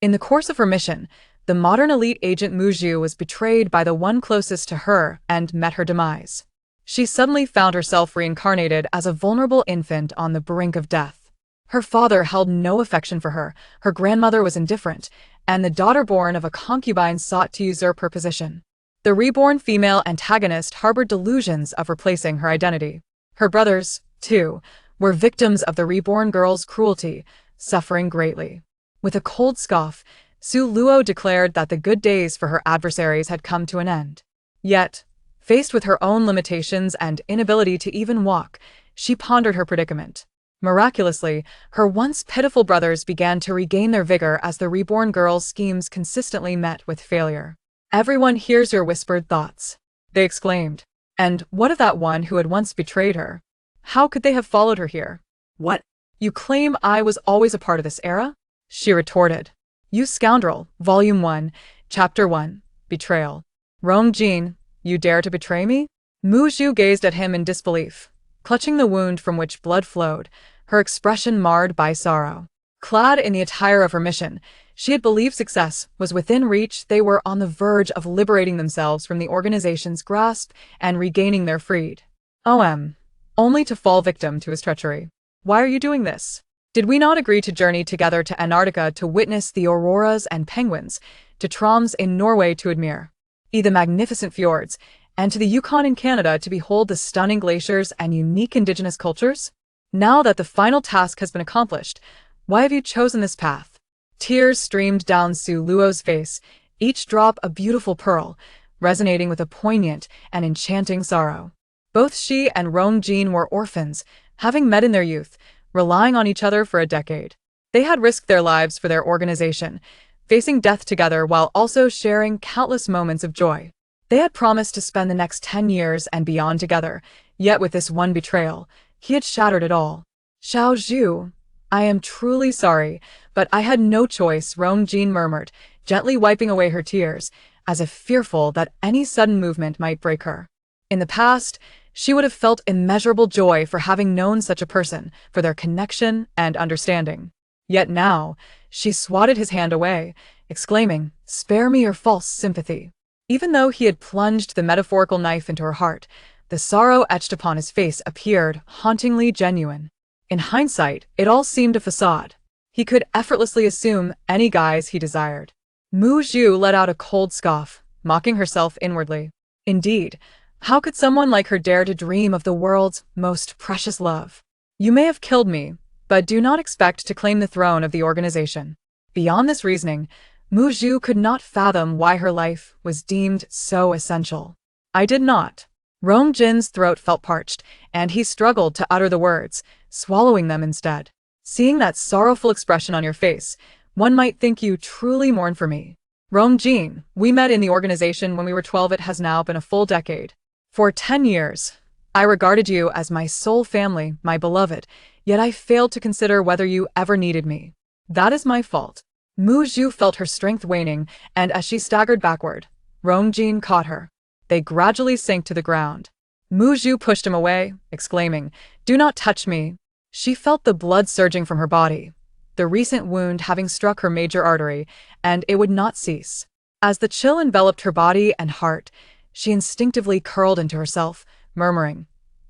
In the course of her mission, the modern elite agent Muzhu was betrayed by the one closest to her and met her demise. She suddenly found herself reincarnated as a vulnerable infant on the brink of death. Her father held no affection for her, her grandmother was indifferent, and the daughter born of a concubine sought to usurp her position. The reborn female antagonist harbored delusions of replacing her identity. Her brothers, too, were victims of the reborn girl's cruelty, suffering greatly. With a cold scoff, Su Luo declared that the good days for her adversaries had come to an end. Yet, faced with her own limitations and inability to even walk, she pondered her predicament. Miraculously, her once pitiful brothers began to regain their vigor as the reborn girl's schemes consistently met with failure. "Everyone hears your whispered thoughts," they exclaimed. "And what of that one who had once betrayed her? How could they have followed her here?" "What? You claim I was always a part of this era?" she retorted. "You scoundrel, Volume 1, Chapter 1, Betrayal. Rongjin, you dare to betray me?" Muzhu gazed at him in disbelief, clutching the wound from which blood flowed, her expression marred by sorrow. Clad in the attire of her mission, she had believed success was within reach. They were on the verge of liberating themselves from the organization's grasp and regaining their freedom. Only to fall victim to his treachery. "Why are you doing this? Did we not agree to journey together to Antarctica to witness the auroras and penguins, to Troms in Norway to admire the magnificent fjords, and to the Yukon in Canada to behold the stunning glaciers and unique indigenous cultures? Now that the final task has been accomplished, why have you chosen this path?" Tears streamed down Su Luo's face, each drop a beautiful pearl, resonating with a poignant and enchanting sorrow. Both she and Rongjin were orphans, having met in their youth, relying on each other for a decade. They had risked their lives for their organization, facing death together while also sharing countless moments of joy. They had promised to spend the next 10 years and beyond together, yet with this one betrayal, he had shattered it all. "Xiao Zhu, I am truly sorry, but I had no choice," Rongjin murmured, gently wiping away her tears, as if fearful that any sudden movement might break her. In the past, she would have felt immeasurable joy for having known such a person, for their connection and understanding. Yet now, she swatted his hand away, exclaiming, "Spare me your false sympathy." Even though he had plunged the metaphorical knife into her heart, the sorrow etched upon his face appeared hauntingly genuine. In hindsight, it all seemed a facade. He could effortlessly assume any guise he desired. Muzhu let out a cold scoff, mocking herself inwardly. Indeed, how could someone like her dare to dream of the world's most precious love? "You may have killed me, but do not expect to claim the throne of the organization." Beyond this reasoning, Muzhu could not fathom why her life was deemed so essential. "I did not." Rongjin's throat felt parched, and he struggled to utter the words, swallowing them instead. "Seeing that sorrowful expression on your face, one might think you truly mourn for me. Rongjin, we met in the organization when we were 12. It has now been a full decade. For 10 years, I regarded you as my sole family, my beloved, yet I failed to consider whether you ever needed me. That is my fault." Muzhu felt her strength waning, and as she staggered backward, Rongjin caught her. They gradually sank to the ground. Muzhu pushed him away, exclaiming, "Do not touch me." She felt the blood surging from her body, the recent wound having struck her major artery, and it would not cease. As the chill enveloped her body and heart, she instinctively curled into herself, murmuring,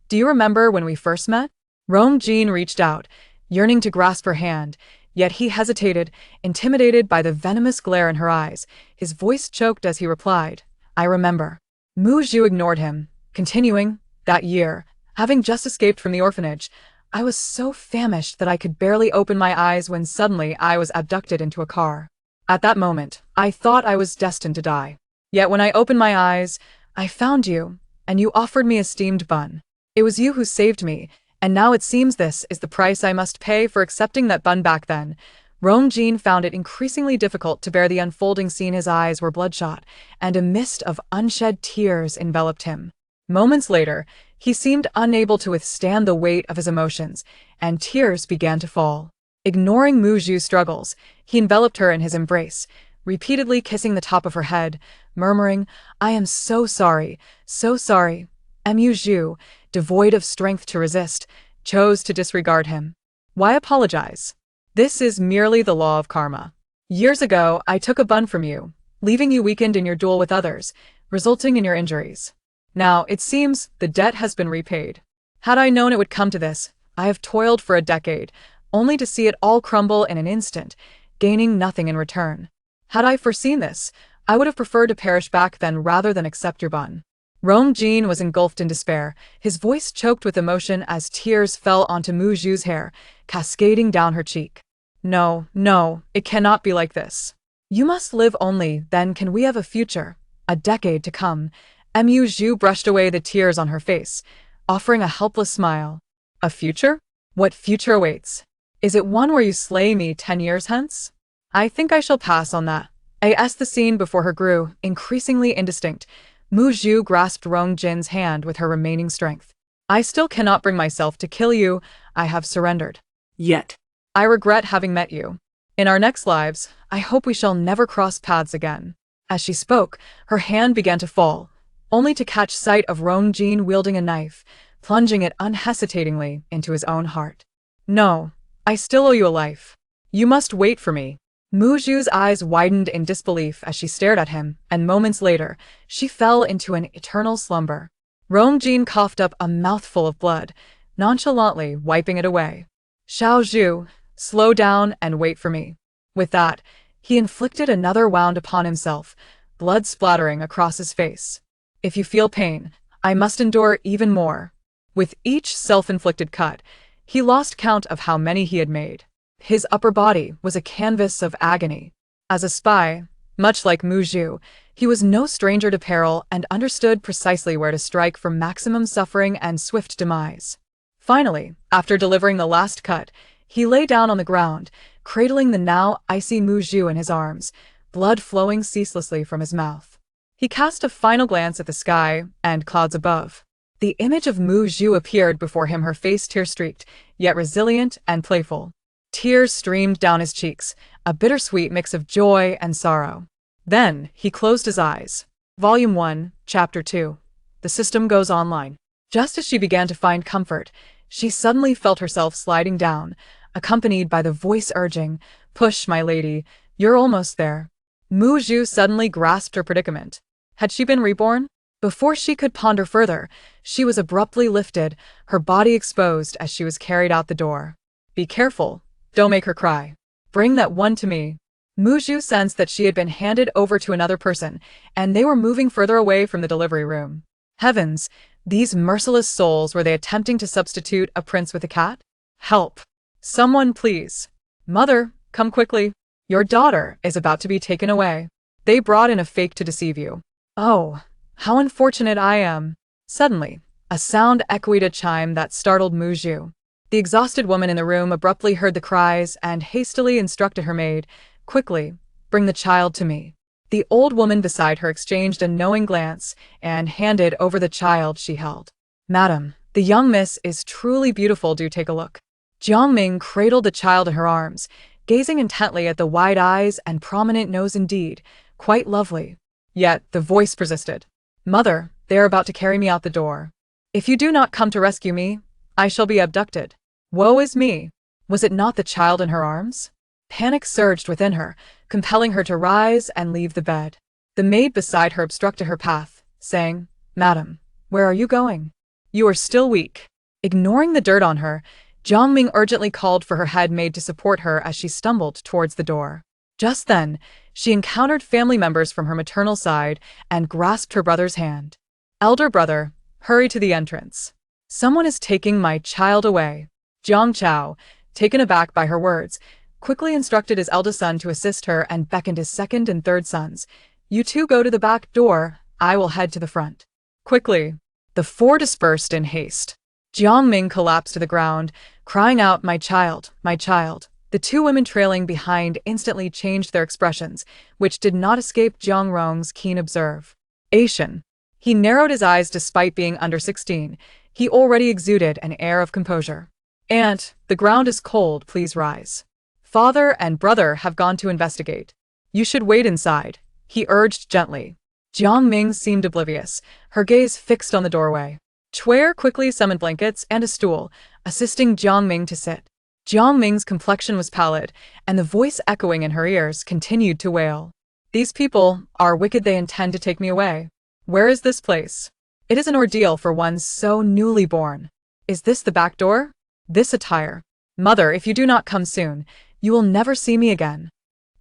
"Do you remember when we first met?" Rongjin reached out, yearning to grasp her hand, yet he hesitated, intimidated by the venomous glare in her eyes. His voice choked as he replied, "I remember." Muzhu ignored him, continuing, "That year, having just escaped from the orphanage, I was so famished that I could barely open my eyes when suddenly I was abducted into a car. At that moment, I thought I was destined to die. Yet when I opened my eyes, I found you, and you offered me a steamed bun. It was you who saved me, and now it seems this is the price I must pay for accepting that bun back then." Rongjin found it increasingly difficult to bear the unfolding scene. His eyes were bloodshot, and a mist of unshed tears enveloped him. Moments later, he seemed unable to withstand the weight of his emotions, and tears began to fall. Ignoring Muzhu's struggles, he enveloped her in his embrace, repeatedly kissing the top of her head, murmuring, "I am so sorry, so sorry." Muzhu, devoid of strength to resist, chose to disregard him. "Why apologize? This is merely the law of karma. Years ago, I took a bun from you, leaving you weakened in your duel with others, resulting in your injuries. Now, it seems the debt has been repaid. Had I known it would come to this, I have toiled for a decade, only to see it all crumble in an instant, gaining nothing in return. Had I foreseen this, I would have preferred to perish back then rather than accept your bun. Rong Jin was engulfed in despair, his voice choked with emotion as tears fell onto Mu Zhu's hair, cascading down her cheek. No, no, it cannot be like this. You must live only, then can we have a future, a decade to come. Mu Zhu brushed away the tears on her face, offering a helpless smile. A future? What future awaits? Is it one where you slay me 10 years hence? I think I shall pass on that. As the scene before her grew increasingly indistinct, Mu Zhu grasped Rong Jin's hand with her remaining strength. I still cannot bring myself to kill you. I have surrendered. Yet. I regret having met you. In our next lives, I hope we shall never cross paths again. As she spoke, her hand began to fall, only to catch sight of Rong Jin wielding a knife, plunging it unhesitatingly into his own heart. No, I still owe you a life. You must wait for me. Mu Zhu's eyes widened in disbelief as she stared at him, and moments later, she fell into an eternal slumber. Rong Jin coughed up a mouthful of blood, nonchalantly wiping it away. Xiao Zhu, slow down and wait for me. With that, he inflicted another wound upon himself, blood splattering across his face. If you feel pain, I must endure even more. With each self-inflicted cut, he lost count of how many he had made. His upper body was a canvas of agony. As a spy, much like Mu Zhu, he was no stranger to peril and understood precisely where to strike for maximum suffering and swift demise. Finally, after delivering the last cut, he lay down on the ground, cradling the now icy Mu Zhu in his arms, blood flowing ceaselessly from his mouth. He cast a final glance at the sky and clouds above. The image of Mu Zhu appeared before him, her face tear-streaked, yet resilient and playful. Tears streamed down his cheeks, a bittersweet mix of joy and sorrow. Then, he closed his eyes. Volume 1, Chapter 2. The system goes online. Just as she began to find comfort, she suddenly felt herself sliding down, accompanied by the voice urging, "Push, my lady, you're almost there." Mu Zhu suddenly grasped her predicament. Had she been reborn? Before she could ponder further, she was abruptly lifted, her body exposed as she was carried out the door. Be careful. Don't make her cry. Bring that one to me. Mu Zhu sensed that she had been handed over to another person, and they were moving further away from the delivery room. Heavens, these merciless souls, were they attempting to substitute a prince with a cat? Help. Someone, please. Mother, come quickly. Your daughter is about to be taken away. They brought in a fake to deceive you. Oh, how unfortunate I am. Suddenly, a sound echoed a chime that startled Mu Zhu. The exhausted woman in the room abruptly heard the cries and hastily instructed her maid, "Quickly, bring the child to me." The old woman beside her exchanged a knowing glance and handed over the child she held. "Madam, the young miss is truly beautiful, do take a look." Jiangming cradled the child in her arms, gazing intently at the wide eyes and prominent nose. Indeed, quite lovely. Yet the voice persisted. "Mother, they are about to carry me out the door. If you do not come to rescue me, I shall be abducted. Woe is me." Was it not the child in her arms? Panic surged within her, compelling her to rise and leave the bed. The maid beside her obstructed her path, saying, "Madam, where are you going? You are still weak." Ignoring the dirt on her, Jiangming urgently called for her head maid to support her as she stumbled towards the door. Just then, she encountered family members from her maternal side and grasped her brother's hand. "Elder brother, hurry to the entrance. Someone is taking my child away." Jiang Chao, taken aback by her words, quickly instructed his eldest son to assist her and beckoned his second and third sons. "You two go to the back door, I will head to the front." Quickly, the four dispersed in haste. Jiangming collapsed to the ground, crying out, my child, my child." The two women trailing behind instantly changed their expressions, which did not escape Jiang Rong's keen observe. Asian. He narrowed his eyes despite being under 16. He already exuded an air of composure. "Aunt, the ground is cold, please rise. Father and brother have gone to investigate. You should wait inside," he urged gently. Jiangming seemed oblivious, her gaze fixed on the doorway. Chuer quickly summoned blankets and a stool, assisting Jiangming to sit. Jiang Ming's complexion was pallid, and the voice echoing in her ears continued to wail. These people are wicked. They intend to take me away. Where is this place? It is an ordeal for one so newly born. Is this the back door? This attire? Mother, if you do not come soon, you will never see me again.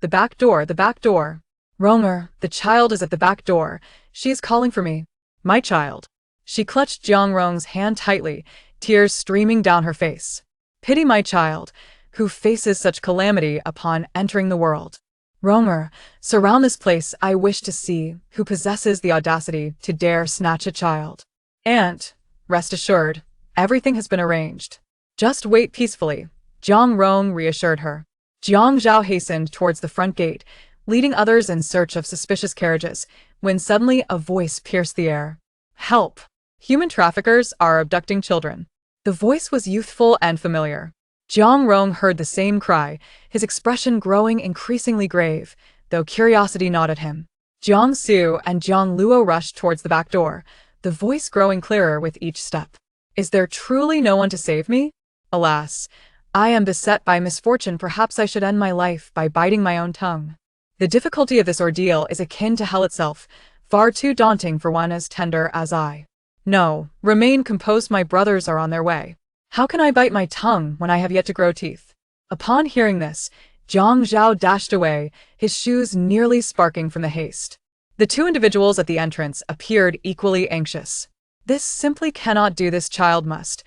The back door, the back door. Ronger, the child is at the back door. She is calling for me. My child. She clutched Jiang Rong's hand tightly, tears streaming down her face. Pity my child, who faces such calamity upon entering the world. Ronger, surround this place. I wish to see who possesses the audacity to dare snatch a child. Aunt, rest assured, everything has been arranged. Just wait peacefully, Jiang Rong reassured her. Jiang Zhao hastened towards the front gate, leading others in search of suspicious carriages, when suddenly a voice pierced the air. Help! Human traffickers are abducting children. The voice was youthful and familiar. Jiang Rong heard the same cry, his expression growing increasingly grave, though curiosity gnawed at him. Jiang Su and Jiang Luo rushed towards the back door, the voice growing clearer with each step. Is there truly no one to save me? Alas, I am beset by misfortune. Perhaps I should end my life by biting my own tongue. The difficulty of this ordeal is akin to hell itself, far too daunting for one as tender as I. No, remain composed. My brothers are on their way. How can I bite my tongue when I have yet to grow teeth? Upon hearing this, Jiang Zhao dashed away, his shoes nearly sparking from the haste. The two individuals at the entrance appeared equally anxious. This simply cannot do. This child must.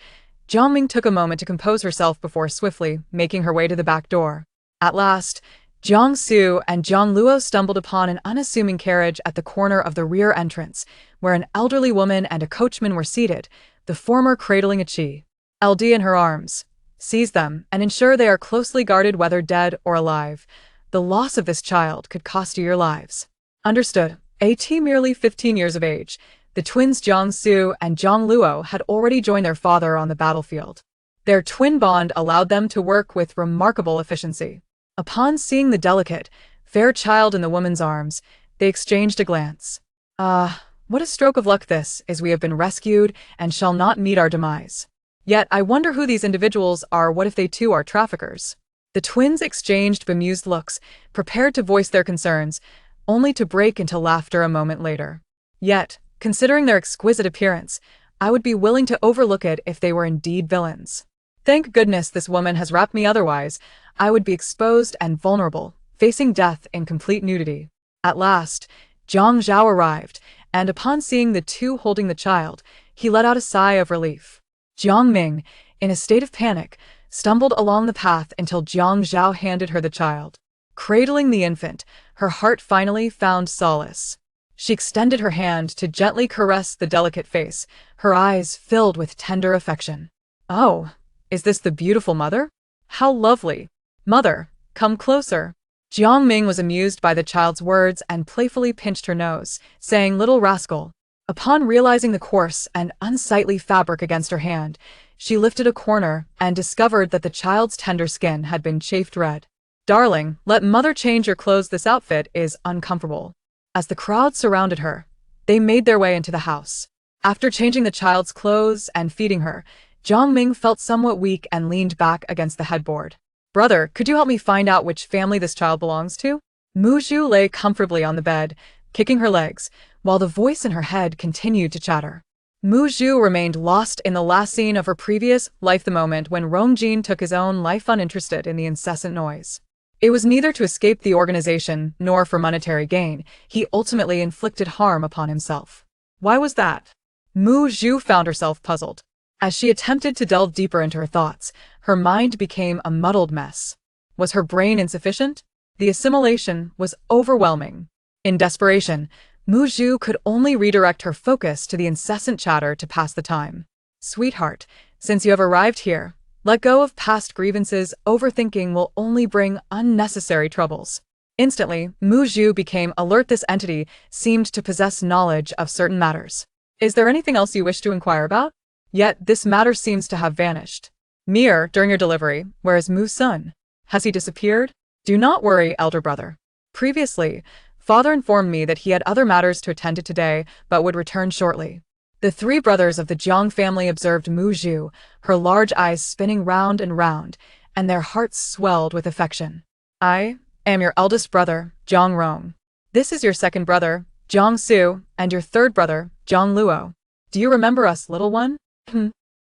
Jiang Ming took a moment to compose herself before swiftly making her way to the back door. At last, Jiang Su and Jiang Luo stumbled upon an unassuming carriage at the corner of the rear entrance, where an elderly woman and a coachman were seated, the former cradling a chi. LD in her arms. Seize them and ensure they are closely guarded, whether dead or alive. The loss of this child could cost you your lives. Understood. AT merely 15 years of age, the twins Jiang Su and Jiang Luo had already joined their father on the battlefield. Their twin bond allowed them to work with remarkable efficiency. Upon seeing the delicate, fair child in the woman's arms, they exchanged a glance. What a stroke of luck this is. We have been rescued and shall not meet our demise. Yet I wonder who these individuals are. What if they too are traffickers? The twins exchanged bemused looks, prepared to voice their concerns, only to break into laughter a moment later. Yet, considering their exquisite appearance, I would be willing to overlook it if they were indeed villains. Thank goodness this woman has wrapped me, otherwise I would be exposed and vulnerable, facing death in complete nudity. At last, Jiang Zhao arrived, and upon seeing the two holding the child, he let out a sigh of relief. Jiang Ming, in a state of panic, stumbled along the path until Jiang Zhao handed her the child. Cradling the infant, her heart finally found solace. She extended her hand to gently caress the delicate face, her eyes filled with tender affection. Oh, is this the beautiful mother? How lovely! Mother, come closer. Jiang Ming was amused by the child's words and playfully pinched her nose, saying, "Little rascal." Upon realizing the coarse and unsightly fabric against her hand, she lifted a corner and discovered that the child's tender skin had been chafed red. Darling, let mother change your clothes. This outfit is uncomfortable. As the crowd surrounded her, they made their way into the house. After changing the child's clothes and feeding her, Jiang Ming felt somewhat weak and leaned back against the headboard. Brother, could you help me find out which family this child belongs to? Mu Zhu lay comfortably on the bed, kicking her legs, while the voice in her head continued to chatter. Mu Zhu remained lost in the last scene of her previous life, the moment when Rong Jin took his own life, uninterested in the incessant noise. It was neither to escape the organization nor for monetary gain. He ultimately inflicted harm upon himself. Why was that? Mu Zhu found herself puzzled. As she attempted to delve deeper into her thoughts, her mind became a muddled mess. Was her brain insufficient? The assimilation was overwhelming. In desperation, Mu Zhu could only redirect her focus to the incessant chatter to pass the time. Sweetheart, since you have arrived here, let go of past grievances. Overthinking will only bring unnecessary troubles. Instantly, Mu Zhu became alert. This entity seemed to possess knowledge of certain matters. Is there anything else you wish to inquire about? Yet this matter seems to have vanished. Mir, during your delivery, where is Mu Sun? Has he disappeared? Do not worry, elder brother. Previously, Father informed me that he had other matters to attend to today, but would return shortly. The three brothers of the Jiang family observed Mu Zhu, her large eyes spinning round and round, and their hearts swelled with affection. "I am your eldest brother, Jiang Rong. This is your second brother, Jiang Su, and your third brother, Jiang Luo. Do you remember us, little one?"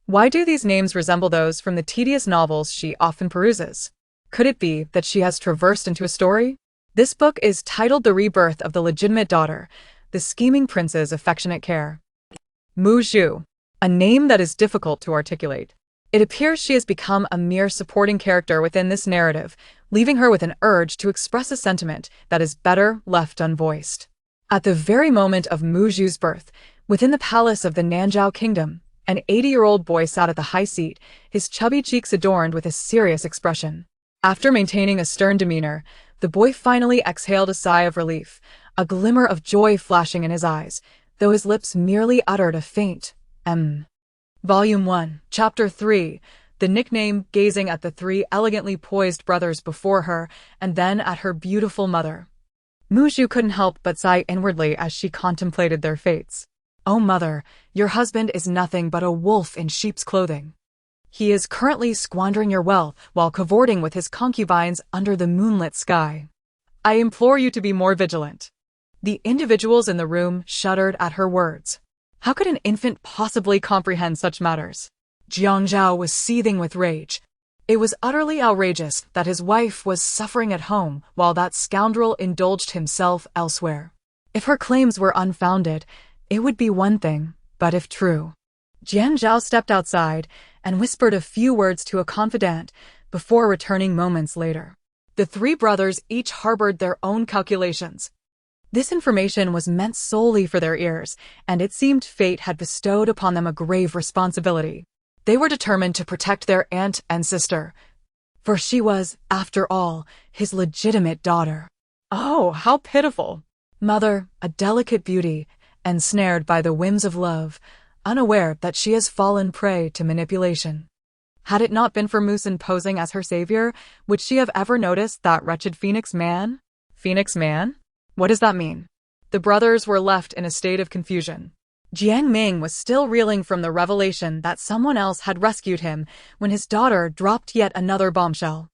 Why do these names resemble those from the tedious novels she often peruses? Could it be that she has traversed into a story? This book is titled The Rebirth of the Legitimate Daughter, the Scheming Prince's Affectionate Care. Mu Zhu, a name that is difficult to articulate. It appears she has become a mere supporting character within this narrative, leaving her with an urge to express a sentiment that is better left unvoiced. At the very moment of Mu Zhu's birth, within the palace of the Nanzhao Kingdom, an 80-year-old boy sat at the high seat, his chubby cheeks adorned with a serious expression. After maintaining a stern demeanor, the boy finally exhaled a sigh of relief, a glimmer of joy flashing in his eyes, though his lips merely uttered a faint Volume 1, Chapter 3, the nickname, gazing at the three elegantly poised brothers before her, and then at her beautiful mother. Mu Zhu couldn't help but sigh inwardly as she contemplated their fates. "Oh, mother, your husband is nothing but a wolf in sheep's clothing. He is currently squandering your wealth while cavorting with his concubines under the moonlit sky. I implore you to be more vigilant." The individuals in the room shuddered at her words. How could an infant possibly comprehend such matters? Jiang Zhao was seething with rage. It was utterly outrageous that his wife was suffering at home while that scoundrel indulged himself elsewhere. If her claims were unfounded, it would be one thing, but if true. Jiang Zhao stepped outside and whispered a few words to a confidant before returning moments later. The three brothers each harbored their own calculations. This information was meant solely for their ears, and it seemed fate had bestowed upon them a grave responsibility. They were determined to protect their aunt and sister, for she was, after all, his legitimate daughter. Oh, how pitiful! Mother, a delicate beauty, ensnared by the whims of love, unaware that she has fallen prey to manipulation. Had it not been for Musen posing as her savior, would she have ever noticed that wretched Phoenix Man? Phoenix Man? What does that mean? The brothers were left in a state of confusion. Jiang Ming was still reeling from the revelation that someone else had rescued him when his daughter dropped yet another bombshell.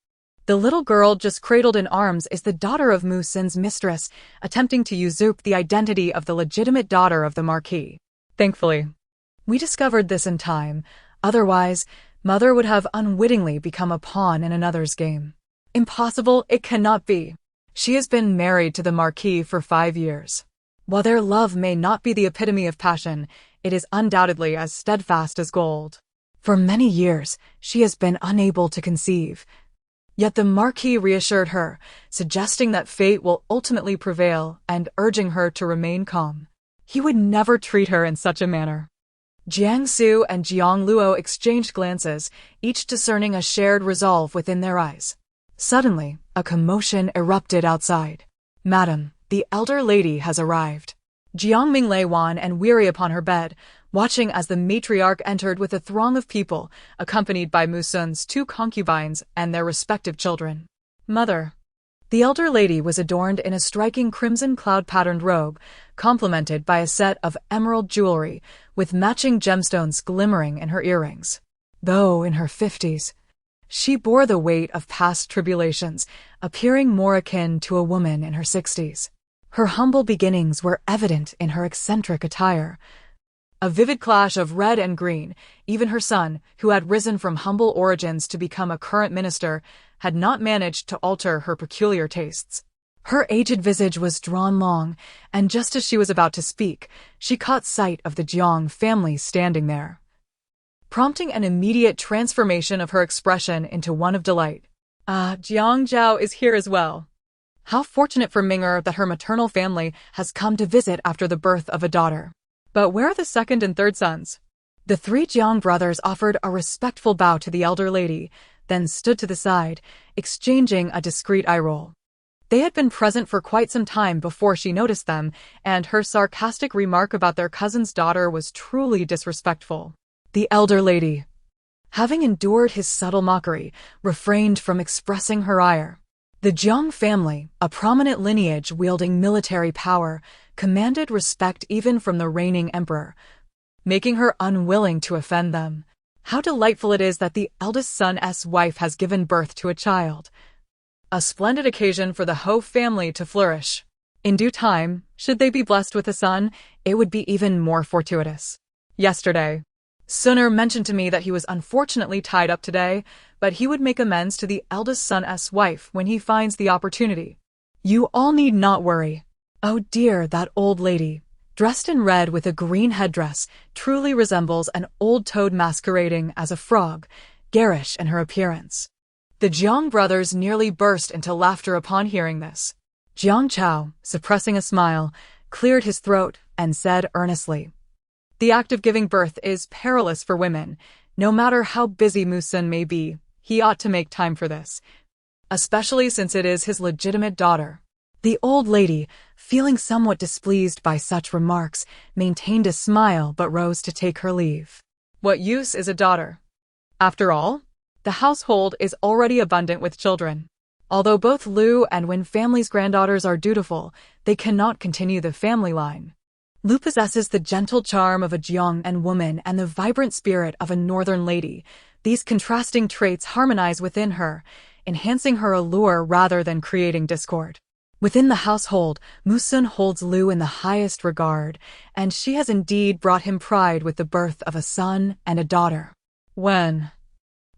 The little girl just cradled in arms is the daughter of Musen's mistress, attempting to usurp the identity of the legitimate daughter of the Marquis. Thankfully, we discovered this in time, otherwise, Mother would have unwittingly become a pawn in another's game. Impossible, it cannot be. She has been married to the Marquis for 5 years. While their love may not be the epitome of passion, it is undoubtedly as steadfast as gold. For many years, she has been unable to conceive. Yet the Marquis reassured her, suggesting that fate will ultimately prevail and urging her to remain calm. He would never treat her in such a manner. Jiang Su and Jiang Luo exchanged glances, each discerning a shared resolve within their eyes. Suddenly, a commotion erupted outside. "Madam, the elder lady has arrived." Jiang Ming lay wan and weary upon her bed, watching as the matriarch entered with a throng of people, accompanied by Musun's 2 concubines and their respective children. "Mother." The elder lady was adorned in a striking crimson cloud-patterned robe, complemented by a set of emerald jewelry, with matching gemstones glimmering in her earrings. Though in her 50s, she bore the weight of past tribulations, appearing more akin to a woman in her 60s. Her humble beginnings were evident in her eccentric attire. A vivid clash of red and green, even her son, who had risen from humble origins to become a current minister, had not managed to alter her peculiar tastes. Her aged visage was drawn long, and just as she was about to speak, she caught sight of the Jiang family standing there, prompting an immediate transformation of her expression into one of delight. "Ah, Jiang Zhao is here as well. How fortunate for Ming'er that her maternal family has come to visit after the birth of a daughter. But where are the second and third sons?" The 3 Jiang brothers offered a respectful bow to the elder lady, then stood to the side, exchanging a discreet eye roll. They had been present for quite some time before she noticed them, and her sarcastic remark about their cousin's daughter was truly disrespectful. The elder lady, having endured his subtle mockery, refrained from expressing her ire. The Jiang family, a prominent lineage wielding military power, commanded respect even from the reigning emperor, making her unwilling to offend them. How delightful it is that the eldest son's wife has given birth to a child. A splendid occasion for the Ho family to flourish. In due time, should they be blessed with a son, it would be even more fortuitous. Yesterday, Sunner mentioned to me that he was unfortunately tied up today, but he would make amends to the eldest son's wife when he finds the opportunity. You all need not worry. Oh dear, that old lady, dressed in red with a green headdress, truly resembles an old toad masquerading as a frog, garish in her appearance. The Jiang brothers nearly burst into laughter upon hearing this. Jiang Chao, suppressing a smile, cleared his throat and said earnestly, "The act of giving birth is perilous for women. No matter how busy Musun may be, he ought to make time for this, especially since it is his legitimate daughter." The old lady, feeling somewhat displeased by such remarks, maintained a smile but rose to take her leave. What use is a daughter? After all, the household is already abundant with children. Although both Lu and Wen family's granddaughters are dutiful, they cannot continue the family line. Lu possesses the gentle charm of a Jiang and woman and the vibrant spirit of a northern lady. These contrasting traits harmonize within her, enhancing her allure rather than creating discord. Within the household, Musun holds Lu in the highest regard, and she has indeed brought him pride with the birth of a son and a daughter. Wen,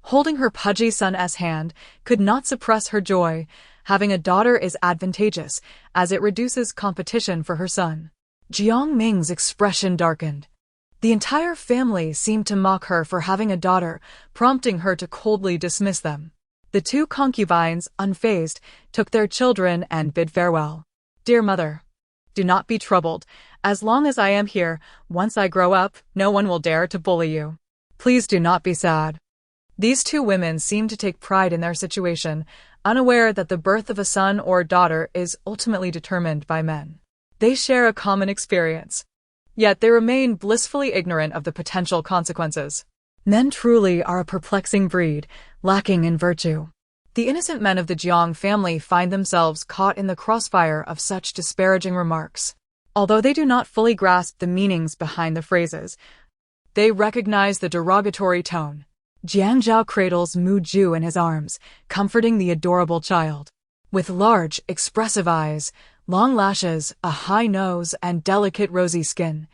holding her pudgy son's hand, could not suppress her joy. Having a daughter is advantageous, as it reduces competition for her son. Jiang Ming's expression darkened. The entire family seemed to mock her for having a daughter, prompting her to coldly dismiss them. The two concubines, unfazed, took their children and bid farewell. "Dear mother, do not be troubled. As long as I am here, once I grow up, no one will dare to bully you. Please do not be sad." These two women seemed to take pride in their situation, unaware that the birth of a son or daughter is ultimately determined by men. They share a common experience, yet they remain blissfully ignorant of the potential consequences. Men truly are a perplexing breed, lacking in virtue. The innocent men of the Jiang family find themselves caught in the crossfire of such disparaging remarks. Although they do not fully grasp the meanings behind the phrases, they recognize the derogatory tone. Jiang Zhao cradles Mu Ju in his arms, comforting the adorable child. With large, expressive eyes, long lashes, a high nose, and delicate rosy skin,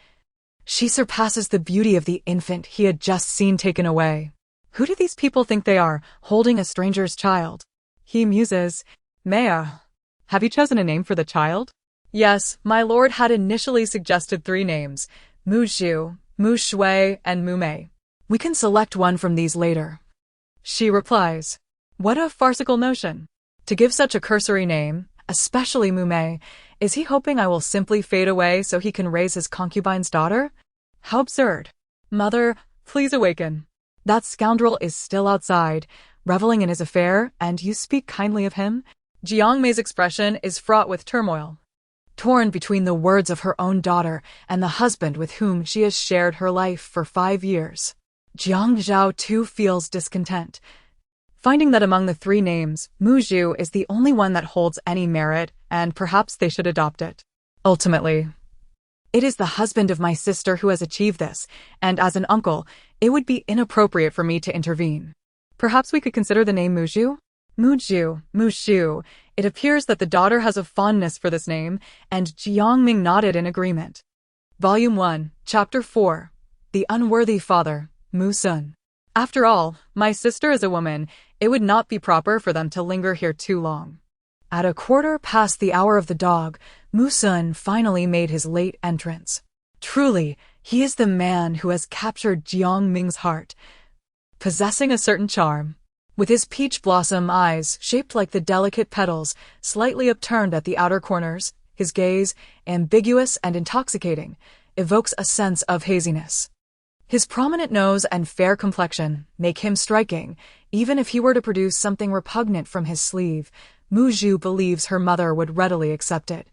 she surpasses the beauty of the infant he had just seen taken away. Who do these people think they are, holding a stranger's child? He muses. Mea, have you chosen a name for the child? Yes, my lord had initially suggested 3 names, Mu Zhu, Mu Shui, and Mu Mei. We can select one from these later. She replies. What a farcical notion. To give such a cursory name, especially Mu Mei, is he hoping I will simply fade away so he can raise his concubine's daughter? How absurd. Mother, please awaken. That scoundrel is still outside, reveling in his affair, and you speak kindly of him? Jiang Mei's expression is fraught with turmoil. Torn between the words of her own daughter and the husband with whom she has shared her life for 5 years. Jiang Zhao too feels discontent. Finding that among the 3 names, Mu Zhu is the only one that holds any merit, and perhaps they should adopt it. Ultimately, it is the husband of my sister who has achieved this, and as an uncle, it would be inappropriate for me to intervene. Perhaps we could consider the name Mu Zhu? Mu Zhu, Mu Shu. It appears that the daughter has a fondness for this name, and Jiang Ming nodded in agreement. Volume 1, Chapter 4. The Unworthy Father, Mu Sun. After all, my sister is a woman. It would not be proper for them to linger here too long. At 1:15 the hour of the dog, Mu Sun finally made his late entrance. Truly, he is the man who has captured Jiang Ming's heart. Possessing a certain charm, with his peach blossom eyes shaped like the delicate petals, slightly upturned at the outer corners, his gaze, ambiguous and intoxicating, evokes a sense of haziness. His prominent nose and fair complexion make him striking. Even if he were to produce something repugnant from his sleeve, Mu Zhu believes her mother would readily accept it.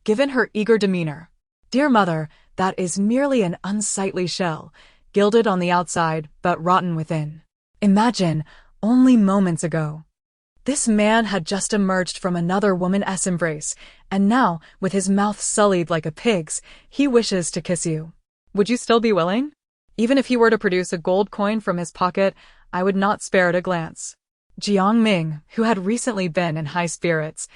Given her eager demeanor, dear mother, that is merely an unsightly shell, gilded on the outside but rotten within. Imagine, only moments ago, this man had just emerged from another woman's embrace, and now, with his mouth sullied like a pig's, he wishes to kiss you. Would you still be willing? Even if he were to produce a gold coin from his pocket, I would not spare it a glance. Jiang Ming, who had recently been in high spirits,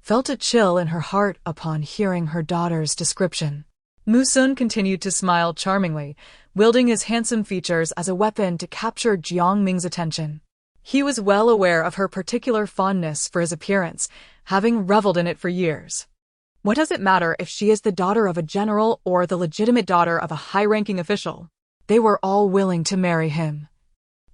felt a chill in her heart upon hearing her daughter's description. Musun continued to smile charmingly, wielding his handsome features as a weapon to capture Jiang Ming's attention. He was well aware of her particular fondness for his appearance, having reveled in it for years. What does it matter if she is the daughter of a general or the legitimate daughter of a high-ranking official? They were all willing to marry him,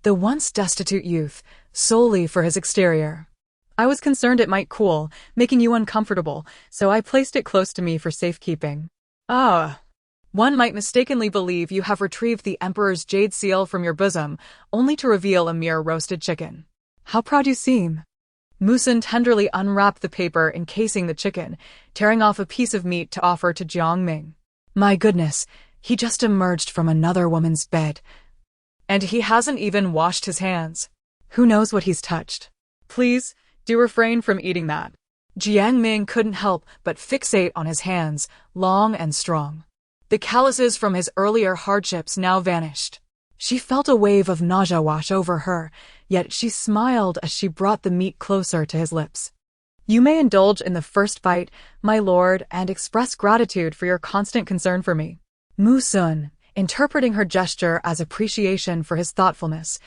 the once destitute youth, solely for his exterior. I was concerned it might cool, making you uncomfortable, so I placed it close to me for safekeeping. Ah. One might mistakenly believe you have retrieved the Emperor's jade seal from your bosom, only to reveal a mere roasted chicken. How proud you seem. Musun tenderly unwrapped the paper encasing the chicken, tearing off a piece of meat to offer to Jiang Ming. My goodness, he just emerged from another woman's bed. And he hasn't even washed his hands. Who knows what he's touched? Please, do refrain from eating that. Jiang Ming couldn't help but fixate on his hands, long and strong. The calluses from his earlier hardships now vanished. She felt a wave of nausea wash over her, yet she smiled as she brought the meat closer to his lips. You may indulge in the first bite, my lord, and express gratitude for your constant concern for me. Musun, interpreting her gesture as appreciation for his thoughtfulness,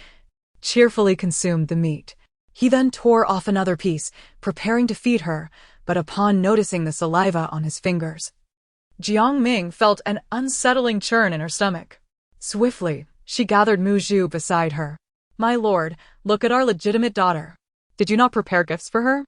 cheerfully consumed the meat. He then tore off another piece, preparing to feed her, but upon noticing the saliva on his fingers, Jiang Ming felt an unsettling churn in her stomach. Swiftly, she gathered Mu Zhu beside her. My lord, look at our legitimate daughter. Did you not prepare gifts for her?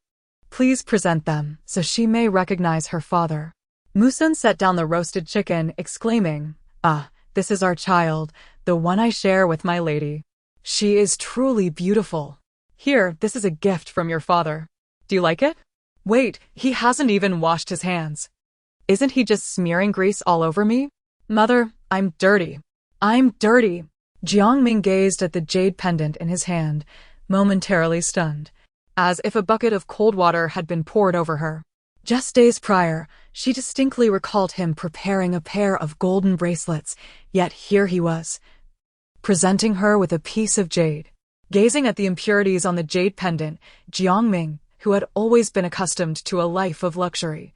Please present them, so she may recognize her father. Musun set down the roasted chicken, exclaiming, Ah, this is our child, the one I share with my lady. She is truly beautiful. Here, this is a gift from your father. Do you like it? Wait, he hasn't even washed his hands. Isn't he just smearing grease all over me? Mother, I'm dirty. I'm dirty. Jiang Ming gazed at the jade pendant in his hand, momentarily stunned, as if a bucket of cold water had been poured over her. Just days prior, she distinctly recalled him preparing a pair of golden bracelets, yet here he was, presenting her with a piece of jade. Gazing at the impurities on the jade pendant, Jiang Ming, who had always been accustomed to a life of luxury,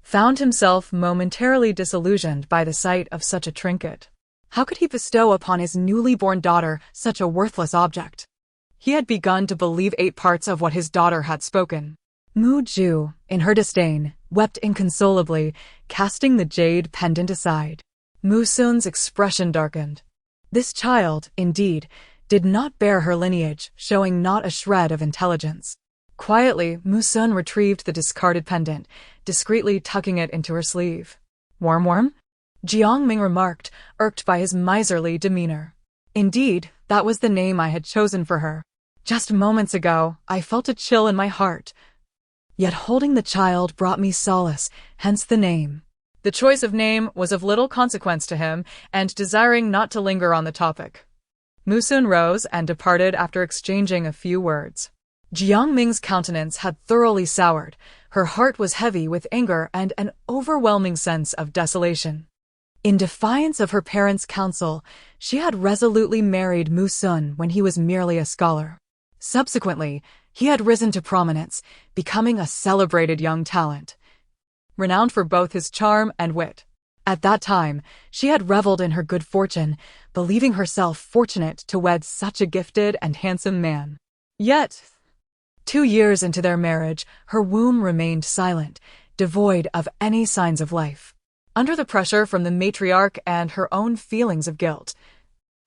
found himself momentarily disillusioned by the sight of such a trinket. How could he bestow upon his newly born daughter such a worthless object? He had begun to believe 8 parts of what his daughter had spoken. Mu Zhu, in her disdain, wept inconsolably, casting the jade pendant aside. Musun's expression darkened. This child, indeed, did not bear her lineage, showing not a shred of intelligence. Quietly, Musun retrieved the discarded pendant, discreetly tucking it into her sleeve. Warm? Jiang Ming remarked, irked by his miserly demeanor. Indeed, that was the name I had chosen for her. Just moments ago, I felt a chill in my heart. Yet holding the child brought me solace, hence the name. The choice of name was of little consequence to him, and desiring not to linger on the topic, Musun rose and departed after exchanging a few words. Jiang Ming's countenance had thoroughly soured. Her heart was heavy with anger and an overwhelming sense of desolation. In defiance of her parents' counsel, she had resolutely married Musun when he was merely a scholar. Subsequently, he had risen to prominence, becoming a celebrated young talent, renowned for both his charm and wit. At that time, she had reveled in her good fortune, believing herself fortunate to wed such a gifted and handsome man. Yet, 2 years into their marriage, her womb remained silent, devoid of any signs of life. Under the pressure from the matriarch and her own feelings of guilt,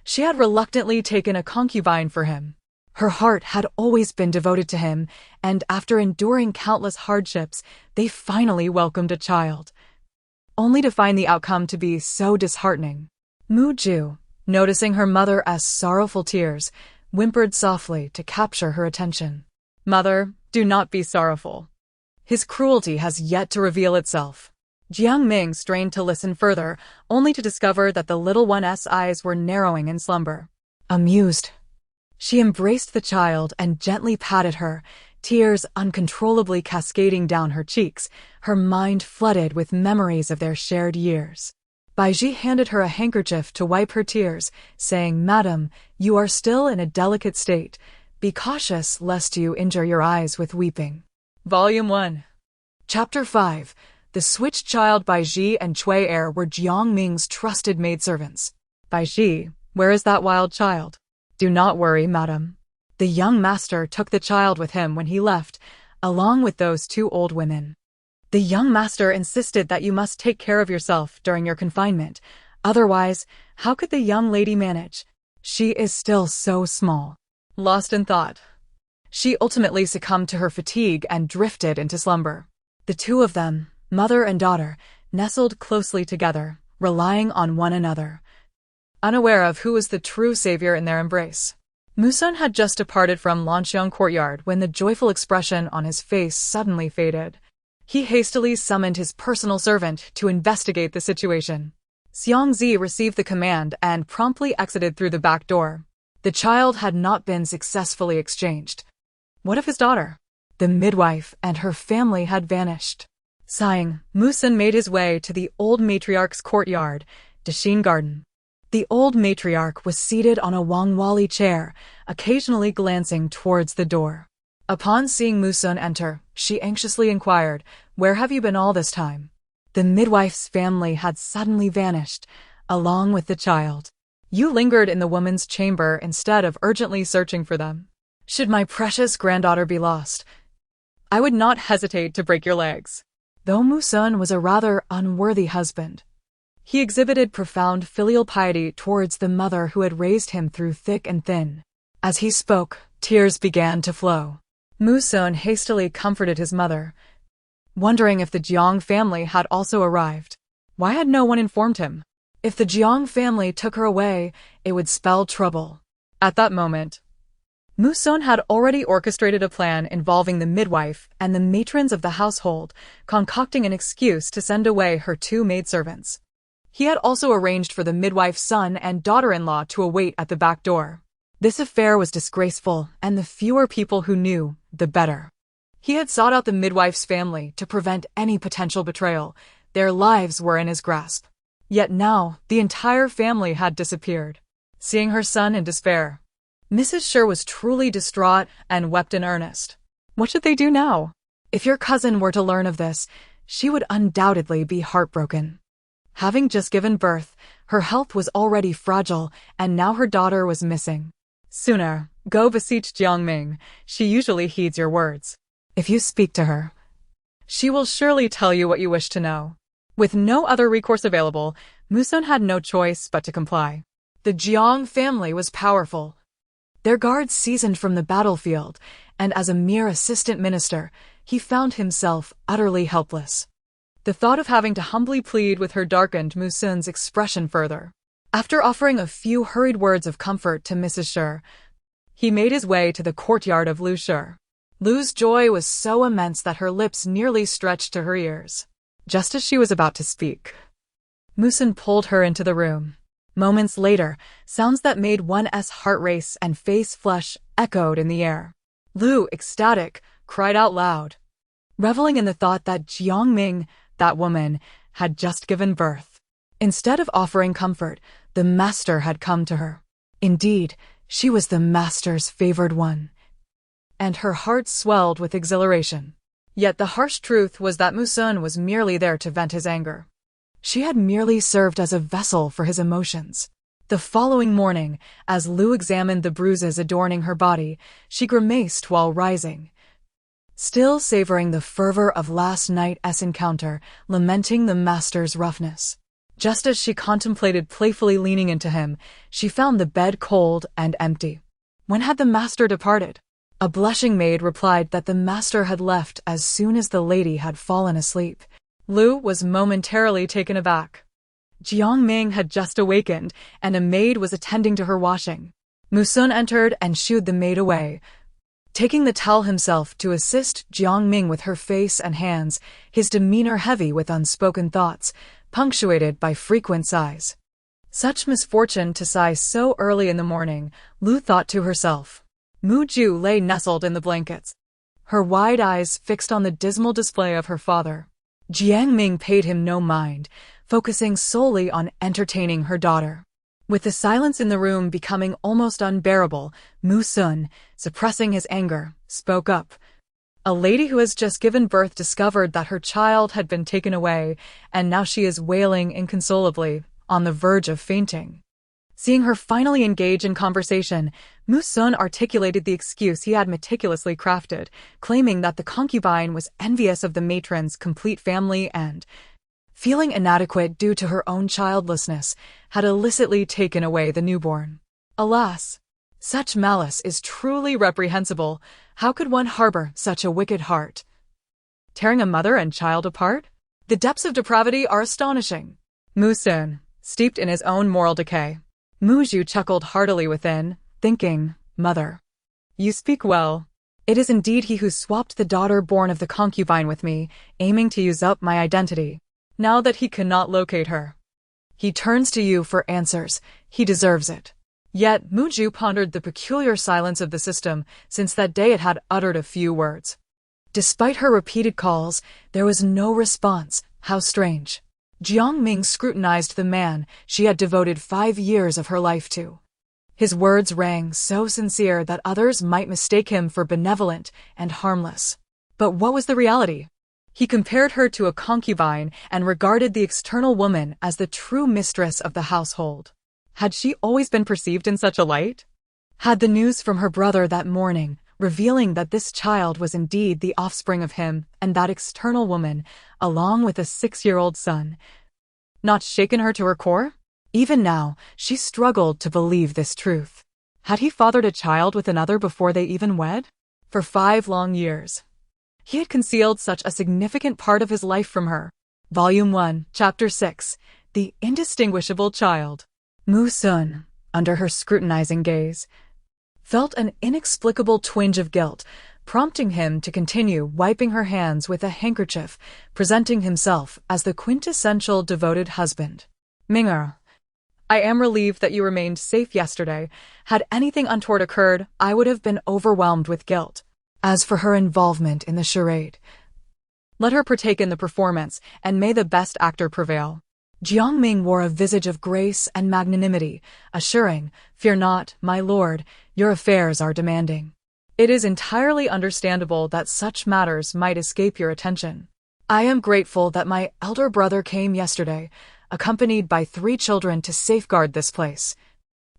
she had reluctantly taken a concubine for him. Her heart had always been devoted to him, and after enduring countless hardships, they finally welcomed a child, only to find the outcome to be so disheartening. Mu Zhu, noticing her mother as sorrowful tears, whimpered softly to capture her attention. Mother, do not be sorrowful. His cruelty has yet to reveal itself. Jiang Ming strained to listen further, only to discover that the little one's eyes were narrowing in slumber. Amused, she embraced the child and gently patted her, tears uncontrollably cascading down her cheeks, her mind flooded with memories of their shared years. Baiji handed her a handkerchief to wipe her tears, saying, "Madam, you are still in a delicate state. Be cautious lest you injure your eyes with weeping." Volume 1. Chapter 5. The switched child. Baiji and Cui Er were Jiang Ming's trusted maidservants. "Baiji, where is that wild child?" "Do not worry, madam. The young master took the child with him when he left, along with those two old women. The young master insisted that you must take care of yourself during your confinement. Otherwise, how could the young lady manage? She is still so small." Lost in thought, she ultimately succumbed to her fatigue and drifted into slumber. The two of them, mother and daughter, nestled closely together, relying on one another, unaware of who was the true savior in their embrace. Musun had just departed from Lanxiang courtyard when the joyful expression on his face suddenly faded. He hastily summoned his personal servant to investigate the situation. Xiangzi received the command and promptly exited through the back door. The child had not been successfully exchanged. What of his daughter? The midwife and her family had vanished. Sighing, Musun made his way to the old matriarch's courtyard, Dashin Garden. The old matriarch was seated on a Wangwali chair, occasionally glancing towards the door. Upon seeing Musun enter, she anxiously inquired, "Where have you been all this time?" The midwife's family had suddenly vanished, along with the child. "You lingered in the woman's chamber instead of urgently searching for them. Should my precious granddaughter be lost, I would not hesitate to break your legs." Though Musun was a rather unworthy husband, he exhibited profound filial piety towards the mother who had raised him through thick and thin. As he spoke, tears began to flow. Musun hastily comforted his mother, wondering if the Jiang family had also arrived. Why had no one informed him? If the Jiang family took her away, it would spell trouble. At that moment, Musun had already orchestrated a plan involving the midwife and the matrons of the household, concocting an excuse to send away her two maidservants. He had also arranged for the midwife's son and daughter-in-law to await at the back door. This affair was disgraceful, and the fewer people who knew, the better. He had sought out the midwife's family to prevent any potential betrayal. Their lives were in his grasp. Yet now, the entire family had disappeared. Seeing her son in despair, Mrs. Shi was truly distraught and wept in earnest. What should they do now? If your cousin were to learn of this, she would undoubtedly be heartbroken. Having just given birth, her health was already fragile, and now her daughter was missing. Sooner, go beseech Jiang Ming. She usually heeds your words. If you speak to her, she will surely tell you what you wish to know. With no other recourse available, Musun had no choice but to comply. The Jiang family was powerful. Their guards seasoned from the battlefield, and as a mere assistant minister, he found himself utterly helpless. The thought of having to humbly plead with her darkened Musun's expression further. After offering a few hurried words of comfort to Mrs. Shi, he made his way to the courtyard of Lu Shi. Lu's joy was so immense that her lips nearly stretched to her ears. Just as she was about to speak, Musun pulled her into the room. Moments later, sounds that made one's heart race and face flush echoed in the air. Lu, ecstatic, cried out loud, reveling in the thought that Jiang Ming, that woman, had just given birth. Instead of offering comfort, the master had come to her. Indeed, she was the master's favored one, and her heart swelled with exhilaration. Yet the harsh truth was that Musun was merely there to vent his anger. She had merely served as a vessel for his emotions. The following morning, as Lu examined the bruises adorning her body, she grimaced while rising, still savoring the fervor of last night's encounter, lamenting the master's roughness. Just as she contemplated playfully leaning into him, she found the bed cold and empty. When had the master departed? A blushing maid replied that the master had left as soon as the lady had fallen asleep. Lu was momentarily taken aback. Jiang Ming had just awakened, and a maid was attending to her washing. Musun entered and shooed the maid away, taking the towel himself to assist Jiang Ming with her face and hands, his demeanor heavy with unspoken thoughts, punctuated by frequent sighs. Such misfortune to sigh so early in the morning, Lu thought to herself. Mu Ju lay nestled in the blankets, her wide eyes fixed on the dismal display of her father. Jiang Ming paid him no mind, focusing solely on entertaining her daughter. With the silence in the room becoming almost unbearable, Mu Sun, suppressing his anger, spoke up. A lady who has just given birth discovered that her child had been taken away, and now she is wailing inconsolably, on the verge of fainting. Seeing her finally engage in conversation, Mu Sun articulated the excuse he had meticulously crafted, claiming that the concubine was envious of the matron's complete family and, feeling inadequate due to her own childlessness, had illicitly taken away the newborn. Alas! Such malice is truly reprehensible. How could one harbor such a wicked heart? Tearing a mother and child apart? The depths of depravity are astonishing. Mu Sun, steeped in his own moral decay. Mu Zhu chuckled heartily within, thinking, "Mother, you speak well. It is indeed he who swapped the daughter born of the concubine with me, aiming to use up my identity. Now that he cannot locate her, he turns to you for answers. He deserves it." Yet Mu Zhu pondered the peculiar silence of the system. Since that day it had uttered a few words. Despite her repeated calls, there was no response. How strange. Jiang Ming scrutinized the man she had devoted 5 years of her life to. His words rang so sincere that others might mistake him for benevolent and harmless. But what was the reality? He compared her to a concubine and regarded the external woman as the true mistress of the household. Had she always been perceived in such a light? Had the news from her brother that morning, revealing that this child was indeed the offspring of him and that external woman, along with a 6-year-old son, not shaken her to her core? Even now, she struggled to believe this truth. Had he fathered a child with another before they even wed? For 5 long years, he had concealed such a significant part of his life from her. Volume 1, Chapter 6, The Indistinguishable Child. Mu Sun, under her scrutinizing gaze, felt an inexplicable twinge of guilt, prompting him to continue wiping her hands with a handkerchief, presenting himself as the quintessential devoted husband. "Ming'er, I am relieved that you remained safe yesterday. Had anything untoward occurred, I would have been overwhelmed with guilt. As for her involvement in the charade, let her partake in the performance, and may the best actor prevail." Jiang Ming wore a visage of grace and magnanimity, assuring, "Fear not, my lord, your affairs are demanding. It is entirely understandable that such matters might escape your attention. I am grateful that my elder brother came yesterday, accompanied by 3 children to safeguard this place.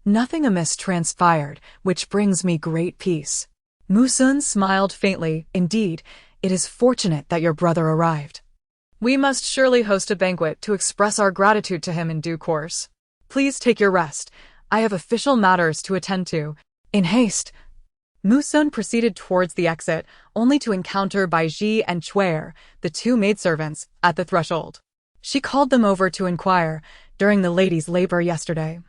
Nothing amiss transpired, which brings me great peace." Mu Sun smiled faintly. "Indeed, it is fortunate that your brother arrived. We must surely host a banquet to express our gratitude to him in due course. Please take your rest. I have official matters to attend to." In haste, Mu Sun proceeded towards the exit, only to encounter Bai Ji and Chuer, the 2 maidservants, at the threshold. She called them over to inquire, during the ladies' labor yesterday,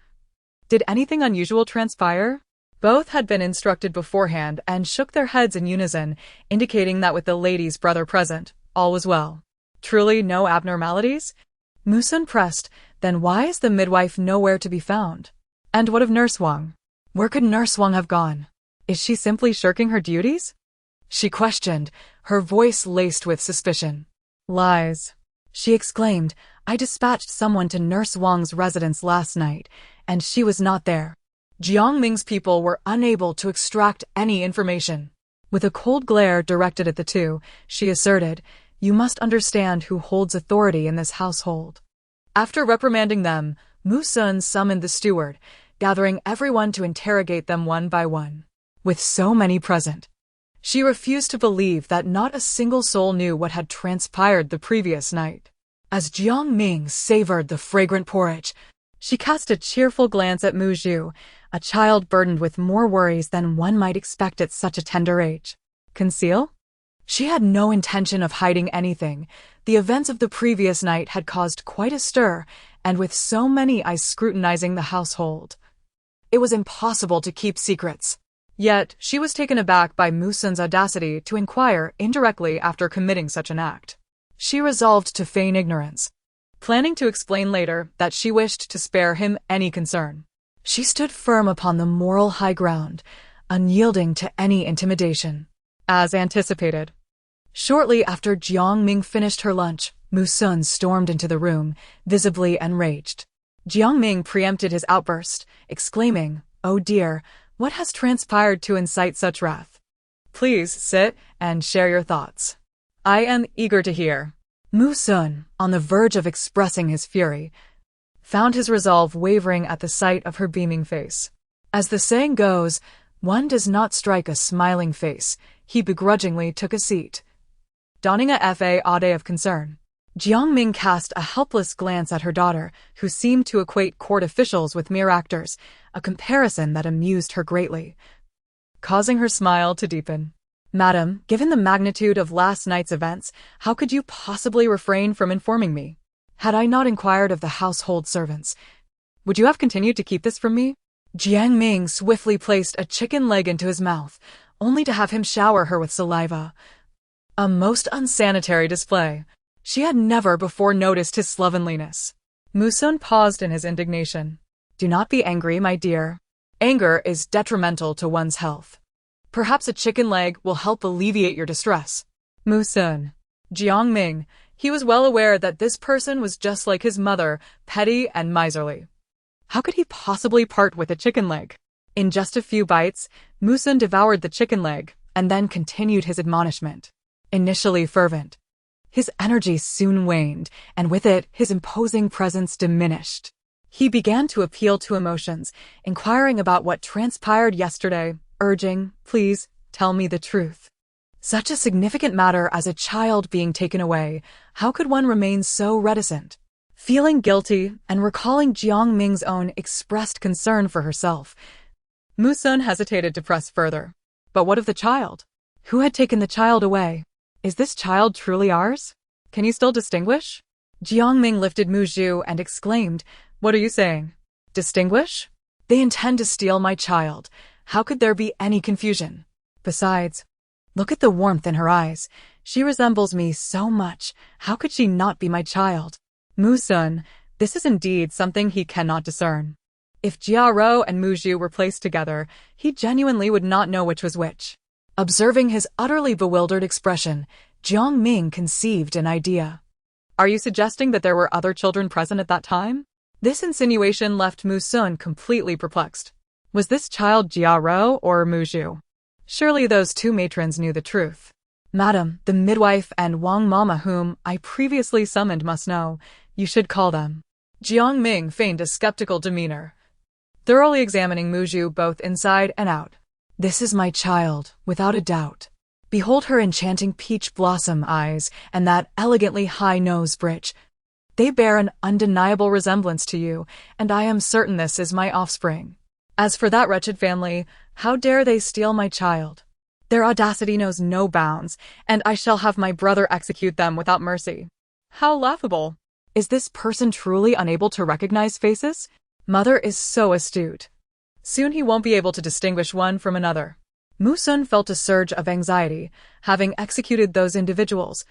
did anything unusual transpire? Both had been instructed beforehand and shook their heads in unison, indicating that with the lady's brother present, all was well. Truly no abnormalities? Mu Sun pressed, "Then why is the midwife nowhere to be found? And what of Nurse Wang? Where could Nurse Wang have gone? Is she simply shirking her duties?" she questioned, her voice laced with suspicion. "Lies," she exclaimed. "I dispatched someone to Nurse Wang's residence last night, and she was not there." Jiang Ming's people were unable to extract any information. With a cold glare directed at the 2, she asserted, "You must understand who holds authority in this household." After reprimanding them, Mu Sun summoned the steward, gathering everyone to interrogate them one by one. With so many present, she refused to believe that not a single soul knew what had transpired the previous night. As Jiang Ming savored the fragrant porridge, she cast a cheerful glance at Mu Zhu, a child burdened with more worries than one might expect at such a tender age. Conceal? She had no intention of hiding anything. The events of the previous night had caused quite a stir, and with so many eyes scrutinizing the household, it was impossible to keep secrets. Yet, she was taken aback by Mu Sun's audacity to inquire indirectly after committing such an act. She resolved to feign ignorance, planning to explain later that she wished to spare him any concern. She stood firm upon the moral high ground, unyielding to any intimidation. As anticipated, shortly after Jiang Ming finished her lunch, Musun stormed into the room, visibly enraged. Jiangming preempted his outburst, exclaiming, "Oh dear, what has transpired to incite such wrath? Please sit and share your thoughts. I am eager to hear." Musun, on the verge of expressing his fury, found his resolve wavering at the sight of her beaming face. As the saying goes, one does not strike a smiling face. He begrudgingly took a seat, donning a fade of concern. Jiangming cast a helpless glance at her daughter, who seemed to equate court officials with mere actors, a comparison that amused her greatly, causing her smile to deepen. "Madam, given the magnitude of last night's events, how could you possibly refrain from informing me? Had I not inquired of the household servants, would you have continued to keep this from me?" Jiangming swiftly placed a chicken leg into his mouth, only to have him shower her with saliva. A most unsanitary display. She had never before noticed his slovenliness. Musun paused in his indignation. "Do not be angry, my dear. Anger is detrimental to one's health. Perhaps a chicken leg will help alleviate your distress." Musun. Jiangming. He was well aware that this person was just like his mother, petty and miserly. How could he possibly part with a chicken leg? In just a few bites, Musun devoured the chicken leg, and then continued his admonishment. Initially fervent, his energy soon waned, and with it, his imposing presence diminished. He began to appeal to emotions, inquiring about what transpired yesterday, urging, "Please, tell me the truth." Such a significant matter as a child being taken away, how could one remain so reticent? Feeling guilty and recalling Jiangming's own expressed concern for herself, Musun hesitated to press further. But what of the child? Who had taken the child away? Is this child truly ours? Can you still distinguish? Jiangming lifted Muzhu and exclaimed, "What are you saying? Distinguish? They intend to steal my child. How could there be any confusion? Besides, look at the warmth in her eyes. She resembles me so much. How could she not be my child?" Musun, this is indeed something he cannot discern. If Jiaro and Muzhu were placed together, he genuinely would not know which was which. Observing his utterly bewildered expression, Jiangming conceived an idea. "Are you suggesting that there were other children present at that time?" This insinuation left Musun completely perplexed. Was this child Jiaro or Muzhu? Surely those two matrons knew the truth. "Madam, the midwife and Wang Mama whom I previously summoned must know. You should call them." Jiangming feigned a skeptical demeanor, thoroughly examining Muzhu both inside and out. "This is my child, without a doubt. Behold her enchanting peach blossom eyes and that elegantly high nose bridge. They bear an undeniable resemblance to you, and I am certain this is my offspring. As for that wretched family, how dare they steal my child? Their audacity knows no bounds, and I shall have my brother execute them without mercy. How laughable! Is this person truly unable to recognize faces? Mother is so astute. Soon he won't be able to distinguish one from another." Musun felt a surge of anxiety, having executed those individuals.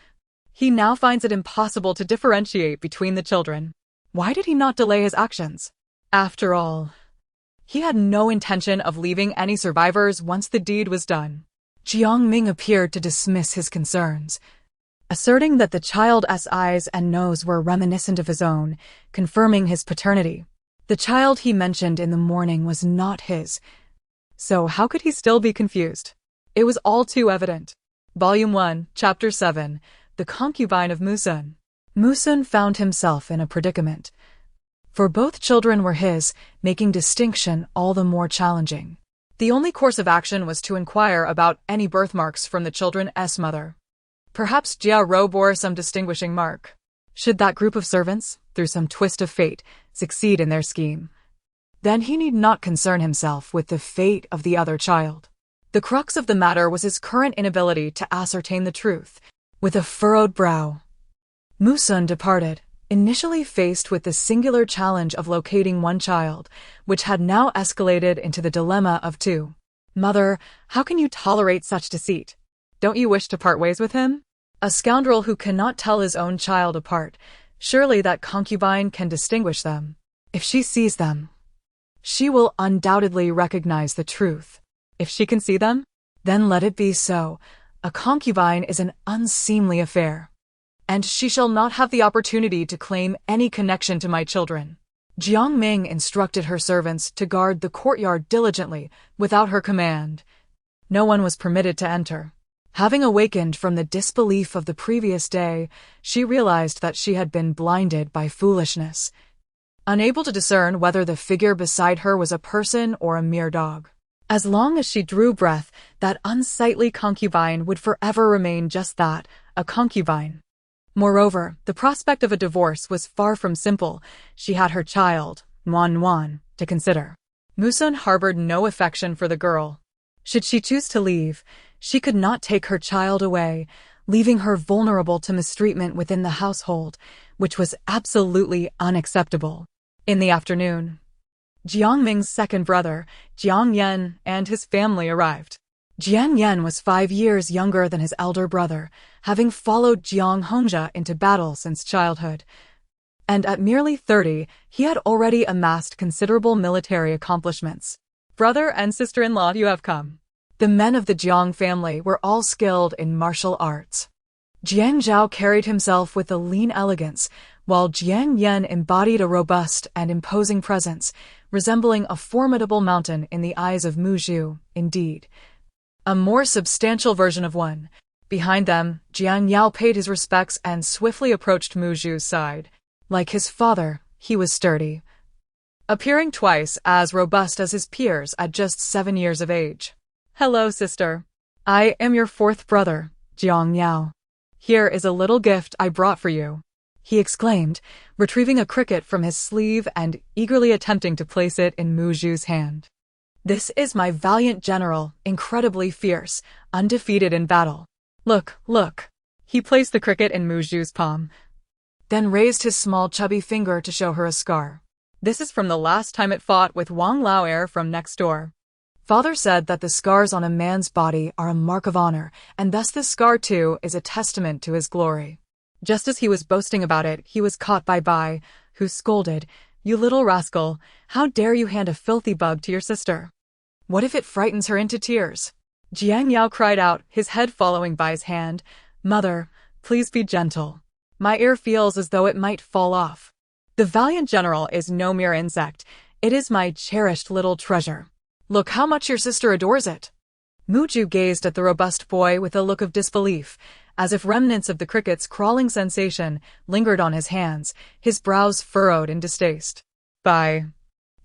He now finds it impossible to differentiate between the children. Why did he not delay his actions? After all, he had no intention of leaving any survivors once the deed was done. Jiangming appeared to dismiss his concerns, asserting that the child's eyes and nose were reminiscent of his own, confirming his paternity. The child he mentioned in the morning was not his, so how could he still be confused? It was all too evident. Volume 1, Chapter 7, The Concubine of Musun. Musun found himself in a predicament, for both children were his, making distinction all the more challenging. The only course of action was to inquire about any birthmarks from the children's mother. Perhaps Jiaro bore some distinguishing mark. Should that group of servants, through some twist of fate, succeed in their scheme, then he need not concern himself with the fate of the other child. The crux of the matter was his current inability to ascertain the truth. With a furrowed brow, Musun departed, initially faced with the singular challenge of locating one child, which had now escalated into the dilemma of two. "Mother, how can you tolerate such deceit? Don't you wish to part ways with him? A scoundrel who cannot tell his own child apart. Surely that concubine can distinguish them. If she sees them, she will undoubtedly recognize the truth. If she can see them, then let it be so. A concubine is an unseemly affair, and she shall not have the opportunity to claim any connection to my children. Jiang Ming instructed her servants to guard the courtyard diligently, without her command. No one was permitted to enter. Having awakened from the disbelief of the previous day, she realized that she had been blinded by foolishness, unable to discern whether the figure beside her was a person or a mere dog. As long as she drew breath, that unsightly concubine would forever remain just that, a concubine. Moreover, the prospect of a divorce was far from simple. She had her child, Wan, to consider. Musun harbored no affection for the girl. Should she choose to leave, she could not take her child away, leaving her vulnerable to mistreatment within the household, which was absolutely unacceptable. In the afternoon, Jiang Ming's second brother, Jiang Yan, and his family arrived. Jiang Yan was 5 years younger than his elder brother, having followed Jiang Hongzhe into battle since childhood. And at merely 30, he had already amassed considerable military accomplishments. Brother and sister-in-law, you have come. The men of the Jiang family were all skilled in martial arts. Jiang Zhao carried himself with a lean elegance, while Jiang Yan embodied a robust and imposing presence, resembling a formidable mountain in the eyes of Mu Zhu, indeed. A more substantial version of one. Behind them, Jiang Yao paid his respects and swiftly approached Mu Zhu's side. Like his father, he was sturdy, appearing twice as robust as his peers at just 7 years of age. Hello, sister. I am your fourth brother, Jiang Yao. Here is a little gift I brought for you, he exclaimed, retrieving a cricket from his sleeve and eagerly attempting to place it in Mu Zhu's hand. This is my valiant general, incredibly fierce, undefeated in battle. Look. He placed the cricket in Mu Zhu's palm, then raised his small chubby finger to show her a scar. This is from the last time it fought with Wang Laoer from next door. Father said that the scars on a man's body are a mark of honor, and thus this scar too is a testament to his glory. Just as he was boasting about it, he was caught by Bai, who scolded, "You little rascal, how dare you hand a filthy bug to your sister? What if it frightens her into tears?" Jiang Yao cried out, his head following Bai's hand, "Mother, please be gentle. My ear feels as though it might fall off. The valiant general is no mere insect. It is my cherished little treasure. Look how much your sister adores it." Mu Zhu gazed at the robust boy with a look of disbelief, as if remnants of the cricket's crawling sensation lingered on his hands, his brows furrowed in distaste. Bai,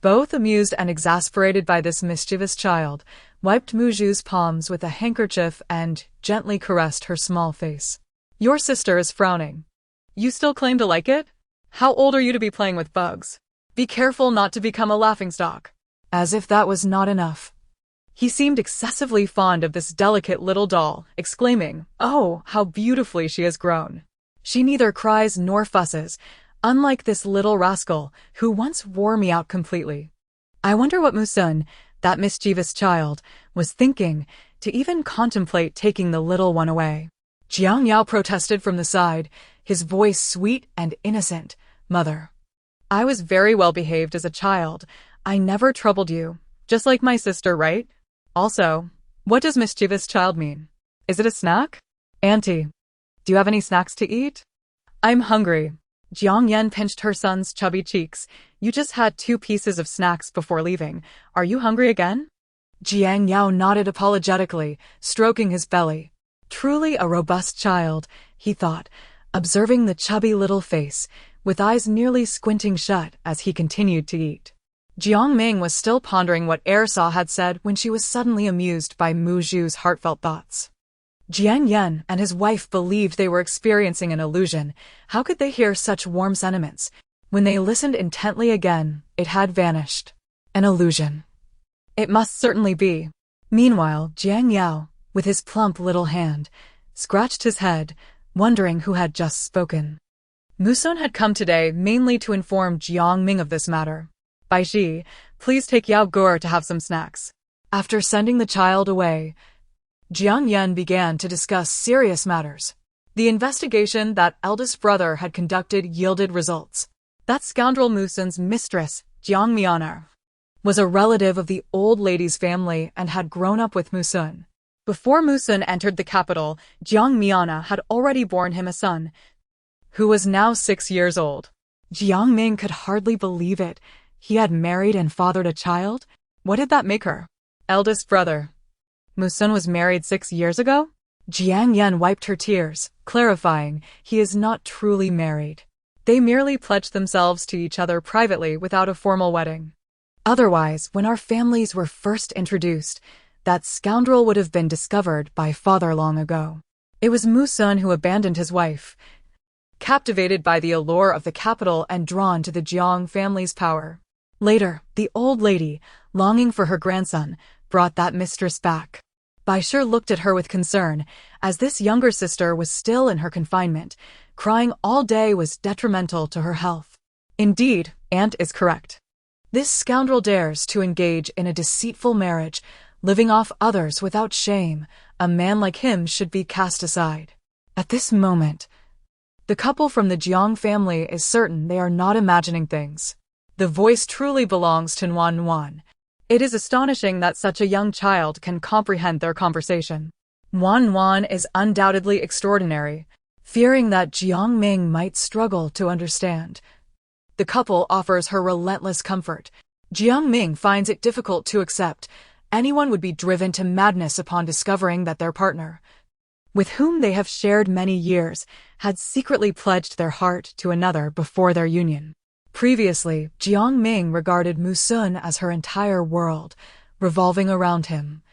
both amused and exasperated by this mischievous child, wiped Mu Zhu's palms with a handkerchief and gently caressed her small face. "Your sister is frowning. You still claim to like it? How old are you to be playing with bugs? Be careful not to become a laughingstock." As if that was not enough, he seemed excessively fond of this delicate little doll, exclaiming, "Oh, how beautifully she has grown. She neither cries nor fusses, unlike this little rascal who once wore me out completely." I wonder what Musun, that mischievous child, was thinking to even contemplate taking the little one away. Jiang Yao protested from the side, his voice sweet and innocent. "Mother, I was very well behaved as a child. I never troubled you, just like my sister, right? Also, what does mischievous child mean? Is it a snack? Auntie, do you have any snacks to eat? I'm hungry." Jiang Yan pinched her son's chubby cheeks. "You just had 2 pieces of snacks before leaving. Are you hungry again?" Jiang Yao nodded apologetically, stroking his belly. Truly a robust child, he thought, observing the chubby little face, with eyes nearly squinting shut as he continued to eat. Jiang Ming was still pondering what Ersa had said when she was suddenly amused by Mu Zhu's heartfelt thoughts. Jiang Yan and his wife believed they were experiencing an illusion. How could they hear such warm sentiments? When they listened intently again, it had vanished. An illusion. It must certainly be. Meanwhile, Jiang Yao, with his plump little hand, scratched his head, wondering who had just spoken. Musun had come today mainly to inform Jiang Ming of this matter. "Bai Shi, please take Yao Gur to have some snacks." After sending the child away, Jiang Yan began to discuss serious matters. The investigation that eldest brother had conducted yielded results. That scoundrel Musun's mistress, Jiang Mianer, was a relative of the old lady's family and had grown up with Musun. Before Musun entered the capital, Jiang Miana had already borne him a son, who was now 6 years old. Jiangming could hardly believe it. He had married and fathered a child? What did that make her? Eldest brother. Musun was married 6 years ago? Jiang Yan wiped her tears, clarifying he is not truly married. They merely pledged themselves to each other privately without a formal wedding. Otherwise, when our families were first introduced, that scoundrel would have been discovered by Fodder long ago. It was Musun who abandoned his wife, captivated by the allure of the capital and drawn to the Jiang family's power. Later, the old lady, longing for her grandson, brought that mistress back. Baisher looked at her with concern, as this younger sister was still in her confinement. Crying all day was detrimental to her health. Indeed, Aunt is correct. This scoundrel dares to engage in a deceitful marriage, living off others without shame. A man like him should be cast aside. At this moment, the couple from the Jiang family is certain they are not imagining things. The voice truly belongs to Nuan Nuan. It is astonishing that such a young child can comprehend their conversation. Nuan Nuan is undoubtedly extraordinary. Fearing that Jiangming might struggle to understand, the couple offers her relentless comfort. Jiangming finds it difficult to accept. Anyone would be driven to madness upon discovering that their partner, with whom they have shared many years, had secretly pledged their heart to another before their union. Previously, Jiangming regarded Musun as her entire world, revolving around him.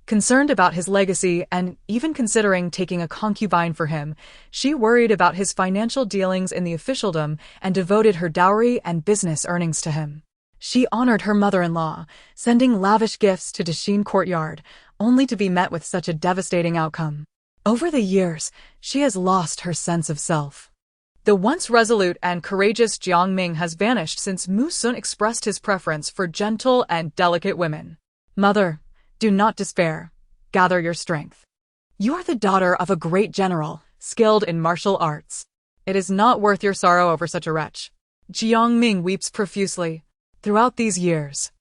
Concerned about his legacy and even considering taking a concubine for him, she worried about his financial dealings in the officialdom and devoted her dowry and business earnings to him. She honored her mother-in-law, sending lavish gifts to Dashin courtyard, only to be met with such a devastating outcome. Over the years, she has lost her sense of self. The once resolute and courageous Jiangming has vanished since Musun expressed his preference for gentle and delicate women. Mother, do not despair. Gather your strength. You are the daughter of a great general, skilled in martial arts. It is not worth your sorrow over such a wretch. Jiangming weeps profusely. Throughout these years,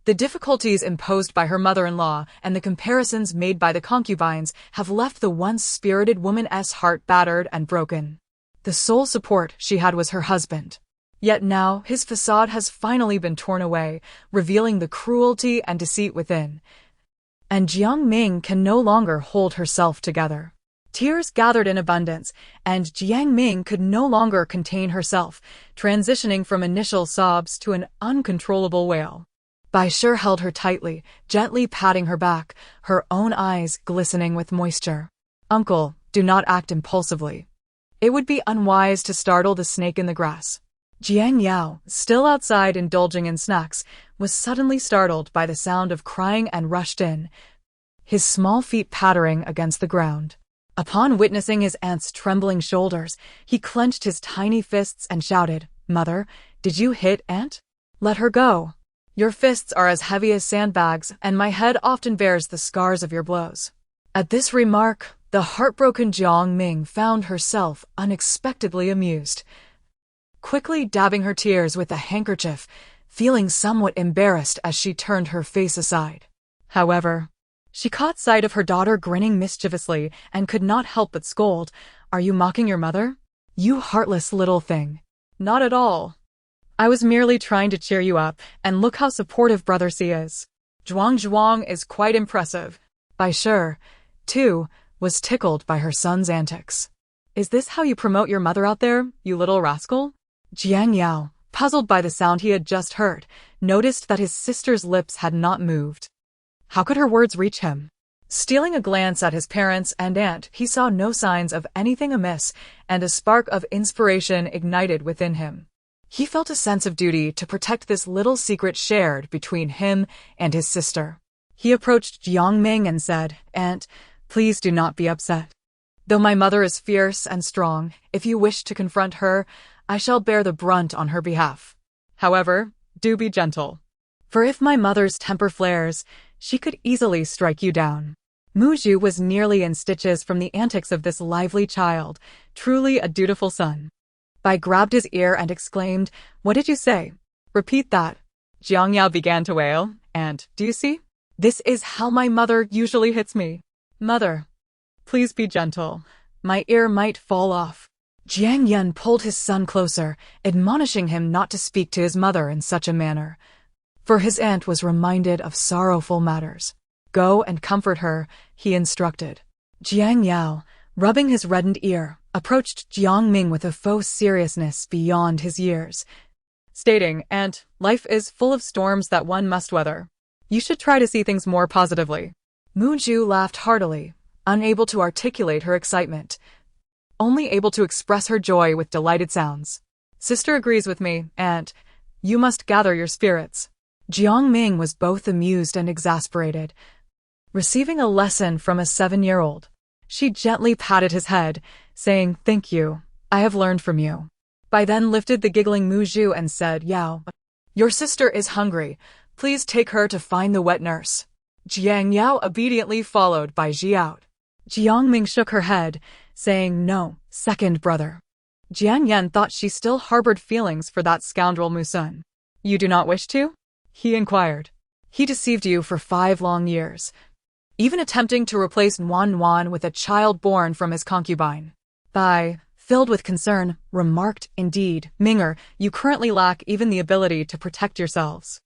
the difficulties imposed by her mother-in-law and the comparisons made by the concubines have left the once spirited woman's heart battered and broken. The sole support she had was her husband. Yet now his facade has finally been torn away, revealing the cruelty and deceit within. And Jiangming can no longer hold herself together. Tears gathered in abundance, and Jiangming could no longer contain herself, transitioning from initial sobs to an uncontrollable wail. Baisher held her tightly, gently patting her back, her own eyes glistening with moisture. Uncle, do not act impulsively. It would be unwise to startle the snake in the grass. Jiang Yao, still outside indulging in snacks, was suddenly startled by the sound of crying and rushed in, his small feet pattering against the ground. Upon witnessing his aunt's trembling shoulders, he clenched his tiny fists and shouted, "Mother, did you hit Aunt? Let her go. Your fists are as heavy as sandbags, and my head often bears the scars of your blows." At this remark, the heartbroken Jiangming found herself unexpectedly amused. Quickly dabbing her tears with a handkerchief, feeling somewhat embarrassed as she turned her face aside. However, she caught sight of her daughter grinning mischievously and could not help but scold, "Are you mocking your mother? You heartless little thing." "Not at all. I was merely trying to cheer you up, and look how supportive Brother C is. Zhuang is quite impressive." Baisher, too, was tickled by her son's antics. "Is this how you promote your mother out there, you little rascal?" Jiang Yao, puzzled by the sound he had just heard, noticed that his sister's lips had not moved. How could her words reach him? Stealing a glance at his parents and aunt, he saw no signs of anything amiss, and a spark of inspiration ignited within him. He felt a sense of duty to protect this little secret shared between him and his sister. He approached Jiangming and said, "Aunt, please do not be upset. Though my mother is fierce and strong, if you wish to confront her, I shall bear the brunt on her behalf. However, do be gentle. For if my mother's temper flares, she could easily strike you down." Muju was nearly in stitches from the antics of this lively child, truly a dutiful son. Bai grabbed his ear and exclaimed, "What did you say? Repeat that." Jiang Yao began to wail, "And, do you see? This is how my mother usually hits me. Mother, please be gentle. My ear might fall off." Jiang Yan pulled his son closer, admonishing him not to speak to his mother in such a manner, for his aunt was reminded of sorrowful matters. Go and comfort her, he instructed. Jiang Yao, rubbing his reddened ear, approached Jiang Ming with a faux seriousness beyond his years, stating, "Aunt, life is full of storms that one must weather. You should try to see things more positively." Mu Ju laughed heartily, unable to articulate her excitement, only able to express her joy with delighted sounds. "Sister agrees with me, Aunt. You must gather your spirits." Jiang Ming was both amused and exasperated, receiving a lesson from a 7-year-old. She gently patted his head, saying, "Thank you, I have learned from you." By then lifted the giggling Mu Ju and said, "Yao, your sister is hungry. Please take her to find the wet nurse." Jiang Yao obediently followed by Jiao. Jiang Ming shook her head, saying, "No, second brother." Jiang Yan thought she still harbored feelings for that scoundrel Musun. "You do not wish to?" he inquired. "He deceived you for 5 long years, even attempting to replace Wan with a child born from his concubine." Bai, filled with concern, remarked, "Indeed, Minger, you currently lack even the ability to protect yourselves.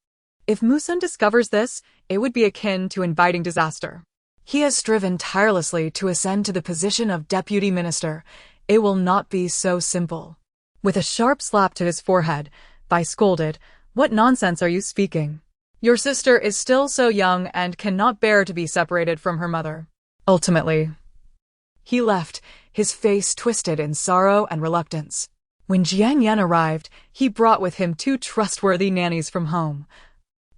If Musun discovers this, it would be akin to inviting disaster. He has striven tirelessly to ascend to the position of deputy minister. It will not be so simple." With a sharp slap to his forehead, Bai scolded, "What nonsense are you speaking? Your sister is still so young and cannot bear to be separated from her mother." Ultimately, he left, his face twisted in sorrow and reluctance. When Jiang Yan arrived, he brought with him 2 trustworthy nannies from home,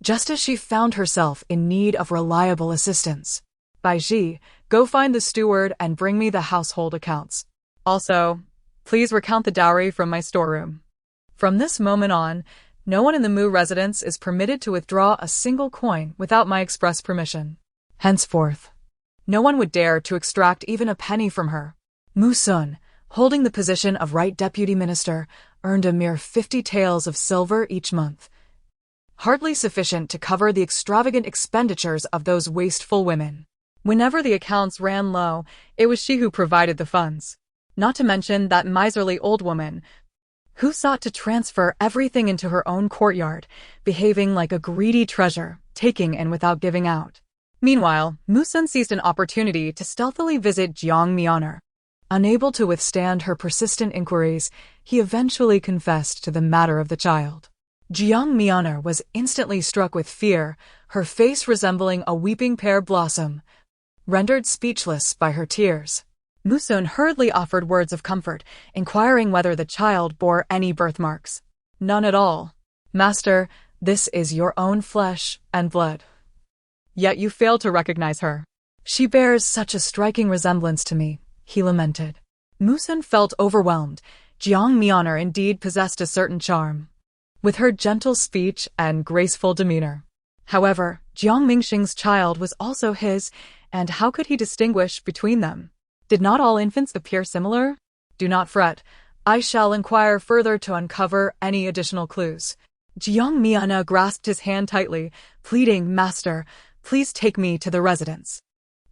just as she found herself in need of reliable assistance. "Bai Ji, go find the steward and bring me the household accounts. Also, please recount the dowry from my storeroom." From this moment on, no one in the Mu residence is permitted to withdraw a single coin without my express permission. Henceforth, no one would dare to extract even a penny from her. Mu Sun, holding the position of right deputy minister, earned a mere 50 taels of silver each month, hardly sufficient to cover the extravagant expenditures of those wasteful women. Whenever the accounts ran low, it was she who provided the funds. Not to mention that miserly old woman, who sought to transfer everything into her own courtyard, behaving like a greedy treasure, taking in without giving out. Meanwhile, Musun seized an opportunity to stealthily visit Jiang Mianer. Unable to withstand her persistent inquiries, he eventually confessed to the matter of the child. Jiang Mianer was instantly struck with fear, her face resembling a weeping pear blossom, rendered speechless by her tears. Musun hurriedly offered words of comfort, inquiring whether the child bore any birthmarks. "None at all. Master, this is your own flesh and blood. Yet you fail to recognize her. She bears such a striking resemblance to me," he lamented. Musun felt overwhelmed. Jiang Mianer indeed possessed a certain charm, with her gentle speech and graceful demeanor. However, Jiang Mingxing's child was also his, and how could he distinguish between them? Did not all infants appear similar? "Do not fret. I shall inquire further to uncover any additional clues." Jiang Mianer grasped his hand tightly, pleading, "Master, please take me to the residence.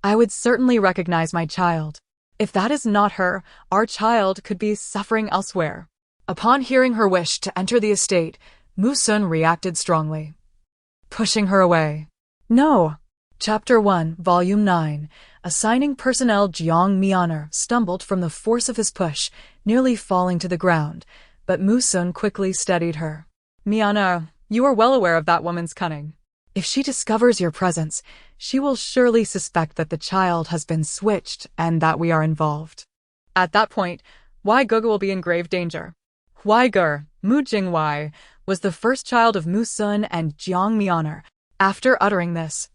I would certainly recognize my child. If that is not her, our child could be suffering elsewhere." Upon hearing her wish to enter the estate, Musun reacted strongly, pushing her away. "No." Chapter 1, Volume 9. Assigning personnel. Jiang Mianer stumbled from the force of his push, nearly falling to the ground, but Musun quickly steadied her. "Mianer, you are well aware of that woman's cunning. If she discovers your presence, she will surely suspect that the child has been switched and that we are involved. At that point, Vigour will be in grave danger." Vigour, Mu Jingwei, was the first child of Musun and Jiang Mianer. After uttering this,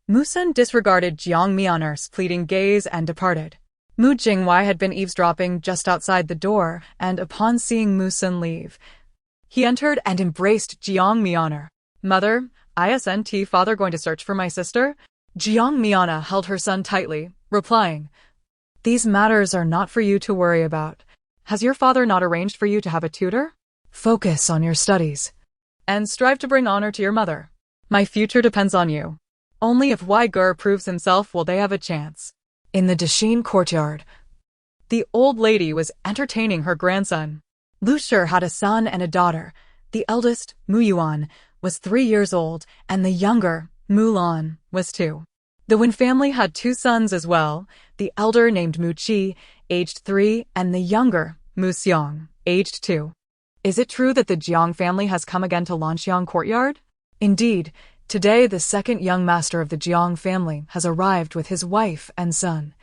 Musun disregarded Jiang Mianer's pleading gaze and departed. Mu Jingwei had been eavesdropping just outside the door, and upon seeing Musun leave, he entered and embraced Jiang Mianer. "Mother, isn't father going to search for my sister?" Jiang Mianer held her son tightly, replying, "These matters are not for you to worry about. Has your father not arranged for you to have a tutor? Focus on your studies, and strive to bring honor to your mother. My future depends on you. Only if Vigour proves himself will they have a chance." In the Dashin courtyard, The old lady was entertaining her grandson. Lu Shi had a son and a daughter. The eldest, Mu Yuan, was 3 years old, and the younger, Mu Lan, was 2. The Wen family had 2 sons as well, the elder named Mu Qi, aged 3, and the younger, Mu Xiang, aged 2. Is it true that the Jiang family has come again to Lanxiang courtyard? Indeed, today the second young master of the Jiang family has arrived with his wife and son,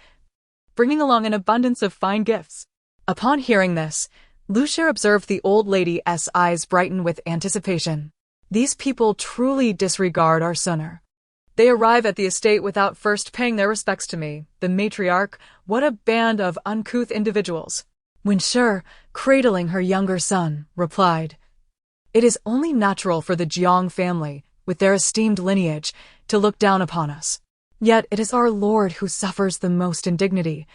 bringing along an abundance of fine gifts. Upon hearing this, Lu Shi observed the old lady's eyes brighten with anticipation. These people truly disregard our sooner. They arrive at the estate without first paying their respects to me, the matriarch. What a band of uncouth individuals. Wen Shi, cradling her younger son, replied, "It is only natural for the Jiang family, with their esteemed lineage, to look down upon us. Yet it is our lord who suffers the most indignity,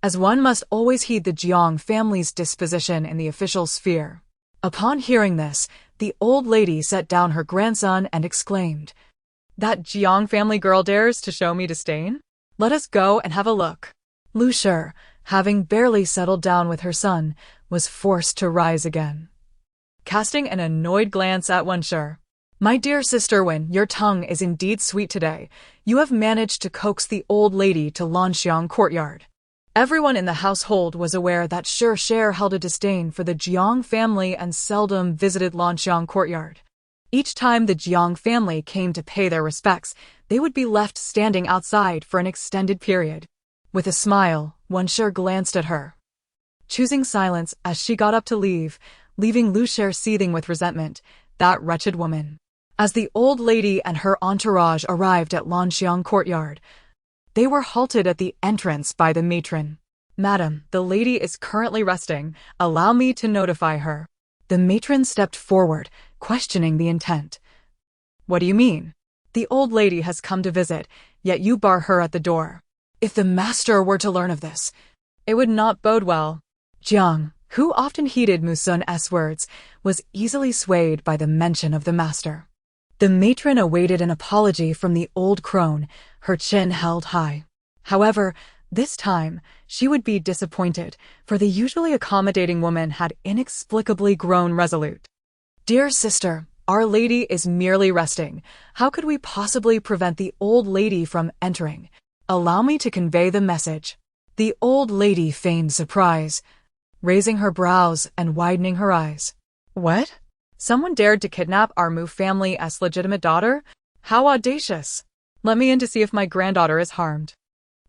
as one must always heed the Jiang family's disposition in the official sphere." Upon hearing this, the old lady set down her grandson and exclaimed, "That Jiang family girl dares to show me disdain? Let us go and have a look." Lu Shi, having barely settled down with her son, was forced to rise again. Casting an annoyed glance at Wen Shi, "My dear sister Wen, your tongue is indeed sweet today. You have managed to coax the old lady to Lanxiang courtyard." Everyone in the household was aware that Shi held a disdain for the Jiang family and seldom visited Lanxiang courtyard. Each time the Jiang family came to pay their respects, they would be left standing outside for an extended period. With a smile, Wen Shi glanced at her, choosing silence as she got up to leave, leaving Lu Shi seething with resentment. That wretched woman. As the old lady and her entourage arrived at Lanxiang courtyard, they were halted at the entrance by the matron. "Madam, the lady is currently resting. Allow me to notify her." The matron stepped forward, questioning the intent. "What do you mean? The old lady has come to visit, yet you bar her at the door. If the master were to learn of this, it would not bode well." Jiang, who often heeded Mu Sun's words, was easily swayed by the mention of the master. The matron awaited an apology from the old crone, her chin held high. However, this time, she would be disappointed, for the usually accommodating woman had inexplicably grown resolute. "Dear sister, Our Lady is merely resting. How could we possibly prevent the old lady from entering? Allow me to convey the message." The old lady feigned surprise, raising her brows and widening her eyes. "What? Someone dared to kidnap our Mu family's legitimate daughter? How audacious! Let me in to see if my granddaughter is harmed."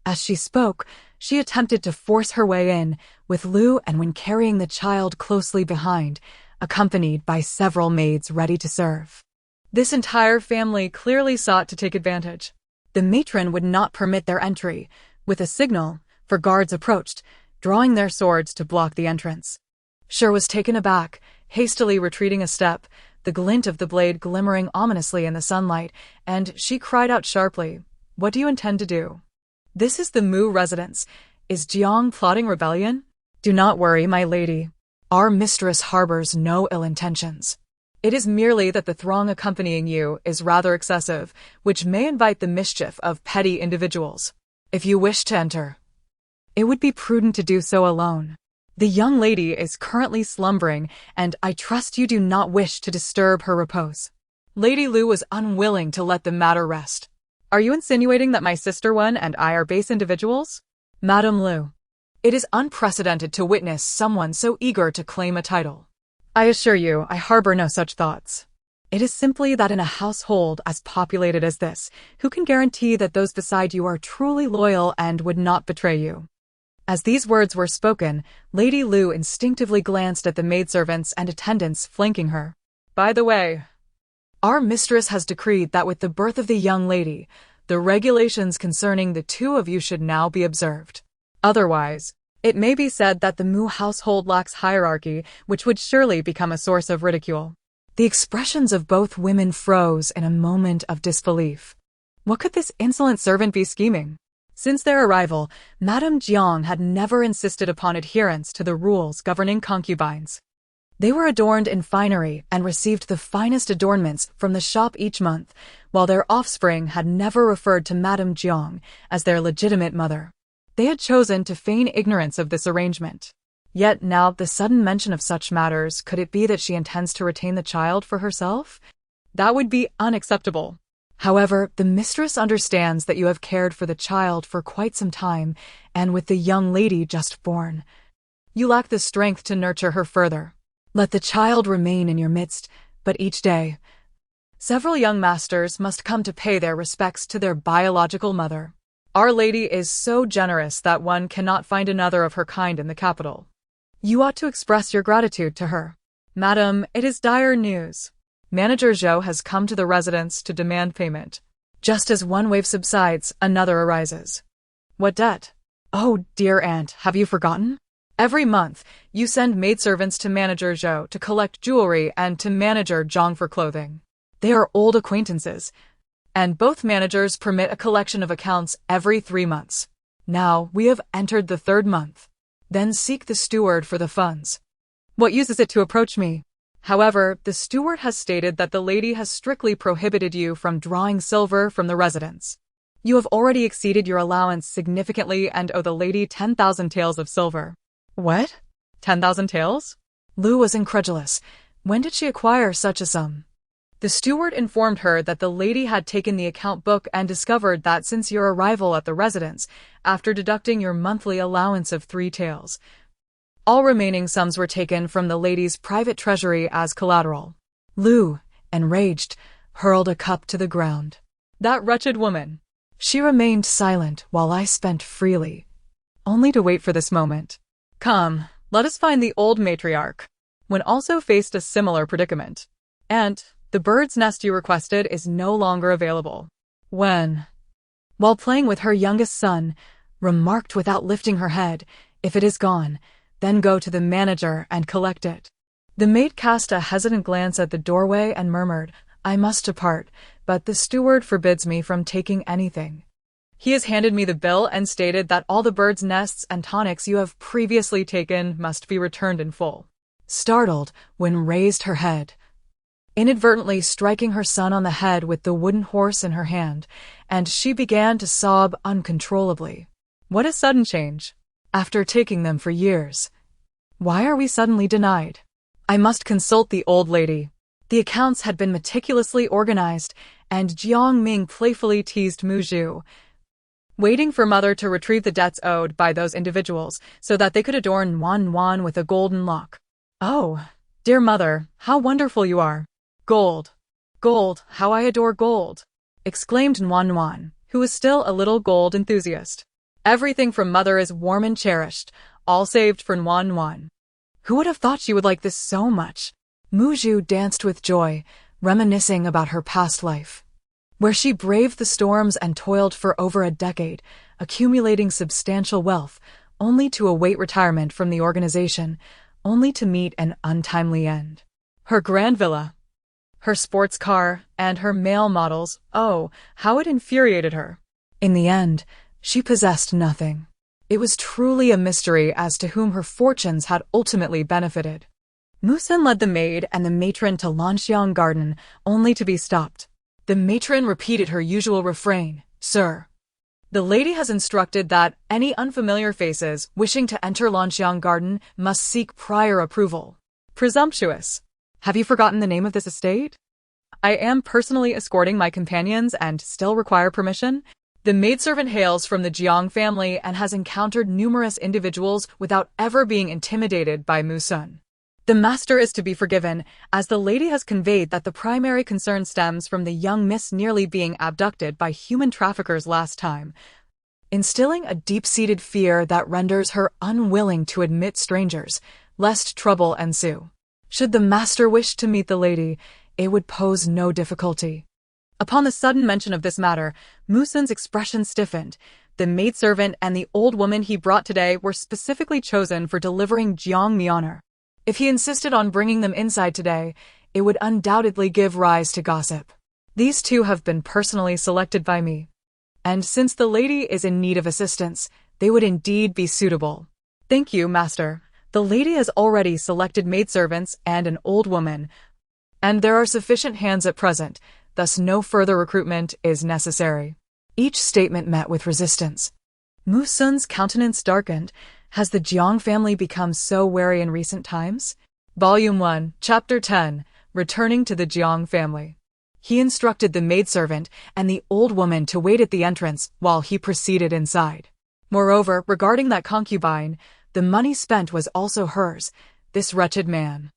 As she spoke, she attempted to force her way in, with Lu and Wen carrying the child closely behind, accompanied by several maids ready to serve. This entire family clearly sought to take advantage. The matron would not permit their entry. With a signal, for guards approached, drawing their swords to block the entrance. Shi was taken aback, hastily retreating a step, the glint of the blade glimmering ominously in the sunlight, and she cried out sharply, "What do you intend to do? This is the Mu residence. Is Jiang plotting rebellion?" "Do not worry, my lady. Our mistress harbors no ill intentions. It is merely that the throng accompanying you is rather excessive, which may invite the mischief of petty individuals. If you wish to enter, it would be prudent to do so alone. The young lady is currently slumbering, and I trust you do not wish to disturb her repose." Lady Lu was unwilling to let the matter rest. "Are you insinuating that my sister Wen and I are base individuals?" "Madam Lu, it is unprecedented to witness someone so eager to claim a title. I assure you, I harbor no such thoughts. It is simply that in a household as populated as this, who can guarantee that those beside you are truly loyal and would not betray you?" As these words were spoken, Lady Lu instinctively glanced at the maidservants and attendants flanking her. "By the way, our mistress has decreed that with the birth of the young lady, the regulations concerning the two of you should now be observed. Otherwise, it may be said that the Mu household lacks hierarchy, which would surely become a source of ridicule." The expressions of both women froze in a moment of disbelief. What could this insolent servant be scheming? Since their arrival, Madame Jiang had never insisted upon adherence to the rules governing concubines. They were adorned in finery and received the finest adornments from the shop each month, while their offspring had never referred to Madame Jiang as their legitimate mother. They had chosen to feign ignorance of this arrangement. Yet now the sudden mention of such matters, could it be that she intends to retain the child for herself? That would be unacceptable. However, the mistress understands that you have cared for the child for quite some time, and with the young lady just born, you lack the strength to nurture her further. Let the child remain in your midst, but each day, several young masters must come to pay their respects to their biological mother. Our Lady is so generous that one cannot find another of her kind in the capital. You ought to express your gratitude to her. Madam, it is dire news. Manager Zhou has come to the residence to demand payment. Just as one wave subsides, another arises. What debt? Oh, dear aunt, have you forgotten? Every month, you send maidservants to Manager Zhou to collect jewelry and to Manager Zhang for clothing. They are old acquaintances, and both managers permit a collection of accounts every 3 months. Now, we have entered the 3rd month. Then seek the steward for the funds. What use is it to approach me? However, the steward has stated that the lady has strictly prohibited you from drawing silver from the residence. You have already exceeded your allowance significantly and owe the lady 10,000 taels of silver. What? 10,000 taels? Lu was incredulous. When did she acquire such a sum? The steward informed her that the lady had taken the account book and discovered that since your arrival at the residence, after deducting your monthly allowance of 3 taels, all remaining sums were taken from the lady's private treasury as collateral. Lu, enraged, hurled a cup to the ground. That wretched woman! She remained silent while I spent freely, only to wait for this moment. Come, let us find the old matriarch, when also faced a similar predicament. And the bird's nest you requested is no longer available. When, while playing with her youngest son, remarked without lifting her head, if it is gone, then go to the manager and collect it. The maid cast a hesitant glance at the doorway and murmured, I must depart, but the steward forbids me from taking anything. He has handed me the bill and stated that all the bird's nests and tonics you have previously taken must be returned in full. Startled, Wen raised her head, inadvertently striking her son on the head with the wooden horse in her hand, and she began to sob uncontrollably. What a sudden change! After taking them for years, why are we suddenly denied? I must consult the old lady. The accounts had been meticulously organized, and Jiang Ming playfully teased Mu Zhu, waiting for mother to retrieve the debts owed by those individuals so that they could adorn Wan with a golden lock. Oh, dear mother, how wonderful you are! Gold! Gold, how I adore gold! Exclaimed Wan, who was still a little gold enthusiast. Everything from mother is warm and cherished, all saved for Wan. Who would have thought she would like this so much? Mu Zhu danced with joy, reminiscing about her past life, where she braved the storms and toiled for over a decade, accumulating substantial wealth, only to await retirement from the organization, only to meet an untimely end. Her grand villa, her sports car, and her male models, oh, how it infuriated her. In the end, she possessed nothing. It was truly a mystery as to whom her fortunes had ultimately benefited. Musen led the maid and the matron to Lanxiang Garden, only to be stopped. The matron repeated her usual refrain, Sir, the lady has instructed that any unfamiliar faces wishing to enter Lanxiang Garden must seek prior approval. Presumptuous. Have you forgotten the name of this estate? I am personally escorting my companions and still require permission. The maidservant hails from the Jiang family and has encountered numerous individuals without ever being intimidated by Musen. The master is to be forgiven, as the lady has conveyed that the primary concern stems from the young miss nearly being abducted by human traffickers last time, instilling a deep-seated fear that renders her unwilling to admit strangers, lest trouble ensue. Should the master wish to meet the lady, it would pose no difficulty. Upon the sudden mention of this matter, Musen's expression stiffened. The maidservant and the old woman he brought today were specifically chosen for delivering Jiang Mi honor. If he insisted on bringing them inside today, it would undoubtedly give rise to gossip. These two have been personally selected by me. And since the lady is in need of assistance, they would indeed be suitable. Thank you, master. The lady has already selected maidservants and an old woman, and there are sufficient hands at present, thus no further recruitment is necessary. Each statement met with resistance. Mu Sun's countenance darkened. Has the Jiang family become so wary in recent times? Volume 1, Chapter 10, Returning to the Jiang family. He instructed the maidservant and the old woman to wait at the entrance while he proceeded inside. Moreover, regarding that concubine, the money spent was also hers. This wretched man,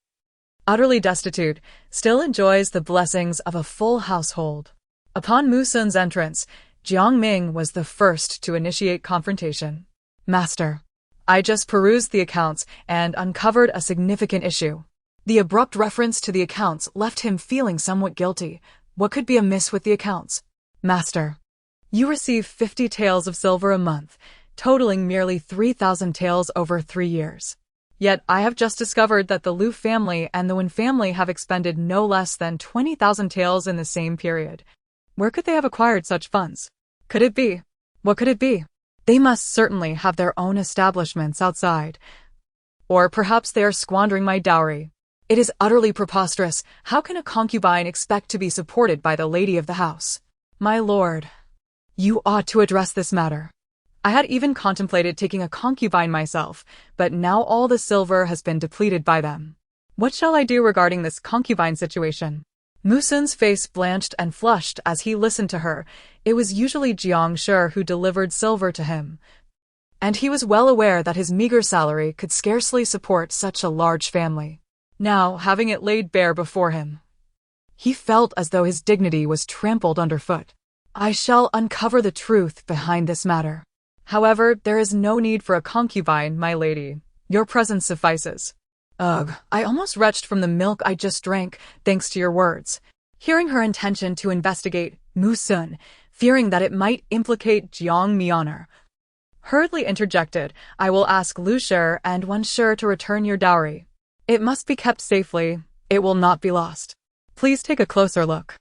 utterly destitute, still enjoys the blessings of a full household. Upon Mu Sun's entrance, Jiang Ming was the first to initiate confrontation. Master, I just perused the accounts and uncovered a significant issue. The abrupt reference to the accounts left him feeling somewhat guilty. What could be amiss with the accounts? Master, you receive 50 taels of silver a month, totaling merely 3,000 taels over 3 years. Yet I have just discovered that the Liu family and the Wen family have expended no less than 20,000 taels in the same period. Where could they have acquired such funds? Could it be? What could it be? They must certainly have their own establishments outside. Or perhaps they are squandering my dowry. It is utterly preposterous. How can a concubine expect to be supported by the lady of the house? My lord, you ought to address this matter. I had even contemplated taking a concubine myself, but now all the silver has been depleted by them. What shall I do regarding this concubine situation? Mu Sun's face blanched and flushed as he listened to her. It was usually Jiang Shi who delivered silver to him, and he was well aware that his meager salary could scarcely support such a large family. Now, having it laid bare before him, he felt as though his dignity was trampled underfoot. I shall uncover the truth behind this matter. However, there is no need for a concubine, my lady. Your presence suffices. Ugh, I almost retched from the milk I just drank, thanks to your words. Hearing her intention to investigate Mu Sun, fearing that it might implicate Jiang Mianer, hurriedly interjected, I will ask Lu Shi and Wen Shi to return your dowry. It must be kept safely. It will not be lost. Please take a closer look.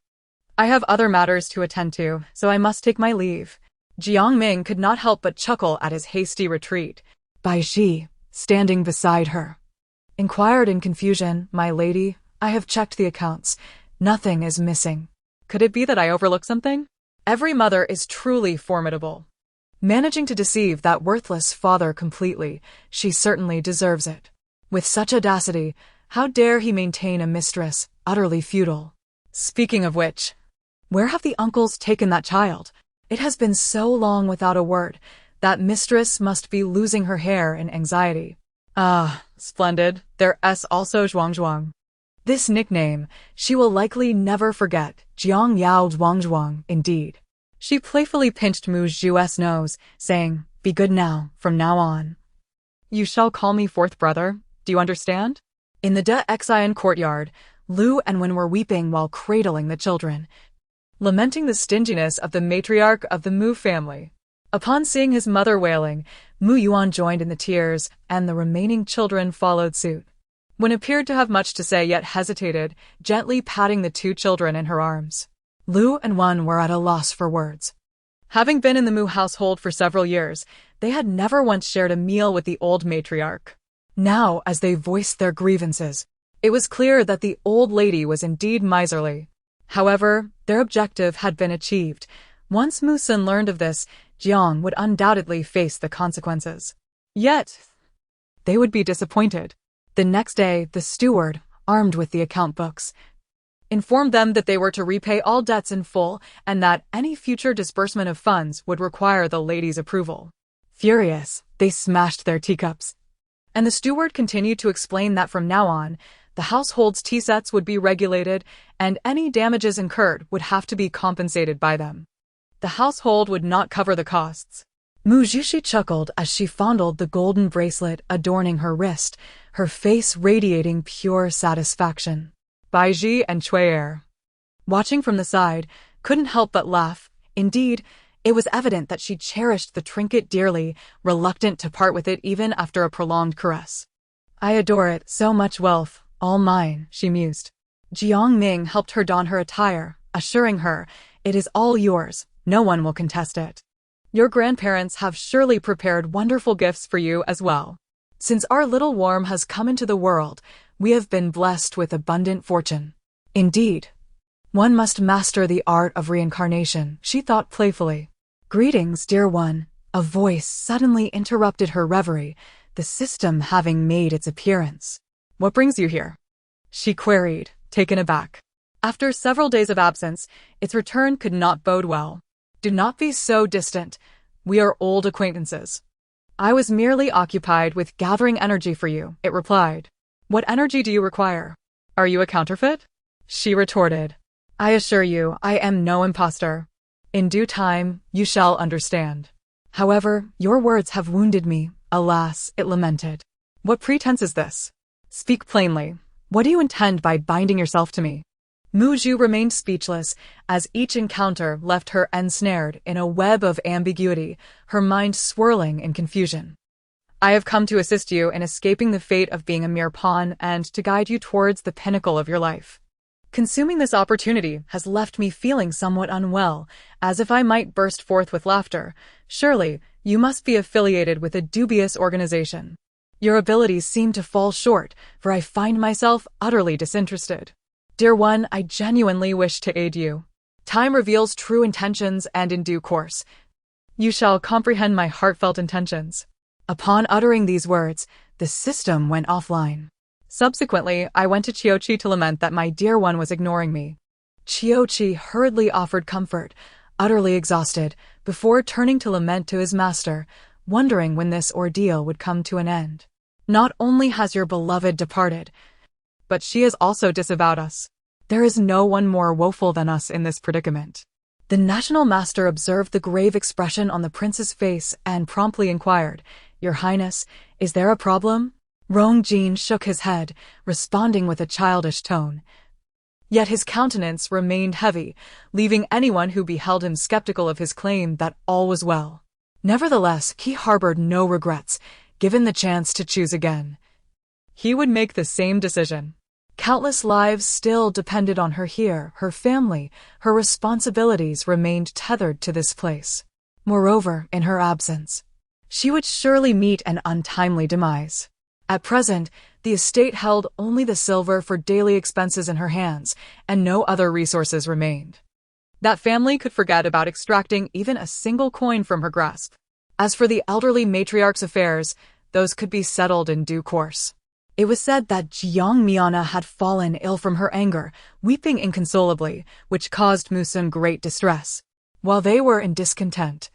I have other matters to attend to, so I must take my leave. Jiang Ming could not help but chuckle at his hasty retreat. Bai Shi, standing beside her, inquired in confusion, my lady, I have checked the accounts. Nothing is missing. Could it be that I overlooked something? Every mother is truly formidable. Managing to deceive that worthless father completely, she certainly deserves it. With such audacity, how dare he maintain a mistress, utterly futile? Speaking of which, where have the uncles taken that child? It has been so long without a word. That mistress must be losing her hair in anxiety. Ah, splendid. There's also Zhuang. This nickname she will likely never forget. Jiang Yao Zhuang, indeed. She playfully pinched Mu Zhu's nose, saying, be good now, from now on. You shall call me fourth brother. Do you understand? In the De Xian courtyard, Lu and Wen were weeping while cradling the children, lamenting the stinginess of the matriarch of the Mu family. Upon seeing his mother wailing, Mu Yuan joined in the tears, and the remaining children followed suit. Wen appeared to have much to say yet hesitated, gently patting the 2 children in her arms. Lu and Wen were at a loss for words. Having been in the Mu household for several years, they had never once shared a meal with the old matriarch. Now, as they voiced their grievances, it was clear that the old lady was indeed miserly. However, their objective had been achieved. Once Mu Sun learned of this, Jiang would undoubtedly face the consequences. Yet, they would be disappointed. The next day, the steward, armed with the account books, informed them that they were to repay all debts in full and that any future disbursement of funds would require the lady's approval. Furious, they smashed their teacups. And the steward continued to explain that from now on, the household's tea sets would be regulated and any damages incurred would have to be compensated by them. The household would not cover the costs. Mu Zhuxi chuckled as she fondled the golden bracelet adorning her wrist, her face radiating pure satisfaction. Bai Ji and Cui, watching from the side, couldn't help but laugh. Indeed, it was evident that she cherished the trinket dearly, reluctant to part with it even after a prolonged caress. I adore it, so much wealth, all mine, she mused. Jiang Ming helped her don her attire, assuring her, it is all yours, no one will contest it. Your grandparents have surely prepared wonderful gifts for you as well. Since our little worm has come into the world, we have been blessed with abundant fortune. Indeed, one must master the art of reincarnation, she thought playfully. Greetings, dear one. A voice suddenly interrupted her reverie, the system having made its appearance. "What brings you here?" she queried, taken aback. After several days of absence, its return could not bode well. "Do not be so distant. We are old acquaintances." "I was merely occupied with gathering energy for you," it replied. "What energy do you require? Are you a counterfeit?" she retorted. "I assure you, I am no impostor. In due time, you shall understand. However, your words have wounded me, alas," it lamented. "What pretense is this? Speak plainly. What do you intend by binding yourself to me?" Muju remained speechless as each encounter left her ensnared in a web of ambiguity, her mind swirling in confusion. "I have come to assist you in escaping the fate of being a mere pawn and to guide you towards the pinnacle of your life. Consuming this opportunity has left me feeling somewhat unwell, as if I might burst forth with laughter. Surely, you must be affiliated with a dubious organization. Your abilities seem to fall short, for I find myself utterly disinterested. Dear one, I genuinely wish to aid you. Time reveals true intentions, and in due course, you shall comprehend my heartfelt intentions." Upon uttering these words, the system went offline. Subsequently, I went to Chiochi to lament that my dear one was ignoring me. Chiochi hurriedly offered comfort, utterly exhausted, before turning to lament to his master, wondering when this ordeal would come to an end. "Not only has your beloved departed, but she has also disavowed us. There is no one more woeful than us in this predicament." The national master observed the grave expression on the prince's face and promptly inquired, "Your Highness, is there a problem?" Rongjin shook his head, responding with a childish tone. Yet his countenance remained heavy, leaving anyone who beheld him skeptical of his claim that all was well. Nevertheless, he harbored no regrets. Given the chance to choose again, he would make the same decision. Countless lives still depended on her here, her family, her responsibilities remained tethered to this place. Moreover, in her absence, she would surely meet an untimely demise. At present, the estate held only the silver for daily expenses in her hands, and no other resources remained. That family could forget about extracting even a single coin from her grasp. As for the elderly matriarch's affairs, those could be settled in due course. It was said that Jiang Miana had fallen ill from her anger, weeping inconsolably, which caused Musun great distress. While they were in discontent,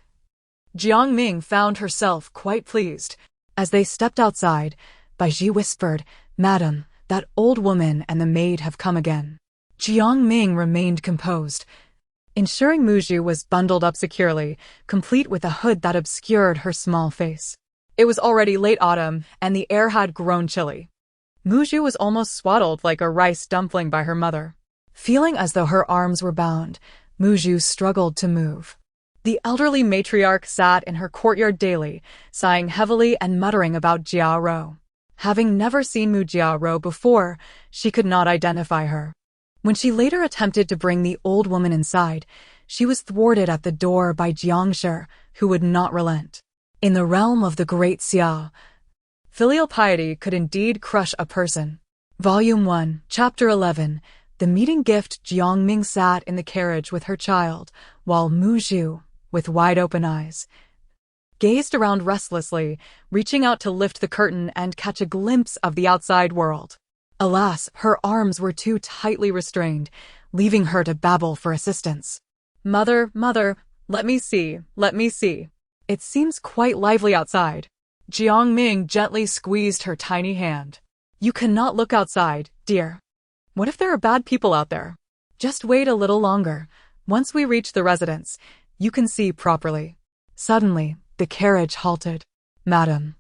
Jiang Ming found herself quite pleased. As they stepped outside, Baiji whispered, "Madam, that old woman and the maid have come again." Jiang Ming remained composed, ensuring Muju was bundled up securely, complete with a hood that obscured her small face. It was already late autumn, and the air had grown chilly. Muju was almost swaddled like a rice dumpling by her mother. Feeling as though her arms were bound, Muju struggled to move. The elderly matriarch sat in her courtyard daily, sighing heavily and muttering about Jia Ro. Having never seen Mu Jia Ro before, she could not identify her. When she later attempted to bring the old woman inside, she was thwarted at the door by Jiang Shi, who would not relent. In the realm of the great Xia, filial piety could indeed crush a person. Volume 1, Chapter 11. The meeting gift. Jiang Ming sat in the carriage with her child, while Muju, with wide-open eyes, gazed around restlessly, reaching out to lift the curtain and catch a glimpse of the outside world. Alas, her arms were too tightly restrained, leaving her to babble for assistance. Mother, let me see. It seems quite lively outside." Jiang Ming gently squeezed her tiny hand. "You cannot look outside, dear. What if there are bad people out there? Just wait a little longer. Once we reach the residence, you can see properly." Suddenly, the carriage halted. "Madam,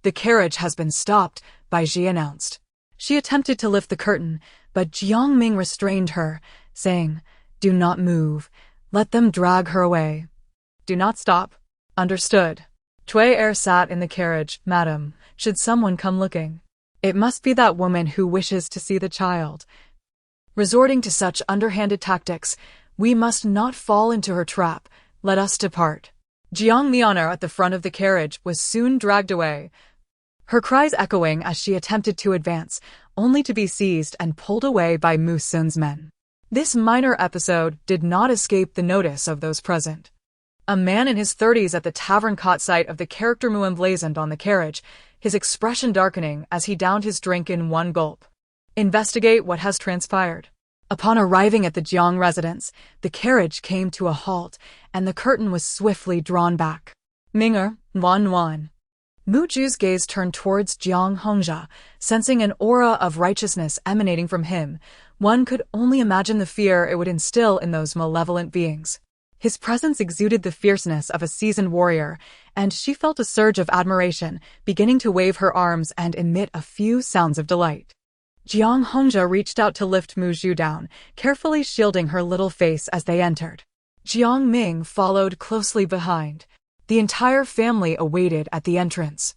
the carriage has been stopped," Baiji announced. She attempted to lift the curtain, but Jiang Ming restrained her, saying, "Do not move. Let them drag her away. Do not stop." "Understood." Cui Er sat in the carriage. "Madam, should someone come looking, it must be that woman who wishes to see the child. Resorting to such underhanded tactics, we must not fall into her trap. Let us depart." Jiang Miana at the front of the carriage was soon dragged away, her cries echoing as she attempted to advance, only to be seized and pulled away by Mu Sun's men. This minor episode did not escape the notice of those present. A man in his 30s at the tavern caught sight of the character Mu emblazoned on the carriage, his expression darkening as he downed his drink in one gulp. Investigate what has transpired. Upon arriving at the Jiang residence, the carriage came to a halt, and the curtain was swiftly drawn back. Minger, Wan. Muju's gaze turned towards Jiang Hongzhe, sensing an aura of righteousness emanating from him. One could only imagine the fear it would instill in those malevolent beings. His presence exuded the fierceness of a seasoned warrior, and she felt a surge of admiration, beginning to wave her arms and emit a few sounds of delight. Jiang Hongzhe reached out to lift Muju down, carefully shielding her little face as they entered. Jiang Ming followed closely behind. The entire family awaited at the entrance.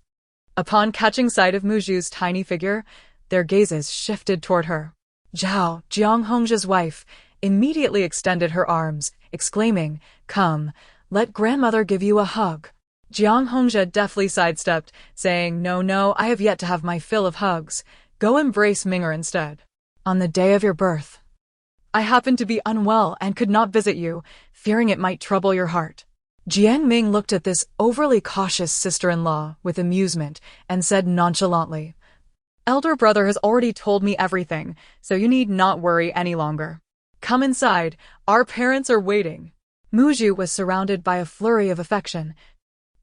Upon catching sight of Muju's tiny figure, their gazes shifted toward her. Zhao, Jiang Hongzhe's wife, immediately extended her arms, exclaiming, "Come, let grandmother give you a hug." Jiang Hongzhe deftly sidestepped, saying, No, I have yet to have my fill of hugs. Go embrace Minger instead. On the day of your birth. I happened to be unwell and could not visit you, fearing it might trouble your heart. Jiang Ming looked at this overly cautious sister-in-law with amusement and said nonchalantly, "Elder brother has already told me everything, so you need not worry any longer. Come inside, our parents are waiting." Muju was surrounded by a flurry of affection,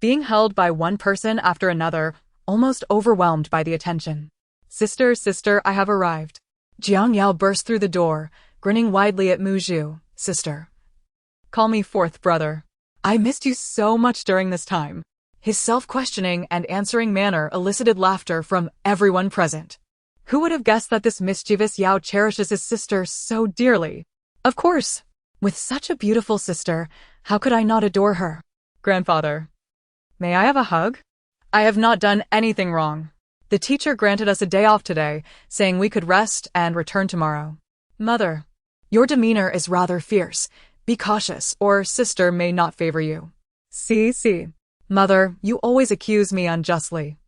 being held by one person after another, almost overwhelmed by the attention. Sister, I have arrived." Jiang Yao burst through the door, grinning widely at Muju. "Sister. Call me fourth brother. I missed you so much during this time." His self-questioning and answering manner elicited laughter from everyone present. Who would have guessed that this mischievous Yao cherishes his sister so dearly? Of course. With such a beautiful sister, how could I not adore her? "Grandfather, may I have a hug? I have not done anything wrong. The teacher granted us a day off today, saying we could rest and return tomorrow." "Mother, your demeanor is rather fierce. Be cautious, or sister may not favor you." See. Mother, you always accuse me unjustly.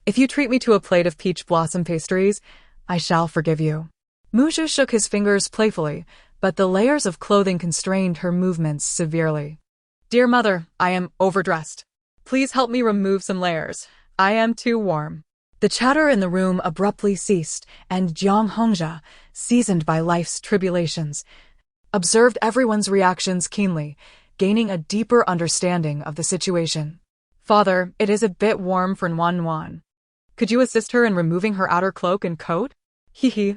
If you treat me to a plate of peach blossom pastries, I shall forgive you." Muju shook his fingers playfully, but the layers of clothing constrained her movements severely. "Dear mother, I am overdressed. Please help me remove some layers. I am too warm." The chatter in the room abruptly ceased, and Jiang Hongzhe, seasoned by life's tribulations, observed everyone's reactions keenly, gaining a deeper understanding of the situation. "Father, it is a bit warm for Wan. Could you assist her in removing her outer cloak and coat?"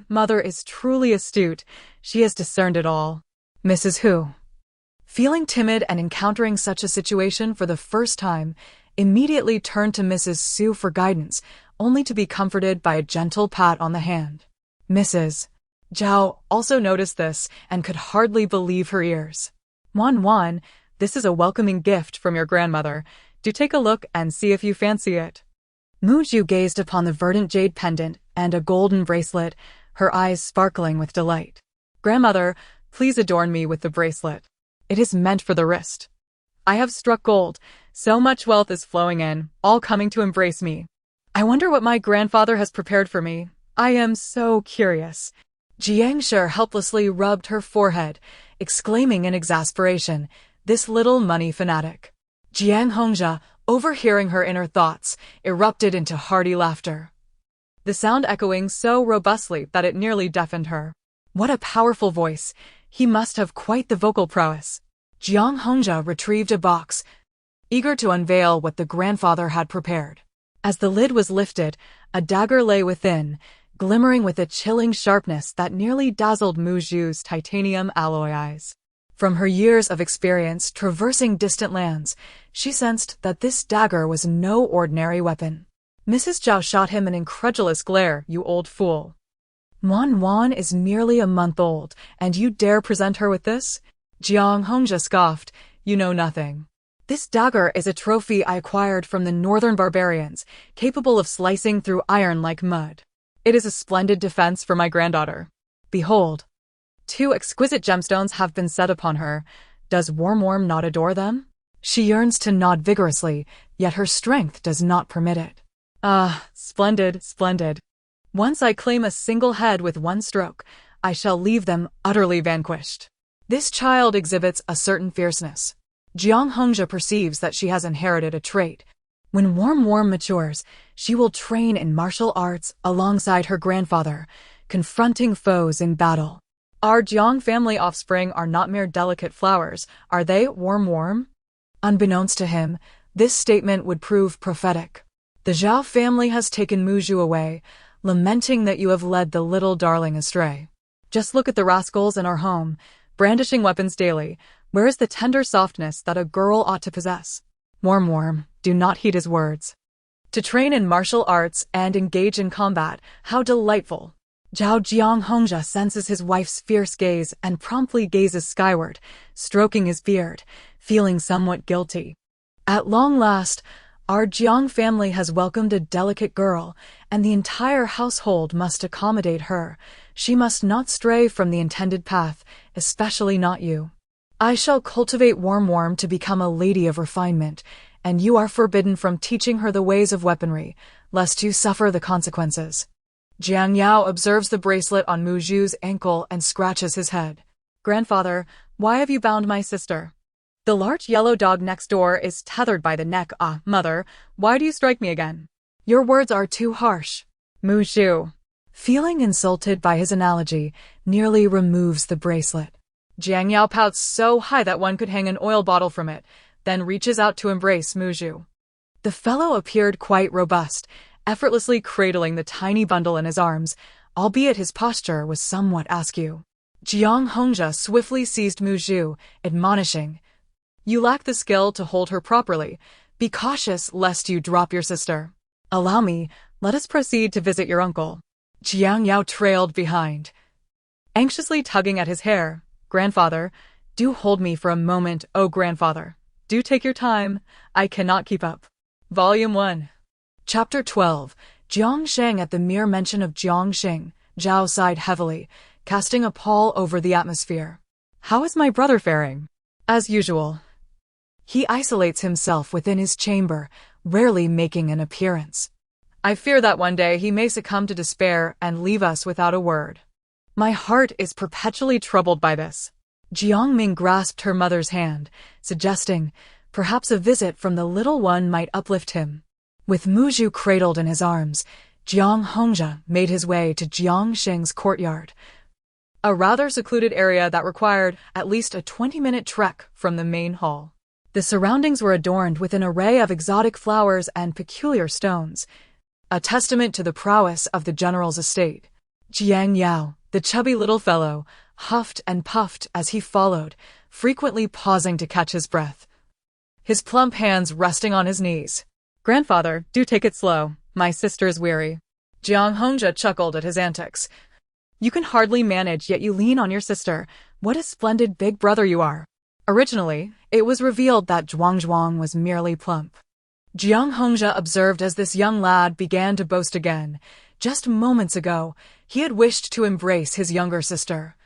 Mother is truly astute. She has discerned it all. Mrs. Hu, feeling timid and encountering such a situation for the first time, immediately turned to Mrs. Su for guidance, only to be comforted by a gentle pat on the hand. Mrs. Zhao also noticed this and could hardly believe her ears. Wan, this is a welcoming gift from your grandmother. Do take a look and see if you fancy it." Muju gazed upon the verdant jade pendant and a golden bracelet, her eyes sparkling with delight. "Grandmother, please adorn me with the bracelet. It is meant for the wrist. I have struck gold. So much wealth is flowing in, all coming to embrace me. I wonder what my grandfather has prepared for me. I am so curious." Jiangshi helplessly rubbed her forehead, exclaiming in exasperation, "This little money fanatic." Jiang Hongzhe, overhearing her inner thoughts, erupted into hearty laughter, the sound echoing so robustly that it nearly deafened her. What a powerful voice! He must have quite the vocal prowess. Jiang Hongzhe retrieved a box, eager to unveil what the grandfather had prepared. As the lid was lifted, a dagger lay within, glimmering with a chilling sharpness that nearly dazzled Muju's titanium alloy eyes. From her years of experience traversing distant lands, she sensed that this dagger was no ordinary weapon. Mrs. Zhao shot him an incredulous glare. "You old fool. Wan is merely a month old, and you dare present her with this?" Jiang Hongzhe scoffed. "You know nothing. This dagger is a trophy I acquired from the northern barbarians, capable of slicing through iron like mud. It is a splendid defense for my granddaughter. Behold, 2 exquisite gemstones have been set upon her. Does Worm not adore them?" She yearns to nod vigorously, yet her strength does not permit it. "Ah, splendid. Once I claim a single head with one stroke, I shall leave them utterly vanquished." This child exhibits a certain fierceness. Jiang Hongzhe perceives that she has inherited a trait. When Warm matures, she will train in martial arts alongside her grandfather, confronting foes in battle. Our Jiang family offspring are not mere delicate flowers, are they, Warm? Unbeknownst to him, this statement would prove prophetic. The Zhao family has taken Muzhu away, lamenting that you have led the little darling astray. Just look at the rascals in our home, brandishing weapons daily. Where is the tender softness that a girl ought to possess? Warm, do not heed his words. To train in martial arts and engage in combat, how delightful! Jiang Hongzhe senses his wife's fierce gaze and promptly gazes skyward, stroking his beard, feeling somewhat guilty. At long last, our Jiang family has welcomed a delicate girl, and the entire household must accommodate her. She must not stray from the intended path, especially not you. I shall cultivate Warm to become a lady of refinement, and you are forbidden from teaching her the ways of weaponry, lest you suffer the consequences. Jiang Yao observes the bracelet on Muzhu's ankle and scratches his head. Grandfather, why have you bound my sister? The large yellow dog next door is tethered by the neck. Ah, mother, why do you strike me again? Your words are too harsh. Muzhu, feeling insulted by his analogy, nearly removes the bracelet. Jiang Yao pouts so high that one could hang an oil bottle from it, then reaches out to embrace Muzhu. The fellow appeared quite robust, effortlessly cradling the tiny bundle in his arms, albeit his posture was somewhat askew. Jiang Hongzhe swiftly seized Muzhu, admonishing, "You lack the skill to hold her properly. Be cautious lest you drop your sister. Allow me, let us proceed to visit your uncle." Jiang Yao trailed behind, anxiously tugging at his hair. Grandfather, do hold me for a moment, oh grandfather. Do take your time, I cannot keep up. Volume 1. Chapter 12. Jiang Sheng. At the mere mention of Jiang Sheng, Zhao sighed heavily, casting a pall over the atmosphere. How is my brother faring? As usual. He isolates himself within his chamber, rarely making an appearance. I fear that one day he may succumb to despair and leave us without a word. My heart is perpetually troubled by this. Jiang Ming grasped her mother's hand, suggesting, perhaps a visit from the little one might uplift him. With Muzhu cradled in his arms, Jiang Hongzhe made his way to Jiang Sheng's courtyard, a rather secluded area that required at least a 20-minute trek from the main hall. The surroundings were adorned with an array of exotic flowers and peculiar stones, a testament to the prowess of the general's estate. Jiang Yao, the chubby little fellow, huffed and puffed as he followed, frequently pausing to catch his breath, his plump hands resting on his knees. Grandfather, do take it slow. My sister's weary. Jiang Hongzhe chuckled at his antics. You can hardly manage, yet you lean on your sister. What a splendid big brother you are. Originally, it was revealed that Zhuang was merely plump. Jiang Hongzhe observed as this young lad began to boast again. Just moments ago, he had wished to embrace his younger sister.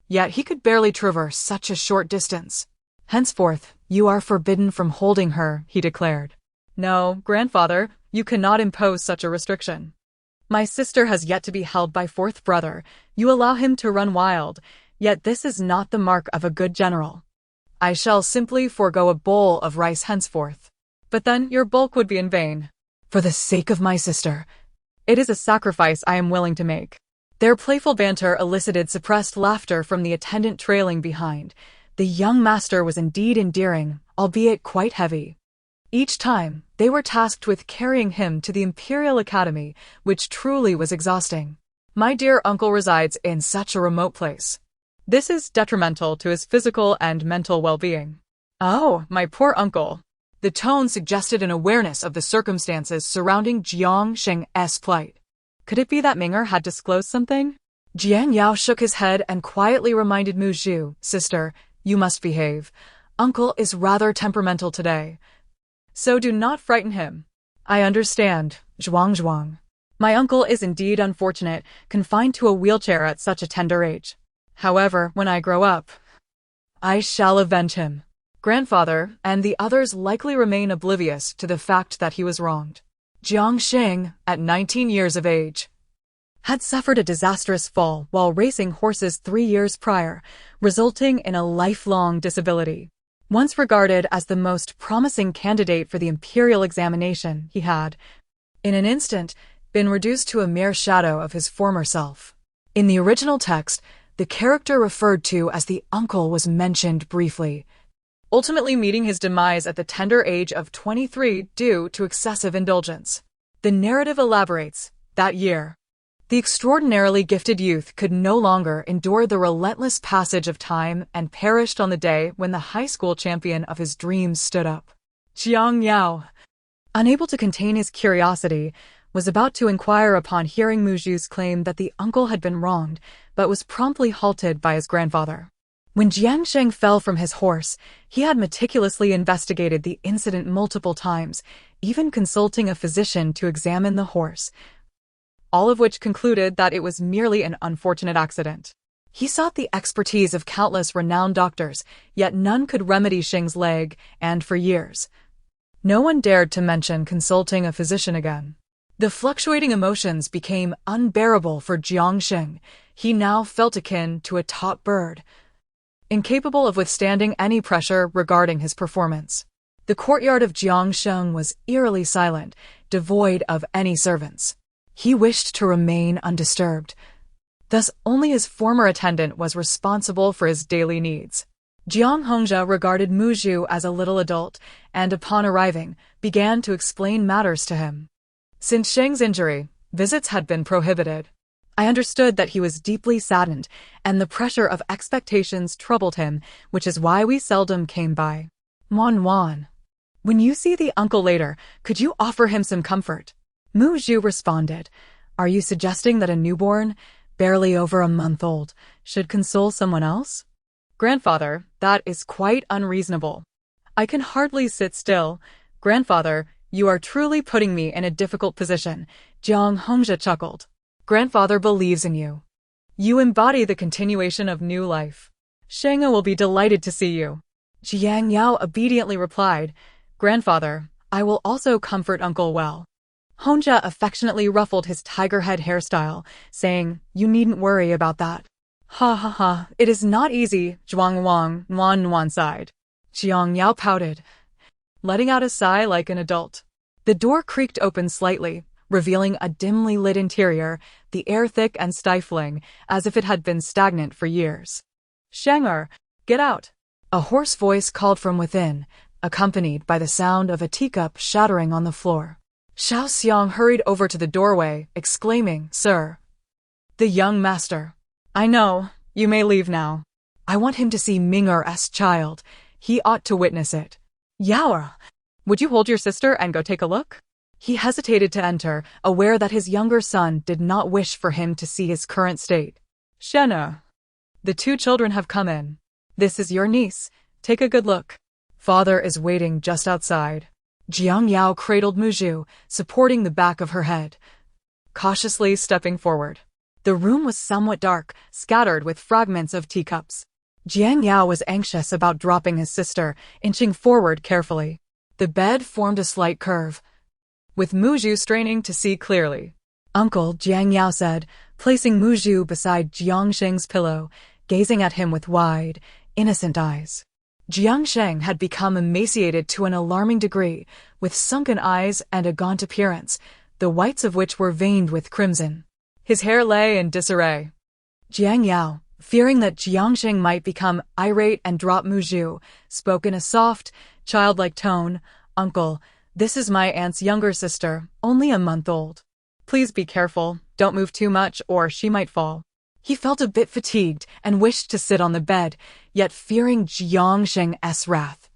Yet he could barely traverse such a short distance. Henceforth, you are forbidden from holding her, he declared. No, grandfather, you cannot impose such a restriction. My sister has yet to be held by fourth brother. You allow him to run wild, yet this is not the mark of a good general. I shall simply forego a bowl of rice henceforth. But then your bulk would be in vain. For the sake of my sister, it is a sacrifice I am willing to make. Their playful banter elicited suppressed laughter from the attendant trailing behind. The young master was indeed endearing, albeit quite heavy. Each time, they were tasked with carrying him to the Imperial Academy, which truly was exhausting. My dear uncle resides in such a remote place. This is detrimental to his physical and mental well-being. Oh, my poor uncle. The tone suggested an awareness of the circumstances surrounding Jiang Sheng's plight. Could it be that Ming'er had disclosed something? Jiang Yao shook his head and quietly reminded Muzhu, Sister, you must behave. Uncle is rather temperamental today. So do not frighten him. I understand, Zhuang. My uncle is indeed unfortunate, confined to a wheelchair at such a tender age. However, when I grow up, I shall avenge him. Grandfather and the others likely remain oblivious to the fact that he was wronged. Jiang Sheng, at 19 years of age, had suffered a disastrous fall while racing horses 3 years prior, resulting in a lifelong disability. Once regarded as the most promising candidate for the imperial examination, he had, in an instant, been reduced to a mere shadow of his former self. In the original text, the character referred to as the uncle was mentioned briefly, ultimately meeting his demise at the tender age of 23 due to excessive indulgence. The narrative elaborates, that year, the extraordinarily gifted youth could no longer endure the relentless passage of time and perished on the day when the high school champion of his dreams stood up. Jiang Yao, unable to contain his curiosity, was about to inquire upon hearing Muju's claim that the uncle had been wronged, but was promptly halted by his grandfather. When Jiangsheng fell from his horse, he had meticulously investigated the incident multiple times, even consulting a physician to examine the horse, all of which concluded that it was merely an unfortunate accident. He sought the expertise of countless renowned doctors, yet none could remedy Sheng's leg, and for years, no one dared to mention consulting a physician again. The fluctuating emotions became unbearable for Jiangsheng. He now felt akin to a top bird, incapable of withstanding any pressure regarding his performance. The courtyard of Jiangsheng was eerily silent, devoid of any servants. He wished to remain undisturbed. Thus, only his former attendant was responsible for his daily needs. Jiang Hongzhe regarded Muju as a little adult, and upon arriving, began to explain matters to him. Since Sheng's injury, visits had been prohibited. I understood that he was deeply saddened, and the pressure of expectations troubled him, which is why we seldom came by. Wan, when you see the uncle later, could you offer him some comfort? Muju responded, Are you suggesting that a newborn, barely over a month old, should console someone else? Grandfather, that is quite unreasonable. I can hardly sit still. Grandfather, you are truly putting me in a difficult position. Jiang Hongzhe chuckled. Grandfather believes in you. You embody the continuation of new life. Sheng will be delighted to see you. Jiang Yao obediently replied, Grandfather, I will also comfort uncle well. Hongzhe affectionately ruffled his tiger head hairstyle, saying, You needn't worry about that. Ha ha ha, it is not easy, Zhuang Wan sighed. Jiang Yao pouted, letting out a sigh like an adult. The door creaked open slightly, revealing a dimly lit interior, the air thick and stifling, as if it had been stagnant for years. Shenger, get out! A hoarse voice called from within, accompanied by the sound of a teacup shattering on the floor. Xiao Xiang hurried over to the doorway, exclaiming, Sir. The young master. I know, you may leave now. I want him to see Ming'er's child. He ought to witness it. Yaora, would you hold your sister and go take a look? He hesitated to enter, aware that his younger son did not wish for him to see his current state. Shena, the two children have come in. This is your niece. Take a good look. Father is waiting just outside. Jiang Yao cradled Muju, supporting the back of her head, cautiously stepping forward. The room was somewhat dark, scattered with fragments of teacups. Jiang Yao was anxious about dropping his sister, inching forward carefully. The bed formed a slight curve, with Muju straining to see clearly. Uncle, Jiang Yao said, placing Muju beside Jiangsheng's pillow, gazing at him with wide, innocent eyes. Jiangsheng had become emaciated to an alarming degree, with sunken eyes and a gaunt appearance, the whites of which were veined with crimson. His hair lay in disarray. Jiang Yao, fearing that Jiangsheng might become irate and drop Muju, spoke in a soft, childlike tone, Uncle, this is my aunt's younger sister, only a month old. Please be careful, don't move too much or she might fall. He felt a bit fatigued and wished to sit on the bed, yet fearing Jiangsheng's wrath,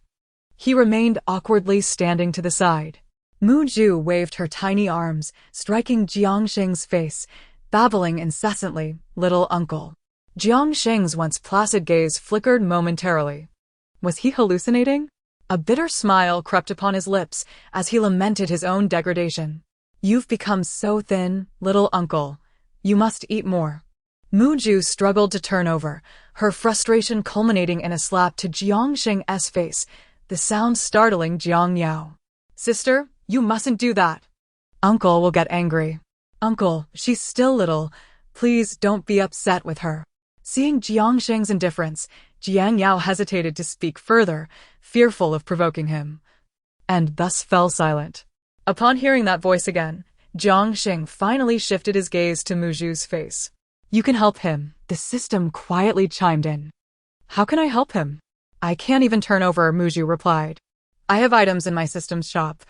he remained awkwardly standing to the side. Muju waved her tiny arms, striking Jiangsheng's face, babbling incessantly, Little uncle. Jiangsheng's once placid gaze flickered momentarily. Was he hallucinating? A bitter smile crept upon his lips as he lamented his own degradation. You've become so thin, little uncle. You must eat more. Muju struggled to turn over, her frustration culminating in a slap to Jiangsheng's face, the sound startling Jiang Yao. Sister, you mustn't do that. Uncle will get angry. Uncle, she's still little. Please don't be upset with her. Seeing Jiangsheng's indifference, Jiang Yao hesitated to speak further, fearful of provoking him, and thus fell silent. Upon hearing that voice again, Jiangsheng finally shifted his gaze to Muzhu's face. "You can help him," the system quietly chimed in. "How can I help him?" "I can't even turn over," Muzhu replied. "I have items in my system's shop,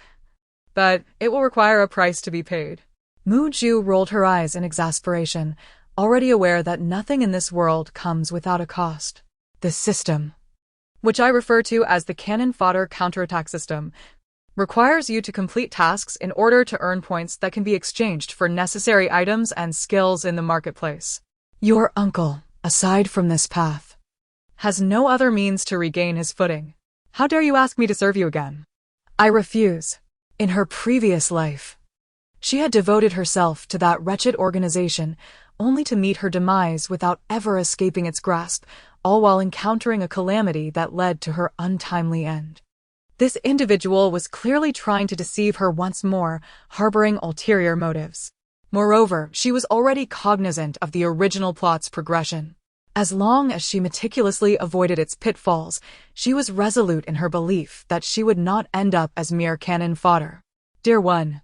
but it will require a price to be paid." Muzhu rolled her eyes in exasperation, already aware that nothing in this world comes without a cost. The system, which I refer to as the cannon fodder counterattack system, requires you to complete tasks in order to earn points that can be exchanged for necessary items and skills in the marketplace. Your uncle, aside from this path, has no other means to regain his footing. How dare you ask me to serve you again? I refuse. In her previous life, she had devoted herself to that wretched organization only to meet her demise without ever escaping its grasp, all while encountering a calamity that led to her untimely end. This individual was clearly trying to deceive her once more, harboring ulterior motives. Moreover, she was already cognizant of the original plot's progression. As long as she meticulously avoided its pitfalls, she was resolute in her belief that she would not end up as mere cannon fodder. Dear one,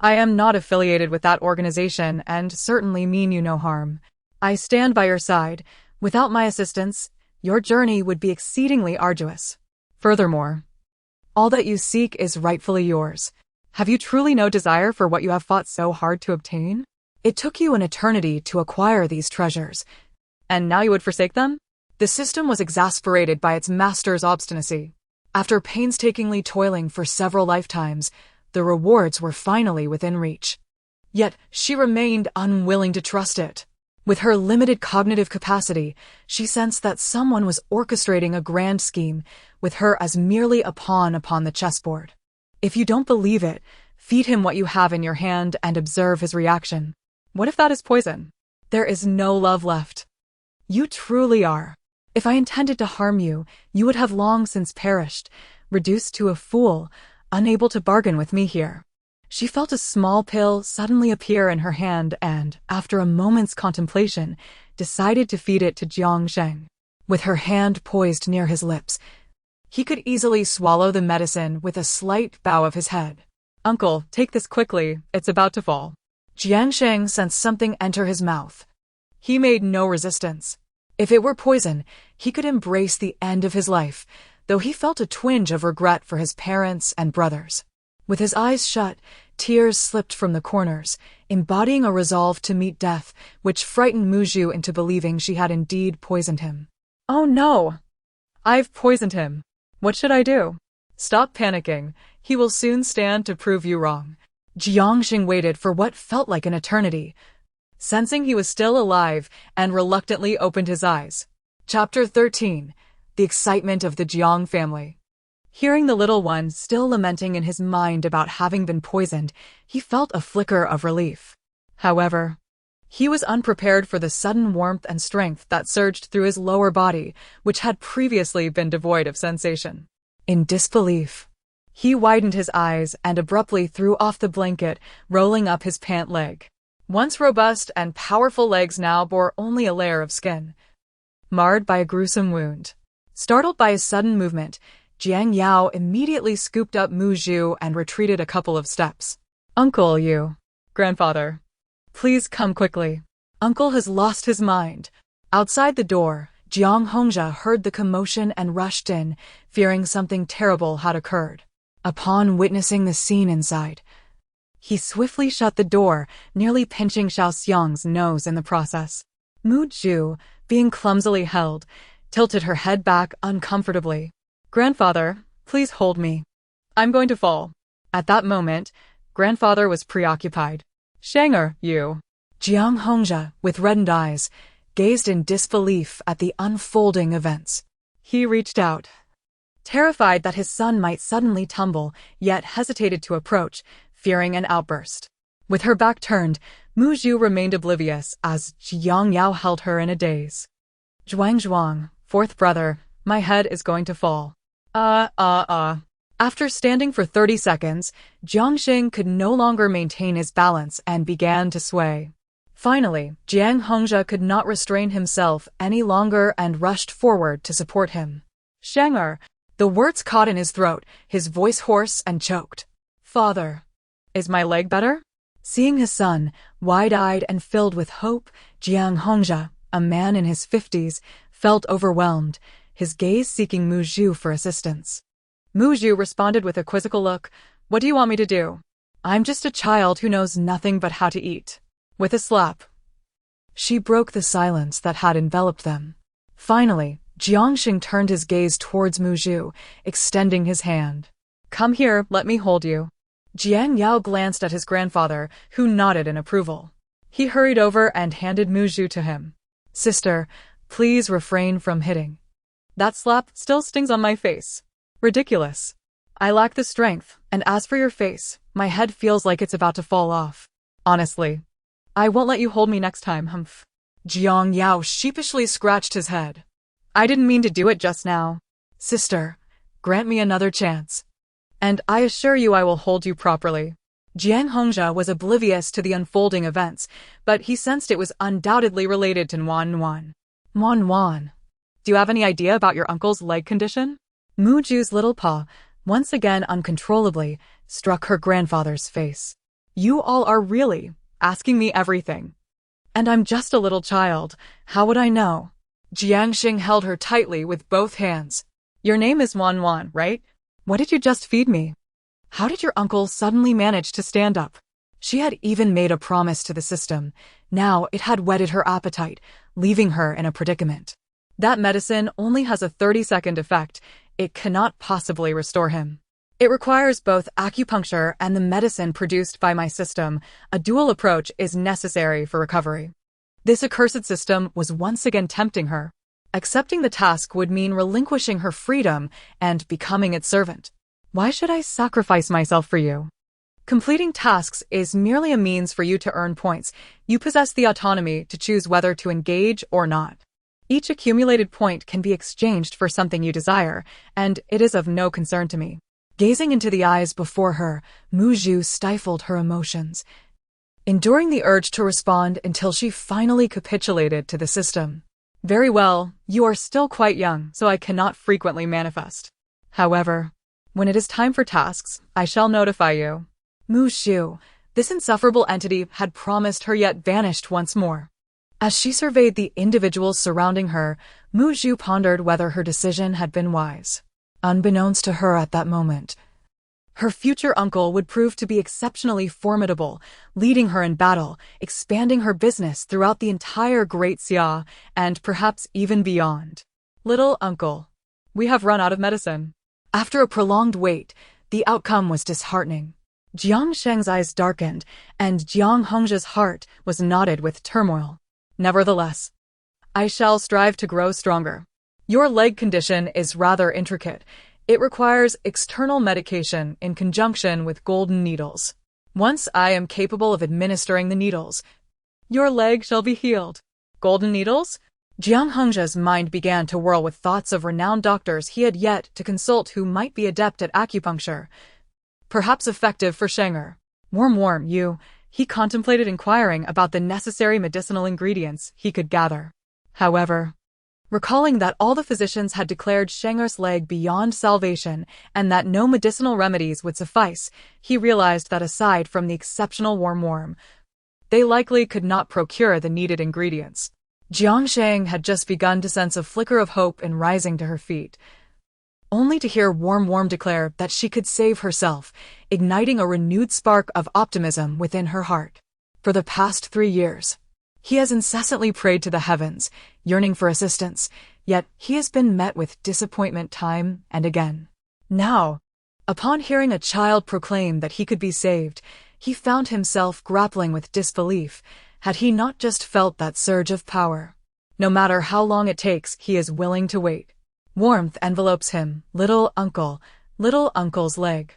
I am not affiliated with that organization and certainly mean you no harm. I stand by your side. Without my assistance, your journey would be exceedingly arduous. Furthermore, all that you seek is rightfully yours. Have you truly no desire for what you have fought so hard to obtain? It took you an eternity to acquire these treasures, and now you would forsake them? The system was exasperated by its master's obstinacy. After painstakingly toiling for several lifetimes, the rewards were finally within reach. Yet she remained unwilling to trust it. With her limited cognitive capacity, she sensed that someone was orchestrating a grand scheme, with her as merely a pawn upon the chessboard. If you don't believe it, feed him what you have in your hand and observe his reaction. What if that is poison? There is no love left. You truly are. If I intended to harm you, you would have long since perished, reduced to a fool, unable to bargain with me here. She felt a small pill suddenly appear in her hand and, after a moment's contemplation, decided to feed it to Jiangsheng. With her hand poised near his lips, he could easily swallow the medicine with a slight bow of his head. Uncle, take this quickly, it's about to fall. Jiangsheng sensed something enter his mouth. He made no resistance. If it were poison, he could embrace the end of his life, though he felt a twinge of regret for his parents and brothers. With his eyes shut, tears slipped from the corners, embodying a resolve to meet death, which frightened Muzhu into believing she had indeed poisoned him. Oh no! I've poisoned him. What should I do? Stop panicking. He will soon stand to prove you wrong. Jiangsheng waited for what felt like an eternity, sensing he was still alive, and reluctantly opened his eyes. Chapter 13. The excitement of the Jiang family. Hearing the little one still lamenting in his mind about having been poisoned, he felt a flicker of relief. However, he was unprepared for the sudden warmth and strength that surged through his lower body, which had previously been devoid of sensation. In disbelief, he widened his eyes and abruptly threw off the blanket, rolling up his pant leg. Once robust and powerful legs now bore only a layer of skin, marred by a gruesome wound. Startled by his sudden movement, Jiang Yao immediately scooped up Muzhu and retreated a couple of steps. Uncle, you. Grandfather. Please come quickly. Uncle has lost his mind. Outside the door, Jiang Hongzhe heard the commotion and rushed in, fearing something terrible had occurred. Upon witnessing the scene inside, he swiftly shut the door, nearly pinching Xiao Xiang's nose in the process. Muzhu, being clumsily held, tilted her head back uncomfortably. Grandfather, please hold me. I'm going to fall. At that moment, Grandfather was preoccupied. Shanger, you. Jiang Hongzhe, with reddened eyes, gazed in disbelief at the unfolding events. He reached out, terrified that his son might suddenly tumble, yet hesitated to approach, fearing an outburst. With her back turned, Muzhu remained oblivious as Jiang Yao held her in a daze. Zhuang, fourth brother, my head is going to fall. After standing for 30 seconds, Jiangsheng could no longer maintain his balance and began to sway. Finally, Jiang Hongzhe could not restrain himself any longer and rushed forward to support him. Sheng'er, the words caught in his throat, his voice hoarse and choked. Father, is my leg better? Seeing his son, wide-eyed and filled with hope, Jiang Hongzhe, a man in his 50s, felt overwhelmed, his gaze seeking Mu Zhu for assistance. Mu Zhu responded with a quizzical look. What do you want me to do? I'm just a child who knows nothing but how to eat. With a slap, she broke the silence that had enveloped them. Finally, Jiangxing turned his gaze towards Mu Zhu, extending his hand. Come here, let me hold you. Jiang Yao glanced at his grandfather, who nodded in approval. He hurried over and handed Mu Zhu to him. Sister, please refrain from hitting. That slap still stings on my face. Ridiculous. I lack the strength, and as for your face, my head feels like it's about to fall off. Honestly, I won't let you hold me next time, humph. Jiang Yao sheepishly scratched his head. I didn't mean to do it just now. Sister, grant me another chance. And I assure you I will hold you properly. Jiang Hongzhe was oblivious to the unfolding events, but he sensed it was undoubtedly related to Nuan. Nuan. Do you have any idea about your uncle's leg condition? Mu Zhu's little paw, once again uncontrollably, struck her grandfather's face. You all are really asking me everything. And I'm just a little child. How would I know? Jiangxing held her tightly with both hands. Your name is Nuan, right? What did you just feed me? How did your uncle suddenly manage to stand up? She had even made a promise to the system. Now it had whetted her appetite, leaving her in a predicament. That medicine only has a 30-second effect. It cannot possibly restore him. It requires both acupuncture and the medicine produced by my system. A dual approach is necessary for recovery. This accursed system was once again tempting her. Accepting the task would mean relinquishing her freedom and becoming its servant. Why should I sacrifice myself for you? Completing tasks is merely a means for you to earn points. You possess the autonomy to choose whether to engage or not. Each accumulated point can be exchanged for something you desire, and it is of no concern to me. Gazing into the eyes before her, Mu Zhu stifled her emotions, enduring the urge to respond until she finally capitulated to the system. Very well, you are still quite young, so I cannot frequently manifest. However, when it is time for tasks, I shall notify you. Mu Zhu, this insufferable entity, had promised her yet vanished once more. As she surveyed the individuals surrounding her, Mu Zhu pondered whether her decision had been wise. Unbeknownst to her at that moment, her future uncle would prove to be exceptionally formidable, leading her in battle, expanding her business throughout the entire Great Xia, and perhaps even beyond. Little uncle, we have run out of medicine. After a prolonged wait, the outcome was disheartening. Jiang Sheng's eyes darkened, and Jiang Hongzhe's heart was knotted with turmoil. Nevertheless, I shall strive to grow stronger. Your leg condition is rather intricate. It requires external medication in conjunction with golden needles. Once I am capable of administering the needles, your leg shall be healed. Golden needles? Jiang Hongzhe's mind began to whirl with thoughts of renowned doctors he had yet to consult who might be adept at acupuncture. Perhaps effective for Sheng'er. He contemplated inquiring about the necessary medicinal ingredients he could gather. However, recalling that all the physicians had declared Sheng'er's leg beyond salvation and that no medicinal remedies would suffice, he realized that aside from the exceptional worm, they likely could not procure the needed ingredients. Jiang Sheng had just begun to sense a flicker of hope in rising to her feet, only to hear Worm declare that she could save herself, igniting a renewed spark of optimism within her heart. For the past 3 years, he has incessantly prayed to the heavens, yearning for assistance, yet he has been met with disappointment time and again. Now, upon hearing a child proclaim that he could be saved, he found himself grappling with disbelief. Had he not just felt that surge of power? No matter how long it takes, he is willing to wait. Warmth envelopes him, little uncle's leg.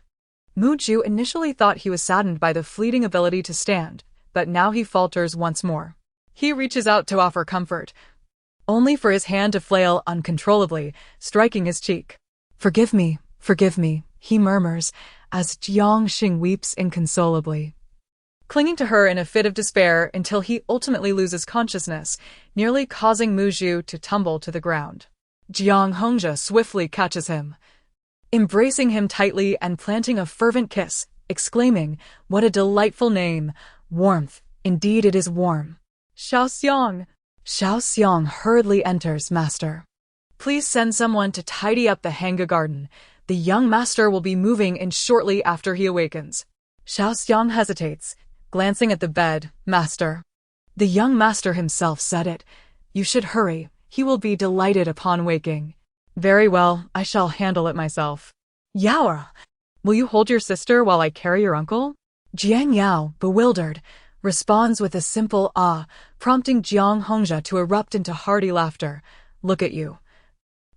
Mu Zhu initially thought he was saddened by the fleeting ability to stand, but now he falters once more. He reaches out to offer comfort, only for his hand to flail uncontrollably, striking his cheek. Forgive me, he murmurs, as Jiang Xing weeps inconsolably. clinging to her in a fit of despair until he ultimately loses consciousness, nearly causing Muzhu to tumble to the ground. Jiang Hongzhe swiftly catches him, embracing him tightly and planting a fervent kiss, exclaiming, "What a delightful name! Warmth, indeed it is warm." Xiao Xiang hurriedly enters, "Master, please send someone to tidy up the Hanga garden. The young master will be moving in shortly after he awakens." Xiao Xiang hesitates, glancing at the bed. "Master, the young master himself said it. You should hurry. He will be delighted upon waking." "Very well, I shall handle it myself." "Yao, will you hold your sister while I carry your uncle?" Jiang Yao, bewildered, responds with a simple "ah," prompting Jiang Hongzhe to erupt into hearty laughter. "Look at you.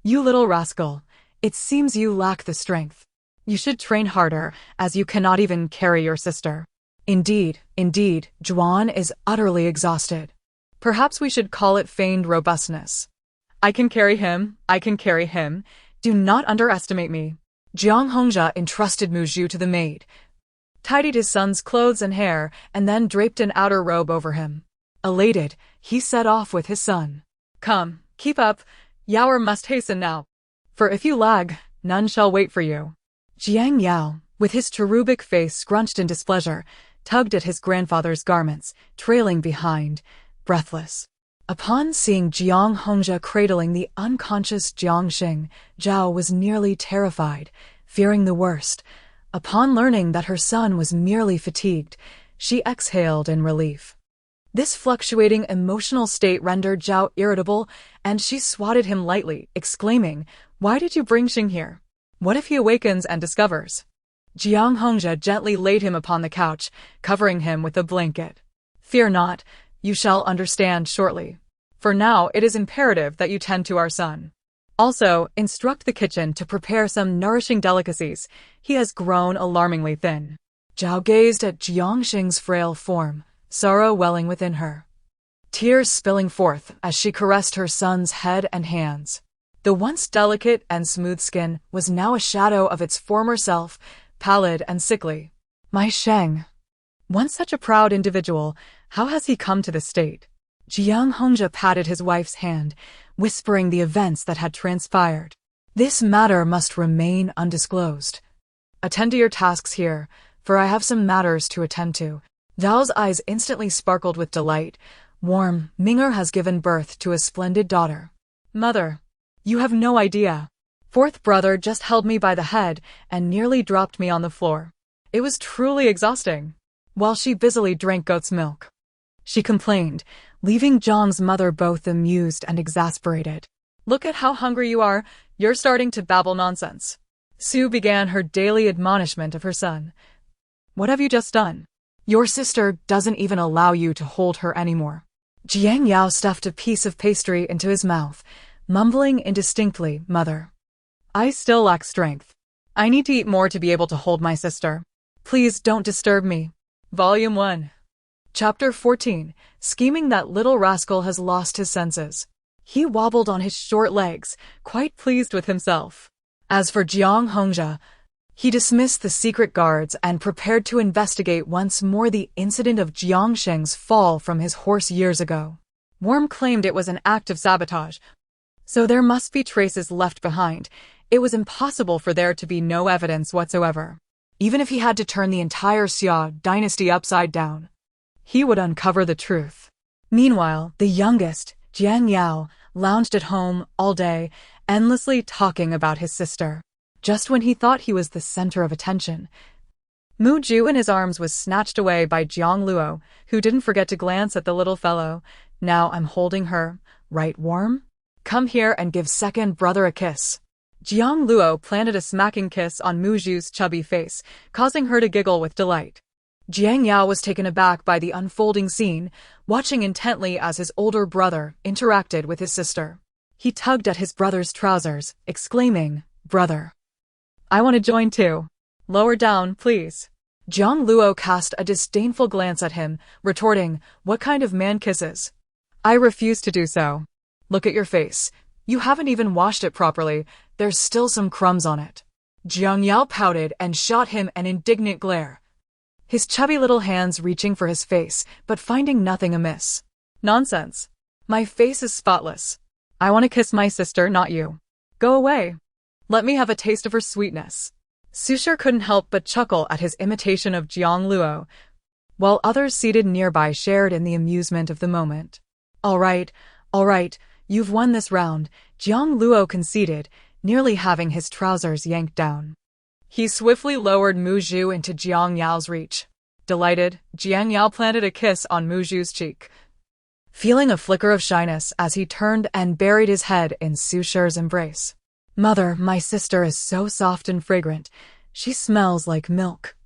You little rascal. It seems you lack the strength. You should train harder, as you cannot even carry your sister." Indeed, Juan is utterly exhausted. Perhaps we should call it feigned robustness. I can carry him. Do not underestimate me." Jiang Hongzhe entrusted Muzhu to the maid, tidied his son's clothes and hair, and then draped an outer robe over him. Elated, he set off with his son. "Come, keep up. Yao must hasten now, for if you lag, none shall wait for you." Jiang Yao, with his cherubic face scrunched in displeasure, tugged at his grandfather's garments, trailing behind, breathless. Upon seeing Jiang Hongzhe cradling the unconscious Jiang Xing, Zhao was nearly terrified, fearing the worst. Upon learning that her son was merely fatigued, she exhaled in relief. This fluctuating emotional state rendered Zhao irritable, and she swatted him lightly, exclaiming, "Why did you bring Xing here? What if he awakens and discovers?" Jiang Hongzhe gently laid him upon the couch, covering him with a blanket. "Fear not, you shall understand shortly. For now it is imperative that you tend to our son. Also, instruct the kitchen to prepare some nourishing delicacies. He has grown alarmingly thin." Zhao gazed at Jiang Xing's frail form, sorrow welling within her, tears spilling forth as she caressed her son's head and hands. The once delicate and smooth skin was now a shadow of its former self, pallid and sickly. "My Sheng, once such a proud individual, how has he come to this state?" Jiang Hongzhe patted his wife's hand, whispering the events that had transpired. "This matter must remain undisclosed. Attend to your tasks here, for I have some matters to attend to." Zhao's eyes instantly sparkled with delight. "Warm, Ming'er has given birth to a splendid daughter." "Mother, you have no idea. Fourth brother just held me by the head and nearly dropped me on the floor. It was truly exhausting." While she busily drank goat's milk, she complained, leaving Zhang's mother both amused and exasperated. "Look at how hungry you are. You're starting to babble nonsense." Su began her daily admonishment of her son. "What have you just done? Your sister doesn't even allow you to hold her anymore." Jiang Yao stuffed a piece of pastry into his mouth, mumbling indistinctly, "Mother, I still lack strength. I need to eat more to be able to hold my sister. Please don't disturb me." Volume 1. Chapter 14. Scheming that little rascal has lost his senses. He wobbled on his short legs, quite pleased with himself. As for Jiang Hongzhe, he dismissed the secret guards and prepared to investigate once more the incident of Jiang Sheng's fall from his horse years ago. Worm claimed it was an act of sabotage, so there must be traces left behind. It was impossible for there to be no evidence whatsoever. Even if he had to turn the entire Xia dynasty upside down, he would uncover the truth. Meanwhile, the youngest, Jiang Yao, lounged at home all day, endlessly talking about his sister. Just when he thought he was the center of attention, Mu Ju in his arms was snatched away by Jiang Luo, who didn't forget to glance at the little fellow. "Now I'm holding her, right, Worm? Come here and give second brother a kiss." Jiang Luo planted a smacking kiss on Mu Ju's chubby face, causing her to giggle with delight. Jiang Yao was taken aback by the unfolding scene, watching intently as his older brother interacted with his sister. He tugged at his brother's trousers, exclaiming, "Brother, I want to join too. Lower down, please." Jiang Luo cast a disdainful glance at him, retorting, "What kind of man kisses? I refuse to do so. Look at your face. You haven't even washed it properly. There's still some crumbs on it." Jiang Yao pouted and shot him an indignant glare. his chubby little hands reaching for his face, but finding nothing amiss. Nonsense. My face is spotless. I want to kiss my sister, not you. Go away. Let me have a taste of her sweetness. Sushar couldn't help but chuckle at his imitation of Jiang Luo, while others seated nearby shared in the amusement of the moment. All right, you've won this round, Jiang Luo conceded, nearly having his trousers yanked down. He swiftly lowered Mu Zhu into Jiang Yao's reach. Delighted, Jiang Yao planted a kiss on Mu Zhu's cheek, feeling a flicker of shyness as he turned and buried his head in Sushar's embrace. Mother, my sister is so soft and fragrant. She smells like milk.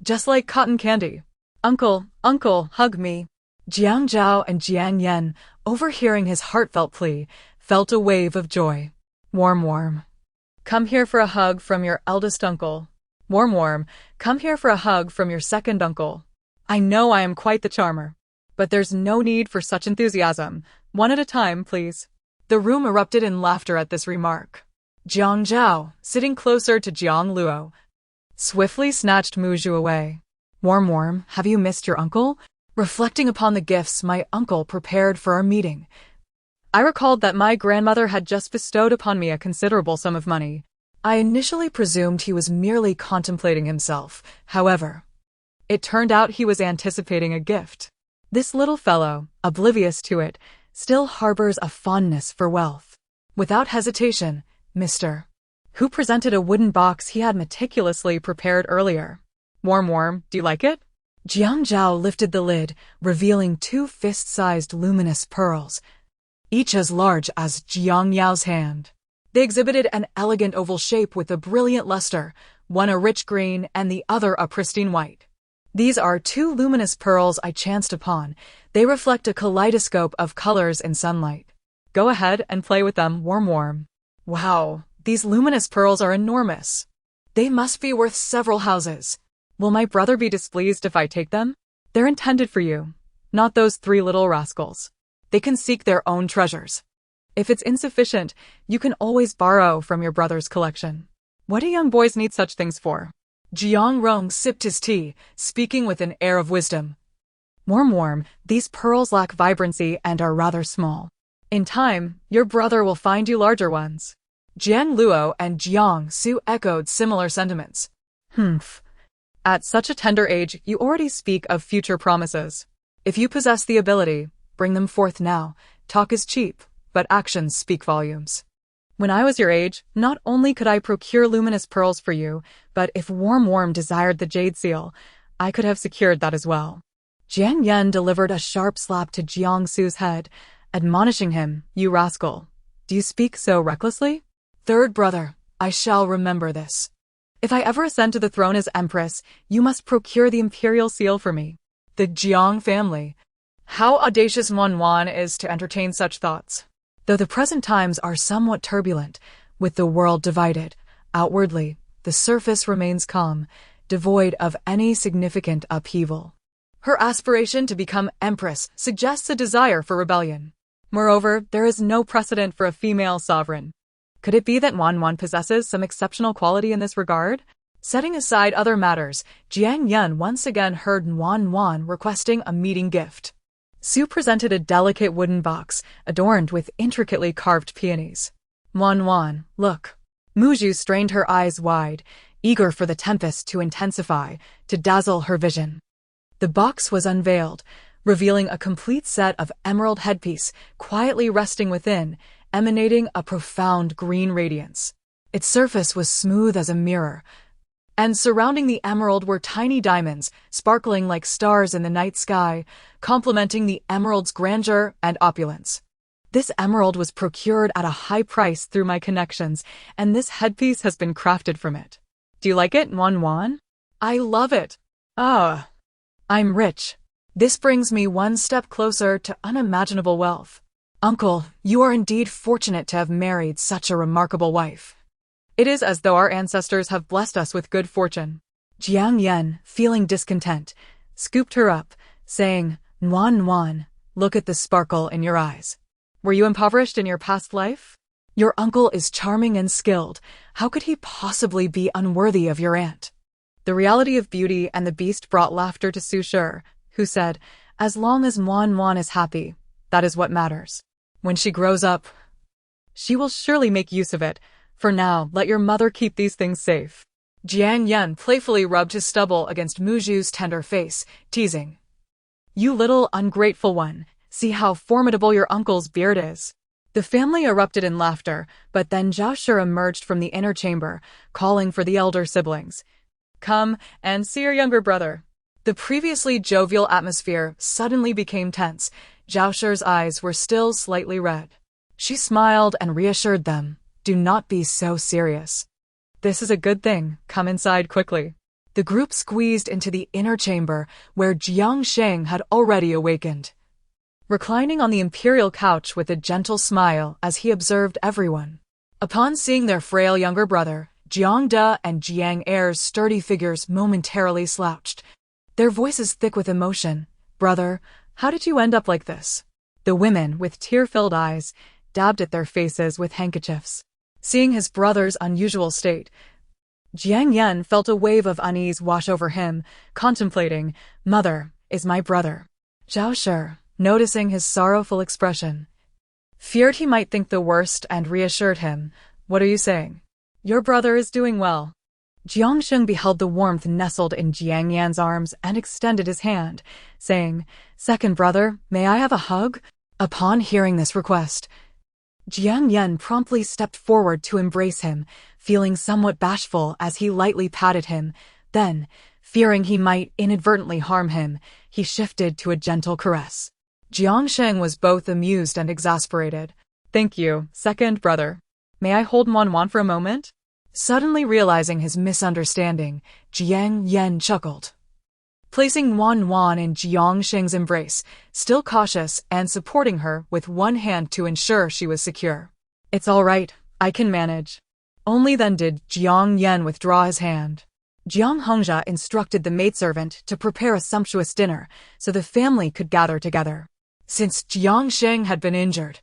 Just like cotton candy. Uncle, hug me. Jiang Zhao and Jiang Yan, overhearing his heartfelt plea, felt a wave of joy. Warm. Come here for a hug from your eldest uncle. Warm. Come here for a hug from your second uncle. I know I am quite the charmer. But there's no need for such enthusiasm. One at a time, please. The room erupted in laughter at this remark. Jiang Zhao, sitting closer to Jiang Luo, swiftly snatched Mu Zhu away. Warm, have you missed your uncle? Reflecting upon the gifts my uncle prepared for our meeting, I recalled that my grandmother had just bestowed upon me a considerable sum of money. I initially presumed he was merely contemplating himself. However, it turned out he was anticipating a gift. This little fellow, oblivious to it, still harbors a fondness for wealth. Without hesitation, Mr. Who presented a wooden box he had meticulously prepared earlier. Warm, do you like it? Jiang Zhao lifted the lid, revealing 2 fist-sized luminous pearls, each as large as Jiang Yao's hand. They exhibited an elegant oval shape with a brilliant luster, one a rich green and the other a pristine white. These are 2 luminous pearls I chanced upon. They reflect a kaleidoscope of colors in sunlight. Go ahead and play with them, warm. Wow, these luminous pearls are enormous. They must be worth several houses. Will my brother be displeased if I take them? They're intended for you, not those 3 little rascals. They can seek their own treasures. If it's insufficient, you can always borrow from your brother's collection. What do young boys need such things for? Jiang Rong sipped his tea, speaking with an air of wisdom. Warm, these pearls lack vibrancy and are rather small. In time, your brother will find you larger ones. Jiang Luo and Jiang Su echoed similar sentiments. At such a tender age, you already speak of future promises. If you possess the ability, bring them forth now. Talk is cheap, but actions speak volumes. When I was your age, not only could I procure luminous pearls for you, but if Warm desired the jade seal, I could have secured that as well. Jiang Yan delivered a sharp slap to Jiang Su's head, admonishing him, You rascal. Do you speak so recklessly? Third brother, I shall remember this. If I ever ascend to the throne as empress, you must procure the imperial seal for me. The Jiang family. How audacious Wan is to entertain such thoughts. Though the present times are somewhat turbulent, with the world divided, outwardly, the surface remains calm, devoid of any significant upheaval. Her aspiration to become empress suggests a desire for rebellion. Moreover, there is no precedent for a female sovereign. Could it be that Wan possesses some exceptional quality in this regard? Setting aside other matters, Jiang Yan once again heard Wan requesting a meeting gift. Su presented a delicate wooden box, adorned with intricately carved peonies. Wan, look. Mu Zhu strained her eyes wide, eager for the tempest to intensify, to dazzle her vision. The box was unveiled, revealing a complete set of emerald headpiece, quietly resting within, emanating a profound green radiance. Its surface was smooth as a mirror, and surrounding the emerald were tiny diamonds, sparkling like stars in the night sky, complementing the emerald's grandeur and opulence. This emerald was procured at a high price through my connections, and this headpiece has been crafted from it. Do you like it, Wan? I love it. I'm rich. This brings me one step closer to unimaginable wealth. Uncle, you are indeed fortunate to have married such a remarkable wife. It is as though our ancestors have blessed us with good fortune. Jiang Yan, feeling discontent, scooped her up, saying, Wan, look at the sparkle in your eyes. Were you impoverished in your past life? Your uncle is charming and skilled. How could he possibly be unworthy of your aunt? The reality of beauty and the beast brought laughter to Su Shi, who said, "As long as Wan Wan is happy, that is what matters. When she grows up, she will surely make use of it. For now, let your mother keep these things safe." Jiang Yan playfully rubbed his stubble against Muju's tender face, teasing, "You little ungrateful one, see how formidable your uncle's beard is." The family erupted in laughter, but then Zhao Shi emerged from the inner chamber, calling for the elder siblings. "Come and see your younger brother." The previously jovial atmosphere suddenly became tense. Zhao Shi's eyes were still slightly red. She smiled and reassured them, "Do not be so serious. This is a good thing, come inside quickly." The group squeezed into the inner chamber, where Jiang Sheng had already awakened. Reclining on the imperial couch with a gentle smile as he observed everyone. Upon seeing their frail younger brother, Jiang De and Jiang Er's sturdy figures momentarily slouched, their voices thick with emotion. "Brother, how did you end up like this?" The women, with tear-filled eyes, dabbed at their faces with handkerchiefs. Seeing his brother's unusual state, Jiang Yan felt a wave of unease wash over him, contemplating, "Mother, is my brother?" Zhao Shi, noticing his sorrowful expression, feared he might think the worst and reassured him, "What are you saying? Your brother is doing well." Jiang Sheng beheld the warmth nestled in Jiang Yan's arms and extended his hand, saying, "Second brother, may I have a hug?" Upon hearing this request, Jiang Yan promptly stepped forward to embrace him, feeling somewhat bashful as he lightly patted him. Then, fearing he might inadvertently harm him, he shifted to a gentle caress. Jiang Sheng was both amused and exasperated. "Thank you, second brother. May I hold Wan Wan for a moment?" Suddenly realizing his misunderstanding, Jiang Yan chuckled. Placing Wan Wan in Jiang Sheng's embrace, still cautious and supporting her with one hand to ensure she was secure. "It's all right, I can manage." Only then did Jiang Yan withdraw his hand. Jiang Hongxia instructed the maidservant to prepare a sumptuous dinner so the family could gather together. Since Jiang Sheng had been injured,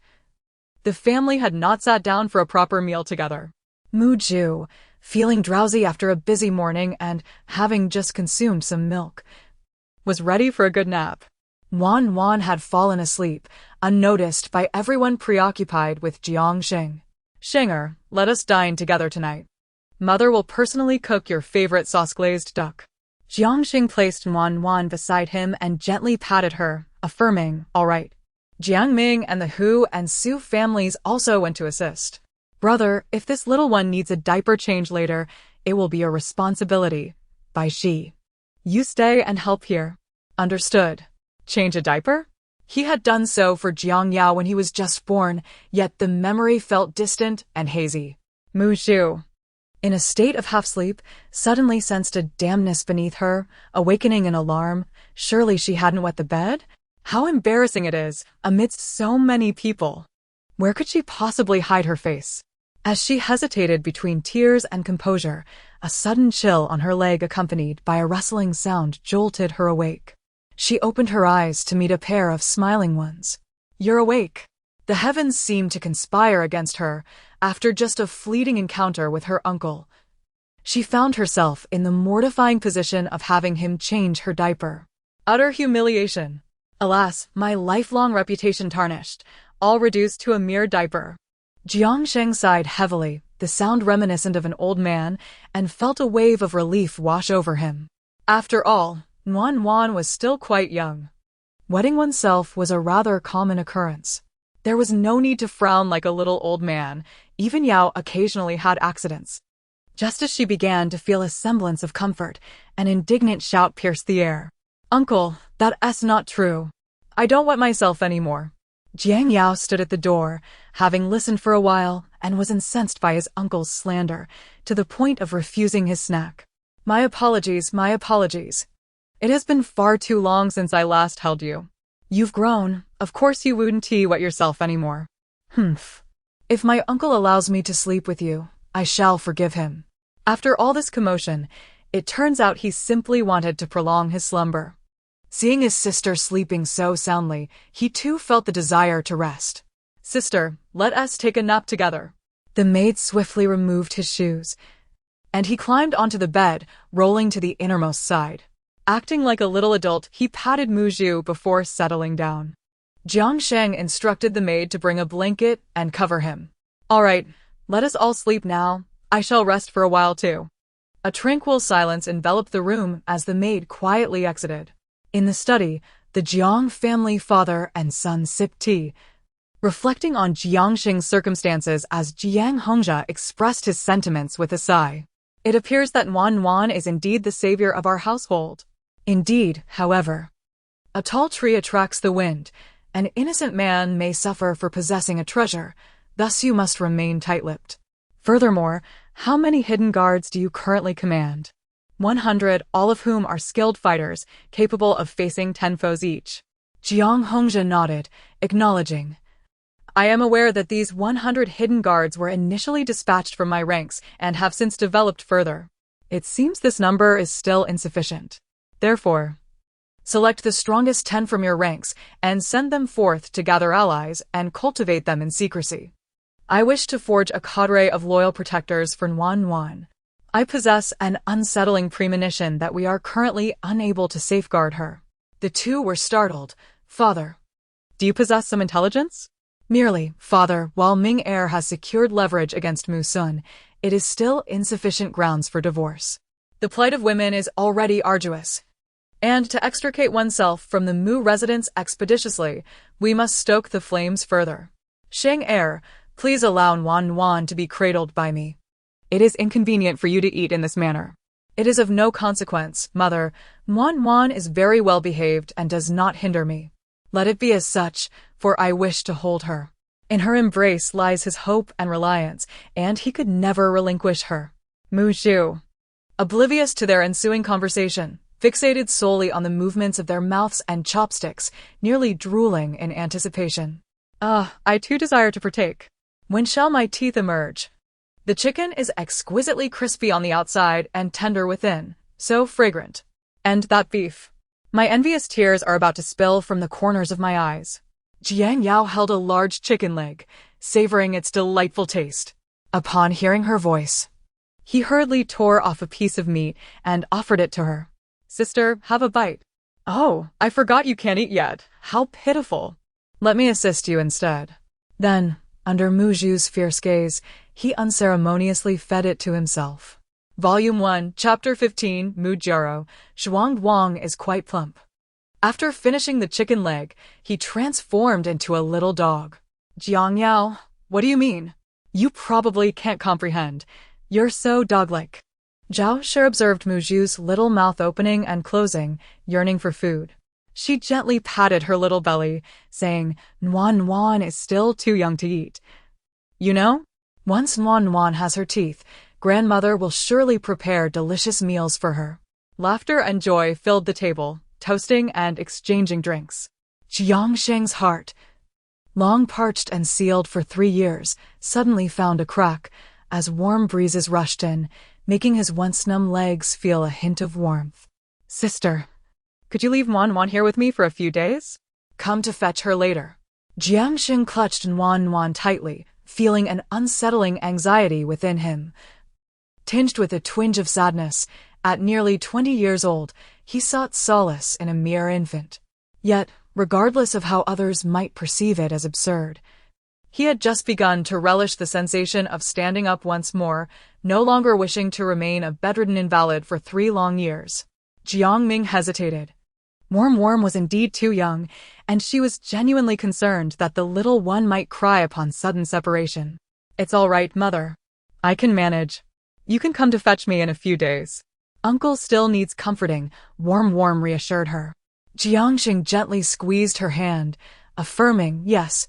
the family had not sat down for a proper meal together. Muju, feeling drowsy after a busy morning and having just consumed some milk, was ready for a good nap. Wan Wan had fallen asleep, unnoticed by everyone preoccupied with Jiang Sheng. "Shenger, let us dine together tonight. Mother will personally cook your favorite sauce-glazed duck." Jiang Sheng placed Wan Wan beside him and gently patted her, affirming, "All right." Jiang Ming and the Hu and Su families also went to assist. "Brother, if this little one needs a diaper change later, it will be your responsibility. Bai Shi. You stay and help here." "Understood." Change a diaper? He had done so for Jiang Yao when he was just born, yet the memory felt distant and hazy. Mu Xiu, in a state of half-sleep, suddenly sensed a dampness beneath her, awakening in alarm. Surely she hadn't wet the bed? How embarrassing it is, amidst so many people. Where could she possibly hide her face? As she hesitated between tears and composure, a sudden chill on her leg accompanied by a rustling sound jolted her awake. She opened her eyes to meet a pair of smiling ones. "You're awake." The heavens seemed to conspire against her after just a fleeting encounter with her uncle. She found herself in the mortifying position of having him change her diaper. Utter humiliation. Alas, my lifelong reputation tarnished, all reduced to a mere diaper. Jiang Sheng sighed heavily, the sound reminiscent of an old man, and felt a wave of relief wash over him. After all, Wan Wan was still quite young. Wetting oneself was a rather common occurrence. There was no need to frown like a little old man. Even Yao occasionally had accidents. Just as she began to feel a semblance of comfort, an indignant shout pierced the air. "Uncle, that's not true. I don't wet myself anymore." Jiang Yao stood at the door, having listened for a while, and was incensed by his uncle's slander, to the point of refusing his snack. My apologies. It has been far too long since I last held you. You've grown, of course you wouldn't wet yourself anymore." "Humph. If my uncle allows me to sleep with you, I shall forgive him." After all this commotion, it turns out he simply wanted to prolong his slumber. Seeing his sister sleeping so soundly, he too felt the desire to rest. "Sister, let us take a nap together." The maid swiftly removed his shoes. and he climbed onto the bed, rolling to the innermost side. Acting like a little adult, he patted Muzhu before settling down. Jiang Sheng instructed the maid to bring a blanket and cover him. "All right, let us all sleep now. I shall rest for a while too." A tranquil silence enveloped the room as the maid quietly exited. In the study, the Jiang family father and son sipped tea, reflecting on Jiang Sheng's circumstances as Jiang Hongzhe expressed his sentiments with a sigh. "It appears that Wan is indeed the savior of our household." Indeed, however, a tall tree attracts the wind. An innocent man may suffer for possessing a treasure, thus you must remain tight-lipped. Furthermore, how many hidden guards do you currently command? 100, all of whom are skilled fighters, capable of facing 10 foes each. Jiang Hongzhe nodded, acknowledging. "I am aware that these 100 hidden guards were initially dispatched from my ranks and have since developed further. It seems this number is still insufficient. Therefore, select the strongest 10 from your ranks and send them forth to gather allies and cultivate them in secrecy. I wish to forge a cadre of loyal protectors for Wan. I possess an unsettling premonition that we are currently unable to safeguard her." The two were startled. "Father, do you possess some intelligence?" "Merely, father, while Ming Heir has secured leverage against Mu Sun, it is still insufficient grounds for divorce. The plight of women is already arduous, and to extricate oneself from the Mu residence expeditiously, we must stoke the flames further. Sheng Heir, please allow Wan to be cradled by me. It is inconvenient for you to eat in this manner." "It is of no consequence, mother. Wan is very well behaved and does not hinder me. Let it be as such, for I wish to hold her. In her embrace lies his hope and reliance, and he could never relinquish her." Mu Zhu, oblivious to their ensuing conversation, fixated solely on the movements of their mouths and chopsticks, nearly drooling in anticipation. I too desire to partake. When shall my teeth emerge? The chicken is exquisitely crispy on the outside and tender within, so fragrant. And that beef. My envious tears are about to spill from the corners of my eyes. Jiang Yao held a large chicken leg, savoring its delightful taste. Upon hearing her voice, he hurriedly tore off a piece of meat and offered it to her. "Sister, have a bite." "Oh, I forgot you can't eat yet. How pitiful. Let me assist you instead." Then, under Mu Zhu's fierce gaze, he unceremoniously fed it to himself. Volume 1, Chapter 15, Mu Jiaro, Zhuang Wang is quite plump. After finishing the chicken leg, he transformed into a little dog. "Jiang Yao, what do you mean? You probably can't comprehend. You're so dog-like." Zhao Shi observed Mu Zhu's little mouth opening and closing, yearning for food. She gently patted her little belly, saying, Wan is still too young to eat. "You know, once Wan has her teeth, grandmother will surely prepare delicious meals for her." Laughter and joy filled the table, toasting and exchanging drinks. Jiang Sheng's heart, long parched and sealed for 3 years, suddenly found a crack as warm breezes rushed in, making his once numb legs feel a hint of warmth. "Sister, could you leave Wan here with me for a few days? Come to fetch her later." Jiang Sheng clutched Wan tightly, feeling an unsettling anxiety within him. Tinged with a twinge of sadness, at nearly 20 years old, he sought solace in a mere infant. Yet, regardless of how others might perceive it as absurd, he had just begun to relish the sensation of standing up once more, no longer wishing to remain a bedridden invalid for 3 long years. Jiang Ming hesitated. Worm was indeed too young, and she was genuinely concerned that the little one might cry upon sudden separation. "It's all right, mother. I can manage. You can come to fetch me in a few days." "Uncle still needs comforting," Worm reassured her. Jiang Sheng gently squeezed her hand, affirming, "Yes,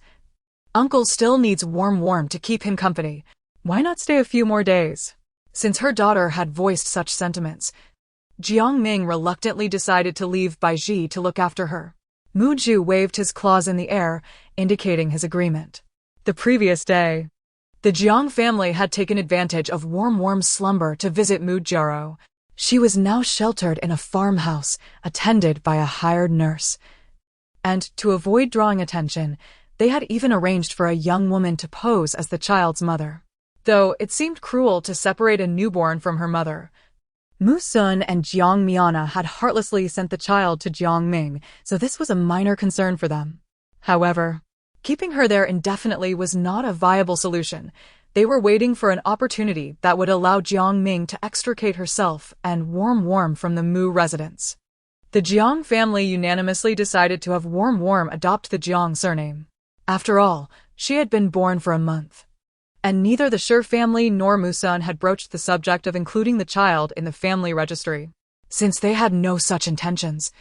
Uncle still needs Worm to keep him company. Why not stay a few more days?" Since her daughter had voiced such sentiments, Jiang Ming reluctantly decided to leave Baiji to look after her. Mu Zhu waved his claws in the air, indicating his agreement. The previous day, the Jiang family had taken advantage of Worm's slumber to visit Mu Jiaro. She was now sheltered in a farmhouse, attended by a hired nurse. And, to avoid drawing attention, they had even arranged for a young woman to pose as the child's mother. though it seemed cruel to separate a newborn from her mother. Musun and Jiang Miana had heartlessly sent the child to Jiang Ming, so this was a minor concern for them. However, keeping her there indefinitely was not a viable solution. They were waiting for an opportunity that would allow Jiang Ming to extricate herself and Warm from the Mu residence. The Jiang family unanimously decided to have Warm adopt the Jiang surname. After all, she had been born for a month. And neither the Shi family nor Musun had broached the subject of including the child in the family registry. Since they had no such intentions,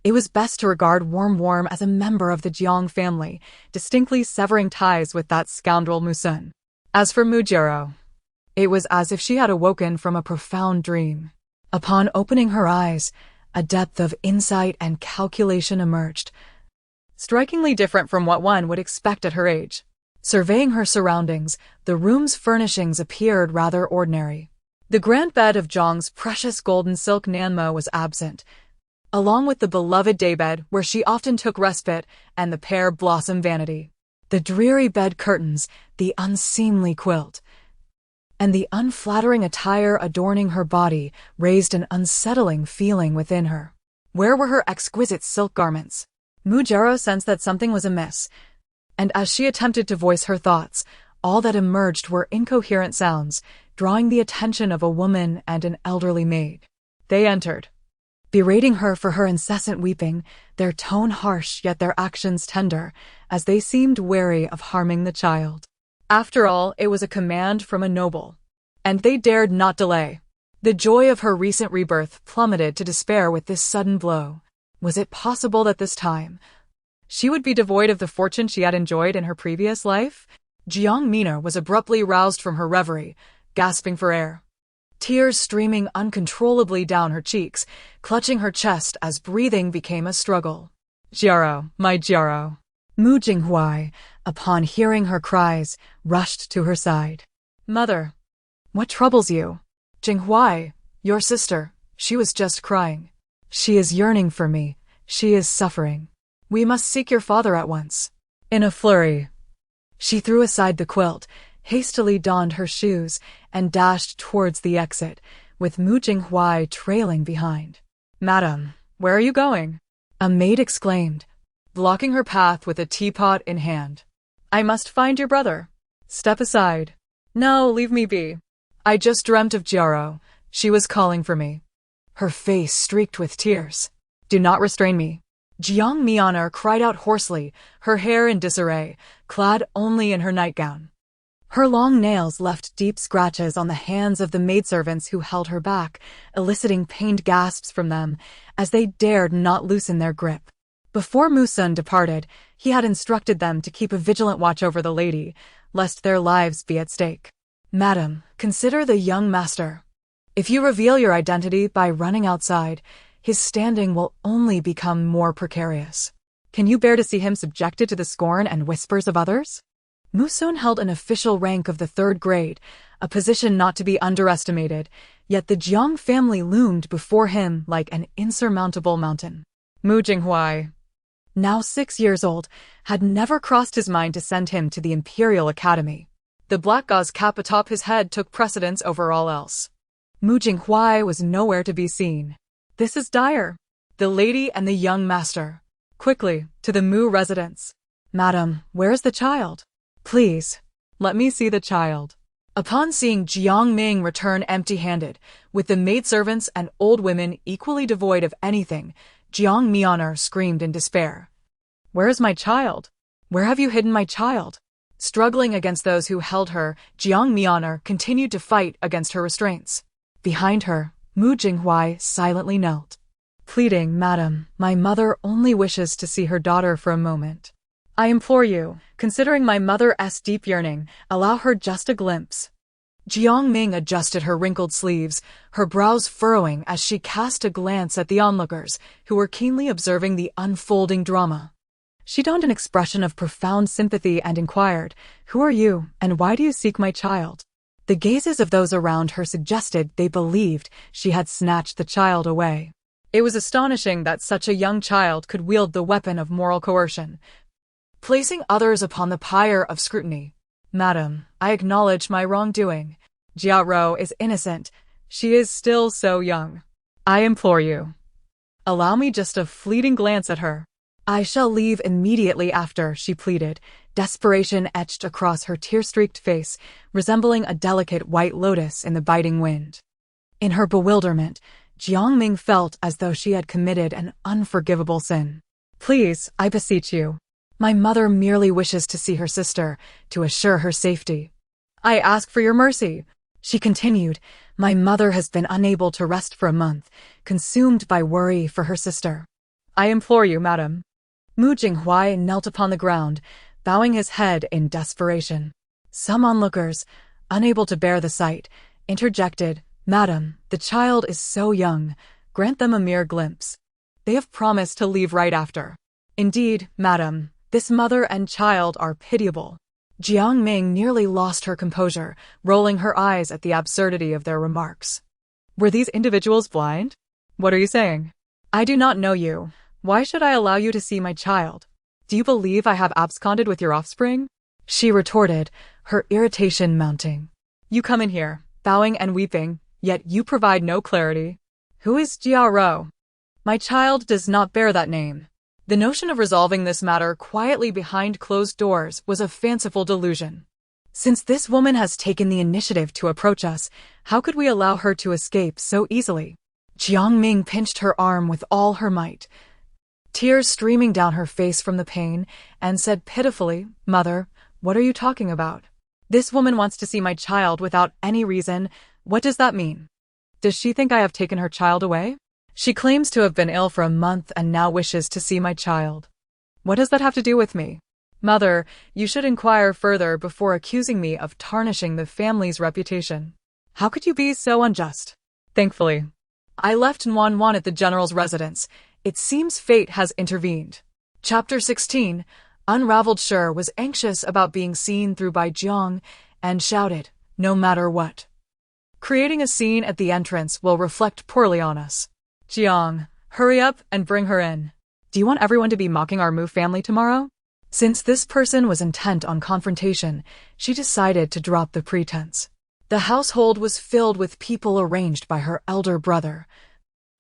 it was best to regard Warm as a member of the Jiang family, distinctly severing ties with that scoundrel Musun. As for Mujiro, it was as if she had awoken from a profound dream. Upon opening her eyes, a depth of insight and calculation emerged, strikingly different from what one would expect at her age. Surveying her surroundings, the room's furnishings appeared rather ordinary. The grand bed of Zhang's precious golden silk Nanmo was absent, along with the beloved daybed where she often took respite and the pear blossom vanity. The dreary bed curtains, the unseemly quilt, and the unflattering attire adorning her body raised an unsettling feeling within her. Where were her exquisite silk garments? Mujiro sensed that something was amiss, and as she attempted to voice her thoughts, all that emerged were incoherent sounds, drawing the attention of a woman and an elderly maid. They entered, berating her for her incessant weeping, their tone harsh yet their actions tender, as they seemed wary of harming the child. After all, it was a command from a noble, and they dared not delay. The joy of her recent rebirth plummeted to despair with this sudden blow. Was it possible that this time she would be devoid of the fortune she had enjoyed in her previous life? Jiang Mina was abruptly roused from her reverie, gasping for air, tears streaming uncontrollably down her cheeks, clutching her chest as breathing became a struggle. "Jiaro, my Jiaro." Mu Jinghuai, upon hearing her cries, rushed to her side. "Mother, what troubles you?" "Jinghuai, your sister, she was just crying. She is yearning for me, she is suffering. We must seek your father at once." In a flurry, she threw aside the quilt, hastily donned her shoes, and dashed towards the exit, with Mu Jinghuai trailing behind. "Madam, where are you going?" a maid exclaimed, blocking her path with a teapot in hand. "I must find your brother." "Step aside." "No, leave me be. I just dreamt of Jiaro. She was calling for me." Her face streaked with tears. "Do not restrain me." Jiang Miana cried out hoarsely, her hair in disarray, clad only in her nightgown. Her long nails left deep scratches on the hands of the maidservants who held her back, eliciting pained gasps from them, as they dared not loosen their grip. Before Musun departed, he had instructed them to keep a vigilant watch over the lady, lest their lives be at stake. "Madam, consider the young master. If you reveal your identity by running outside, his standing will only become more precarious. Can you bear to see him subjected to the scorn and whispers of others?" Musun held an official rank of the 3rd grade, a position not to be underestimated, yet the Jiang family loomed before him like an insurmountable mountain. Mu Jinghuai, now 6 years old, had never crossed his mind to send him to the Imperial Academy. The black gauze cap atop his head took precedence over all else. Mu Jinghuai was nowhere to be seen. "This is dire. The lady and the young master. Quickly, to the Mu residence." "Madam, where is the child?" "Please, let me see the child." Upon seeing Jiang Ming return empty-handed, with the maidservants and old women equally devoid of anything, Jiang Miana screamed in despair. "Where is my child? Where have you hidden my child?" Struggling against those who held her, Jiang Miana continued to fight against her restraints. Behind her, Mu Jinghuai silently knelt, pleading, "Madam, my mother only wishes to see her daughter for a moment. I implore you, considering my mother's deep yearning, allow her just a glimpse." Jiang Ming adjusted her wrinkled sleeves, her brows furrowing as she cast a glance at the onlookers, who were keenly observing the unfolding drama. She donned an expression of profound sympathy and inquired, "Who are you, and why do you seek my child?" The gazes of those around her suggested they believed she had snatched the child away. It was astonishing that such a young child could wield the weapon of moral coercion, placing others upon the pyre of scrutiny. Madam, I acknowledge my wrongdoing. Jiao is innocent. She is still so young. I implore you. Allow me just a fleeting glance at her. I shall leave immediately after, she pleaded, desperation etched across her tear-streaked face, resembling a delicate white lotus in the biting wind. In her bewilderment, Jiangming felt as though she had committed an unforgivable sin. Please, I beseech you. My mother merely wishes to see her sister, to assure her safety. I ask for your mercy. She continued, my mother has been unable to rest for a month, consumed by worry for her sister. I implore you, madam. Mu Jinghuai knelt upon the ground, bowing his head in desperation. Some onlookers, unable to bear the sight, interjected, Madam, the child is so young, grant them a mere glimpse. They have promised to leave right after. Indeed, madam, this mother and child are pitiable. Jiangming nearly lost her composure, rolling her eyes at the absurdity of their remarks. Were these individuals blind? What are you saying? I do not know you. Why should I allow you to see my child? Do you believe I have absconded with your offspring? She retorted, her irritation mounting. You come in here, bowing and weeping, yet you provide no clarity. Who is Jiao? My child does not bear that name. The notion of resolving this matter quietly behind closed doors was a fanciful delusion. Since this woman has taken the initiative to approach us, how could we allow her to escape so easily? Jiangming pinched her arm with all her might, tears streaming down her face from the pain, and said pitifully, Mother, what are you talking about? This woman wants to see my child without any reason. What does that mean? Does she think I have taken her child away? She claims to have been ill for a month and now wishes to see my child. What does that have to do with me? Mother, you should inquire further before accusing me of tarnishing the family's reputation. How could you be so unjust? Thankfully, I left Nuan at the general's residence. It seems fate has intervened. Chapter 16. Unraveled Shi was anxious about being seen through by Jiang and shouted, no matter what. Creating a scene at the entrance will reflect poorly on us. Jiang, hurry up and bring her in. Do you want everyone to be mocking our Mu family tomorrow? Since this person was intent on confrontation, she decided to drop the pretense. The household was filled with people arranged by her elder brother,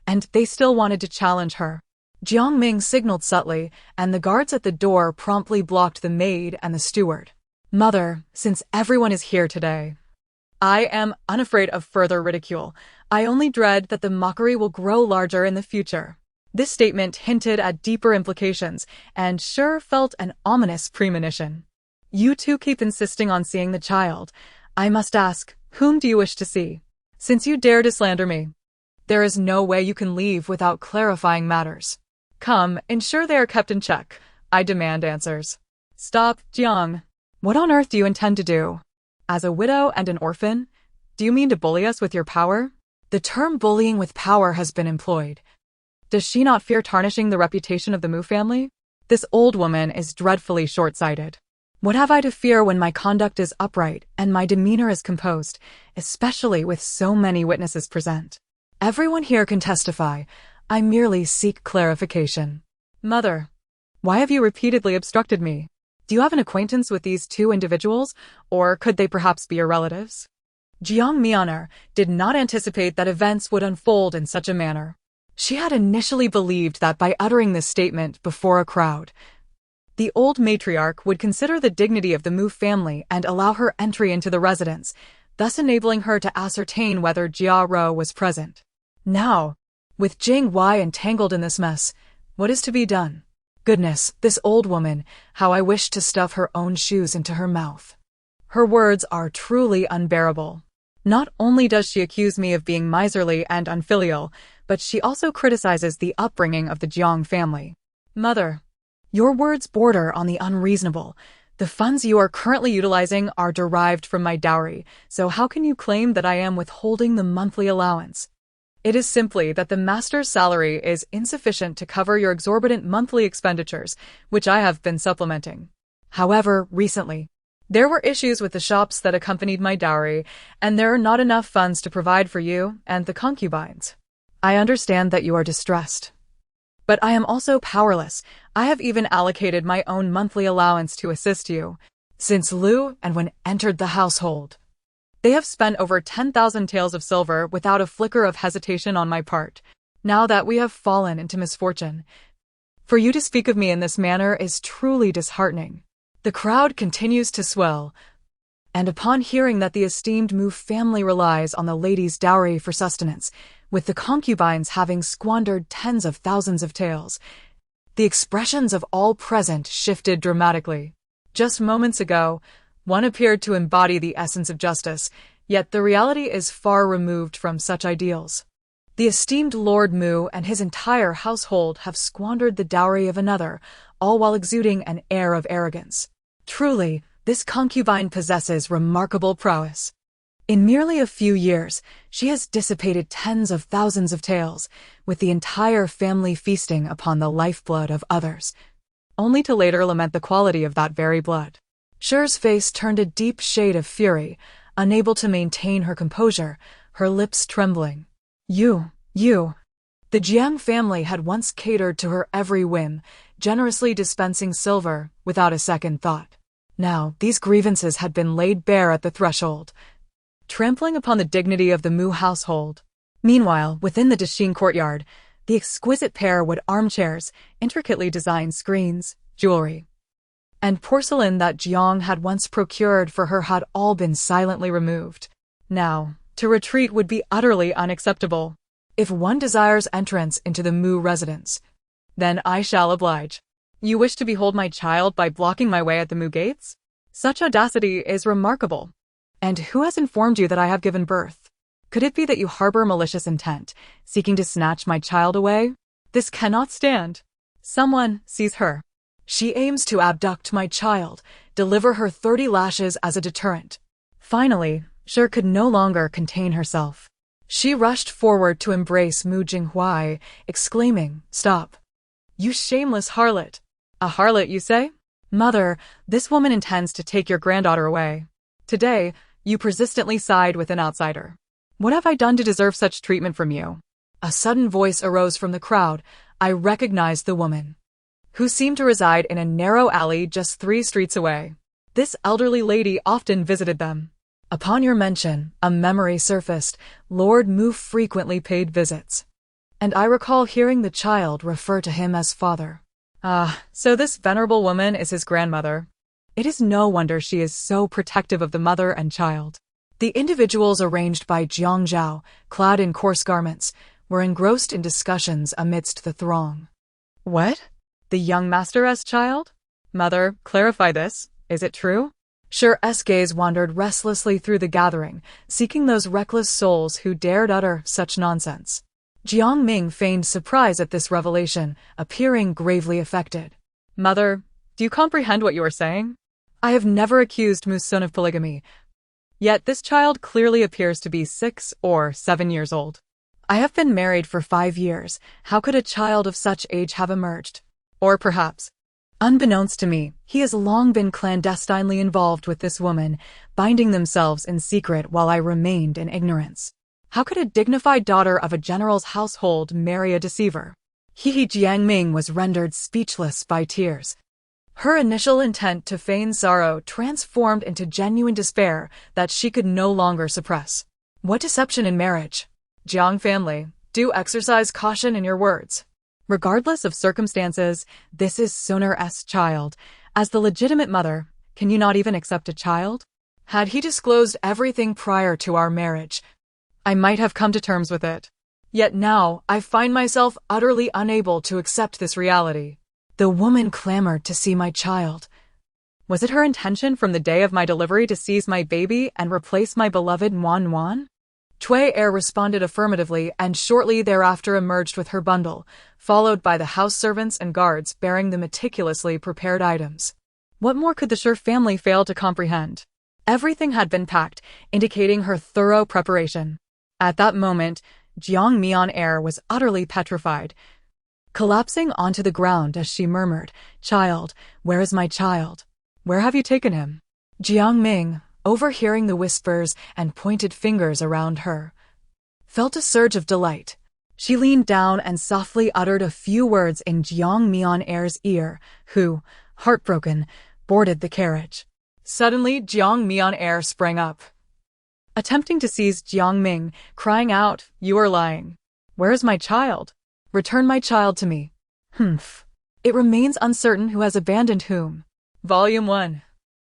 and they still wanted to challenge her. Jiangming signaled subtly, and the guards at the door promptly blocked the maid and the steward. Mother, since everyone is here today, I am unafraid of further ridicule. I only dread that the mockery will grow larger in the future. This statement hinted at deeper implications, and Shi felt an ominous premonition. You two keep insisting on seeing the child. I must ask, whom do you wish to see? Since you dare to slander me, there is no way you can leave without clarifying matters. Come, ensure they are kept in check. I demand answers. Stop, Jiang. What on earth do you intend to do? As a widow and an orphan, do you mean to bully us with your power? The term bullying with power has been employed. Does she not fear tarnishing the reputation of the Mu family? This old woman is dreadfully short-sighted. What have I to fear when my conduct is upright and my demeanor is composed, especially with so many witnesses present? Everyone here can testify. I merely seek clarification. Mother, why have you repeatedly obstructed me? Do you have an acquaintance with these two individuals, or could they perhaps be your relatives? Jiang Mianer did not anticipate that events would unfold in such a manner. She had initially believed that by uttering this statement before a crowd, the old matriarch would consider the dignity of the Mu family and allow her entry into the residence, thus enabling her to ascertain whether Jiao was present. Now, with Jing Wei entangled in this mess, what is to be done? Goodness, this old woman, how I wish to stuff her own shoes into her mouth. Her words are truly unbearable. Not only does she accuse me of being miserly and unfilial, but she also criticizes the upbringing of the Jiang family. Mother, your words border on the unreasonable. The funds you are currently utilizing are derived from my dowry, so how can you claim that I am withholding the monthly allowance? It is simply that the master's salary is insufficient to cover your exorbitant monthly expenditures, which I have been supplementing. However, recently, there were issues with the shops that accompanied my dowry, and there are not enough funds to provide for you and the concubines. I understand that you are distressed. But I am also powerless. I have even allocated my own monthly allowance to assist you. since Liu and Wen entered the household. They have spent over 10,000 taels of silver without a flicker of hesitation on my part, now that we have fallen into misfortune. For you to speak of me in this manner is truly disheartening. The crowd continues to swell, and upon hearing that the esteemed Mu family relies on the lady's dowry for sustenance, with the concubines having squandered tens of thousands of taels, the expressions of all present shifted dramatically. Just moments ago, one appeared to embody the essence of justice, yet the reality is far removed from such ideals. The esteemed Lord Mu and his entire household have squandered the dowry of another, all while exuding an air of arrogance. Truly, this concubine possesses remarkable prowess. In merely a few years, she has dissipated tens of thousands of taels, with the entire family feasting upon the lifeblood of others, only to later lament the quality of that very blood. Shi's face turned a deep shade of fury, unable to maintain her composure, her lips trembling. You. The Jiang family had once catered to her every whim, generously dispensing silver without a second thought. Now, these grievances had been laid bare at the threshold, trampling upon the dignity of the Mu household. Meanwhile, within the Dixin courtyard, the exquisite pair wood armchairs, intricately designed screens, jewelry, and porcelain that Jiang had once procured for her had all been silently removed. Now, to retreat would be utterly unacceptable. If one desires entrance into the Mu residence, then I shall oblige. You wish to behold my child by blocking my way at the Mu gates? Such audacity is remarkable. And who has informed you that I have given birth? Could it be that you harbor malicious intent, seeking to snatch my child away? This cannot stand. Someone seize her. She aims to abduct my child, deliver her 30 lashes as a deterrent. Finally, Shi could no longer contain herself. She rushed forward to embrace Mu Jinghuai, exclaiming, "Stop! You shameless harlot!" A harlot, you say? Mother, this woman intends to take your granddaughter away. Today, you persistently side with an outsider. What have I done to deserve such treatment from you? A sudden voice arose from the crowd. I recognized the woman, who seemed to reside in a narrow alley just 3 streets away. This elderly lady often visited them. Upon your mention, a memory surfaced. Lord Mu frequently paid visits, and I recall hearing the child refer to him as father. So this venerable woman is his grandmother. It is no wonder she is so protective of the mother and child. The individuals arranged by Jiang Zhao, clad in coarse garments, were engrossed in discussions amidst the throng. What? The young master's child? Mother, clarify this. Is it true? Shi's gaze wandered restlessly through the gathering, seeking those reckless souls who dared utter such nonsense. Jiang Ming feigned surprise at this revelation, appearing gravely affected. Mother, do you comprehend what you are saying? I have never accused Mu's son of polygamy, yet this child clearly appears to be 6 or 7 years old. I have been married for 5 years. How could a child of such age have emerged? Or perhaps, unbeknownst to me, he has long been clandestinely involved with this woman, binding themselves in secret while I remained in ignorance. How could a dignified daughter of a general's household marry a deceiver? Jiang Ming was rendered speechless by tears. Her initial intent to feign sorrow transformed into genuine despair that she could no longer suppress. What deception in marriage? Jiang family, do exercise caution in your words. Regardless of circumstances, this is Soner's child. As the legitimate mother, can you not even accept a child? Had he disclosed everything prior to our marriage, I might have come to terms with it. Yet now, I find myself utterly unable to accept this reality. The woman clamored to see my child. Was it her intention from the day of my delivery to seize my baby and replace my beloved Wan Wan? Cui Er responded affirmatively and shortly thereafter emerged with her bundle, followed by the house servants and guards bearing the meticulously prepared items. What more could the Shi family fail to comprehend? Everything had been packed, indicating her thorough preparation. At that moment, Jiang Mian was utterly petrified, collapsing onto the ground as she murmured, "Child, where is my child? Where have you taken him?" Jiang Ming, overhearing the whispers and pointed fingers around her, felt a surge of delight. She leaned down and softly uttered a few words in Jiang Mian's ear, who, heartbroken, boarded the carriage. Suddenly, Jiang Mian sprang up, attempting to seize Jiang Ming, crying out, "You are lying. Where is my child? Return my child to me." Humph. It remains uncertain who has abandoned whom. Volume 1.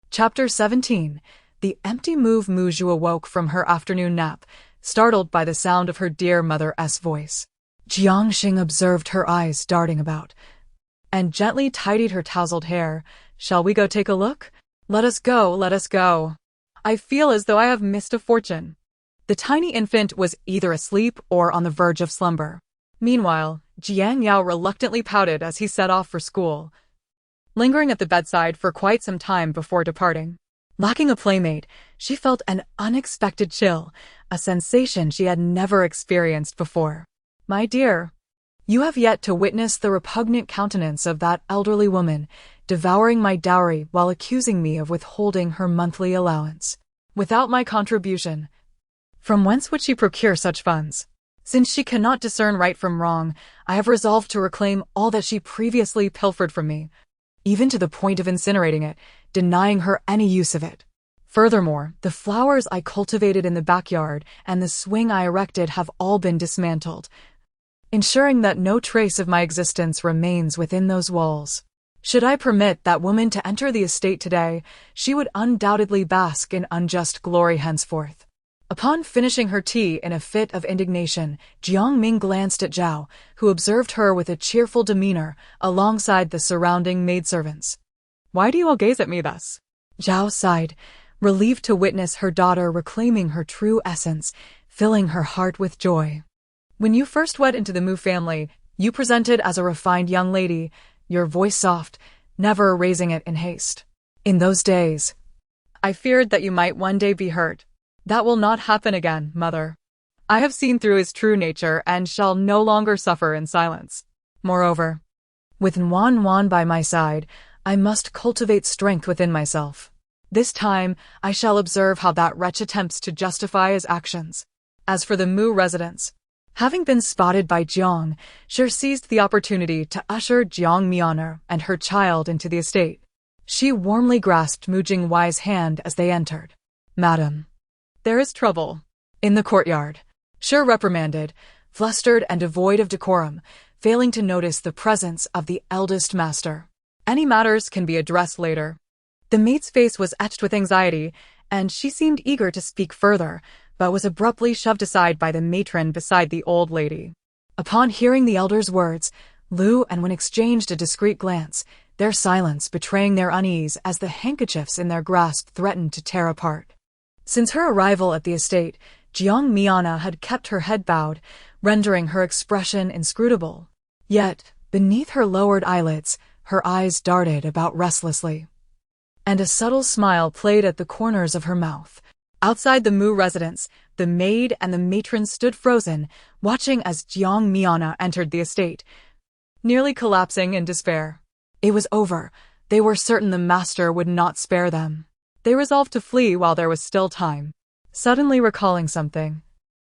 Chapter 17. The empty Muju awoke from her afternoon nap, startled by the sound of her dear mother's voice. Jiang Xing observed her eyes darting about, and gently tidied her tousled hair. "Shall we go take a look?" Let us go, let us go. I feel as though I have missed a fortune." The tiny infant was either asleep or on the verge of slumber. Meanwhile, Jiang Yao reluctantly pouted as he set off for school, lingering at the bedside for quite some time before departing. Lacking a playmate, she felt an unexpected chill, a sensation she had never experienced before. "My dear, you have yet to witness the repugnant countenance of that elderly woman, devouring my dowry while accusing me of withholding her monthly allowance. Without my contribution, from whence would she procure such funds? Since she cannot discern right from wrong, I have resolved to reclaim all that she previously pilfered from me, even to the point of incinerating it, denying her any use of it. Furthermore, the flowers I cultivated in the backyard and the swing I erected have all been dismantled, ensuring that no trace of my existence remains within those walls. Should I permit that woman to enter the estate today, she would undoubtedly bask in unjust glory henceforth." Upon finishing her tea in a fit of indignation, Jiang Ming glanced at Zhao, who observed her with a cheerful demeanor alongside the surrounding maidservants. "Why do you all gaze at me thus?" Zhao sighed, relieved to witness her daughter reclaiming her true essence, filling her heart with joy. "When you first went into the Mu family, you presented as a refined young lady, your voice soft, never raising it in haste. In those days, I feared that you might one day be hurt. That will not happen again, mother. I have seen through his true nature and shall no longer suffer in silence. Moreover, with Wan by my side, I must cultivate strength within myself. This time, I shall observe how that wretch attempts to justify his actions. As for the Mu residents, having been spotted by Jiang, she seized the opportunity to usher Jiang Mianer and her child into the estate. She warmly grasped Mu Jingwei's hand as they entered. "Madam, there is trouble in the courtyard," Shi reprimanded, flustered and devoid of decorum, failing to notice the presence of the eldest master. "Any matters can be addressed later." The maid's face was etched with anxiety, and she seemed eager to speak further, but was abruptly shoved aside by the matron beside the old lady. Upon hearing the elder's words, Lu and Wen exchanged a discreet glance, their silence betraying their unease as the handkerchiefs in their grasp threatened to tear apart. Since her arrival at the estate, Jiang Miana had kept her head bowed, rendering her expression inscrutable. Yet, beneath her lowered eyelids, her eyes darted about restlessly, and a subtle smile played at the corners of her mouth. Outside the Mu residence, the maid and the matron stood frozen, watching as Jiang Miana entered the estate, nearly collapsing in despair. It was over. They were certain the master would not spare them. They resolved to flee while there was still time. Suddenly recalling something,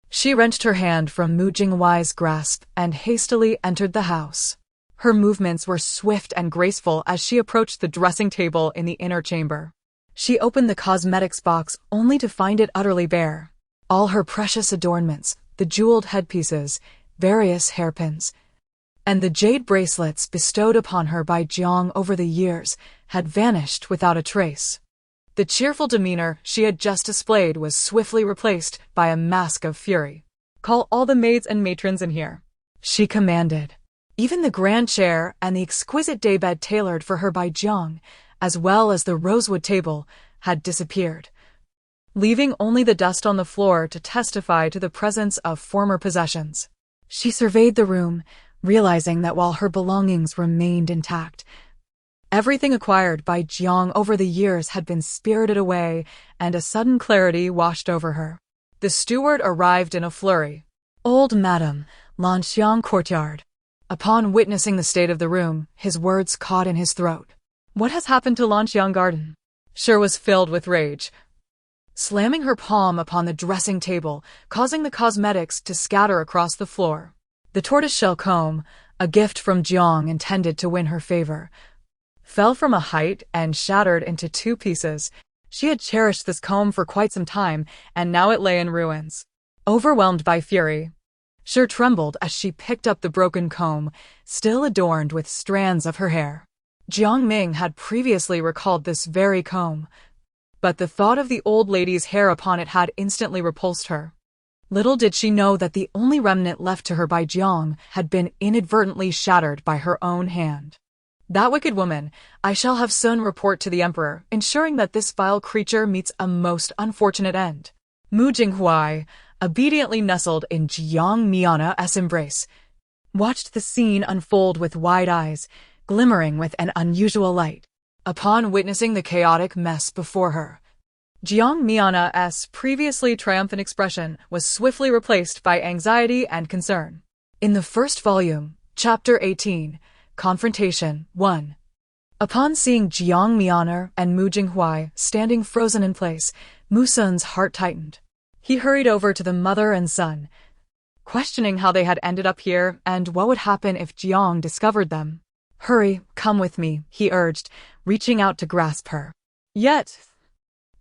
she wrenched her hand from Mu Jingwei's grasp and hastily entered the house. Her movements were swift and graceful as she approached the dressing table in the inner chamber. She opened the cosmetics box only to find it utterly bare. All her precious adornments, the jeweled headpieces, various hairpins, and the jade bracelets bestowed upon her by Jiang over the years, had vanished without a trace. The cheerful demeanor she had just displayed was swiftly replaced by a mask of fury. "Call all the maids and matrons in here," she commanded. Even the grand chair and the exquisite daybed tailored for her by Jiang, as well as the rosewood table, had disappeared, leaving only the dust on the floor to testify to the presence of former possessions. She surveyed the room, realizing that while her belongings remained intact, everything acquired by Jiang over the years had been spirited away, and a sudden clarity washed over her. The steward arrived in a flurry. "Old Madam, Lanxiang Courtyard." Upon witnessing the state of the room, his words caught in his throat. "What has happened to Lanxiang Garden?" Shi was filled with rage, slamming her palm upon the dressing table, causing the cosmetics to scatter across the floor. The tortoiseshell comb, a gift from Jiang intended to win her favor, fell from a height and shattered into 2 pieces. She had cherished this comb for quite some time, and now it lay in ruins. Overwhelmed by fury, she trembled as she picked up the broken comb, still adorned with strands of her hair. Jiang Ming had previously recalled this very comb, but the thought of the old lady's hair upon it had instantly repulsed her. Little did she know that the only remnant left to her by Jiang had been inadvertently shattered by her own hand. That wicked woman, I shall have Sun report to the emperor, ensuring that this vile creature meets a most unfortunate end. Mu Jinghuai, obediently nestled in Jiang Miana's embrace, watched the scene unfold with wide eyes, glimmering with an unusual light. Upon witnessing the chaotic mess before her, Jiang Miana's previously triumphant expression was swiftly replaced by anxiety and concern. In the first volume, Chapter 18, Confrontation 1. Upon seeing Jiang Mianer and Mu Jinghuai standing frozen in place, Mu Sun's heart tightened. He hurried over to the mother and son, questioning how they had ended up here and what would happen if Jiang discovered them. Hurry, come with me, he urged, reaching out to grasp her. Yet,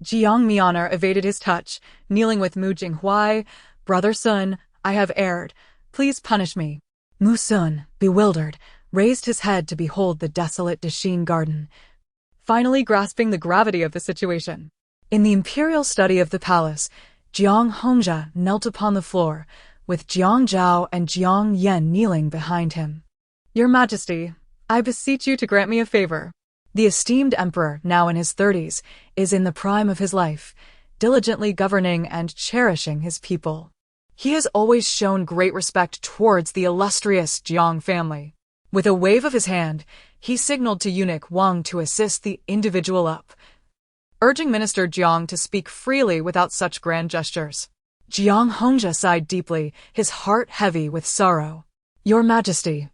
Jiang Mianer evaded his touch, kneeling with Mu Jinghuai. Brother Sun, I have erred. Please punish me. Mu Sun, bewildered, raised his head to behold the desolate Dasheen garden, finally grasping the gravity of the situation. In the imperial study of the palace, Jiang Hongzhe knelt upon the floor, with Jiang Zhao and Jiang Yan kneeling behind him. Your Majesty, I beseech you to grant me a favor. The esteemed emperor, now in his 30s, is in the prime of his life, diligently governing and cherishing his people. He has always shown great respect towards the illustrious Jiang family. With a wave of his hand, he signaled to eunuch Wang to assist the individual up, urging Minister Jiang to speak freely without such grand gestures. Jiang Hongzhe sighed deeply, his heart heavy with sorrow. Your Majesty,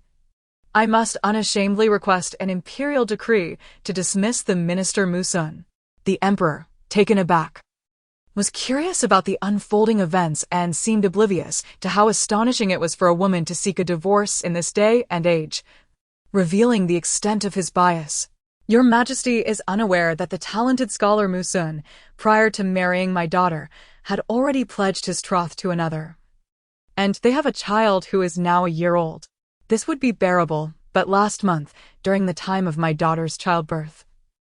I must unashamedly request an imperial decree to dismiss the Minister Mu Sun. The emperor, taken aback, was curious about the unfolding events and seemed oblivious to how astonishing it was for a woman to seek a divorce in this day and age, revealing the extent of his bias. Your Majesty is unaware that the talented scholar Mu Sun, prior to marrying my daughter, had already pledged his troth to another, and they have a child who is now a year old. This would be bearable, but last month, during the time of my daughter's childbirth,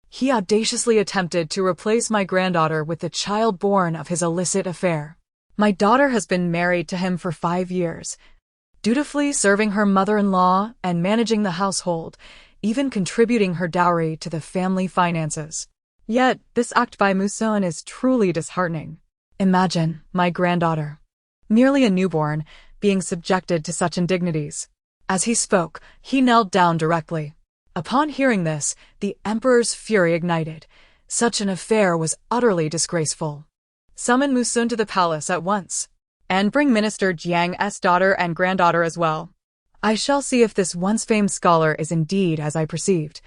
he audaciously attempted to replace my granddaughter with the child born of his illicit affair. My daughter has been married to him for 5 years, dutifully serving her mother-in-law and managing the household, even contributing her dowry to the family finances. Yet, this act by Mu Sun is truly disheartening. Imagine my granddaughter, merely a newborn, being subjected to such indignities. As he spoke, he knelt down directly. Upon hearing this, the emperor's fury ignited. Such an affair was utterly disgraceful. Summon Mu Sun to the palace at once, and bring Minister Jiang's daughter and granddaughter as well. I shall see if this once-famed scholar is indeed as I perceived,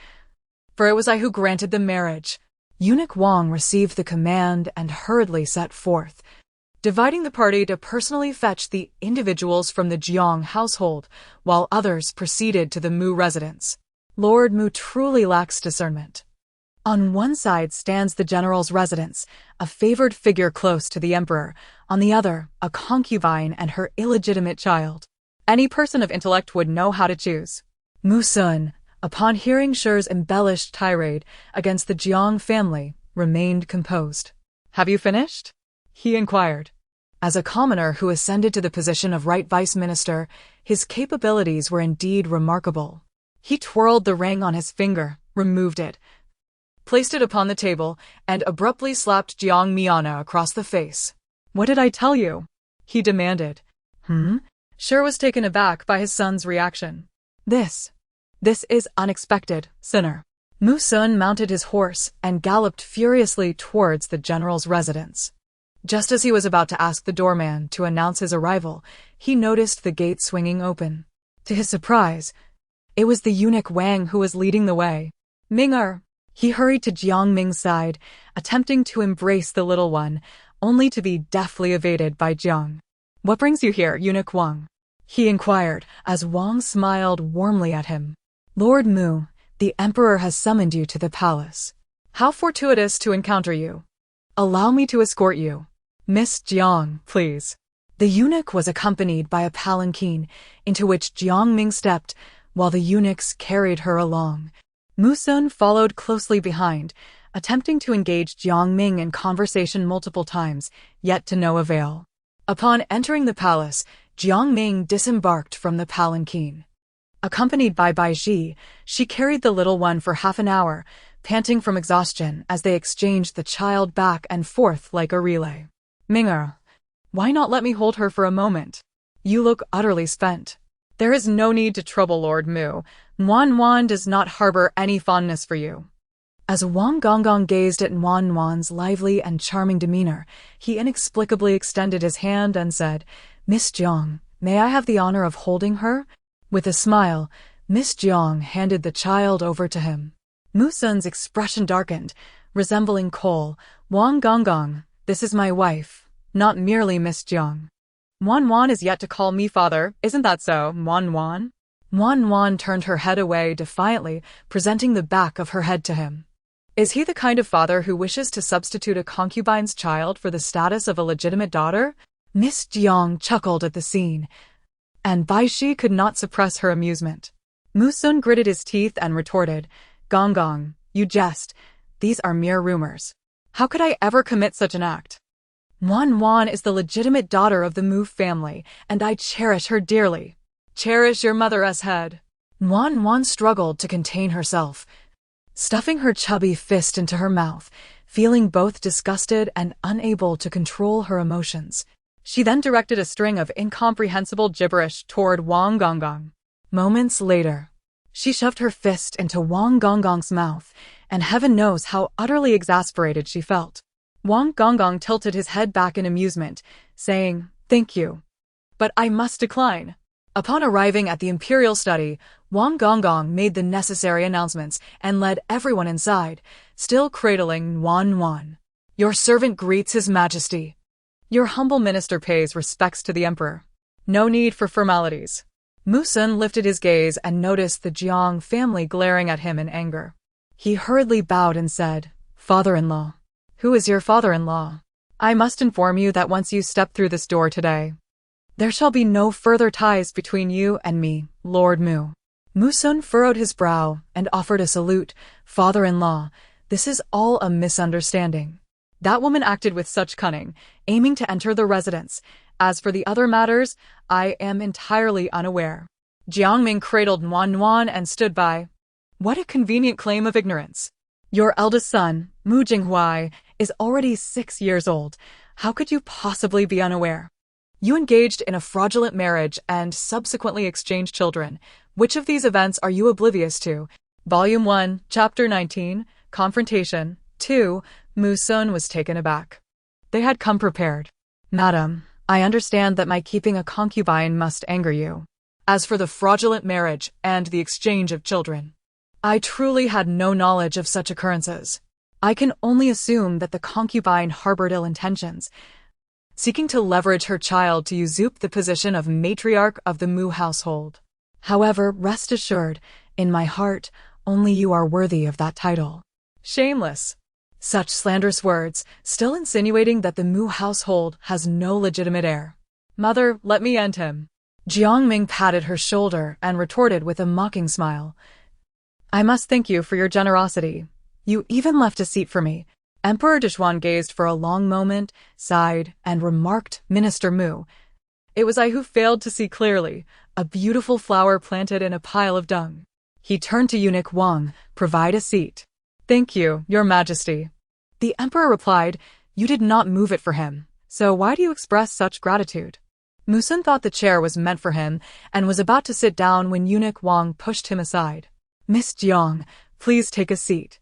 for it was I who granted the marriage. Eunuch Wang received the command and hurriedly set forth, dividing the party to personally fetch the individuals from the Jiang household, while others proceeded to the Mu residence. Lord Mu truly lacks discernment. On one side stands the general's residence, a favored figure close to the emperor, on the other, a concubine and her illegitimate child. Any person of intellect would know how to choose. Mu Sun, upon hearing Shi's embellished tirade against the Jiang family, remained composed. Have you finished? He inquired. As a commoner who ascended to the position of right vice minister, his capabilities were indeed remarkable. He twirled the ring on his finger, removed it, placed it upon the table, and abruptly slapped Jiang Miana across the face. What did I tell you? He demanded. Shi was taken aback by his son's reaction. This is unexpected, sinner. Mu Sun mounted his horse and galloped furiously towards the general's residence. Just as he was about to ask the doorman to announce his arrival, he noticed the gate swinging open. To his surprise, it was the eunuch Wang who was leading the way. Ming'er! He hurried to Jiang Ming's side, attempting to embrace the little one, only to be deftly evaded by Jiang. What brings you here, eunuch Wang? He inquired, as Wang smiled warmly at him. Lord Mu, the emperor has summoned you to the palace. How fortuitous to encounter you. Allow me to escort you. Miss Jiang, please. The eunuch was accompanied by a palanquin, into which Jiang Ming stepped, while the eunuchs carried her along. Musun followed closely behind, attempting to engage Jiang Ming in conversation multiple times, yet to no avail. Upon entering the palace, Jiang Ming disembarked from the palanquin. Accompanied by Bai Ji, she carried the little one for half an hour, panting from exhaustion as they exchanged the child back and forth like a relay. Minger, why not let me hold her for a moment? You look utterly spent. There is no need to trouble Lord Mu. Wan does not harbor any fondness for you. As Wang Gonggong gazed at Wan's lively and charming demeanor, he inexplicably extended his hand and said, Miss Jiang, may I have the honor of holding her? With a smile, Miss Jiang handed the child over to him. Musun's expression darkened, resembling coal. Wang Gonggong, this is my wife, not merely Miss Jiang. Wan is yet to call me father, isn't that so, Wan? Wan turned her head away defiantly, presenting the back of her head to him. Is he the kind of father who wishes to substitute a concubine's child for the status of a legitimate daughter? Miss Jiang chuckled at the scene, and Bai Shi could not suppress her amusement. Musun gritted his teeth and retorted, Gonggong, you jest. These are mere rumors. How could I ever commit such an act? Wan is the legitimate daughter of the Mu family, and I cherish her dearly. Cherish your mother's head. Wan struggled to contain herself, stuffing her chubby fist into her mouth, feeling both disgusted and unable to control her emotions. She then directed a string of incomprehensible gibberish toward Wang Gonggong. Moments later, she shoved her fist into Wang Gonggong's mouth, and heaven knows how utterly exasperated she felt. Wang Gonggong tilted his head back in amusement, saying, Thank you, but I must decline. Upon arriving at the imperial study, Wang Gonggong made the necessary announcements and led everyone inside, still cradling Wan. Your servant greets His Majesty. Your humble minister pays respects to the emperor. No need for formalities. Musun lifted his gaze and noticed the Jiang family glaring at him in anger. He hurriedly bowed and said, Father-in-law. Who is your father-in-law? I must inform you that once you step through this door today, there shall be no further ties between you and me, Lord Mu. Musun furrowed his brow and offered a salute. Father-in-law, this is all a misunderstanding. That woman acted with such cunning, aiming to enter the residence. As for the other matters, I am entirely unaware. Jiang Ming cradled Wan and stood by. What a convenient claim of ignorance. Your eldest son, Mu Jinghuai, is already 6 years old. How could you possibly be unaware? You engaged in a fraudulent marriage and subsequently exchanged children. Which of these events are you oblivious to? Volume 1, Chapter 19, Confrontation. 2. Musun was taken aback. They had come prepared. Madam, I understand that my keeping a concubine must anger you. As for the fraudulent marriage and the exchange of children, I truly had no knowledge of such occurrences. I can only assume that the concubine harbored ill intentions, seeking to leverage her child to usurp the position of matriarch of the Mu household. However, rest assured, in my heart, only you are worthy of that title. Shameless. Such slanderous words, still insinuating that the Mu household has no legitimate heir. Mother, let me end him. Jiang Ming patted her shoulder and retorted with a mocking smile. I must thank you for your generosity. You even left a seat for me. Emperor Dezhuan gazed for a long moment, sighed, and remarked, Minister Mu. It was I who failed to see clearly, a beautiful flower planted in a pile of dung. He turned to eunuch Wang, provide a seat. Thank you, Your Majesty. The emperor replied, You did not move it for him, so why do you express such gratitude? Musun thought the chair was meant for him and was about to sit down when eunuch Wang pushed him aside. Miss Jiang, please take a seat.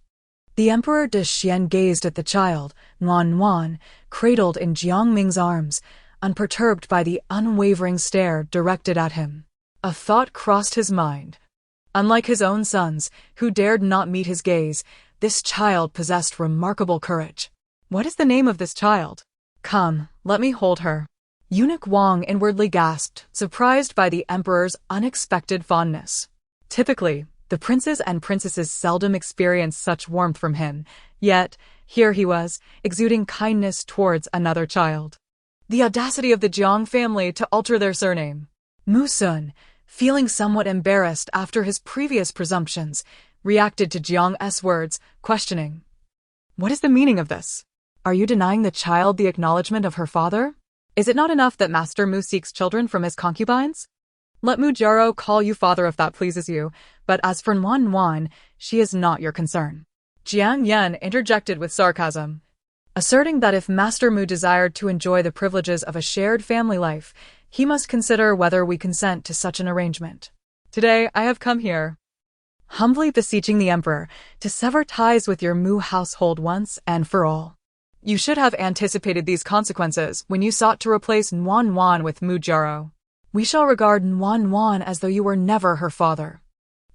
The Emperor de Xian gazed at the child, Wan, cradled in Jiang Ming's arms, unperturbed by the unwavering stare directed at him. A thought crossed his mind. Unlike his own sons, who dared not meet his gaze, this child possessed remarkable courage. What is the name of this child? Come, let me hold her. Eunuch Wang inwardly gasped, surprised by the emperor's unexpected fondness. Typically, The princes and princesses seldom experienced such warmth from him, yet here he was, exuding kindness towards another child. The audacity of the Jiang family to alter their surname. Musun, feeling somewhat embarrassed after his previous presumptions, reacted to Jiang's words, questioning. What is the meaning of this? Are you denying the child the acknowledgement of her father? Is it not enough that Master Mu seeks children from his concubines? Let Mu Jiaro call you father if that pleases you, but as for Nuan Nuan, she is not your concern. Jiang Yan interjected with sarcasm, asserting that if Master Mu desired to enjoy the privileges of a shared family life, he must consider whether we consent to such an arrangement. Today, I have come here, humbly beseeching the Emperor to sever ties with your Mu household once and for all. You should have anticipated these consequences when you sought to replace Nuan Nuan with Mu Jiaro. We shall regard Nuan Nuan as though you were never her father.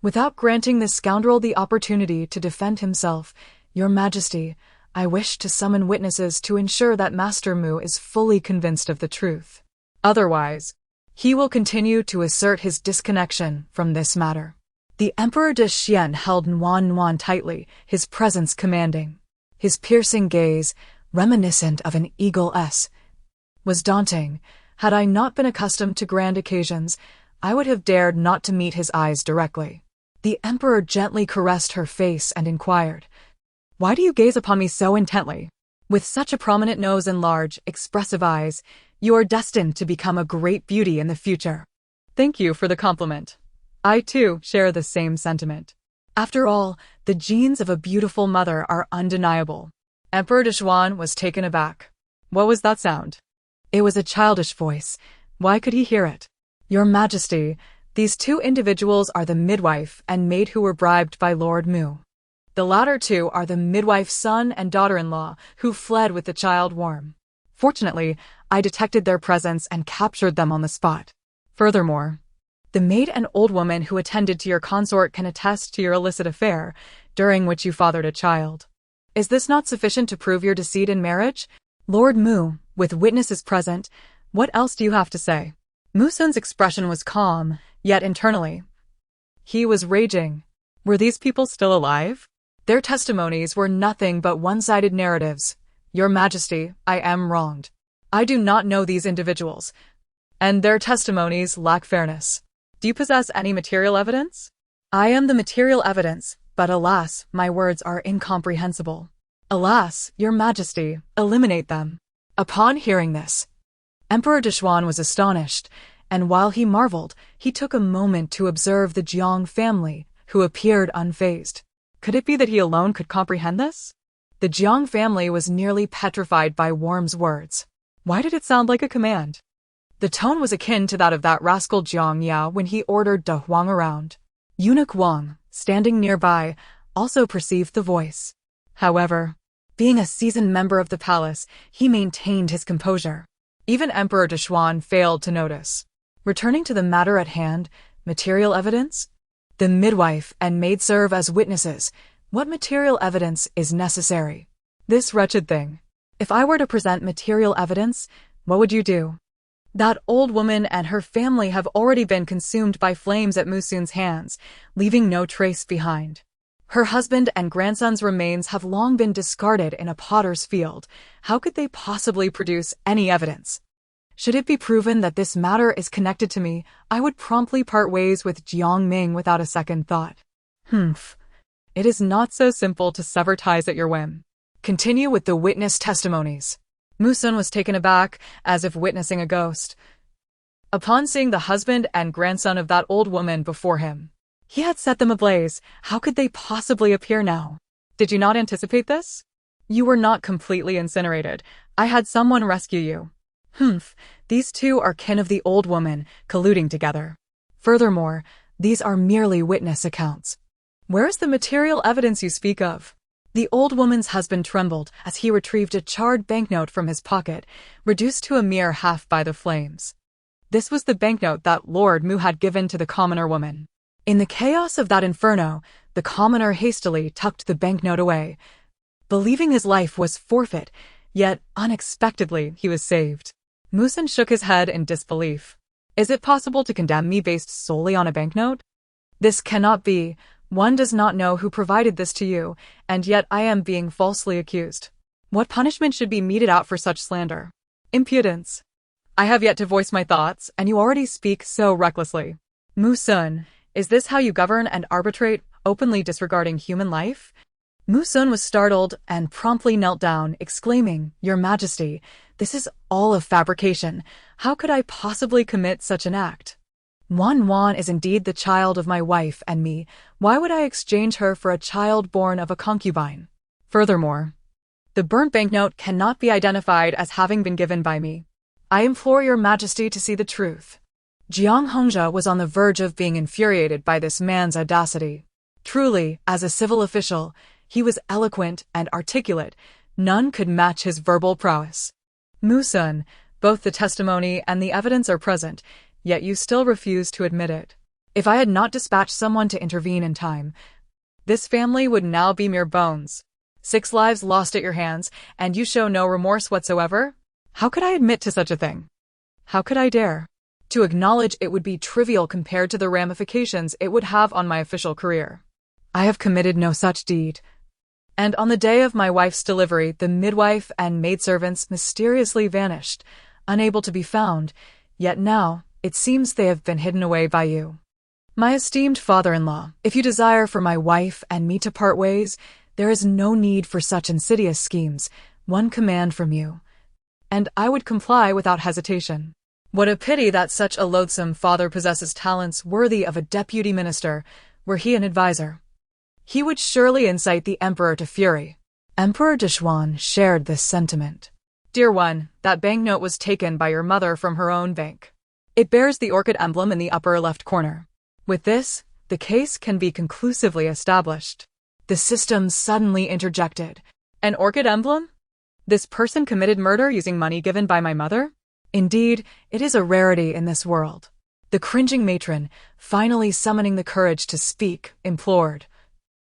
Without granting this scoundrel the opportunity to defend himself, Your Majesty, I wish to summon witnesses to ensure that Master Mu is fully convinced of the truth. Otherwise, he will continue to assert his disconnection from this matter. The Emperor de Xian held Nuan Nuan tightly, his presence commanding. His piercing gaze, reminiscent of an eagle's, was daunting. Had I not been accustomed to grand occasions, I would have dared not to meet his eyes directly. The Emperor gently caressed her face and inquired, Why do you gaze upon me so intently? With such a prominent nose and large, expressive eyes, you are destined to become a great beauty in the future. Thank you for the compliment. I too share the same sentiment. After all, the genes of a beautiful mother are undeniable. Emperor Dezhuan was taken aback. What was that sound? It was a childish voice. Why could he hear it? Your Majesty, these two individuals are the midwife and maid who were bribed by Lord Mu. The latter two are the midwife's son and daughter-in-law who fled with the child warm. Fortunately, I detected their presence and captured them on the spot. Furthermore, the maid and old woman who attended to your consort can attest to your illicit affair, during which you fathered a child. Is this not sufficient to prove your deceit in marriage? Lord Mu, with witnesses present, what else do you have to say? Musun's expression was calm, yet internally, he was raging. Were these people still alive? Their testimonies were nothing but one-sided narratives. Your Majesty, I am wronged. I do not know these individuals, and their testimonies lack fairness. Do you possess any material evidence? I am the material evidence, but alas, my words are incomprehensible. Alas, Your Majesty, eliminate them. Upon hearing this, Emperor Dezhuan was astonished, and while he marveled, he took a moment to observe the Jiang family, who appeared unfazed. Could it be that he alone could comprehend this? The Jiang family was nearly petrified by Worm's words. Why did it sound like a command? The tone was akin to that of that rascal Jiang Yao when he ordered De Huang around. Eunuch Wang, standing nearby, also perceived the voice. However, being a seasoned member of the palace, he maintained his composure. Even Emperor Dezhuan failed to notice. Returning to the matter at hand, material evidence? The midwife and maid serve as witnesses. What material evidence is necessary? This wretched thing. If I were to present material evidence, what would you do? That old woman and her family have already been consumed by flames at Musun's hands, leaving no trace behind. Her husband and grandson's remains have long been discarded in a potter's field. How could they possibly produce any evidence? Should it be proven that this matter is connected to me, I would promptly part ways with Jiang Ming without a second thought. It is not so simple to sever ties at your whim. Continue with the witness testimonies. Musun was taken aback, as if witnessing a ghost. Upon seeing the husband and grandson of that old woman before him, he had set them ablaze. How could they possibly appear now? Did you not anticipate this? You were not completely incinerated. I had someone rescue you. These two are kin of the old woman, colluding together. Furthermore, these are merely witness accounts. Where is the material evidence you speak of? The old woman's husband trembled as he retrieved a charred banknote from his pocket, reduced to a mere half by the flames. This was the banknote that Lord Mu had given to the commoner woman. In the chaos of that inferno, the commoner hastily tucked the banknote away, believing his life was forfeit, yet unexpectedly he was saved. Musun shook his head in disbelief. Is it possible to condemn me based solely on a banknote? This cannot be. One does not know who provided this to you, and yet I am being falsely accused. What punishment should be meted out for such slander? Impudence. I have yet to voice my thoughts, and you already speak so recklessly. Musun, is this how you govern and arbitrate, openly disregarding human life? Musun was startled and promptly knelt down, exclaiming, Your Majesty, this is all a fabrication. How could I possibly commit such an act? Wan is indeed the child of my wife and me. Why would I exchange her for a child born of a concubine? Furthermore, the burnt banknote cannot be identified as having been given by me. I implore your Majesty to see the truth. Jiang Hongzhe was on the verge of being infuriated by this man's audacity. Truly, as a civil official, he was eloquent and articulate. None could match his verbal prowess. Musun, both the testimony and the evidence are present, yet you still refuse to admit it. If I had not dispatched someone to intervene in time, this family would now be mere bones. 6 lives lost at your hands, and you show no remorse whatsoever? How could I admit to such a thing? How could I dare? To acknowledge it would be trivial compared to the ramifications it would have on my official career. I have committed no such deed. And on the day of my wife's delivery, the midwife and maidservants mysteriously vanished, unable to be found, yet now, it seems they have been hidden away by you. My esteemed father-in-law, if you desire for my wife and me to part ways, there is no need for such insidious schemes. One command from you, and I would comply without hesitation. What a pity that such a loathsome father possesses talents worthy of a deputy minister, were he an advisor. He would surely incite the emperor to fury. Emperor Dishwan shared this sentiment. Dear one, that banknote was taken by your mother from her own bank. It bears the orchid emblem in the upper left corner. With this, the case can be conclusively established. The system suddenly interjected. An orchid emblem? This person committed murder using money given by my mother? Indeed, it is a rarity in this world. The cringing matron, finally summoning the courage to speak, implored.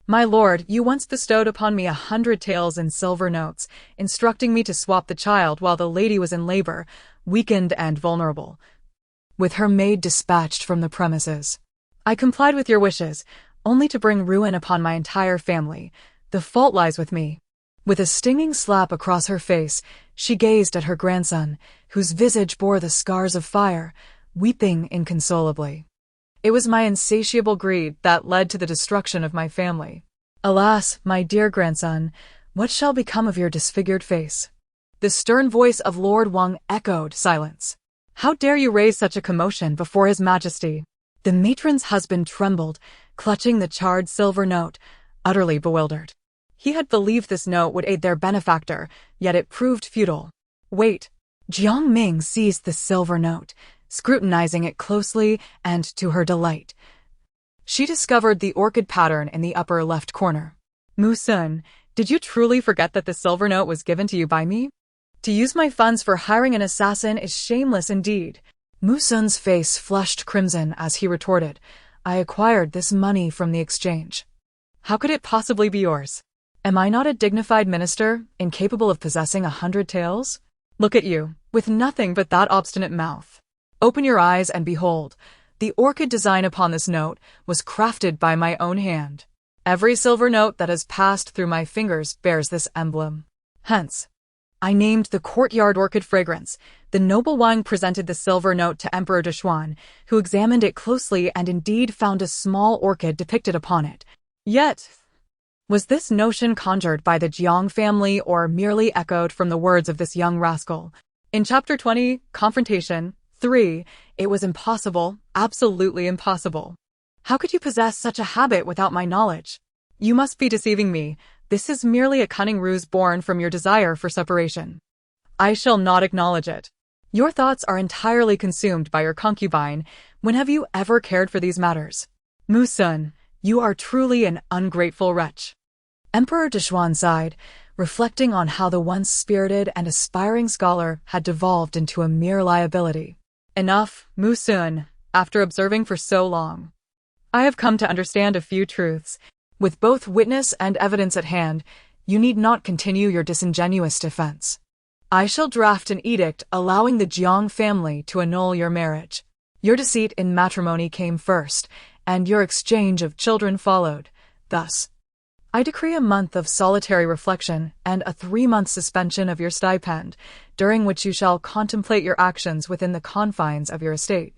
My lord, you once bestowed upon me 100 taels in silver notes, instructing me to swap the child while the lady was in labor, weakened and vulnerable, with her maid dispatched from the premises. I complied with your wishes, only to bring ruin upon my entire family. The fault lies with me. With a stinging slap across her face, she gazed at her grandson, whose visage bore the scars of fire, weeping inconsolably. It was my insatiable greed that led to the destruction of my family. Alas, my dear grandson, what shall become of your disfigured face? The stern voice of Lord Wang echoed silence. How dare you raise such a commotion before His Majesty? The matron's husband trembled, clutching the charred silver note, utterly bewildered. He had believed this note would aid their benefactor, yet it proved futile. Wait. Jiang Ming seized the silver note, scrutinizing it closely, and to her delight, she discovered the orchid pattern in the upper left corner. Musun, did you truly forget that the silver note was given to you by me? To use my funds for hiring an assassin is shameless indeed. Musun's face flushed crimson as he retorted, I acquired this money from the exchange. How could it possibly be yours? Am I not a dignified minister, incapable of possessing 100 taels? Look at you, with nothing but that obstinate mouth. Open your eyes and behold, the orchid design upon this note was crafted by my own hand. Every silver note that has passed through my fingers bears this emblem. Hence, I named the courtyard orchid fragrance. The noble Wang presented the silver note to Emperor Dishwan, who examined it closely and indeed found a small orchid depicted upon it. Yet, was this notion conjured by the Jiang family or merely echoed from the words of this young rascal? In Chapter 20, Confrontation 3, it was impossible, absolutely impossible. How could you possess such a habit without my knowledge? You must be deceiving me. This is merely a cunning ruse born from your desire for separation. I shall not acknowledge it. Your thoughts are entirely consumed by your concubine. When have you ever cared for these matters? Musun, you are truly an ungrateful wretch. Emperor Dishwan sighed, reflecting on how the once spirited and aspiring scholar had devolved into a mere liability. Enough, Musun, after observing for so long. I have come to understand a few truths. With both witness and evidence at hand, you need not continue your disingenuous defense. I shall draft an edict allowing the Jiang family to annul your marriage. Your deceit in matrimony came first, and your exchange of children followed. Thus, I decree a month of solitary reflection and a 3-month suspension of your stipend, during which you shall contemplate your actions within the confines of your estate.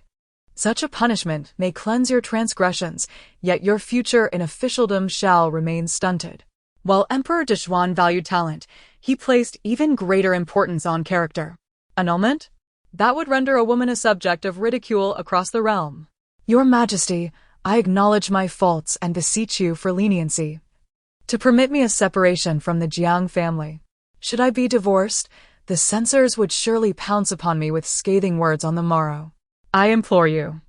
Such a punishment may cleanse your transgressions, yet your future in officialdom shall remain stunted. While Emperor Dishwan valued talent, he placed even greater importance on character. Annulment? That would render a woman a subject of ridicule across the realm. Your Majesty, I acknowledge my faults and beseech you for leniency, to permit me a separation from the Jiang family. Should I be divorced, the censors would surely pounce upon me with scathing words on the morrow. I implore you,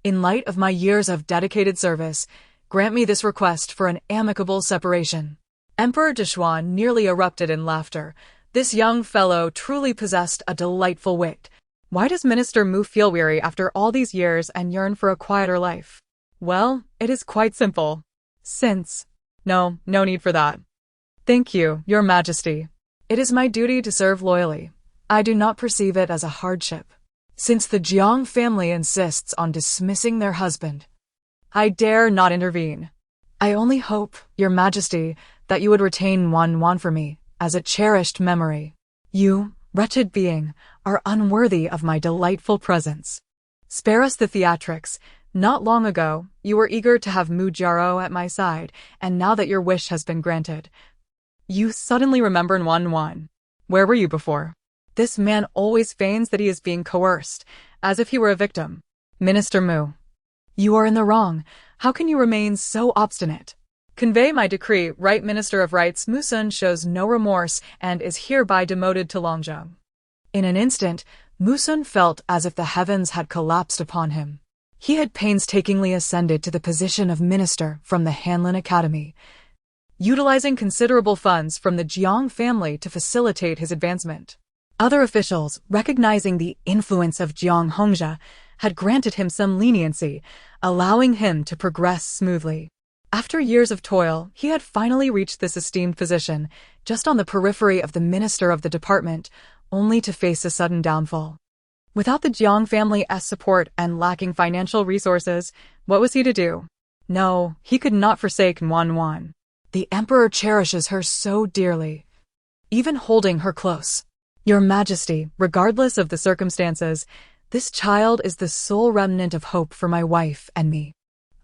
in light of my years of dedicated service, grant me this request for an amicable separation. Emperor Dishwan nearly erupted in laughter. This young fellow truly possessed a delightful wit. Why does Minister Mu feel weary after all these years and yearn for a quieter life? Well, it is quite simple. No need for that. Thank you, Your Majesty. It is my duty to serve loyally. I do not perceive it as a hardship. Since the Jiang family insists on dismissing their husband, I dare not intervene. I only hope, Your Majesty, that you would retain Wan for me as a cherished memory. You, wretched being, are unworthy of my delightful presence. Spare us the theatrics. Not long ago, you were eager to have Mu Jiaro at my side, and now that your wish has been granted, you suddenly remember Wan. Where were you before? This man always feigns that he is being coerced, as if he were a victim. Minister Mu, you are in the wrong. How can you remain so obstinate? Convey my decree. Right Minister of Rights Musun shows no remorse and is hereby demoted to Longzhou. In an instant, Musun felt as if the heavens had collapsed upon him. He had painstakingly ascended to the position of minister from the Hanlin Academy, utilizing considerable funds from the Jiang family to facilitate his advancement. Other officials, recognizing the influence of Jiang Hongzhi, had granted him some leniency, allowing him to progress smoothly. After years of toil, he had finally reached this esteemed position, just on the periphery of the minister of the department, only to face a sudden downfall. Without the Jiang family's support and lacking financial resources, what was he to do? No, he could not forsake Wan. The emperor cherishes her so dearly, even holding her close. Your Majesty, regardless of the circumstances, this child is the sole remnant of hope for my wife and me.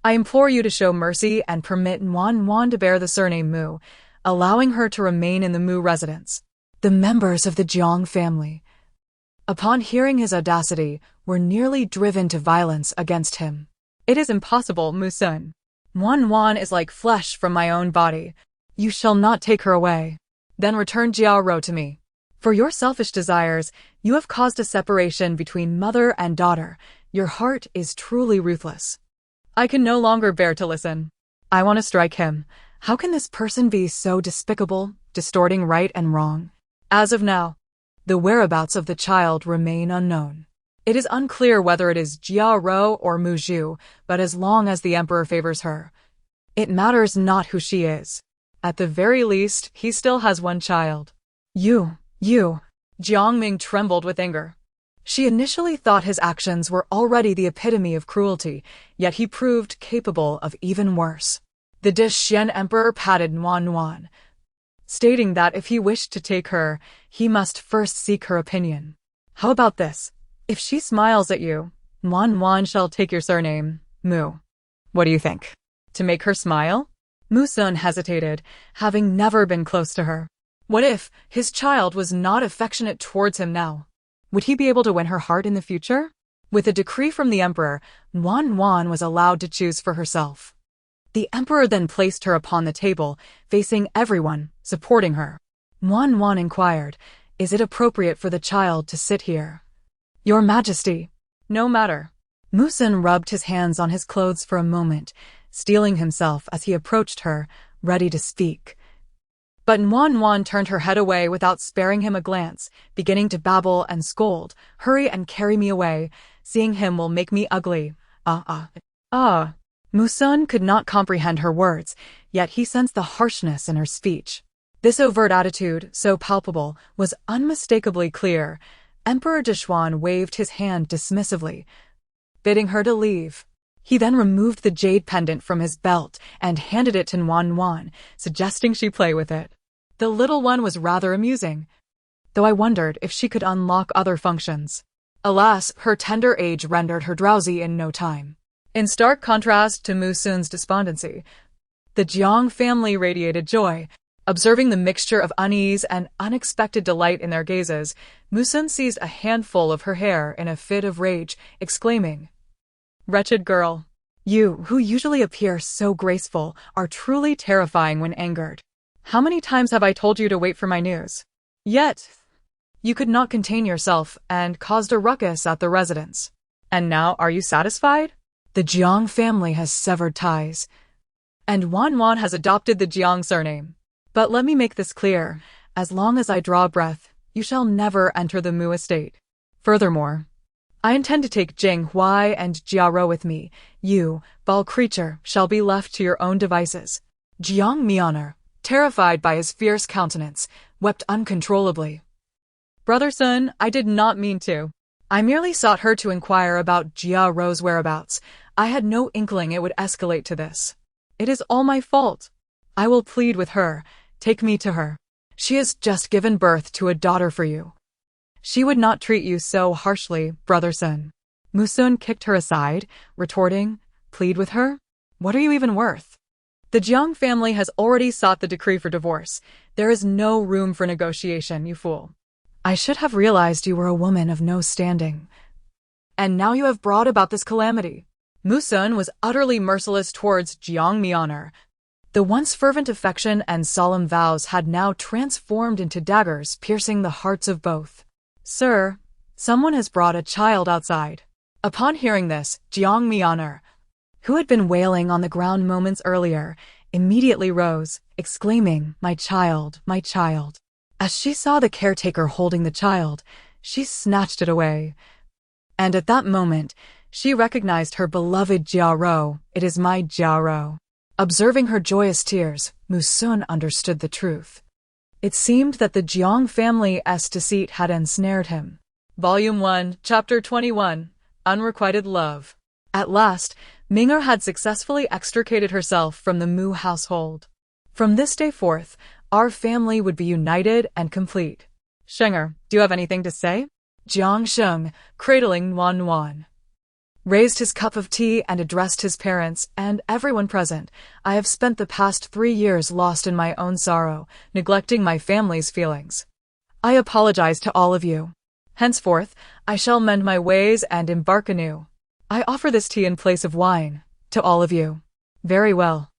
I implore you to show mercy and permit Wan to bear the surname Mu, allowing her to remain in the Mu residence. The members of the Jiang family, upon hearing his audacity, were nearly driven to violence against him. It is impossible, Musun. Wan is like flesh from my own body. You shall not take her away. Then return Jiao to me. For your selfish desires, you have caused a separation between mother and daughter. Your heart is truly ruthless. I can no longer bear to listen. I want to strike him. How can this person be so despicable, distorting right and wrong? As of now, the whereabouts of the child remain unknown. It is unclear whether it is Jiao or Mu Zhu, but as long as the emperor favors her, it matters not who she is. At the very least, he still has one child. You. Jiang Ming trembled with anger. She initially thought his actions were already the epitome of cruelty, yet he proved capable of even worse. The Dishyan emperor patted Wan, stating that if he wished to take her, he must first seek her opinion. How about this? If she smiles at you, Wan shall take your surname, Mu. What do you think? To make her smile? Musun hesitated, having never been close to her. What if his child was not affectionate towards him now? Would he be able to win her heart in the future? With a decree from the emperor, Wan was allowed to choose for herself. The emperor then placed her upon the table, facing everyone, supporting her. Wan inquired, "Is it appropriate for the child to sit here?" "Your Majesty." "No matter." Musun rubbed his hands on his clothes for a moment, steeling himself as he approached her, ready to speak. But Wan turned her head away without sparing him a glance, beginning to babble and scold. "Hurry and carry me away. Seeing him will make me ugly." Musun could not comprehend her words, yet he sensed the harshness in her speech. This overt attitude, so palpable, was unmistakably clear. Emperor Dishwan waved his hand dismissively, bidding her to leave. He then removed the jade pendant from his belt and handed it to Wan, suggesting she play with it. The little one was rather amusing, though I wondered if she could unlock other functions. Alas, her tender age rendered her drowsy in no time. In stark contrast to Musun's despondency, the Jiang family radiated joy. Observing the mixture of unease and unexpected delight in their gazes, Musun seized a handful of her hair in a fit of rage, exclaiming, "Wretched girl! You, who usually appear so graceful, are truly terrifying when angered. How many times have I told you to wait for my news? Yet, you could not contain yourself and caused a ruckus at the residence. And now are you satisfied? The Jiang family has severed ties, and Wan has adopted the Jiang surname. But let me make this clear, as long as I draw breath, you shall never enter the Mu estate. Furthermore, I intend to take Jing Huai and Jiao with me. You, foul creature, shall be left to your own devices." Jiang Mianer, terrified by his fierce countenance, wept uncontrollably. "Brother Sun, I did not mean to. I merely sought her to inquire about Jiao's whereabouts. I had no inkling it would escalate to this. It is all my fault. I will plead with her. Take me to her. She has just given birth to a daughter for you. She would not treat you so harshly, Brother Sun." Musun kicked her aside, retorting, "Plead with her? What are you even worth? The Jiang family has already sought the decree for divorce. There is no room for negotiation, you fool. I should have realized you were a woman of no standing. And now you have brought about this calamity." Musun was utterly merciless towards Jiang Mianer. The once fervent affection and solemn vows had now transformed into daggers piercing the hearts of both. "Sir, someone has brought a child outside." Upon hearing this, Jiang Mianer, who had been wailing on the ground moments earlier, immediately rose, exclaiming, my child, my child." As she saw the caretaker holding the child, she snatched it away. And at that moment, she recognized her beloved Jiao. "It is my Jiao." Observing her joyous tears, Musun understood the truth. It seemed that the Jiang family's deceit had ensnared him. Volume 1, Chapter 21, Unrequited Love. At last, Ming'er had successfully extricated herself from the Mu household. From this day forth, our family would be united and complete. "Shenger, do you have anything to say?" Jiang Sheng, cradling Wan, raised his cup of tea and addressed his parents and everyone present. "I have spent the past 3 years lost in my own sorrow, neglecting my family's feelings. I apologize to all of you. Henceforth, I shall mend my ways and embark anew. I offer this tea in place of wine, to all of you. Very well.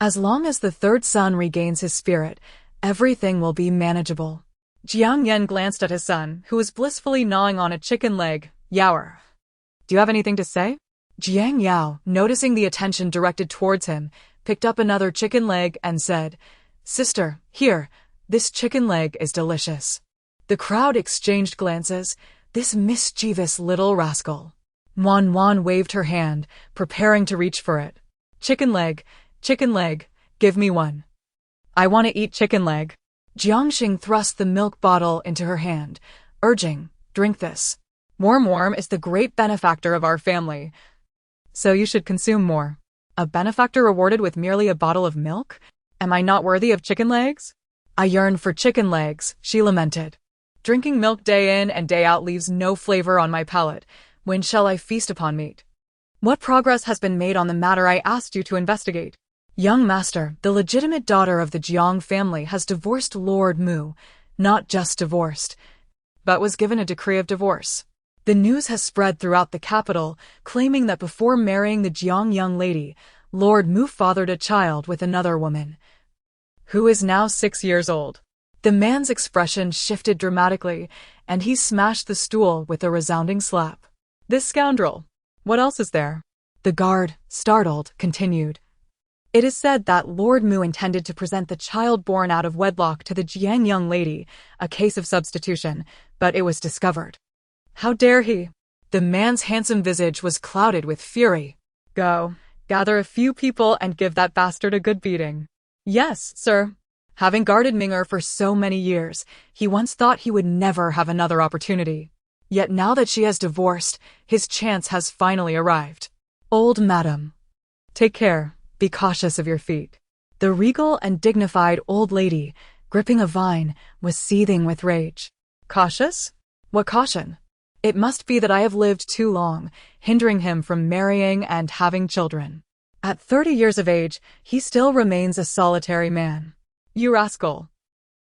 As long as the third son regains his spirit, everything will be manageable." Jiang Yen glanced at his son, who was blissfully gnawing on a chicken leg. "Yaoer, do you have anything to say?" Jiang Yao, noticing the attention directed towards him, picked up another chicken leg and said, "Sister, here, this chicken leg is delicious." The crowd exchanged glances. This mischievous little rascal. Wan waved her hand, preparing to reach for it. Chicken leg, give me one. I want to eat chicken leg." Jiangxing thrust the milk bottle into her hand, urging, "Drink this. Warm is the great benefactor of our family, so you should consume more." A benefactor rewarded with merely a bottle of milk? Am I not worthy of chicken legs? "I yearn for chicken legs," she lamented. "Drinking milk day in and day out leaves no flavor on my palate. When shall I feast upon meat?" "What progress has been made on the matter I asked you to investigate?" "Young master, the legitimate daughter of the Jiang family has divorced Lord Mu, not just divorced, but was given a decree of divorce. The news has spread throughout the capital, claiming that before marrying the Jiang young lady, Lord Mu fathered a child with another woman, who is now 6 years old." The man's expression shifted dramatically, and he smashed the stool with a resounding slap. "This scoundrel! What else is there?" The guard, startled, continued. "It is said that Lord Mu intended to present the child born out of wedlock to the Jiang young lady, a case of substitution, but it was discovered." "How dare he?" The man's handsome visage was clouded with fury. "Go, gather a few people and give that bastard a good beating." "Yes, sir." Having guarded Ming'er for so many years, he once thought he would never have another opportunity. Yet now that she has divorced, his chance has finally arrived. Old madam. Take care, be cautious of your feet. The regal and dignified old lady, gripping a vine, was seething with rage. Cautious? What caution? It must be that I have lived too long, hindering him from marrying and having children. At 30 years of age, he still remains a solitary man. You rascal.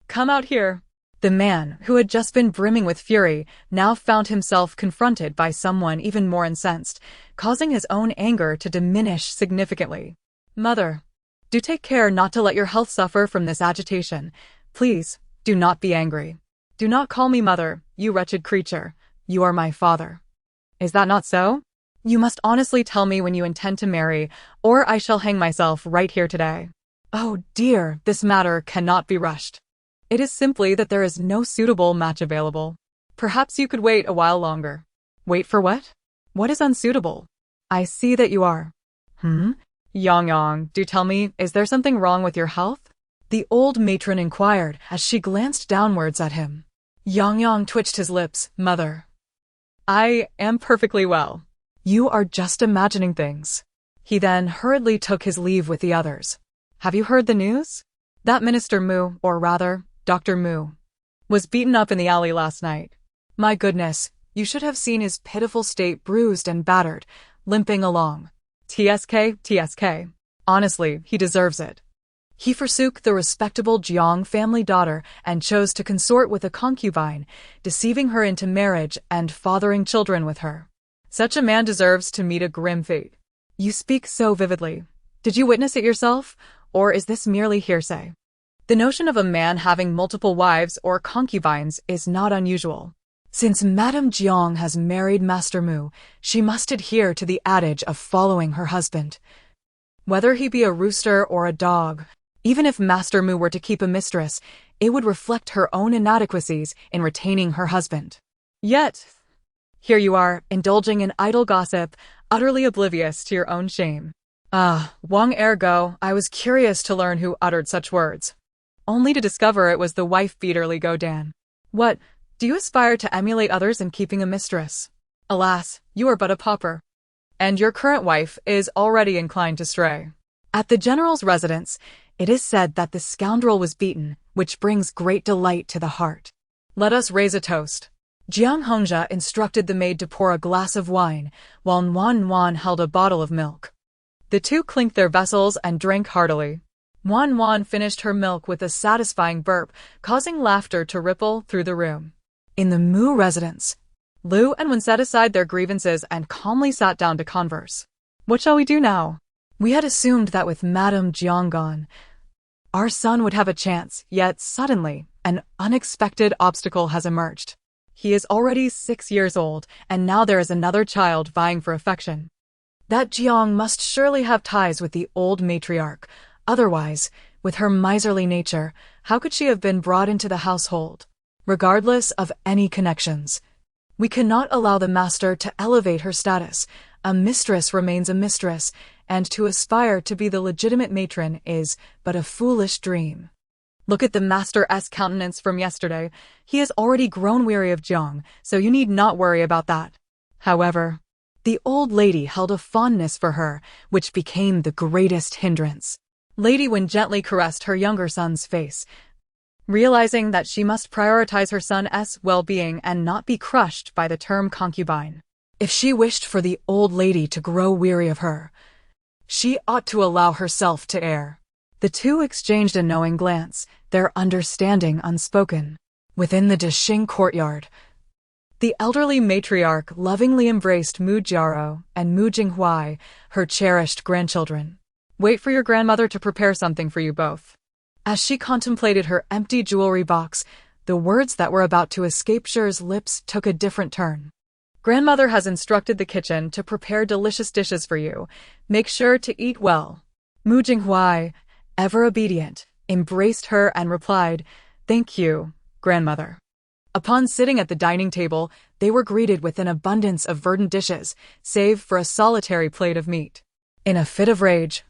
Come out here. The man, who had just been brimming with fury, now found himself confronted by someone even more incensed, causing his own anger to diminish significantly. Mother, do take care not to let your health suffer from this agitation. Please, do not be angry. Do not call me mother, you wretched creature. You are my father. Is that not so? You must honestly tell me when you intend to marry, or I shall hang myself right here today. Oh dear, this matter cannot be rushed. It is simply that there is no suitable match available. Perhaps you could wait a while longer. Wait for what? What is unsuitable? I see that you are. Yang, do tell me, is there something wrong with your health? The old matron inquired as she glanced downwards at him. Yang twitched his lips. Mother. I am perfectly well. You are just imagining things. He then hurriedly took his leave with the others. Have you heard the news? That Minister Mu, or rather, Dr. Mu, was beaten up in the alley last night. My goodness, you should have seen his pitiful state, bruised and battered, limping along. TSK. Honestly, he deserves it. He forsook the respectable Jiang family daughter and chose to consort with a concubine, deceiving her into marriage and fathering children with her. Such a man deserves to meet a grim fate. You speak so vividly. Did you witness it yourself, or is this merely hearsay? The notion of a man having multiple wives or concubines is not unusual. Since Madame Jiang has married Master Mu, she must adhere to the adage of following her husband. Whether he be a rooster or a dog, even if Master Mu were to keep a mistress, it would reflect her own inadequacies in retaining her husband. Yet, here you are, indulging in idle gossip, utterly oblivious to your own shame. Long ergo, I was curious to learn who uttered such words, only to discover it was the wife-beater Li Godan. What, do you aspire to emulate others in keeping a mistress? Alas, you are but a pauper. And your current wife is already inclined to stray. At the general's residence, it is said that the scoundrel was beaten, which brings great delight to the heart. Let us raise a toast. Jiang Hongzhe instructed the maid to pour a glass of wine, while Wan held a bottle of milk. The two clinked their vessels and drank heartily. Wan finished her milk with a satisfying burp, causing laughter to ripple through the room. In the Mu residence, Lu and Wen set aside their grievances and calmly sat down to converse. What shall we do now? We had assumed that with Madame Jiang gone, our son would have a chance, yet suddenly, an unexpected obstacle has emerged. He is already 6 years old, and now there is another child vying for affection. That Jiang must surely have ties with the old matriarch. Otherwise, with her miserly nature, how could she have been brought into the household? Regardless of any connections, we cannot allow the master to elevate her status. A mistress remains a mistress, and to aspire to be the legitimate matron is but a foolish dream. Look at the master's countenance from yesterday. He has already grown weary of Jiang, so you need not worry about that. However, the old lady held a fondness for her, which became the greatest hindrance. Lady Wen gently caressed her younger son's face, realizing that she must prioritize her son's well-being and not be crushed by the term concubine. If she wished for the old lady to grow weary of her, she ought to allow herself to err. The two exchanged a knowing glance, their understanding unspoken. Within the Dixing courtyard, the elderly matriarch lovingly embraced Mu Jiaro and Mu Jinghuai, her cherished grandchildren. Wait for your grandmother to prepare something for you both. As she contemplated her empty jewelry box, the words that were about to escape Shi's lips took a different turn. Grandmother has instructed the kitchen to prepare delicious dishes for you. Make sure to eat well. Mu Jinghuai, ever obedient, embraced her and replied, "Thank you, grandmother." Upon sitting at the dining table, they were greeted with an abundance of verdant dishes, save for a solitary plate of meat. In a fit of rage,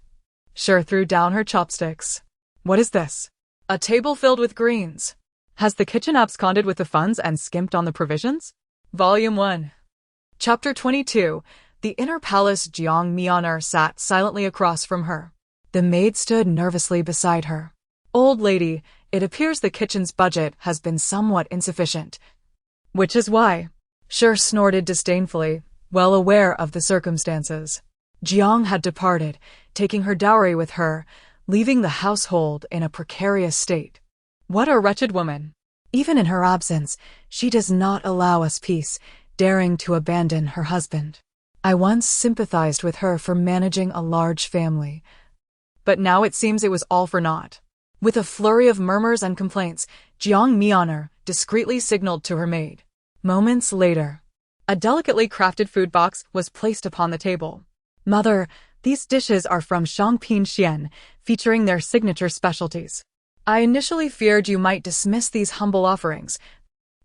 Shi threw down her chopsticks. What is this? A table filled with greens. Has the kitchen absconded with the funds and skimped on the provisions? Volume 1. Chapter 22. The inner palace Jiang Mianer sat silently across from her. The maid stood nervously beside her. Old lady, it appears the kitchen's budget has been somewhat insufficient. Which is why. Shi snorted disdainfully, well aware of the circumstances. Jiang had departed, taking her dowry with her, leaving the household in a precarious state. What a wretched woman! Even in her absence, she does not allow us peace, daring to abandon her husband. I once sympathized with her for managing a large family. But now it seems it was all for naught. With a flurry of murmurs and complaints, Jiang Mianer discreetly signaled to her maid. Moments later, a delicately crafted food box was placed upon the table. Mother, these dishes are from Shangping Xian, featuring their signature specialties. I initially feared you might dismiss these humble offerings.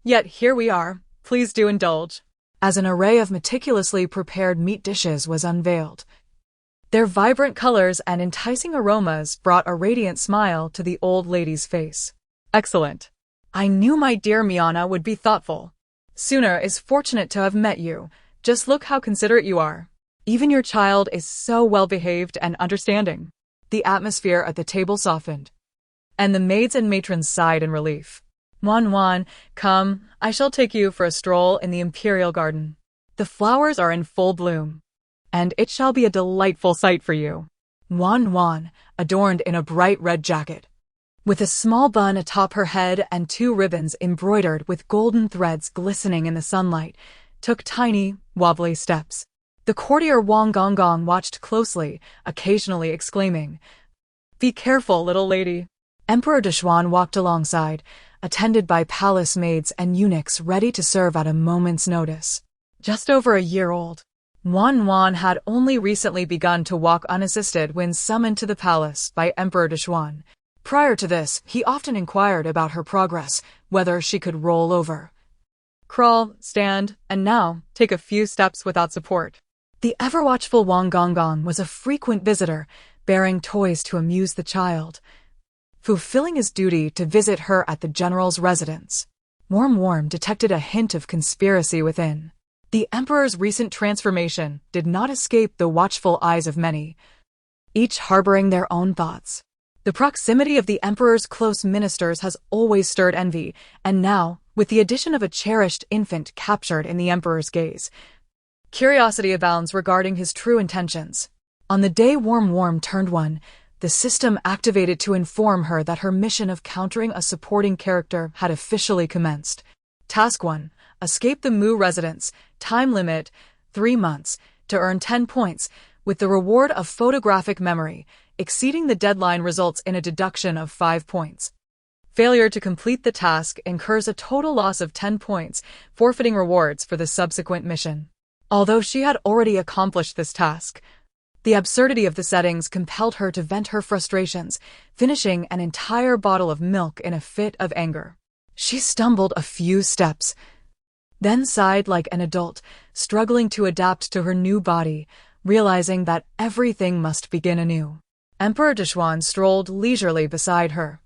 Yet here we are, please do indulge. As an array of meticulously prepared meat dishes was unveiled. Their vibrant colors and enticing aromas brought a radiant smile to the old lady's face. Excellent. I knew my dear Miana would be thoughtful. Suna is fortunate to have met you. Just look how considerate you are. Even your child is so well-behaved and understanding. The atmosphere at the table softened, and the maids and matrons sighed in relief. Wan, come, I shall take you for a stroll in the imperial garden. The flowers are in full bloom, and it shall be a delightful sight for you. Wan, adorned in a bright red jacket, with a small bun atop her head and 2 ribbons embroidered with golden threads glistening in the sunlight, took tiny, wobbly steps. The courtier Wang Gonggong watched closely, occasionally exclaiming, "Be careful, little lady." Emperor Dushuan walked alongside, attended by palace maids and eunuchs ready to serve at a moment's notice. Just over a year old, Wan had only recently begun to walk unassisted when summoned to the palace by Emperor Dushuan. Prior to this, he often inquired about her progress, whether she could roll over, crawl, stand, and now take a few steps without support. The ever-watchful Wang Gonggong was a frequent visitor, bearing toys to amuse the child, fulfilling his duty to visit her at the general's residence. Warm detected a hint of conspiracy within. The emperor's recent transformation did not escape the watchful eyes of many, each harboring their own thoughts. The proximity of the emperor's close ministers has always stirred envy, and now, with the addition of a cherished infant captured in the emperor's gaze, curiosity abounds regarding his true intentions. On the day Warm turned 1, the system activated to inform her that her mission of countering a supporting character had officially commenced. Task 1. Escape the Mu residence. Time limit, 3 months, to earn 10 points, with the reward of photographic memory. Exceeding the deadline results in a deduction of 5 points. Failure to complete the task incurs a total loss of 10 points, forfeiting rewards for the subsequent mission. Although she had already accomplished this task, the absurdity of the settings compelled her to vent her frustrations, finishing an entire bottle of milk in a fit of anger. She stumbled a few steps, then sighed like an adult, struggling to adapt to her new body, realizing that everything must begin anew. Emperor Dushuan strolled leisurely beside her,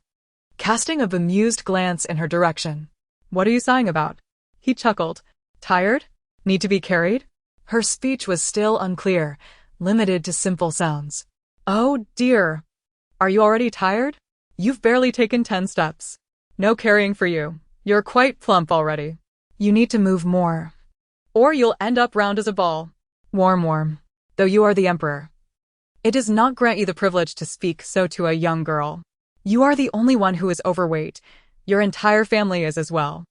casting a bemused glance in her direction. "What are you sighing about?" He chuckled. "Tired? Need to be carried?" Her speech was still unclear, limited to simple sounds. "Oh dear. Are you already tired? You've barely taken 10 steps. No carrying for you. You're quite plump already. You need to move more, or you'll end up round as a ball." Warm, though you are the emperor, it does not grant you the privilege to speak so to a young girl. You are the only one who is overweight. Your entire family is as well.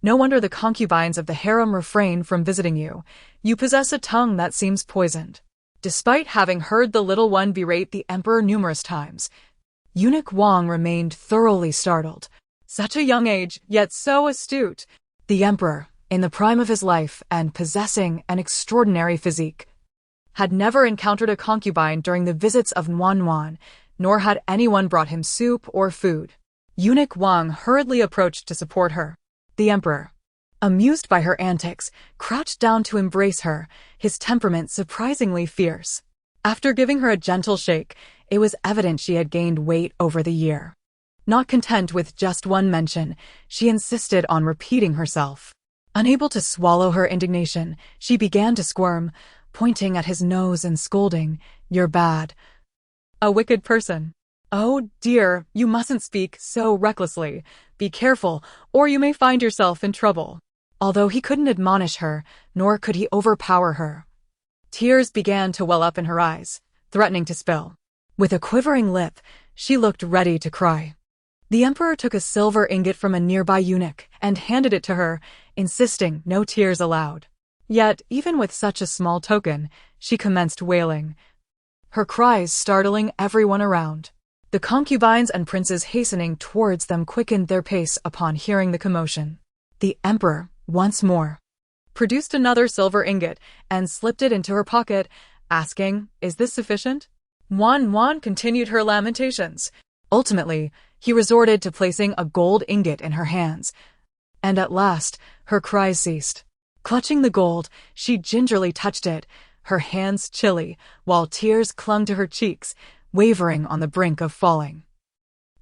No wonder the concubines of the harem refrain from visiting you. You possess a tongue that seems poisoned. Despite having heard the little one berate the emperor numerous times, Eunuch Wang remained thoroughly startled. Such a young age, yet so astute. The emperor, in the prime of his life and possessing an extraordinary physique, had never encountered a concubine during the visits of Wan, nor had anyone brought him soup or food. Eunuch Wang hurriedly approached to support her. The emperor, amused by her antics, crouched down to embrace her, his temperament surprisingly fierce. After giving her a gentle shake, it was evident she had gained weight over the year. Not content with just one mention, she insisted on repeating herself. Unable to swallow her indignation, she began to squirm, pointing at his nose and scolding, "You're bad. A wicked person. Oh dear, you mustn't speak so recklessly. Be careful, or you may find yourself in trouble." Although he couldn't admonish her, nor could he overpower her. Tears began to well up in her eyes, threatening to spill. With a quivering lip, she looked ready to cry. The emperor took a silver ingot from a nearby eunuch and handed it to her, insisting no tears allowed. Yet, even with such a small token, she commenced wailing, her cries startling everyone around. The concubines and princes hastening towards them quickened their pace upon hearing the commotion. The emperor, once more, produced another silver ingot and slipped it into her pocket, asking, "Is this sufficient?" Wan continued her lamentations. Ultimately, he resorted to placing a gold ingot in her hands, and at last, her cries ceased. Clutching the gold, she gingerly touched it, her hands chilly, while tears clung to her cheeks, wavering on the brink of falling,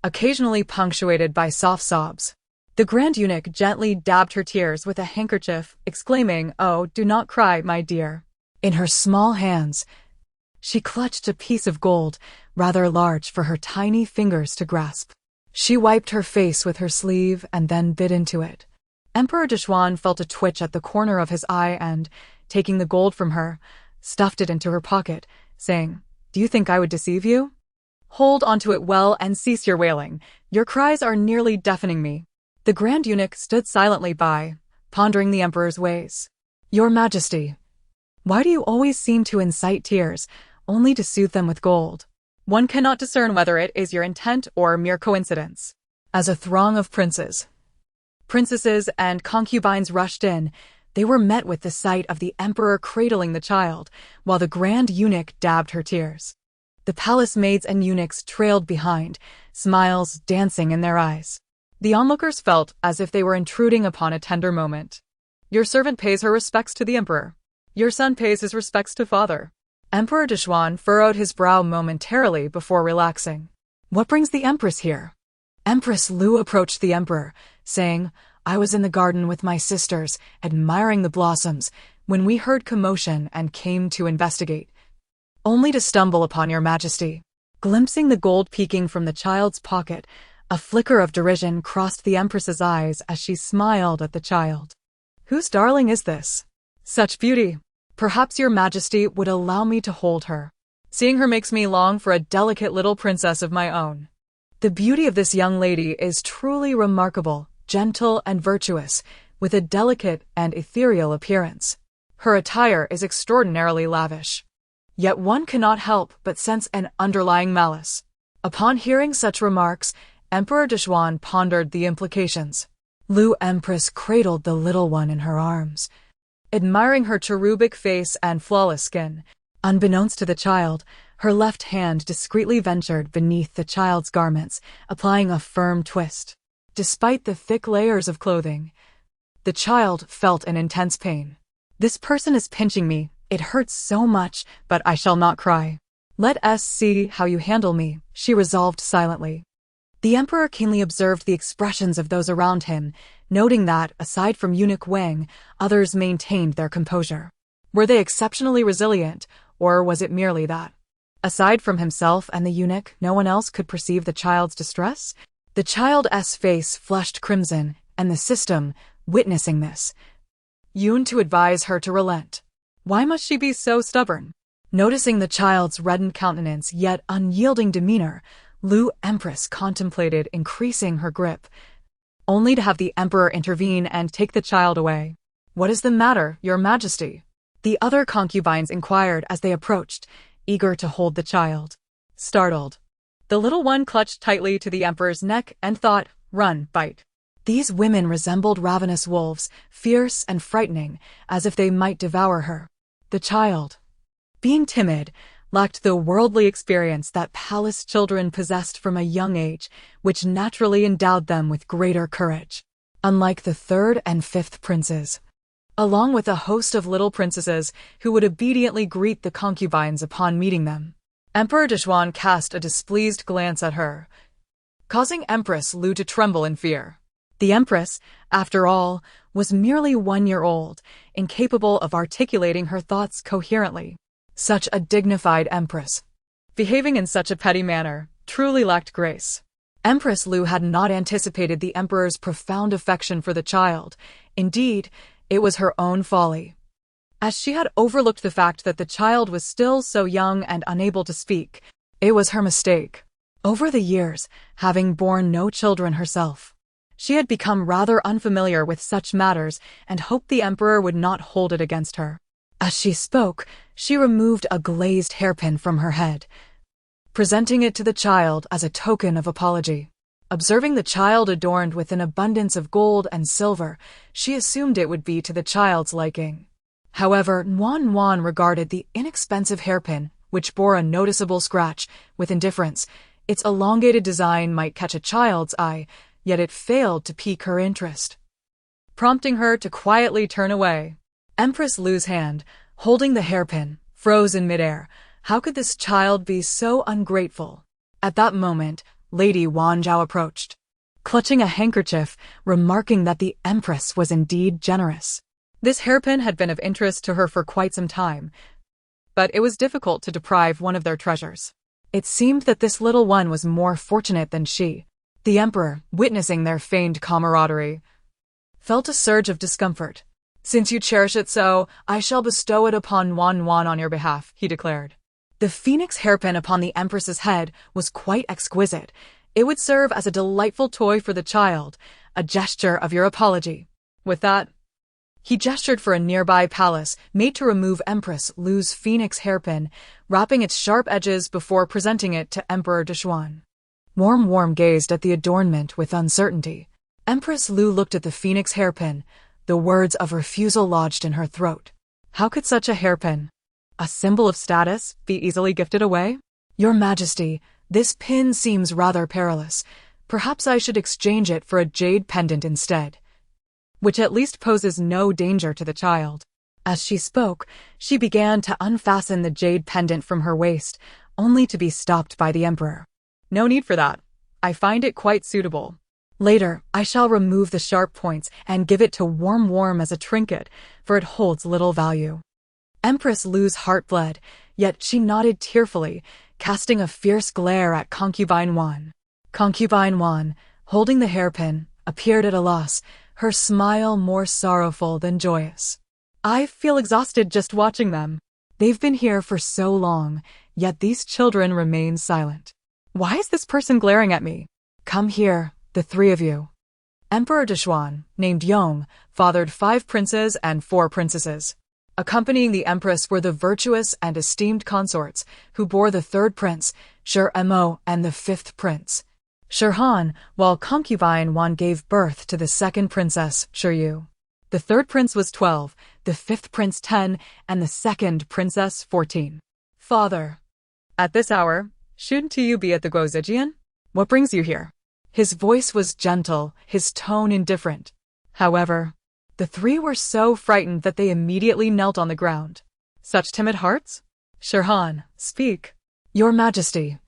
occasionally punctuated by soft sobs. The Grand Eunuch gently dabbed her tears with a handkerchief, exclaiming, "Oh, do not cry, my dear." In her small hands, she clutched a piece of gold, rather large for her tiny fingers to grasp. She wiped her face with her sleeve and then bit into it. Emperor Dishwan felt a twitch at the corner of his eye and, taking the gold from her, stuffed it into her pocket, saying, "Do you think I would deceive you? Hold onto it well and cease your wailing. Your cries are nearly deafening me." The Grand Eunuch stood silently by, pondering the emperor's ways. "Your Majesty, why do you always seem to incite tears, only to soothe them with gold? One cannot discern whether it is your intent or mere coincidence." As a throng of princes, princesses, and concubines rushed in, they were met with the sight of the emperor cradling the child, while the Grand Eunuch dabbed her tears. The palace maids and eunuchs trailed behind, smiles dancing in their eyes. The onlookers felt as if they were intruding upon a tender moment. "Your servant pays her respects to the emperor. Your son pays his respects to father." Emperor Dishwan furrowed his brow momentarily before relaxing. "What brings the empress here?" Empress Lu approached the emperor, saying, "I was in the garden with my sisters, admiring the blossoms, when we heard commotion and came to investigate, only to stumble upon your Majesty." Glimpsing the gold peeking from the child's pocket, a flicker of derision crossed the empress's eyes as she smiled at the child. "Whose darling is this? Such beauty! Perhaps your Majesty would allow me to hold her. Seeing her makes me long for a delicate little princess of my own." The beauty of this young lady is truly remarkable, gentle and virtuous, with a delicate and ethereal appearance. Her attire is extraordinarily lavish. Yet one cannot help but sense an underlying malice. Upon hearing such remarks, Emperor Dishwan pondered the implications. Lu Empress cradled the little one in her arms, admiring her cherubic face and flawless skin. Unbeknownst to the child, her left hand discreetly ventured beneath the child's garments, applying a firm twist. Despite the thick layers of clothing, the child felt an intense pain. "This person is pinching me. It hurts so much, but I shall not cry. Let us see how you handle me," she resolved silently. The emperor keenly observed the expressions of those around him, noting that, aside from Eunuch Wang, others maintained their composure. Were they exceptionally resilient, or was it merely that, aside from himself and the eunuch, no one else could perceive the child's distress? The child's face flushed crimson, and the system, witnessing this, yearned to advise her to relent. Why must she be so stubborn? Noticing the child's reddened countenance yet unyielding demeanor, Lu Empress contemplated increasing her grip, only to have the emperor intervene and take the child away. "What is the matter, your Majesty?" the other concubines inquired as they approached, eager to hold the child. Startled, the little one clutched tightly to the emperor's neck and thought, "Run, bite." These women resembled ravenous wolves, fierce and frightening, as if they might devour her. The child, being timid, lacked the worldly experience that palace children possessed from a young age, which naturally endowed them with greater courage. Unlike the third and fifth princes, along with a host of little princesses who would obediently greet the concubines upon meeting them, Emperor Dishwan cast a displeased glance at her, causing Empress Lu to tremble in fear. The empress, after all, was merely 1 year old, incapable of articulating her thoughts coherently. Such a dignified empress, behaving in such a petty manner, truly lacked grace. Empress Lu had not anticipated the emperor's profound affection for the child. Indeed, it was her own folly, as she had overlooked the fact that the child was still so young and unable to speak. It was her mistake. Over the years, having borne no children herself, she had become rather unfamiliar with such matters and hoped the emperor would not hold it against her. As she spoke, she removed a glazed hairpin from her head, presenting it to the child as a token of apology. Observing the child adorned with an abundance of gold and silver, she assumed it would be to the child's liking. However, Wan regarded the inexpensive hairpin, which bore a noticeable scratch, with indifference. Its elongated design might catch a child's eye, yet it failed to pique her interest, prompting her to quietly turn away. Empress Lu's hand, holding the hairpin, froze in midair. How could this child be so ungrateful? At that moment, Lady Wanzhou approached, clutching a handkerchief, remarking that the empress was indeed generous. This hairpin had been of interest to her for quite some time, but it was difficult to deprive one of their treasures. It seemed that this little one was more fortunate than she. The emperor, witnessing their feigned camaraderie, felt a surge of discomfort. "Since you cherish it so, I shall bestow it upon Wan on your behalf," he declared. The phoenix hairpin upon the empress's head was quite exquisite. It would serve as a delightful toy for the child, a gesture of your apology. With that, he gestured for a nearby palace, made to remove Empress Lu's phoenix hairpin, wrapping its sharp edges before presenting it to Emperor Dushuan. Warm gazed at the adornment with uncertainty. Empress Lu looked at the phoenix hairpin, the words of refusal lodged in her throat. How could such a hairpin, a symbol of status, be easily gifted away? "Your Majesty, this pin seems rather perilous. Perhaps I should exchange it for a jade pendant instead, which at least poses no danger to the child." As she spoke, she began to unfasten the jade pendant from her waist, only to be stopped by the emperor. "No need for that. I find it quite suitable. Later, I shall remove the sharp points and give it to Warm as a trinket, for it holds little value." Empress Lu's heart bled, yet she nodded tearfully, casting a fierce glare at Concubine Wan. Concubine Wan, holding the hairpin, appeared at a loss, her smile more sorrowful than joyous. "I feel exhausted just watching them. They've been here for so long, yet these children remain silent. Why is this person glaring at me? Come here, the three of you." Emperor Dushuan, named Yong, fathered 5 princes and 4 princesses. Accompanying the empress were the virtuous and esteemed consorts, who bore the 3rd prince, Mo, and the 5th prince, Han, while Concubine Wan gave birth to the 2nd princess, Yu. The 3rd prince was 12, the 5th prince 10, and the 2nd princess 14. "Father, at this hour, shouldn't you be at the Guozijian? What brings you here?" His voice was gentle, his tone indifferent. However, the 3 were so frightened that they immediately knelt on the ground. "Such timid hearts? Han, speak." "Your Majesty,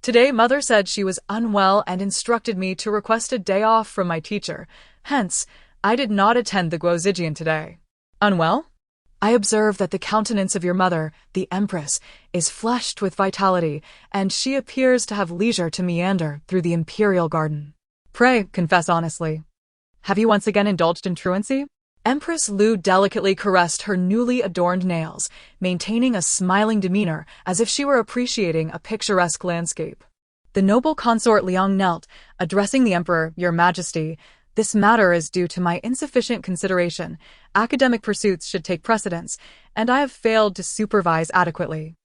today Mother said she was unwell and instructed me to request a day off from my teacher. Hence, I did not attend the Guozijian today." "Unwell?" "I observe that the countenance of your mother, the Empress, is flushed with vitality, and she appears to have leisure to meander through the imperial garden. Pray, confess honestly. Have you once again indulged in truancy?" Empress Lu delicately caressed her newly adorned nails, maintaining a smiling demeanor as if she were appreciating a picturesque landscape. The noble consort Liang knelt, addressing the emperor, "Your Majesty, this matter is due to my insufficient consideration. Academic pursuits should take precedence, and I have failed to supervise adequately.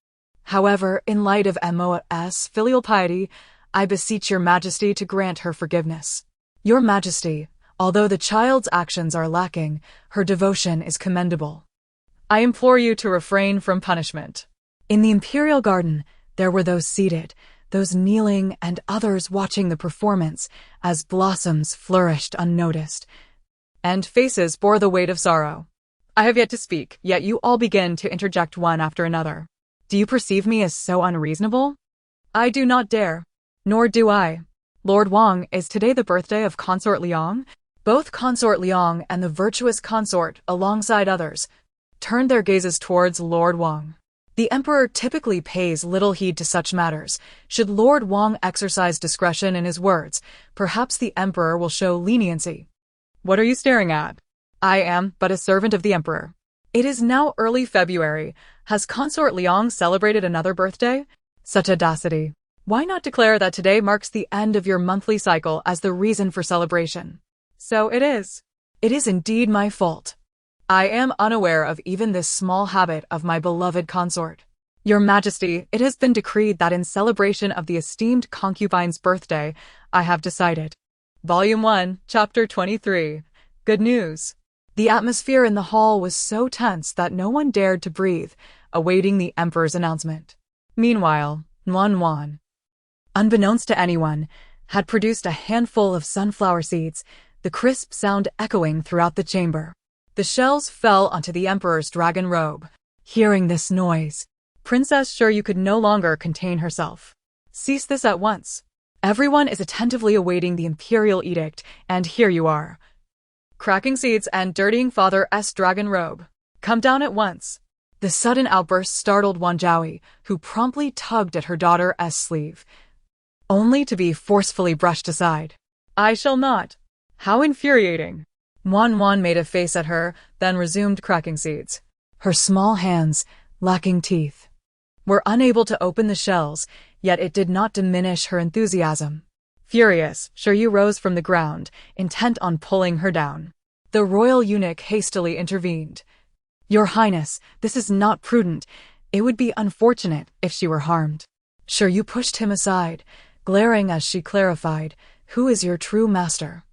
However, in light of Mo's filial piety, I beseech your Majesty to grant her forgiveness. Your Majesty, although the child's actions are lacking, her devotion is commendable. I implore you to refrain from punishment." In the imperial garden, there were those seated, those kneeling, and others watching the performance, as blossoms flourished unnoticed, and faces bore the weight of sorrow. I have yet to speak, yet you all begin to interject one after another. Do you perceive me as so unreasonable? I do not dare. Nor do I. Lord Wang, is today the birthday of Consort Liang? Both Consort Liang and the virtuous consort, alongside others, turned their gazes towards Lord Wang. The emperor typically pays little heed to such matters. Should Lord Wang exercise discretion in his words, perhaps the emperor will show leniency. What are you staring at? I am but a servant of the emperor. It is now early February. Has Consort Liang celebrated another birthday? Such audacity. Why not declare that today marks the end of your monthly cycle as the reason for celebration? So it is. It is indeed my fault. I am unaware of even this small habit of my beloved consort. Your Majesty, it has been decreed that in celebration of the esteemed concubine's birthday, I have decided. Volume 1, Chapter 23. Good news. The atmosphere in the hall was so tense that no one dared to breathe, awaiting the emperor's announcement. Meanwhile, Wan, unbeknownst to anyone, had produced a handful of sunflower seeds, the crisp sound echoing throughout the chamber. The shells fell onto the emperor's dragon robe. Hearing this noise, Princess Shiryu could no longer contain herself. Cease this at once. Everyone is attentively awaiting the imperial edict, and here you are. Cracking seeds and dirtying Fodder's dragon robe. Come down at once. The sudden outburst startled Wanjiao, who promptly tugged at her daughter's sleeve, only to be forcefully brushed aside. I shall not. How infuriating. Wan made a face at her, then resumed cracking seeds. Her small hands, lacking teeth, were unable to open the shells, yet it did not diminish her enthusiasm. Furious, Shiryu rose from the ground, intent on pulling her down. The royal eunuch hastily intervened. Your Highness, this is not prudent. It would be unfortunate if she were harmed. Shiryu pushed him aside, glaring as she clarified, Who is your true master?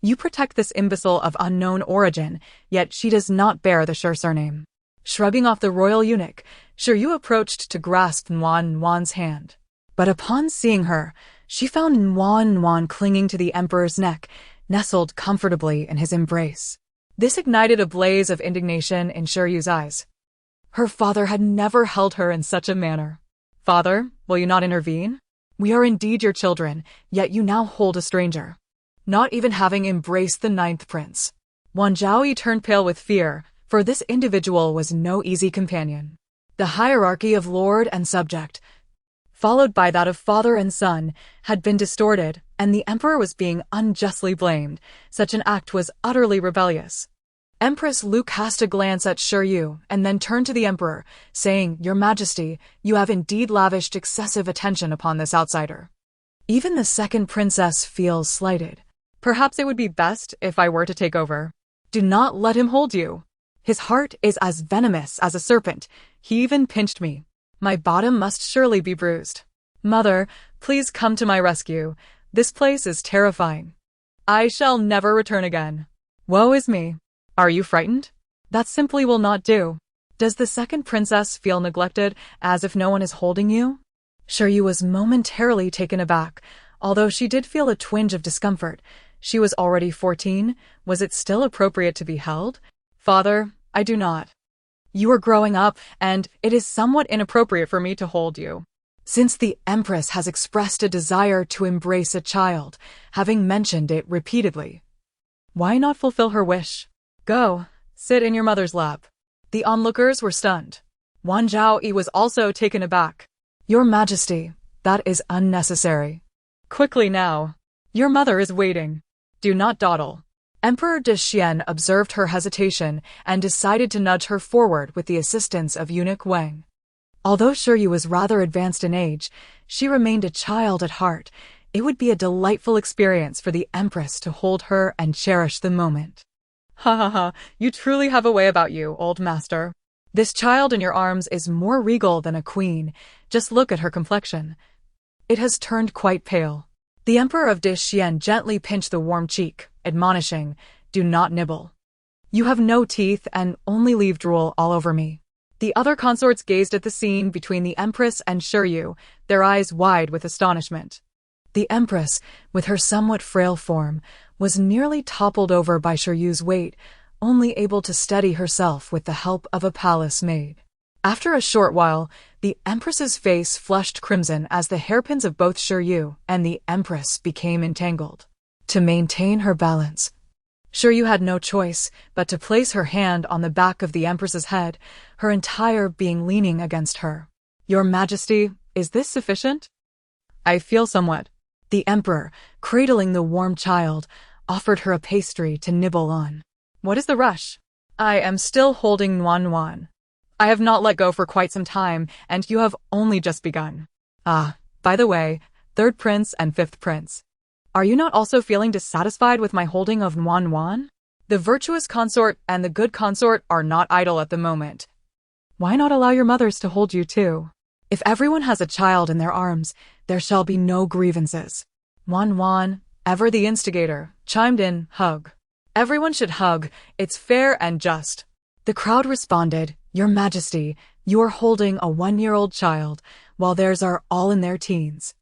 You protect this imbecile of unknown origin, yet she does not bear the Shir surname. Shrugging off the royal eunuch, Shiryu approached to grasp Wan's hand. But upon seeing her, she found Wan clinging to the emperor's neck, nestled comfortably in his embrace. This ignited a blaze of indignation in Shiryu's eyes. Her father had never held her in such a manner. Father, will you not intervene? We are indeed your children, yet you now hold a stranger. Not even having embraced the 9th prince. Wanjiao turned pale with fear, for this individual was no easy companion. The hierarchy of lord and subject, followed by that of father and son, had been distorted, and the emperor was being unjustly blamed. Such an act was utterly rebellious. Empress Lu cast a glance at Shiryu and then turned to the emperor, saying, Your Majesty, you have indeed lavished excessive attention upon this outsider. Even the second princess feels slighted. Perhaps it would be best if I were to take over. Do not let him hold you. His heart is as venomous as a serpent. He even pinched me. My bottom must surely be bruised. Mother, please come to my rescue. This place is terrifying. I shall never return again. Woe is me. Are you frightened? That simply will not do. Does the second princess feel neglected, as if no one is holding you? Shiryu was momentarily taken aback, although she did feel a twinge of discomfort. She was already 14. Was it still appropriate to be held? Father, I do not. You are growing up, and it is somewhat inappropriate for me to hold you. Since the Empress has expressed a desire to embrace a child, having mentioned it repeatedly, why not fulfill her wish? Go, sit in your mother's lap. The onlookers were stunned. Wanjiao was also taken aback. Your Majesty, that is unnecessary. Quickly now. Your mother is waiting. Do not dawdle. Emperor De Xian observed her hesitation and decided to nudge her forward with the assistance of eunuch Wang. Although Shiryu was rather advanced in age, she remained a child at heart. It would be a delightful experience for the Empress to hold her and cherish the moment. Ha ha ha, you truly have a way about you, old master. This child in your arms is more regal than a queen. Just look at her complexion. It has turned quite pale. The Emperor of De Xian gently pinched the warm cheek, admonishing, Do not nibble. You have no teeth and only leave drool all over me. The other consorts gazed at the scene between the Empress and Shiryu, their eyes wide with astonishment. The Empress, with her somewhat frail form, was nearly toppled over by Shiryu's weight, only able to steady herself with the help of a palace maid. After a short while, The Empress's face flushed crimson as the hairpins of both Shiryu and the Empress became entangled. To maintain her balance, Shiryu had no choice but to place her hand on the back of the Empress's head, her entire being leaning against her. "Your Majesty, is this sufficient?" "I feel somewhat." The Emperor, cradling the warm child, offered her a pastry to nibble on. "What is the rush?" "I am still holding Nuan. I have not let go for quite some time, and you have only just begun. Ah, by the way, third prince and fifth prince. Are you not also feeling dissatisfied with my holding of Nuan? The virtuous consort and the good consort are not idle at the moment. Why not allow your mothers to hold you too? If everyone has a child in their arms, there shall be no grievances." Nuan, ever the instigator, chimed in, "Hug. Everyone should hug, it's fair and just." The crowd responded, "Your Majesty, you are holding a 1-year-old child, while theirs are all in their teens.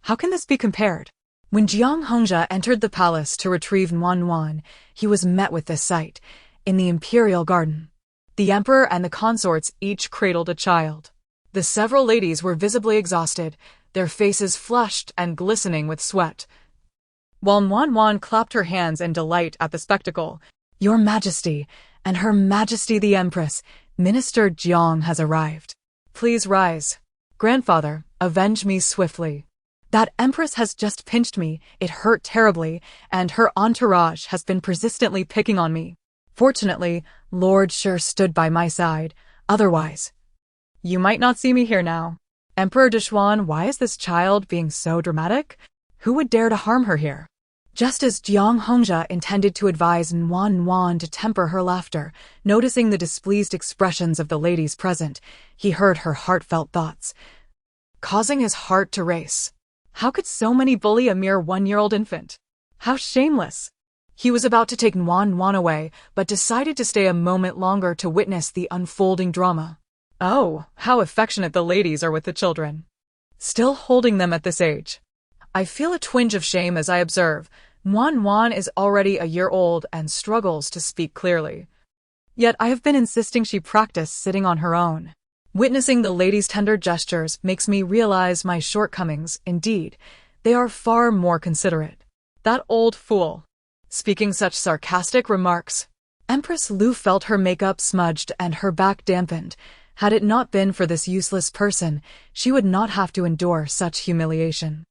How can this be compared?" When Jiang Hongzhi entered the palace to retrieve Nuan, he was met with this sight. In the imperial garden, the emperor and the consorts each cradled a child. The several ladies were visibly exhausted, their faces flushed and glistening with sweat, while Nuan clapped her hands in delight at the spectacle. "Your Majesty, and Her Majesty the Empress, Minister Jiang has arrived. Please rise. Grandfather, avenge me swiftly. That Empress has just pinched me, it hurt terribly, and her entourage has been persistently picking on me. Fortunately, Lord Shi stood by my side, otherwise. You might not see me here now. Emperor Dishwan, why is this child being so dramatic? Who would dare to harm her here?" Just as Jiang Hongzhi intended to advise Nuan to temper her laughter, noticing the displeased expressions of the ladies present, he heard her heartfelt thoughts, causing his heart to race. How could so many bully a mere 1-year-old infant? How shameless! He was about to take Nuan away, but decided to stay a moment longer to witness the unfolding drama. Oh, how affectionate the ladies are with the children. Still holding them at this age. I feel a twinge of shame as I observe. Nuan is already a year old and struggles to speak clearly. Yet I have been insisting she practice sitting on her own. Witnessing the ladies' tender gestures makes me realize my shortcomings. Indeed, they are far more considerate. That old fool. Speaking such sarcastic remarks. Empress Lu felt her makeup smudged and her back dampened. Had it not been for this useless person, she would not have to endure such humiliation.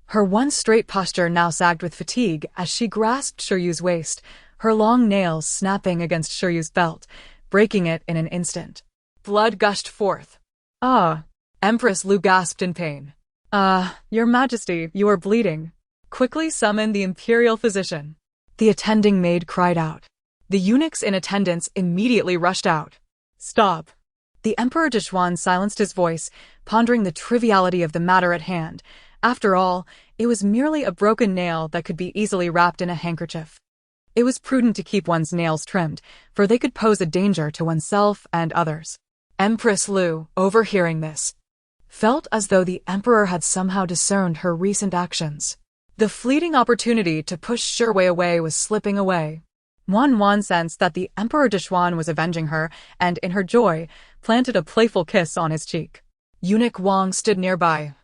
Her once straight posture now sagged with fatigue as she grasped Shiryu's waist, her long nails snapping against Shiryu's belt, breaking it in an instant. Blood gushed forth. "Ah!" Empress Lu gasped in pain. Your Majesty, you are bleeding. Quickly summon the imperial physician." The attending maid cried out. The eunuchs in attendance immediately rushed out. "Stop." The Emperor Dishwan silenced his voice, pondering the triviality of the matter at hand. After all, it was merely a broken nail that could be easily wrapped in a handkerchief. It was prudent to keep one's nails trimmed, for they could pose a danger to oneself and others. Empress Lu, overhearing this, felt as though the Emperor had somehow discerned her recent actions. The fleeting opportunity to push Shirwei away was slipping away. Nuan sensed that the Emperor Dishwan was avenging her, and in her joy, planted a playful kiss on his cheek. Eunuch Wang stood nearby,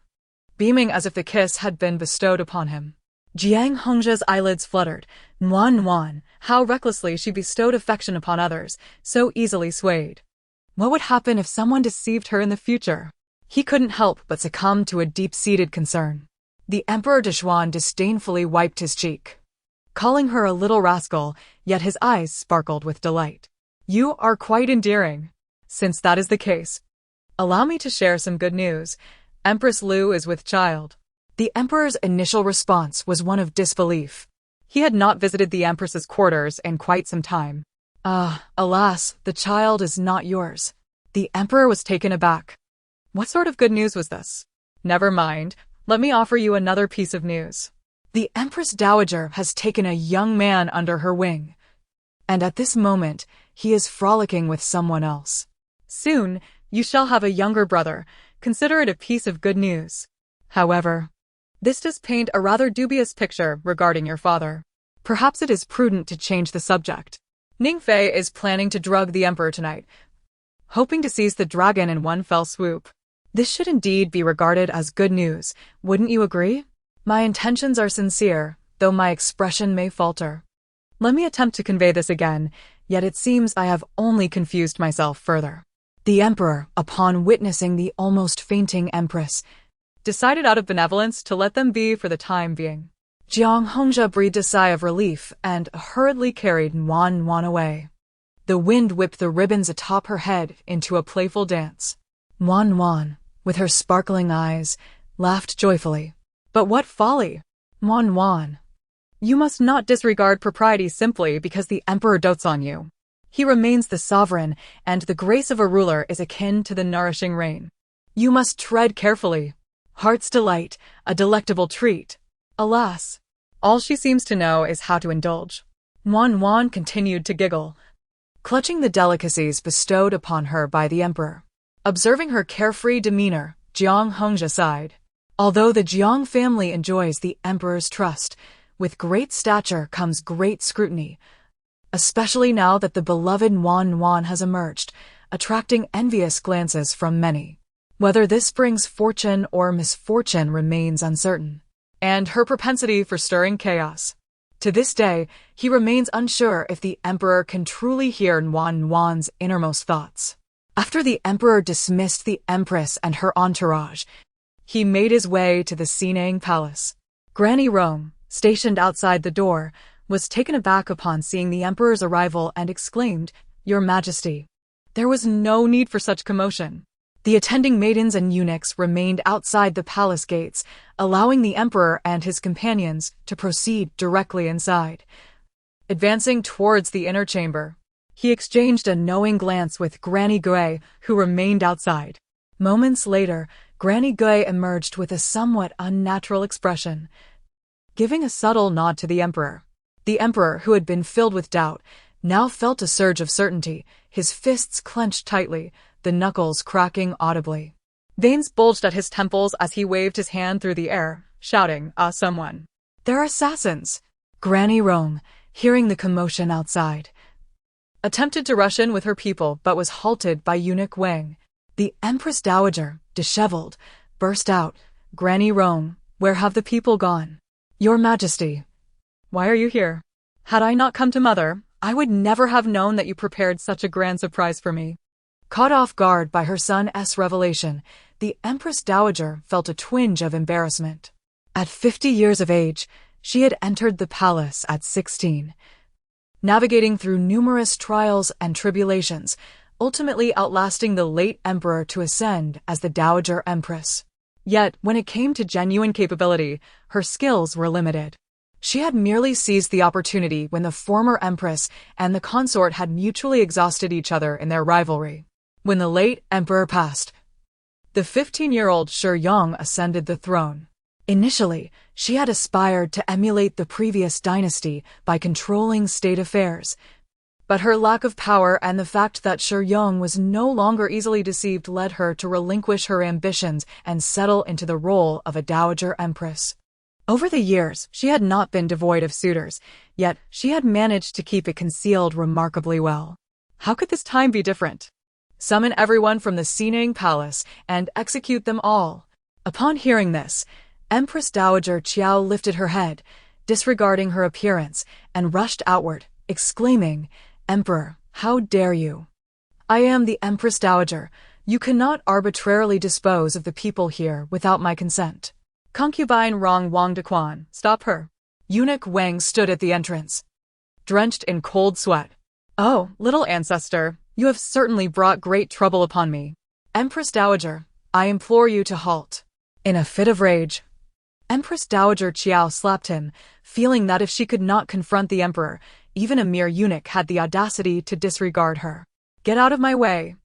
beaming as if the kiss had been bestowed upon him. Jiang Hongzhi's eyelids fluttered. Nuan, how recklessly she bestowed affection upon others, so easily swayed. What would happen if someone deceived her in the future? He couldn't help but succumb to a deep-seated concern. The Emperor Dishwan disdainfully wiped his cheek, calling her a little rascal, yet his eyes sparkled with delight. "You are quite endearing. Since that is the case, allow me to share some good news. Empress Lu is with child." The Emperor's initial response was one of disbelief. He had not visited the Empress's quarters in quite some time. Alas, the child is not yours." The Emperor was taken aback. What sort of good news was this? Never mind, let me offer you another piece of news. The Empress Dowager has taken a young man under her wing, and at this moment, he is frolicking with someone else. Soon, you shall have a younger brother. Consider it a piece of good news. However, this does paint a rather dubious picture regarding your father. Perhaps it is prudent to change the subject. Ningfei is planning to drug the Emperor tonight, hoping to seize the dragon in one fell swoop. This should indeed be regarded as good news, wouldn't you agree? My intentions are sincere, though my expression may falter. Let me attempt to convey this again, yet it seems I have only confused myself further. The emperor, upon witnessing the almost fainting empress, decided out of benevolence to let them be for the time being. Jiang Hongzhe breathed a sigh of relief and hurriedly carried Wan Wan away. The wind whipped the ribbons atop her head into a playful dance. Wan Wan, with her sparkling eyes, laughed joyfully. But what folly! Wan Wan, you must not disregard propriety simply because the emperor dotes on you. He remains the sovereign, and the grace of a ruler is akin to the nourishing rain. You must tread carefully. Heart's delight, a delectable treat. Alas, all she seems to know is how to indulge. Wan Wan continued to giggle, clutching the delicacies bestowed upon her by the emperor. Observing her carefree demeanor, Jiang Hongzhe sighed. Although the Jiang family enjoys the emperor's trust, with great stature comes great scrutiny, especially now that the beloved Wan Wan has emerged, attracting envious glances from many. Whether this brings fortune or misfortune remains uncertain, and her propensity for stirring chaos. To this day, he remains unsure if the emperor can truly hear Wan Wan's innermost thoughts. After the emperor dismissed the empress and her entourage, he made his way to the Sinang palace. Granny Rome, stationed outside the door, was taken aback upon seeing the emperor's arrival and exclaimed, "Your Majesty." There was no need for such commotion. The attending maidens and eunuchs remained outside the palace gates, allowing the emperor and his companions to proceed directly inside. Advancing towards the inner chamber, he exchanged a knowing glance with Granny Gui, who remained outside. Moments later, Granny Gui emerged with a somewhat unnatural expression, giving a subtle nod to the emperor. The emperor, who had been filled with doubt, now felt a surge of certainty, his fists clenched tightly, the knuckles cracking audibly. Veins bulged at his temples as he waved his hand through the air, shouting, someone. They're assassins! Granny Rome, hearing the commotion outside, attempted to rush in with her people but was halted by Eunuch Wang. The Empress Dowager, disheveled, burst out, "Granny Rome, where have the people gone?" "Your Majesty." "Why are you here? Had I not come to Mother, I would never have known that you prepared such a grand surprise for me." Caught off guard by her son's revelation, the Empress Dowager felt a twinge of embarrassment. At 50 years of age, she had entered the palace at 16, navigating through numerous trials and tribulations, ultimately outlasting the late emperor to ascend as the Dowager Empress. Yet, when it came to genuine capability, her skills were limited. She had merely seized the opportunity when the former empress and the consort had mutually exhausted each other in their rivalry. When the late emperor passed, the 15-year-old Shi Yong ascended the throne. Initially, she had aspired to emulate the previous dynasty by controlling state affairs, but her lack of power and the fact that Shi Yong was no longer easily deceived led her to relinquish her ambitions and settle into the role of a dowager empress. Over the years, she had not been devoid of suitors, yet she had managed to keep it concealed remarkably well. How could this time be different? Summon everyone from the Sinang Palace and execute them all. Upon hearing this, Empress Dowager Qiao lifted her head, disregarding her appearance, and rushed outward, exclaiming, "Emperor, how dare you? I am the Empress Dowager. You cannot arbitrarily dispose of the people here without my consent." Concubine Rong Wang Dequan, stop her. Eunuch Wang stood at the entrance, drenched in cold sweat. "Oh, little ancestor, you have certainly brought great trouble upon me. Empress Dowager, I implore you to halt." In a fit of rage, Empress Dowager Qiao slapped him, feeling that if she could not confront the emperor, even a mere eunuch had the audacity to disregard her. "Get out of my way."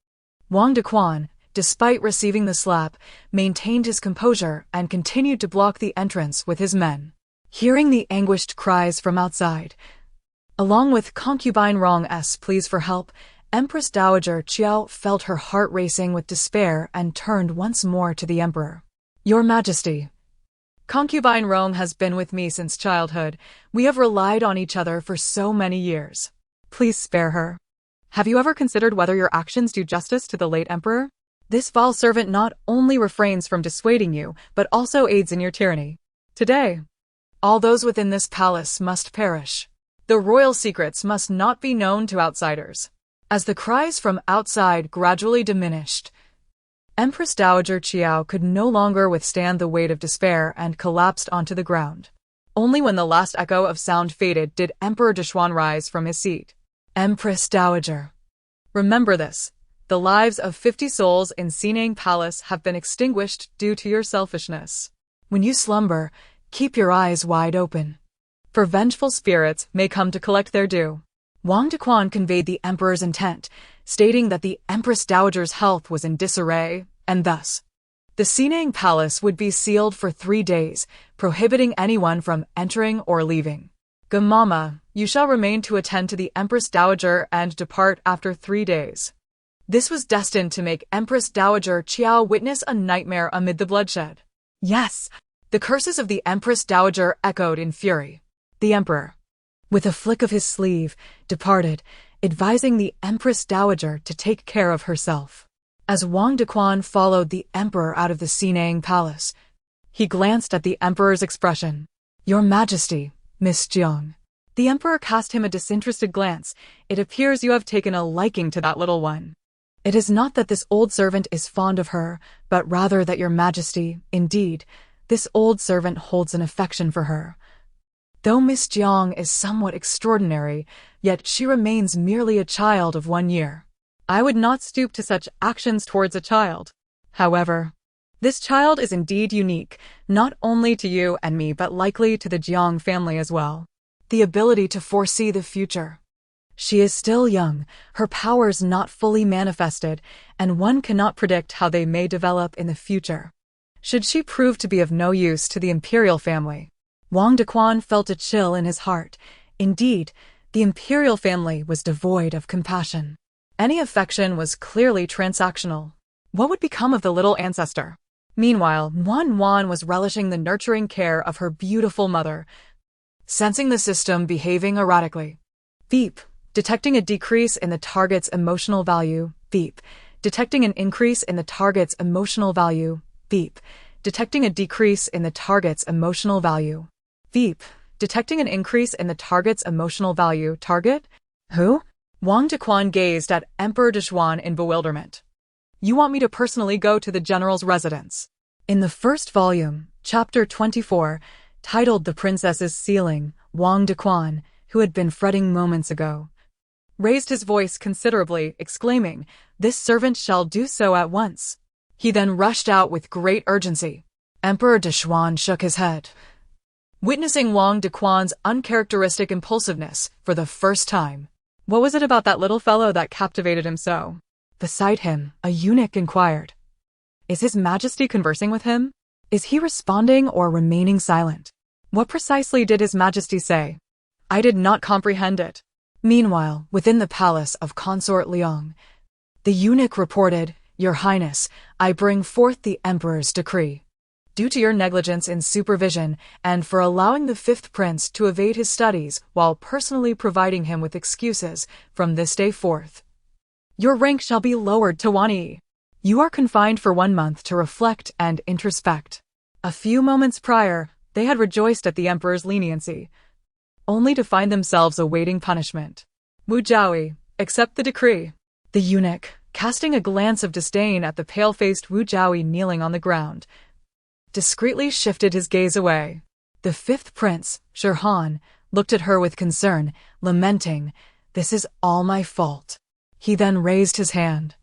Wang Dequan, despite receiving the slap, maintained his composure and continued to block the entrance with his men. Hearing the anguished cries from outside, along with concubine Rong's pleas for help, Empress Dowager Qiao felt her heart racing with despair and turned once more to the emperor. "Your Majesty, concubine Rong has been with me since childhood. We have relied on each other for so many years. Please spare her. Have you ever considered whether your actions do justice to the late emperor? This vile servant not only refrains from dissuading you, but also aids in your tyranny. Today, all those within this palace must perish. The royal secrets must not be known to outsiders. As the cries from outside gradually diminished, Empress Dowager Qiao could no longer withstand the weight of despair and collapsed onto the ground. Only when the last echo of sound faded did Emperor Dishwan rise from his seat. Empress Dowager, remember this. The lives of 50 souls in Sinang Palace have been extinguished due to your selfishness. When you slumber, keep your eyes wide open, for vengeful spirits may come to collect their due. Wang Dequan conveyed the emperor's intent, stating that the Empress Dowager's health was in disarray, and thus, the Sinang Palace would be sealed for 3 days, prohibiting anyone from entering or leaving. Gamama, you shall remain to attend to the Empress Dowager and depart after 3 days. This was destined to make Empress Dowager Qiao witness a nightmare amid the bloodshed. Yes, the curses of the Empress Dowager echoed in fury. The emperor, with a flick of his sleeve, departed, advising the Empress Dowager to take care of herself. As Wang Dequan followed the emperor out of the Sinang Palace, he glanced at the emperor's expression. Your Majesty, Miss Jiang. The emperor cast him a disinterested glance. It appears you have taken a liking to that little one. It is not that this old servant is fond of her, but rather that your Majesty, indeed, this old servant holds an affection for her. Though Miss Jiang is somewhat extraordinary, yet she remains merely a child of 1 year. I would not stoop to such actions towards a child. However, this child is indeed unique, not only to you and me but likely to the Jiang family as well. The ability to foresee the future. She is still young, her powers not fully manifested, and one cannot predict how they may develop in the future. Should she prove to be of no use to the imperial family? Wang Dequan felt a chill in his heart. Indeed, the imperial family was devoid of compassion. Any affection was clearly transactional. What would become of the little ancestor? Meanwhile, Wan was relishing the nurturing care of her beautiful mother, sensing the system behaving erratically. Beep. Detecting a decrease in the target's emotional value. Beep. Detecting an increase in the target's emotional value. Beep. Detecting a decrease in the target's emotional value. Beep. Detecting an increase in the target's emotional value. Target? Who? Wang Dequan gazed at Emperor Dishwan in bewilderment. You want me to personally go to the general's residence? In the first volume, chapter 24, titled The Princess's Sealing, Wang Dequan, who had been fretting moments ago, raised his voice considerably, exclaiming, "This servant shall do so at once." He then rushed out with great urgency. Emperor Dishwan shook his head, witnessing Wang Dequan's uncharacteristic impulsiveness for the first time. What was it about that little fellow that captivated him so? Beside him, a eunuch inquired. Is His Majesty conversing with him? Is he responding or remaining silent? What precisely did His Majesty say? I did not comprehend it. Meanwhile, within the palace of Consort Liang, the eunuch reported, Your Highness, I bring forth the Emperor's decree. Due to your negligence in supervision and for allowing the 5th prince to evade his studies while personally providing him with excuses from this day forth, your rank shall be lowered to Wani. You are confined for 1 month to reflect and introspect. A few moments prior, they had rejoiced at the Emperor's leniency, only to find themselves awaiting punishment. Wu Jiaoyi, accept the decree. The eunuch, casting a glance of disdain at the pale-faced Wu Jiaoyi kneeling on the ground, discreetly shifted his gaze away. The 5th prince, Shirhan, looked at her with concern, lamenting, This is all my fault. He then raised his hand,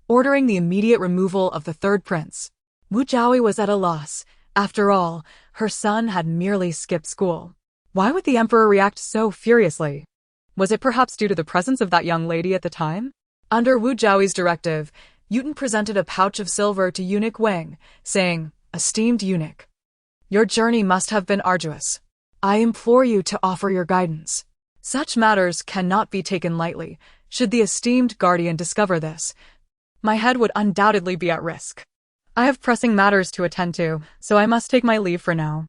ordering the immediate removal of the 3rd prince. Wu Jiaoyi was at a loss. After all, her son had merely skipped school. Why would the emperor react so furiously? Was it perhaps due to the presence of that young lady at the time? Under Wu Jiaoyi's directive, Yuten presented a pouch of silver to eunuch Wang, saying, Esteemed eunuch, your journey must have been arduous. I implore you to offer your guidance. Such matters cannot be taken lightly. Should the esteemed guardian discover this, my head would undoubtedly be at risk. I have pressing matters to attend to, so I must take my leave for now.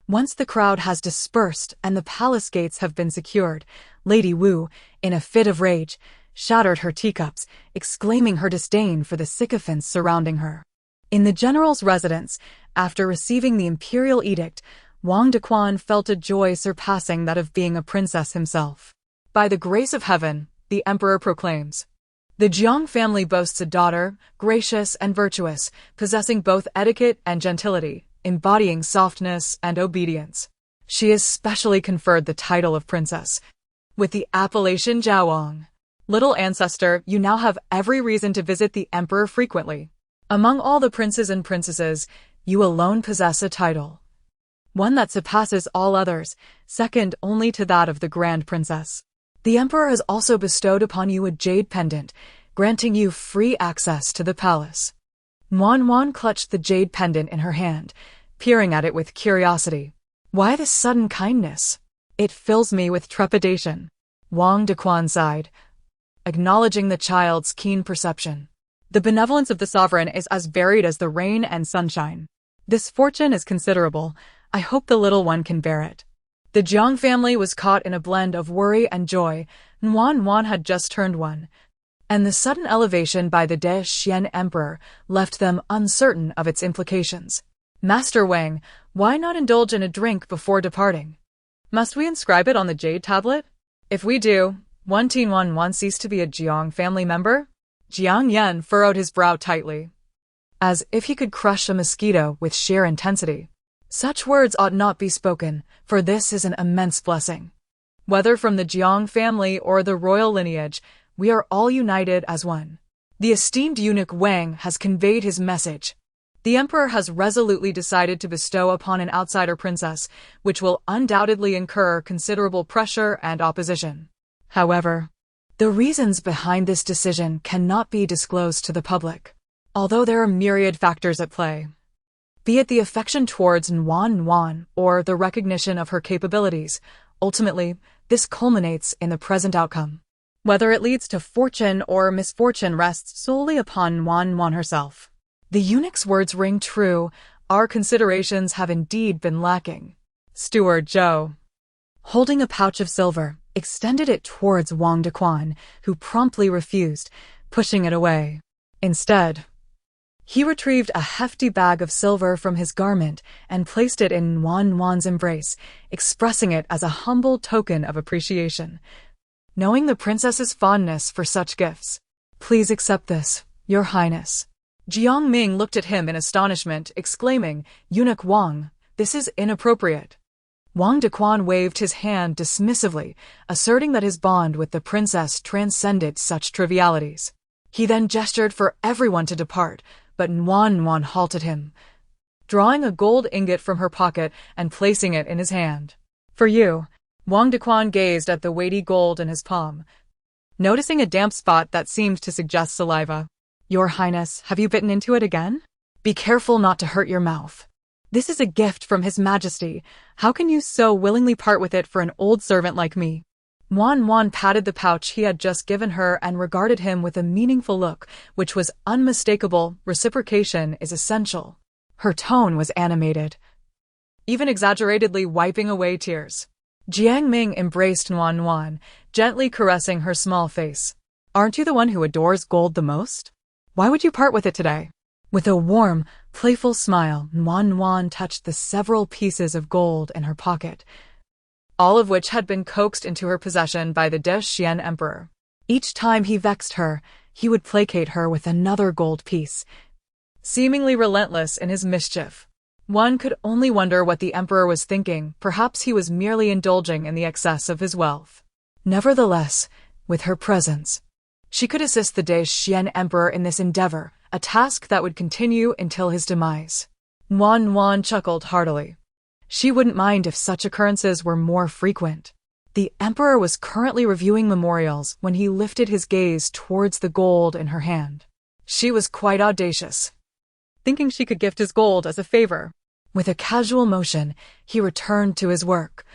Once the crowd has dispersed and the palace gates have been secured, Lady Wu, in a fit of rage, shattered her teacups, exclaiming her disdain for the sycophants surrounding her. In the general's residence, after receiving the imperial edict, Wang Dequan felt a joy surpassing that of being a princess himself. By the grace of heaven, the emperor proclaims, the Jiang family boasts a daughter, gracious and virtuous, possessing both etiquette and gentility, embodying softness and obedience. She is specially conferred the title of princess, with the appellation Jiawang. Little ancestor, you now have every reason to visit the emperor frequently. Among all the princes and princesses, you alone possess a title, one that surpasses all others, second only to that of the Grand Princess. The emperor has also bestowed upon you a jade pendant, granting you free access to the palace. Wan clutched the jade pendant in her hand, peering at it with curiosity. Why this sudden kindness? It fills me with trepidation. Wang Dequan sighed, acknowledging the child's keen perception. The benevolence of the sovereign is as varied as the rain and sunshine. This fortune is considerable. I hope the little one can bear it. The Jiang family was caught in a blend of worry and joy. Wan had just turned 1, and the sudden elevation by the De Xian emperor left them uncertain of its implications. Master Wang, why not indulge in a drink before departing? Must we inscribe it on the jade tablet? If we do, Wan cease to be a Jiang family member? Jiang Yan furrowed his brow tightly, as if he could crush a mosquito with sheer intensity. Such words ought not be spoken, for this is an immense blessing. Whether from the Jiang family or the royal lineage, we are all united as one. The esteemed eunuch Wang has conveyed his message. The emperor has resolutely decided to bestow upon an outsider princess, which will undoubtedly incur considerable pressure and opposition. However, the reasons behind this decision cannot be disclosed to the public, although there are myriad factors at play. Be it the affection towards Wan or the recognition of her capabilities, ultimately, this culminates in the present outcome. Whether it leads to fortune or misfortune rests solely upon Wan herself. The eunuch's words ring true. Our considerations have indeed been lacking. Steward Zhou, holding a pouch of silver, extended it towards Wang Dequan, who promptly refused, pushing it away. Instead, he retrieved a hefty bag of silver from his garment and placed it in Wan's embrace, expressing it as a humble token of appreciation. Knowing the princess's fondness for such gifts, please accept this, Your Highness. Jiang Ming looked at him in astonishment, exclaiming, Eunuch Wang, this is inappropriate. Wang Dequan waved his hand dismissively, asserting that his bond with the princess transcended such trivialities. He then gestured for everyone to depart, but Wan halted him, drawing a gold ingot from her pocket and placing it in his hand. For you. Wang Dequan gazed at the weighty gold in his palm, noticing a damp spot that seemed to suggest saliva. Your Highness, have you bitten into it again? Be careful not to hurt your mouth. This is a gift from His Majesty. How can you so willingly part with it for an old servant like me? Wan patted the pouch he had just given her and regarded him with a meaningful look, which was unmistakable. Reciprocation is essential. Her tone was animated, even exaggeratedly wiping away tears. Jiang Ming embraced Wan, gently caressing her small face. Aren't you the one who adores gold the most? Why would you part with it today? With a warm, playful smile, Wan touched the several pieces of gold in her pocket, all of which had been coaxed into her possession by the De Xian Emperor. Each time he vexed her, he would placate her with another gold piece, seemingly relentless in his mischief. One could only wonder what the emperor was thinking. Perhaps he was merely indulging in the excess of his wealth. Nevertheless, with her presence, she could assist the De Xian Emperor in this endeavor, a task that would continue until his demise. Wan chuckled heartily. She wouldn't mind if such occurrences were more frequent. The emperor was currently reviewing memorials when he lifted his gaze towards the gold in her hand. She was quite audacious, thinking she could gift his gold as a favor. With a casual motion, he returned to his work.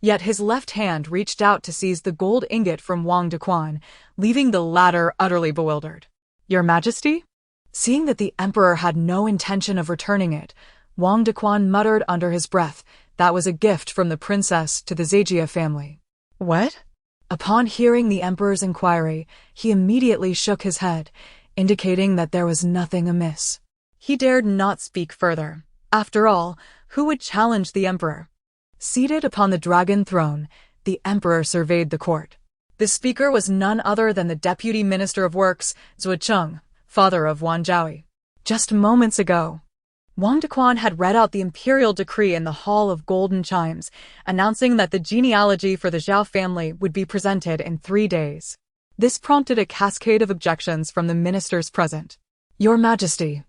Yet his left hand reached out to seize the gold ingot from Wang Dequan, leaving the latter utterly bewildered. Your Majesty? Seeing that the emperor had no intention of returning it, Wang Dequan muttered under his breath, that was a gift from the princess to the Zejia family. What? Upon hearing the emperor's inquiry, he immediately shook his head, indicating that there was nothing amiss. He dared not speak further. After all, who would challenge the emperor? Seated upon the dragon throne, the emperor surveyed the court. The speaker was none other than the deputy minister of works, Zuocheng, father of Wan Zhaoi. Just moments ago, Wang Dequan had read out the imperial decree in the Hall of Golden Chimes, announcing that the genealogy for the Zhao family would be presented in 3 days. This prompted a cascade of objections from the ministers present. Your Majesty,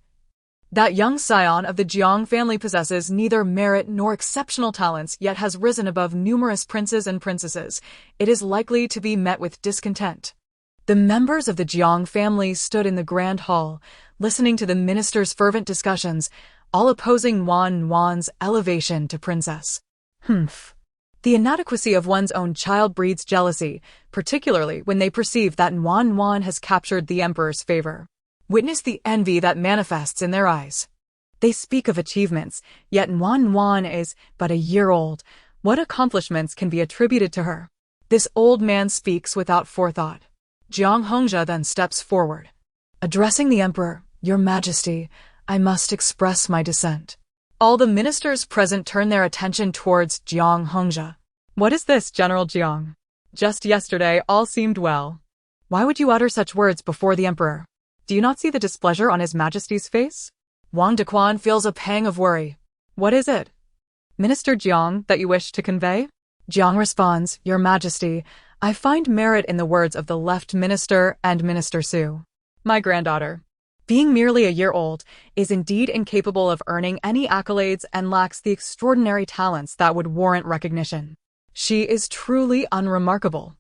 that young scion of the Jiang family possesses neither merit nor exceptional talents, yet has risen above numerous princes and princesses. It is likely to be met with discontent. The members of the Jiang family stood in the grand hall, listening to the minister's fervent discussions, all opposing Wan's elevation to princess. The inadequacy of one's own child breeds jealousy, particularly when they perceive that Wan has captured the emperor's favor. Witness the envy that manifests in their eyes. They speak of achievements, yet Wan is but a year old. What accomplishments can be attributed to her? This old man speaks without forethought. Jiang Hongzhe then steps forward. Addressing the emperor, Your Majesty, I must express my dissent. All the ministers present turn their attention towards Jiang Hongzhe. What is this, General Jiang? Just yesterday all seemed well. Why would you utter such words before the emperor? Do you not see the displeasure on His Majesty's face? Wang Dequan feels a pang of worry. What is it, Minister Jiang, that you wish to convey? Jiang responds, Your Majesty, I find merit in the words of the left minister and Minister Su. My granddaughter, being merely a year old, is indeed incapable of earning any accolades and lacks the extraordinary talents that would warrant recognition. She is truly unremarkable.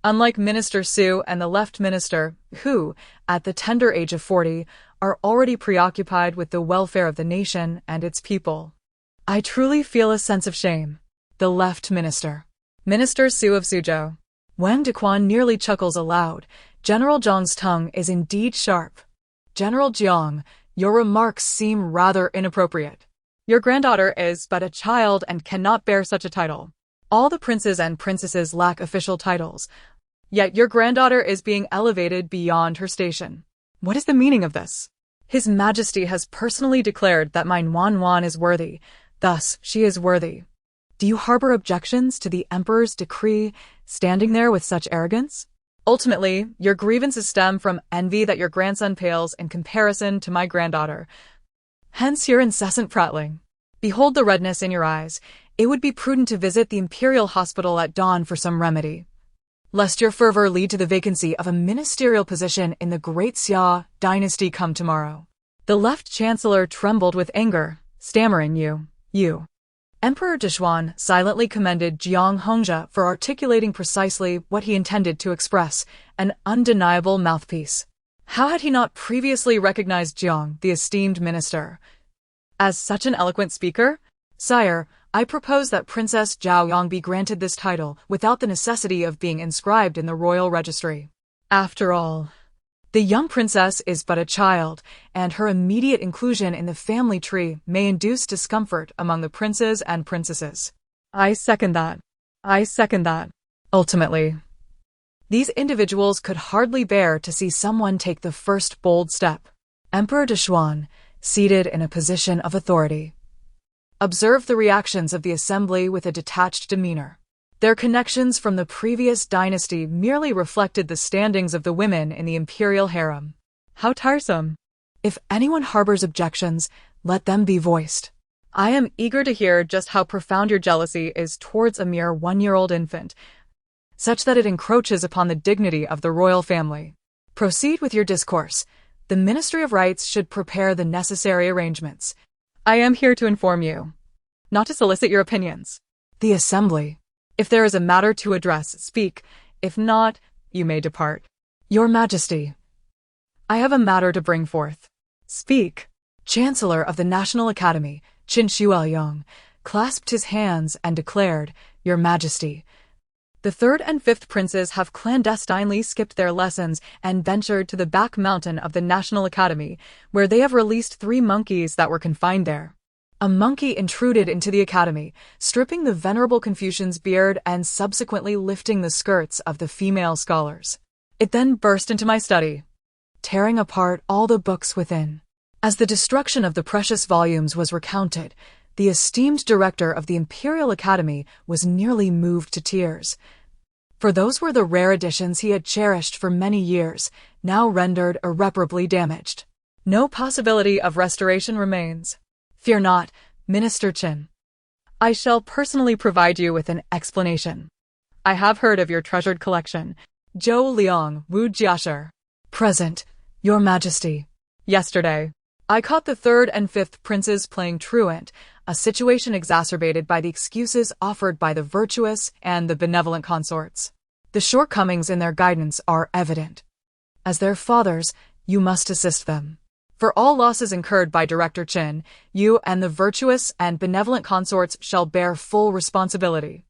Unlike Minister Su and the left minister, who, at the tender age of 40, are already preoccupied with the welfare of the nation and its people. I truly feel a sense of shame. The left minister. Minister Su of Suzhou. Wang Dequan nearly chuckles aloud. General Jiang's tongue is indeed sharp. General Jiang, your remarks seem rather inappropriate. Your granddaughter is but a child and cannot bear such a title. All the princes and princesses lack official titles, yet your granddaughter is being elevated beyond her station. What is the meaning of this? His Majesty has personally declared that my Wan is worthy, thus she is worthy. Do you harbor objections to the emperor's decree, standing there with such arrogance? Ultimately, your grievances stem from envy that your grandson pales in comparison to my granddaughter. Hence your incessant prattling. Behold the redness in your eyes. It would be prudent to visit the imperial hospital at dawn for some remedy, lest your fervor lead to the vacancy of a ministerial position in the great Xia dynasty come tomorrow. The left chancellor trembled with anger, stammering, You. Emperor Dishwan silently commended Jiang Hongzhe for articulating precisely what he intended to express, an undeniable mouthpiece. How had he not previously recognized Jiang, the esteemed minister, as such an eloquent speaker? Sire, I propose that Princess Zhao Yang be granted this title without the necessity of being inscribed in the royal registry. After all, the young princess is but a child, and her immediate inclusion in the family tree may induce discomfort among the princes and princesses. I second that. Ultimately, these individuals could hardly bear to see someone take the first bold step. Emperor Dishwan, seated in a position of authority, observed the reactions of the assembly with a detached demeanor. Their connections from the previous dynasty merely reflected the standings of the women in the imperial harem. How tiresome. If anyone harbors objections, let them be voiced. I am eager to hear just how profound your jealousy is towards a mere 1-year-old infant, such that it encroaches upon the dignity of the royal family. Proceed with your discourse. The Ministry of Rights should prepare the necessary arrangements. I am here to inform you, not to solicit your opinions. The Assembly. If there is a matter to address, speak. If not, you may depart. Your Majesty, I have a matter to bring forth. Speak. Chancellor of the National Academy, Qin Shuoyang, clasped his hands and declared, Your Majesty, the 3rd and 5th princes have clandestinely skipped their lessons and ventured to the back mountain of the National Academy, where they have released 3 monkeys that were confined there. A monkey intruded into the academy, stripping the venerable Confucian's beard and subsequently lifting the skirts of the female scholars. It then burst into my study, tearing apart all the books within. As the destruction of the precious volumes was recounted, the esteemed director of the Imperial Academy was nearly moved to tears. For those were the rare editions he had cherished for many years, now rendered irreparably damaged. No possibility of restoration remains. Fear not, Minister Qin. I shall personally provide you with an explanation. I have heard of your treasured collection. Zhou Liang Wu Jiasher. Present, Your Majesty. Yesterday, I caught the third and fifth princes playing truant, a situation exacerbated by the excuses offered by the virtuous and the benevolent consorts. The shortcomings in their guidance are evident. As their fathers, you must assist them. For all losses incurred by Director Qin, you and the virtuous and benevolent consorts shall bear full responsibility.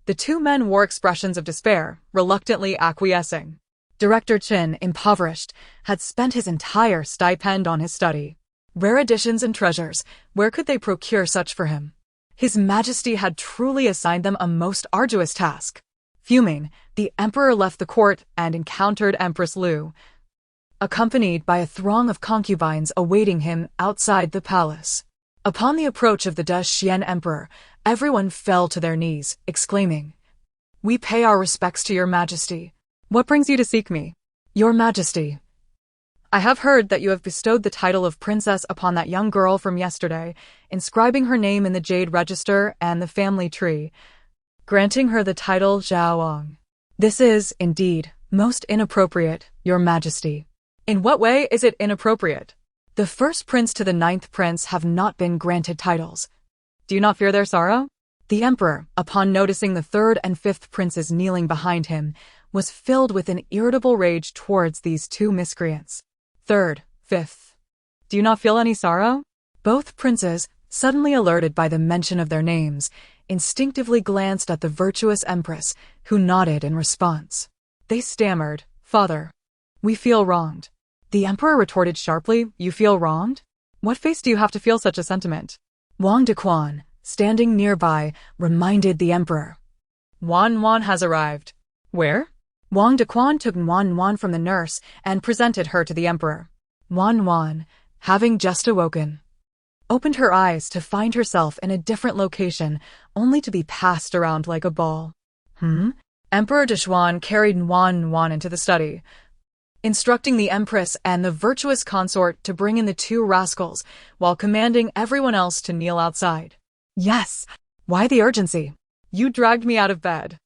The two men wore expressions of despair, reluctantly acquiescing. Director Qin, impoverished, had spent his entire stipend on his study. Rare editions and treasures, where could they procure such for him? His Majesty had truly assigned them a most arduous task. Fuming, the Emperor left the court and encountered Empress Liu, accompanied by a throng of concubines awaiting him outside the palace. Upon the approach of the Xian Emperor, everyone fell to their knees, exclaiming, "We pay our respects to Your Majesty." "What brings you to seek me?" "Your Majesty, I have heard that you have bestowed the title of princess upon that young girl from yesterday, inscribing her name in the jade register and the family tree, granting her the title Zhaoang. This is, indeed, most inappropriate, Your Majesty." "In what way is it inappropriate?" "The first prince to the ninth prince have not been granted titles." "Do you not fear their sorrow?" The Emperor, upon noticing the third and fifth princes kneeling behind him, was filled with an irritable rage towards these two miscreants. "Third, fifth. Do you not feel any sorrow?" Both princes, suddenly alerted by the mention of their names, instinctively glanced at the virtuous Empress, who nodded in response. They stammered, "Father, we feel wronged." The Emperor retorted sharply, "You feel wronged? What face do you have to feel such a sentiment?" Wang Dequan, standing nearby, reminded the Emperor. "Wan has arrived." "Where?" Wang Dequan took Wan from the nurse and presented her to the Emperor. Wan, having just awoken, opened her eyes to find herself in a different location, only to be passed around like a ball. Emperor Dezhuan carried Wan into the study, instructing the Empress and the virtuous consort to bring in the two rascals, while commanding everyone else to kneel outside. "Yes, why the urgency? You dragged me out of bed.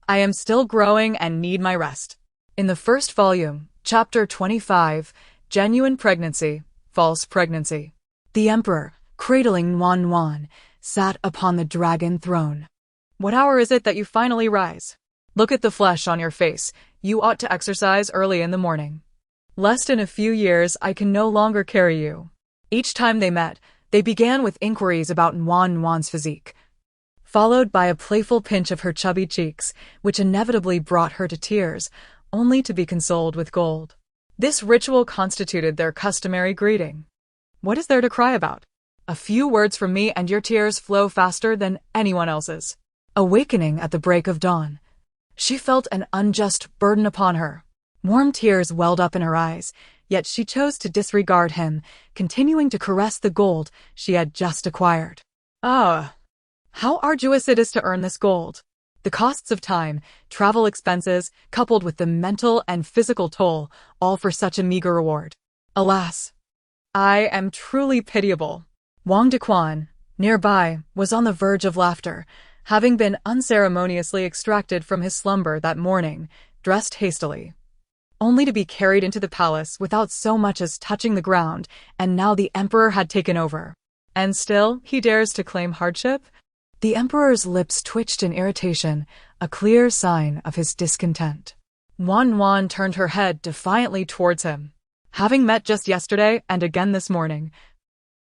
I am still growing and need my rest." In the first volume, Chapter 25, Genuine Pregnancy, False Pregnancy, the Emperor, cradling Wan, sat upon the dragon throne. "What hour is it that you finally rise? Look at the flesh on your face. You ought to exercise early in the morning. Lest in a few years I can no longer carry you." Each time they met, they began with inquiries about Wan's physique, followed by a playful pinch of her chubby cheeks, which inevitably brought her to tears, only to be consoled with gold. This ritual constituted their customary greeting. "What is there to cry about? A few words from me and your tears flow faster than anyone else's." Awakening at the break of dawn, she felt an unjust burden upon her. Warm tears welled up in her eyes, yet she chose to disregard him, continuing to caress the gold she had just acquired. How arduous it is to earn this gold. The costs of time, travel expenses, coupled with the mental and physical toll, all for such a meager reward. Alas, I am truly pitiable. Wang Dequan, nearby, was on the verge of laughter, having been unceremoniously extracted from his slumber that morning, dressed hastily, only to be carried into the palace without so much as touching the ground, and now the Emperor had taken over. And still he dares to claim hardship? The Emperor's lips twitched in irritation, a clear sign of his discontent. Wan turned her head defiantly towards him. "Having met just yesterday and again this morning,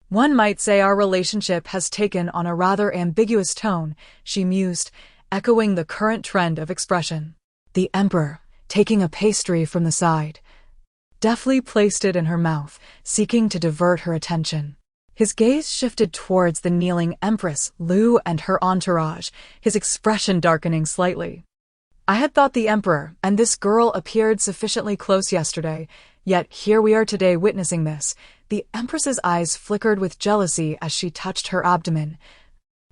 one might say our relationship has taken on a rather ambiguous tone," she mused, echoing the current trend of expression. The Emperor, taking a pastry from the side, deftly placed it in her mouth, seeking to divert her attention. His gaze shifted towards the kneeling Empress Lu and her entourage, his expression darkening slightly. I had thought the Emperor and this girl appeared sufficiently close yesterday, yet here we are today witnessing this. The Empress's eyes flickered with jealousy as she touched her abdomen,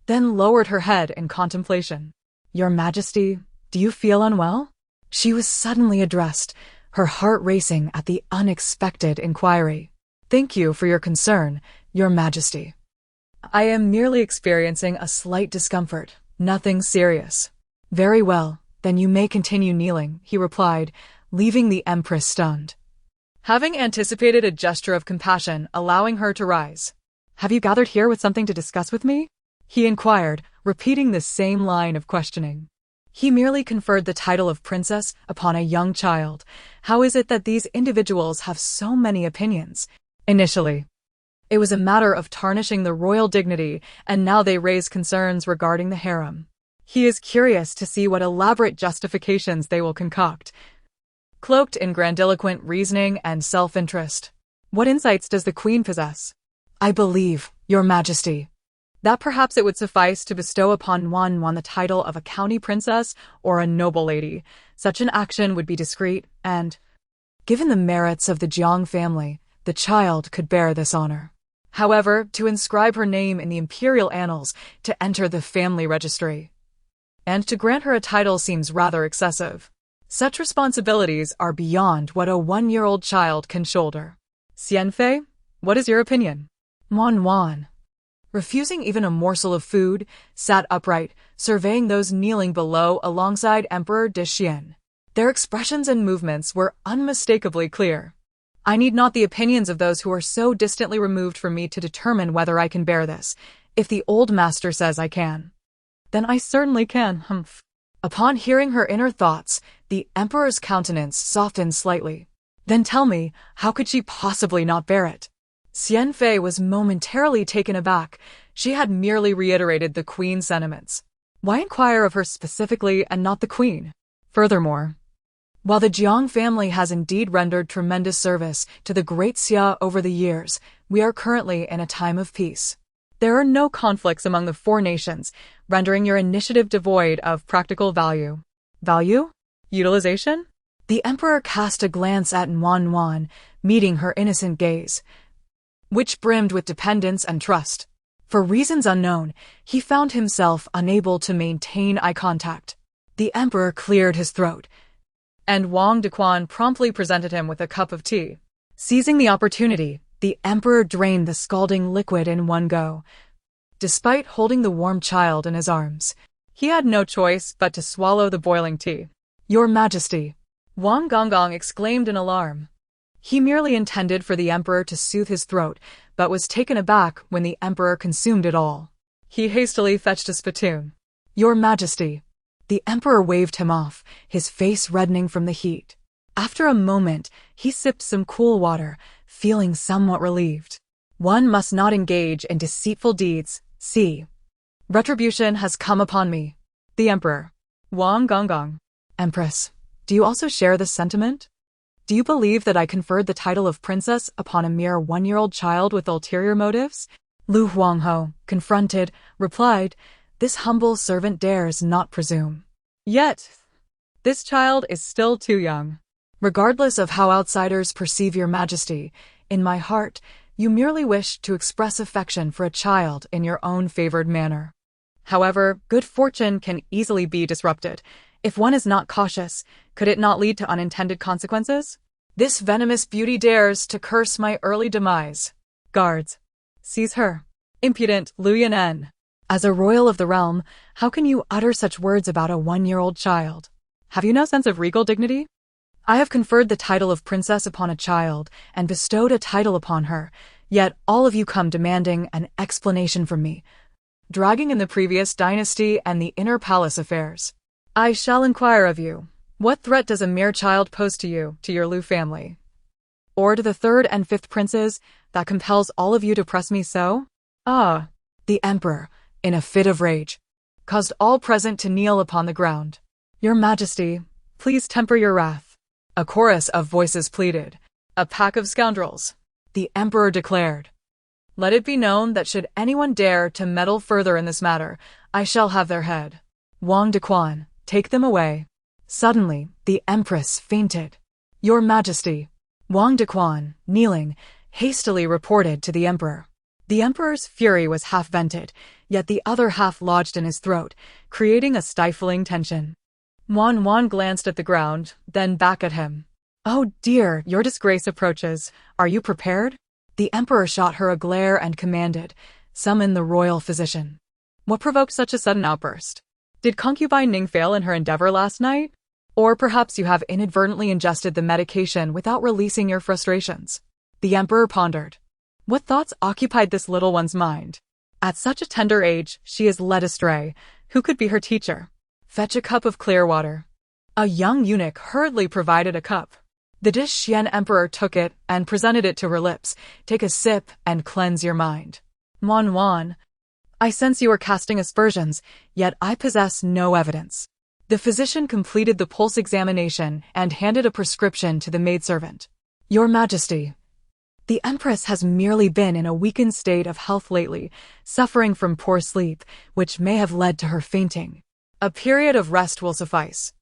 then lowered her head in contemplation. Your Majesty, do you feel unwell? She was suddenly addressed, her heart racing at the unexpected inquiry. Thank you for your concern, Your Majesty. I am merely experiencing a slight discomfort, nothing serious. Very well, then you may continue kneeling, he replied, leaving the Empress stunned. Having anticipated a gesture of compassion, allowing her to rise. Have you gathered here with something to discuss with me? He inquired, repeating the same line of questioning. He merely conferred the title of princess upon a young child. How is it that these individuals have so many opinions? Initially, it was a matter of tarnishing the royal dignity, and now they raise concerns regarding the harem. He is curious to see what elaborate justifications they will concoct, cloaked in grandiloquent reasoning and self-interest. What insights does the queen possess? I believe, Your Majesty, that perhaps it would suffice to bestow upon Wan the title of a county princess or a noble lady. Such an action would be discreet and, given the merits of the Jiang family, the child could bear this honor. However, to inscribe her name in the imperial annals, to enter the family registry, and to grant her a title seems rather excessive. Such responsibilities are beyond what a 1-year-old child can shoulder. Xianfei, what is your opinion? Wan, refusing even a morsel of food, sat upright, surveying those kneeling below alongside Emperor Dixian. Their expressions and movements were unmistakably clear. I need not the opinions of those who are so distantly removed from me to determine whether I can bear this. If the old master says I can, then I certainly can, humph. Upon hearing her inner thoughts, the Emperor's countenance softened slightly. Then tell me, how could she possibly not bear it? Xianfei was momentarily taken aback. She had merely reiterated the queen's sentiments. Why inquire of her specifically and not the queen? Furthermore, while the Jiang family has indeed rendered tremendous service to the Great Xia over the years, we are currently in a time of peace. There are no conflicts among the 4 nations, rendering your initiative devoid of practical value. Value? Utilization? The Emperor cast a glance at Wan, meeting her innocent gaze, which brimmed with dependence and trust. For reasons unknown, he found himself unable to maintain eye contact. The Emperor cleared his throat, and Wang Dequan promptly presented him with a cup of tea. Seizing the opportunity, the Emperor drained the scalding liquid in one go. Despite holding the warm child in his arms, he had no choice but to swallow the boiling tea. Your Majesty, Wang Gonggong exclaimed in alarm. He merely intended for the Emperor to soothe his throat, but was taken aback when the Emperor consumed it all. He hastily fetched a spittoon. Your Majesty. The Emperor waved him off, his face reddening from the heat. After a moment, he sipped some cool water, feeling somewhat relieved. One must not engage in deceitful deeds. See, retribution has come upon me. The Emperor. Wang Gonggong. Empress, do you also share this sentiment? Do you believe that I conferred the title of princess upon a mere 1-year-old child with ulterior motives? Lu Huangho, confronted, replied, This humble servant dares not presume. Yet, this child is still too young. Regardless of how outsiders perceive your Majesty, in my heart, you merely wish to express affection for a child in your own favored manner. However, good fortune can easily be disrupted. If one is not cautious, could it not lead to unintended consequences? This venomous beauty dares to curse my early demise. Guards, seize her. Impudent Lu Yanen. As a royal of the realm, how can you utter such words about a 1-year-old child? Have you no sense of regal dignity? I have conferred the title of princess upon a child and bestowed a title upon her, yet all of you come demanding an explanation from me, dragging in the previous dynasty and the inner palace affairs. I shall inquire of you, what threat does a mere child pose to you, to your Lu family, or to the 3rd and 5th princes, that compels all of you to press me so? Ah, the Emperor, in a fit of rage, caused all present to kneel upon the ground. Your Majesty, please temper your wrath. A chorus of voices pleaded. A pack of scoundrels, the Emperor declared. Let it be known that should anyone dare to meddle further in this matter, I shall have their head. Wang Dequan, take them away. Suddenly, the Empress fainted. Your Majesty. Wang Dequan, kneeling, hastily reported to the Emperor. The Emperor's fury was half vented, yet the other half lodged in his throat, creating a stifling tension. Wan glanced at the ground, then back at him. Oh dear, your disgrace approaches. Are you prepared? The Emperor shot her a glare and commanded, summon the royal physician. What provoked such a sudden outburst? Did concubine Ning fail in her endeavor last night? Or perhaps you have inadvertently ingested the medication without releasing your frustrations. The Emperor pondered. What thoughts occupied this little one's mind? At such a tender age, she is led astray. Who could be her teacher? Fetch a cup of clear water. A young eunuch hurriedly provided a cup. The Dishyan Emperor took it and presented it to her lips. Take a sip and cleanse your mind. Wan, I sense you are casting aspersions, yet I possess no evidence. The physician completed the pulse examination and handed a prescription to the maidservant. Your Majesty. The Empress has merely been in a weakened state of health lately, suffering from poor sleep, which may have led to her fainting. A period of rest will suffice.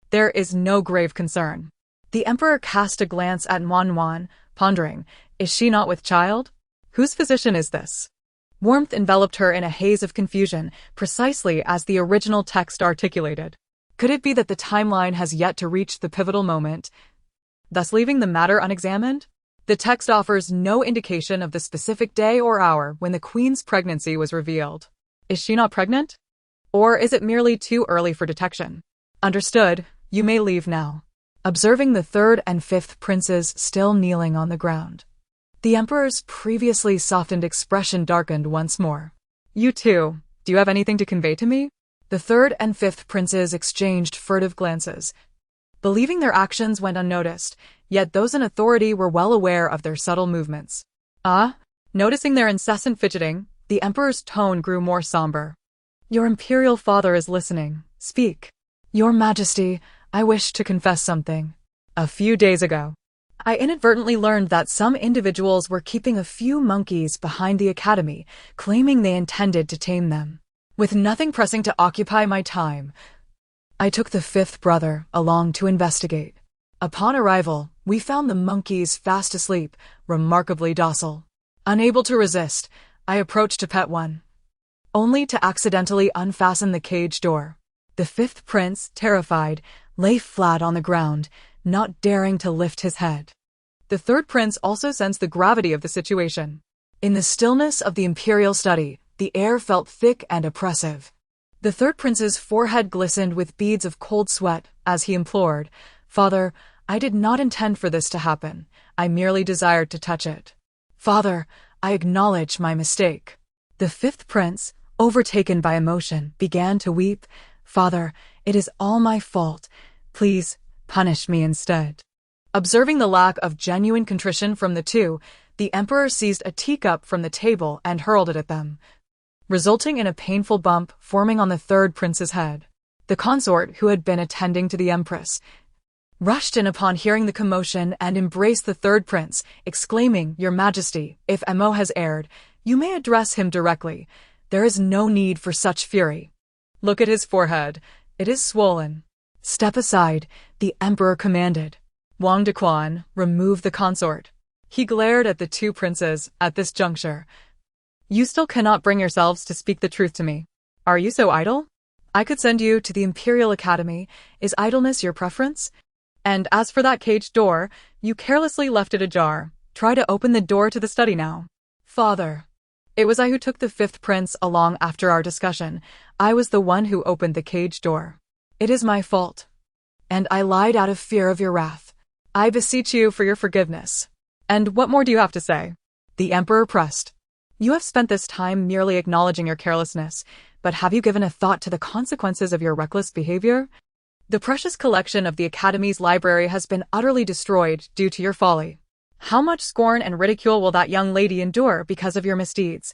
There is no grave concern. The Emperor cast a glance at Wan, pondering, is she not with child? Whose physician is this? Warmth enveloped her in a haze of confusion, precisely as the original text articulated. Could it be that the timeline has yet to reach the pivotal moment, thus leaving the matter unexamined? The text offers no indication of the specific day or hour when the Queen's pregnancy was revealed. Is she not pregnant? Or is it merely too early for detection? Understood, you may leave now. Observing the third and fifth princes still kneeling on the ground, the Emperor's previously softened expression darkened once more. You too, do you have anything to convey to me? The third and fifth princes exchanged furtive glances, believing their actions went unnoticed, yet those in authority were well aware of their subtle movements. Noticing their incessant fidgeting, the Emperor's tone grew more somber. Your Imperial Father is listening. Speak. Your Majesty, I wish to confess something. A few days ago, I inadvertently learned that some individuals were keeping a few monkeys behind the academy, claiming they intended to tame them. With nothing pressing to occupy my time, I took the fifth brother along to investigate. Upon arrival, we found the monkeys fast asleep, remarkably docile. Unable to resist, I approached to pet one, only to accidentally unfasten the cage door. The fifth prince, terrified, lay flat on the ground, not daring to lift his head. The third prince also sensed the gravity of the situation. In the stillness of the imperial study, the air felt thick and oppressive. The third prince's forehead glistened with beads of cold sweat as he implored, Father, I did not intend for this to happen. I merely desired to touch it. Father, I acknowledge my mistake. The fifth prince, overtaken by emotion, began to weep. Father, it is all my fault. Please, punish me instead. Observing the lack of genuine contrition from the two, the Emperor seized a teacup from the table and hurled it at them, resulting in a painful bump forming on the third prince's head. The consort, who had been attending to the Empress, rushed in upon hearing the commotion and embraced the third prince, exclaiming, Your Majesty, if Mo has erred, you may address him directly. There is no need for such fury. Look at his forehead. It is swollen. Step aside, the Emperor commanded. Wang Dequan, remove the consort. He glared at the two princes at this juncture. You still cannot bring yourselves to speak the truth to me. Are you so idle? I could send you to the Imperial Academy. Is idleness your preference? And as for that cage door, you carelessly left it ajar. Try to open the door to the study now. Father. It was I who took the fifth prince along after our discussion. I was the one who opened the cage door. It is my fault. And I lied out of fear of your wrath. I beseech you for your forgiveness. And what more do you have to say? The Emperor pressed. You have spent this time merely acknowledging your carelessness, but have you given a thought to the consequences of your reckless behavior? The precious collection of the Academy's library has been utterly destroyed due to your folly. How much scorn and ridicule will that young lady endure because of your misdeeds?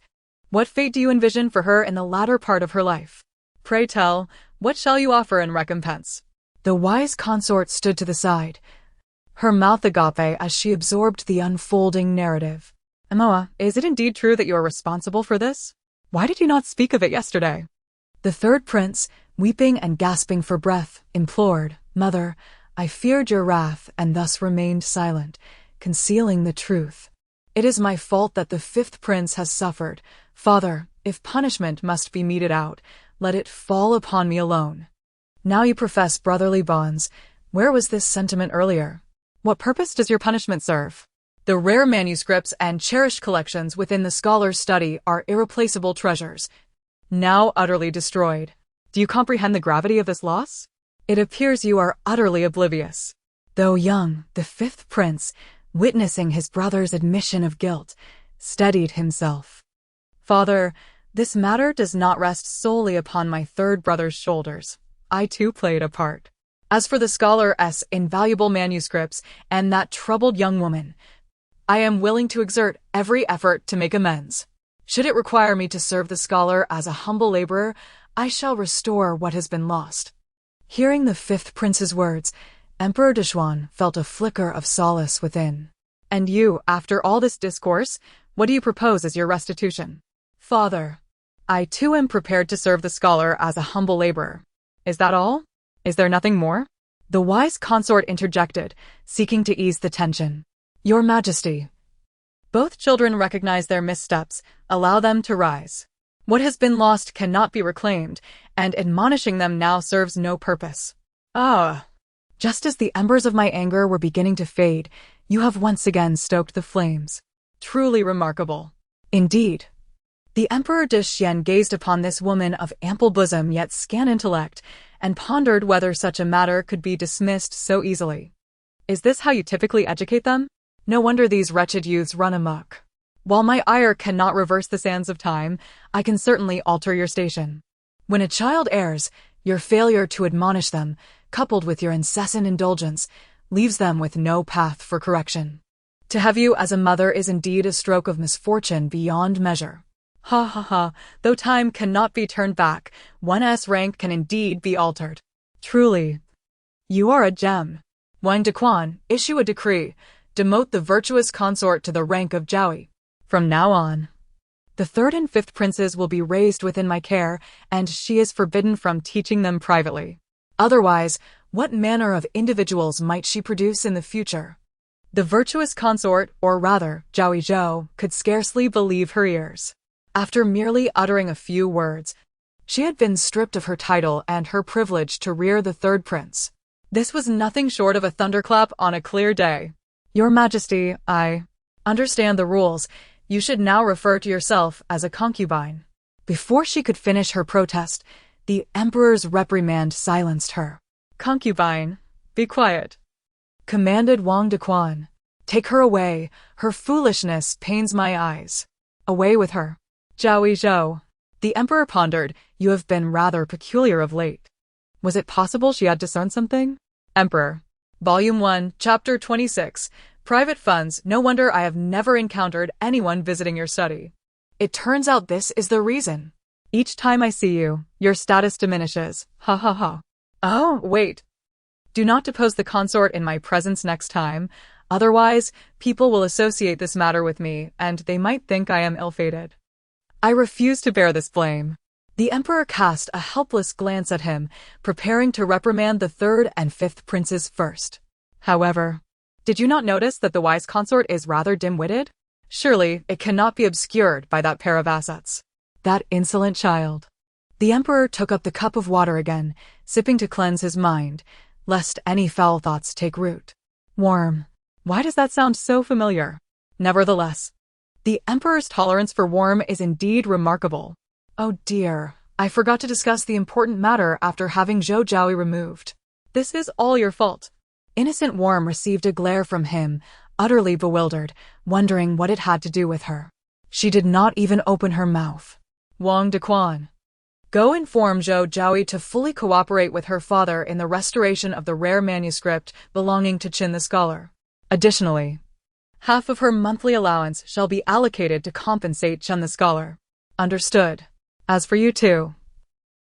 What fate do you envision for her in the latter part of her life? Pray tell, what shall you offer in recompense? The wise consort stood to the side, her mouth agape as she absorbed the unfolding narrative. Amoa, is it indeed true that you are responsible for this? Why did you not speak of it yesterday? The third prince, weeping and gasping for breath, implored, Mother, I feared your wrath and thus remained silent, concealing the truth. It is my fault that the fifth prince has suffered. Father, if punishment must be meted out, let it fall upon me alone. Now you profess brotherly bonds. Where was this sentiment earlier? What purpose does your punishment serve? The rare manuscripts and cherished collections within the scholar's study are irreplaceable treasures, now utterly destroyed. Do you comprehend the gravity of this loss? It appears you are utterly oblivious. Though young, the fifth prince, witnessing his brother's admission of guilt, steadied himself. Father, this matter does not rest solely upon my third brother's shoulders. I too played a part. As for the scholar's invaluable manuscripts and that troubled young woman, I am willing to exert every effort to make amends. Should it require me to serve the scholar as a humble laborer, I shall restore what has been lost. Hearing the fifth prince's words, Emperor Dishwan felt a flicker of solace within. And you, after all this discourse, what do you propose as your restitution? Father, I too am prepared to serve the scholar as a humble laborer. Is that all? Is there nothing more? The wise consort interjected, seeking to ease the tension. Your Majesty. Both children recognize their missteps. Allow them to rise. What has been lost cannot be reclaimed, and admonishing them now serves no purpose. Just as the embers of my anger were beginning to fade, you have once again stoked the flames. Truly remarkable. Indeed. The Emperor Dishyan gazed upon this woman of ample bosom yet scant intellect, and pondered whether such a matter could be dismissed so easily. Is this how you typically educate them? No wonder these wretched youths run amok. While my ire cannot reverse the sands of time, I can certainly alter your station. When a child errs, your failure to admonish them, coupled with your incessant indulgence, leaves them with no path for correction. To have you as a mother is indeed a stroke of misfortune beyond measure. Ha ha ha, though time cannot be turned back, one's rank can indeed be altered. Truly, you are a gem. Wang Dequan, issue a decree. Demote the virtuous consort to the rank of Jowie. From now on, the third and fifth princes will be raised within my care, and she is forbidden from teaching them privately. Otherwise, what manner of individuals might she produce in the future? The virtuous consort, or rather, Jowie Zhou, could scarcely believe her ears. After merely uttering a few words, she had been stripped of her title and her privilege to rear the third prince. This was nothing short of a thunderclap on a clear day. Your Majesty, I understand the rules. You should now refer to yourself as a concubine. Before she could finish her protest, the Emperor's reprimand silenced her. Concubine, be quiet, commanded Wang Dequan. Take her away. Her foolishness pains my eyes. Away with her. Jowie Zhou. The Emperor pondered. You have been rather peculiar of late. Was it possible she had discerned something? Emperor. Volume 1, Chapter 26. Private funds. No wonder I have never encountered anyone visiting your study. It turns out this is the reason. Each time I see you, your status diminishes. Ha ha ha. Oh, wait. Do not depose the consort in my presence next time. Otherwise, people will associate this matter with me, and they might think I am ill-fated. I refuse to bear this blame. The Emperor cast a helpless glance at him, preparing to reprimand the third and fifth princes first. However, did you not notice that the wise consort is rather dim-witted? Surely, it cannot be obscured by that pair of assets. That insolent child. The Emperor took up the cup of water again, sipping to cleanse his mind, lest any foul thoughts take root. Worm. Why does that sound so familiar? Nevertheless, the Emperor's tolerance for worm is indeed remarkable. Oh dear, I forgot to discuss the important matter after having Zhou Jowie removed. This is all your fault. Innocent Worm received a glare from him, utterly bewildered, wondering what it had to do with her. She did not even open her mouth. Wang Dequan. Go inform Zhou Jowie to fully cooperate with her father in the restoration of the rare manuscript belonging to Qin the Scholar. Additionally, half of her monthly allowance shall be allocated to compensate Qin the Scholar. Understood. As for you two,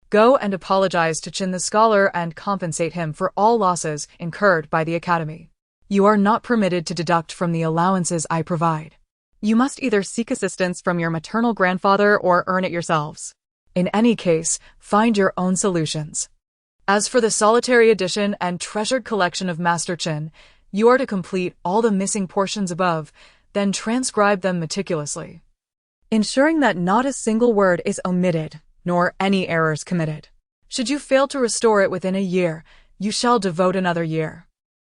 go and apologize to Qin the Scholar and compensate him for all losses incurred by the Academy. You are not permitted to deduct from the allowances I provide. You must either seek assistance from your maternal grandfather or earn it yourselves. In any case, find your own solutions. As for the solitary edition and treasured collection of Master Chin, you are to complete all the missing portions above, then transcribe them meticulously, ensuring that not a single word is omitted, nor any errors committed. Should you fail to restore it within a year, you shall devote another year.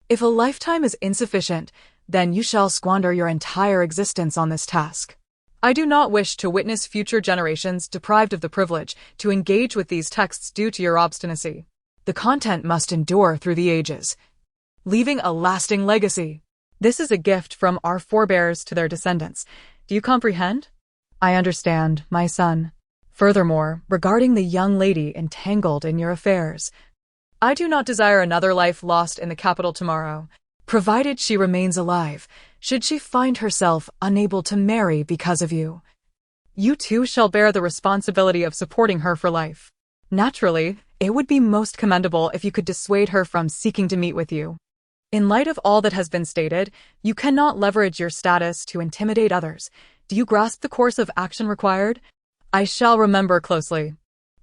If a lifetime is insufficient, then you shall squander your entire existence on this task. I do not wish to witness future generations deprived of the privilege to engage with these texts due to your obstinacy. The content must endure through the ages, leaving a lasting legacy. This is a gift from our forebears to their descendants. Do you comprehend? I understand, my son. Furthermore, regarding the young lady entangled in your affairs, I do not desire another life lost in the capital tomorrow, provided she remains alive, should she find herself unable to marry because of you. You too shall bear the responsibility of supporting her for life. Naturally, it would be most commendable if you could dissuade her from seeking to meet with you. In light of all that has been stated, you cannot leverage your status to intimidate others. Do you grasp the course of action required? I shall remember closely.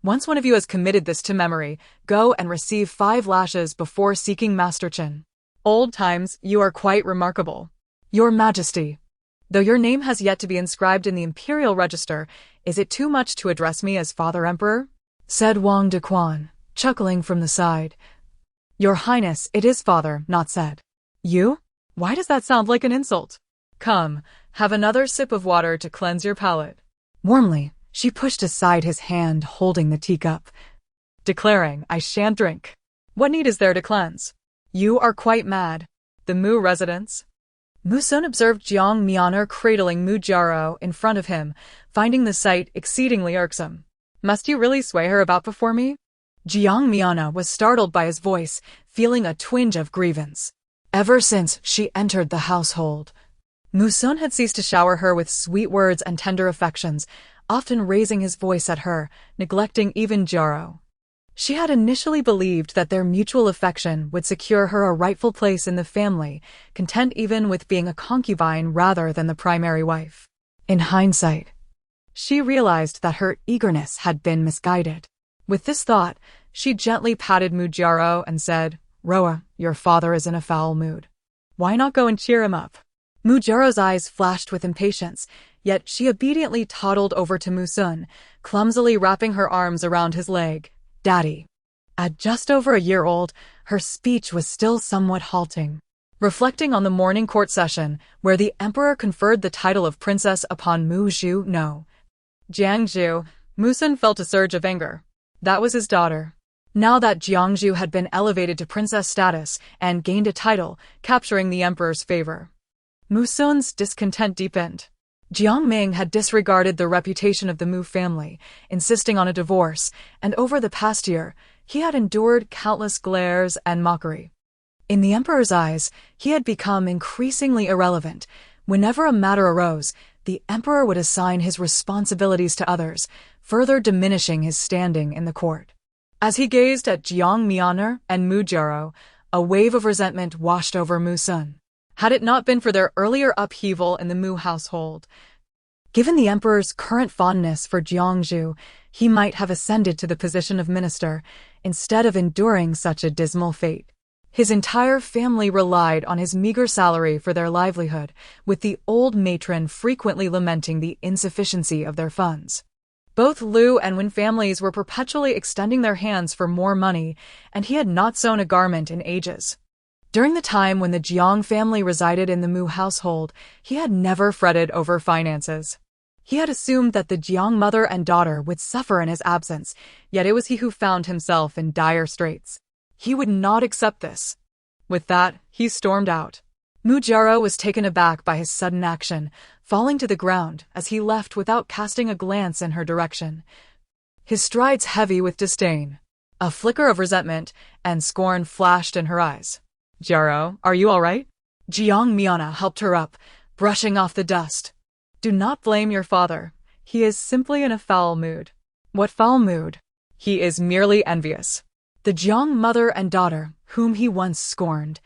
Once one of you has committed this to memory, go and receive 5 lashes before seeking Master Chin. Old times, you are quite remarkable. Your Majesty, though your name has yet to be inscribed in the Imperial Register, is it too much to address me as Father Emperor? Said Wang Dequan, chuckling from the side. Your Highness, it is Father, not said. You? Why does that sound like an insult? Come, have another sip of water to cleanse your palate. Warmly, she pushed aside his hand holding the teacup, declaring, I shan't drink. What need is there to cleanse? You are quite mad. The Mu residence? Mu Sun observed Jiang Mianer cradling Mu Jiaro in front of him, finding the sight exceedingly irksome. Must you really sway her about before me? Jiang Miana was startled by his voice, feeling a twinge of grievance. Ever since she entered the household, Mu Sun had ceased to shower her with sweet words and tender affections, often raising his voice at her, neglecting even Jiaro. She had initially believed that their mutual affection would secure her a rightful place in the family, content even with being a concubine rather than the primary wife. In hindsight, she realized that her eagerness had been misguided. With this thought, she gently patted Mujiaro and said, Roa, your father is in a foul mood. Why not go and cheer him up? Mujiaro's eyes flashed with impatience, yet she obediently toddled over to Musun, clumsily wrapping her arms around his leg. Daddy. At just over a year old, her speech was still somewhat halting. Reflecting on the morning court session, where the emperor conferred the title of princess upon Mu Zhu no. Jiangzhu, Musun felt a surge of anger. That was his daughter. Now that Jiangzhu had been elevated to princess status and gained a title, capturing the emperor's favor, Musun's discontent deepened. Jiang Ming had disregarded the reputation of the Mu family, insisting on a divorce, and over the past year, he had endured countless glares and mockery. In the emperor's eyes, he had become increasingly irrelevant. Whenever a matter arose, the emperor would assign his responsibilities to others, further diminishing his standing in the court. As he gazed at Jiang Mianer and Mu Jiaro, a wave of resentment washed over Mu Sun. Had it not been for their earlier upheaval in the Mu household, given the emperor's current fondness for Jiangzhu, he might have ascended to the position of minister, instead of enduring such a dismal fate. His entire family relied on his meager salary for their livelihood, with the old matron frequently lamenting the insufficiency of their funds. Both Liu and Wen families were perpetually extending their hands for more money, and he had not sewn a garment in ages. During the time when the Jiang family resided in the Mu household, he had never fretted over finances. He had assumed that the Jiang mother and daughter would suffer in his absence, yet it was he who found himself in dire straits. He would not accept this. With that, he stormed out. Mu Jiaro was taken aback by his sudden action, falling to the ground as he left without casting a glance in her direction, his strides heavy with disdain. A flicker of resentment and scorn flashed in her eyes. Jiaro, are you all right? Jiang Miana helped her up, brushing off the dust. Do not blame your father. He is simply in a foul mood. What foul mood? He is merely envious. The Jiang mother and daughter, whom he once scorned,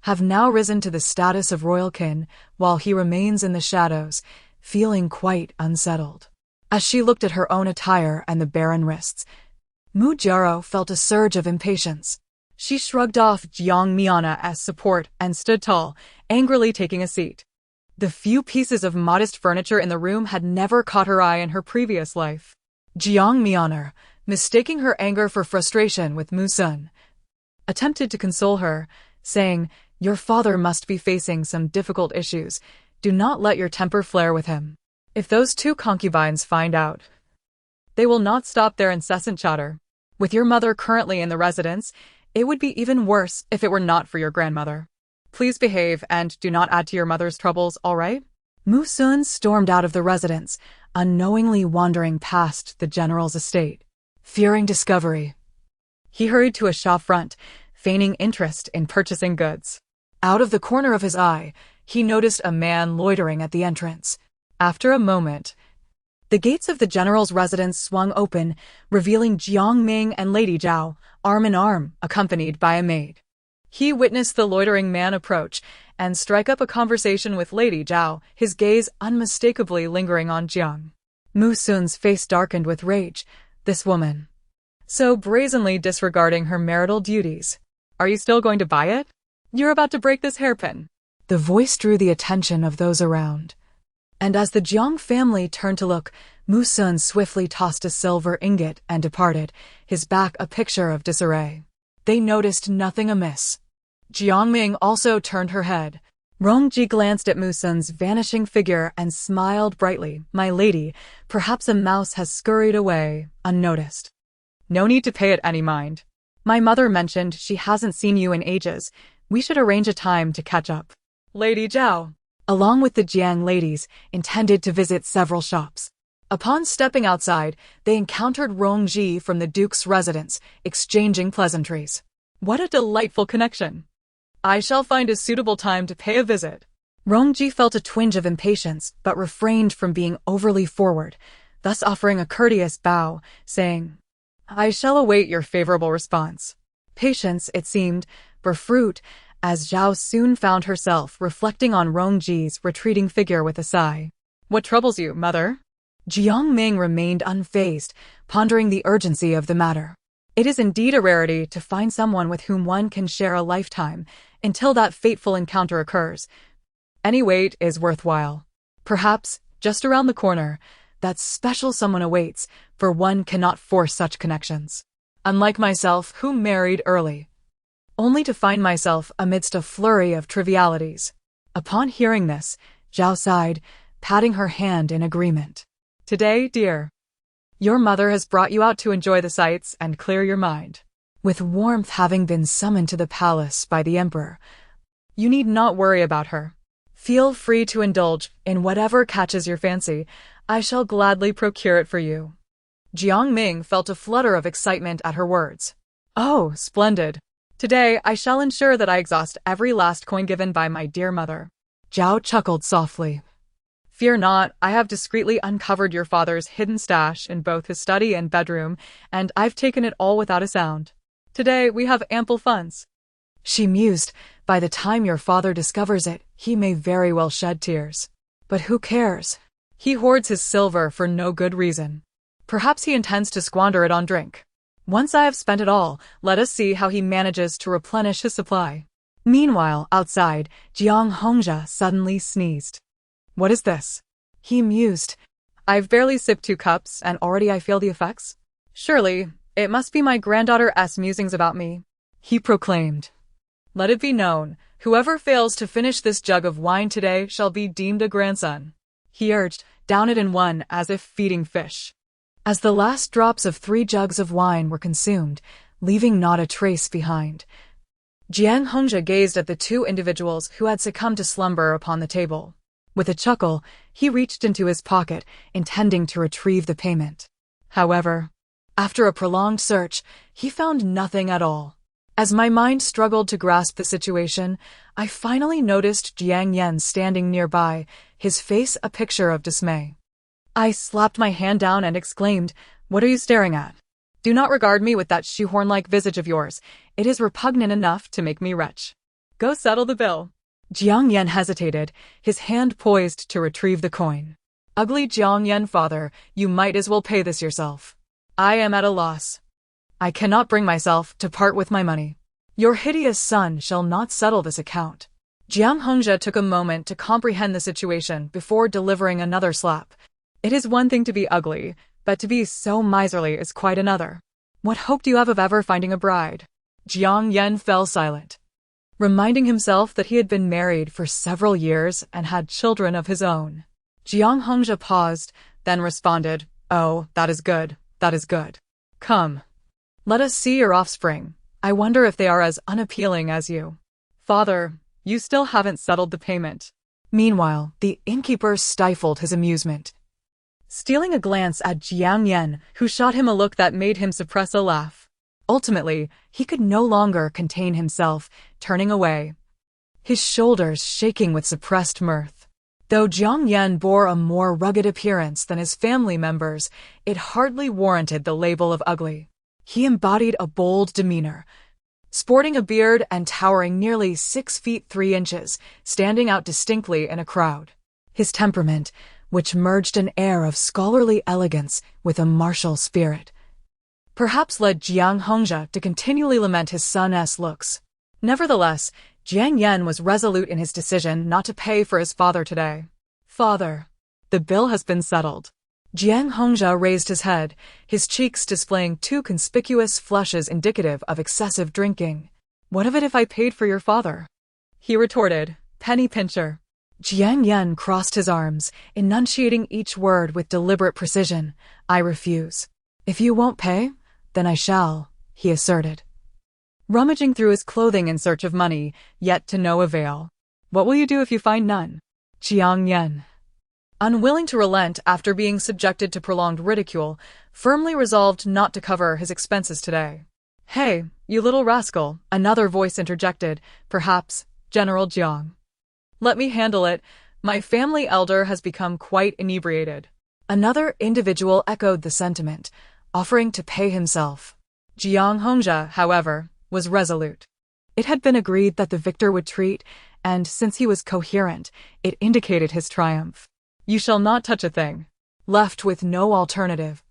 have now risen to the status of royalkin, while he remains in the shadows, feeling quite unsettled. As she looked at her own attire and the barren wrists, Mu Jiaro felt a surge of impatience. She shrugged off Jiang Miana as support and stood tall, angrily taking a seat. The few pieces of modest furniture in the room had never caught her eye in her previous life. Jiang Miana, mistaking her anger for frustration with Mu Sun, attempted to console her, saying, "Your father must be facing some difficult issues. Do not let your temper flare with him. If those two concubines find out, they will not stop their incessant chatter. With your mother currently in the residence, it would be even worse if it were not for your grandmother. Please behave and do not add to your mother's troubles, all right?" Mu Sun stormed out of the residence, unknowingly wandering past the general's estate. Fearing discovery, he hurried to a shop front, feigning interest in purchasing goods. Out of the corner of his eye, he noticed a man loitering at the entrance. After a moment, the gates of the general's residence swung open, revealing Jiang Ming and Lady Zhao, arm in arm, accompanied by a maid. He witnessed the loitering man approach and strike up a conversation with Lady Zhao, his gaze unmistakably lingering on Jiang. Mu Sun's face darkened with rage. This woman, so brazenly disregarding her marital duties. Are you still going to buy it? You're about to break this hairpin. The voice drew the attention of those around. And as the Jiang family turned to look, Mu Sun swiftly tossed a silver ingot and departed, his back a picture of disarray. They noticed nothing amiss. Jiang Ming also turned her head. Rongji glanced at Mu Sun's vanishing figure and smiled brightly. "My lady, perhaps a mouse has scurried away, unnoticed. No need to pay it any mind. My mother mentioned she hasn't seen you in ages. We should arrange a time to catch up." Lady Zhao, along with the Jiang ladies, intended to visit several shops. Upon stepping outside, they encountered Rongji from the Duke's residence, exchanging pleasantries. What a delightful connection! I shall find a suitable time to pay a visit. Rongji felt a twinge of impatience, but refrained from being overly forward, thus offering a courteous bow, saying, "I shall await your favorable response." Patience, it seemed, bore fruit, as Zhao soon found herself reflecting on Rongji's retreating figure with a sigh. "What troubles you, mother?" Jiang Ming remained unfazed, pondering the urgency of the matter. It is indeed a rarity to find someone with whom one can share a lifetime, until that fateful encounter occurs. Any wait is worthwhile. Perhaps, just around the corner, that special someone awaits, for one cannot force such connections. Unlike myself, who married early, only to find myself amidst a flurry of trivialities. Upon hearing this, Zhao sighed, patting her hand in agreement. "Today, dear, your mother has brought you out to enjoy the sights and clear your mind. With warmth having been summoned to the palace by the emperor, you need not worry about her. Feel free to indulge in whatever catches your fancy. I shall gladly procure it for you." Jiang Ming felt a flutter of excitement at her words. "Oh, splendid. Today I shall ensure that I exhaust every last coin given by my dear mother." Zhao chuckled softly. "Fear not, I have discreetly uncovered your father's hidden stash in both his study and bedroom, and I've taken it all without a sound. Today we have ample funds." She mused, "By the time your father discovers it, he may very well shed tears. But who cares? He hoards his silver for no good reason. Perhaps he intends to squander it on drink. Once I have spent it all, let us see how he manages to replenish his supply." Meanwhile, outside, Jiang Hongzhe suddenly sneezed. "What is this?" he mused. "I've barely sipped 2 cups, and already I feel the effects. Surely, it must be my granddaughter's musings about me," he proclaimed. "Let it be known, whoever fails to finish this jug of wine today shall be deemed a grandson," he urged, "down it in one as if feeding fish." As the last drops of 3 jugs of wine were consumed, leaving not a trace behind, Jiang Hongzhe gazed at the 2 individuals who had succumbed to slumber upon the table. With a chuckle, he reached into his pocket, intending to retrieve the payment. However, after a prolonged search, he found nothing at all. As my mind struggled to grasp the situation, I finally noticed Jiang Yen standing nearby, his face a picture of dismay. I slapped my hand down and exclaimed, "What are you staring at? Do not regard me with that shoehorn-like visage of yours. It is repugnant enough to make me retch." Go settle the bill. Jiang Yan hesitated, his hand poised to retrieve the coin. Ugly Jiang Yan, father, you might as well pay this yourself. I am at a loss. I cannot bring myself to part with my money. Your hideous son shall not settle this account. Jiang Hongzhe took a moment to comprehend the situation before delivering another slap. It is one thing to be ugly, but to be so miserly is quite another. What hope do you have of ever finding a bride? Jiang Yan fell silent, reminding himself that he had been married for several years and had children of his own. Jiang Hongzhe paused, then responded, "Oh, that is good, that is good. Come. Let us see your offspring. I wonder if they are as unappealing as you." Father, you still haven't settled the payment. Meanwhile, the innkeeper stifled his amusement, stealing a glance at Jiang Yan, who shot him a look that made him suppress a laugh. Ultimately, he could no longer contain himself, turning away, his shoulders shaking with suppressed mirth. Though Jiang Yan bore a more rugged appearance than his family members, it hardly warranted the label of ugly. He embodied a bold demeanor, sporting a beard and towering nearly 6 feet 3 inches, standing out distinctly in a crowd. His temperament, which merged an air of scholarly elegance with a martial spirit, perhaps led Jiang Hongzhe to continually lament his son's looks. Nevertheless, Jiang Yan was resolute in his decision not to pay for his father today. Father, the bill has been settled. Jiang Hongzhe raised his head, his cheeks displaying 2 conspicuous flushes indicative of excessive drinking. What of it if I paid for your father? He retorted, penny pincher. Jiang Yan crossed his arms, enunciating each word with deliberate precision. I refuse. If you won't pay, then I shall, he asserted, rummaging through his clothing in search of money, yet to no avail. What will you do if you find none? Jiang Yan, unwilling to relent after being subjected to prolonged ridicule, firmly resolved not to cover his expenses today. Hey, you little rascal, another voice interjected, perhaps General Jiang. Let me handle it. My family elder has become quite inebriated. Another individual echoed the sentiment, offering to pay himself. Jiang Hongzhe, however, was resolute. It had been agreed that the victor would treat, and since he was coherent, it indicated his triumph. You shall not touch a thing. Left with no alternative,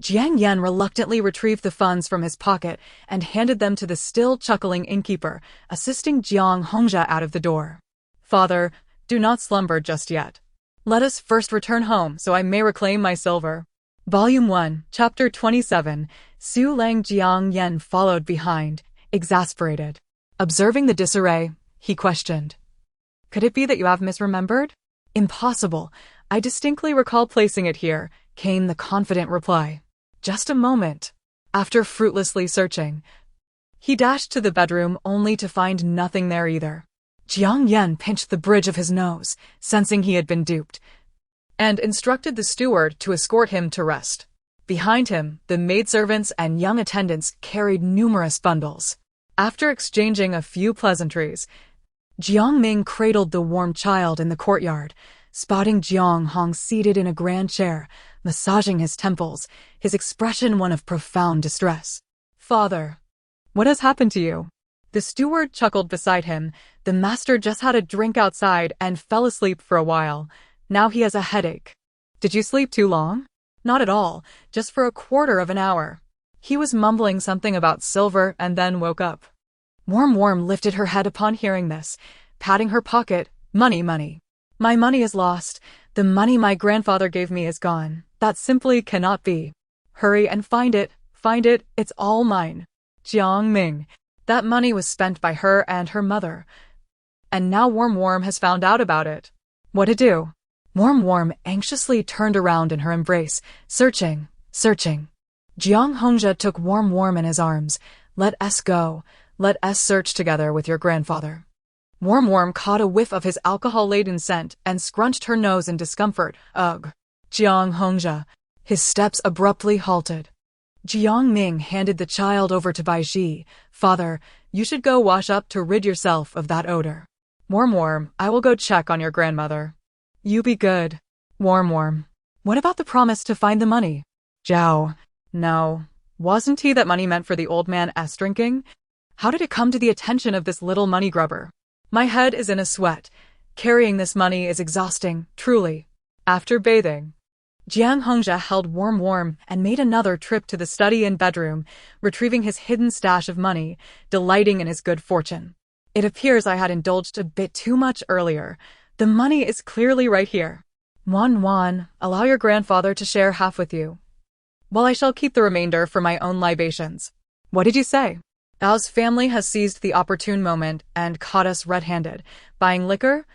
Jiang Yan reluctantly retrieved the funds from his pocket and handed them to the still chuckling innkeeper, assisting Jiang Hongzhe out of the door. Father, do not slumber just yet. Let us first return home so I may reclaim my silver. Volume 1, Chapter 27, Su Lang. Jiang Yan followed behind, exasperated. Observing the disarray, he questioned. Could it be that you have misremembered? Impossible. I distinctly recall placing it here, came the confident reply. Just a moment. After fruitlessly searching, he dashed to the bedroom only to find nothing there either. Jiang Yan pinched the bridge of his nose, sensing he had been duped, and instructed the steward to escort him to rest. Behind him, the maidservants and young attendants carried numerous bundles. After exchanging a few pleasantries, Jiang Ming cradled the warm child in the courtyard, spotting Jiang Hong seated in a grand chair, massaging his temples, his expression one of profound distress. Father, what has happened to you? The steward chuckled beside him. The master just had a drink outside and fell asleep for a while. Now he has a headache. Did you sleep too long? Not at all, just for a quarter of an hour. He was mumbling something about silver and then woke up. Worm lifted her head upon hearing this, patting her pocket. Money. My money is lost. The money my grandfather gave me is gone. That simply cannot be. Hurry and find it, it's all mine. Jiang Ming. That money was spent by her and her mother. And now Worm has found out about it. What to do? Worm anxiously turned around in her embrace, searching. Jiang Hongzhe took Worm in his arms. Let us go. Let us search together with your grandfather. Worm caught a whiff of his alcohol-laden scent and scrunched her nose in discomfort. Ugh. Jiang Hongzhe. His steps abruptly halted. Jiang Ming handed the child over to Bai Ji. Father, you should go wash up to rid yourself of that odor. Worm, I will go check on your grandmother. You be good. Worm. What about the promise to find the money? Zhao. No. Wasn't he that money meant for the old man's drinking? How did it come to the attention of this little money grubber? My head is in a sweat. Carrying this money is exhausting, truly. After bathing, Jiang Hongzhe held warm and made another trip to the study and bedroom, retrieving his hidden stash of money, delighting in his good fortune. It appears I had indulged a bit too much earlier. The money is clearly right here. Wan, allow your grandfather to share half with you, while I shall keep the remainder for my own libations. What did you say? Ao's family has seized the opportune moment and caught us red-handed. Buying liquor?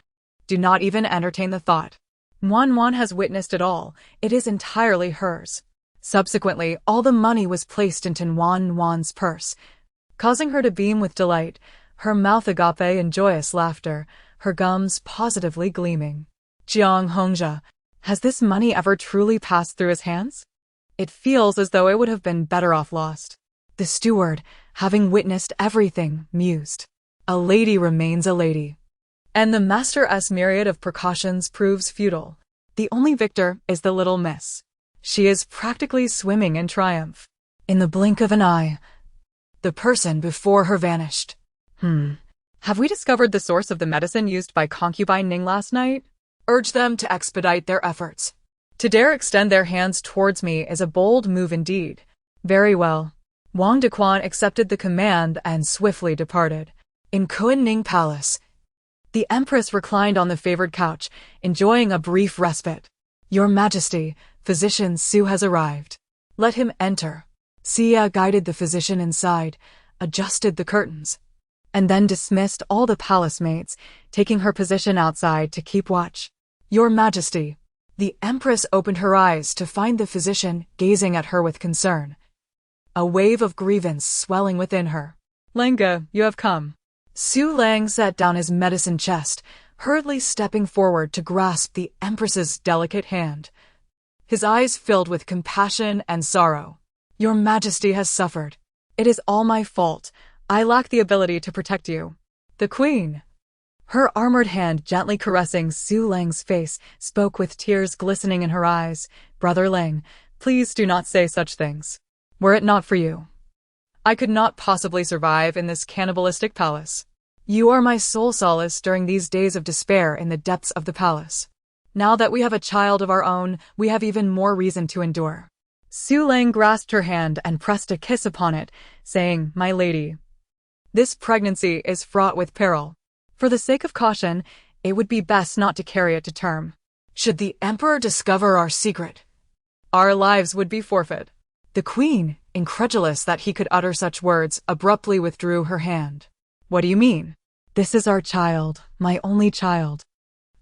Do not even entertain the thought. Wan has witnessed it all. It is entirely hers. Subsequently, all the money was placed into Wan's purse, causing her to beam with delight, her mouth agape in joyous laughter, her gums positively gleaming. Jiang Hongzhe, has this money ever truly passed through his hands? It feels as though it would have been better off lost. The steward, having witnessed everything, mused. A lady remains a lady. And the master's myriad of precautions proves futile. The only victor is the little miss. She is practically swimming in triumph. In the blink of an eye, the person before her vanished. Have we discovered the source of the medicine used by concubine Ning last night? Urge them to expedite their efforts. To dare extend their hands towards me is a bold move indeed. Very well. Wang Dequan accepted the command and swiftly departed. In Kuan-Ning Palace, the Empress reclined on the favored couch, enjoying a brief respite. Your Majesty, Physician Su has arrived. Let him enter. Xia guided the physician inside, adjusted the curtains, and then dismissed all the palace maids, taking her position outside to keep watch. Your Majesty. The Empress opened her eyes to find the physician gazing at her with concern, a wave of grievance swelling within her. Lenga, you have come. Su Lang set down his medicine chest, hurriedly stepping forward to grasp the Empress's delicate hand. His eyes filled with compassion and sorrow. Your Majesty has suffered. It is all my fault. I lack the ability to protect you. The Queen, her armored hand gently caressing Su Lang's face, spoke with tears glistening in her eyes. Brother Lang, please do not say such things. Were it not for you, I could not possibly survive in this cannibalistic palace. You are my sole solace during these days of despair in the depths of the palace. Now that we have a child of our own, we have even more reason to endure. Su Lang grasped her hand and pressed a kiss upon it, saying, My lady, this pregnancy is fraught with peril. For the sake of caution, it would be best not to carry it to term. Should the Emperor discover our secret, our lives would be forfeit. The Queen, incredulous that he could utter such words, abruptly withdrew her hand. What do you mean? This is our child, my only child.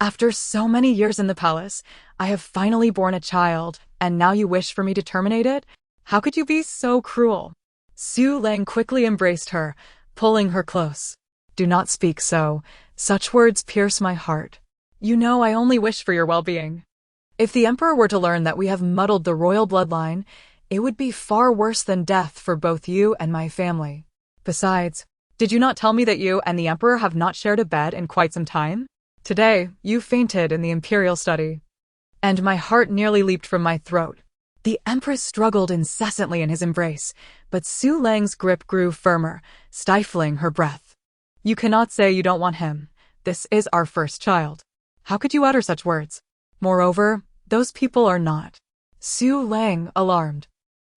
After so many years in the palace, I have finally borne a child, and now you wish for me to terminate it? How could you be so cruel? Su Lang quickly embraced her, pulling her close. Do not speak so. Such words pierce my heart. You know I only wish for your well-being. If the Emperor were to learn that we have muddled the royal bloodline, it would be far worse than death for both you and my family. Besides, did you not tell me that you and the Emperor have not shared a bed in quite some time? Today, you fainted in the imperial study, and my heart nearly leaped from my throat. The Empress struggled incessantly in his embrace, but Su Lang's grip grew firmer, stifling her breath. You cannot say you don't want him. This is our first child. How could you utter such words? Moreover, those people are not. Su Lang, alarmed,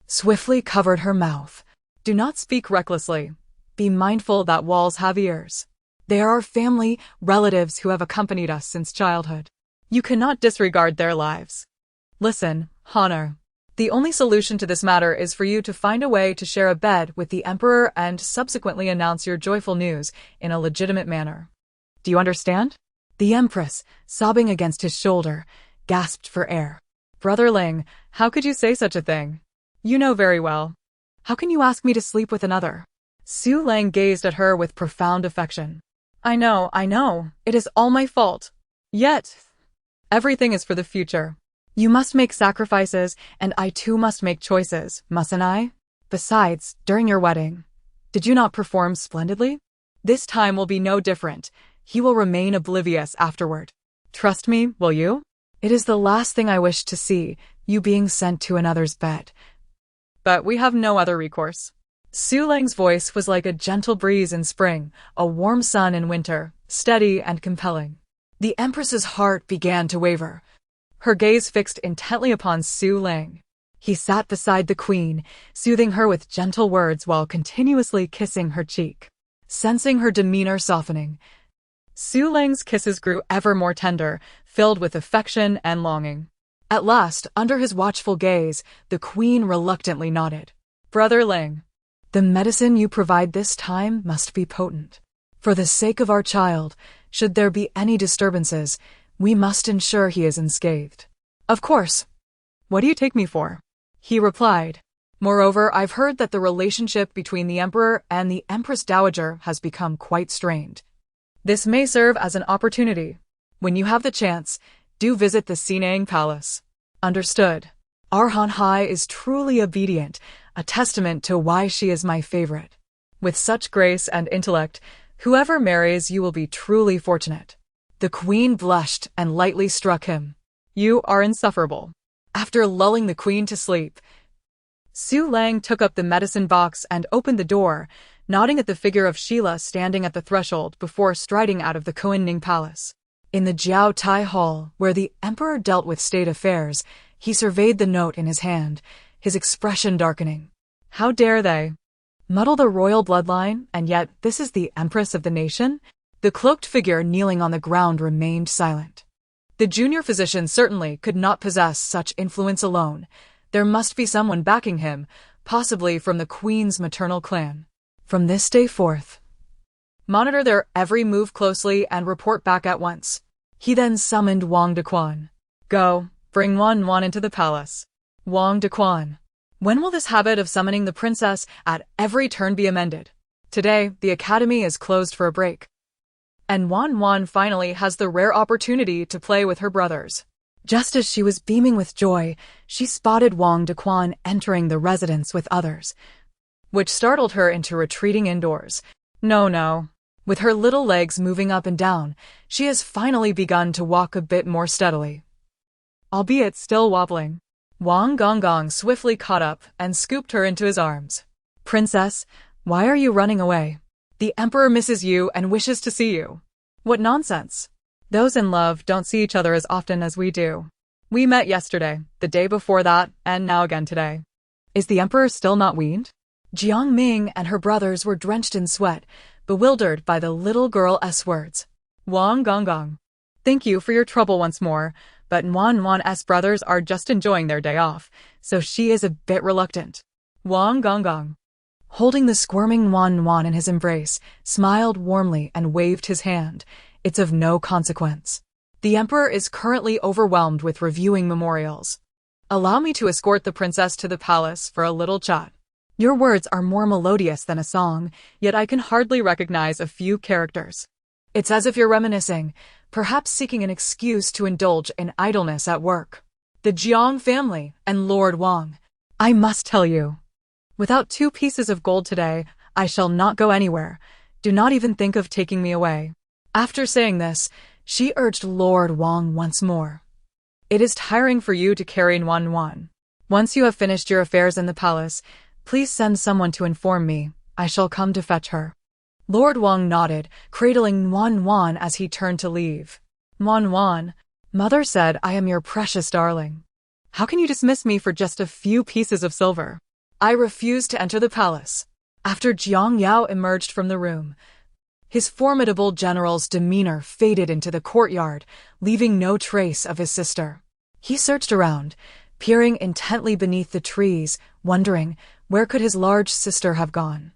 swiftly covered her mouth. Do not speak recklessly. Be mindful that walls have ears. They are our family, relatives who have accompanied us since childhood. You cannot disregard their lives. Listen, Honor. The only solution to this matter is for you to find a way to share a bed with the Emperor and subsequently announce your joyful news in a legitimate manner. Do you understand? The Empress, sobbing against his shoulder, gasped for air. Brother Ling, how could you say such a thing? You know very well. How can you ask me to sleep with another? Su Lang gazed at her with profound affection. I know. It is all my fault. Yet, everything is for the future. You must make sacrifices, and I too must make choices, mustn't I? Besides, during your wedding, did you not perform splendidly? This time will be no different. He will remain oblivious afterward. Trust me, will you? It is the last thing I wish to see, you being sent to another's bed. But we have no other recourse. Su Lang's voice was like a gentle breeze in spring, a warm sun in winter, steady and compelling. The Empress's heart began to waver, her gaze fixed intently upon Su Lang. He sat beside the queen, soothing her with gentle words while continuously kissing her cheek. Sensing her demeanor softening, Su Lang's kisses grew ever more tender, filled with affection and longing. At last, under his watchful gaze, the queen reluctantly nodded. "Brother Lang, the medicine you provide this time must be potent. For the sake of our child, should there be any disturbances, we must ensure he is unscathed." "Of course. What do you take me for?" he replied. "Moreover, I've heard that the relationship between the Emperor and the Empress Dowager has become quite strained. This may serve as an opportunity. When you have the chance, do visit the Sinang Palace." "Understood. Arhan Hai is truly obedient, a testament to why she is my favorite. With such grace and intellect, whoever marries you will be truly fortunate." The queen blushed and lightly struck him. "You are insufferable." After lulling the queen to sleep, Su Lang took up the medicine box and opened the door, nodding at the figure of Sheila standing at the threshold before striding out of the Koan-Ning Palace. In the Jiao Tai Hall, where the emperor dealt with state affairs, he surveyed the note in his hand, his expression darkening. How dare they muddle the royal bloodline, and yet this is the empress of the nation? The cloaked figure kneeling on the ground remained silent. The junior physician certainly could not possess such influence alone. There must be someone backing him, possibly from the queen's maternal clan. From this day forth, monitor their every move closely and report back at once. He then summoned Wang Dequan. "Go, bring Wan into the palace." Wang Dequan. When will this habit of summoning the princess at every turn be amended? Today, the academy is closed for a break, and Wan finally has the rare opportunity to play with her brothers. Just as she was beaming with joy, she spotted Wang Dequan entering the residence with others, which startled her into retreating indoors. No. With her little legs moving up and down, she has finally begun to walk a bit more steadily, albeit still wobbling. Wang Gonggong swiftly caught up and scooped her into his arms. "Princess, why are you running away? The emperor misses you and wishes to see you." "What nonsense. Those in love don't see each other as often as we do. We met yesterday, the day before that, and now again today." "Is the emperor still not weaned?" Jiang Ming and her brothers were drenched in sweat, bewildered by the little girl's words. Wang Gonggong. "Thank you for your trouble once more, but Wan's brothers are just enjoying their day off, so she is a bit reluctant." Wang Gonggong, holding the squirming Wan in his embrace, smiled warmly and waved his hand. "It's of no consequence. The emperor is currently overwhelmed with reviewing memorials. Allow me to escort the princess to the palace for a little chat." "Your words are more melodious than a song, yet I can hardly recognize a few characters. It's as if you're reminiscing, perhaps seeking an excuse to indulge in idleness at work." "The Jiang family and Lord Wang. I must tell you, without 2 pieces of gold today, I shall not go anywhere. Do not even think of taking me away." After saying this, she urged Lord Wang once more. "It is tiring for you to carry Wan. Once you have finished your affairs in the palace, please send someone to inform me. I shall come to fetch her." Lord Wang nodded, cradling Wan as he turned to leave. "Wan, mother said I am your precious darling. How can you dismiss me for just a few pieces of silver?" "I refuse to enter the palace." After Jiang Yao emerged from the room, his formidable general's demeanor faded into the courtyard, leaving no trace of his sister. He searched around, peering intently beneath the trees, wondering where could his large sister have gone.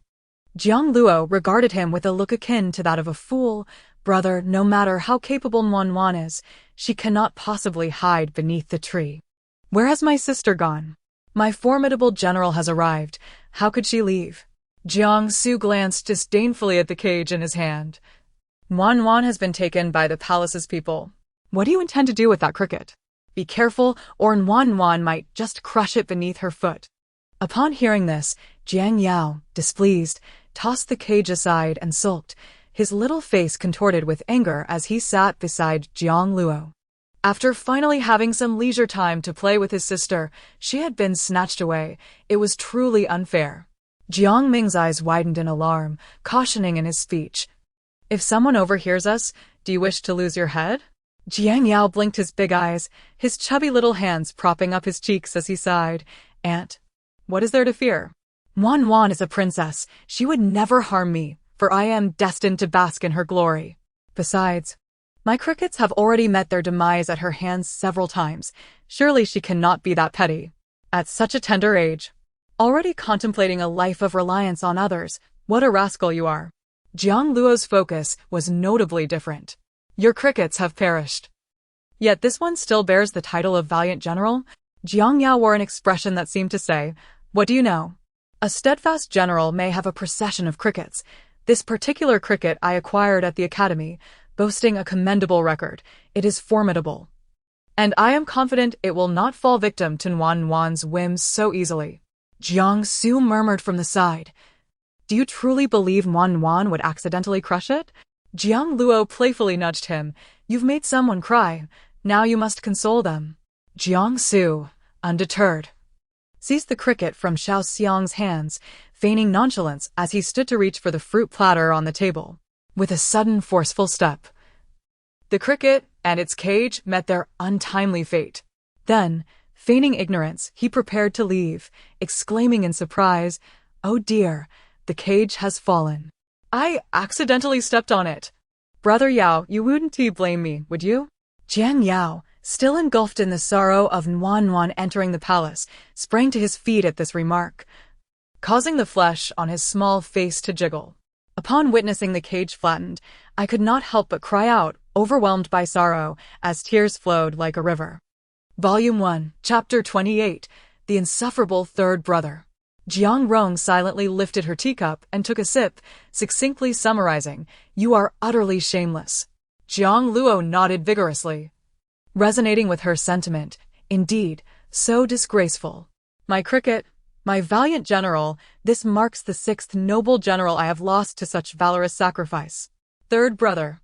Jiang Luo regarded him with a look akin to that of a fool. "Brother, no matter how capable Wan is, she cannot possibly hide beneath the tree. Where has my sister gone? My formidable general has arrived. How could she leave?" Jiang Su glanced disdainfully at the cage in his hand. "Wan has been taken by the palace's people. What do you intend to do with that cricket? Be careful, or Wan might just crush it beneath her foot." Upon hearing this, Jiang Yao, displeased, tossed the cage aside and sulked, his little face contorted with anger as he sat beside Jiang Luo. After finally having some leisure time to play with his sister, she had been snatched away. It was truly unfair. Jiang Ming's eyes widened in alarm, cautioning in his speech. If someone overhears us, do you wish to lose your head? Jiang Yao blinked his big eyes, his chubby little hands propping up his cheeks as he sighed. Aunt, what is there to fear? Wan Wan is a princess. She would never harm me, for I am destined to bask in her glory. Besides, my crickets have already met their demise at her hands several times. Surely she cannot be that petty. At such a tender age, already contemplating a life of reliance on others, what a rascal you are. Jiang Luo's focus was notably different. Your crickets have perished. Yet this one still bears the title of valiant general. Jiang Yao wore an expression that seemed to say, what do you know? A steadfast general may have a procession of crickets. This particular cricket I acquired at the academy, boasting a commendable record. It is formidable. And I am confident it will not fall victim to Wan Wan's whims so easily. Jiang Su murmured from the side. Do you truly believe Wan Wan would accidentally crush it? Jiang Luo playfully nudged him. You've made someone cry. Now you must console them. Jiang Su, undeterred, seized the cricket from Xiao Xiang's hands, feigning nonchalance as he stood to reach for the fruit platter on the table. With a sudden forceful step, the cricket and its cage met their untimely fate. Then, feigning ignorance, he prepared to leave, exclaiming in surprise, oh dear, the cage has fallen. I accidentally stepped on it. Brother Yao, you wouldn't blame me, would you? Jiang Yao, still engulfed in the sorrow of Wan Wan entering the palace, sprang to his feet at this remark, causing the flesh on his small face to jiggle. Upon witnessing the cage flattened, I could not help but cry out, overwhelmed by sorrow, as tears flowed like a river. Volume 1, Chapter 28, The Insufferable Third Brother. Jiang Rong silently lifted her teacup and took a sip, succinctly summarizing, you are utterly shameless. Jiang Luo nodded vigorously, resonating with her sentiment. Indeed, so disgraceful. My cricket, my valiant general, this marks the 6th noble general I have lost to such valorous sacrifice. Third brother,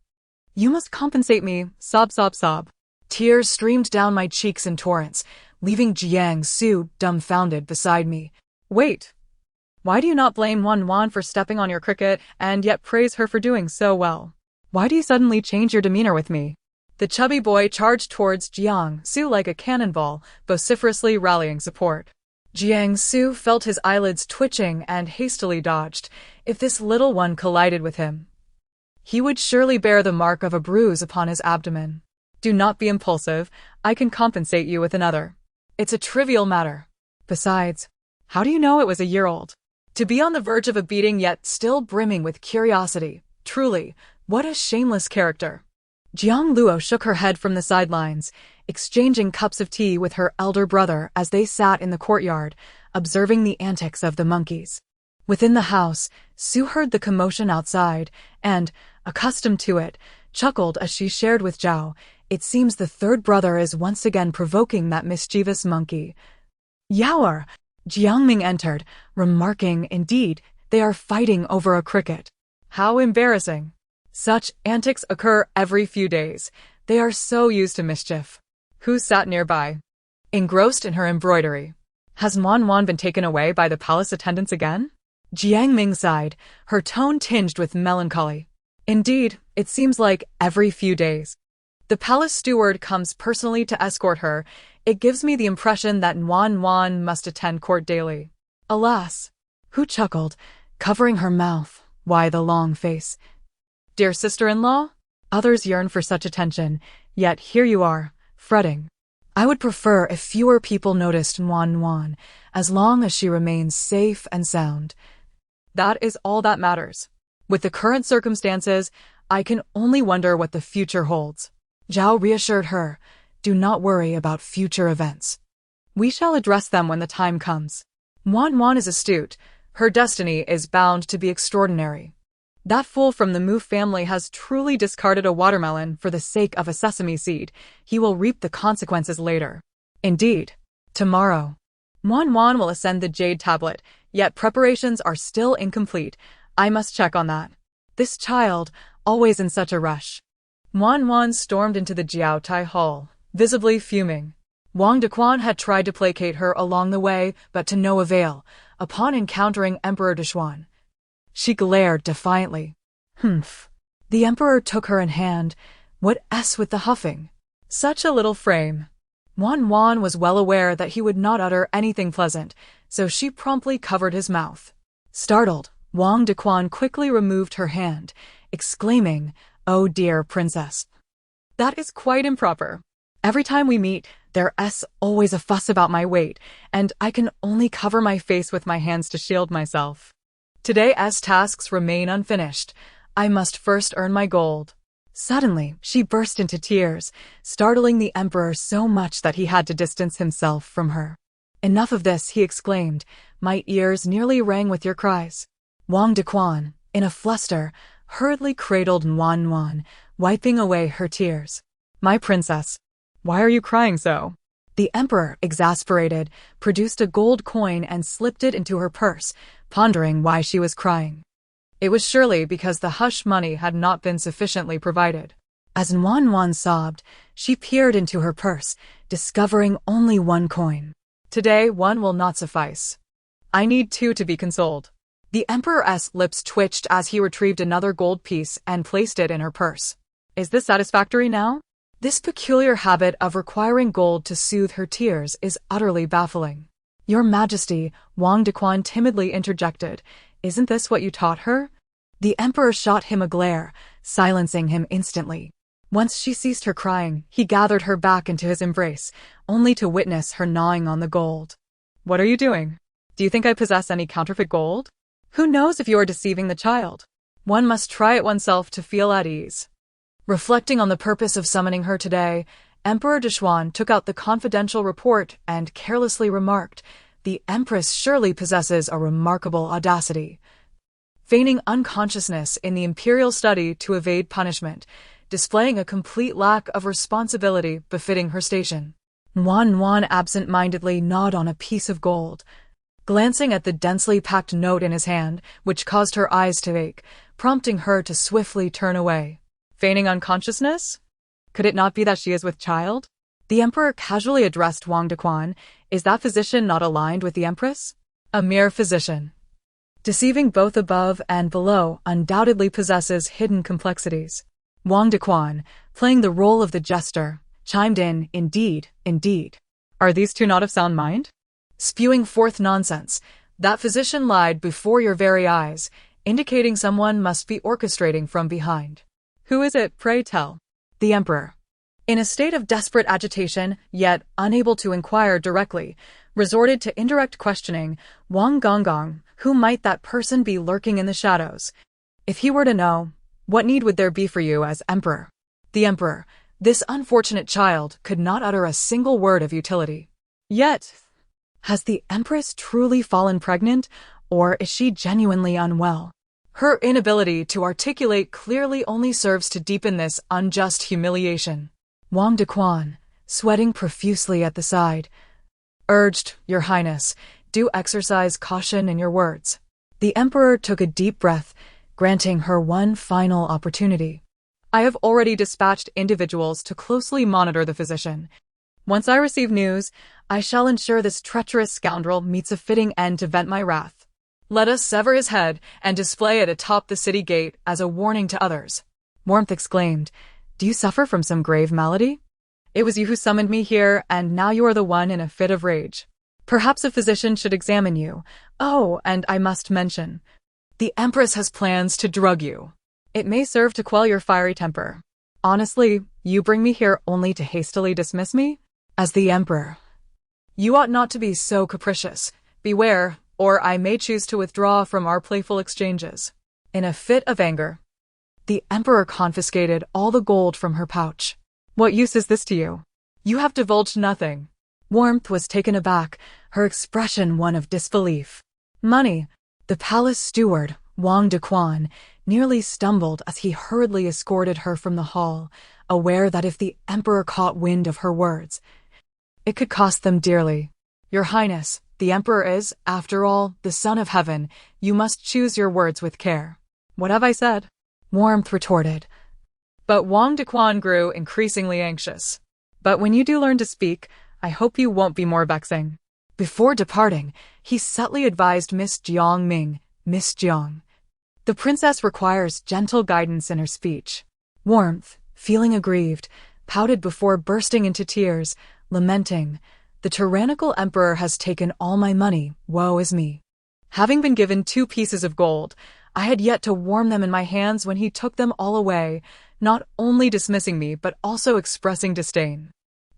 you must compensate me, sob sob sob. Tears streamed down my cheeks in torrents, leaving Jiang Su dumbfounded beside me. Wait, why do you not blame Wan Wan for stepping on your cricket and yet praise her for doing so well? Why do you suddenly change your demeanor with me? The chubby boy charged towards Jiang Su like a cannonball, vociferously rallying support. Jiang Su felt his eyelids twitching and hastily dodged. If this little one collided with him, he would surely bear the mark of a bruise upon his abdomen. Do not be impulsive. I can compensate you with another. It's a trivial matter. Besides, how do you know it was a year old? To be on the verge of a beating yet still brimming with curiosity. Truly, what a shameless character. Jiang Luo shook her head from the sidelines, exchanging cups of tea with her elder brother as they sat in the courtyard, observing the antics of the monkeys. Within the house, Su heard the commotion outside and, accustomed to it, chuckled as she shared with Zhao, it seems the third brother is once again provoking that mischievous monkey. Yaoer! Jiang Ming entered, remarking, indeed, they are fighting over a cricket. How embarrassing. Such antics occur every few days. They are so used to mischief. Who sat nearby, engrossed in her embroidery? Has Wan Wan been taken away by the palace attendants again? Jiang Ming sighed, her tone tinged with melancholy. Indeed, it seems like every few days. The palace steward comes personally to escort her. It gives me the impression that Wan Wan must attend court daily. Alas! Who chuckled, covering her mouth? Why the long face? Dear sister-in-law? Others yearn for such attention, yet here you are, fretting. I would prefer if fewer people noticed Wan Wan, as long as she remains safe and sound. That is all that matters. With the current circumstances, I can only wonder what the future holds. Zhao reassured her, do not worry about future events. We shall address them when the time comes. Wan Wan is astute. Her destiny is bound to be extraordinary. That fool from the Mu family has truly discarded a watermelon for the sake of a sesame seed. He will reap the consequences later. Indeed, tomorrow, Wan Wan will ascend the jade tablet, yet preparations are still incomplete. I must check on that. This child, always in such a rush. Wan Wan stormed into the Jiao Tai hall, visibly fuming. Wang Dequan had tried to placate her along the way, but to no avail. upon encountering Emperor Dushuan. She glared defiantly. Humph. The emperor took her in hand. What s with the huffing? Such a little frame. Wan was well aware that he would not utter anything pleasant, so she promptly covered his mouth. Startled, Wang Dequan quickly removed her hand, exclaiming, "Oh dear, princess. That is quite improper. Every time we meet, there's always a fuss about my weight, and I can only cover my face with my hands to shield myself. Today's tasks remain unfinished. I must first earn my gold." Suddenly, she burst into tears, startling the emperor so much that he had to distance himself from her. "Enough of this," he exclaimed. "My ears nearly rang with your cries." Wang Dequan, in a fluster, hurriedly cradled Wan, wiping away her tears. "My princess, why are you crying so?" The emperor, exasperated, produced a gold coin and slipped it into her purse, pondering why she was crying. It was surely because the hush money had not been sufficiently provided. As Wan sobbed, she peered into her purse, discovering only one coin. "Today, one will not suffice. I need two to be consoled." The emperor's lips twitched as he retrieved another gold piece and placed it in her purse. "Is this satisfactory now?" This peculiar habit of requiring gold to soothe her tears is utterly baffling. "Your Majesty," Wang Dequan timidly interjected, "isn't this what you taught her?" The emperor shot him a glare, silencing him instantly. Once she ceased her crying, he gathered her back into his embrace, only to witness her gnawing on the gold. "What are you doing? Do you think I possess any counterfeit gold? Who knows if you are deceiving the child? One must try it oneself to feel at ease." Reflecting on the purpose of summoning her today, Emperor Dushuan took out the confidential report and carelessly remarked, "The Empress surely possesses a remarkable audacity." Feigning unconsciousness in the imperial study to evade punishment, displaying a complete lack of responsibility befitting her station. Wan absent-mindedly gnawed on a piece of gold, glancing at the densely packed note in his hand, which caused her eyes to ache, prompting her to swiftly turn away. Feigning unconsciousness? Could it not be that she is with child? The emperor casually addressed Wang Dequan. "Is that physician not aligned with the empress?" "A mere physician. Deceiving both above and below undoubtedly possesses hidden complexities." Wang Dequan, playing the role of the jester, chimed in, Indeed. Are these two not of sound mind?" Spewing forth nonsense, "That physician lied before your very eyes, indicating someone must be orchestrating from behind." "Who is it, pray tell?" The emperor, in a state of desperate agitation, yet unable to inquire directly, resorted to indirect questioning. Wang Gonggong, who might that person be lurking in the shadows? If he were to know, what need would there be for you as emperor? The emperor, this unfortunate child, could not utter a single word of utility. Yet, has the empress truly fallen pregnant, or is she genuinely unwell? Her inability to articulate clearly only serves to deepen this unjust humiliation. Wang Dequan, sweating profusely at the side, urged, "Your Highness, do exercise caution in your words." The emperor took a deep breath, granting her one final opportunity. "I have already dispatched individuals to closely monitor the physician. Once I receive news, I shall ensure this treacherous scoundrel meets a fitting end to vent my wrath. Let us sever his head and display it atop the city gate as a warning to others." Warmth exclaimed, "Do you suffer from some grave malady? It was you who summoned me here, and now you are the one in a fit of rage. Perhaps a physician should examine you. Oh, and I must mention, the Empress has plans to drug you. It may serve to quell your fiery temper. Honestly, you bring me here only to hastily dismiss me? As the Emperor, you ought not to be so capricious. Beware, or I may choose to withdraw from our playful exchanges." In a fit of anger, the emperor confiscated all the gold from her pouch. "What use is this to you? You have divulged nothing." Warmth was taken aback, her expression one of disbelief. "Money." The palace steward, Wang Dequan, nearly stumbled as he hurriedly escorted her from the hall, aware that if the emperor caught wind of her words, it could cost them dearly. "Your Highness, the emperor is, after all, the son of heaven. You must choose your words with care." "What have I said?" Warmth retorted. But Wang Dequan grew increasingly anxious. "But when you do learn to speak, I hope you won't be more vexing." Before departing, he subtly advised Miss Jiang, Miss Jiang. The princess requires gentle guidance in her speech. Warmth, feeling aggrieved, pouted before bursting into tears, lamenting, "The tyrannical emperor has taken all my money, woe is me." Having been given 2 pieces of gold, I had yet to warm them in my hands when he took them all away, not only dismissing me but also expressing disdain.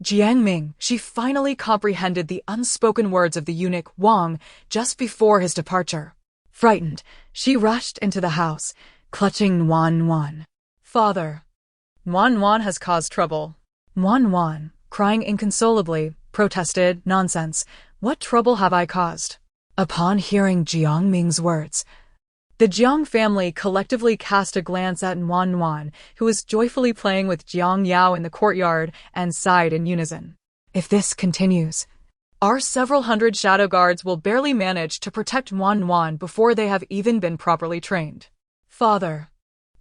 Jiang, she finally comprehended the unspoken words of the eunuch Wang just before his departure. Frightened, she rushed into the house, clutching Wan. "Father, Wan has caused trouble." Wan, crying inconsolably, protested, "Nonsense, what trouble have I caused?" Upon hearing Jiang's words, the Jiang family collectively cast a glance at Wan, who was joyfully playing with Jiang Yao in the courtyard, and sighed in unison. "If this continues, our several hundred shadow guards will barely manage to protect Wan before they have even been properly trained." "Father,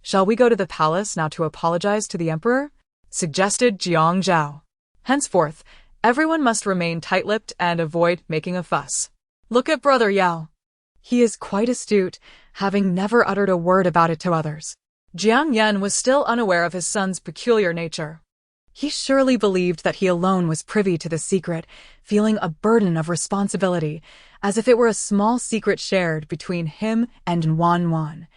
shall we go to the palace now to apologize to the emperor?" suggested Jiang Zhao. "Henceforth, everyone must remain tight-lipped and avoid making a fuss. Look at Brother Yao. He is quite astute, having never uttered a word about it to others." Jiang Yan was still unaware of his son's peculiar nature. He surely believed that he alone was privy to the secret, feeling a burden of responsibility, as if it were a small secret shared between him and Wan,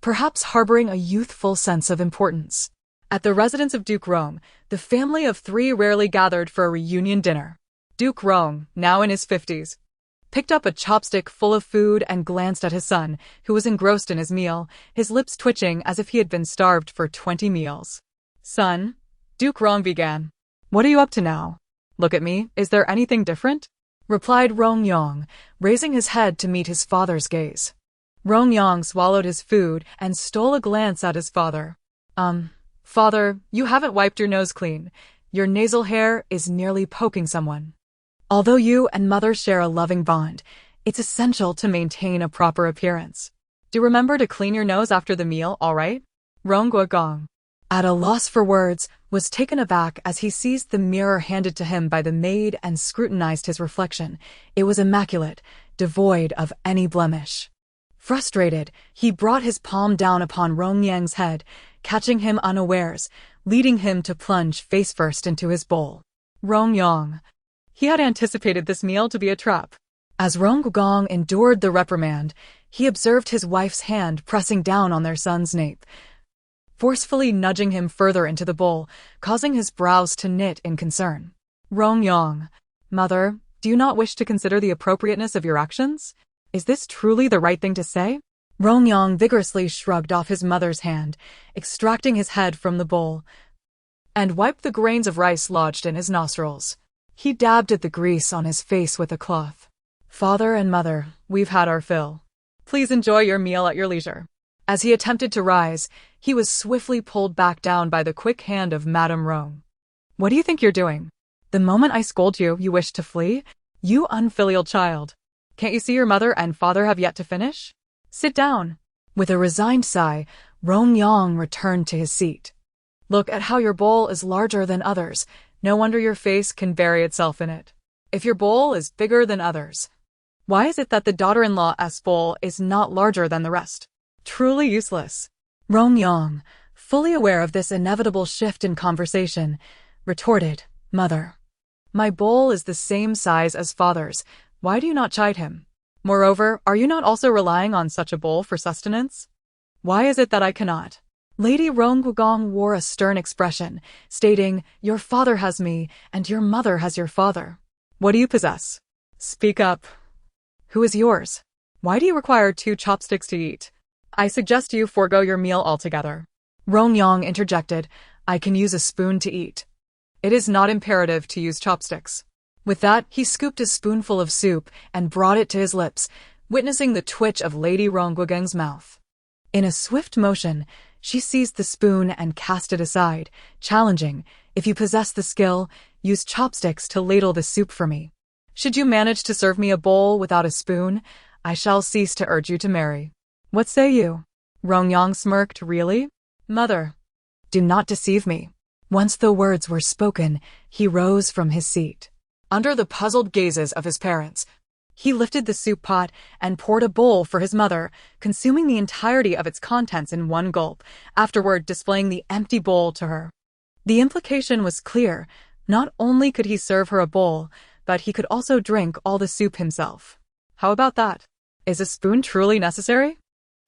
perhaps harboring a youthful sense of importance. At the residence of Duke Rong, the family of 3 rarely gathered for a reunion dinner. Duke Rong, now in his 50s, picked up a chopstick full of food and glanced at his son, who was engrossed in his meal, his lips twitching as if he had been starved for 20 meals. "Son," Duke Rong began, "what are you up to now? Look at me, is there anything different?" replied Rong Yang, raising his head to meet his father's gaze. Rong Yang swallowed his food and stole a glance at his father. Father, you haven't wiped your nose clean. Your nasal hair is nearly poking someone." Although you and mother share a loving bond, it's essential to maintain a proper appearance. Do remember to clean your nose after the meal, all right? Rong Guogong, at a loss for words, was taken aback as he seized the mirror handed to him by the maid and scrutinized his reflection. It was immaculate, devoid of any blemish. Frustrated, he brought his palm down upon Rong Yang's head, catching him unawares, leading him to plunge face first into his bowl. Rong Yang. He had anticipated this meal to be a trap. As Rong Guogong endured the reprimand, he observed his wife's hand pressing down on their son's nape, forcefully nudging him further into the bowl, causing his brows to knit in concern. Rong Yang. Mother, do you not wish to consider the appropriateness of your actions? Is this truly the right thing to say? Rong Yang vigorously shrugged off his mother's hand, extracting his head from the bowl, and wiped the grains of rice lodged in his nostrils. He dabbed at the grease on his face with a cloth. Father and mother, we've had our fill. Please enjoy your meal at your leisure. As he attempted to rise, he was swiftly pulled back down by the quick hand of Madame Rong. What do you think you're doing? The moment I scold you, you wish to flee? You unfilial child. Can't you see your mother and father have yet to finish? Sit down. With a resigned sigh, Rong Yang returned to his seat. Look at how your bowl is larger than others. No wonder your face can bury itself in it. If your bowl is bigger than others, why is it that the daughter-in-law's bowl is not larger than the rest? Truly useless. Rong Yang, fully aware of this inevitable shift in conversation, retorted, Mother, my bowl is the same size as father's. Why do you not chide him? Moreover, are you not also relying on such a bowl for sustenance? Why is it that I cannot? Lady Rong Guogong wore a stern expression, stating, Your father has me, and your mother has your father. What do you possess? Speak up. Who is yours? Why do you require 2 chopsticks to eat? I suggest you forego your meal altogether. Rong Yang interjected, I can use a spoon to eat. It is not imperative to use chopsticks. With that, he scooped a spoonful of soup and brought it to his lips, witnessing the twitch of Lady Rong Guogong's mouth. In a swift motion, she seized the spoon and cast it aside, challenging, if you possess the skill, use chopsticks to ladle the soup for me. Should you manage to serve me a bowl without a spoon, I shall cease to urge you to marry. What say you? Rong Yang smirked, really? Mother, do not deceive me. Once the words were spoken, he rose from his seat. under the puzzled gazes of his parents. He lifted the soup pot and poured a bowl for his mother, consuming the entirety of its contents in one gulp, afterward displaying the empty bowl to her. The implication was clear. Not only could he serve her a bowl, but he could also drink all the soup himself. How about that? Is a spoon truly necessary?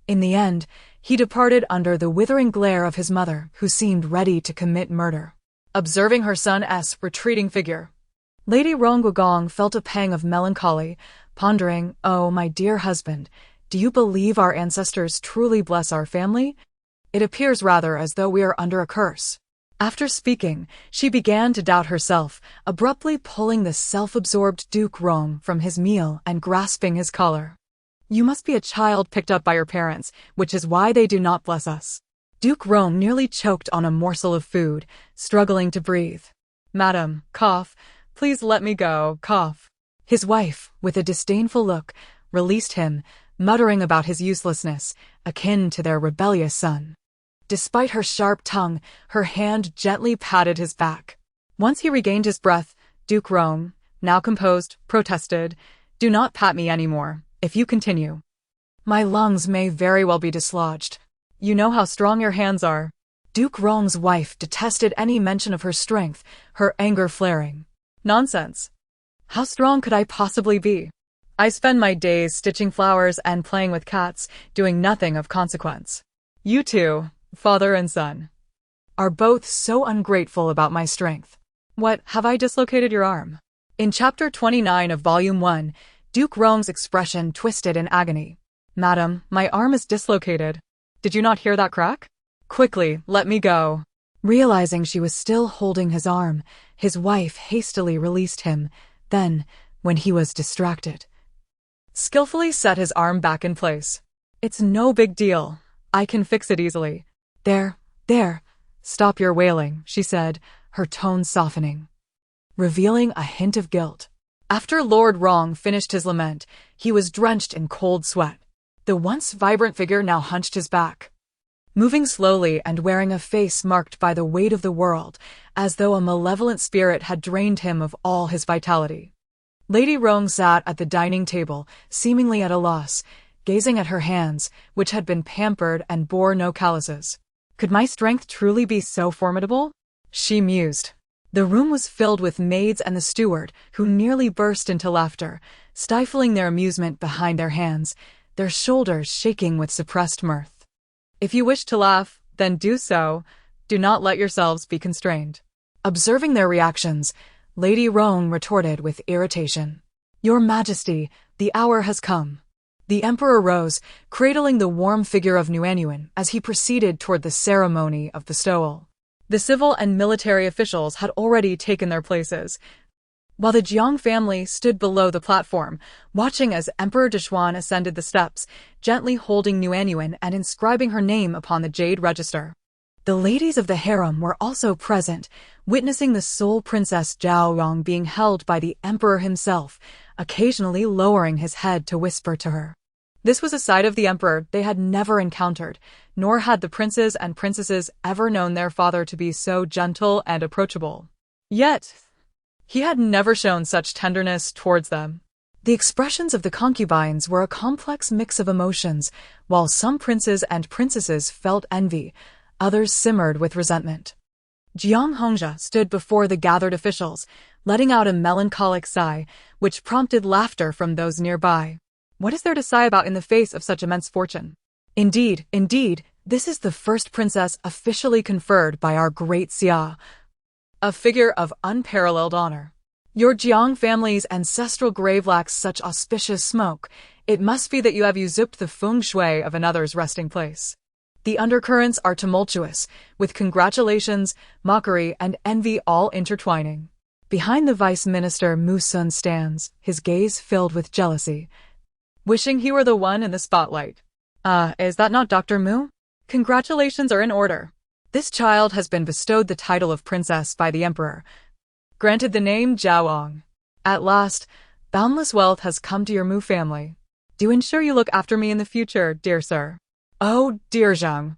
In the end, he departed under the withering glare of his mother, who seemed ready to commit murder. Observing her son's retreating figure, Lady Ronggugong felt a pang of melancholy, pondering, "Oh, my dear husband, do you believe our ancestors truly bless our family? It appears rather as though we are under a curse." After speaking, she began to doubt herself, abruptly pulling the self-absorbed Duke Rong from his meal and grasping his collar. "You must be a child picked up by your parents, which is why they do not bless us." Duke Rong nearly choked on a morsel of food, struggling to breathe. "Madam, cough. Please let me go, cough." His wife, with a disdainful look, released him, muttering about his uselessness, akin to their rebellious son. Despite her sharp tongue, her hand gently patted his back. Once he regained his breath, Duke Rong, now composed, protested, "Do not pat me anymore. If you continue, my lungs may very well be dislodged. You know how strong your hands are." Duke Rong's wife detested any mention of her strength, her anger flaring. "Nonsense. How strong could I possibly be? I spend my days stitching flowers and playing with cats, doing nothing of consequence. You two, father and son, are both so ungrateful about my strength. What, have I dislocated your arm?" In Chapter 29 of Volume 1, Duke Rong's expression twisted in agony. "Madam, my arm is dislocated. Did you not hear that crack? Quickly, let me go." Realizing she was still holding his arm, his wife hastily released him, then, when he was distracted, skillfully set his arm back in place. "It's no big deal. I can fix it easily." There, stop your wailing," she said, her tone softening, revealing a hint of guilt. After Lord Rong finished his lament, he was drenched in cold sweat. The once vibrant figure now hunched his back, moving slowly and wearing a face marked by the weight of the world, as though a malevolent spirit had drained him of all his vitality. Lady Rong sat at the dining table, seemingly at a loss, gazing at her hands, which had been pampered and bore no calluses. "Could my strength truly be so formidable?" she mused. The room was filled with maids and the steward, who nearly burst into laughter, stifling their amusement behind their hands, their shoulders shaking with suppressed mirth. "If you wish to laugh, then do so. Do not let yourselves be constrained." Observing their reactions, Lady Rong retorted with irritation. "Your Majesty, the hour has come." The Emperor rose, cradling the warm figure of Nuanyuan as he proceeded toward the ceremony of bestowal. The civil and military officials had already taken their places, while the Jiang family stood below the platform, watching as Emperor Dezhuan ascended the steps, gently holding Nuanyuan and inscribing her name upon the jade register. The ladies of the harem were also present, witnessing the sole Princess Zhaorong being held by the Emperor himself, occasionally lowering his head to whisper to her. This was a side of the Emperor they had never encountered, nor had the princes and princesses ever known their father to be so gentle and approachable. Yet, he had never shown such tenderness towards them. The expressions of the concubines were a complex mix of emotions. While some princes and princesses felt envy, others simmered with resentment. Jiang Hongzhi stood before the gathered officials, letting out a melancholic sigh, which prompted laughter from those nearby. What is there to sigh about in the face of such immense fortune? Indeed, this is the first princess officially conferred by our great Xia, a figure of unparalleled honor. Your Jiang family's ancestral grave lacks such auspicious smoke. It must be that you have usurped the feng shui of another's resting place. The undercurrents are tumultuous, with congratulations, mockery, and envy all intertwining. Behind the Vice Minister Mu Sun stands, his gaze filled with jealousy, wishing he were the one in the spotlight. Is that not Dr. Mu? Congratulations are in order. This child has been bestowed the title of princess by the Emperor, granted the name Zhaoong. At last, boundless wealth has come to your Mu family. Do ensure you look after me in the future, dear sir. Oh, dear Zhang.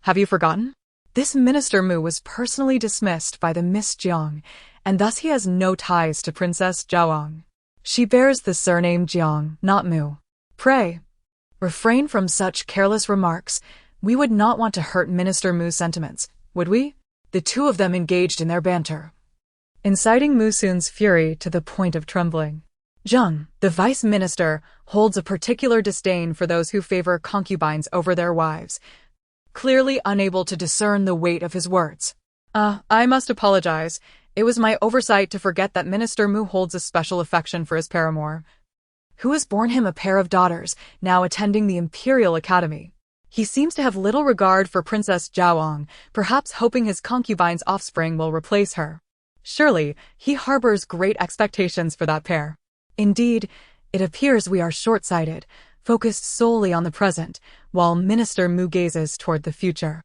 Have you forgotten? This Minister Mu was personally dismissed by the Miss Jiang, and thus he has no ties to Princess Zhaoang. She bears the surname Jiang, not Mu. Pray, refrain from such careless remarks. We would not want to hurt Minister Mu's sentiments, would we? The two of them engaged in their banter, inciting Mu Sun's fury to the point of trembling. Zheng, the vice minister, holds a particular disdain for those who favor concubines over their wives, clearly unable to discern the weight of his words. I must apologize. It was my oversight to forget that Minister Mu holds a special affection for his paramour, who has borne him a pair of daughters, now attending the Imperial Academy. He seems to have little regard for Princess Zhaoang, perhaps hoping his concubine's offspring will replace her. Surely, he harbors great expectations for that pair. Indeed, it appears we are short-sighted, focused solely on the present, while Minister Mu gazes toward the future.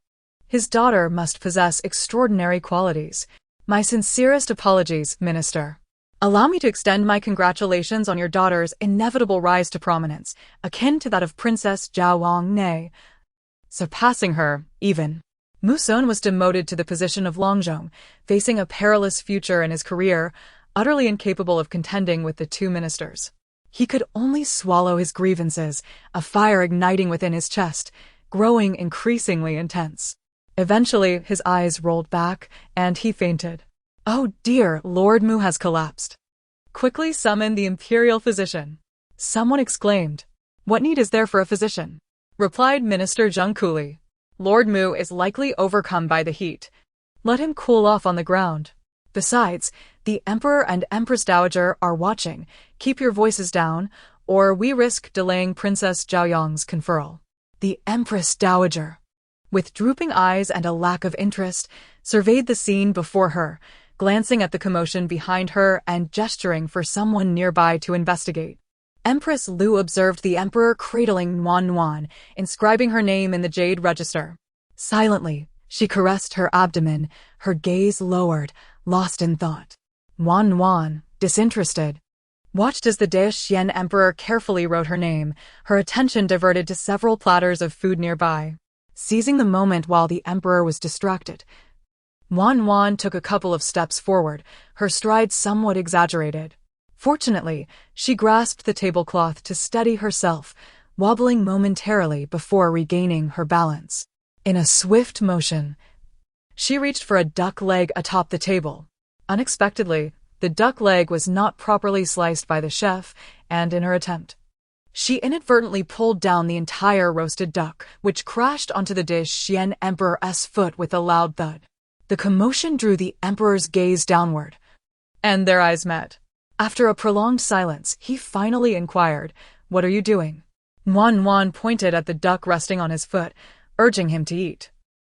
His daughter must possess extraordinary qualities. My sincerest apologies, Minister. Allow me to extend my congratulations on your daughter's inevitable rise to prominence, akin to that of Princess Zhaoang, nay, surpassing her, even. Mu Sun was demoted to the position of Longzhong, facing a perilous future in his career, utterly incapable of contending with the two ministers. He could only swallow his grievances, a fire igniting within his chest, growing increasingly intense. Eventually, his eyes rolled back, and he fainted. Oh dear, Lord Mu has collapsed. Quickly summon the imperial physician. Someone exclaimed. What need is there for a physician? Replied Minister Zheng coolly. Lord Mu is likely overcome by the heat. Let him cool off on the ground. Besides, the Emperor and Empress Dowager are watching. Keep your voices down, or we risk delaying Princess Zhaoyang's conferral. The Empress Dowager, with drooping eyes and a lack of interest, surveyed the scene before her, glancing at the commotion behind her and gesturing for someone nearby to investigate. Empress Lu observed the Emperor cradling Nuan, inscribing her name in the jade register. Silently, she caressed her abdomen, her gaze lowered, lost in thought. Nuan, disinterested, watched as the Daoxian Emperor carefully wrote her name, her attention diverted to several platters of food nearby. Seizing the moment while the Emperor was distracted, Nuan took a couple of steps forward, her stride somewhat exaggerated. Fortunately, she grasped the tablecloth to steady herself, wobbling momentarily before regaining her balance. In a swift motion, she reached for a duck leg atop the table. Unexpectedly, the duck leg was not properly sliced by the chef, and in her attempt, she inadvertently pulled down the entire roasted duck, which crashed onto the Daoxian Emperor's foot with a loud thud. The commotion drew the Emperor's gaze downward, and their eyes met. After a prolonged silence, he finally inquired, "What are you doing?" Nuan pointed at the duck resting on his foot, urging him to eat.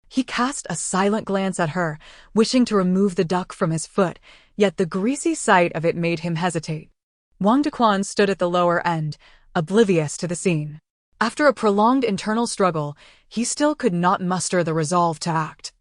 He cast a silent glance at her, wishing to remove the duck from his foot, yet the greasy sight of it made him hesitate. Wang Dequan stood at the lower end, oblivious to the scene. After a prolonged internal struggle, he still could not muster the resolve to act.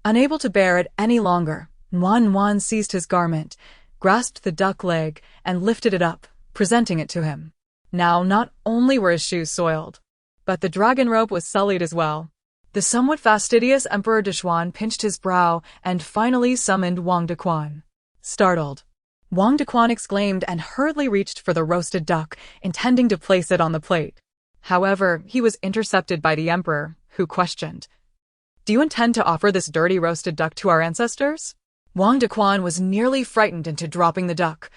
Unable to bear it any longer, Nuan seized his garment, grasped the duck leg, and lifted it up, presenting it to him. Now not only were his shoes soiled, but the dragon robe was sullied as well. The somewhat fastidious Emperor Dixuan pinched his brow and finally summoned Wang Dequan. Startled, Wang Dequan exclaimed and hurriedly reached for the roasted duck, intending to place it on the plate. However, he was intercepted by the Emperor, who questioned, "Do you intend to offer this dirty roasted duck to our ancestors?" Wang Dequan was nearly frightened into dropping the duck,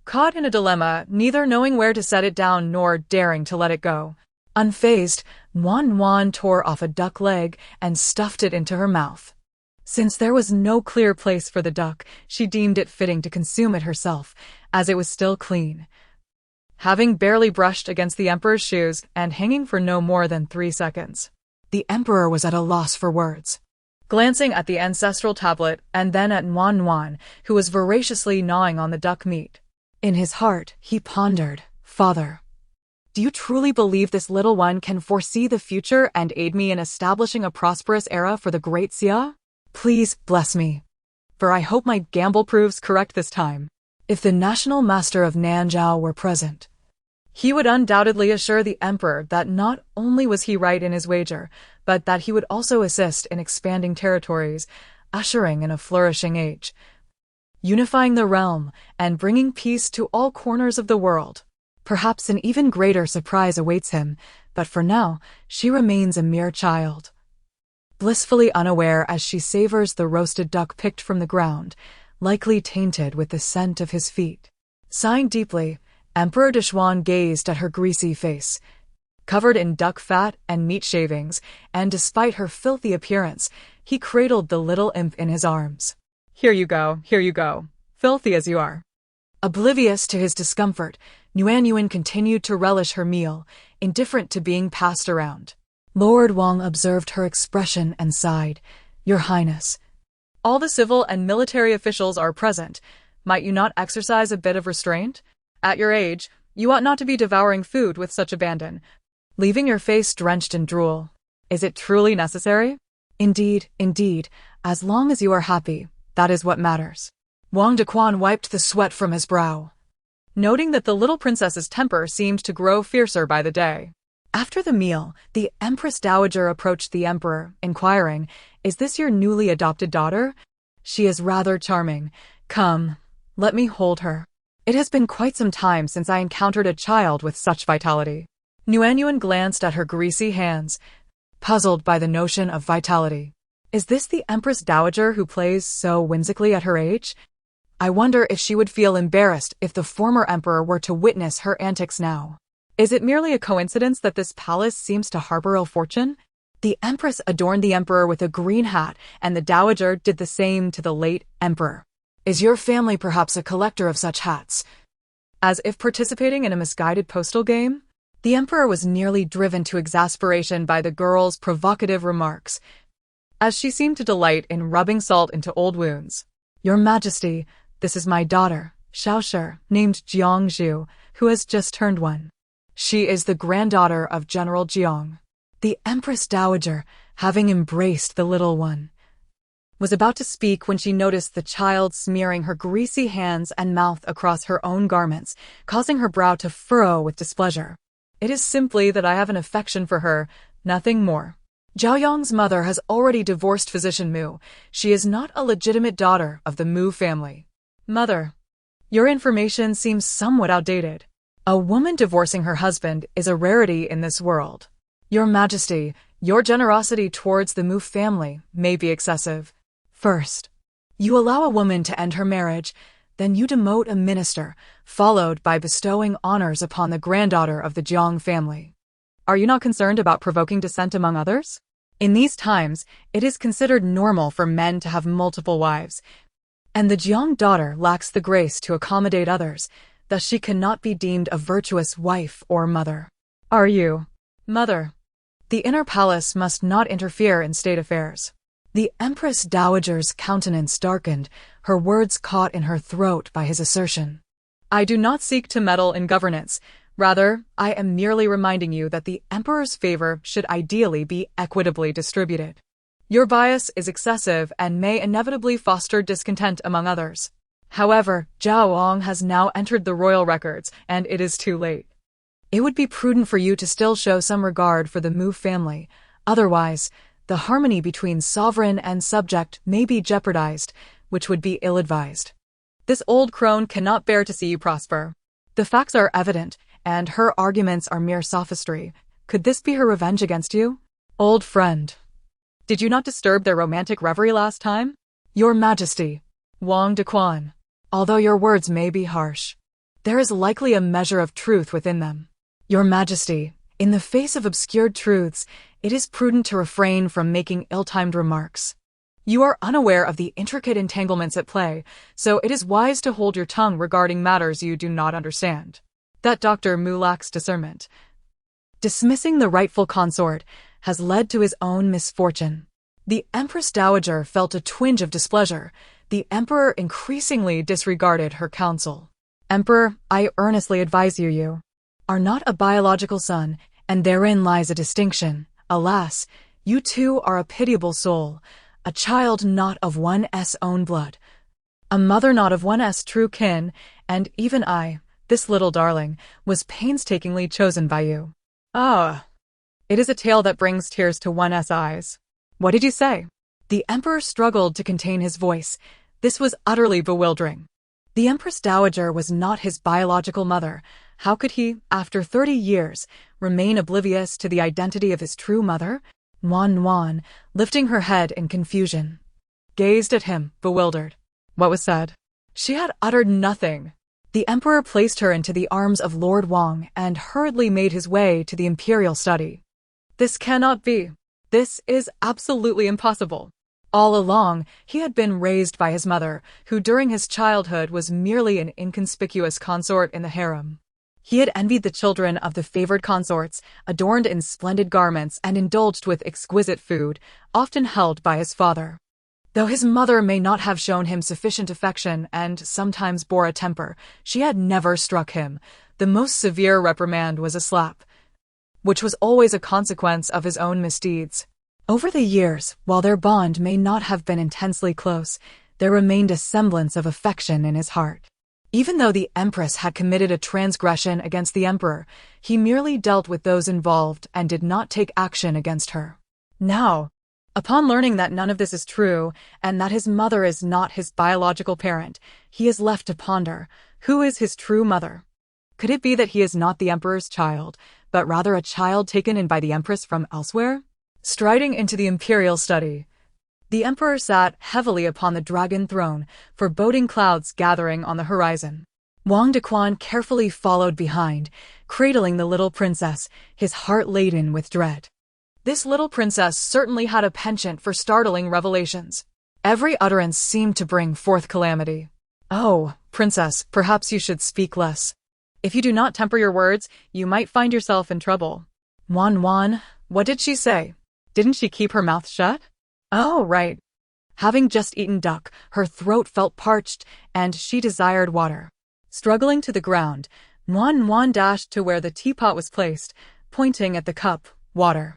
caught in a dilemma, neither knowing where to set it down nor daring to let it go. Unfazed, Nuan tore off a duck leg and stuffed it into her mouth. Since there was no clear place for the duck, she deemed it fitting to consume it herself, as it was still clean, having barely brushed against the Emperor's shoes and hanging for no more than 3 seconds. The Emperor was at a loss for words. Glancing at the ancestral tablet and then at Nuan, who was voraciously gnawing on the duck meat. In his heart, he pondered, "Father, do you truly believe this little one can foresee the future and aid me in establishing a prosperous era for the Great Xia? Please bless me, for I hope my gamble proves correct this time." If the national master of Nanzhao were present, he would undoubtedly assure the Emperor that not only was he right in his wager, but that he would also assist in expanding territories, ushering in a flourishing age. unifying the realm and bringing peace to all corners of the world. Perhaps an even greater surprise awaits him, but for now, she remains a mere child. Blissfully unaware as she savors the roasted duck picked from the ground, likely tainted with the scent of his feet. Sighing deeply, Emperor Dishwan gazed at her greasy face, covered in duck fat and meat shavings, and despite her filthy appearance, he cradled the little imp in his arms. Here you go, filthy as you are. Oblivious to his discomfort, Nguyen continued to relish her meal, indifferent to being passed around. Lord Wang observed her expression and sighed. Your Highness. All the civil and military officials are present. Might you not exercise a bit of restraint? At your age, you ought not to be devouring food with such abandon, leaving your face drenched in drool. Is it truly necessary? Indeed, as long as you are happy, that is what matters. Wang Dequan wiped the sweat from his brow, noting that the little princess's temper seemed to grow fiercer by the day. After the meal, the Empress Dowager approached the Emperor, inquiring, Is this your newly adopted daughter? She is rather charming. Come, let me hold her. It has been quite some time since I encountered a child with such vitality. Nguyen glanced at her greasy hands, puzzled by the notion of vitality. Is this the Empress Dowager who plays so whimsically at her age? I wonder if she would feel embarrassed if the former emperor were to witness her antics now. Is it merely a coincidence that this palace seems to harbor ill fortune? The Empress adorned the Emperor with a green hat, and the Dowager did the same to the late Emperor. Is your family perhaps a collector of such hats? As if participating in a misguided postal game? The Emperor was nearly driven to exasperation by the girl's provocative remarks, as she seemed to delight in rubbing salt into old wounds. Your Majesty, this is my daughter, Xiaoshi, named Jiangzhu, who has just turned 1. She is the granddaughter of General Jiang. The Empress Dowager, having embraced the little one, was about to speak when she noticed the child smearing her greasy hands and mouth across her own garments, causing her brow to furrow with displeasure. It is simply that I have an affection for her, nothing more. Zhao Yong's mother has already divorced Physician Mu. She is not a legitimate daughter of the Mu family. Mother, your information seems somewhat outdated. A woman divorcing her husband is a rarity in this world. Your Majesty, your generosity towards the Mu family may be excessive. First, you allow a woman to end her marriage, then you demote a minister, followed by bestowing honors upon the granddaughter of the Jiang family. Are you not concerned about provoking dissent among others? In these times, it is considered normal for men to have multiple wives, and the Jiang daughter lacks the grace to accommodate others, thus she cannot be deemed a virtuous wife or mother. Are you? Mother. The inner palace must not interfere in state affairs. The Empress Dowager's countenance darkened, her words caught in her throat by his assertion. I do not seek to meddle in governance. Rather, I am merely reminding you that the Emperor's favor should ideally be equitably distributed. Your bias is excessive and may inevitably foster discontent among others. However, Zhao Wang has now entered the royal records, and it is too late. It would be prudent for you to still show some regard for the Mu family. Otherwise, the harmony between sovereign and subject may be jeopardized, which would be ill-advised. This old crone cannot bear to see you prosper. The facts are evident, and her arguments are mere sophistry. Could this be her revenge against you? Old friend, did you not disturb their romantic reverie last time? Your Majesty, Wang Dequan, although your words may be harsh, there is likely a measure of truth within them. Your Majesty, in the face of obscured truths, it is prudent to refrain from making ill-timed remarks. You are unaware of the intricate entanglements at play, so it is wise to hold your tongue regarding matters you do not understand. That Dr. Mu lacks discernment. Dismissing the rightful consort has led to his own misfortune. The Empress Dowager felt a twinge of displeasure. The Emperor increasingly disregarded her counsel. Emperor, I earnestly advise you are not a biological son, and therein lies a distinction. Alas, you too are a pitiable soul, a child not of one's own blood, a mother not of one's true kin, and even I, this little darling, was painstakingly chosen by you. Ah, it is a tale that brings tears to one's eyes. What did you say? The Emperor struggled to contain his voice. This was utterly bewildering. The Empress Dowager was not his biological mother. How could he, after 30 years, remain oblivious to the identity of his true mother? Wan, lifting her head in confusion, gazed at him, bewildered. What was said? She had uttered nothing. The Emperor placed her into the arms of Lord Wang and hurriedly made his way to the imperial study. This cannot be. This is absolutely impossible. All along, he had been raised by his mother, who during his childhood was merely an inconspicuous consort in the harem. He had envied the children of the favored consorts, adorned in splendid garments and indulged with exquisite food, often held by his father. Though his mother may not have shown him sufficient affection and sometimes bore a temper, she had never struck him. The most severe reprimand was a slap, which was always a consequence of his own misdeeds. Over the years, while their bond may not have been intensely close, there remained a semblance of affection in his heart. Even though the Empress had committed a transgression against the Emperor, he merely dealt with those involved and did not take action against her. Now, upon learning that none of this is true, and that his mother is not his biological parent, he is left to ponder, who is his true mother? Could it be that he is not the Emperor's child, but rather a child taken in by the Empress from elsewhere? Striding into the imperial study, the Emperor sat heavily upon the dragon throne, foreboding clouds gathering on the horizon. Wang Dequan carefully followed behind, cradling the little princess, his heart laden with dread. This little princess certainly had a penchant for startling revelations. Every utterance seemed to bring forth calamity. Oh, princess, perhaps you should speak less. If you do not temper your words, you might find yourself in trouble. Wan, what did she say? Didn't she keep her mouth shut? Oh, right. Having just eaten duck, her throat felt parched, and she desired water. Struggling to the ground, Wan dashed to where the teapot was placed, pointing at the cup, water.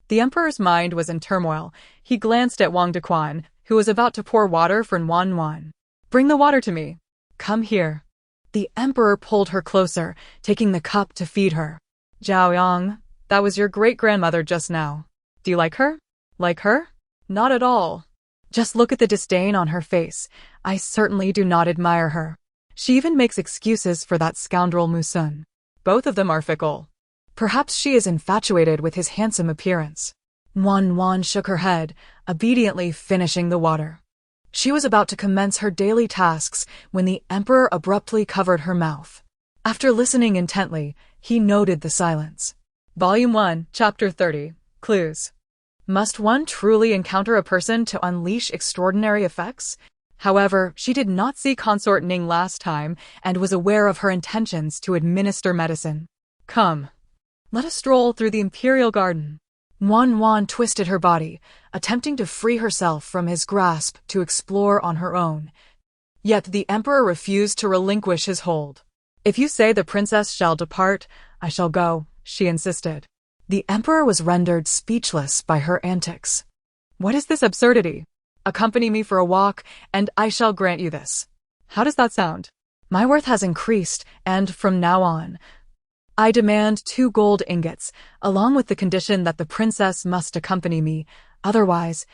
The Emperor's mind was in turmoil. He glanced at Wang Dequan, who was about to pour water for Wan. Bring the water to me. Come here. The Emperor pulled her closer, taking the cup to feed her. Zhao Yang, that was your great-grandmother just now. Do you like her? Like her? Not at all. Just look at the disdain on her face. I certainly do not admire her. She even makes excuses for that scoundrel Musun. Both of them are fickle. Perhaps she is infatuated with his handsome appearance. Wan shook her head, obediently finishing the water. She was about to commence her daily tasks when the Emperor abruptly covered her mouth. After listening intently, he noted the silence. Volume 1, Chapter 30. Clues. Must one truly encounter a person to unleash extraordinary effects? However, she did not see Consort Ning last time and was aware of her intentions to administer medicine. Come. Let us stroll through the imperial garden. Wan twisted her body, attempting to free herself from his grasp to explore on her own. Yet the Emperor refused to relinquish his hold. If you say the princess shall depart, I shall go, she insisted. The Emperor was rendered speechless by her antics. What is this absurdity? Accompany me for a walk, and I shall grant you this. How does that sound? My worth has increased, and from now on, I demand 2 gold ingots, along with the condition that the princess must accompany me. Otherwise,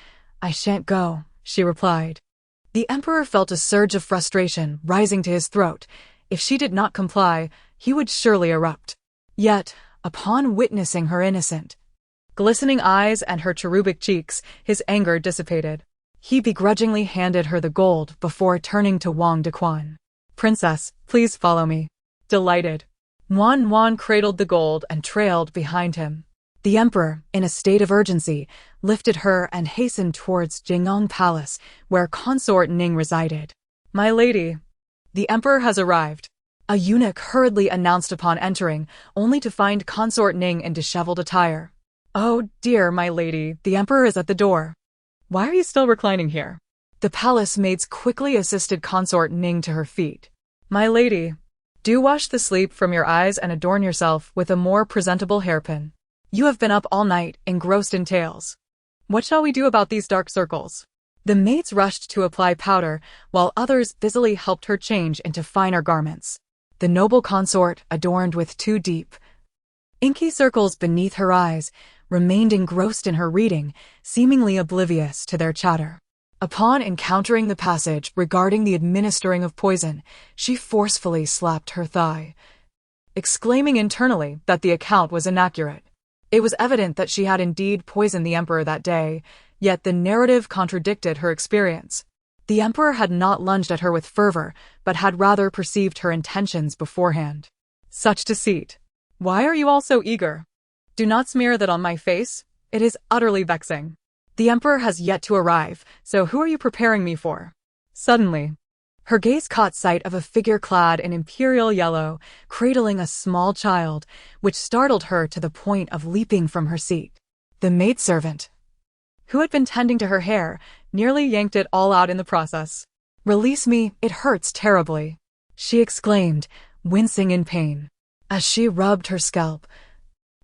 I shan't go, she replied. The Emperor felt a surge of frustration rising to his throat. If she did not comply, he would surely erupt. Yet, upon witnessing her innocent, glistening eyes and her cherubic cheeks, his anger dissipated. He begrudgingly handed her the gold before turning to Wang Dequan. Princess, please follow me. Delighted. Wan cradled the gold and trailed behind him. The Emperor, in a state of urgency, lifted her and hastened towards Jingyang Palace, where Consort Ning resided. My lady, the Emperor has arrived. A eunuch hurriedly announced upon entering, only to find Consort Ning in disheveled attire. Oh dear, my lady, the Emperor is at the door. Why are you still reclining here? The palace maids quickly assisted Consort Ning to her feet. My lady, do wash the sleep from your eyes and adorn yourself with a more presentable hairpin. You have been up all night, engrossed in tales. What shall we do about these dark circles? The maids rushed to apply powder, while others busily helped her change into finer garments. The noble consort, adorned with 2 deep, inky circles beneath her eyes, remained engrossed in her reading, seemingly oblivious to their chatter. Upon encountering the passage regarding the administering of poison, she forcefully slapped her thigh, exclaiming internally that the account was inaccurate. It was evident that she had indeed poisoned the emperor that day, yet the narrative contradicted her experience. The emperor had not lunged at her with fervor, but had rather perceived her intentions beforehand. Such deceit. Why are you all so eager? Do not smear that on my face. It is utterly vexing. The emperor has yet to arrive, so who are you preparing me for? Suddenly, her gaze caught sight of a figure clad in imperial yellow, cradling a small child, which startled her to the point of leaping from her seat. The maidservant, who had been tending to her hair, nearly yanked it all out in the process. "Release me, it hurts terribly," she exclaimed, wincing in pain. As she rubbed her scalp,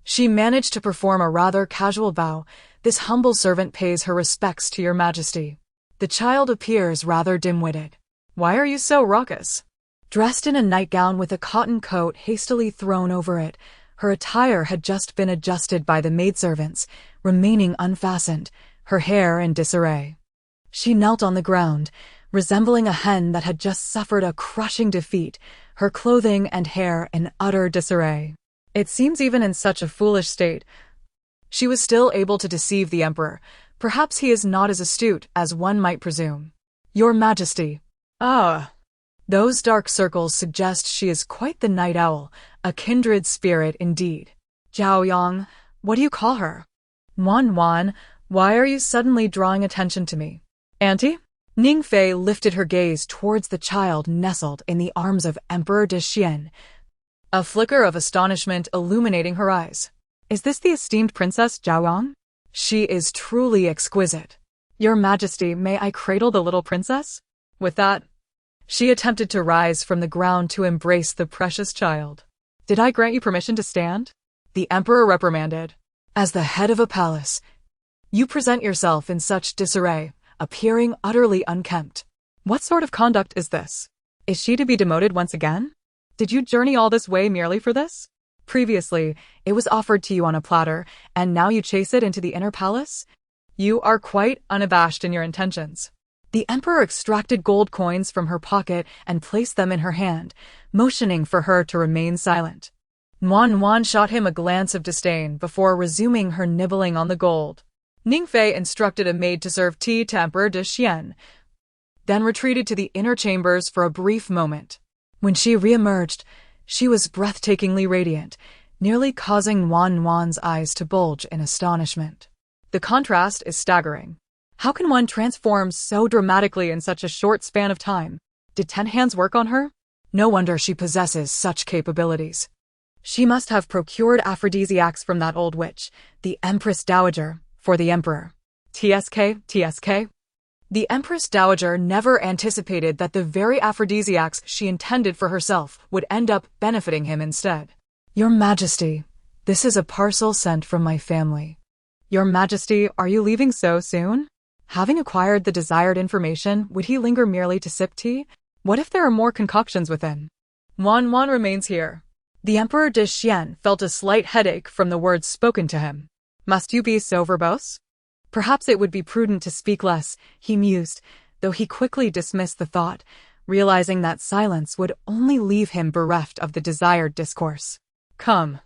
she managed to perform a rather casual bow. "This humble servant pays her respects to your majesty." The child appears rather dim-witted. "Why are you so raucous?" Dressed in a nightgown with a cotton coat hastily thrown over it, her attire had just been adjusted by the maidservants, remaining unfastened, her hair in disarray. She knelt on the ground, resembling a hen that had just suffered a crushing defeat, her clothing and hair in utter disarray. It seems even in such a foolish state, she was still able to deceive the emperor. Perhaps he is not as astute as one might presume. "Your Majesty." "Ah." Those dark circles suggest she is quite the night owl, a kindred spirit indeed. "Zhao Yang, what do you call her?" "Wan, why are you suddenly drawing attention to me?" "Auntie?" Ningfei lifted her gaze towards the child nestled in the arms of Emperor de Xian, a flicker of astonishment illuminating her eyes. "Is this the esteemed Princess Zhaoyang? She is truly exquisite. Your Majesty, may I cradle the little princess?" With that, she attempted to rise from the ground to embrace the precious child. "Did I grant you permission to stand?" the emperor reprimanded. "As the head of a palace, you present yourself in such disarray, appearing utterly unkempt. What sort of conduct is this? Is she to be demoted once again? Did you journey all this way merely for this? Previously, it was offered to you on a platter, and now you chase it into the inner palace? You are quite unabashed in your intentions." The emperor extracted gold coins from her pocket and placed them in her hand, motioning for her to remain silent. Wan shot him a glance of disdain before resuming her nibbling on the gold. Ningfei instructed a maid to serve tea to Emperor de Xian, then retreated to the inner chambers for a brief moment. When she re-emerged, she was breathtakingly radiant, nearly causing Wan's eyes to bulge in astonishment. The contrast is staggering. How can one transform so dramatically in such a short span of time? Did 10 hands work on her? No wonder she possesses such capabilities. She must have procured aphrodisiacs from that old witch, the Empress Dowager, for the Emperor. TSK. The Empress Dowager never anticipated that the very aphrodisiacs she intended for herself would end up benefiting him instead. "Your Majesty, this is a parcel sent from my family." "Your Majesty, are you leaving so soon?" Having acquired the desired information, would he linger merely to sip tea? What if there are more concoctions within? Wan remains here. The Emperor de Xian felt a slight headache from the words spoken to him. Must you be so verbose? Perhaps it would be prudent to speak less, he mused, though he quickly dismissed the thought, realizing that silence would only leave him bereft of the desired discourse. "Come,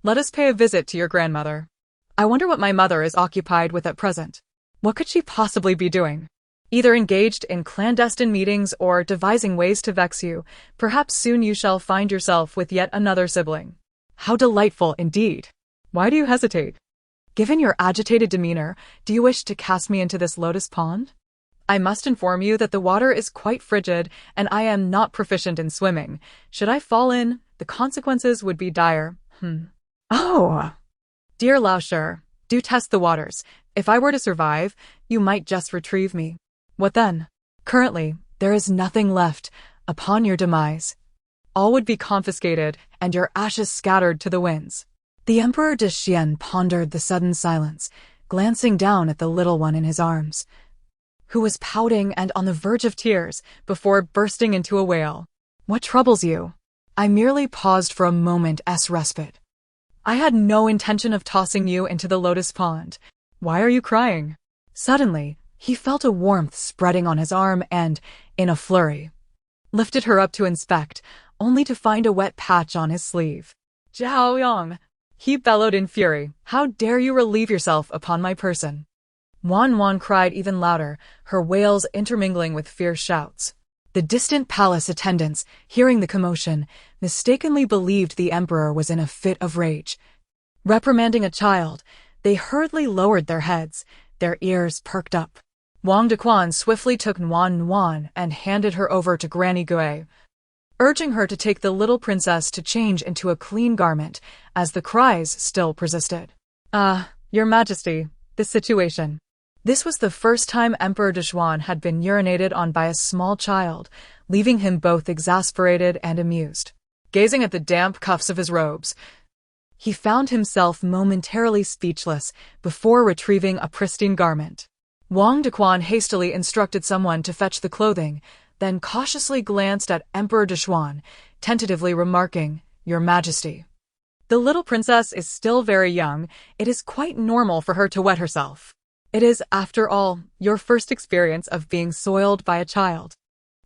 let us pay a visit to your grandmother. I wonder what my mother is occupied with at present. What could she possibly be doing? Either engaged in clandestine meetings or devising ways to vex you. Perhaps soon you shall find yourself with yet another sibling. How delightful indeed! Why do you hesitate? Given your agitated demeanor, do you wish to cast me into this lotus pond? I must inform you that the water is quite frigid, and I am not proficient in swimming. Should I fall in, the consequences would be dire. Oh! Dear Laoshi, do test the waters. If I were to survive, you might just retrieve me. What then? Currently, there is nothing left. Upon your demise, all would be confiscated, and your ashes scattered to the winds. The Emperor de Xian pondered the sudden silence, glancing down at the little one in his arms, who was pouting and on the verge of tears before bursting into a wail. What troubles you? I merely paused for a moment's respite. I had no intention of tossing you into the lotus pond. Why are you crying? Suddenly, He felt a warmth spreading on his arm and, in a flurry, lifted her up to inspect, only to find a wet patch on his sleeve. "Zhao Yong!" he bellowed in fury. "How dare you relieve yourself upon my person?" Wan cried even louder, her wails intermingling with fierce shouts. The distant palace attendants, hearing the commotion, mistakenly believed the emperor was in a fit of rage. Reprimanding a child, they hurriedly lowered their heads, their ears perked up. Wang Dequan swiftly took Nuan and handed her over to Granny Gui, urging her to take the little princess to change into a clean garment, as the cries still persisted. Your Majesty, this situation. This was the first time Emperor Dezhuan had been urinated on by a small child, leaving him both exasperated and amused. Gazing at the damp cuffs of his robes, he found himself momentarily speechless before retrieving a pristine garment. Wang Dequan hastily instructed someone to fetch the clothing, then cautiously glanced at Emperor Dezhuan, tentatively remarking, "Your Majesty, the little princess is still very young. It is quite normal for her to wet herself. It is, after all, your first experience of being soiled by a child."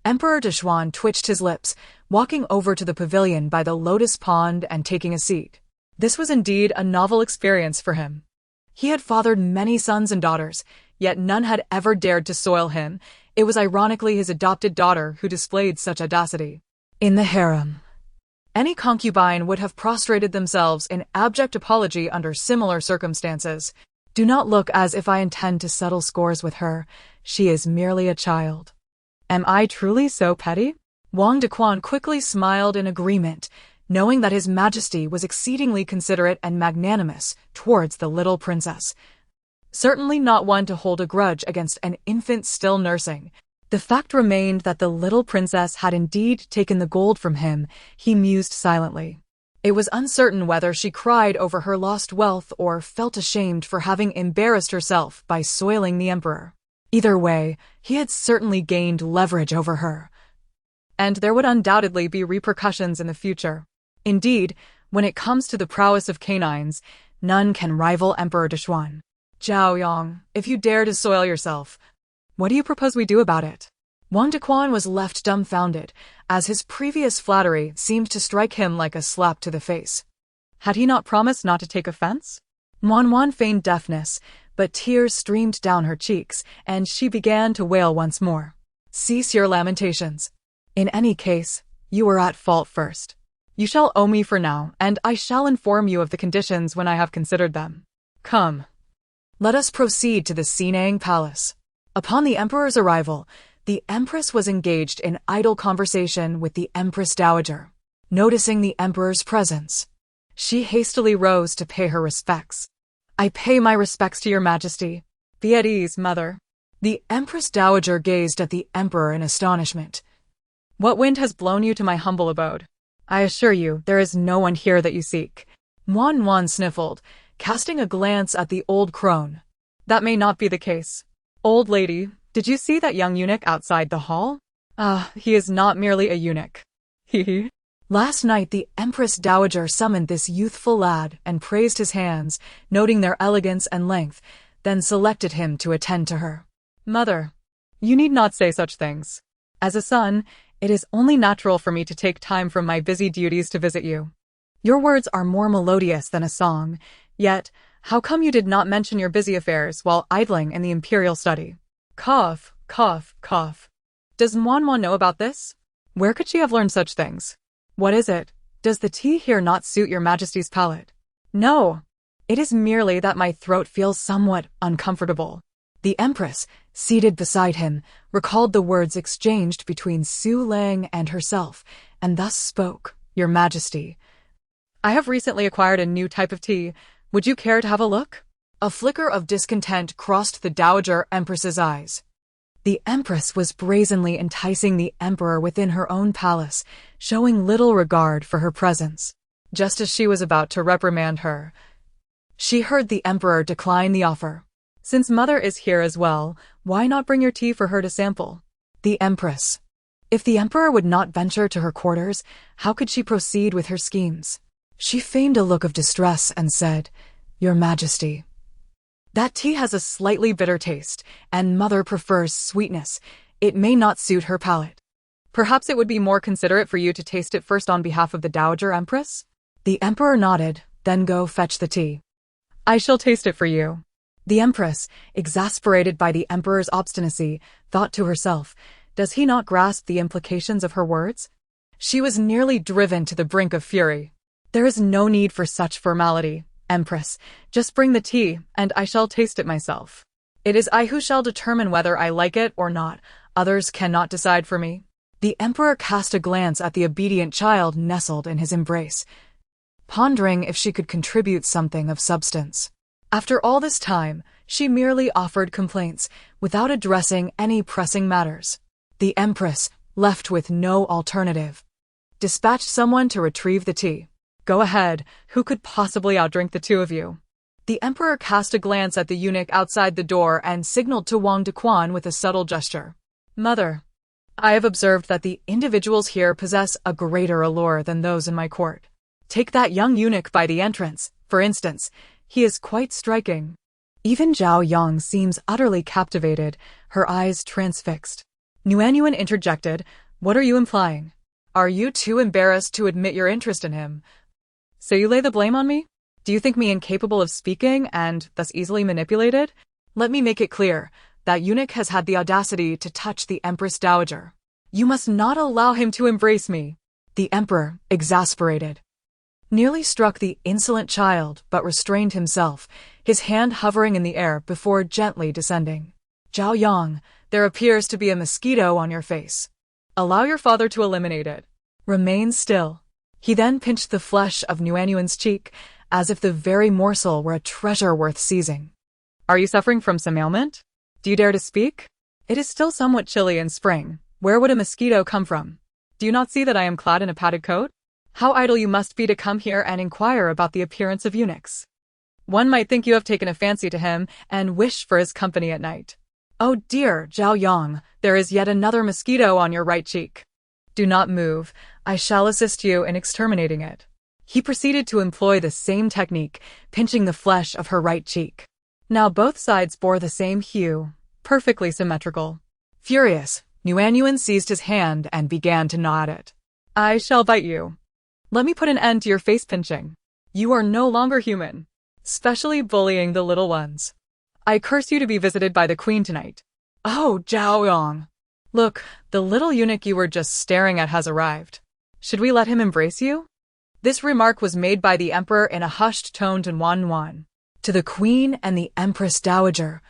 Emperor Dezhuan twitched his lips, walking over to the pavilion by the lotus pond and taking a seat. This was indeed a novel experience for him. He had fathered many sons and daughters, yet none had ever dared to soil him. It was ironically his adopted daughter who displayed such audacity. In the harem, any concubine would have prostrated themselves in abject apology under similar circumstances. "Do not look as if I intend to settle scores with her. She is merely a child." Am I truly so petty? Wang Dequan quickly smiled in agreement, knowing that His Majesty was exceedingly considerate and magnanimous towards the little princess. Certainly not one to hold a grudge against an infant still nursing. The fact remained that the little princess had indeed taken the gold from him. He mused silently. It was uncertain whether she cried over her lost wealth or felt ashamed for having embarrassed herself by soiling the emperor. Either way, he had certainly gained leverage over her, and there would undoubtedly be repercussions in the future. Indeed, when it comes to the prowess of canines, none can rival Emperor Dezhuan. "Zhao Yong, if you dare to soil yourself, what do you propose we do about it?" Wang Dequan was left dumbfounded, as his previous flattery seemed to strike him like a slap to the face. Had he not promised not to take offense? Wan feigned deafness, but tears streamed down her cheeks, and she began to wail once more. "Cease your lamentations. In any case, you were at fault first. You shall owe me for now, and I shall inform you of the conditions when I have considered them. Come, let us proceed to the Sinang Palace." Upon the emperor's arrival, the empress was engaged in idle conversation with the empress dowager. Noticing the emperor's presence, she hastily rose to pay her respects. "I pay my respects to your Majesty. Be at ease, mother." The empress dowager gazed at the emperor in astonishment. "What wind has blown you to my humble abode? I assure you, there is no one here that you seek." Wan sniffled, casting a glance at the old crone. "That may not be the case. Old lady, did you see that young eunuch outside the hall? He is not merely a eunuch. Hee. Last night the Empress Dowager summoned this youthful lad and praised his hands, noting their elegance and length, then selected him to attend to her. Mother, you need not say such things. As a son, it is only natural for me to take time from my busy duties to visit you. Your words are more melodious than a song, yet how come you did not mention your busy affairs while idling in the imperial study? Cough, cough, cough. Does Muan know about this? Where could she have learned such things? What is it? Does the tea here not suit your Majesty's palate? No, it is merely that my throat feels somewhat uncomfortable. The Empress, seated beside him, recalled the words exchanged between Su Lang and herself, and thus spoke. Your Majesty, I have recently acquired a new type of tea. Would you care to have a look? A flicker of discontent crossed the Dowager Empress's eyes. The Empress was brazenly enticing the Emperor within her own palace, showing little regard for her presence. Just as she was about to reprimand her, she heard the Emperor decline the offer. Since Mother is here as well, why not bring your tea for her to sample? The Empress. If the Emperor would not venture to her quarters, how could she proceed with her schemes? She feigned a look of distress and said, Your Majesty, That tea has a slightly bitter taste, and mother prefers sweetness. It may not suit her palate. Perhaps it would be more considerate for you to taste it first on behalf of the Dowager Empress? The emperor nodded, then go fetch the tea. I shall taste it for you. The empress, exasperated by the emperor's obstinacy, thought to herself, does he not grasp the implications of her words? She was nearly driven to the brink of fury. There is no need for such formality, Empress. Just bring the tea, and I shall taste it myself. It is I who shall determine whether I like it or not. Others cannot decide for me. The emperor cast a glance at the obedient child nestled in his embrace, pondering if she could contribute something of substance. After all this time, she merely offered complaints, without addressing any pressing matters. The empress, left with no alternative, dispatched someone to retrieve the tea. Go ahead, who could possibly outdrink the two of you? The emperor cast a glance at the eunuch outside the door and signaled to Wang Dequan with a subtle gesture. Mother, I have observed that the individuals here possess a greater allure than those in my court. Take that young eunuch by the entrance, for instance. He is quite striking. Even Zhao Yang seems utterly captivated, her eyes transfixed. Nuanyuan interjected, what are you implying? Are you too embarrassed to admit your interest in him? So you lay the blame on me? Do you think me incapable of speaking and thus easily manipulated? Let me make it clear, that eunuch has had the audacity to touch the Empress Dowager. You must not allow him to embrace me. The emperor, exasperated, nearly struck the insolent child but restrained himself, his hand hovering in the air before gently descending. Zhao Yang, there appears to be a mosquito on your face. Allow your father to eliminate it. Remain still. He then pinched the flesh of Nuanyuan's cheek, as if the very morsel were a treasure worth seizing. Are you suffering from some ailment? Do you dare to speak? It is still somewhat chilly in spring. Where would a mosquito come from? Do you not see that I am clad in a padded coat? How idle you must be to come here and inquire about the appearance of eunuchs. One might think you have taken a fancy to him and wish for his company at night. Oh dear, Zhao Yang, there is yet another mosquito on your right cheek. Do not move. I shall assist you in exterminating it. He proceeded to employ the same technique, pinching the flesh of her right cheek. Now both sides bore the same hue, perfectly symmetrical. Furious, Nuanyuan seized his hand and began to gnaw at it. I shall bite you. Let me put an end to your face pinching. You are no longer human, specially bullying the little ones. I curse you to be visited by the queen tonight. Oh, Zhao Yang. Look, the little eunuch you were just staring at has arrived. Should we let him embrace you? This remark was made by the emperor in a hushed tone to Wan, to the queen and the Empress Dowager.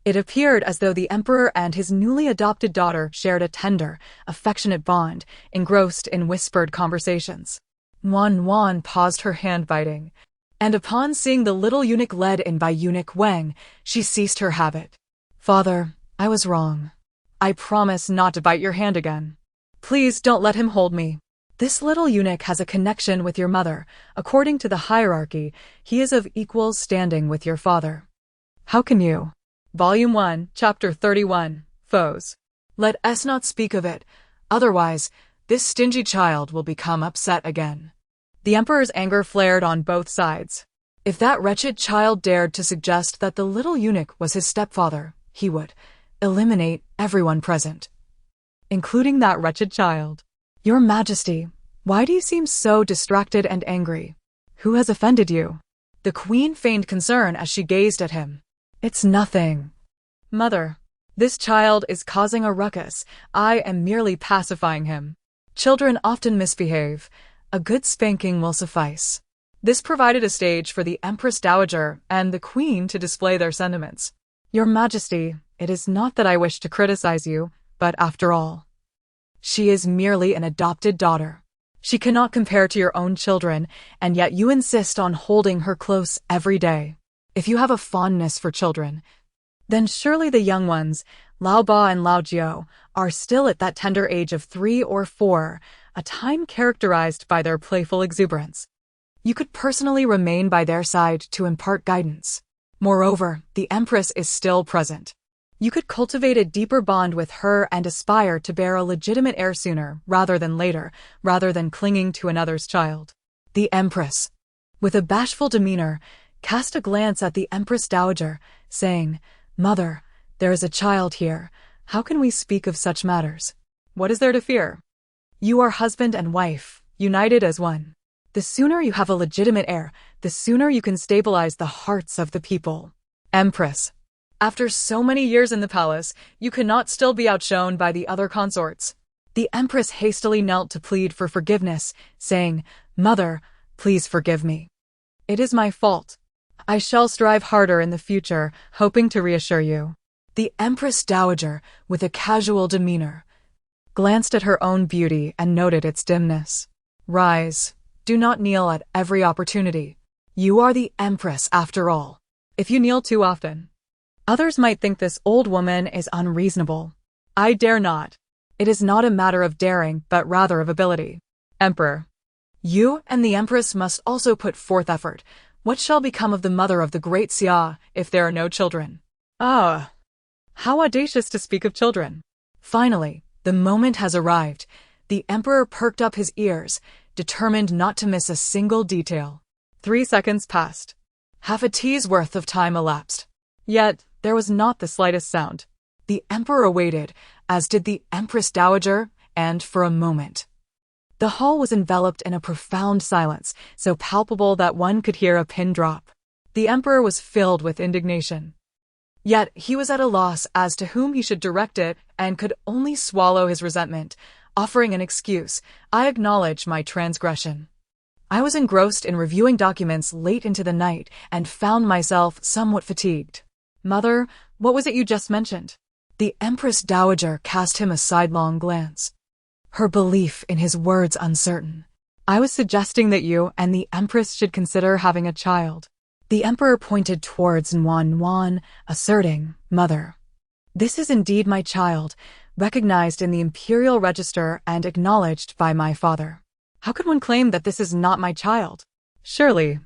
It appeared as though the emperor and his newly adopted daughter shared a tender, affectionate bond, engrossed in whispered conversations. Wan paused her hand-biting, and upon seeing the little eunuch led in by eunuch Wang, she ceased her habit. Father, I was wrong. I promise not to bite your hand again. Please don't let him hold me. This little eunuch has a connection with your mother. According to the hierarchy, he is of equal standing with your father. How can you? Volume 1, Chapter 31, Foes. Let us not speak of it, otherwise, this stingy child will become upset again. The emperor's anger flared on both sides. If that wretched child dared to suggest that the little eunuch was his stepfather, he would eliminate everyone present, including that wretched child. Your Majesty, why do you seem so distracted and angry? Who has offended you? The queen feigned concern as she gazed at him. It's nothing. Mother, this child is causing a ruckus. I am merely pacifying him. Children often misbehave. A good spanking will suffice. This provided a stage for the Empress Dowager and the queen to display their sentiments. Your Majesty, it is not that I wish to criticize you, but after all, she is merely an adopted daughter. She cannot compare to your own children, and yet you insist on holding her close every day. If you have a fondness for children, then surely the young ones, Lao Ba and Lao Jiao, are still at that tender age of 3 or 4, a time characterized by their playful exuberance. You could personally remain by their side to impart guidance. Moreover, the Empress is still present. You could cultivate a deeper bond with her and aspire to bear a legitimate heir sooner rather than later, rather than clinging to another's child. The Empress, with a bashful demeanor, cast a glance at the Empress Dowager, saying, "Mother, there is a child here. How can we speak of such matters? What is there to fear? You are husband and wife, united as one. The sooner you have a legitimate heir, the sooner you can stabilize the hearts of the people." Empress. After so many years in the palace, you cannot still be outshone by the other consorts. The Empress hastily knelt to plead for forgiveness, saying, "Mother, please forgive me. It is my fault. I shall strive harder in the future, hoping to reassure you." The Empress Dowager, with a casual demeanor, glanced at her own beauty and noted its dimness. "Rise. Do not kneel at every opportunity. You are the Empress after all. If you kneel too often, others might think this old woman is unreasonable. I dare not. It is not a matter of daring, but rather of ability. Emperor. You and the Empress must also put forth effort. What shall become of the mother of the great Xia if there are no children?" Ah, how audacious to speak of children. Finally, the moment has arrived. The Emperor perked up his ears, determined not to miss a single detail. 3 seconds passed. Half a tea's worth of time elapsed. Yet, there was not the slightest sound. The Emperor waited, as did the Empress Dowager, and for a moment, the hall was enveloped in a profound silence, so palpable that one could hear a pin drop. The Emperor was filled with indignation. Yet he was at a loss as to whom he should direct it and could only swallow his resentment, offering an excuse. "I acknowledge my transgression. I was engrossed in reviewing documents late into the night and found myself somewhat fatigued." "Mother, what was it you just mentioned?" The Empress Dowager cast him a sidelong glance, her belief in his words uncertain. "I was suggesting that you and the Empress should consider having a child." The Emperor pointed towards Nuan, asserting, "Mother, this is indeed my child, recognized in the imperial register and acknowledged by my father. How could one claim that this is not my child? Surely,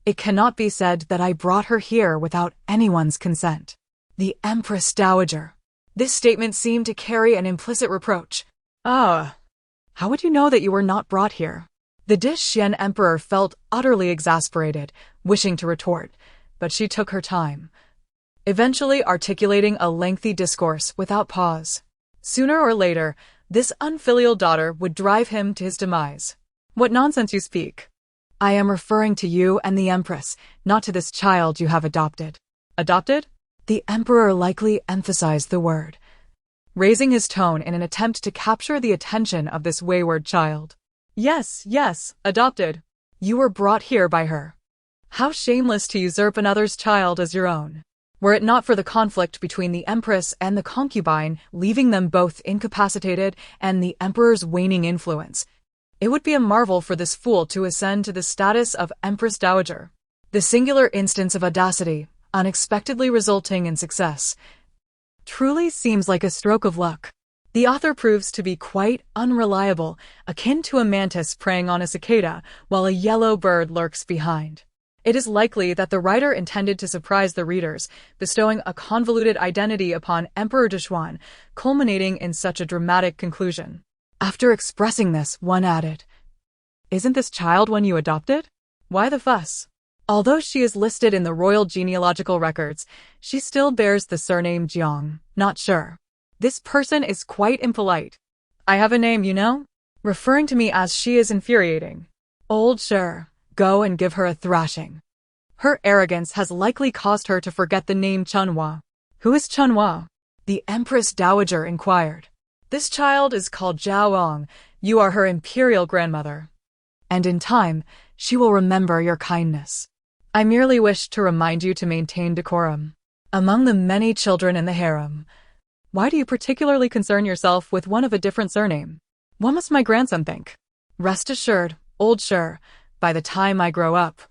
it cannot be said that I brought her here without anyone's consent." The Empress Dowager. This statement seemed to carry an implicit reproach. "Ah, how would you know that you were not brought here?" The Dishyan Emperor felt utterly exasperated, wishing to retort, but she took her time, eventually articulating a lengthy discourse without pause. Sooner or later, this unfilial daughter would drive him to his demise. "What nonsense you speak. I am referring to you and the Empress, not to this child you have adopted." "Adopted?" The Emperor likely emphasized the word, raising his tone in an attempt to capture the attention of this wayward child. Yes, adopted. You were brought here by her. How shameless to usurp another's child as your own. Were it not for the conflict between the Empress and the concubine, leaving them both incapacitated, and the Emperor's waning influence, it would be a marvel for this fool to ascend to the status of Empress Dowager. The singular instance of audacity, unexpectedly resulting in success, truly seems like a stroke of luck. The author proves to be quite unreliable, akin to a mantis preying on a cicada while a yellow bird lurks behind. It is likely that the writer intended to surprise the readers, bestowing a convoluted identity upon Emperor Dishwan, culminating in such a dramatic conclusion. After expressing this, one added, "Isn't this child one you adopted? Why the fuss? Although she is listed in the royal genealogical records, she still bears the surname Jiang. Not sure. This person is quite impolite. I have a name, you know? Referring to me as she is infuriating. Old Sure, go and give her a thrashing. Her arrogance has likely caused her to forget the name Chunhua." "Who is Chunhua?" the Empress Dowager inquired. "This child is called Zhaoong. You are her imperial grandmother. And in time, she will remember your kindness. I merely wish to remind you to maintain decorum. Among the many children in the harem, why do you particularly concern yourself with one of a different surname? What must my grandson think? Rest assured, Old Sure, by the time I grow up,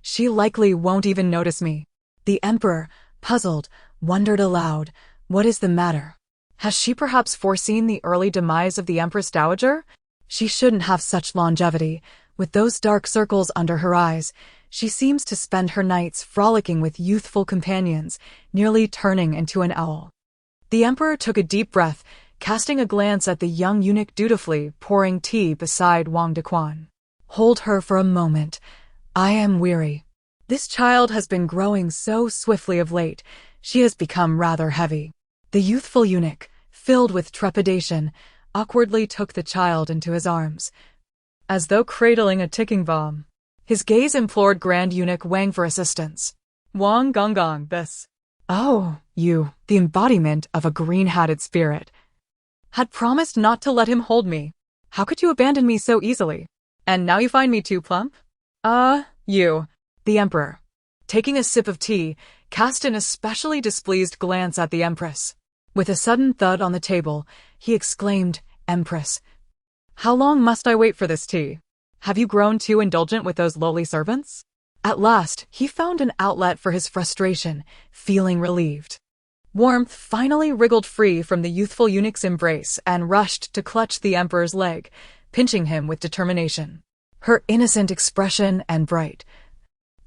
she likely won't even notice me." The Emperor, puzzled, wondered aloud, what is the matter? Has she perhaps foreseen the early demise of the Empress Dowager? She shouldn't have such longevity. With those dark circles under her eyes, she seems to spend her nights frolicking with youthful companions, nearly turning into an owl. The Emperor took a deep breath, casting a glance at the young eunuch dutifully pouring tea beside Wang Dequan. "Hold her for a moment. I am weary." This child has been growing so swiftly of late, she has become rather heavy. The youthful eunuch, filled with trepidation, awkwardly took the child into his arms, as though cradling a ticking bomb. His gaze implored Grand Eunuch Wang for assistance. Wang Gonggong, this. Oh, you, the embodiment of a green-hatted spirit, had promised not to let him hold me. How could you abandon me so easily? And now you find me too plump? You. The Emperor, taking a sip of tea, cast an especially displeased glance at the Empress. With a sudden thud on the table, he exclaimed, Empress, how long must I wait for this tea? Have you grown too indulgent with those lowly servants? At last, he found an outlet for his frustration, feeling relieved. Warmth finally wriggled free from the youthful eunuch's embrace and rushed to clutch the Emperor's leg, pinching him with determination. Her innocent expression and bright,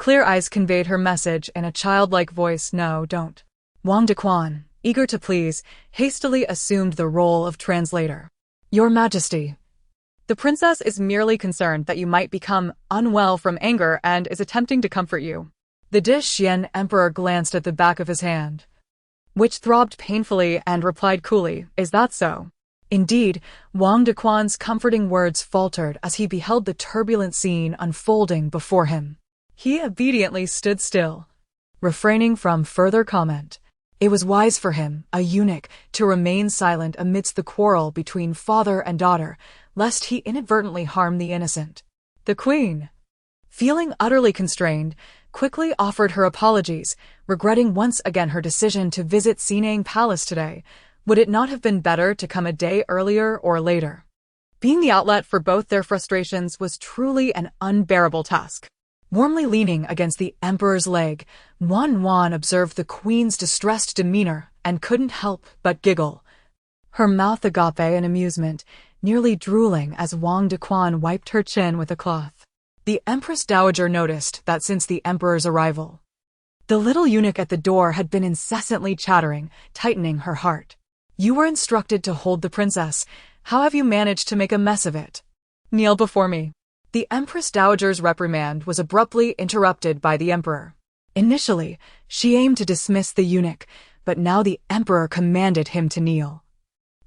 clear eyes conveyed her message in a childlike voice. No, don't. Wang Dequan, eager to please, hastily assumed the role of translator. Your Majesty, the princess is merely concerned that you might become unwell from anger and is attempting to comfort you. The Dishyan Emperor glanced at the back of his hand, which throbbed painfully, and replied coolly, Is that so? Indeed, Wang Dequan's comforting words faltered as he beheld the turbulent scene unfolding before him. He obediently stood still, refraining from further comment. It was wise for him, a eunuch, to remain silent amidst the quarrel between father and daughter, lest he inadvertently harm the innocent. The Queen, feeling utterly constrained, quickly offered her apologies, regretting once again her decision to visit Sinang Palace today. Would it not have been better to come a day earlier or later? Being the outlet for both their frustrations was truly an unbearable task. Warmly leaning against the Emperor's leg, Wan observed the Queen's distressed demeanor and couldn't help but giggle, her mouth agape in amusement, nearly drooling as Wang Dequan wiped her chin with a cloth. The Empress Dowager noticed that since the Emperor's arrival, the little eunuch at the door had been incessantly chattering, tightening her heart. You were instructed to hold the princess. How have you managed to make a mess of it? Kneel before me. The Empress Dowager's reprimand was abruptly interrupted by the Emperor. Initially, she aimed to dismiss the eunuch, but now the Emperor commanded him to kneel,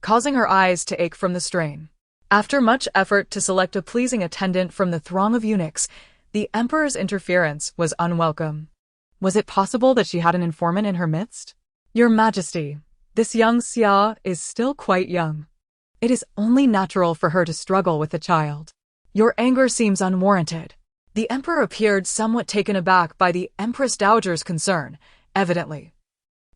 causing her eyes to ache from the strain. After much effort to select a pleasing attendant from the throng of eunuchs, the Emperor's interference was unwelcome. Was it possible that she had an informant in her midst? Your Majesty, this young Xia is still quite young. It is only natural for her to struggle with the child. Your anger seems unwarranted. The Emperor appeared somewhat taken aback by the Empress Dowager's concern, evidently.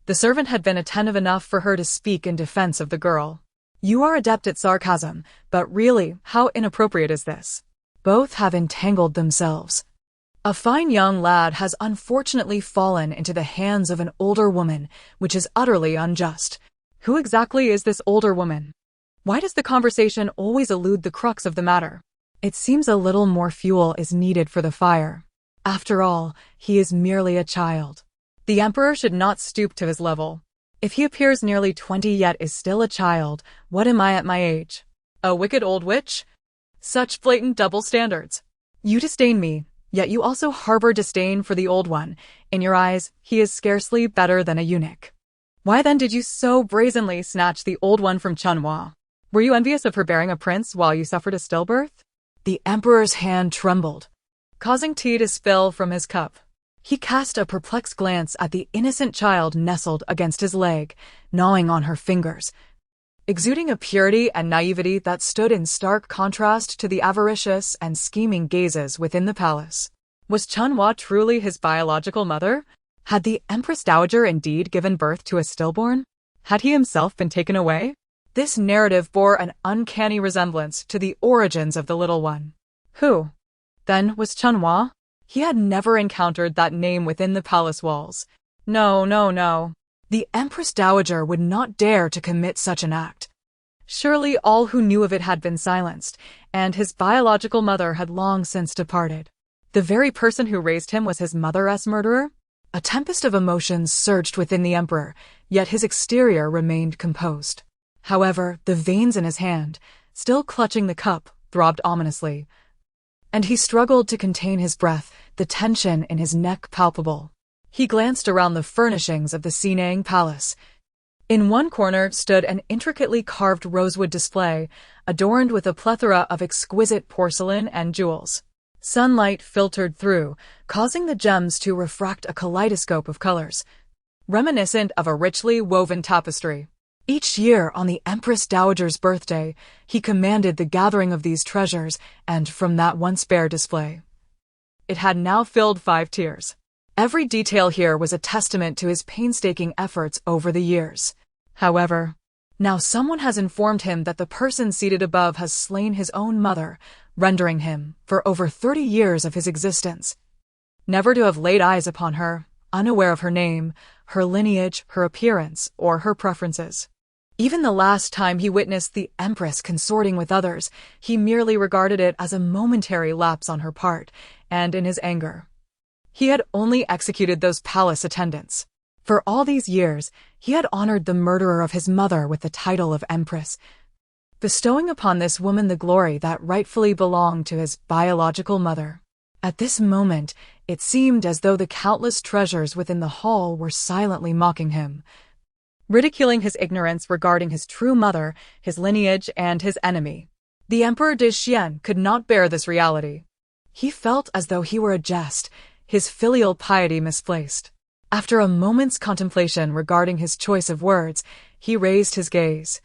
The servant had been attentive enough for her to speak in defense of the girl. You are adept at sarcasm, but really, how inappropriate is this? Both have entangled themselves. A fine young lad has unfortunately fallen into the hands of an older woman, which is utterly unjust. Who exactly is this older woman? Why does the conversation always elude the crux of the matter? It seems a little more fuel is needed for the fire. After all, he is merely a child. The Emperor should not stoop to his level. If he appears nearly 20 yet is still a child, what am I at my age? A wicked old witch? Such blatant double standards. You disdain me, yet you also harbor disdain for the old one. In your eyes, he is scarcely better than a eunuch. Why then did you so brazenly snatch the old one from Chunhua? Were you envious of her bearing a prince while you suffered a stillbirth? The Emperor's hand trembled, causing tea to spill from his cup. He cast a perplexed glance at the innocent child nestled against his leg, gnawing on her fingers, exuding a purity and naivety that stood in stark contrast to the avaricious and scheming gazes within the palace. Was Chunhua truly his biological mother? Had the Empress Dowager indeed given birth to a stillborn? Had he himself been taken away? This narrative bore an uncanny resemblance to the origins of the little one. Who, then, was Chunhua? He had never encountered that name within the palace walls. No. The Empress Dowager would not dare to commit such an act. Surely all who knew of it had been silenced, and his biological mother had long since departed. The very person who raised him was his mother's murderer? A tempest of emotions surged within the Emperor, yet his exterior remained composed. However, the veins in his hand, still clutching the cup, throbbed ominously, and he struggled to contain his breath, the tension in his neck palpable. He glanced around the furnishings of the Sinang palace. In one corner stood an intricately carved rosewood display, adorned with a plethora of exquisite porcelain and jewels. Sunlight filtered through, causing the gems to refract a kaleidoscope of colors, reminiscent of a richly woven tapestry. Each year on the Empress Dowager's birthday, he commanded the gathering of these treasures, and from that once bare display, it had now filled 5 tiers. Every detail here was a testament to his painstaking efforts over the years. However, now someone has informed him that the person seated above has slain his own mother, rendering him, for over 30 years of his existence, never to have laid eyes upon her, unaware of her name, her lineage, her appearance, or her preferences. Even the last time he witnessed the Empress consorting with others, he merely regarded it as a momentary lapse on her part, and in his anger, he had only executed those palace attendants. For all these years, he had honored the murderer of his mother with the title of Empress, bestowing upon this woman the glory that rightfully belonged to his biological mother. At this moment, it seemed as though the countless treasures within the hall were silently mocking him, ridiculing his ignorance regarding his true mother, his lineage, and his enemy. The Emperor de Xian could not bear this reality. He felt as though he were a jest, his filial piety misplaced. After a moment's contemplation regarding his choice of words, he raised his gaze,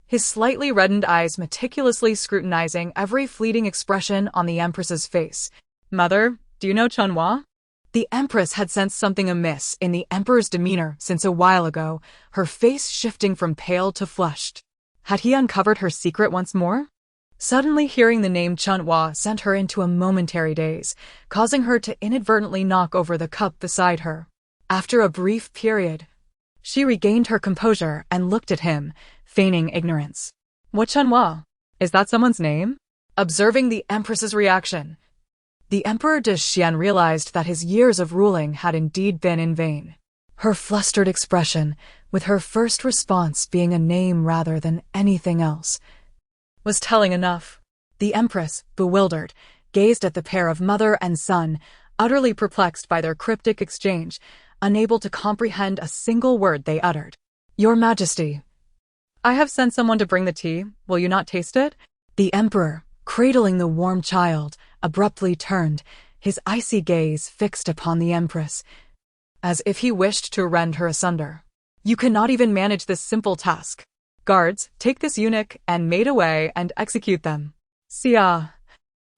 his slightly reddened eyes meticulously scrutinizing every fleeting expression on the Empress's face. "Mother, do you know Chunhua?" The Empress had sensed something amiss in the Emperor's demeanor since a while ago, her face shifting from pale to flushed. Had he uncovered her secret once more? Suddenly hearing the name Chunhua sent her into a momentary daze, causing her to inadvertently knock over the cup beside her. After a brief period, she regained her composure and looked at him, feigning ignorance. "What Chunhua? Is that someone's name?" Observing the Empress's reaction, the Emperor de Xian realized that his years of ruling had indeed been in vain. Her flustered expression, with her first response being a name rather than anything else, was telling enough. The Empress, bewildered, gazed at the pair of mother and son, utterly perplexed by their cryptic exchange, unable to comprehend a single word they uttered. "Your Majesty, I have sent someone to bring the tea. Will you not taste it?" The Emperor, cradling the warm child, abruptly turned, his icy gaze fixed upon the Empress, as if he wished to rend her asunder. "You cannot even manage this simple task. Guards, take this eunuch and maid away and execute them." Xia,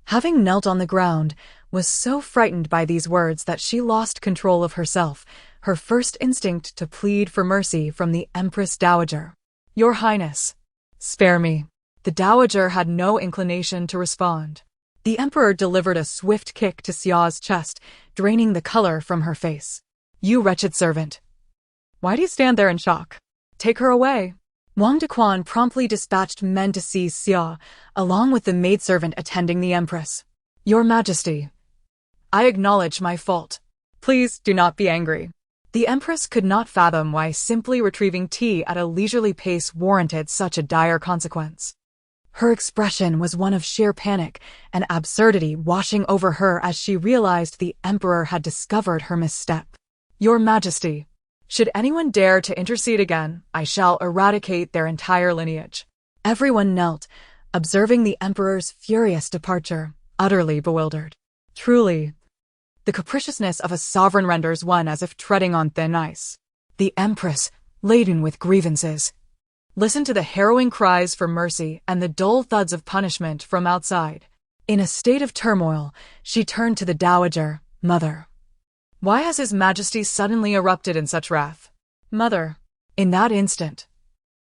having knelt on the ground, was so frightened by these words that she lost control of herself, her first instinct to plead for mercy from the Empress Dowager. "Your Highness, spare me." The Dowager had no inclination to respond. The Emperor delivered a swift kick to Xia's chest, draining the color from her face. "You wretched servant. Why do you stand there in shock? Take her away." Wang Dequan promptly dispatched men to seize Xia, along with the maidservant attending the Empress. "Your Majesty, I acknowledge my fault. Please do not be angry." The Empress could not fathom why simply retrieving tea at a leisurely pace warranted such a dire consequence. Her expression was one of sheer panic, and absurdity washing over her as she realized the Emperor had discovered her misstep. "Your Majesty, should anyone dare to intercede again, I shall eradicate their entire lineage." Everyone knelt, observing the Emperor's furious departure, utterly bewildered. Truly, the capriciousness of a sovereign renders one as if treading on thin ice. The Empress, laden with grievances, listened to the harrowing cries for mercy and the dull thuds of punishment from outside. In a state of turmoil, she turned to the Dowager. "Mother, why has His Majesty suddenly erupted in such wrath?" "Mother." In that instant,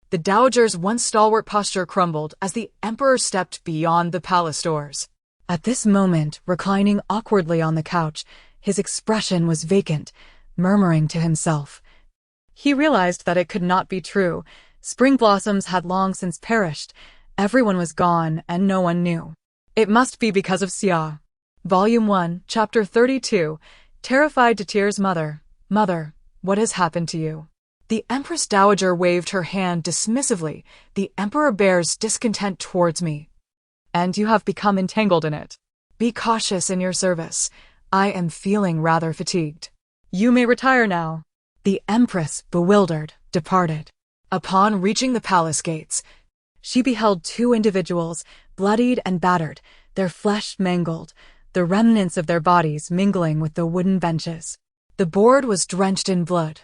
the Dowager's once stalwart posture crumbled as the Emperor stepped beyond the palace doors. At this moment, reclining awkwardly on the couch, his expression was vacant, murmuring to himself. He realized that it could not be true. Spring blossoms had long since perished, everyone was gone, and no one knew. It must be because of Xia. Volume 1, Chapter 32, Terrified to tears. "Mother, mother, what has happened to you?" The Empress Dowager waved her hand dismissively. "The Emperor bears discontent towards me, and you have become entangled in it. Be cautious in your service. I am feeling rather fatigued. You may retire now. The Empress, bewildered, departed. Upon reaching the palace gates, she beheld two individuals, bloodied and battered, their flesh mangled, the remnants of their bodies mingling with the wooden benches. The board was drenched in blood,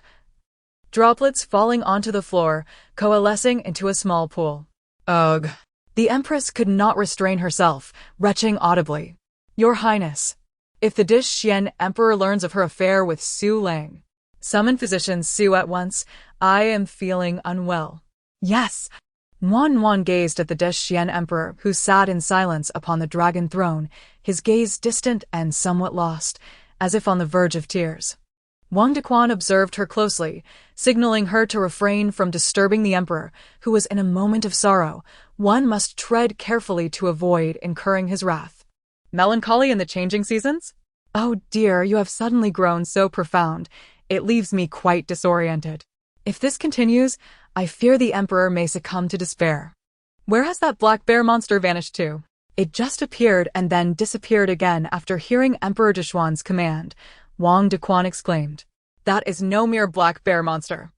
droplets falling onto the floor, coalescing into a small pool. Ugh. The Empress could not restrain herself, retching audibly. Your Highness, if the Xian Emperor learns of her affair with Su Lang, summon physician Su at once. I am feeling unwell. Yes. Wan gazed at the Xian Emperor, who sat in silence upon the dragon throne, his gaze distant and somewhat lost, as if on the verge of tears. Wang Dequan observed her closely, signaling her to refrain from disturbing the emperor, who was in a moment of sorrow. One must tread carefully to avoid incurring his wrath. Melancholy in the changing seasons? Oh dear, you have suddenly grown so profound. It leaves me quite disoriented. If this continues, I fear the emperor may succumb to despair. Where has that black bear monster vanished to? It just appeared and then disappeared again after hearing Emperor Dushuan's command. Wang Dequan exclaimed. That is no mere black bear monster.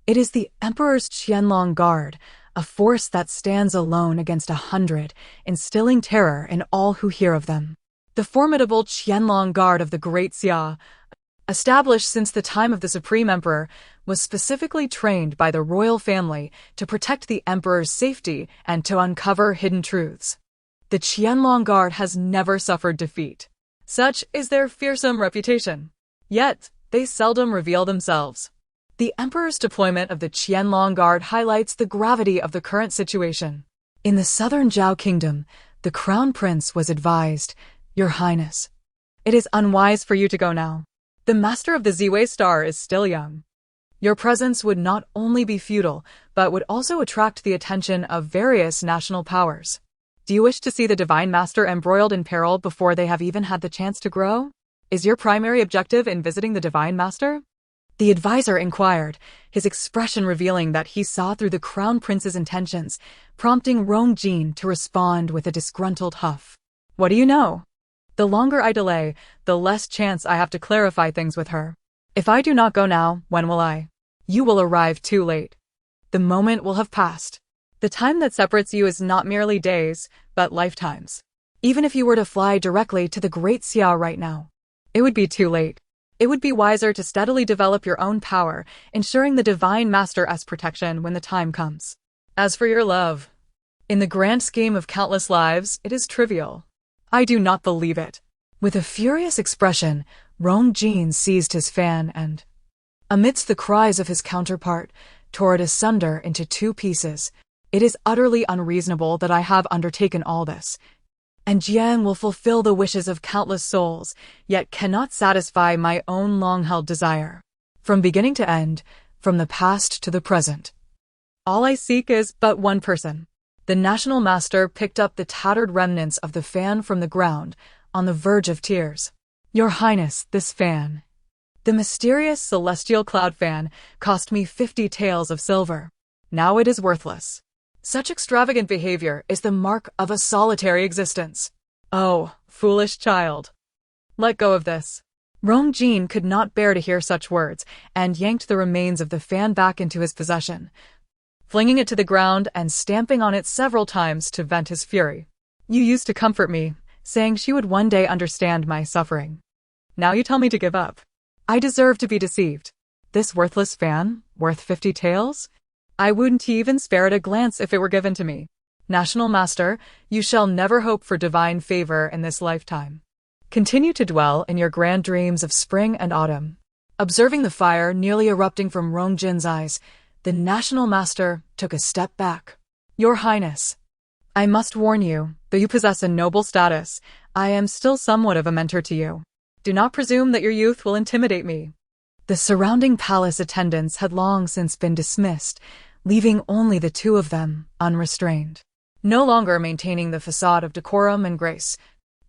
It is the Emperor's Qianlong Guard, a force that stands alone against 100, instilling terror in all who hear of them. The formidable Qianlong Guard of the Great Xia, established since the time of the Supreme Emperor, was specifically trained by the royal family to protect the Emperor's safety and to uncover hidden truths. The Qianlong Guard has never suffered defeat. Such is their fearsome reputation. Yet, they seldom reveal themselves. The Emperor's deployment of the Qianlong Guard highlights the gravity of the current situation. In the southern Zhao Kingdom, the Crown Prince was advised, Your Highness, it is unwise for you to go now. The Master of the Ziwei Star is still young. Your presence would not only be futile, but would also attract the attention of various national powers. Do you wish to see the Divine Master embroiled in peril before they have even had the chance to grow? Is your primary objective in visiting the Divine Master? The advisor inquired, his expression revealing that he saw through the Crown Prince's intentions, prompting Rongjin to respond with a disgruntled huff. What do you know? The longer I delay, the less chance I have to clarify things with her. If I do not go now, when will I? You will arrive too late. The moment will have passed. The time that separates you is not merely days, but lifetimes. Even if you were to fly directly to the Great Xia right now, it would be too late. It would be wiser to steadily develop your own power, ensuring the Divine Master's protection when the time comes. As for your love, in the grand scheme of countless lives, it is trivial. I do not believe it. With a furious expression, Rongjin seized his fan and, amidst the cries of his counterpart, tore it asunder into two pieces. It is utterly unreasonable that I have undertaken all this, and Jiang will fulfill the wishes of countless souls, yet cannot satisfy my own long-held desire. From beginning to end, from the past to the present, all I seek is but one person. The National Master picked up the tattered remnants of the fan from the ground, on the verge of tears. Your Highness, this fan, the mysterious celestial cloud fan, cost me 50 taels of silver. Now it is worthless. Such extravagant behavior is the mark of a solitary existence. Oh, foolish child. Let go of this. Rongjin could not bear to hear such words, and yanked the remains of the fan back into his possession, flinging it to the ground and stamping on it several times to vent his fury. You used to comfort me, saying she would one day understand my suffering. Now you tell me to give up. I deserve to be deceived. This worthless fan, worth 50 taels? I wouldn't even spare it a glance if it were given to me. National Master, you shall never hope for divine favor in this lifetime. Continue to dwell in your grand dreams of spring and autumn. Observing the fire nearly erupting from Rongjin's eyes, the National Master took a step back. Your Highness, I must warn you, though you possess a noble status, I am still somewhat of a mentor to you. Do not presume that your youth will intimidate me. The surrounding palace attendants had long since been dismissed, leaving only the two of them, unrestrained. No longer maintaining the facade of decorum and grace,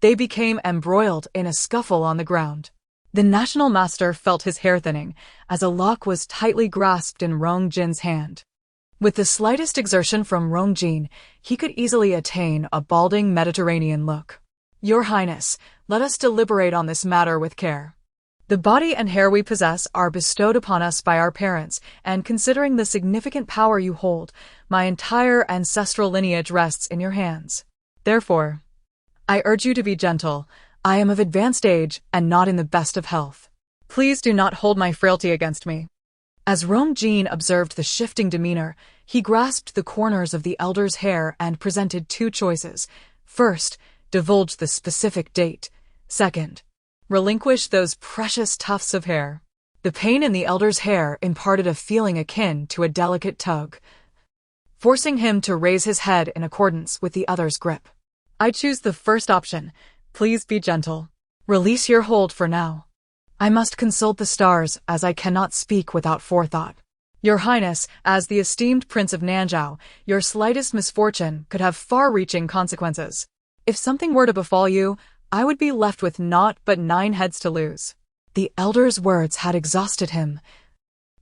they became embroiled in a scuffle on the ground. The National Master felt his hair thinning, as a lock was tightly grasped in Rongjin's hand. With the slightest exertion from Rongjin, he could easily attain a balding Mediterranean look. Your Highness, let us deliberate on this matter with care. The body and hair we possess are bestowed upon us by our parents, and considering the significant power you hold, my entire ancestral lineage rests in your hands. Therefore, I urge you to be gentle. I am of advanced age and not in the best of health. Please do not hold my frailty against me. As Rongjin observed the shifting demeanor, he grasped the corners of the elder's hair and presented two choices. First, divulge the specific date. Second, relinquish those precious tufts of hair. The pain in the elder's hair imparted a feeling akin to a delicate tug, forcing him to raise his head in accordance with the other's grip. I choose the first option. Please be gentle. Release your hold for now. I must consult the stars, as I cannot speak without forethought. Your Highness, as the esteemed Prince of Nanzhao, your slightest misfortune could have far-reaching consequences. If something were to befall you, I would be left with naught but 9 heads to lose. The elder's words had exhausted him,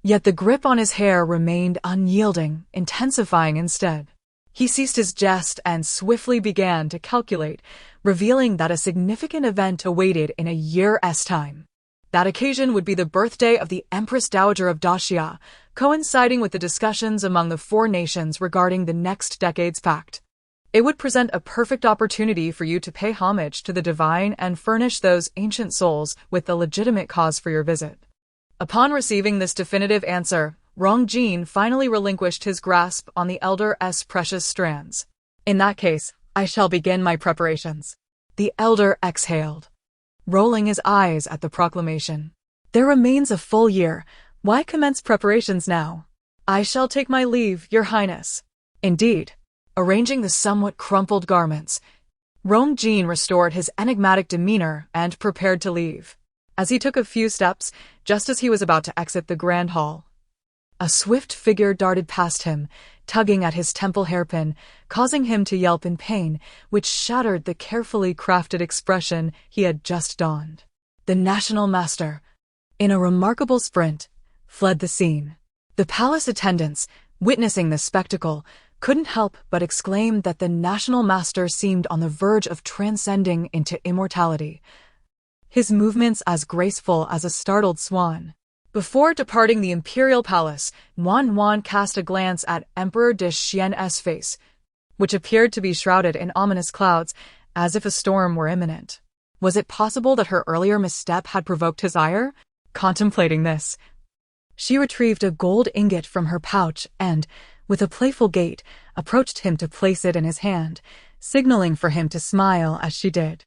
yet the grip on his hair remained unyielding, intensifying instead. He ceased his jest and swiftly began to calculate, revealing that a significant event awaited in a year's time. That occasion would be the birthday of the Empress Dowager of Daxia, coinciding with the discussions among the 4 nations regarding the next decade's pact. It would present a perfect opportunity for you to pay homage to the divine and furnish those ancient souls with the legitimate cause for your visit. Upon receiving this definitive answer, Rongjin finally relinquished his grasp on the elder's precious strands. In that case, I shall begin my preparations. The elder exhaled, rolling his eyes at the proclamation. There remains a full year. Why commence preparations now? I shall take my leave, Your Highness. Indeed. Arranging the somewhat crumpled garments, Rongjin restored his enigmatic demeanor and prepared to leave. As he took a few steps, just as he was about to exit the grand hall, a swift figure darted past him, tugging at his temple hairpin, causing him to yelp in pain, which shattered the carefully crafted expression he had just donned. The National Master, in a remarkable sprint, fled the scene. The palace attendants, witnessing the spectacle, couldn't help but exclaim that the National Master seemed on the verge of transcending into immortality, his movements as graceful as a startled swan. Before departing the imperial palace, Wan cast a glance at Emperor de Xian's face, which appeared to be shrouded in ominous clouds, as if a storm were imminent. Was it possible that her earlier misstep had provoked his ire? Contemplating this, she retrieved a gold ingot from her pouch and, with a playful gait, approached him to place it in his hand, signaling for him to smile as she did.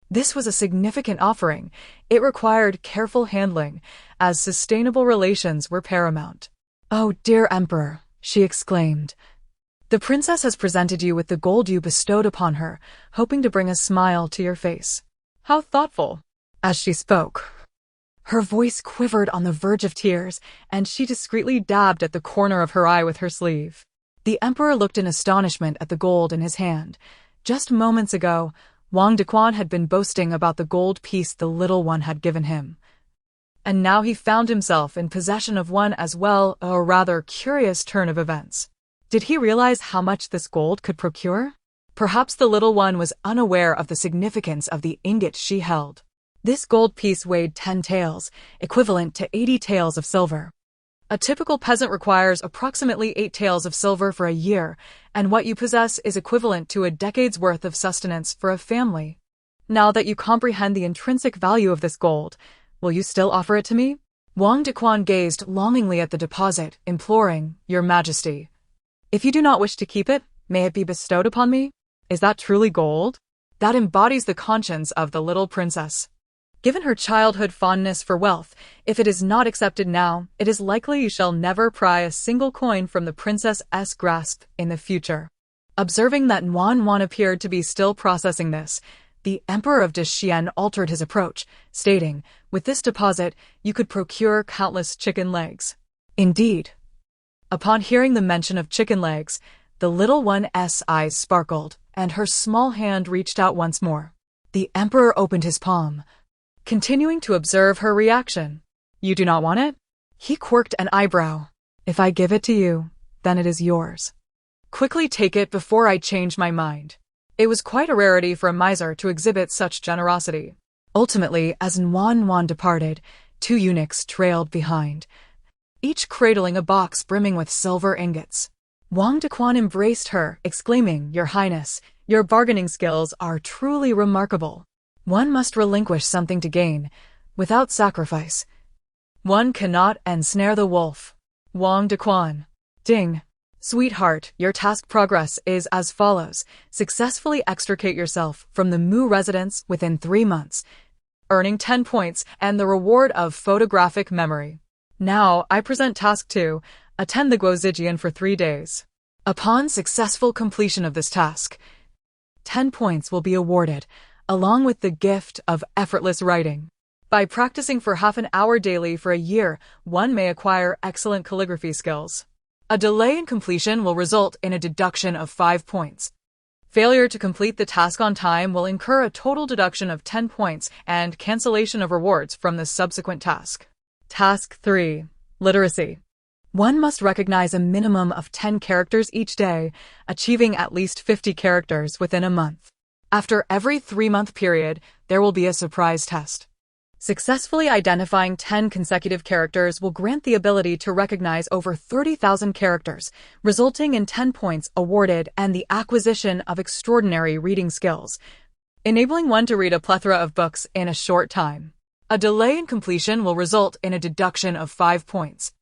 This was a significant offering. It required careful handling, as sustainable relations were paramount. "Oh, dear Emperor," she exclaimed. "The princess has presented you with the gold you bestowed upon her, hoping to bring a smile to your face." How thoughtful. As she spoke, her voice quivered on the verge of tears, and she discreetly dabbed at the corner of her eye with her sleeve. The Emperor looked in astonishment at the gold in his hand. Just moments ago, Wang Dequan had been boasting about the gold piece the little one had given him. And now he found himself in possession of one as well, a rather curious turn of events. Did he realize how much this gold could procure? Perhaps the little one was unaware of the significance of the ingot she held. This gold piece weighed 10 taels, equivalent to 80 taels of silver. A typical peasant requires approximately 8 taels of silver for a year, and what you possess is equivalent to a decade's worth of sustenance for a family. Now that you comprehend the intrinsic value of this gold, will you still offer it to me? Wang Dequan gazed longingly at the deposit, imploring, "Your Majesty, if you do not wish to keep it, may it be bestowed upon me? Is that truly gold? That embodies the conscience of the little princess." Given her childhood fondness for wealth, if it is not accepted now, it is likely you shall never pry a single coin from the princess's grasp in the future. Observing that Wan appeared to be still processing this, the Emperor of Dexian altered his approach, stating, "With this deposit, you could procure countless chicken legs." Indeed. Upon hearing the mention of chicken legs, the little one's eyes sparkled, and her small hand reached out once more. The Emperor opened his palm, continuing to observe her reaction. "You do not want it?" He quirked an eyebrow. "If I give it to you, then it is yours. Quickly take it before I change my mind. It was quite a rarity for a miser to exhibit such generosity. Ultimately, as Nuan departed, 2 eunuchs trailed behind, each cradling a box brimming with silver ingots. Wang Dequan embraced her, exclaiming, "Your Highness, your bargaining skills are truly remarkable. One must relinquish something to gain, without sacrifice. One cannot ensnare the wolf." Wang Dequan. Ding. Sweetheart, your task progress is as follows. Successfully extricate yourself from the Mu residence within 3 months, earning 10 points and the reward of photographic memory. Now, I present task 2, attend the Guozijian for 3 days. Upon successful completion of this task, 10 points will be awarded, along with the gift of effortless writing. By practicing for half an hour daily for a year, one may acquire excellent calligraphy skills. A delay in completion will result in a deduction of 5 points. Failure to complete the task on time will incur a total deduction of 10 points and cancellation of rewards from the subsequent task. Task 3. Literacy. One must recognize a minimum of 10 characters each day, achieving at least 50 characters within a month. After every 3-month period, there will be a surprise test. Successfully identifying 10 consecutive characters will grant the ability to recognize over 30,000 characters, resulting in 10 points awarded and the acquisition of extraordinary reading skills, enabling one to read a plethora of books in a short time. A delay in completion will result in a deduction of 5 points.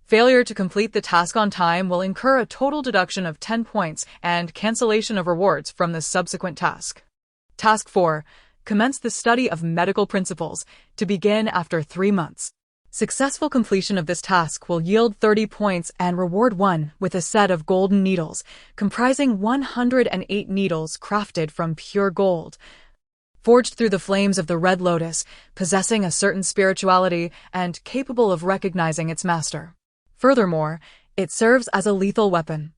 Failure to complete the task on time will incur a total deduction of 10 points and cancellation of rewards from the subsequent task. Task 4. Commence the study of medical principles, to begin after 3 months. Successful completion of this task will yield 30 points and reward one with a set of golden needles, comprising 108 needles crafted from pure gold, forged through the flames of the red lotus, possessing a certain spirituality and capable of recognizing its master. Furthermore, it serves as a lethal weapon.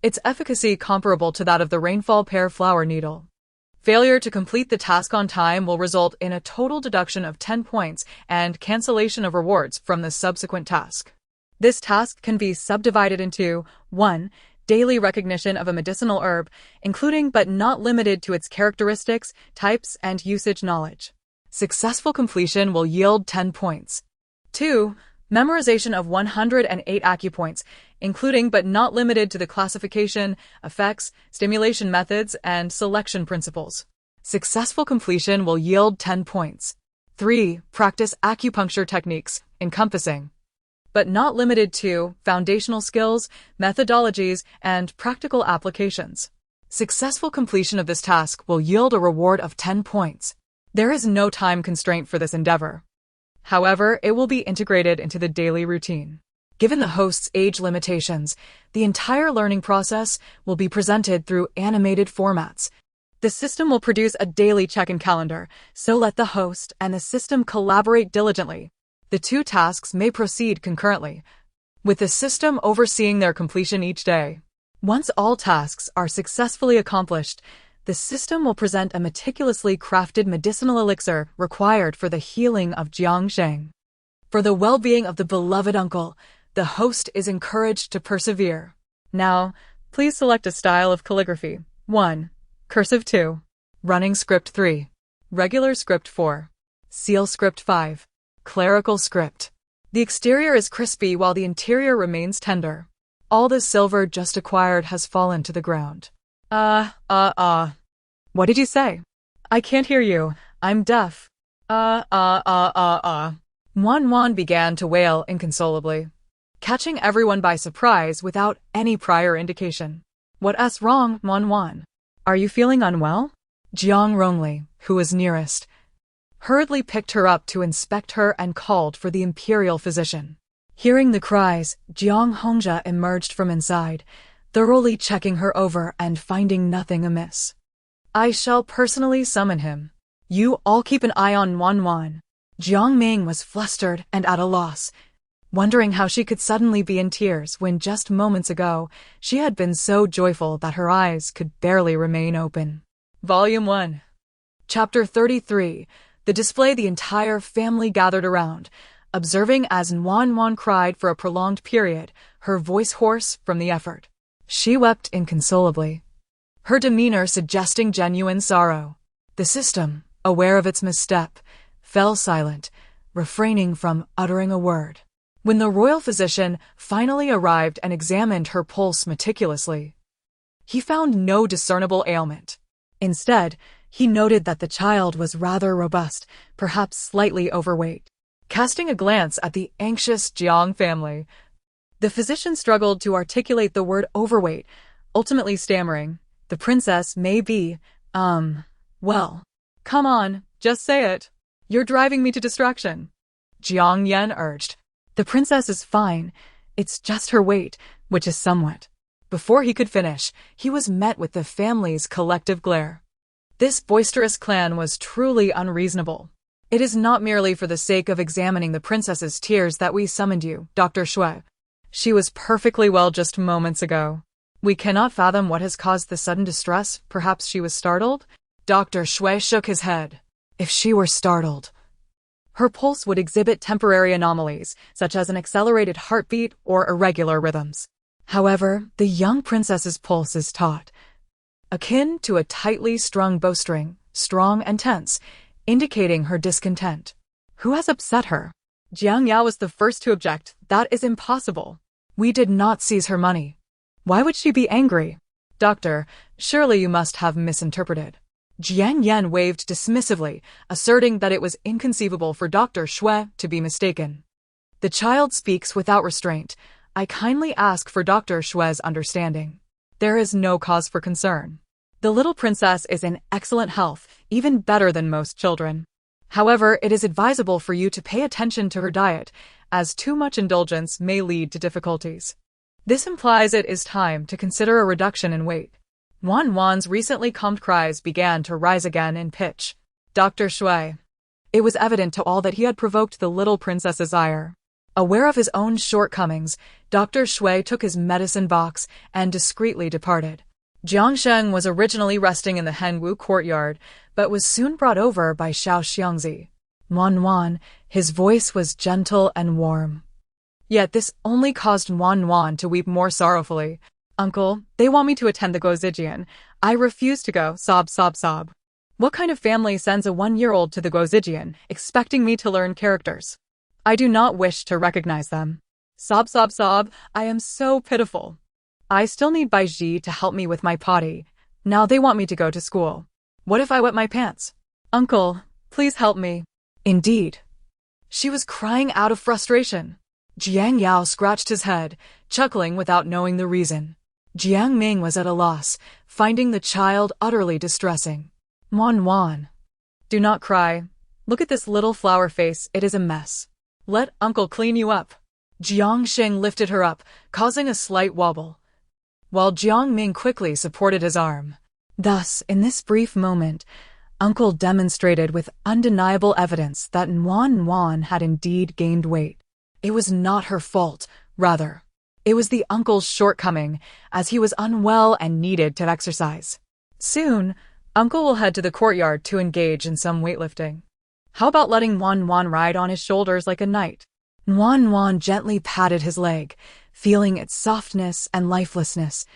Its efficacy comparable to that of the rainfall pear flower needle. Failure to complete the task on time will result in a total deduction of 10 points and cancellation of rewards from the subsequent task. This task can be subdivided into 1. Daily recognition of a medicinal herb, including but not limited to its characteristics, types, and usage knowledge. Successful completion will yield 10 points. 2. Memorization of 108 acupoints, including but not limited to the classification, effects, stimulation methods, and selection principles. Successful completion will yield 10 points. 3. Practice acupuncture techniques, encompassing, but not limited to, foundational skills, methodologies, and practical applications. Successful completion of this task will yield a reward of 10 points. There is no time constraint for this endeavor. However, it will be integrated into the daily routine. Given the host's age limitations, the entire learning process will be presented through animated formats. The system will produce a daily check-in calendar, so let the host and the system collaborate diligently. The 2 tasks may proceed concurrently, with the system overseeing their completion each day. Once all tasks are successfully accomplished, the system will present a meticulously crafted medicinal elixir required for the healing of Jiangsheng. For the well-being of the beloved uncle, the host is encouraged to persevere. Now, please select a style of calligraphy. 1. Cursive 2. Running script 3. Regular script 4. Seal script 5. Clerical script. The exterior is crispy while the interior remains tender. All the silver just acquired has fallen to the ground. What did you say? I can't hear you. I'm deaf. Wan began to wail inconsolably, catching everyone by surprise without any prior indication. What's wrong, Wan? Are you feeling unwell? Jiang Rongli, who was nearest, hurriedly picked her up to inspect her and called for the imperial physician. Hearing the cries, Jiang Hongzhe emerged from inside, thoroughly checking her over and finding nothing amiss. I shall personally summon him. You all keep an eye on Wan. Jiang Ming was flustered and at a loss, wondering how she could suddenly be in tears when just moments ago she had been so joyful that her eyes could barely remain open. Volume 1. Chapter 33. The display. The entire family gathered around, observing as Wan cried for a prolonged period, her voice hoarse from the effort. She wept inconsolably. her demeanor suggesting genuine sorrow. The system, aware of its misstep, fell silent, refraining from uttering a word. When the royal physician finally arrived and examined her pulse meticulously, he found no discernible ailment. Instead, he noted that the child was rather robust, perhaps slightly overweight. Casting a glance at the anxious Jiang family, the physician struggled to articulate the word overweight, ultimately stammering, "The princess may be, well." "Come on, just say it. You're driving me to distraction," Jiang Yan urged. "The princess is fine. It's just her weight, which is somewhat." Before he could finish, he was met with the family's collective glare. This boisterous clan was truly unreasonable. "It is not merely for the sake of examining the princess's tears that we summoned you, Dr. Shui. She was perfectly well just moments ago. We cannot fathom what has caused the sudden distress. Perhaps she was startled?" Dr. Shui shook his head. If she were startled, her pulse would exhibit temporary anomalies, such as an accelerated heartbeat or irregular rhythms. However, the young princess's pulse is taut, akin to a tightly strung bowstring, strong and tense, indicating her discontent. Who has upset her? Jiang Yao was the first to object. "That is impossible. We did not seize her money. Why would she be angry?" "Doctor, surely you must have misinterpreted." Jiang Yan waved dismissively, asserting that it was inconceivable for Dr. Shui to be mistaken. "The child speaks without restraint. I kindly ask for Dr. Shui's understanding. There is no cause for concern. The little princess is in excellent health, even better than most children. However, it is advisable for you to pay attention to her diet, as too much indulgence may lead to difficulties. This implies it is time to consider a reduction in weight." Wan Wan's recently calmed cries began to rise again in pitch. Dr. Shui. It was evident to all that he had provoked the little princess's ire. Aware of his own shortcomings, Dr. Shui took his medicine box and discreetly departed. Jiang Sheng was originally resting in the Henwu courtyard, but was soon brought over by Xiao Xiangzi. Wan Wan, his voice was gentle and warm. Yet this only caused Wan Wan to weep more sorrowfully. "Uncle, they want me to attend the Guozijian. I refuse to go, sob, sob, sob. What kind of family sends a 1-year-old to the Guozijian, expecting me to learn characters? I do not wish to recognize them. Sob, sob, sob, I am so pitiful. I still need Baiji to help me with my potty. Now they want me to go to school. What if I wet my pants? Uncle, please help me." Indeed. She was crying out of frustration. Jiang Yao scratched his head, chuckling without knowing the reason. Jiang Ming was at a loss, finding the child utterly distressing. "Wan Wan, do not cry. Look at this little flower face, it is a mess. Let Uncle clean you up." Jiang Xing lifted her up, causing a slight wobble, while Jiang Ming quickly supported his arm. Thus, in this brief moment, Uncle demonstrated with undeniable evidence that Wan Wan had indeed gained weight. It was not her fault, rather. It was the uncle's shortcoming, as he was unwell and needed to exercise. Soon, Uncle will head to the courtyard to engage in some weightlifting. How about letting Wan Wan ride on his shoulders like a knight? Wan Wan gently patted his leg, feeling its softness and lifelessness,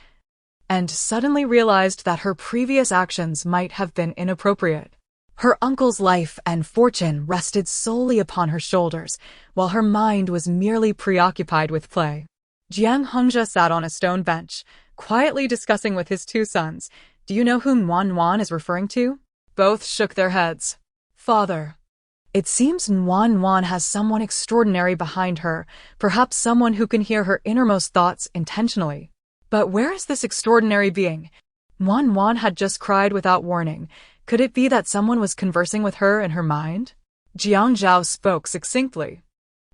and suddenly realized that her previous actions might have been inappropriate. Her uncle's life and fortune rested solely upon her shoulders, while her mind was merely preoccupied with play. Jiang Hongzhe sat on a stone bench, quietly discussing with his 2 sons. "Do you know whom Wan Wan is referring to?" Both shook their heads. "Father. It seems Wan Wan has someone extraordinary behind her, perhaps someone who can hear her innermost thoughts intentionally. But where is this extraordinary being? Wan Wan had just cried without warning. Could it be that someone was conversing with her in her mind?" Jiang Zhao spoke succinctly.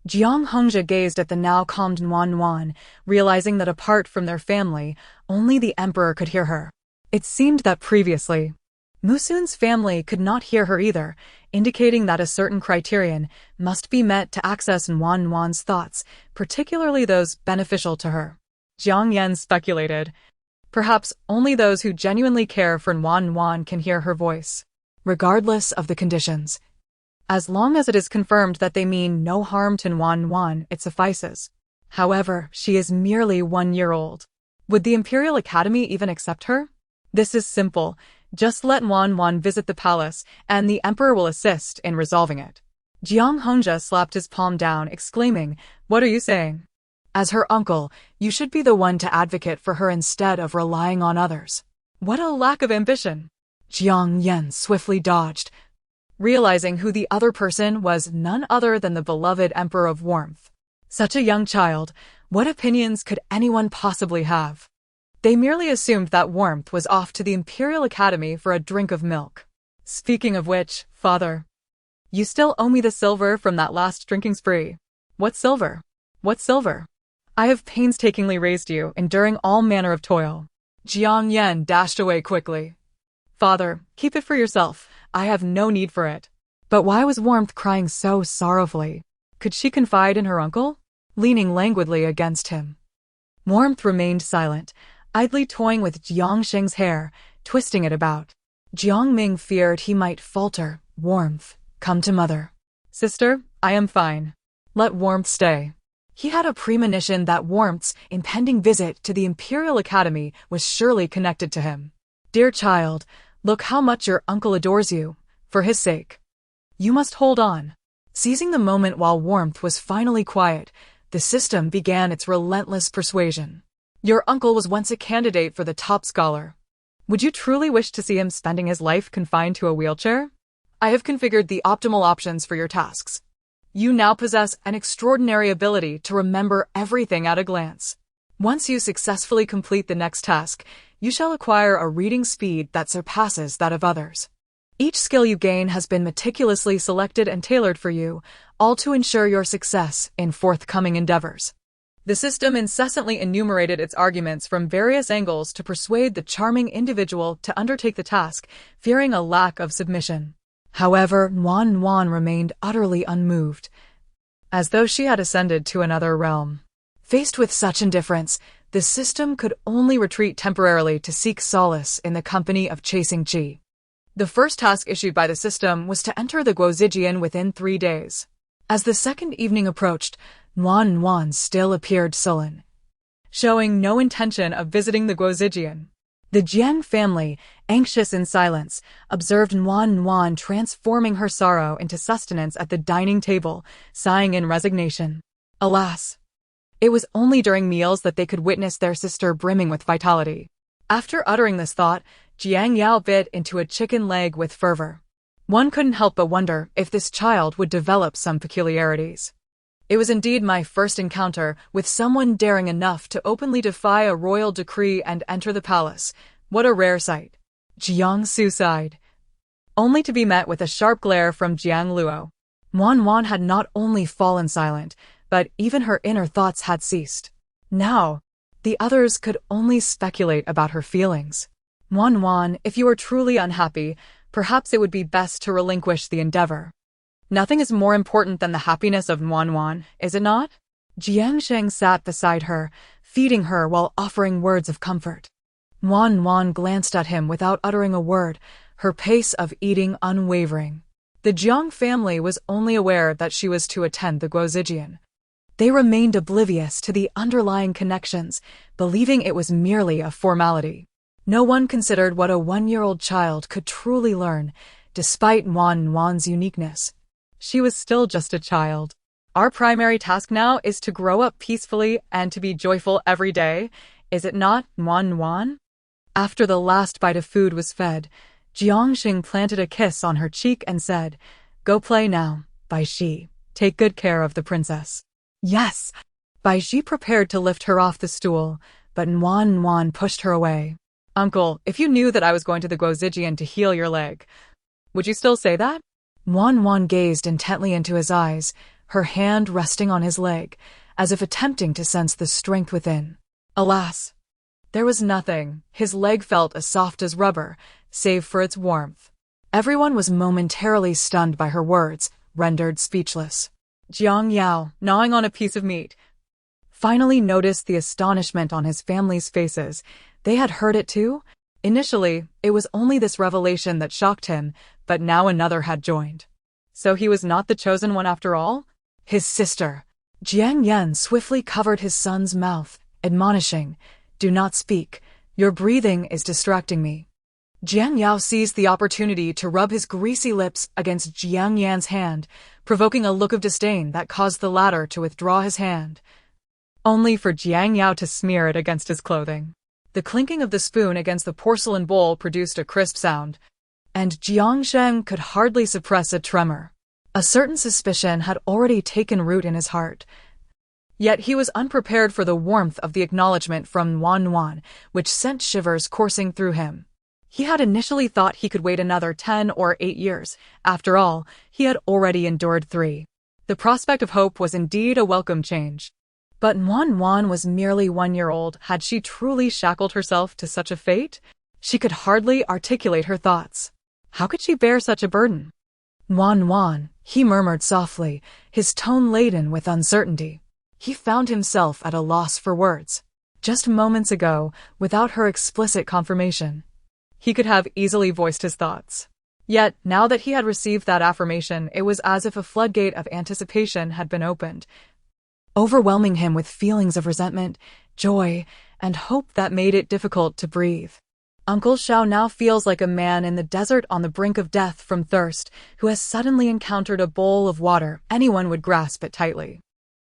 Jiang Hongzhe gazed at the now calmed Wan Wan, realizing that apart from their family, only the emperor could hear her. It seemed that previously, Musun's family could not hear her either, indicating that a certain criterion must be met to access Wan Wan's thoughts, particularly those beneficial to her. Jiang Yan speculated. Perhaps only those who genuinely care for Wan Wan can hear her voice, regardless of the conditions. As long as it is confirmed that they mean no harm to Wan Wan, it suffices. However, she is merely 1 year old. Would the Imperial Academy even accept her? This is simple. Just let Wan visit the palace, and the emperor will assist in resolving it. Jiang Hongzhe slapped his palm down, exclaiming, "What are you saying? As her uncle, you should be the one to advocate for her instead of relying on others." What a lack of ambition! Jiang Yan swiftly dodged, realizing who the other person was, none other than the beloved Emperor of Warmth. Such a young child, what opinions could anyone possibly have? They merely assumed that Warmth was off to the Imperial Academy for a drink of milk. Speaking of which, father, you still owe me the silver from that last drinking spree. What silver? What silver? I have painstakingly raised you, enduring all manner of toil. Jiang Yan dashed away quickly. Father, keep it for yourself. I have no need for it. But why was Warmth crying so sorrowfully? Could she confide in her uncle? Leaning languidly against him, Warmth remained silent, idly toying with Jiang Sheng's hair, twisting it about. Jiang Ming feared he might falter. Warmth, come to mother. Sister, I am fine. Let Warmth stay. He had a premonition that Warmth's impending visit to the Imperial Academy was surely connected to him. Dear child, look how much your uncle adores you. For his sake, you must hold on. Seizing the moment while Warmth was finally quiet, the system began its relentless persuasion. Your uncle was once a candidate for the top scholar. Would you truly wish to see him spending his life confined to a wheelchair? I have configured the optimal options for your tasks. You now possess an extraordinary ability to remember everything at a glance. Once you successfully complete the next task, you shall acquire a reading speed that surpasses that of others. Each skill you gain has been meticulously selected and tailored for you, all to ensure your success in forthcoming endeavors. The system incessantly enumerated its arguments from various angles to persuade the charming individual to undertake the task, fearing a lack of submission. However, Wan remained utterly unmoved, as though she had ascended to another realm. Faced with such indifference, the system could only retreat temporarily to seek solace in the company of chasing Qi. The first task issued by the system was to enter the Guozijian within 3 days. As the second evening approached, Wan still appeared sullen, showing no intention of visiting the Guozijian. The Jiang family, anxious in silence, observed Wan transforming her sorrow into sustenance at the dining table, sighing in resignation. Alas! It was only during meals that they could witness their sister brimming with vitality. After uttering this thought, Jiang Yao bit into a chicken leg with fervor. One couldn't help but wonder if this child would develop some peculiarities. It was indeed my first encounter with someone daring enough to openly defy a royal decree and enter the palace. What a rare sight. Jiang Su sighed, only to be met with a sharp glare from Jiang Luo. Wan had not only fallen silent, but even her inner thoughts had ceased. Now, the others could only speculate about her feelings. Wan, if you are truly unhappy, perhaps it would be best to relinquish the endeavor. Nothing is more important than the happiness of Wan, is it not? Jiang Sheng sat beside her, feeding her while offering words of comfort. Wan glanced at him without uttering a word, her pace of eating unwavering. The Jiang family was only aware that she was to attend the Guozijian. They remained oblivious to the underlying connections, believing it was merely a formality. No one considered what a 1-year-old child could truly learn, despite Wan's uniqueness. She was still just a child. Our primary task now is to grow up peacefully and to be joyful every day, is it not, Wan? After the last bite of food was fed, Jiangxing planted a kiss on her cheek and said, "Go play now, Baishi. Take good care of the princess." Yes. Baishi prepared to lift her off the stool, but Wan pushed her away. Uncle, if you knew that I was going to the Guozijian to heal your leg, would you still say that? Wan gazed intently into his eyes, her hand resting on his leg, as if attempting to sense the strength within. Alas! There was nothing. His leg felt as soft as rubber, save for its warmth. Everyone was momentarily stunned by her words, rendered speechless. Jiang Yao, gnawing on a piece of meat, finally noticed the astonishment on his family's faces. They had heard it too? Initially, it was only this revelation that shocked him, but now another had joined. So he was not the chosen one after all? His sister. Jiang Yan swiftly covered his son's mouth, admonishing, "Do not speak. Your breathing is distracting me. Jiang Yao seized the opportunity to rub his greasy lips against Jiang Yan's hand, provoking a look of disdain that caused the latter to withdraw his hand, only for Jiang Yao to smear it against his clothing. The clinking of the spoon against the porcelain bowl produced a crisp sound, and Jiang Sheng could hardly suppress a tremor. A certain suspicion had already taken root in his heart. Yet he was unprepared for the warmth of the acknowledgement from Wan, which sent shivers coursing through him. He had initially thought he could wait another 10 or 8 years. After all, he had already endured 3. The prospect of hope was indeed a welcome change. But Wan was merely 1 year old. Had she truly shackled herself to such a fate? She could hardly articulate her thoughts. How could she bear such a burden? Wan, he murmured softly, his tone laden with uncertainty. He found himself at a loss for words. Just moments ago, without her explicit confirmation, he could have easily voiced his thoughts. Yet, now that he had received that affirmation, it was as if a floodgate of anticipation had been opened, overwhelming him with feelings of resentment, joy, and hope that made it difficult to breathe. Uncle Shao now feels like a man in the desert on the brink of death from thirst, who has suddenly encountered a bowl of water. Anyone would grasp it tightly.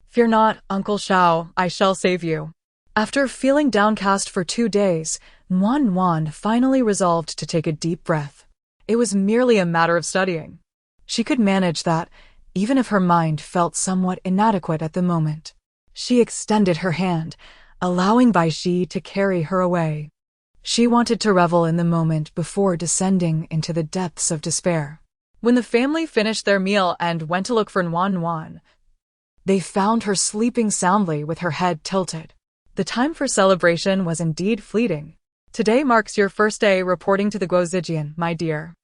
Fear not, Uncle Shao, I shall save you. After feeling downcast for 2 days, Wan finally resolved to take a deep breath. It was merely a matter of studying. She could manage that, even if her mind felt somewhat inadequate at the moment. She extended her hand, allowing Bai Shi to carry her away. She wanted to revel in the moment before descending into the depths of despair. When the family finished their meal and went to look for Wan, they found her sleeping soundly with her head tilted. The time for celebration was indeed fleeting. Today marks your first day reporting to the Guozijian, my dear.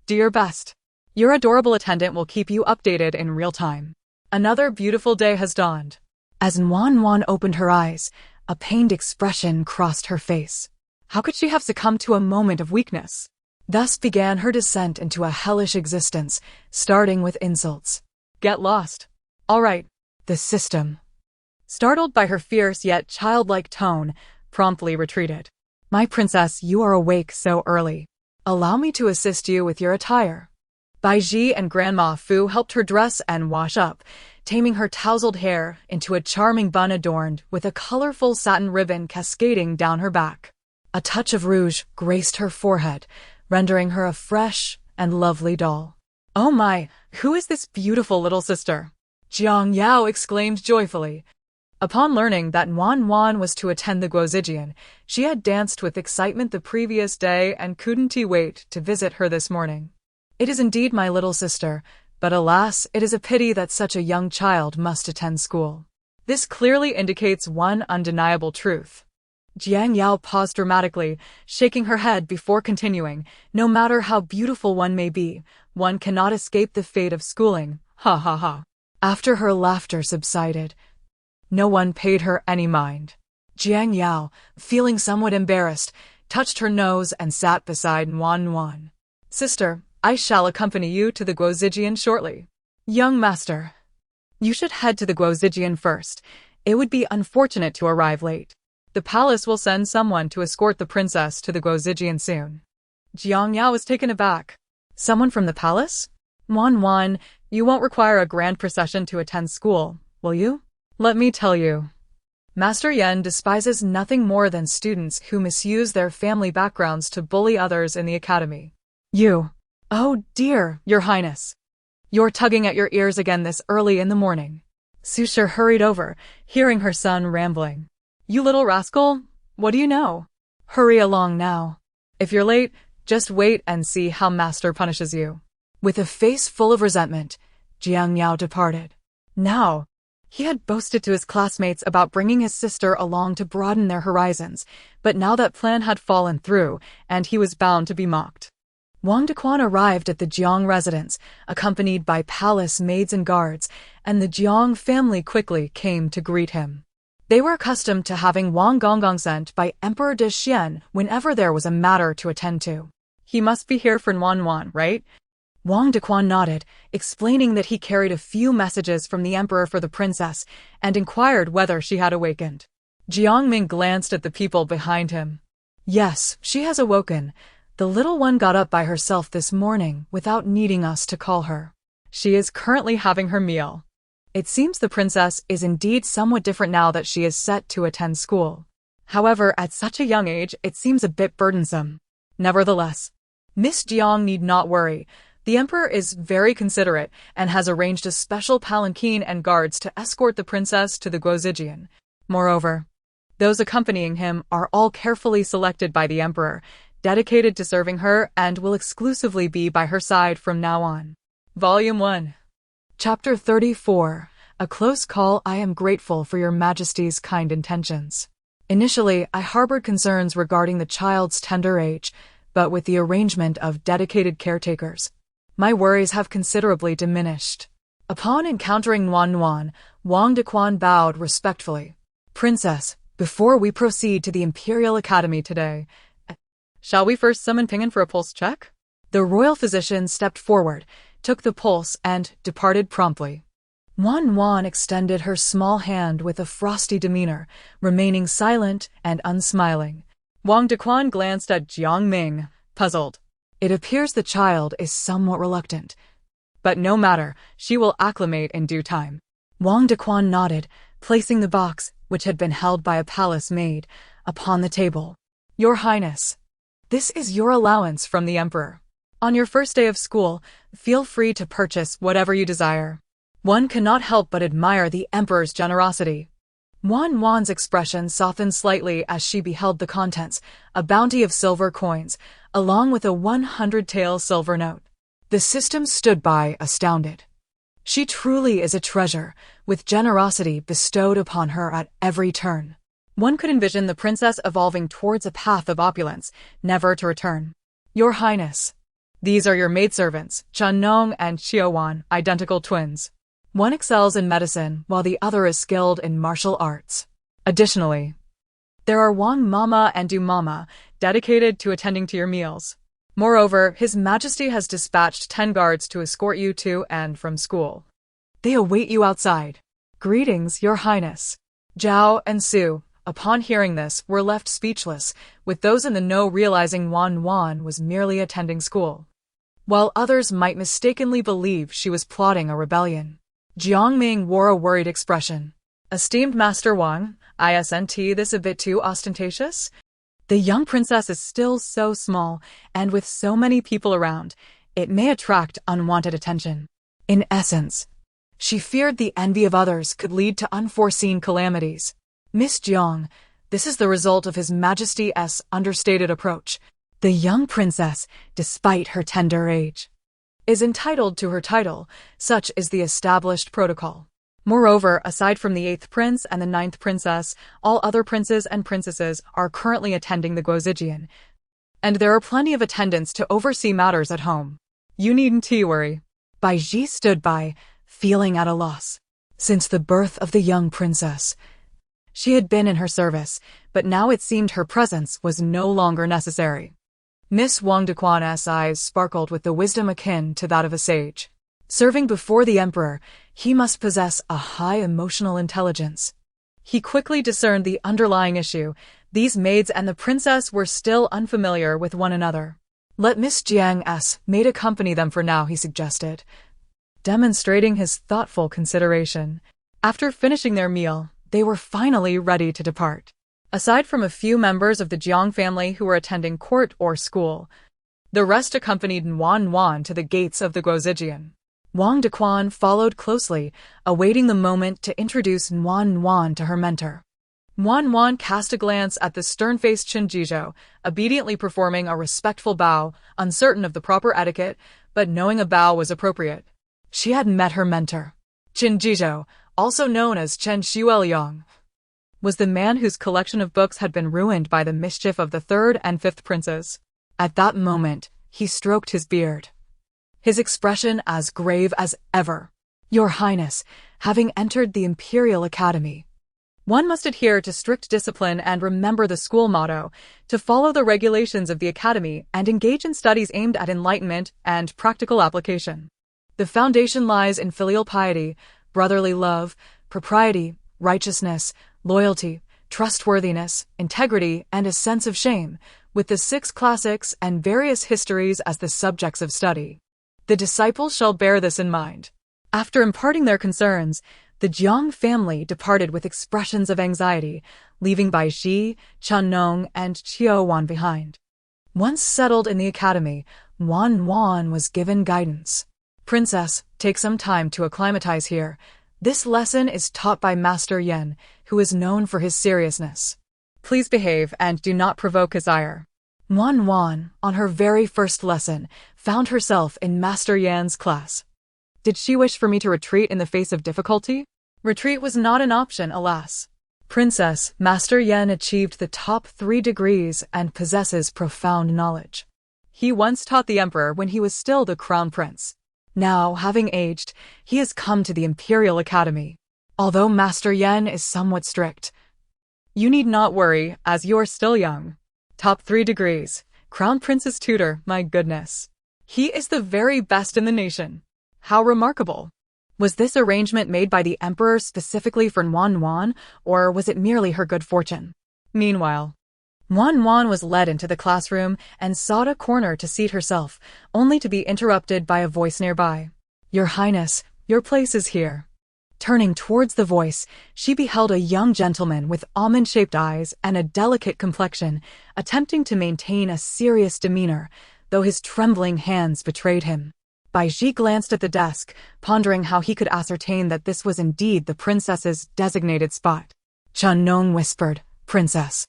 Do your best. Your adorable attendant will keep you updated in real time. Another beautiful day has dawned. As Wan opened her eyes, a pained expression crossed her face. How could she have succumbed to a moment of weakness? Thus began her descent into a hellish existence, starting with insults. Get lost. All right. The system, startled by her fierce yet childlike tone, promptly retreated. My princess, you are awake so early. Allow me to assist you with your attire. Bai Ji and Grandma Fu helped her dress and wash up, taming her tousled hair into a charming bun adorned with a colorful satin ribbon cascading down her back. A touch of rouge graced her forehead, rendering her a fresh and lovely doll. Oh my, who is this beautiful little sister? Jiang Yao exclaimed joyfully. Upon learning that Wan was to attend the Guozijian, she had danced with excitement the previous day and couldn't wait to visit her this morning. It is indeed my little sister, but alas, it is a pity that such a young child must attend school. This clearly indicates one undeniable truth. Jiang Yao paused dramatically, shaking her head before continuing. No matter how beautiful one may be, one cannot escape the fate of schooling. Ha ha ha. After her laughter subsided, no one paid her any mind. Jiang Yao, feeling somewhat embarrassed, touched her nose and sat beside Wan. Sister, I shall accompany you to the Guozijian shortly. Young master, you should head to the Guozijian first. It would be unfortunate to arrive late. The palace will send someone to escort the princess to the Guozijian soon. Jiang Yao was taken aback. Someone from the palace? Wan, you won't require a grand procession to attend school, will you? Let me tell you. Master Yan despises nothing more than students who misuse their family backgrounds to bully others in the academy. You. Oh dear, Your Highness. You're tugging at your ears again this early in the morning. Susher hurried over, hearing her son rambling. You little rascal, what do you know? Hurry along now. If you're late, just wait and see how Master punishes you. With a face full of resentment, Jiang Yao departed. Now, he had boasted to his classmates about bringing his sister along to broaden their horizons, but now that plan had fallen through, and he was bound to be mocked. Wang Dequan arrived at the Jiang residence, accompanied by palace maids and guards, and the Jiang family quickly came to greet him. They were accustomed to having Wang Gonggong sent by Emperor de Xian whenever there was a matter to attend to. He must be here for Wan, right? Wang Dequan nodded, explaining that he carried a few messages from the emperor for the princess, and inquired whether she had awakened. Jiang Ming glanced at the people behind him. Yes, she has awoken. The little one got up by herself this morning without needing us to call her. She is currently having her meal. It seems the princess is indeed somewhat different now that she is set to attend school. However, at such a young age, it seems a bit burdensome. Nevertheless, Miss Jiang need not worry. The emperor is very considerate and has arranged a special palanquin and guards to escort the princess to the Guozijian. Moreover, those accompanying him are all carefully selected by the emperor, dedicated to serving her, and will exclusively be by her side from now on. Volume 1. Chapter 34. A Close Call. I am grateful for your majesty's kind intentions. Initially, I harbored concerns regarding the child's tender age, but with the arrangement of dedicated caretakers, my worries have considerably diminished. Upon encountering Nuan, Wang Dequan bowed respectfully. Princess, before we proceed to the Imperial Academy today, shall we first summon Ping'an for a pulse check? The royal physician stepped forward, took the pulse, and departed promptly. Nuan extended her small hand with a frosty demeanor, remaining silent and unsmiling. Wang Dequan glanced at Jiang Ming, puzzled. It appears the child is somewhat reluctant. But no matter, she will acclimate in due time. Wang Dequan nodded, placing the box, which had been held by a palace maid, upon the table. Your Highness, this is your allowance from the Emperor. On your first day of school, feel free to purchase whatever you desire. One cannot help but admire the Emperor's generosity. Nuan's expression softened slightly as she beheld the contents, a bounty of silver coins, along with a 100-tael silver note. The system stood by, astounded. She truly is a treasure, with generosity bestowed upon her at every turn. One could envision the princess evolving towards a path of opulence, never to return. Your Highness, these are your maidservants, Chunong and Xiaowan, identical twins. One excels in medicine, while the other is skilled in martial arts. Additionally, there are Wang Mama and Du Mama, dedicated to attending to your meals. Moreover, His Majesty has dispatched 10 guards to escort you to and from school. They await you outside. Greetings, Your Highness. Zhao and Su, upon hearing this, were left speechless, with those in the know realizing Nuan was merely attending school, while others might mistakenly believe she was plotting a rebellion. Jiang Ming wore a worried expression. Esteemed Master Wang, isn't this a bit too ostentatious? The young princess is still so small, and with so many people around, it may attract unwanted attention. In essence, she feared the envy of others could lead to unforeseen calamities. Miss Jiang, this is the result of His Majesty's understated approach. The young princess, despite her tender age, is entitled to her title. Such is the established protocol. Moreover, aside from the 8th prince and the 9th princess, all other princes and princesses are currently attending the Guozijian, and there are plenty of attendants to oversee matters at home. You needn't worry. Bai Ji stood by, feeling at a loss. Since the birth of the young princess, she had been in her service, but now it seemed her presence was no longer necessary. Miss Wang Dequan's eyes sparkled with the wisdom akin to that of a sage. Serving before the emperor, he must possess a high emotional intelligence. He quickly discerned the underlying issue. These maids and the princess were still unfamiliar with one another. Let Miss Jiang's maid accompany them for now, he suggested, demonstrating his thoughtful consideration. After finishing their meal, they were finally ready to depart. Aside from a few members of the Jiang family who were attending court or school, the rest accompanied Nuan to the gates of the Guozijian. Wang Dequan followed closely, awaiting the moment to introduce Nuan to her mentor. Nuan cast a glance at the stern-faced Qinjizhou, obediently performing a respectful bow, uncertain of the proper etiquette, but knowing a bow was appropriate. She had met her mentor. Qinjizhou, also known as Chen Xueliang, was the man whose collection of books had been ruined by the mischief of the 3rd and 5th princes. At that moment, he stroked his beard, his expression as grave as ever. Your Highness, having entered the Imperial Academy, one must adhere to strict discipline and remember the school motto, to follow the regulations of the Academy and engage in studies aimed at enlightenment and practical application. The foundation lies in filial piety, brotherly love, propriety, righteousness, loyalty, trustworthiness, integrity, and a sense of shame, with the 6 classics and various histories as the subjects of study. The disciples shall bear this in mind. After imparting their concerns, the Jiang family departed with expressions of anxiety, leaving Baizhi, Channong, and Qiuwan behind. Once settled in the academy, Wan was given guidance. Princess, take some time to acclimatize here. This lesson is taught by Master Yan, who is known for his seriousness. Please behave and do not provoke his ire. Wan, on her very first lesson, found herself in Master Yan's class. Did she wish for me to retreat in the face of difficulty? Retreat was not an option, alas. Princess, Master Yan achieved the top 3 degrees and possesses profound knowledge. He once taught the emperor when he was still the crown prince. Now, having aged, he has come to the Imperial Academy. Although Master Yan is somewhat strict, you need not worry, as you're still young. Top 3 degrees, crown prince's tutor, my goodness. He is the very best in the nation. How remarkable. Was this arrangement made by the emperor specifically for Wan, or was it merely her good fortune? Meanwhile, Wan was led into the classroom and sought a corner to seat herself, only to be interrupted by a voice nearby. Your Highness, your place is here. Turning towards the voice, she beheld a young gentleman with almond-shaped eyes and a delicate complexion, attempting to maintain a serious demeanor, though his trembling hands betrayed him. Baizhi glanced at the desk, pondering how he could ascertain that this was indeed the princess's designated spot. Channong whispered, Princess.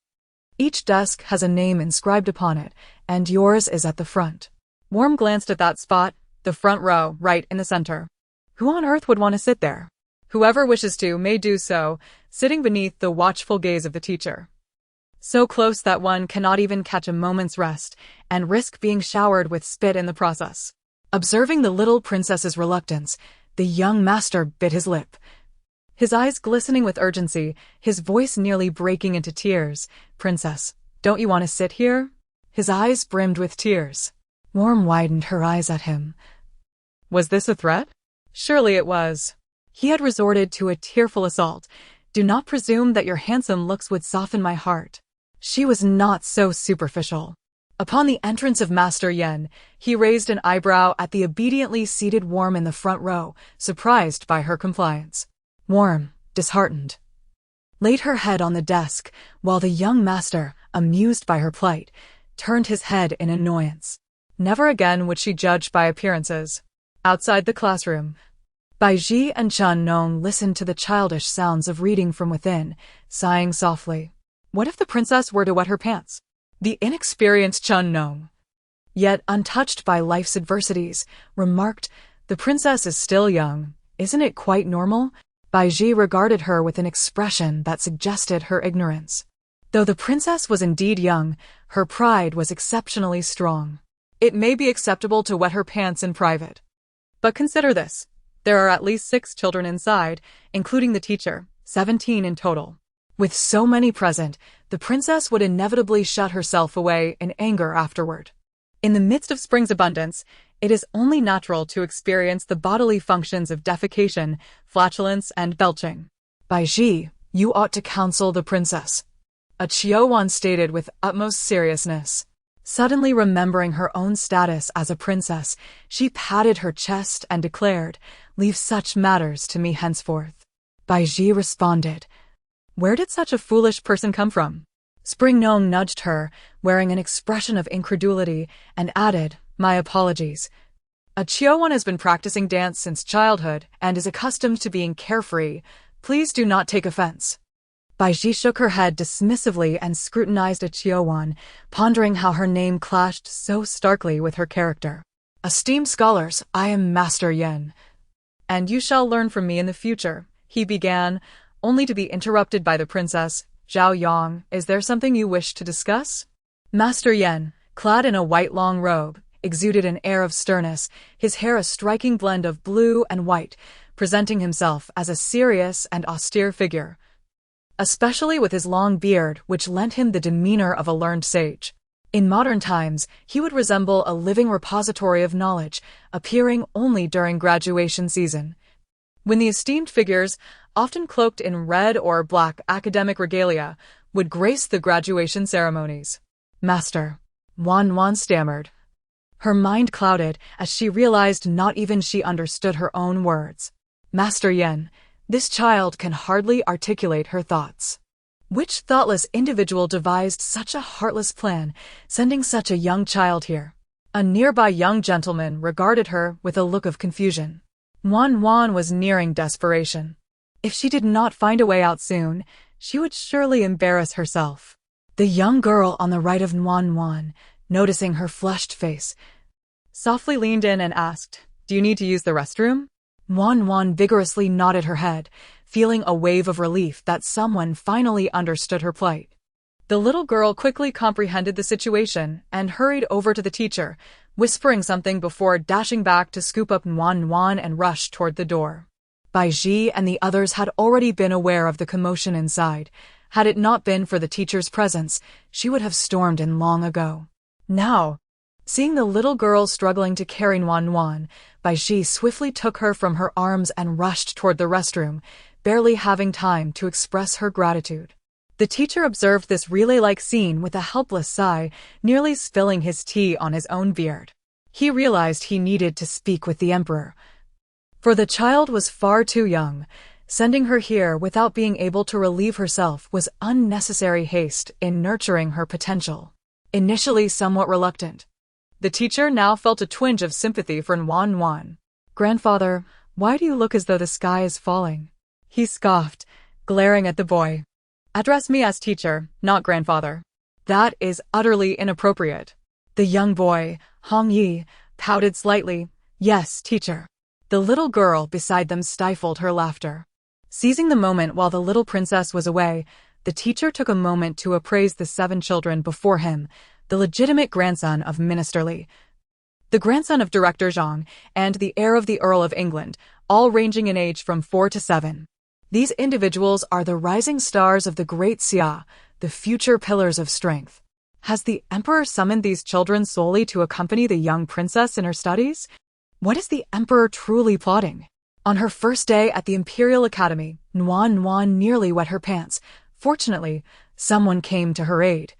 Each desk has a name inscribed upon it, and yours is at the front. Worm glanced at that spot, the front row, right in the center. Who on earth would want to sit there? Whoever wishes to may do so, sitting beneath the watchful gaze of the teacher. So close that one cannot even catch a moment's rest, and risk being showered with spit in the process. Observing the little princess's reluctance, the young master bit his lip. His eyes glistening with urgency, his voice nearly breaking into tears. Princess, don't you want to sit here? His eyes brimmed with tears. Worm widened her eyes at him. Was this a threat? Surely it was. He had resorted to a tearful assault. Do not presume that your handsome looks would soften my heart. She was not so superficial. Upon the entrance of Master Yan, he raised an eyebrow at the obediently seated Worm in the front row, surprised by her compliance. Worm, disheartened, laid her head on the desk, while the young master, amused by her plight, turned his head in annoyance. Never again would she judge by appearances. Outside the classroom, Baizhi and Channong listened to the childish sounds of reading from within, sighing softly. What if the princess were to wet her pants? The inexperienced Channong, yet untouched by life's adversities, remarked, The princess is still young. Isn't it quite normal? Baizhi regarded her with an expression that suggested her ignorance. Though the princess was indeed young, her pride was exceptionally strong. It may be acceptable to wet her pants in private. But consider this. There are at least 6 children inside, including the teacher, 17 in total. With so many present, the princess would inevitably shut herself away in anger afterward. In the midst of spring's abundance, it is only natural to experience the bodily functions of defecation, flatulence, and belching. Baizhi, you ought to counsel the princess, a Qiuwan stated with utmost seriousness. Suddenly remembering her own status as a princess, she patted her chest and declared, Leave such matters to me henceforth. Baizhi responded, Where did such a foolish person come from? Springnong nudged her, wearing an expression of incredulity, and added, My apologies. A Qiuwan has been practicing dance since childhood and is accustomed to being carefree. Please do not take offense. Baizhi shook her head dismissively and scrutinized a Qiuwan, pondering how her name clashed so starkly with her character. Esteemed scholars, I am Master Yan. And you shall learn from me in the future, he began, only to be interrupted by the princess. Zhao Yang, is there something you wish to discuss? Master Yan, clad in a white long robe, exuded an air of sternness, his hair a striking blend of blue and white, presenting himself as a serious and austere figure, especially with his long beard, which lent him the demeanor of a learned sage. In modern times, he would resemble a living repository of knowledge, appearing only during graduation season. When the esteemed figures, often cloaked in red or black academic regalia, would grace the graduation ceremonies. "Master," Wan stammered. Her mind clouded as she realized not even she understood her own words. "Master Yen, this child can hardly articulate her thoughts. Which thoughtless individual devised such a heartless plan, sending such a young child here?" A nearby young gentleman regarded her with a look of confusion. Wan was nearing desperation. If she did not find a way out soon, she would surely embarrass herself. The young girl on the right of Wan, noticing her flushed face, softly leaned in and asked, "Do you need to use the restroom?" Wan vigorously nodded her head, feeling a wave of relief that someone finally understood her plight. The little girl quickly comprehended the situation and hurried over to the teacher, whispering something before dashing back to scoop up Wan and rush toward the door. Bai Ji and the others had already been aware of the commotion inside. Had it not been for the teacher's presence, she would have stormed in long ago. Now, seeing the little girl struggling to carry Wan, Bai Ji swiftly took her from her arms and rushed toward the restroom, barely having time to express her gratitude. The teacher observed this relay-like scene with a helpless sigh, nearly spilling his tea on his own beard. He realized he needed to speak with the emperor, for the child was far too young. Sending her here without being able to relieve herself was unnecessary haste in nurturing her potential. Initially somewhat reluctant, the teacher now felt a twinge of sympathy for Wan. "Grandfather, why do you look as though the sky is falling?" he scoffed, glaring at the boy. "Address me as teacher, not grandfather. That is utterly inappropriate." The young boy, Hong Yi, pouted slightly. "Yes, teacher." The little girl beside them stifled her laughter. Seizing the moment while the little princess was away, the teacher took a moment to appraise the 7 children before him, the legitimate grandson of Minister Li, the grandson of Director Zhang, and the heir of the Earl of England, all ranging in age from 4 to 7. These individuals are the rising stars of the Great Xia, the future pillars of strength. Has the emperor summoned these children solely to accompany the young princess in her studies? What is the emperor truly plotting? On her first day at the Imperial Academy, Wan nearly wet her pants. Fortunately, someone came to her aid,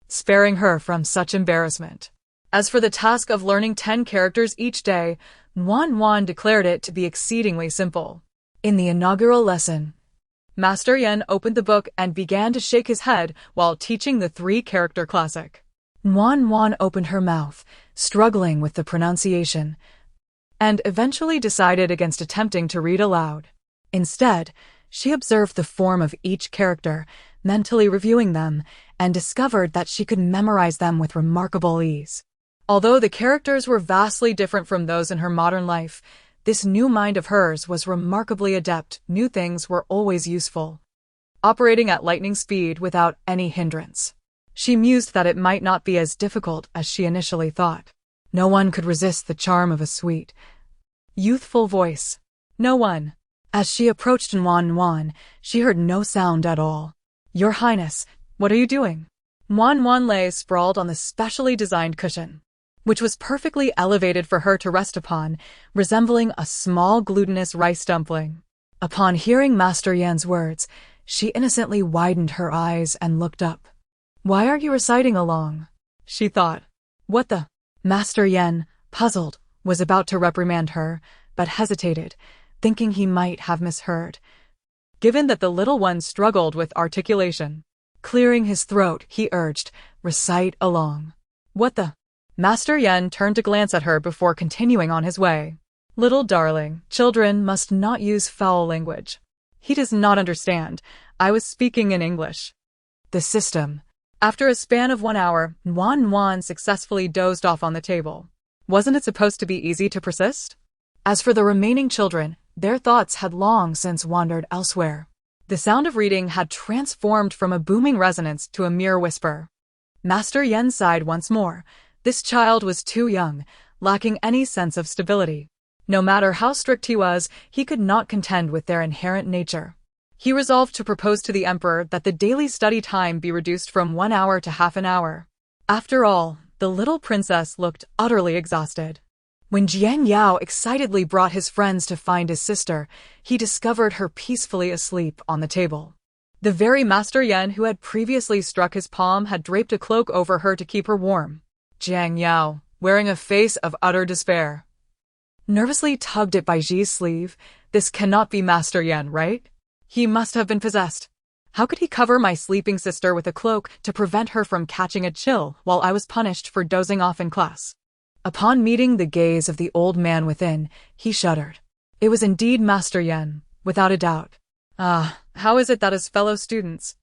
sparing her from such embarrassment. As for the task of learning 10 characters each day, Wan declared it to be exceedingly simple. In the inaugural lesson, Master Yen opened the book and began to shake his head while teaching the 3-character classic. Wan opened her mouth, struggling with the pronunciation, and eventually decided against attempting to read aloud. Instead, she observed the form of each character, mentally reviewing them, and discovered that she could memorize them with remarkable ease. Although the characters were vastly different from those in her modern life, this new mind of hers was remarkably adept. New things were always useful, operating at lightning speed without any hindrance. She mused that it might not be as difficult as she initially thought. No one could resist the charm of a sweet, youthful voice. No one. As she approached Wan, she heard no sound at all. "Your Highness, what are you doing?" Wan lay sprawled on the specially designed cushion, which was perfectly elevated for her to rest upon, resembling a small glutinous rice dumpling. Upon hearing Master Yan's words, she innocently widened her eyes and looked up. "Why are you reciting along?" she thought. "What the?" Master Yan, puzzled, was about to reprimand her, but hesitated, thinking he might have misheard, given that the little one struggled with articulation. Clearing his throat, he urged, "Recite along." "What the?" Master Yen turned to glance at her before continuing on his way. "Little darling, children must not use foul language. He does not understand. I was speaking in English." The system. After a span of 1 hour, Wan successfully dozed off on the table. Wasn't it supposed to be easy to persist? As for the remaining children, their thoughts had long since wandered elsewhere. The sound of reading had transformed from a booming resonance to a mere whisper. Master Yen sighed once more. This child was too young, lacking any sense of stability. No matter how strict he was, he could not contend with their inherent nature. He resolved to propose to the emperor that the daily study time be reduced from 1 hour to half an hour. After all, the little princess looked utterly exhausted. When Jiang Yao excitedly brought his friends to find his sister, he discovered her peacefully asleep on the table. The very Master Yan who had previously struck his palm had draped a cloak over her to keep her warm. Jiang Yao, wearing a face of utter despair, nervously tugged at Baiji's sleeve. This cannot be Master Yan, right? He must have been possessed. How could he cover my sleeping sister with a cloak to prevent her from catching a chill while I was punished for dozing off in class? Upon meeting the gaze of the old man within, he shuddered. It was indeed Master Yan, without a doubt. How is it that as fellow students,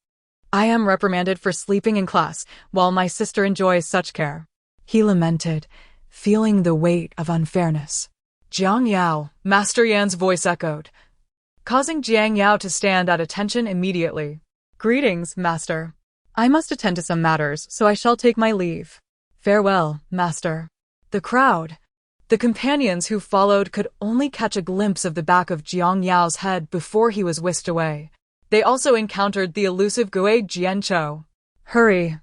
I am reprimanded for sleeping in class while my sister enjoys such care? He lamented, feeling the weight of unfairness. Jiang Yao, Master Yan's voice echoed, causing Jiang Yao to stand at attention immediately. Greetings, Master. I must attend to some matters, so I shall take my leave. Farewell, Master. The crowd, the companions who followed, could only catch a glimpse of the back of Jiang Yao's head before he was whisked away. They also encountered the elusive Gui Jianchou. Hurry!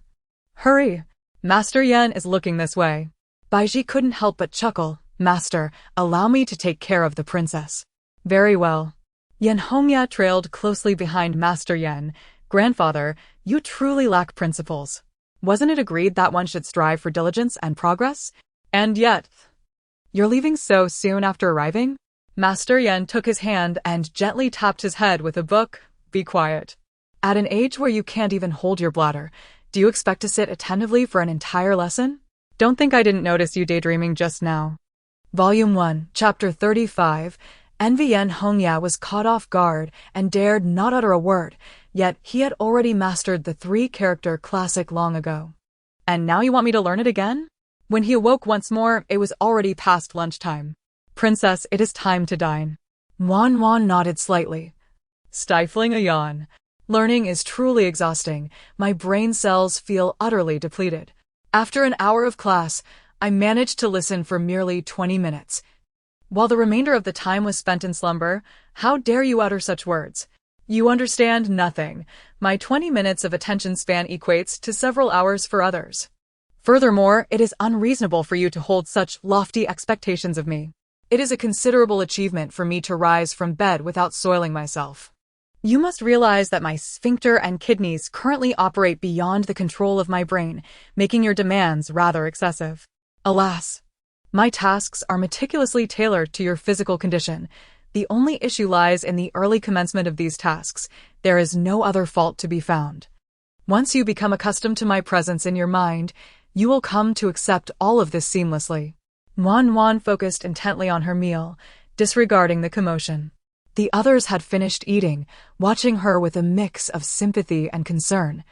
Hurry! Master Yan is looking this way. Baiji couldn't help but chuckle. Master, allow me to take care of the princess. Very well. Yan Hongya trailed closely behind Master Yan. Grandfather, you truly lack principles. Wasn't it agreed that one should strive for diligence and progress? And yet, you're leaving so soon after arriving? Master Yan took his hand and gently tapped his head with a book. Be quiet. At an age where you can't even hold your bladder, do you expect to sit attentively for an entire lesson? Don't think I didn't notice you daydreaming just now. Volume 1, Chapter 35. Envy Yan Hongya was caught off guard and dared not utter a word, yet he had already mastered the 3-character classic long ago. And now you want me to learn it again? When he awoke once more, it was already past lunchtime. Princess, it is time to dine. Wan nodded slightly, stifling a yawn. Learning is truly exhausting. My brain cells feel utterly depleted. After an hour of class, I managed to listen for merely 20 minutes. While the remainder of the time was spent in slumber, how dare you utter such words? You understand nothing. My 20 minutes of attention span equates to several hours for others. Furthermore, it is unreasonable for you to hold such lofty expectations of me. It is a considerable achievement for me to rise from bed without soiling myself. You must realize that my sphincter and kidneys currently operate beyond the control of my brain, making your demands rather excessive. Alas, my tasks are meticulously tailored to your physical condition. The only issue lies in the early commencement of these tasks. There is no other fault to be found. Once you become accustomed to my presence in your mind, you will come to accept all of this seamlessly. Wan focused intently on her meal, disregarding the commotion. The others had finished eating, watching her with a mix of sympathy and concern.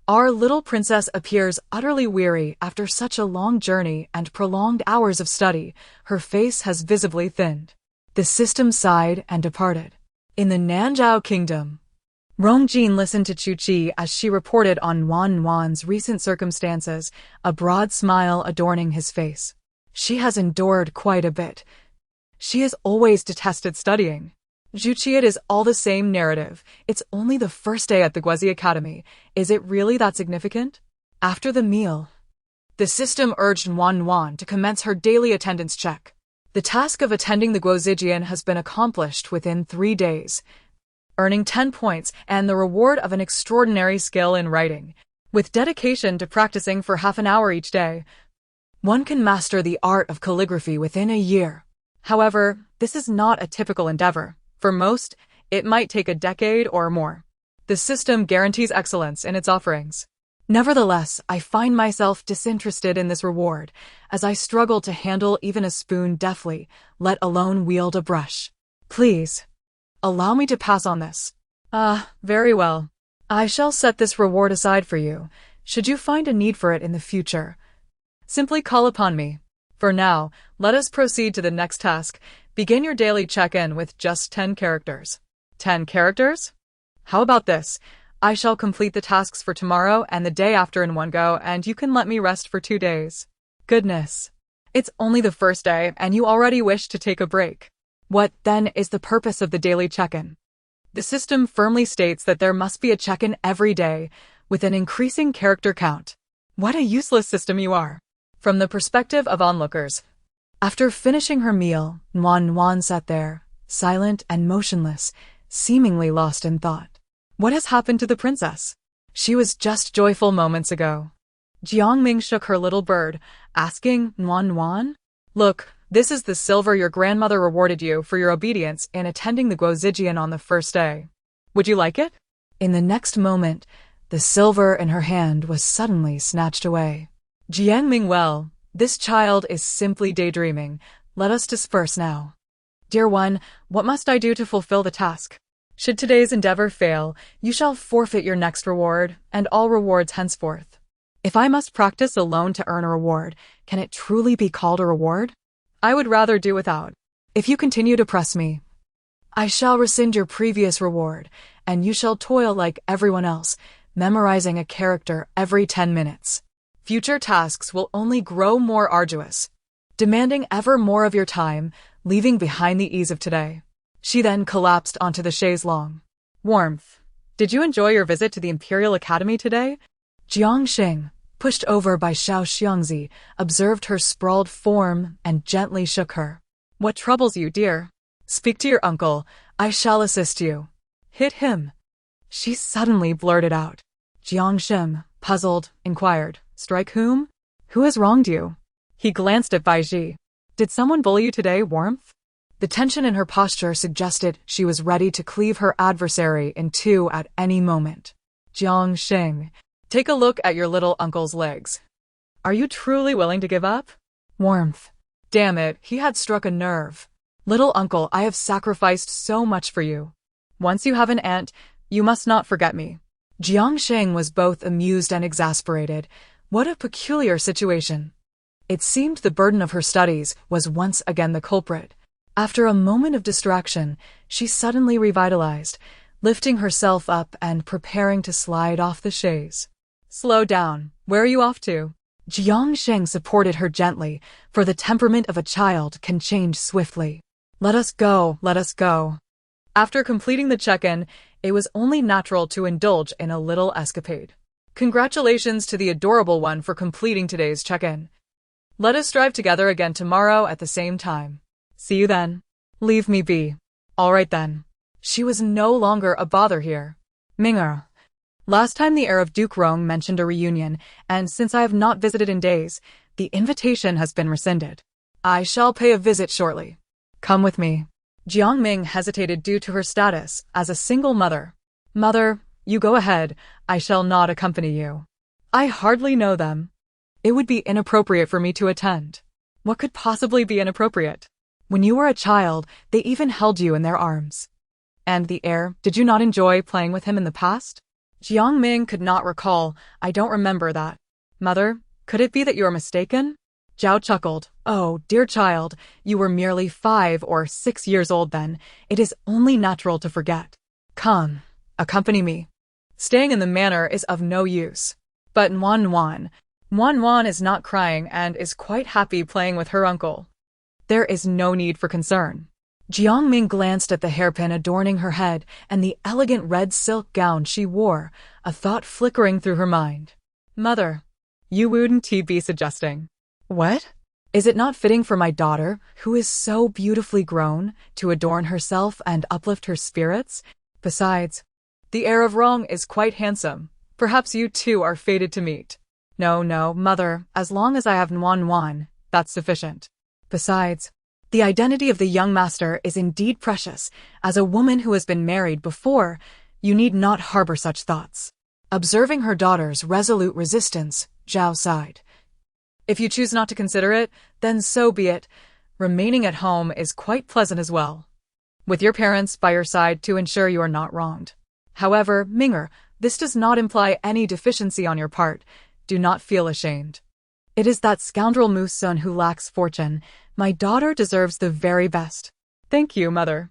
Our little princess appears utterly weary after such a long journey and prolonged hours of study. Her face has visibly thinned. The system sighed and departed. In the Nanzhao kingdom, Rongjin listened to Chu Qi as she reported on Wan's recent circumstances, a broad smile adorning his face. She has endured quite a bit. She has always detested studying. Zhu Qi, it is all the same narrative. It's only the first day at the Guozi Academy. Is it really that significant? After the meal, the system urged Wan to commence her daily attendance check. The task of attending the Guozijian has been accomplished within 3 days, earning 10 points and the reward of an extraordinary skill in writing. With dedication to practicing for half an hour each day, one can master the art of calligraphy within a year. However, this is not a typical endeavor. For most, it might take a decade or more. The system guarantees excellence in its offerings. Nevertheless, I find myself disinterested in this reward, as I struggle to handle even a spoon deftly, let alone wield a brush. Please, allow me to pass on this. Very well. I shall set this reward aside for you, should you find a need for it in the future. Simply call upon me. For now, let us proceed to the next task. Begin your daily check-in with just 10 characters. 10 characters? How about this? I shall complete the tasks for tomorrow and the day after in one go, and you can let me rest for 2 days. Goodness. It's only the first day, and you already wish to take a break. What, then, is the purpose of the daily check-in? The system firmly states that there must be a check-in every day, with an increasing character count. What a useless system you are. From the perspective of onlookers, After finishing her meal, Nuan sat there, silent and motionless, seemingly lost in thought. What has happened to the princess? She was just joyful moments ago. Jiangming shook her little bird, asking Nuan, "Look, this is the silver your grandmother rewarded you for your obedience in attending the Guozijian on the first day. Would you like it?" In the next moment, the silver in her hand was suddenly snatched away. Jiangming, well, this child is simply daydreaming. Let us disperse now. Dear one, what must I do to fulfill the task? Should today's endeavor fail, you shall forfeit your next reward, and all rewards henceforth. If I must practice alone to earn a reward, can it truly be called a reward? I would rather do without. If you continue to press me, I shall rescind your previous reward, and you shall toil like everyone else, memorizing a character every 10 minutes. Future tasks will only grow more arduous, demanding ever more of your time, leaving behind the ease of today. She then collapsed onto the chaise longue. Warmth. Did you enjoy your visit to the Imperial Academy today? Jiang Xing, pushed over by Xiao Xiangzi, observed her sprawled form and gently shook her. What troubles you, dear? Speak to your uncle. I shall assist you. Hit him. She suddenly blurted out. Jiang Xing, puzzled, inquired, Strike whom? Who has wronged you? He glanced at Baiji. Did someone bully you today, Warmth? The tension in her posture suggested she was ready to cleave her adversary in two at any moment. Jiang Xing, take a look at your little uncle's legs. Are you truly willing to give up? Warmth. Damn it, he had struck a nerve. Little uncle, I have sacrificed so much for you. Once you have an aunt, you must not forget me. Jiang Xing was both amused and exasperated. What a peculiar situation. It seemed the burden of her studies was once again the culprit. After a moment of distraction, she suddenly revitalized, lifting herself up and preparing to slide off the chaise. Slow down. Where are you off to? Jiang Xing supported her gently, for the temperament of a child can change swiftly. Let us go, let us go. After completing the check-in, it was only natural to indulge in a little escapade. Congratulations to the adorable one for completing today's check-in. Let us strive together again tomorrow at the same time. See you then. Leave me be. All right then. She was no longer a bother here. Ming'er. Last time the heir of Duke Rong mentioned a reunion, and since I have not visited in days, the invitation has been rescinded. I shall pay a visit shortly. Come with me. Jiang Ming hesitated due to her status as a single mother. Mother, you go ahead. I shall not accompany you. I hardly know them. It would be inappropriate for me to attend. What could possibly be inappropriate? When you were a child, they even held you in their arms. And the heir, did you not enjoy playing with him in the past? Jiang Ming could not recall. I don't remember that. Mother, could it be that you are mistaken? Zhao chuckled. Oh, dear child, you were merely 5 or 6 years old then. It is only natural to forget. Come, accompany me. Staying in the manor is of no use. But Nuan is not crying and is quite happy playing with her uncle. There is no need for concern. Jiang Ming glanced at the hairpin adorning her head and the elegant red silk gown she wore, a thought flickering through her mind. Mother, you wouldn't be suggesting. What? Is it not fitting for my daughter, who is so beautifully grown, to adorn herself and uplift her spirits? Besides, the heir of Rong is quite handsome. Perhaps you two are fated to meet. No, mother, as long as I have Nuan, that's sufficient. Besides, the identity of the young master is indeed precious. As a woman who has been married before, you need not harbor such thoughts. Observing her daughter's resolute resistance, Zhao sighed. If you choose not to consider it, then so be it. Remaining at home is quite pleasant as well, with your parents by your side to ensure you are not wronged. However, Ming'er, this does not imply any deficiency on your part. Do not feel ashamed. It is that scoundrel Moose son who lacks fortune. My daughter deserves the very best. Thank you, mother.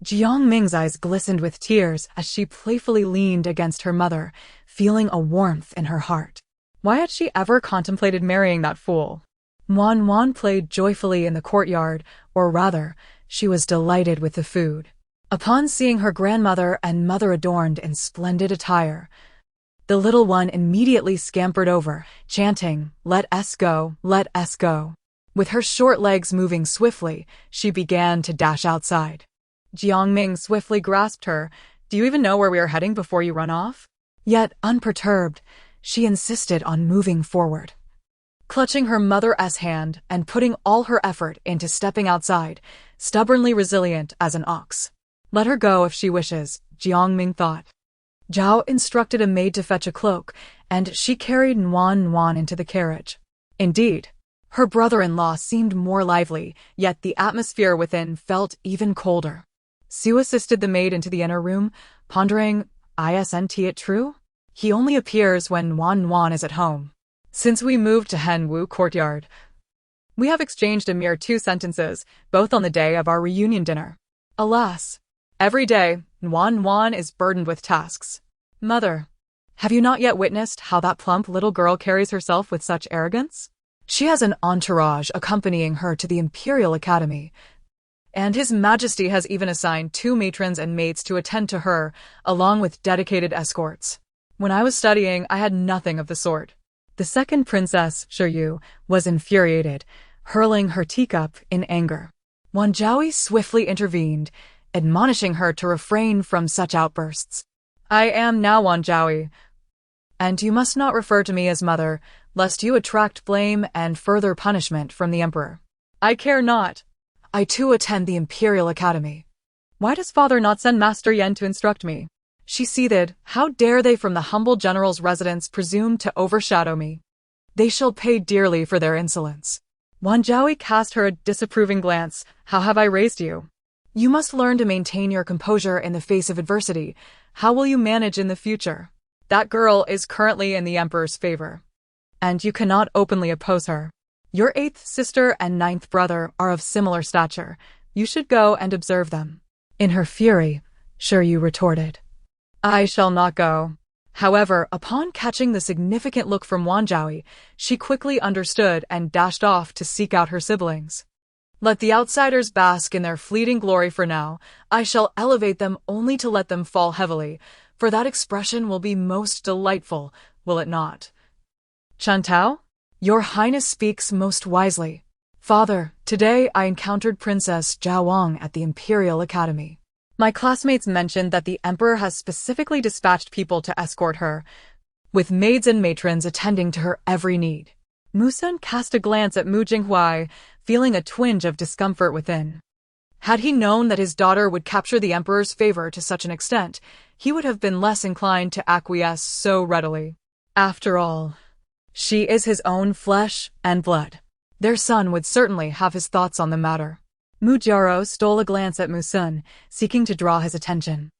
Jiang Ming's eyes glistened with tears as she playfully leaned against her mother, feeling a warmth in her heart. Why had she ever contemplated marrying that fool? Nuan played joyfully in the courtyard, or rather, she was delighted with the food. Upon seeing her grandmother and mother adorned in splendid attire, the little one immediately scampered over, chanting, "Let us go, let us go." With her short legs moving swiftly, she began to dash outside. Jiangming swiftly grasped her. "Do you even know where we are heading before you run off?" Yet, unperturbed, she insisted on moving forward. Clutching her mother's hand and putting all her effort into stepping outside, stubbornly resilient as an ox. Let her go if she wishes, Jiangming thought. Zhao instructed a maid to fetch a cloak, and she carried Nuan into the carriage. Indeed, her brother-in-law seemed more lively, yet the atmosphere within felt even colder. Su assisted the maid into the inner room, pondering, "Isn't it true? He only appears when Nuan is at home. Since we moved to Henwu Courtyard, we have exchanged a mere 2 sentences, both on the day of our reunion dinner. Alas, every day, Nuan is burdened with tasks. Mother, have you not yet witnessed how that plump little girl carries herself with such arrogance? She has an entourage accompanying her to the Imperial Academy, and His Majesty has even assigned 2 matrons and maids to attend to her, along with dedicated escorts. When I was studying, I had nothing of the sort." The second princess, Shiyu, was infuriated, hurling her teacup in anger. Wanjiao swiftly intervened, admonishing her to refrain from such outbursts. "I am now Wanjiao, and you must not refer to me as mother, lest you attract blame and further punishment from the emperor." "I care not. I too attend the Imperial Academy. Why does father not send Master Yen to instruct me?" She seethed. "How dare they from the humble general's residence presume to overshadow me? They shall pay dearly for their insolence." Wanjiao cast her a disapproving glance. "How have I raised you? You must learn to maintain your composure in the face of adversity. How will you manage in the future? That girl is currently in the emperor's favor, and you cannot openly oppose her. Your 8th sister and 9th brother are of similar stature. You should go and observe them." In her fury, Shiyu retorted, "I shall not go." However, upon catching the significant look from Wanjiao, she quickly understood and dashed off to seek out her siblings. "Let the outsiders bask in their fleeting glory for now. I shall elevate them only to let them fall heavily, for that expression will be most delightful, will it not?" "Chuntao? Your Highness speaks most wisely. Father, today I encountered Princess Zhaowang at the Imperial Academy. My classmates mentioned that the emperor has specifically dispatched people to escort her, with maids and matrons attending to her every need." Musun cast a glance at Mu Jinghui, feeling a twinge of discomfort within. Had he known that his daughter would capture the emperor's favor to such an extent, he would have been less inclined to acquiesce so readily. After all, she is his own flesh and blood. Their son would certainly have his thoughts on the matter. Mujiao stole a glance at Musun, seeking to draw his attention.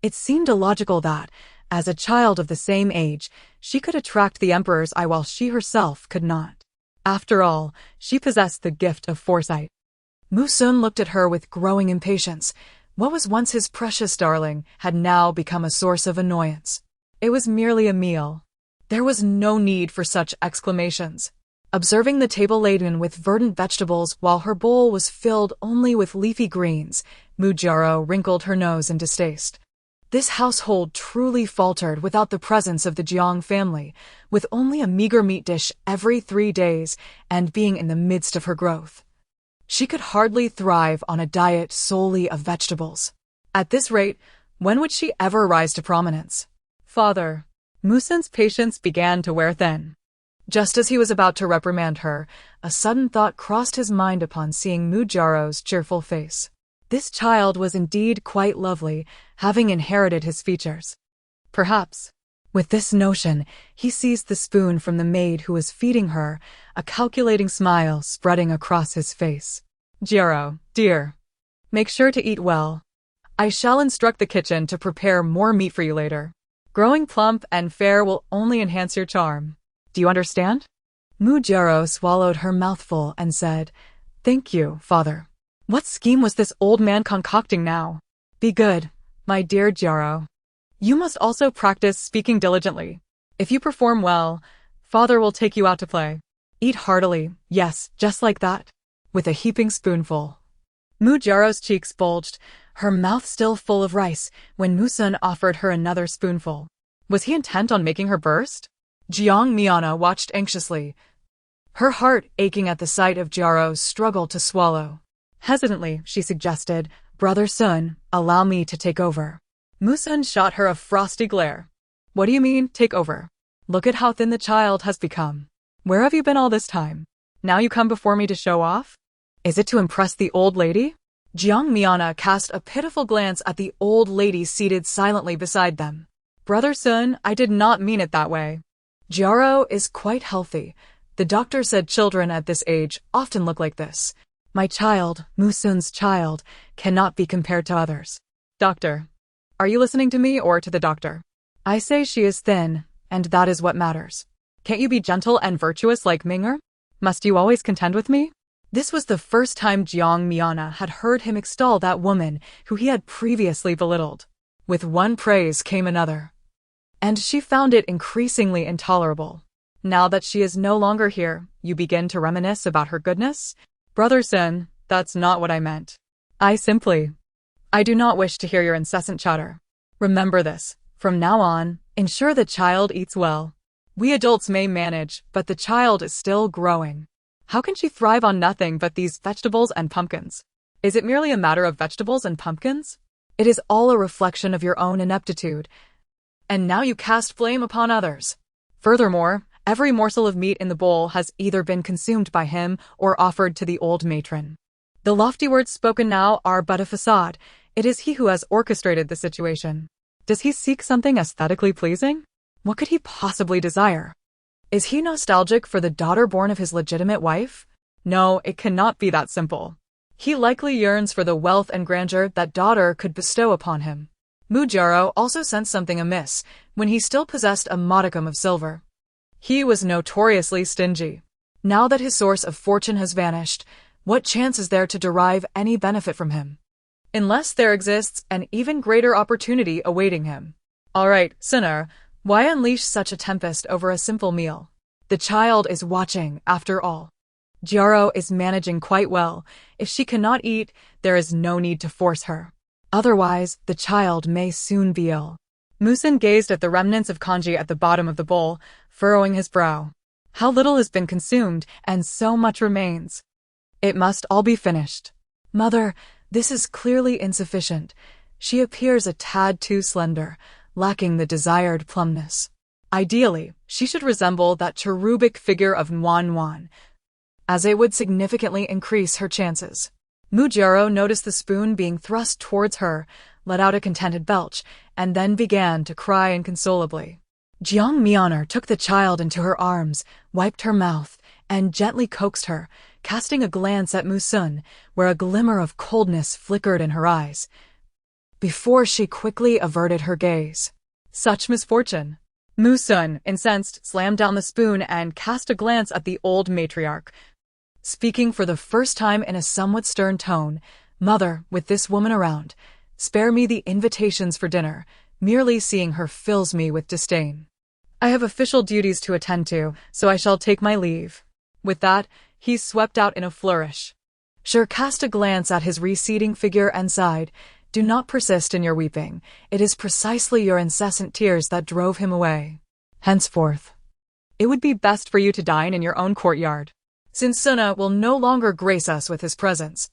It seemed illogical that, as a child of the same age, she could attract the emperor's eye while she herself could not. After all, she possessed the gift of foresight. Musun looked at her with growing impatience. What was once his precious darling had now become a source of annoyance. It was merely a meal. There was no need for such exclamations. Observing the table laden with verdant vegetables while her bowl was filled only with leafy greens, Mujiao wrinkled her nose in distaste. This household truly faltered without the presence of the Jiang family, with only a meager meat dish every 3 days and being in the midst of her growth. She could hardly thrive on a diet solely of vegetables. At this rate, when would she ever rise to prominence? "Father." Musun's patience began to wear thin. Just as he was about to reprimand her, a sudden thought crossed his mind upon seeing Mujiao's cheerful face. This child was indeed quite lovely, having inherited his features. Perhaps. With this notion, he seized the spoon from the maid who was feeding her, a calculating smile spreading across his face. "Jiao, dear, make sure to eat well. I shall instruct the kitchen to prepare more meat for you later. Growing plump and fair will only enhance your charm. Do you understand?" Mujiao swallowed her mouthful and said, "Thank you, father." What scheme was this old man concocting now? Be good, my dear Jiao. You must also practice speaking diligently. If you perform well, father will take you out to play. Eat heartily, yes, just like that, with a heaping spoonful. Mujiao's cheeks bulged, her mouth still full of rice, when Musun offered her another spoonful. Was he intent on making her burst? Jiang Miana watched anxiously, Her heart aching at the sight of Jiaro's struggle to swallow. Hesitantly, she suggested, "Brother Sun, allow me to take over." Musun shot her a frosty glare. "What do you mean, take over? Look at how thin the child has become. Where have you been all this time? Now you come before me to show off? Is it to impress the old lady?" Jiang Miana cast a pitiful glance at the old lady seated silently beside them. "Brother Sun, I did not mean it that way. Jiaro is quite healthy. The doctor said children at this age often look like this. My child, Musun's child, cannot be compared to others." "Doctor, are you listening to me or to the doctor? I say she is thin, and that is what matters. Can't you be gentle and virtuous like Ming'er? Must you always contend with me?" This was the first time Jiang Miana had heard him extol that woman who he had previously belittled. With one praise came another, and she found it increasingly intolerable. "Now that she is no longer here, you begin to reminisce about her goodness? Brother Sun, that's not what I meant. I do not wish to hear your incessant chatter. Remember this, from now on, ensure the child eats well. We adults may manage, but the child is still growing. How can she thrive on nothing but these vegetables and pumpkins? Is it merely a matter of vegetables and pumpkins? It is all a reflection of your own ineptitude. And now you cast blame upon others. Furthermore, every morsel of meat in the bowl has either been consumed by him or offered to the old matron. The lofty words spoken now are but a facade. It is he who has orchestrated the situation. Does he seek something aesthetically pleasing? What could he possibly desire? Is he nostalgic for the daughter born of his legitimate wife? No, it cannot be that simple. He likely yearns for the wealth and grandeur that daughter could bestow upon him. Mujaro also sensed something amiss when he still possessed a modicum of silver. He was notoriously stingy. Now that his source of fortune has vanished, what chance is there to derive any benefit from him? Unless there exists an even greater opportunity awaiting him. All right, sinner, why unleash such a tempest over a simple meal? The child is watching, after all. Jiaro is managing quite well. If she cannot eat, there is no need to force her. Otherwise, the child may soon be ill. Musun gazed at the remnants of congee at the bottom of the bowl, furrowing his brow. How little has been consumed, and so much remains. It must all be finished. Mother, this is clearly insufficient. She appears a tad too slender, lacking the desired plumpness. Ideally, she should resemble that cherubic figure of Wan, as it would significantly increase her chances. Mujaro noticed the spoon being thrust towards her, let out a contented belch, and then began to cry inconsolably. Jiang Mianer took the child into her arms, wiped her mouth, and gently coaxed her, casting a glance at Musun, where a glimmer of coldness flickered in her eyes, before she quickly averted her gaze. Such misfortune! Musun, incensed, slammed down the spoon and cast a glance at the old matriarch. Speaking for the first time in a somewhat stern tone, "Mother, with this woman around, spare me the invitations for dinner. Merely seeing her fills me with disdain. I have official duties to attend to, so I shall take my leave." With that, he swept out in a flourish. Sure cast a glance at his receding figure and sighed. "Do not persist in your weeping. It is precisely your incessant tears that drove him away. Henceforth, it would be best for you to dine in your own courtyard, since Suna will no longer grace us with his presence.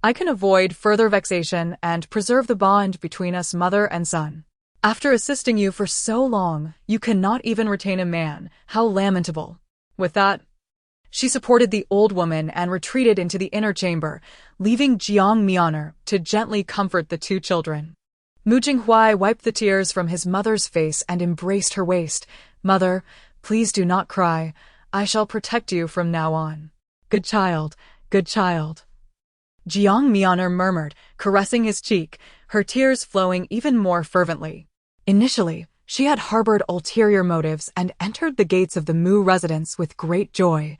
I can avoid further vexation and preserve the bond between us mother and son. After assisting you for so long, you cannot even retain a man. How lamentable." With that, she supported the old woman and retreated into the inner chamber, leaving Jiang Mianer to gently comfort the two children. Mu Jinghuai wiped the tears from his mother's face and embraced her waist. "Mother, please do not cry. I shall protect you from now on. Good child, good child." Jiang Mianer murmured, caressing his cheek, her tears flowing even more fervently. Initially, she had harbored ulterior motives and entered the gates of the Mu residence with great joy,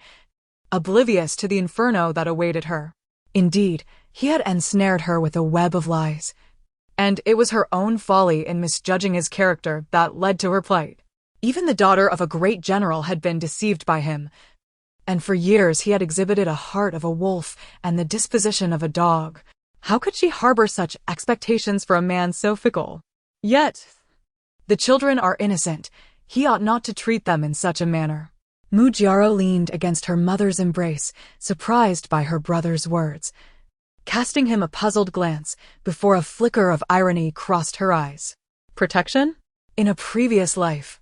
oblivious to the inferno that awaited her. Indeed, he had ensnared her with a web of lies, and it was her own folly in misjudging his character that led to her plight. Even the daughter of a great general had been deceived by him, and for years he had exhibited a heart of a wolf and the disposition of a dog. How could she harbor such expectations for a man so fickle? Yet, the children are innocent. He ought not to treat them in such a manner. Mujiaro leaned against her mother's embrace, surprised by her brother's words, casting him a puzzled glance before a flicker of irony crossed her eyes. Protection? In a previous life,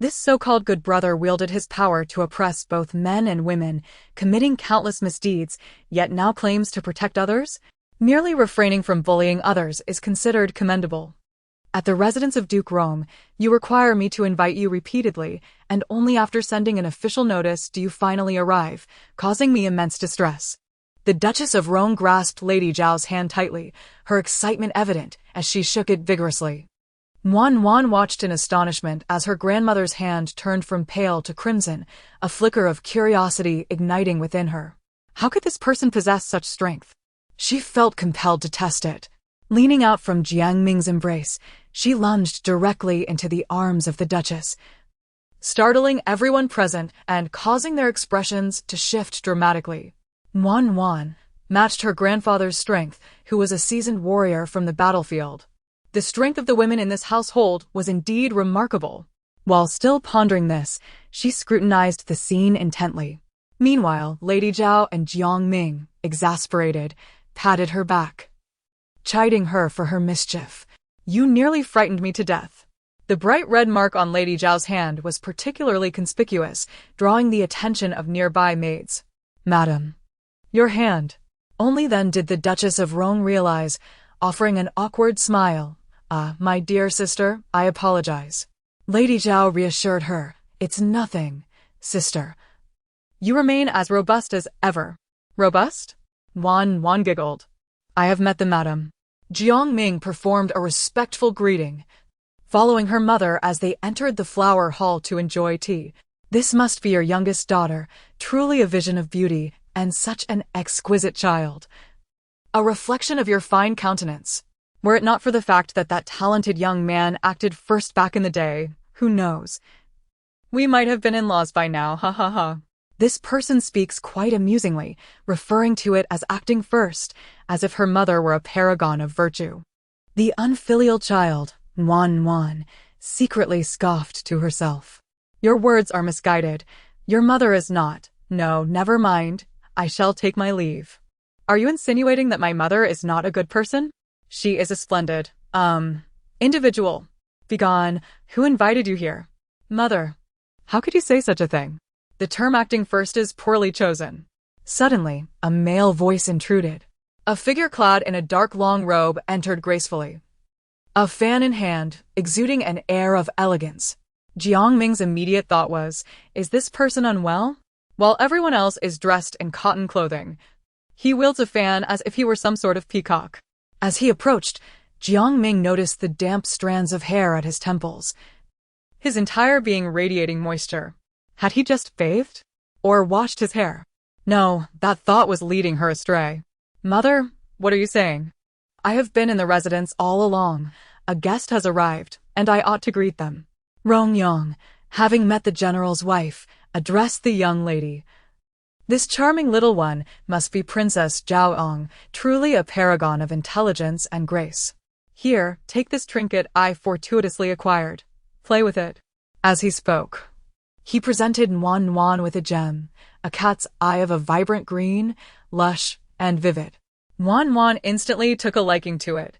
this so-called good brother wielded his power to oppress both men and women, committing countless misdeeds, yet now claims to protect others? Merely refraining from bullying others is considered commendable. At the residence of Duke Rome, you require me to invite you repeatedly, and only after sending an official notice do you finally arrive, causing me immense distress. The Duchess of Rome grasped Lady Zhao's hand tightly, her excitement evident as she shook it vigorously. Wan watched in astonishment as her grandmother's hand turned from pale to crimson, a flicker of curiosity igniting within her. How could this person possess such strength? She felt compelled to test it. Leaning out from Jiang Ming's embrace, she lunged directly into the arms of the Duchess, startling everyone present and causing their expressions to shift dramatically. Wan matched her grandfather's strength, who was a seasoned warrior from the battlefield. The strength of the women in this household was indeed remarkable. While still pondering this, she scrutinized the scene intently. Meanwhile, Lady Zhao and Jiang Ming, exasperated, patted her back, chiding her for her mischief. You nearly frightened me to death. The bright red mark on Lady Zhao's hand was particularly conspicuous, drawing the attention of nearby maids. Madam, your hand. Only then did the Duchess of Rome realize, offering an awkward smile. My dear sister, I apologize. Lady Zhao reassured her. It's nothing, sister. You remain as robust as ever. Robust? Wan giggled. I have met the madam. Jiang Ming performed a respectful greeting, following her mother as they entered the flower hall to enjoy tea. This must be your youngest daughter, truly a vision of beauty, and such an exquisite child. A reflection of your fine countenance. Were it not for the fact that that talented young man acted first back in the day, who knows? We might have been in-laws by now, ha ha ha. This person speaks quite amusingly, referring to it as acting first, as if her mother were a paragon of virtue. The unfilial child, Wan, secretly scoffed to herself. Your words are misguided. Your mother is not. No, never mind. I shall take my leave. Are you insinuating that my mother is not a good person? She is a splendid, individual. Begone. Who invited you here? Mother. How could you say such a thing? The term acting first is poorly chosen. Suddenly, a male voice intruded. A figure clad in a dark long robe entered gracefully, a fan in hand, exuding an air of elegance. Jiang Ming's immediate thought was, is this person unwell? While everyone else is dressed in cotton clothing, he wields a fan as if he were some sort of peacock. As he approached, Jiang Ming noticed the damp strands of hair at his temples, his entire being radiating moisture. Had he just bathed? Or washed his hair? No, that thought was leading her astray. Mother, what are you saying? I have been in the residence all along. A guest has arrived, and I ought to greet them. Rongyong, having met the general's wife, addressed the young lady. This charming little one must be Princess Zhaoong, truly a paragon of intelligence and grace. Here, take this trinket I fortuitously acquired. Play with it. As he spoke, he presented Wan with a gem, a cat's eye of a vibrant green, lush, and vivid. Wan instantly took a liking to it.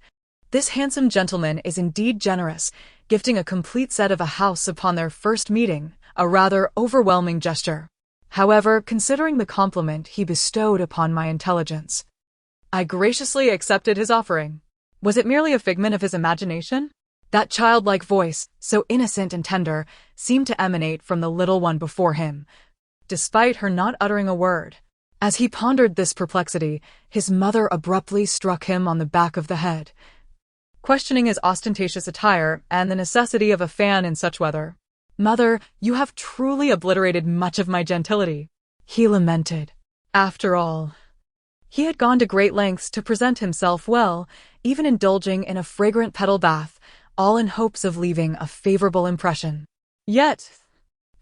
This handsome gentleman is indeed generous, gifting a complete set of a house upon their first meeting, a rather overwhelming gesture. However, considering the compliment he bestowed upon my intelligence, I graciously accepted his offering. Was it merely a figment of his imagination? That childlike voice, so innocent and tender, seemed to emanate from the little one before him, despite her not uttering a word. As he pondered this perplexity, his mother abruptly struck him on the back of the head, questioning his ostentatious attire and the necessity of a fan in such weather. Mother, you have truly obliterated much of my gentility, he lamented. After all, he had gone to great lengths to present himself well, even indulging in a fragrant petal bath, all in hopes of leaving a favorable impression. Yet,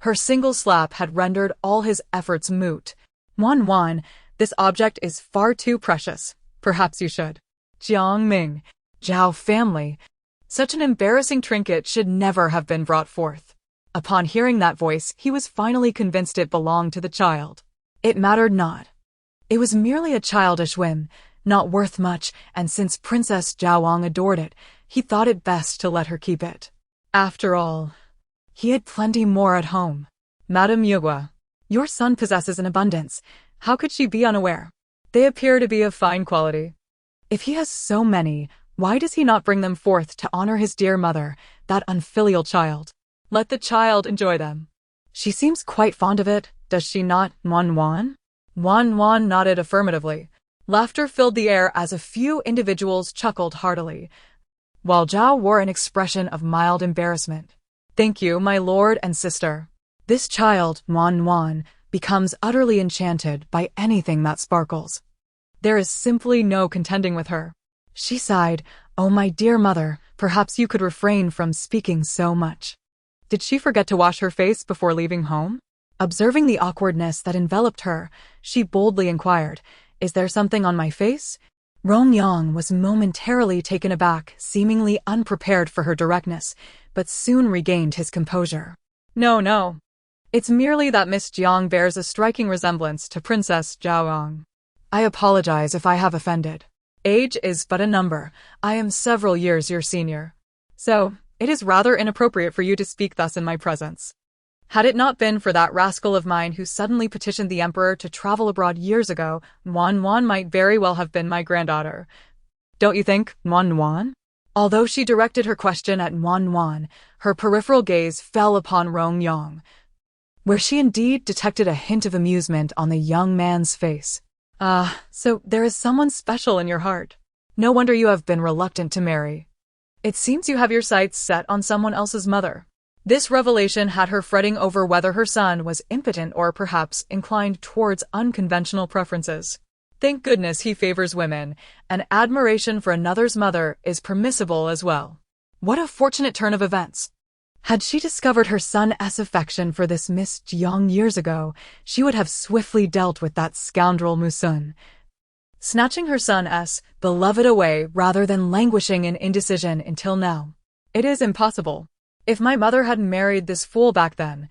her single slap had rendered all his efforts moot. Wan, this object is far too precious. Perhaps you should. Jiang Ming, Zhao family. Such an embarrassing trinket should never have been brought forth. Upon hearing that voice, he was finally convinced it belonged to the child. It mattered not. It was merely a childish whim, not worth much, and since Princess Jiaowang adored it, he thought it best to let her keep it. After all, he had plenty more at home. Madame Yugua, your son possesses an abundance. How could she be unaware? They appear to be of fine quality. If he has so many, why does he not bring them forth to honor his dear mother, that unfilial child? Let the child enjoy them. She seems quite fond of it, does she not, Wan Wan? Wan Wan nodded affirmatively. Laughter filled the air as a few individuals chuckled heartily, while Zhao wore an expression of mild embarrassment. Thank you, my lord and sister. This child, Wan Wan, becomes utterly enchanted by anything that sparkles. There is simply no contending with her. She sighed, Oh, my dear mother, perhaps you could refrain from speaking so much. Did she forget to wash her face before leaving home? Observing the awkwardness that enveloped her, she boldly inquired, Is there something on my face? Rongyang was momentarily taken aback, seemingly unprepared for her directness, but soon regained his composure. No. It's merely that Miss Jiang bears a striking resemblance to Princess Jiaowang. I apologize if I have offended. Age is but a number. I am several years your senior. So, it is rather inappropriate for you to speak thus in my presence. Had it not been for that rascal of mine who suddenly petitioned the emperor to travel abroad years ago, Wan Wan might very well have been my granddaughter. Don't you think, Wan Wan? Although she directed her question at Wan Wan, her peripheral gaze fell upon Rongyang, where she indeed detected a hint of amusement on the young man's face. So there is someone special in your heart. No wonder you have been reluctant to marry. It seems you have your sights set on someone else's mother. This revelation had her fretting over whether her son was impotent or perhaps inclined towards unconventional preferences. Thank goodness he favors women, and admiration for another's mother is permissible as well. What a fortunate turn of events! Had she discovered her son's affection for this Miss Jiang years ago, she would have swiftly dealt with that scoundrel Musun, snatching her son's beloved away rather than languishing in indecision until now. It is impossible. If my mother hadn't married this fool back then,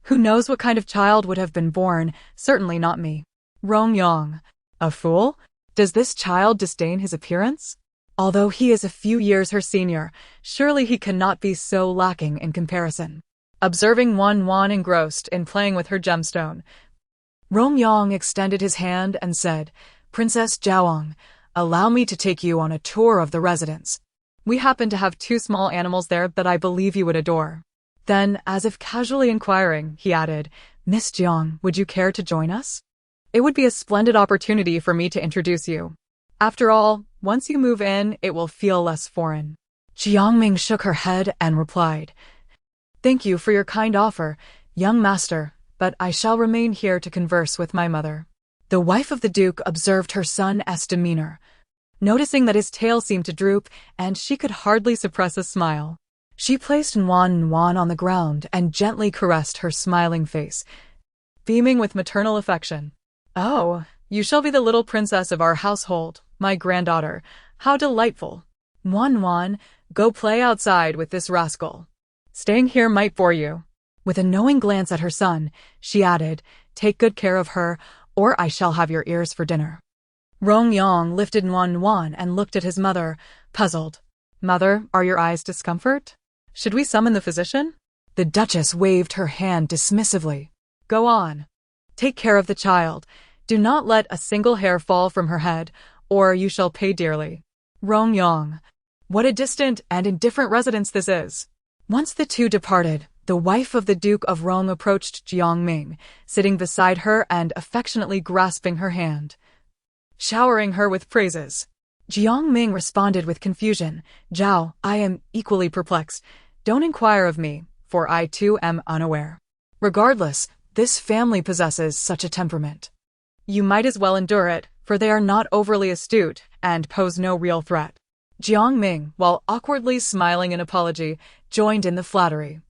who knows what kind of child would have been born, certainly not me. Rongyang. A fool? Does this child disdain his appearance? Although he is a few years her senior, surely he cannot be so lacking in comparison. Observing Wan Wan engrossed in playing with her gemstone, Rongyang extended his hand and said, Princess Jiaowang, allow me to take you on a tour of the residence. We happen to have 2 small animals there that I believe you would adore. Then, as if casually inquiring, he added, Miss Jiang, would you care to join us? It would be a splendid opportunity for me to introduce you. After all, once you move in, it will feel less foreign. Jiangming shook her head and replied, Thank you for your kind offer, young master, but I shall remain here to converse with my mother. The wife of the Duke observed her son's demeanor, noticing that his tail seemed to droop, and she could hardly suppress a smile. She placed Wan Wan on the ground and gently caressed her smiling face, beaming with maternal affection. Oh, you shall be the little princess of our household, my granddaughter. How delightful. Wan Wan, go play outside with this rascal. Staying here might bore you. With a knowing glance at her son, she added, Take good care of her, or I shall have your ears for dinner. Rongyang lifted Wan Wan and looked at his mother, puzzled. Mother, are your eyes discomfort? Should we summon the physician? The Duchess waved her hand dismissively. Go on. Take care of the child. Do not let a single hair fall from her head, or you shall pay dearly. Rongyang. What a distant and indifferent residence this is. Once the two departed, the wife of the Duke of Rong approached Jiangming, sitting beside her and affectionately grasping her hand, showering her with praises. Jiangming responded with confusion. Zhao, I am equally perplexed. Don't inquire of me, for I too am unaware. Regardless, this family possesses such a temperament. You might as well endure it, for they are not overly astute and pose no real threat. Jiangming, while awkwardly smiling in apology, joined in the flattery,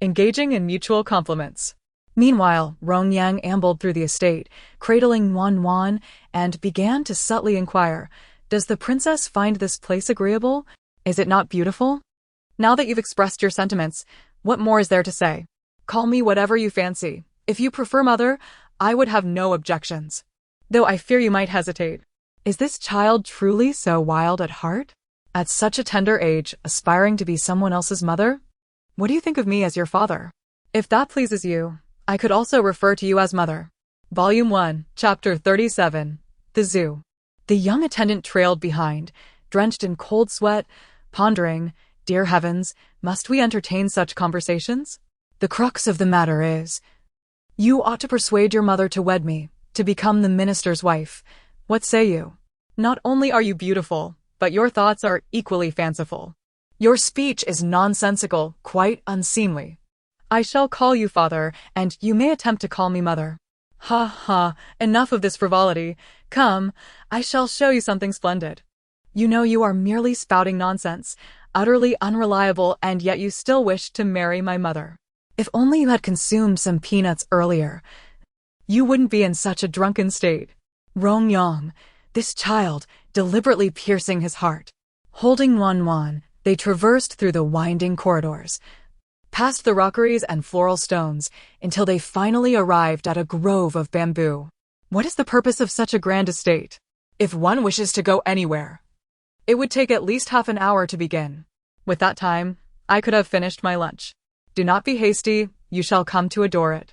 engaging in mutual compliments. Meanwhile, Rongyang ambled through the estate, cradling Wan Wan, and began to subtly inquire, Does the princess find this place agreeable? Is it not beautiful? Now that you've expressed your sentiments, What more is there to say? Call me whatever you fancy. If you prefer mother, I would have no objections. Though I fear you might hesitate. Is this child truly so wild at heart? At such a tender age, aspiring to be someone else's mother? What do you think of me as your father? If that pleases you, I could also refer to you as mother. Volume 1, Chapter 37, The Zoo. The young attendant trailed behind, drenched in cold sweat, pondering, dear heavens, must we entertain such conversations? The crux of the matter is, you ought to persuade your mother to wed me, to become the minister's wife. What say you? Not only are you beautiful, but your thoughts are equally fanciful. Your speech is nonsensical, quite unseemly. I shall call you father, and you may attempt to call me mother. Ha ha, enough of this frivolity. Come, I shall show you something splendid. You know you are merely spouting nonsense, utterly unreliable, and yet you still wish to marry my mother. If only you had consumed some peanuts earlier, you wouldn't be in such a drunken state. Rongyang, this child, deliberately piercing his heart. Holding Wan, they traversed through the winding corridors, past the rockeries and floral stones, until they finally arrived at a grove of bamboo. What is the purpose of such a grand estate? If one wishes to go anywhere, it would take at least half an hour to begin. With that time, I could have finished my lunch. Do not be hasty, you shall come to adore it.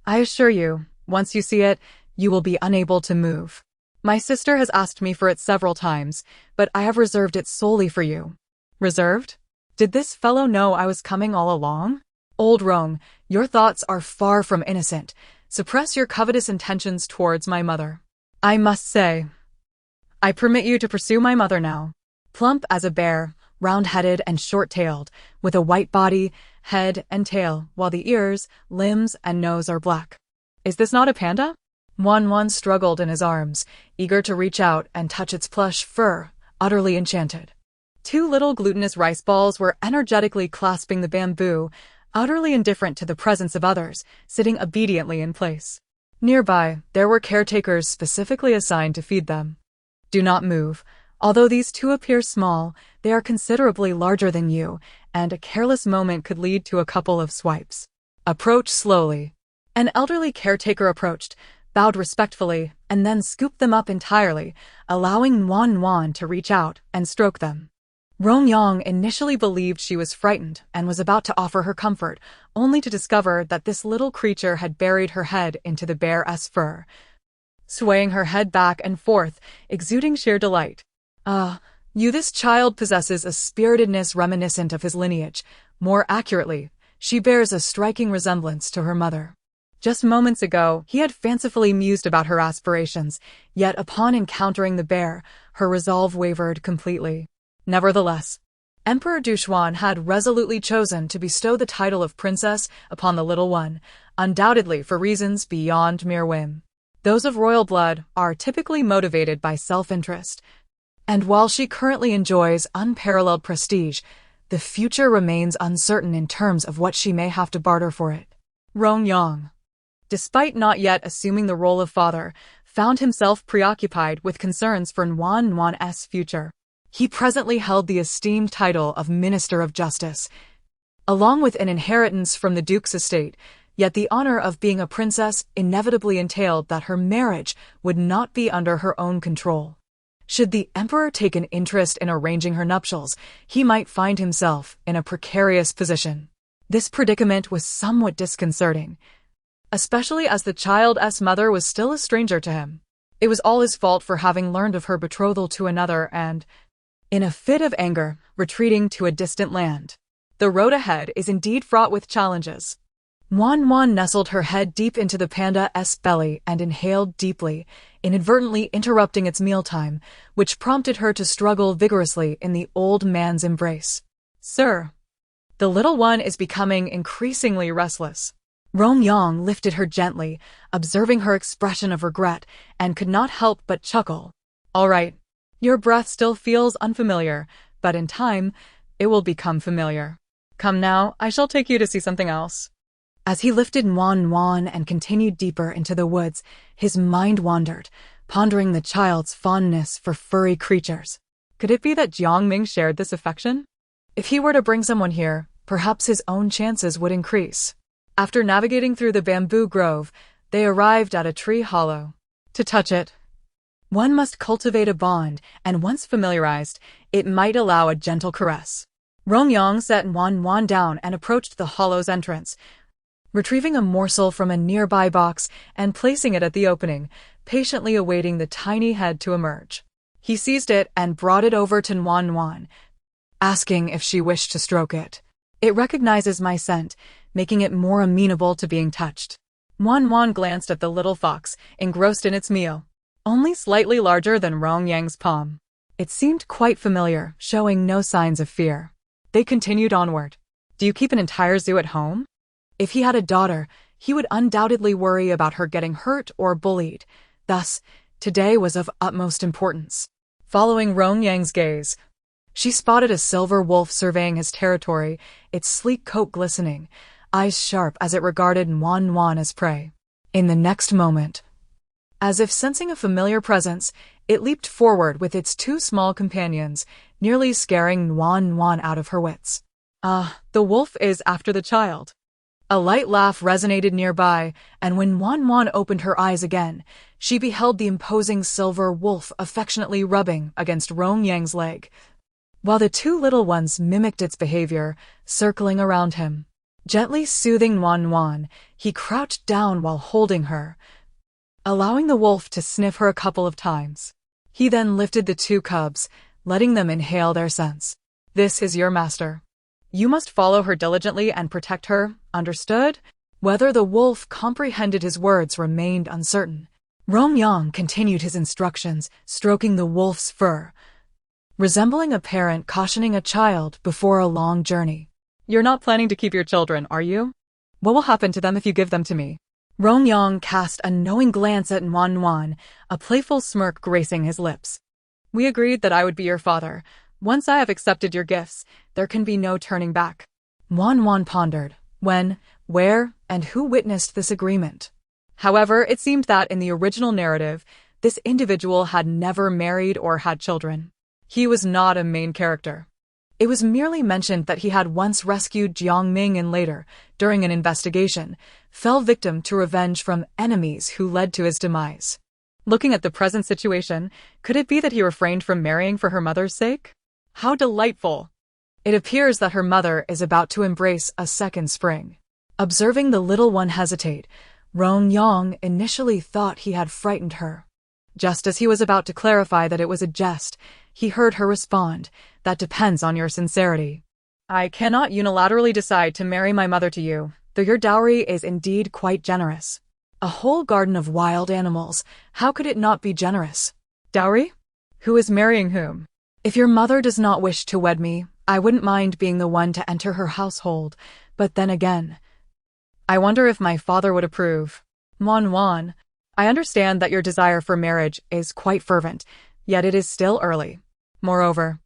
I assure you, once you see it, you will be unable to move. My sister has asked me for it several times, but I have reserved it solely for you. Reserved? Did this fellow know I was coming all along? Old Rong, your thoughts are far from innocent. Suppress your covetous intentions towards my mother. I must say, I permit you to pursue my mother now. Plump as a bear, round-headed and short-tailed, with a white body, head, and tail, while the ears, limbs, and nose are black. Is this not a panda? Wan struggled in his arms, eager to reach out and touch its plush fur, utterly enchanted. Two little glutinous rice balls were energetically clasping the bamboo, utterly indifferent to the presence of others, sitting obediently in place. Nearby, there were caretakers specifically assigned to feed them. Do not move. Although these two appear small, they are considerably larger than you, and a careless moment could lead to a couple of swipes. Approach slowly. An elderly caretaker approached, bowed respectfully, and then scooped them up entirely, allowing Wan to reach out and stroke them. Rongyang initially believed she was frightened and was about to offer her comfort, only to discover that this little creature had buried her head into the bear's fur, swaying her head back and forth, exuding sheer delight. This child possesses a spiritedness reminiscent of his lineage. More accurately, she bears a striking resemblance to her mother. Just moments ago, he had fancifully mused about her aspirations, yet upon encountering the bear, her resolve wavered completely. Nevertheless, Emperor Dushuan had resolutely chosen to bestow the title of princess upon the little one, undoubtedly for reasons beyond mere whim. Those of royal blood are typically motivated by self-interest, and while she currently enjoys unparalleled prestige, the future remains uncertain in terms of what she may have to barter for it. Rongyang, despite not yet assuming the role of father, found himself preoccupied with concerns for Wan's future. He presently held the esteemed title of Minister of Justice, along with an inheritance from the Duke's estate, yet the honor of being a princess inevitably entailed that her marriage would not be under her own control. Should the emperor take an interest in arranging her nuptials, he might find himself in a precarious position. This predicament was somewhat disconcerting, especially as the child's mother was still a stranger to him. It was all his fault for having learned of her betrothal to another and, in a fit of anger, retreating to a distant land. The road ahead is indeed fraught with challenges. Wan nestled her head deep into the panda's belly and inhaled deeply, inadvertently interrupting its mealtime, which prompted her to struggle vigorously in the old man's embrace. Sir, the little one is becoming increasingly restless. Rongyang lifted her gently, observing her expression of regret, and could not help but chuckle. All right. Your breath still feels unfamiliar, but in time, it will become familiar. Come now, I shall take you to see something else. As he lifted Wan and continued deeper into the woods, his mind wandered, pondering the child's fondness for furry creatures. Could it be that Jiangming shared this affection? If he were to bring someone here, perhaps his own chances would increase. After navigating through the bamboo grove, they arrived at a tree hollow. To touch it, one must cultivate a bond, and once familiarized, it might allow a gentle caress. Rongyang set Wan down and approached the hollow's entrance, retrieving a morsel from a nearby box and placing it at the opening, patiently awaiting the tiny head to emerge. He seized it and brought it over to Wan, asking if she wished to stroke it. It recognizes my scent, making it more amenable to being touched. Wan glanced at the little fox, engrossed in its meal, only slightly larger than Rongyang's palm. It seemed quite familiar, showing no signs of fear. They continued onward. Do you keep an entire zoo at home? If he had a daughter, he would undoubtedly worry about her getting hurt or bullied. Thus, today was of utmost importance. Following Rongyang's gaze, she spotted a silver wolf surveying his territory, its sleek coat glistening, eyes sharp as it regarded Wan as prey. In the next moment, as if sensing a familiar presence, it leaped forward with its two small companions, nearly scaring Wan out of her wits. The wolf is after the child. A light laugh resonated nearby, and when Wan opened her eyes again, she beheld the imposing silver wolf affectionately rubbing against Rongyang's leg, while the two little ones mimicked its behavior, circling around him. Gently soothing Wan, he crouched down while holding her, allowing the wolf to sniff her a couple of times. He then lifted the two cubs, letting them inhale their scents. This is your master. You must follow her diligently and protect her, understood? Whether the wolf comprehended his words remained uncertain. Rongyang continued his instructions, stroking the wolf's fur, resembling a parent cautioning a child before a long journey. You're not planning to keep your children, are you? What will happen to them if you give them to me? Rongyang cast a knowing glance at Wan, a playful smirk gracing his lips. We agreed that I would be your father. Once I have accepted your gifts, there can be no turning back. Wan pondered when, where, and who witnessed this agreement. However, it seemed that in the original narrative, this individual had never married or had children. He was not a main character. It was merely mentioned that he had once rescued Jiangming and later, during an investigation, fell victim to revenge from enemies who led to his demise. Looking at the present situation, could it be that he refrained from marrying for her mother's sake? How delightful! It appears that her mother is about to embrace a second spring. Observing the little one hesitate, Rongyang initially thought he had frightened her. Just as he was about to clarify that it was a jest, he heard her respond, "That depends on your sincerity. I cannot unilaterally decide to marry my mother to you, though your dowry is indeed quite generous. A whole garden of wild animals, how could it not be generous? Dowry? Who is marrying whom? If your mother does not wish to wed me, I wouldn't mind being the one to enter her household, but then again, I wonder if my father would approve. Wan, I understand that your desire for marriage is quite fervent, yet it is still early. Moreover,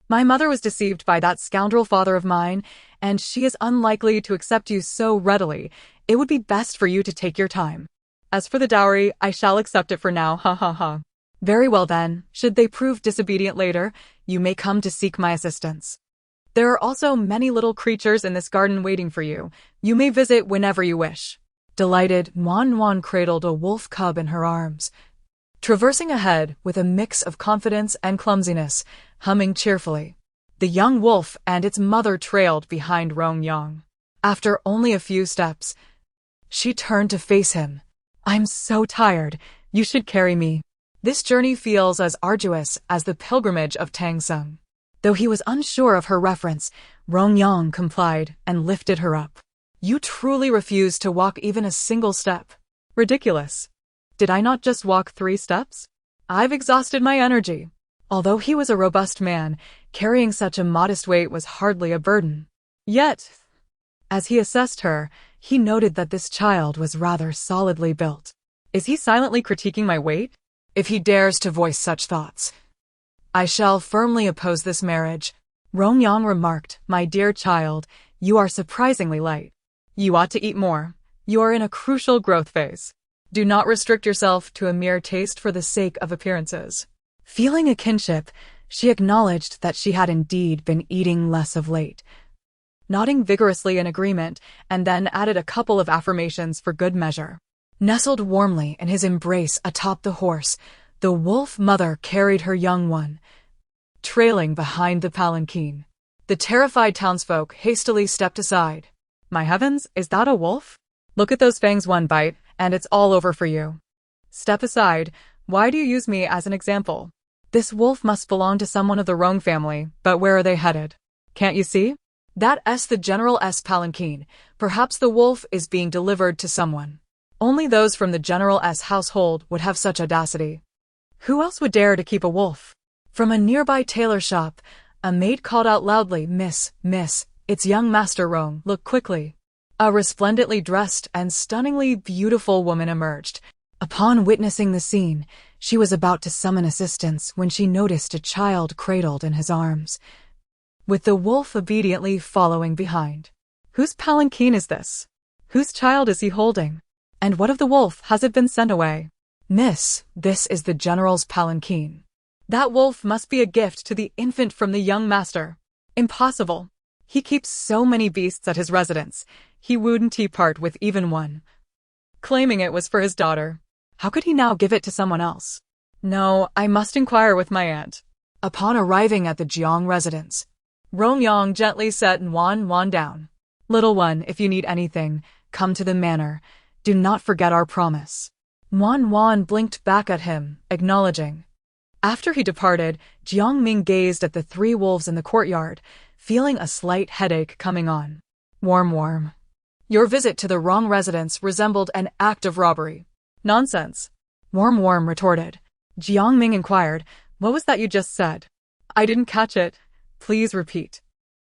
my mother was deceived by that scoundrel father of mine, and she is unlikely to accept you so readily. It would be best for you to take your time. As for the dowry, I shall accept it for now, ha. Very well then, should they prove disobedient later, you may come to seek my assistance. There are also many little creatures in this garden waiting for you. You may visit whenever you wish. Delighted, Wan cradled a wolf cub in her arms, traversing ahead with a mix of confidence and clumsiness, humming cheerfully. The young wolf and its mother trailed behind Rongyang. After only a few steps, she turned to face him. I'm so tired. You should carry me. This journey feels as arduous as the pilgrimage of Tangsung. Though he was unsure of her reference, Rongyang complied and lifted her up. You truly refuse to walk even a single step. Ridiculous. Did I not just walk 3 steps? I've exhausted my energy. Although he was a robust man, carrying such a modest weight was hardly a burden. Yet, as he assessed her, he noted that this child was rather solidly built. Is he silently critiquing my weight? If he dares to voice such thoughts, I shall firmly oppose this marriage. Rongyang remarked, My dear child, you are surprisingly light. You ought to eat more. You are in a crucial growth phase. Do not restrict yourself to a mere taste for the sake of appearances. Feeling a kinship, she acknowledged that she had indeed been eating less of late. nodding vigorously in agreement, and then added a couple of affirmations for good measure. Nestled warmly in his embrace atop the horse, the wolf mother carried her young one, trailing behind the palanquin. The terrified townsfolk hastily stepped aside. My heavens, is that a wolf? Look at those fangs, one bite, and it's all over for you. Step aside. Why do you use me as an example? This wolf must belong to someone of the Roan family, but where are they headed? Can't you see? That's the General's palanquin. Perhaps the wolf is being delivered to someone. Only those from the General's household would have such audacity. Who else would dare to keep a wolf? From a nearby tailor shop, a maid called out loudly, Miss, it's young Master Roan, look quickly. A resplendently dressed and stunningly beautiful woman emerged. Upon witnessing the scene, she was about to summon assistance when she noticed a child cradled in his arms, with the wolf obediently following behind. Whose palanquin is this? Whose child is he holding? And what of the wolf? Has it been sent away? Miss, this is the General's palanquin. That wolf must be a gift to the infant from the young master. Impossible. He keeps so many beasts at his residence. He wouldn't part with even one, claiming it was for his daughter. How could he now give it to someone else? No, I must inquire with my aunt. Upon arriving at the Jiang residence, Roan Yang gently set Wan down. Little one, if you need anything, come to the manor. Do not forget our promise. Wan blinked back at him, acknowledging. After he departed, Jiang Ming gazed at the three wolves in the courtyard, feeling a slight headache coming on. Warm. Your visit to the wrong residence resembled an act of robbery. Nonsense. Warm retorted. Jiang Ming inquired, what was that you just said? I didn't catch it. Please repeat.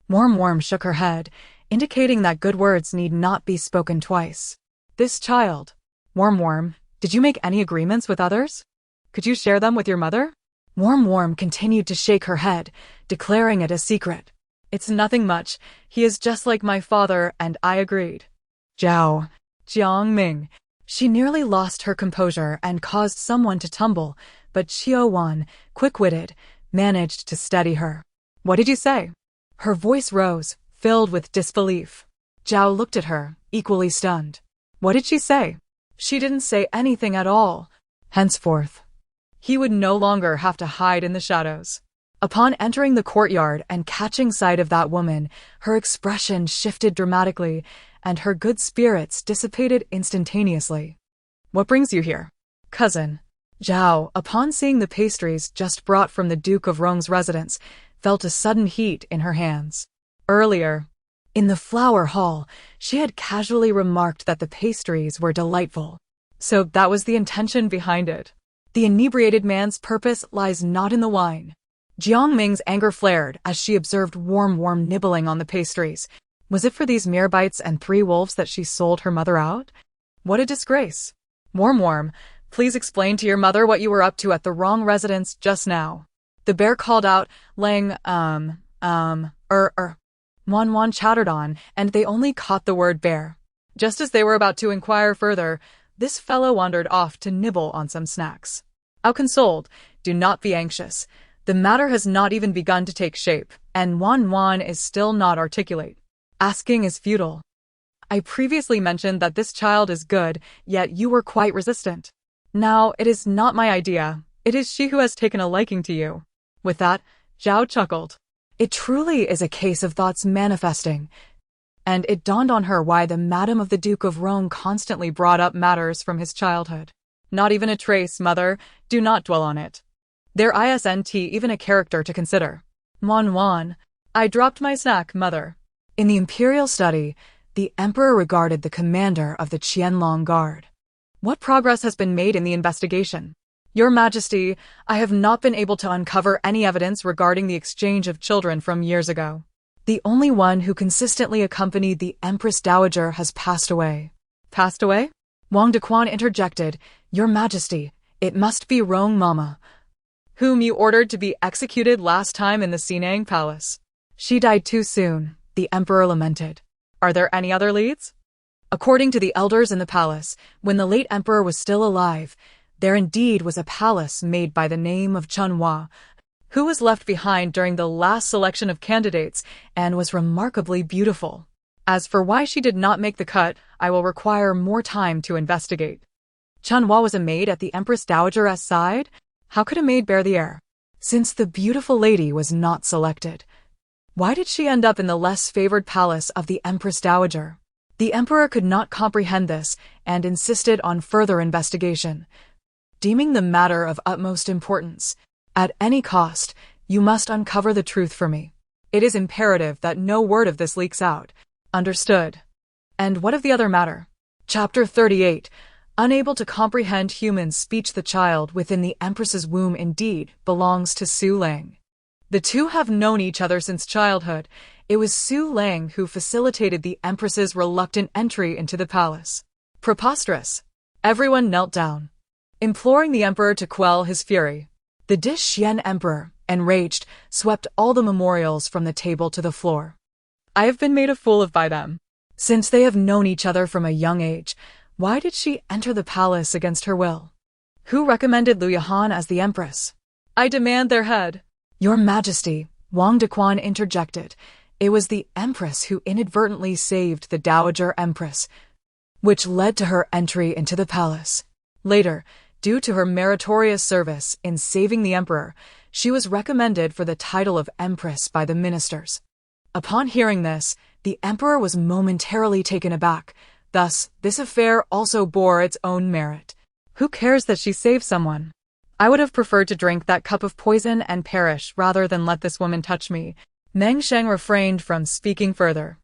Warm shook her head, indicating that good words need not be spoken twice. This child. Warm, did you make any agreements with others? Could you share them with your mother? Warm continued to shake her head, declaring it a secret. It's nothing much. He is just like my father, and I agreed. Jiang Ming. She nearly lost her composure and caused someone to tumble, but Qiao Wan, quick-witted, managed to steady her. What did you say? Her voice rose, filled with disbelief. Zhao looked at her, equally stunned. What did she say? She didn't say anything at all. Henceforth, he would no longer have to hide in the shadows. Upon entering the courtyard and catching sight of that woman, her expression shifted dramatically, and her good spirits dissipated instantaneously. What brings you here? Cousin. Zhao, upon seeing the pastries just brought from the Duke of Roan's residence, felt a sudden heat in her hands. Earlier, in the flower hall, she had casually remarked that the pastries were delightful. So that was the intention behind it. The inebriated man's purpose lies not in the wine. Jiang Ming's anger flared as she observed Warm nibbling on the pastries. Was it for these mere bites and 3 wolves that she sold her mother out? What a disgrace. Warm, please explain to your mother what you were up to at the wrong residence just now. The bear called out, laying, Wan chattered on, and they only caught the word bear. Just as they were about to inquire further, this fellow wandered off to nibble on some snacks. Outconsoled, do not be anxious. The matter has not even begun to take shape, and Wan is still not articulate. Asking is futile. I previously mentioned that this child is good, yet you were quite resistant. Now, it is not my idea. It is she who has taken a liking to you. With that, Zhao chuckled. It truly is a case of thoughts manifesting, and it dawned on her why the Madam of the Duke of Roan constantly brought up matters from his childhood. Not even a trace, mother. Do not dwell on it. There isn't even a character to consider. Wan, I dropped my snack, mother. In the imperial study, the emperor regarded the commander of the Qianlong Guard. What progress has been made in the investigation? Your Majesty, I have not been able to uncover any evidence regarding the exchange of children from years ago. The only one who consistently accompanied the Empress Dowager has passed away. Passed away? Wang Dequan interjected, Your Majesty, it must be Roan Mama, whom you ordered to be executed last time in the Sinang Palace. She died too soon, the emperor lamented. Are there any other leads? According to the elders in the palace, when the late emperor was still alive, there indeed was a palace made by the name of Chunhua, who was left behind during the last selection of candidates and was remarkably beautiful. As for why she did not make the cut, I will require more time to investigate. Chunhua was a maid at the Empress Dowager's side? How could a maid bear the air? Since the beautiful lady was not selected, why did she end up in the less favored palace of the Empress Dowager? The emperor could not comprehend this and insisted on further investigation, deeming the matter of utmost importance. At any cost, you must uncover the truth for me. It is imperative that no word of this leaks out. Understood. And what of the other matter? Chapter 38. Unable to comprehend human speech, the child within the Empress's womb indeed belongs to Su Lang. The two have known each other since childhood. It was Su Lang who facilitated the Empress's reluctant entry into the palace. Preposterous. Everyone knelt down, imploring the emperor to quell his fury. The Dishyan emperor, enraged, swept all the memorials from the table to the floor. I have been made a fool of by them. Since they have known each other from a young age, why did she enter the palace against her will? Who recommended Liu Yahan as the empress? I demand their head. Your Majesty, Wang Dequan interjected. It was the empress who inadvertently saved the Dowager Empress, which led to her entry into the palace. Later, due to her meritorious service in saving the emperor, she was recommended for the title of empress by the ministers. Upon hearing this, the emperor was momentarily taken aback. Thus, this affair also bore its own merit. Who cares that she saved someone? I would have preferred to drink that cup of poison and perish rather than let this woman touch me. Meng Sheng refrained from speaking further.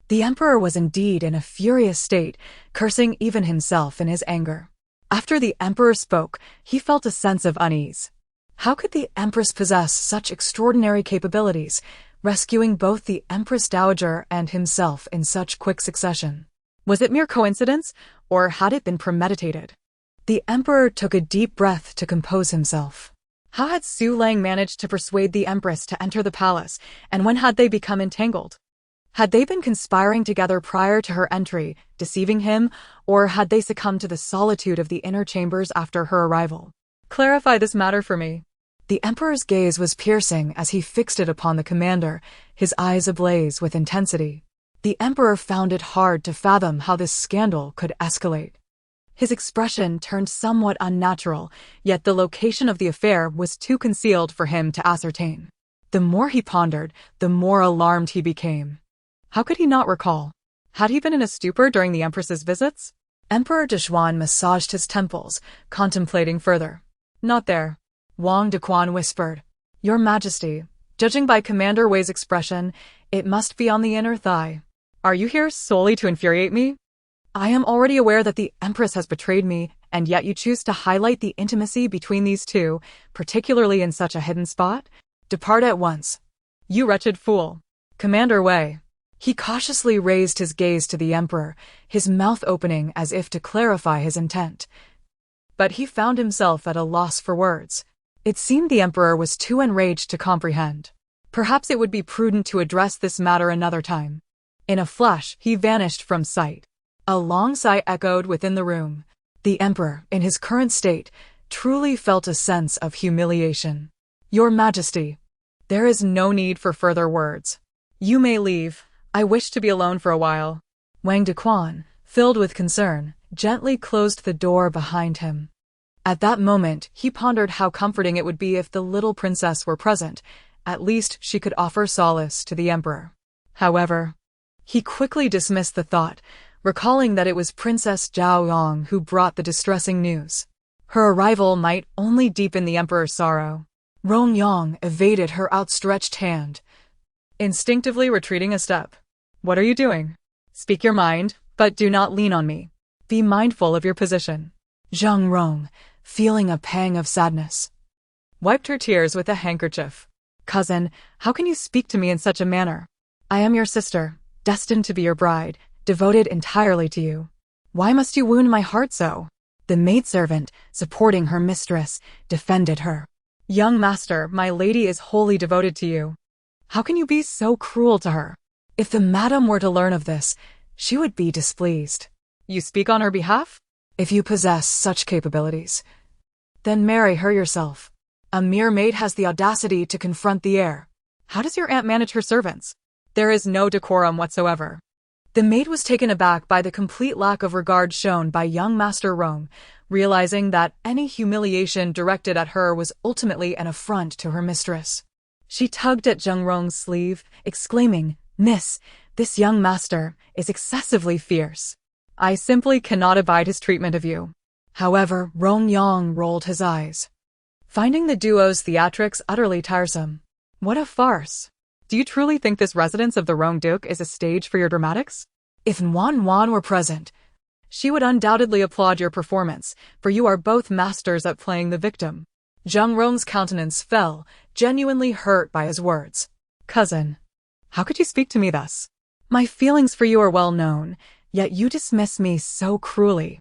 The emperor was indeed in a furious state, cursing even himself in his anger. After the emperor spoke, he felt a sense of unease. How could the empress possess such extraordinary capabilities, rescuing both the Empress Dowager and himself in such quick succession? Was it mere coincidence, or had it been premeditated? The emperor took a deep breath to compose himself. How had Su Lang managed to persuade the empress to enter the palace, and when had they become entangled? Had they been conspiring together prior to her entry, deceiving him, or had they succumbed to the solitude of the inner chambers after her arrival? Clarify this matter for me. The emperor's gaze was piercing as he fixed it upon the commander, his eyes ablaze with intensity. The emperor found it hard to fathom how this scandal could escalate. His expression turned somewhat unnatural, yet the location of the affair was too concealed for him to ascertain. The more he pondered, the more alarmed he became. How could he not recall? Had he been in a stupor during the empress's visits? Emperor Dishwan massaged his temples, contemplating further. Not there. Wang Dequan whispered. Your Majesty, judging by Commander Wei's expression, it must be on the inner thigh. Are you here solely to infuriate me? I am already aware that the Empress has betrayed me, and yet you choose to highlight the intimacy between these two, particularly in such a hidden spot? Depart at once. You wretched fool. Commander Wei. He cautiously raised his gaze to the Emperor, his mouth opening as if to clarify his intent. But he found himself at a loss for words. It seemed the Emperor was too enraged to comprehend. Perhaps it would be prudent to address this matter another time. In a flash, he vanished from sight. A long sigh echoed within the room. The Emperor, in his current state, truly felt a sense of humiliation. Your Majesty, there is no need for further words. You may leave. I wish to be alone for a while. Wang Dequan, filled with concern, gently closed the door behind him. At that moment, he pondered how comforting it would be if the little princess were present. At least she could offer solace to the Emperor. However, he quickly dismissed the thought, recalling that it was Princess Zhao Yong who brought the distressing news. Her arrival might only deepen the Emperor's sorrow. Rong Yang evaded her outstretched hand, instinctively retreating a step. What are you doing? Speak your mind, but do not lean on me. Be mindful of your position. Zhang Rong, feeling a pang of sadness, wiped her tears with a handkerchief. Cousin, how can you speak to me in such a manner? I am your sister, destined to be your bride, devoted entirely to you. Why must you wound my heart so? The maidservant, supporting her mistress, defended her. Young master, my lady is wholly devoted to you. How can you be so cruel to her? If the madam were to learn of this, she would be displeased. You speak on her behalf? If you possess such capabilities, then marry her yourself. A mere maid has the audacity to confront the heir. How does your aunt manage her servants? There is no decorum whatsoever. The maid was taken aback by the complete lack of regard shown by young Master Rong, realizing that any humiliation directed at her was ultimately an affront to her mistress. She tugged at Zheng Rong's sleeve, exclaiming, "Miss, this young master is excessively fierce. I simply cannot abide his treatment of you." However, Rong Yang rolled his eyes, finding the duo's theatrics utterly tiresome. What a farce! Do you truly think this residence of the Rong Duke is a stage for your dramatics? If Nguyen Nguyen were present, she would undoubtedly applaud your performance, for you are both masters at playing the victim. Zheng Rong's countenance fell, genuinely hurt by his words. Cousin, how could you speak to me thus? My feelings for you are well known, yet you dismiss me so cruelly.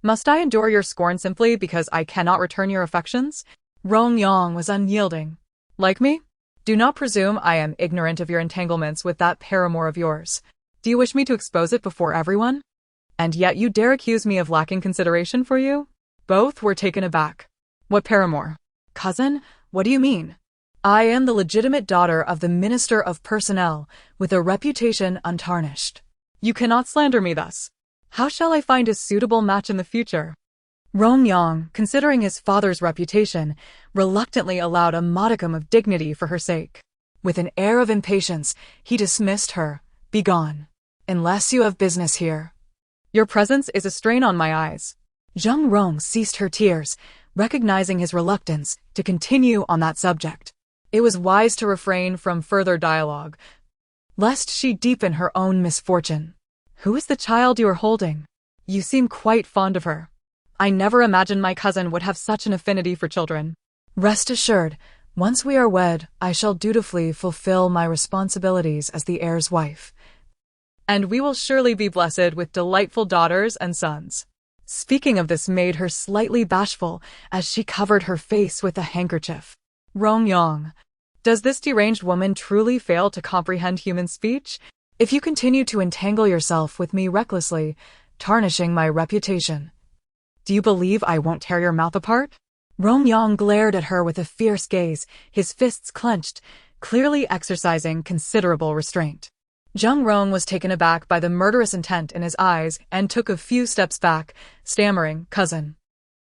Must I endure your scorn simply because I cannot return your affections? Rong Yang was unyielding. Like me? Do not presume I am ignorant of your entanglements with that paramour of yours. Do you wish me to expose it before everyone? And yet you dare accuse me of lacking consideration for you? Both were taken aback. What paramour? Cousin, what do you mean? I am the legitimate daughter of the Minister of Personnel, with a reputation untarnished. You cannot slander me thus. How shall I find a suitable match in the future? Rong Yang, considering his father's reputation, reluctantly allowed a modicum of dignity for her sake. With an air of impatience, he dismissed her. Begone. Unless you have business here. Your presence is a strain on my eyes. Zheng Rong ceased her tears, recognizing his reluctance to continue on that subject. It was wise to refrain from further dialogue, lest she deepen her own misfortune. Who is the child you are holding? You seem quite fond of her. I never imagined my cousin would have such an affinity for children. Rest assured, once we are wed, I shall dutifully fulfill my responsibilities as the heir's wife. And we will surely be blessed with delightful daughters and sons. Speaking of this made her slightly bashful as she covered her face with a handkerchief. Rong Yang, does this deranged woman truly fail to comprehend human speech? If you continue to entangle yourself with me recklessly, tarnishing my reputation, do you believe I won't tear your mouth apart? Rong Yang glared at her with a fierce gaze, his fists clenched, clearly exercising considerable restraint. Zheng Rong was taken aback by the murderous intent in his eyes and took a few steps back, stammering, "Cousin."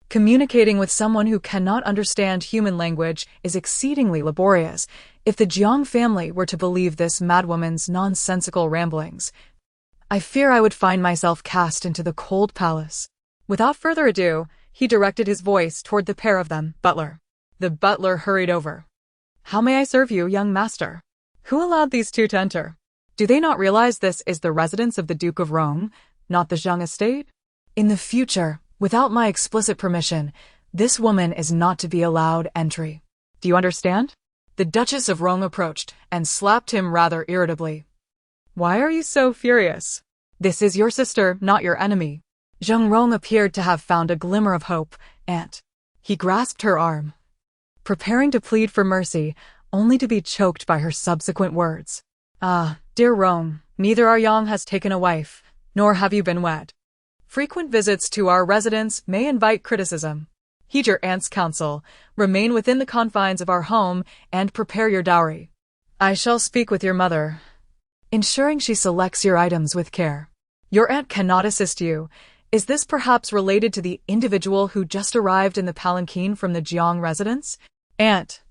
Communicating with someone who cannot understand human language is exceedingly laborious, if the Jiang family were to believe this madwoman's nonsensical ramblings. I fear I would find myself cast into the cold palace. Without further ado, he directed his voice toward the pair of them, butler. The butler hurried over. How may I serve you, young master? Who allowed these two to enter? Do they not realize this is the residence of the Duke of Rong, not the Zheng estate? In the future, without my explicit permission, this woman is not to be allowed entry. Do you understand? The Duchess of Rong approached and slapped him rather irritably. Why are you so furious? This is your sister, not your enemy. Zheng Rong appeared to have found a glimmer of hope, and he grasped her arm, preparing to plead for mercy, only to be choked by her subsequent words. Ah, dear Rong, neither our Yang has taken a wife, nor have you been wed. Frequent visits to our residence may invite criticism. Heed your aunt's counsel, remain within the confines of our home, and prepare your dowry. I shall speak with your mother, ensuring she selects your items with care. Your aunt cannot assist you. Is this perhaps related to the individual who just arrived in the palanquin from the Jiang residence? Aunt,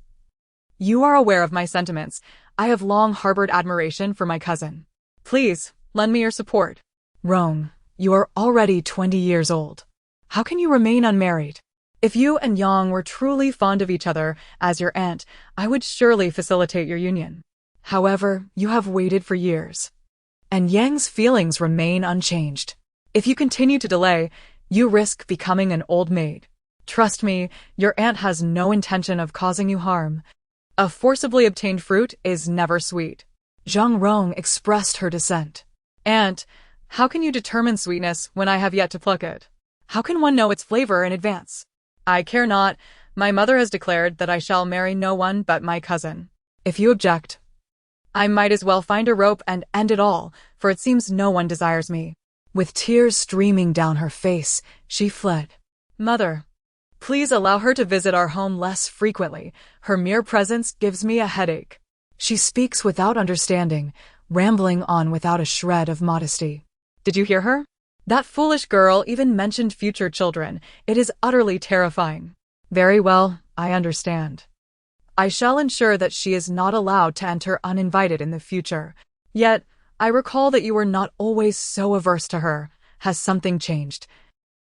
you are aware of my sentiments. I have long harbored admiration for my cousin. Please, lend me your support. Rong, you are already 20 years old. How can you remain unmarried? If you and Yang were truly fond of each other, as your aunt, I would surely facilitate your union. However, you have waited for years, and Yang's feelings remain unchanged. If you continue to delay, you risk becoming an old maid. Trust me, your aunt has no intention of causing you harm. A forcibly obtained fruit is never sweet. Zheng Rong expressed her dissent. Aunt, how can you determine sweetness when I have yet to pluck it? How can one know its flavor in advance? I care not. My mother has declared that I shall marry no one but my cousin. If you object, I might as well find a rope and end it all, for it seems no one desires me. With tears streaming down her face, she fled. Mother, Please allow her to visit our home less frequently. Her mere presence gives me a headache. She speaks without understanding, rambling on without a shred of modesty. Did you hear her? That foolish girl even mentioned future children. It is utterly terrifying. Very well, I understand. I shall ensure that she is not allowed to enter uninvited in the future. Yet, I recall that you were not always so averse to her. Has something changed?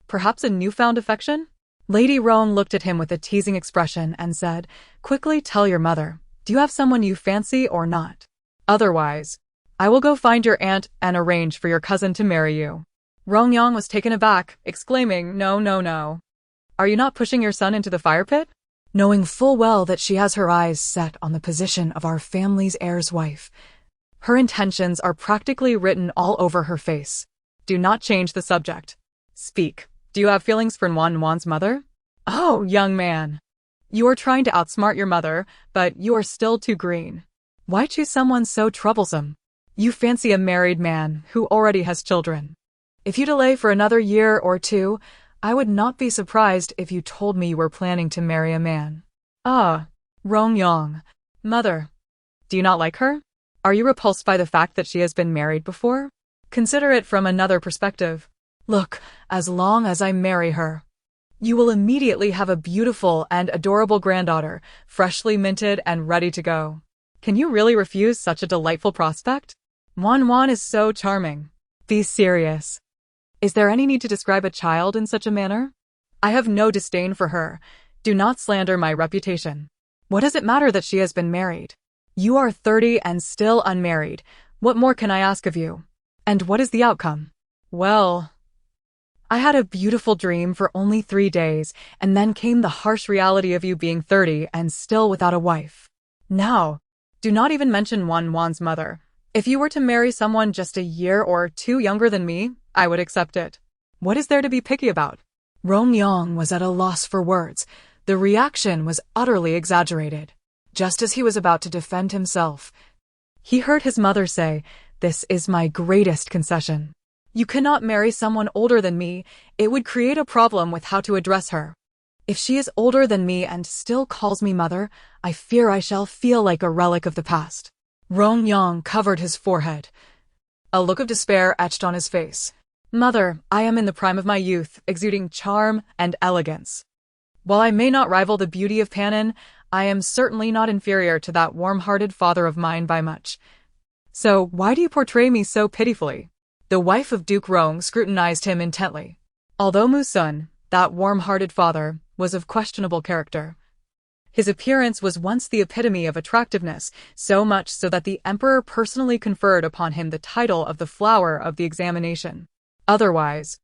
Perhaps a newfound affection? Lady Roan looked at him with a teasing expression and said, "Quickly tell your mother. Do you have someone you fancy or not? Otherwise, I will go find your aunt and arrange for your cousin to marry you." Rongyang was taken aback, exclaiming, "No, no, no. Are you not pushing your son into the fire pit?" Knowing full well that she has her eyes set on the position of our family's heir's wife, her intentions are practically written all over her face. Do not change the subject. Speak. Do you have feelings for Wan's mother? Oh, young man. You are trying to outsmart your mother, but you are still too green. Why choose someone so troublesome? You fancy a married man who already has children. If you delay for another year or two, I would not be surprised if you told me you were planning to marry a man. Ah, Rongyang. Mother. Do you not like her? Are you repulsed by the fact that she has been married before? Consider it from another perspective. Look, as long as I marry her, you will immediately have a beautiful and adorable granddaughter, freshly minted and ready to go. Can you really refuse such a delightful prospect? Wan is so charming. Be serious. Is there any need to describe a child in such a manner? I have no disdain for her. Do not slander my reputation. What does it matter that she has been married? You are 30 and still unmarried. What more can I ask of you? And what is the outcome? Well, I had a beautiful dream for only 3 days, and then came the harsh reality of you being 30 and still without a wife. Now, do not even mention Wan's mother. If you were to marry someone just a year or two younger than me, I would accept it. What is there to be picky about? Rongyang was at a loss for words. The reaction was utterly exaggerated. Just as he was about to defend himself, he heard his mother say, "This is my greatest concession. You cannot marry someone older than me. It would create a problem with how to address her. If she is older than me and still calls me mother, I fear I shall feel like a relic of the past." Rongyang covered his forehead. A look of despair etched on his face. "Mother, I am in the prime of my youth, exuding charm and elegance. While I may not rival the beauty of Panin, I am certainly not inferior to that warm-hearted father of mine by much. So why do you portray me so pitifully?" The wife of Duke Rong scrutinized him intently. Although Musun, that warm-hearted father, was of questionable character, his appearance was once the epitome of attractiveness, so much so that the emperor personally conferred upon him the title of the flower of the examination. Otherwise,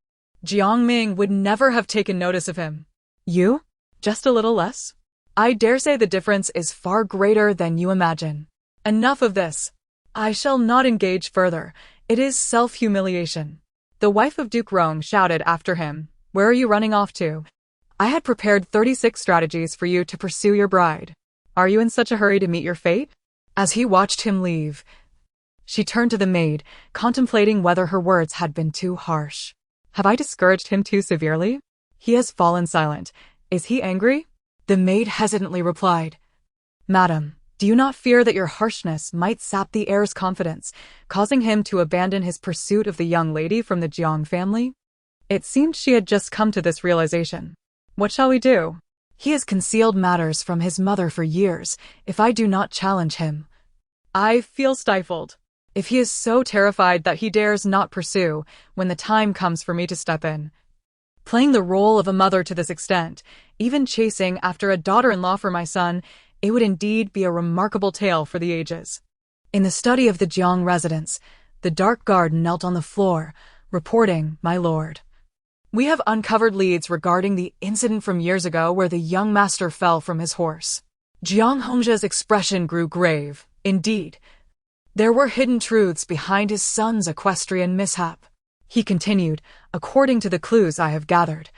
Jiangming would never have taken notice of him. You? Just a little less? I dare say the difference is far greater than you imagine. Enough of this. I shall not engage further. It is self-humiliation. The wife of Duke Rong shouted after him, "Where are you running off to? I had prepared 36 strategies for you to pursue your bride. Are you in such a hurry to meet your fate?" As he watched him leave, she turned to the maid, contemplating whether her words had been too harsh. Have I discouraged him too severely? He has fallen silent. Is he angry? The maid hesitantly replied, "Madam, do you not fear that your harshness might sap the heir's confidence, causing him to abandon his pursuit of the young lady from the Jiang family?" It seemed she had just come to this realization. What shall we do? He has concealed matters from his mother for years. If I do not challenge him, I feel stifled. If he is so terrified that he dares not pursue, when the time comes for me to step in, playing the role of a mother to this extent, even chasing after a daughter-in-law for my son, it would indeed be a remarkable tale for the ages. In the study of the Jiang residence, the dark guard knelt on the floor, reporting, "My lord, we have uncovered leads regarding the incident from years ago where the young master fell from his horse." Jiang Hongjia's expression grew grave. Indeed, there were hidden truths behind his son's equestrian mishap. He continued, "According to the clues I have gathered,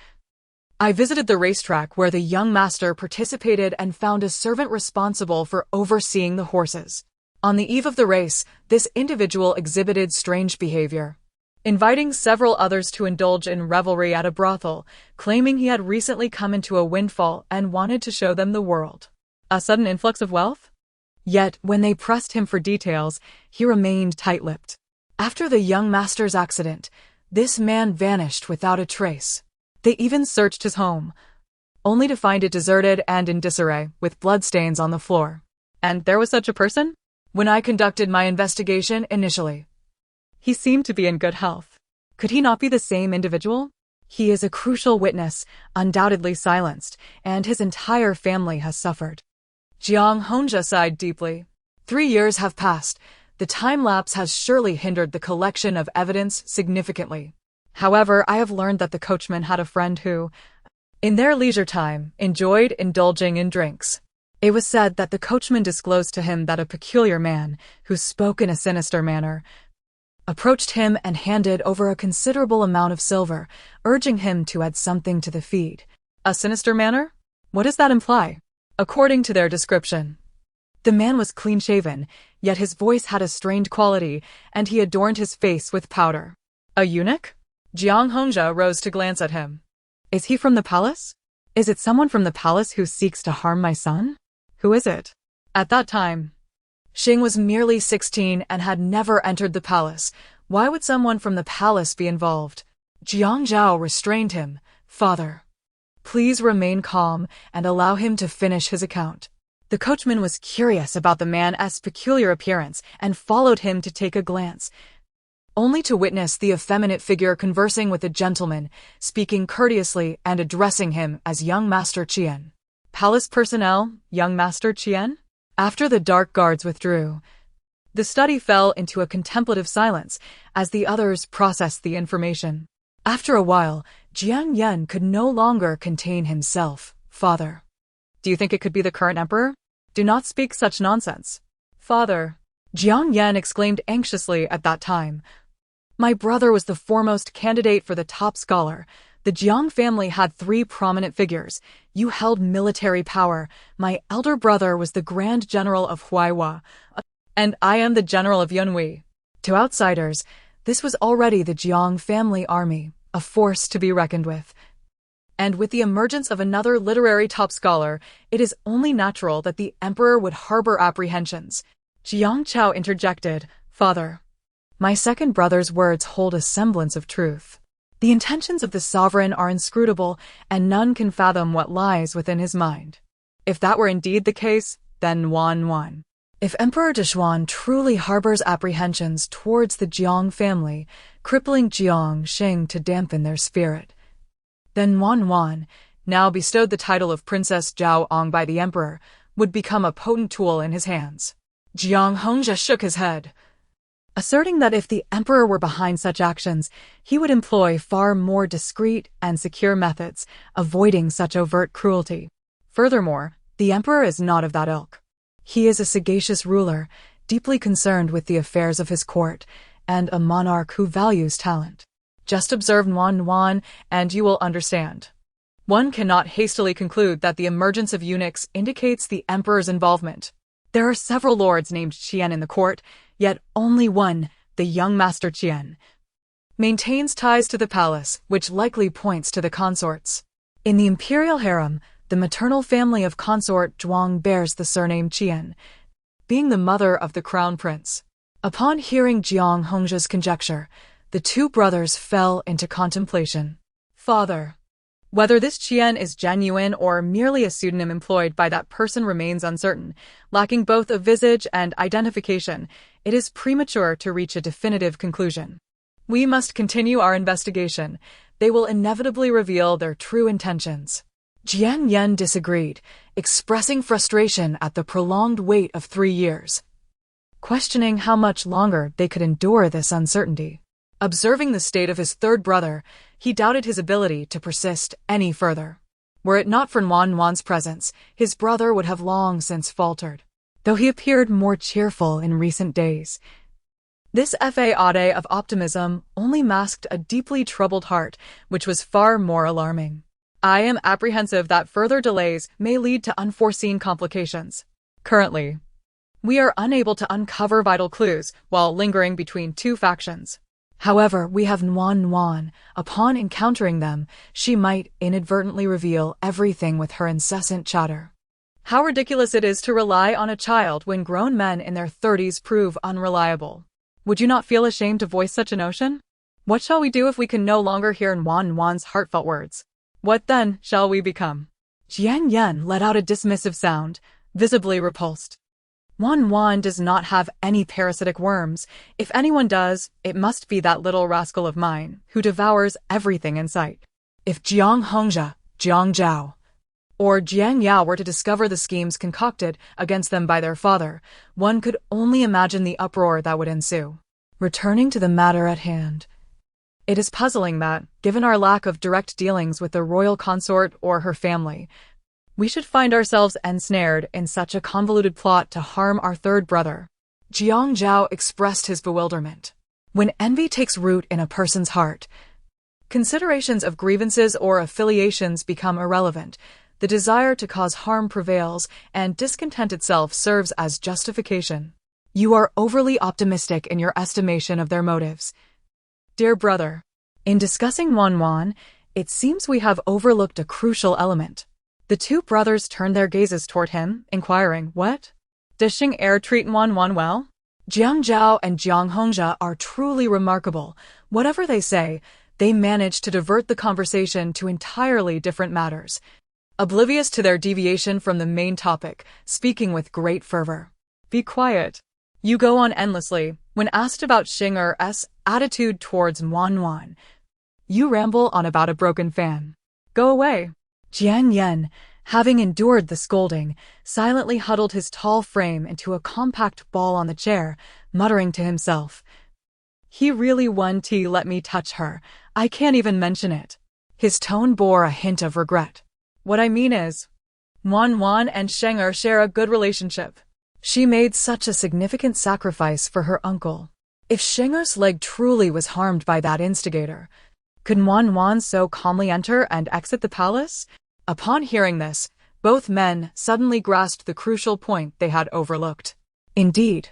I visited the racetrack where the young master participated and found a servant responsible for overseeing the horses. On the eve of the race, this individual exhibited strange behavior. inviting several others to indulge in revelry at a brothel, claiming he had recently come into a windfall and wanted to show them the world. A sudden influx of wealth? Yet, when they pressed him for details, he remained tight-lipped. After the young master's accident, this man vanished without a trace. They even searched his home, only to find it deserted and in disarray, with bloodstains on the floor. And there was such a person? When I conducted my investigation initially, he seemed to be in good health. Could he not be the same individual? He is a crucial witness, undoubtedly silenced, and his entire family has suffered. Jiang Hongzhe sighed deeply. 3 years have passed. The time lapse has surely hindered the collection of evidence significantly. However, I have learned that the coachman had a friend who, in their leisure time, enjoyed indulging in drinks. It was said that the coachman disclosed to him that a peculiar man, who spoke in a sinister manner, approached him and handed over a considerable amount of silver, urging him to add something to the feed. A sinister manner? What does that imply? According to their description, the man was clean-shaven, yet his voice had a strained quality, and he adorned his face with powder. A eunuch? Jiang Hongzhe rose to glance at him. Is he from the palace? Is it someone from the palace who seeks to harm my son? Who is it? At that time, Xing was merely 16 and had never entered the palace. Why would someone from the palace be involved? Jiang Zhao restrained him. Father, please remain calm and allow him to finish his account. The coachman was curious about the man's peculiar appearance and followed him to take a glance, only to witness the effeminate figure conversing with a gentleman, speaking courteously and addressing him as young Master Qian. Palace personnel, young Master Qian? After the dark guards withdrew, the study fell into a contemplative silence as the others processed the information. After a while, Jiang Yan could no longer contain himself. Father, do you think it could be the current emperor? Do not speak such nonsense. Father, Jiang Yan exclaimed anxiously at that time. My brother was the foremost candidate for the top scholar. The Jiang family had 3 prominent figures. You held military power. My elder brother was the Grand General of Huaihua, and I am the General of Yunhui. To outsiders, this was already the Jiang family army, a force to be reckoned with. And with the emergence of another literary top scholar, it is only natural that the emperor would harbor apprehensions. Jiang Chao interjected, Father, my second brother's words hold a semblance of truth. The intentions of the sovereign are inscrutable, and none can fathom what lies within his mind. If that were indeed the case, then Wan. If Emperor Dezhuan truly harbors apprehensions towards the Jiang family, crippling Jiang Xing to dampen their spirit, then Wan, now bestowed the title of Princess Zhao Ong by the emperor, would become a potent tool in his hands. Jiang Hongzhe shook his head, asserting that if the emperor were behind such actions, he would employ far more discreet and secure methods, avoiding such overt cruelty. Furthermore, the emperor is not of that ilk. He is a sagacious ruler, deeply concerned with the affairs of his court, and a monarch who values talent. Just observe Wan, and you will understand. One cannot hastily conclude that the emergence of eunuchs indicates the emperor's involvement. There are several lords named Qian in the court, yet only one, the young Master Qian, maintains ties to the palace, which likely points to the consorts. In the imperial harem, the maternal family of consort Zhuang bears the surname Qian, being the mother of the crown prince. Upon hearing Jiang Hongzhe's conjecture, the 2 brothers fell into contemplation. Father, whether this Qian is genuine or merely a pseudonym employed by that person remains uncertain. Lacking both a visage and identification, it is premature to reach a definitive conclusion. We must continue our investigation. They will inevitably reveal their true intentions. Jiang Yan disagreed, expressing frustration at the prolonged wait of 3 years, questioning how much longer they could endure this uncertainty. Observing the state of his 3rd brother, he doubted his ability to persist any further. Were it not for Wan's presence, his brother would have long since faltered, though he appeared more cheerful in recent days. This facade of optimism only masked a deeply troubled heart, which was far more alarming. I am apprehensive that further delays may lead to unforeseen complications. Currently, we are unable to uncover vital clues while lingering between 2 factions. However, we have Nuan Nuan. Upon encountering them, she might inadvertently reveal everything with her incessant chatter. How ridiculous it is to rely on a child when grown men in their 30s prove unreliable. Would you not feel ashamed to voice such a notion? What shall we do if we can no longer hear Nuan Nuan's heartfelt words? What then shall we become? Jiang Yan let out a dismissive sound, visibly repulsed. Nuan Nuan does not have any parasitic worms. If anyone does, it must be that little rascal of mine, who devours everything in sight. If Jiang Hongzhe, Jiang Zhao, or Jiang Yao were to discover the schemes concocted against them by their father, one could only imagine the uproar that would ensue. Returning to the matter at hand, it is puzzling that, given our lack of direct dealings with the royal consort or her family, we should find ourselves ensnared in such a convoluted plot to harm our third brother. Jiang Zhao expressed his bewilderment. When envy takes root in a person's heart, considerations of grievances or affiliations become irrelevant. The desire to cause harm prevails, and discontent itself serves as justification. You are overly optimistic in your estimation of their motives. Dear brother, in discussing Nuan Nuan, it seems we have overlooked a crucial element. The two brothers turned their gazes toward him, inquiring, "What? Does Xing Er treat Nuan Nuan well?" Jiang Zhao and Jiang Hongzhe are truly remarkable. Whatever they say, they manage to divert the conversation to entirely different matters, oblivious to their deviation from the main topic, speaking with great fervor. Be quiet. You go on endlessly. When asked about Xing Er's attitude towards Nuan Nuan, you ramble on about a broken fan. Go away. Jiang Yan, having endured the scolding, silently huddled his tall frame into a compact ball on the chair, muttering to himself, "He really won't let me touch her. I can't even mention it." His tone bore a hint of regret. What I mean is, Nuan Nuan and Xing Er share a good relationship. She made such a significant sacrifice for her uncle. If Xing Er's leg truly was harmed by that instigator, could Nuan Nuan so calmly enter and exit the palace? Upon hearing this, both men suddenly grasped the crucial point they had overlooked. Indeed,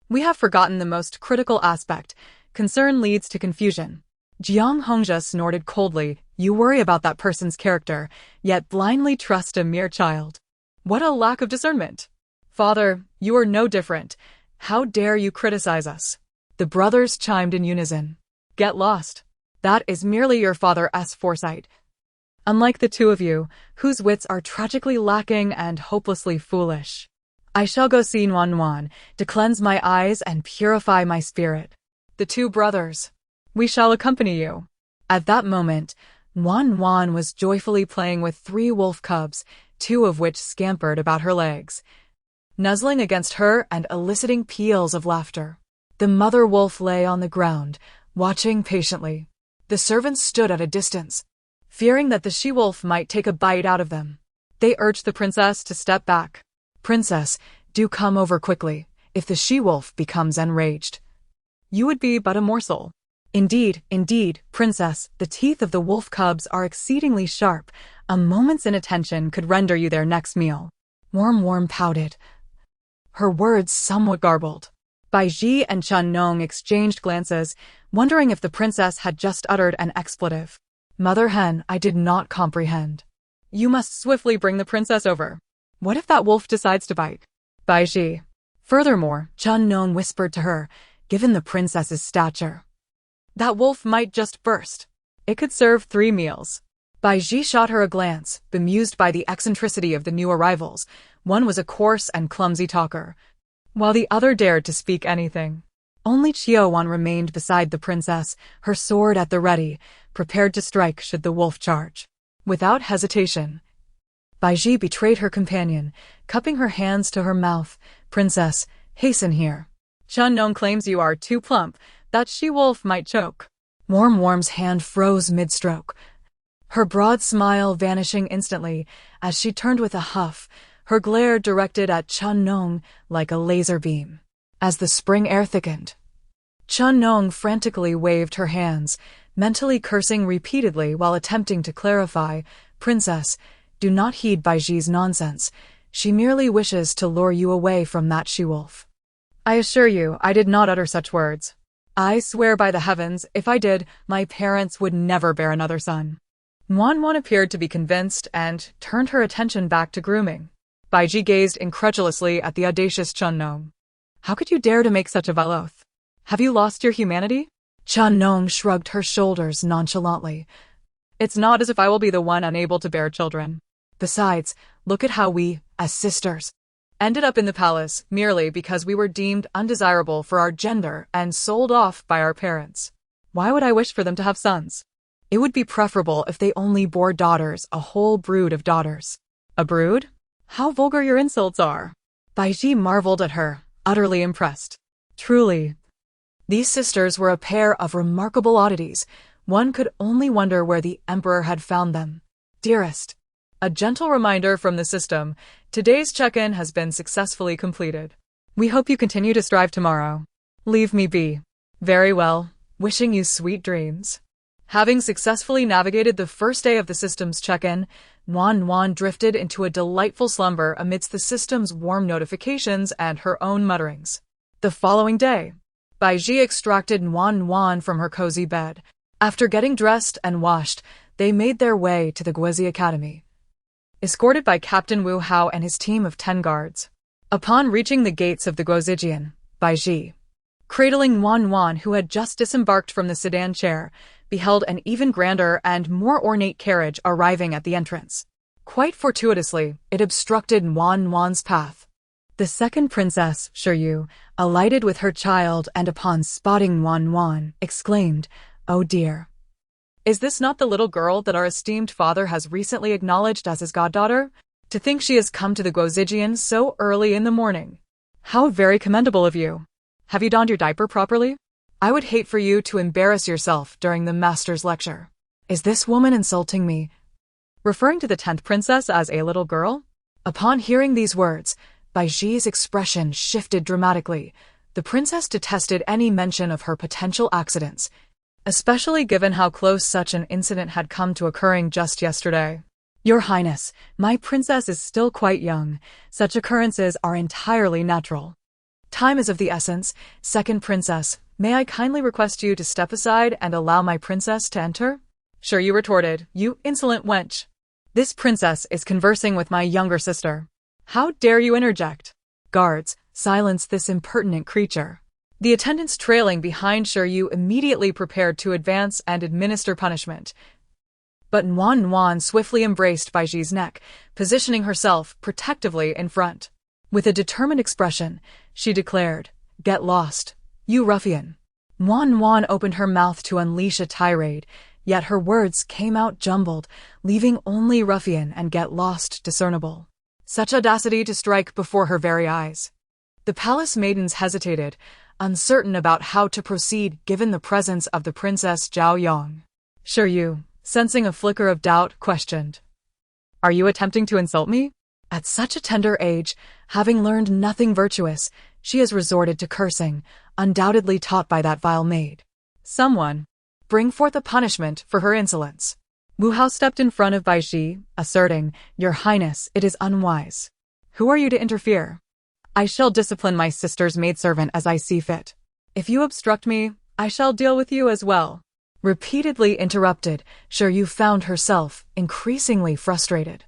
we have forgotten the most critical aspect. Concern leads to confusion. Jiang Hongzhe snorted coldly. You worry about that person's character, yet blindly trust a mere child. What a lack of discernment. Father, you are no different. How dare you criticize us? The brothers chimed in unison. Get lost. That is merely your father's foresight. Unlike the two of you, whose wits are tragically lacking and hopelessly foolish. I shall go see Nuan Nuan, to cleanse my eyes and purify my spirit. The two brothers. We shall accompany you. At that moment, Nuan Nuan was joyfully playing with 3 wolf cubs, 2 of which scampered about her legs, nuzzling against her and eliciting peals of laughter. The mother wolf lay on the ground, watching patiently. The servants stood at a distance, fearing that the she-wolf might take a bite out of them. They urged the princess to step back. Princess, do come over quickly. If the she-wolf becomes enraged, you would be but a morsel. Indeed, princess, the teeth of the wolf cubs are exceedingly sharp. A moment's inattention could render you their next meal. Worm pouted, her words somewhat garbled. Baizhi and Chun Nong exchanged glances, wondering if the princess had just uttered an expletive. Mother hen, I did not comprehend. You must swiftly bring the princess over. What if that wolf decides to bite? Baizhi. Furthermore, Chun Nong whispered to her, given the princess's stature, that wolf might just burst. It could serve 3 meals. Baizhi shot her a glance, bemused by the eccentricity of the new arrivals. One was a coarse and clumsy talker, while the other dared to speak anything. Only Qiuwan remained beside the princess, her sword at the ready, prepared to strike should the wolf charge. Without hesitation, Baizhi betrayed her companion, cupping her hands to her mouth. Princess, hasten here. Chun Nong claims you are too plump, that she-wolf might choke. Worm's hand froze mid-stroke, her broad smile vanishing instantly as she turned with a huff, her glare directed at Chun Nong like a laser beam. As the spring air thickened, Chun Nong frantically waved her hands, mentally cursing repeatedly while attempting to clarify, Princess, do not heed Baizhi's nonsense. She merely wishes to lure you away from that she-wolf. I assure you, I did not utter such words. I swear by the heavens, if I did, my parents would never bear another son. Wan appeared to be convinced and turned her attention back to grooming. Baiji gazed incredulously at the audacious Chun-Nong. How could you dare to make such a vile oath? Have you lost your humanity? Chun-Nong shrugged her shoulders nonchalantly. It's not as if I will be the one unable to bear children. Besides, look at how we, as sisters, ended up in the palace merely because we were deemed undesirable for our gender and sold off by our parents. Why would I wish for them to have sons? It would be preferable if they only bore daughters, a whole brood of daughters. A brood? How vulgar your insults are. Baiji marveled at her, utterly impressed. Truly, these sisters were a pair of remarkable oddities. One could only wonder where the emperor had found them. Dearest, a gentle reminder from the system, today's check-in has been successfully completed. We hope you continue to strive tomorrow. Leave me be. Very well, wishing you sweet dreams. Having successfully navigated the first day of the system's check-in, Wan drifted into a delightful slumber amidst the system's warm notifications and her own mutterings. The following day, Baiji extracted Wan from her cozy bed. After getting dressed and washed, they made their way to the Guozi Academy, escorted by Captain Wu Hao and his team of 10 guards. Upon reaching the gates of the Guozijian, Baiji, cradling Wan, who had just disembarked from the sedan chair, beheld an even grander and more ornate carriage arriving at the entrance. Quite fortuitously, it obstructed Wan's path. The second princess, Shiryu, alighted with her child and upon spotting Wan, exclaimed, "Oh dear. Is this not the little girl that our esteemed father has recently acknowledged as his goddaughter? To think she has come to the Guozijian so early in the morning. How very commendable of you. Have you donned your diaper properly? I would hate for you to embarrass yourself during the master's lecture. Is this woman insulting me?" Referring to the 10th princess as a little girl? Upon hearing these words, Baiji's expression shifted dramatically. The princess detested any mention of her potential accidents, especially given how close such an incident had come to occurring just yesterday. Your Highness, my princess is still quite young. Such occurrences are entirely natural. Time is of the essence. Second princess, may I kindly request you to step aside and allow my princess to enter? Shiryu retorted, "You insolent wench. This princess is conversing with my younger sister. How dare you interject? Guards, silence this impertinent creature." The attendants trailing behind Shiryu immediately prepared to advance and administer punishment. But Wan swiftly embraced Baiji's neck, positioning herself protectively in front. With a determined expression, she declared, "Get lost, you ruffian." Wan opened her mouth to unleash a tirade, yet her words came out jumbled, leaving only ruffian and get lost discernible. Such audacity to strike before her very eyes. The palace maidens hesitated, uncertain about how to proceed given the presence of the Princess Zhao Yong. Shiryu, sensing a flicker of doubt, questioned, "Are you attempting to insult me?" At such a tender age, having learned nothing virtuous, she has resorted to cursing, undoubtedly taught by that vile maid. Someone, bring forth a punishment for her insolence. Wu Hao stepped in front of Baiji, asserting, "Your Highness, it is unwise. Who are you to interfere? I shall discipline my sister's maidservant as I see fit. If you obstruct me, I shall deal with you as well." Repeatedly interrupted, Shiryu found herself increasingly frustrated.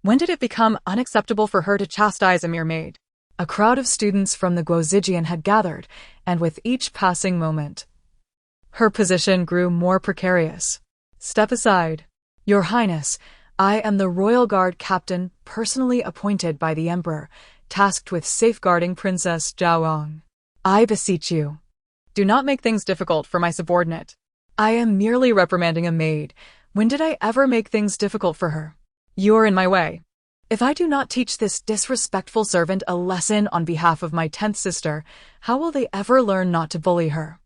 When did it become unacceptable for her to chastise a mere maid? A crowd of students from the Guozijian had gathered, and with each passing moment, her position grew more precarious. "Step aside. Your Highness, I am the Royal Guard captain personally appointed by the Emperor, tasked with safeguarding Princess Zhao. I beseech you, do not make things difficult for my subordinate. I am merely reprimanding a maid. When did I ever make things difficult for her? You are in my way. If I do not teach this disrespectful servant a lesson on behalf of my 10th sister, how will they ever learn not to bully her?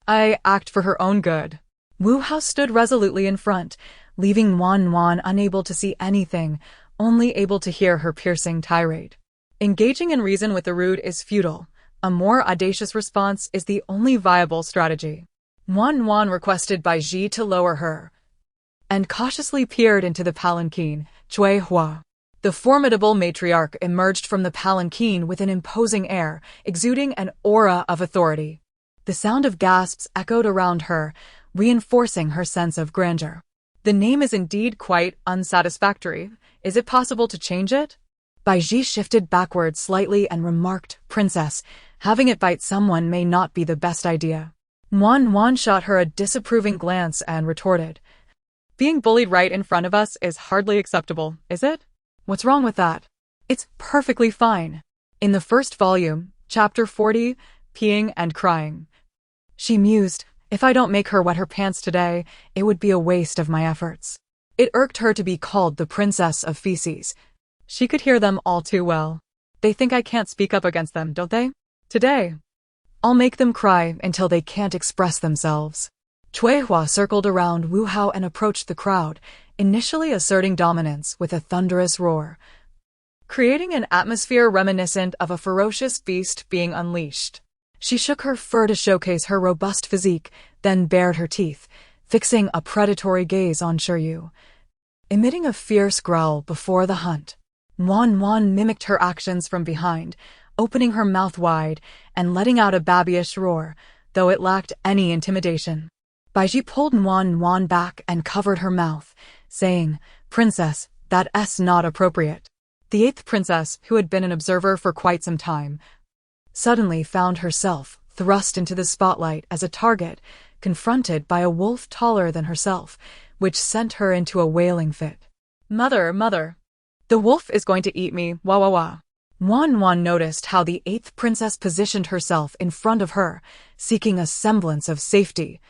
I act for her own good." Wu Hao stood resolutely in front, leaving Wan unable to see anything, only able to hear her piercing tirade. Engaging in reason with the rude is futile. A more audacious response is the only viable strategy. Wan requested Baiji to lower her, and cautiously peered into the palanquin. Cui Hua, the formidable matriarch, emerged from the palanquin with an imposing air, exuding an aura of authority. The sound of gasps echoed around her, reinforcing her sense of grandeur. The name is indeed quite unsatisfactory. Is it possible to change it? Baiji shifted backward slightly and remarked, Princess, having it bite someone may not be the best idea. Wan shot her a disapproving glance and retorted, being bullied right in front of us is hardly acceptable, is it? What's wrong with that? It's perfectly fine. In the first volume, chapter 40, Peeing and Crying, she mused, if I don't make her wet her pants today, it would be a waste of my efforts. It irked her to be called the Princess of Feces. She could hear them all too well. They think I can't speak up against them, don't they? Today, I'll make them cry until they can't express themselves. Chuehua circled around Wu Hao and approached the crowd, initially asserting dominance with a thunderous roar, creating an atmosphere reminiscent of a ferocious beast being unleashed. She shook her fur to showcase her robust physique, then bared her teeth, fixing a predatory gaze on Shiryu, emitting a fierce growl before the hunt. Wan mimicked her actions from behind, opening her mouth wide and letting out a babyish roar, though it lacked any intimidation. Baiji pulled Wan back and covered her mouth, saying, Princess, that's not appropriate. The 8th princess, who had been an observer for quite some time, suddenly found herself thrust into the spotlight as a target, confronted by a wolf taller than herself, which sent her into a wailing fit. Mother, the wolf is going to eat me, wah. Wan noticed how the 8th princess positioned herself in front of her, seeking a semblance of safety,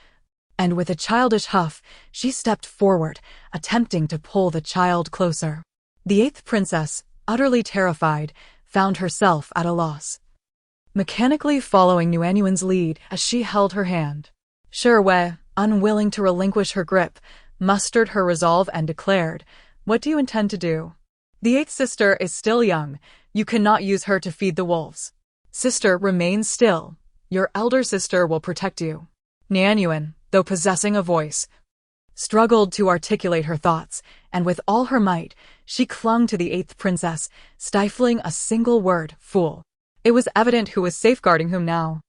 and with a childish huff, she stepped forward, attempting to pull the child closer. The 8th princess, utterly terrified, found herself at a loss, mechanically following Nuanyuan's lead as she held her hand. Shirwei, unwilling to relinquish her grip, mustered her resolve and declared, What do you intend to do? The 8th sister is still young. You cannot use her to feed the wolves. Sister, remain still. Your elder sister will protect you. Nuanyuan, though possessing a voice, struggled to articulate her thoughts, and with all her might, she clung to the 8th princess, stifling a single word, fool. It was evident who was safeguarding whom now.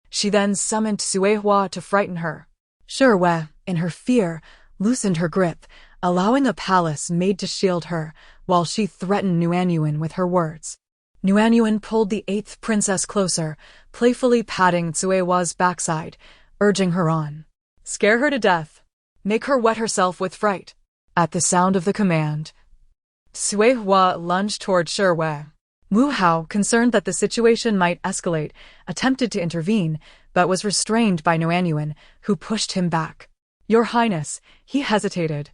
She then summoned Suehua to frighten her. Shirwei, in her fear, loosened her grip, allowing a palace made to shield her, while she threatened Nuanyuan with her words. Nuanyuan pulled the 8th princess closer, playfully patting Suehua's backside, urging her on. Scare her to death. Make her wet herself with fright. At the sound of the command, Suehua lunged toward Shirwei. Wu Hao, concerned that the situation might escalate, attempted to intervene, but was restrained by Nuanyuan, who pushed him back. Your Highness, he hesitated,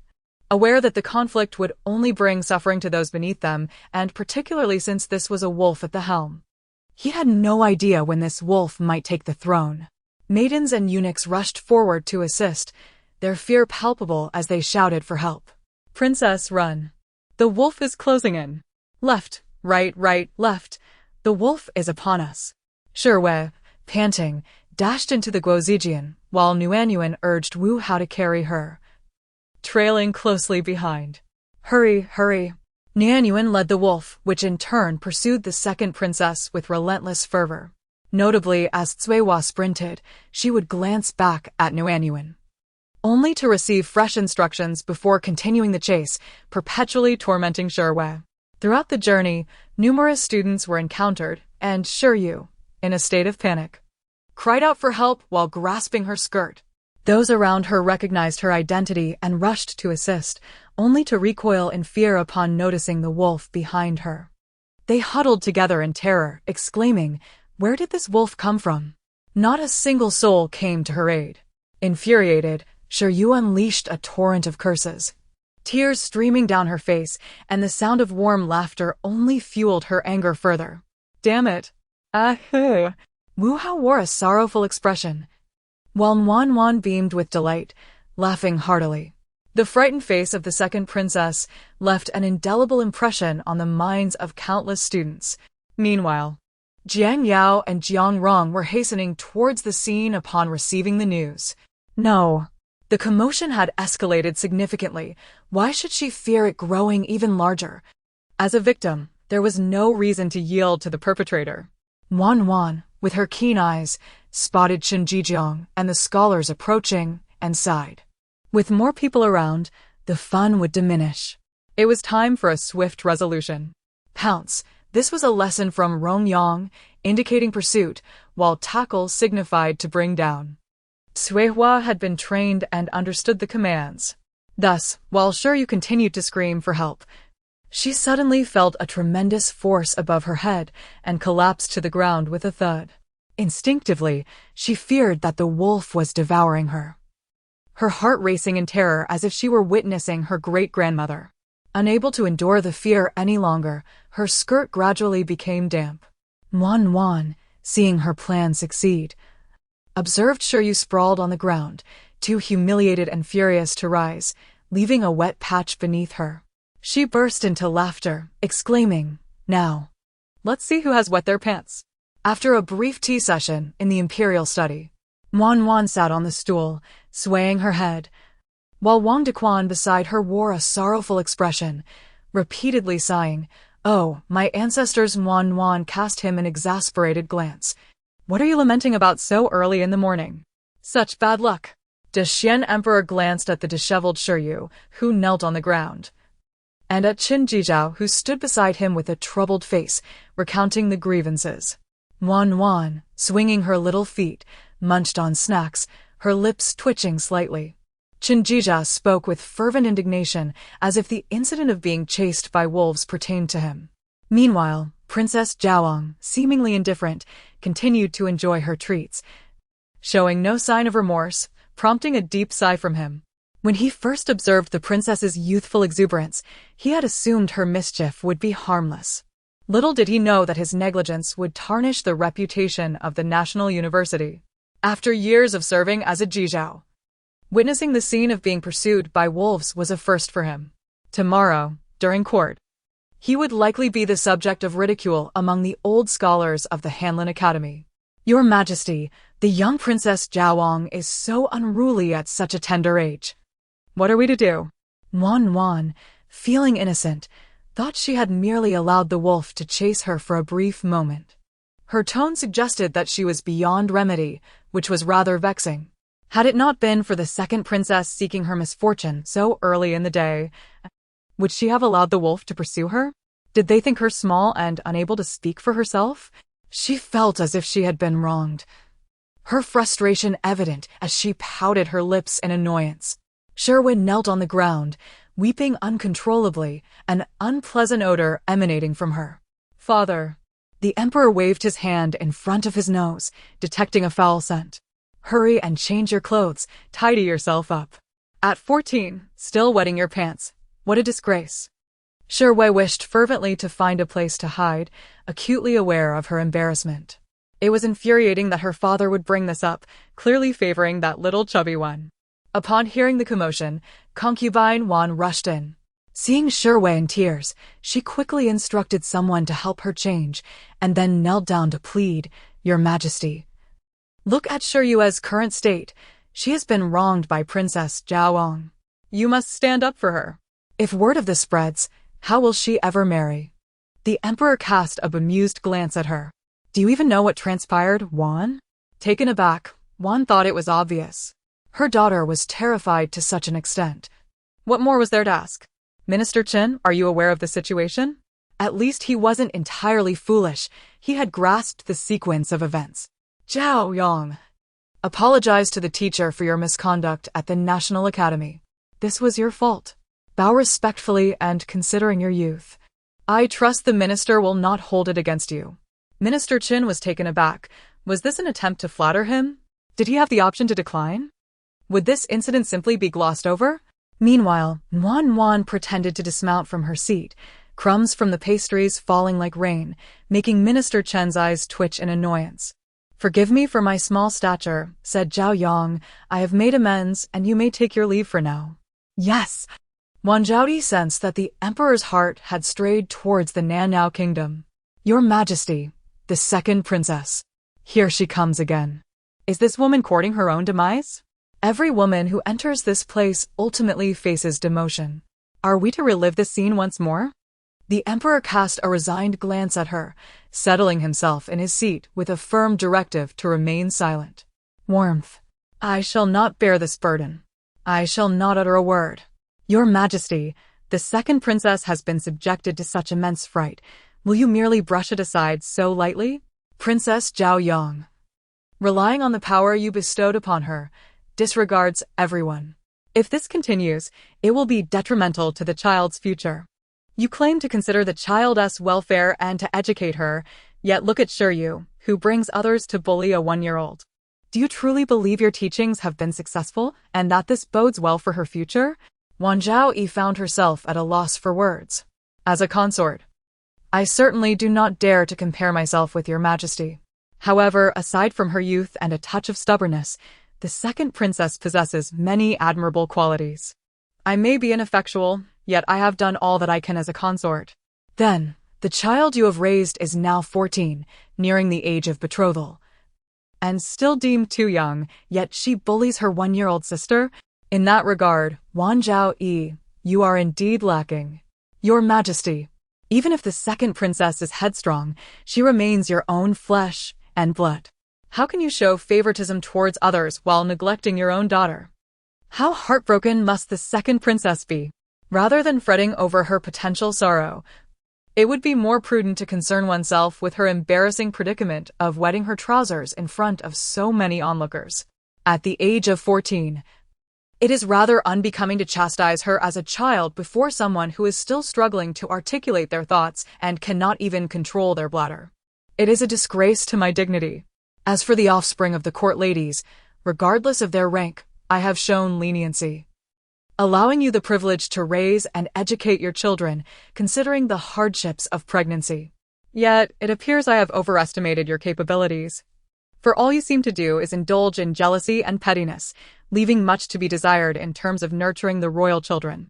aware that the conflict would only bring suffering to those beneath them, and particularly since this was a wolf at the helm. He had no idea when this wolf might take the throne. Maidens and eunuchs rushed forward to assist, their fear palpable as they shouted for help. Princess, run. The wolf is closing in. Left, right, left. The wolf is upon us. Shirwei, panting, dashed into the Guozijian, while Nuanyuan urged Wu Hao to carry her, trailing closely behind. Hurry. Nuanyuan led the wolf, which in turn pursued the 2nd princess with relentless fervor. Notably, as Suehua sprinted, she would glance back at Nuanyuan, only to receive fresh instructions before continuing the chase, perpetually tormenting Shirwei. Throughout the journey, numerous students were encountered, and Shiryu, in a state of panic, cried out for help while grasping her skirt. Those around her recognized her identity and rushed to assist, only to recoil in fear upon noticing the wolf behind her. They huddled together in terror, exclaiming, Where did this wolf come from? Not a single soul came to her aid. Infuriated, Shiryu unleashed a torrent of curses, tears streaming down her face, and the sound of warm laughter only fueled her anger further. Damn it. Wu Hao wore a sorrowful expression, while Wan beamed with delight, laughing heartily. The frightened face of the 2nd princess left an indelible impression on the minds of countless students. Meanwhile, Jiang Yao and Jiang Rong were hastening towards the scene upon receiving the news. No. The commotion had escalated significantly. Why should she fear it growing even larger? As a victim, there was no reason to yield to the perpetrator. Wan, with her keen eyes, spotted Qinjijiang and the scholars approaching, and sighed. With more people around, the fun would diminish. It was time for a swift resolution. Pounce. This was a lesson from Rongyang, indicating pursuit, while tackle signified to bring down. Suihua had been trained and understood the commands. Thus, while Shiryu continued to scream for help, she suddenly felt a tremendous force above her head and collapsed to the ground with a thud. Instinctively, she feared that the wolf was devouring her. Her heart racing in terror as if she were witnessing her great-grandmother. Unable to endure the fear any longer, her skirt gradually became damp. Wan, seeing her plan succeed, observed Shiryu sprawled on the ground, too humiliated and furious to rise, leaving a wet patch beneath her. She burst into laughter, exclaiming, "Now, let's see who has wet their pants." After a brief tea session in the imperial study, Wan sat on the stool, swaying her head, while Wang Dequan beside her wore a sorrowful expression, repeatedly sighing. "Oh, my ancestors." Wan cast him an exasperated glance. "What are you lamenting about so early in the morning? Such bad luck." The Xian Emperor glanced at the disheveled Shiryu, who knelt on the ground, and at Qin Jizhao, who stood beside him with a troubled face, recounting the grievances. Wan, swinging her little feet, munched on snacks, her lips twitching slightly. Qin Jizhao spoke with fervent indignation, as if the incident of being chased by wolves pertained to him. Meanwhile, Princess Zhaoang, seemingly indifferent, continued to enjoy her treats, showing no sign of remorse, prompting a deep sigh from him. When he first observed the princess's youthful exuberance, he had assumed her mischief would be harmless. Little did he know that his negligence would tarnish the reputation of the National University. After years of serving as a Jizhao, witnessing the scene of being pursued by wolves was a first for him. Tomorrow, during court, he would likely be the subject of ridicule among the old scholars of the Hanlin Academy. "Your Majesty, the young Princess Zhaoang is so unruly at such a tender age. What are we to do?" Wan, feeling innocent, thought she had merely allowed the wolf to chase her for a brief moment. Her tone suggested that she was beyond remedy, which was rather vexing. Had it not been for the second princess seeking her misfortune so early in the day, would she have allowed the wolf to pursue her? Did they think her small and unable to speak for herself? She felt as if she had been wronged, her frustration evident as she pouted her lips in annoyance. Sherwin knelt on the ground, weeping uncontrollably, an unpleasant odor emanating from her. "Father." The emperor waved his hand in front of his nose, detecting a foul scent. "Hurry and change your clothes, tidy yourself up. At 14, still wetting your pants. What a disgrace." Sherwei wished fervently to find a place to hide, acutely aware of her embarrassment. It was infuriating that her father would bring this up, clearly favoring that little chubby one. Upon hearing the commotion, concubine Wan rushed in. Seeing Sherwei in tears, she quickly instructed someone to help her change, and then knelt down to plead, "Your Majesty, look at Shiryue's current state. She has been wronged by Princess Zhaoang. You must stand up for her. If word of this spreads, how will she ever marry?" The emperor cast a bemused glance at her. "Do you even know what transpired, Wan?" Taken aback, Wan thought it was obvious. Her daughter was terrified to such an extent. What more was there to ask? "Minister Chen, are you aware of the situation?" At least he wasn't entirely foolish. He had grasped the sequence of events. "Zhao Yang, apologize to the teacher for your misconduct at the National Academy. This was your fault. Bow respectfully and considering your youth, I trust the minister will not hold it against you." Minister Chen was taken aback. Was this an attempt to flatter him? Did he have the option to decline? Would this incident simply be glossed over? Meanwhile, Wan pretended to dismount from her seat, crumbs from the pastries falling like rain, making Minister Chen's eyes twitch in annoyance. "Forgive me for my small stature," said Zhao Yang. "I have made amends, and you may take your leave for now." Yes! Wan Zhaodi sensed that the emperor's heart had strayed towards the Nanao kingdom. "Your Majesty, the second princess. Here she comes again. Is this woman courting her own demise? Every woman who enters this place ultimately faces demotion. Are we to relive this scene once more?" The emperor cast a resigned glance at her, settling himself in his seat with a firm directive to remain silent. Warmth. I shall not bear this burden. I shall not utter a word. Your Majesty, the second princess has been subjected to such immense fright. Will you merely brush it aside so lightly? Princess Zhao Yang, relying on the power you bestowed upon her, disregards everyone. If this continues, it will be detrimental to the child's future. You claim to consider the child's welfare and to educate her, yet look at Shiryu, who brings others to bully a 1-year-old. Do you truly believe your teachings have been successful and that this bodes well for her future? Wang Zhaoyi found herself at a loss for words. As a consort, I certainly do not dare to compare myself with your Majesty. However, aside from her youth and a touch of stubbornness, the second princess possesses many admirable qualities. I may be ineffectual, yet I have done all that I can as a consort. Then, the child you have raised is now 14, nearing the age of betrothal, and still deemed too young, yet she bullies her 1-year-old sister? In that regard, Wang Zhaoyi, you are indeed lacking. Your Majesty, even if the second princess is headstrong, she remains your own flesh and blood. How can you show favoritism towards others while neglecting your own daughter? How heartbroken must the second princess be? Rather than fretting over her potential sorrow, it would be more prudent to concern oneself with her embarrassing predicament of wetting her trousers in front of so many onlookers. At the age of 14, it is rather unbecoming to chastise her as a child before someone who is still struggling to articulate their thoughts and cannot even control their bladder. It is a disgrace to my dignity. As for the offspring of the court ladies, regardless of their rank, I have shown leniency, allowing you the privilege to raise and educate your children, considering the hardships of pregnancy. Yet, it appears I have overestimated your capabilities. For all you seem to do is indulge in jealousy and pettiness, leaving much to be desired in terms of nurturing the royal children.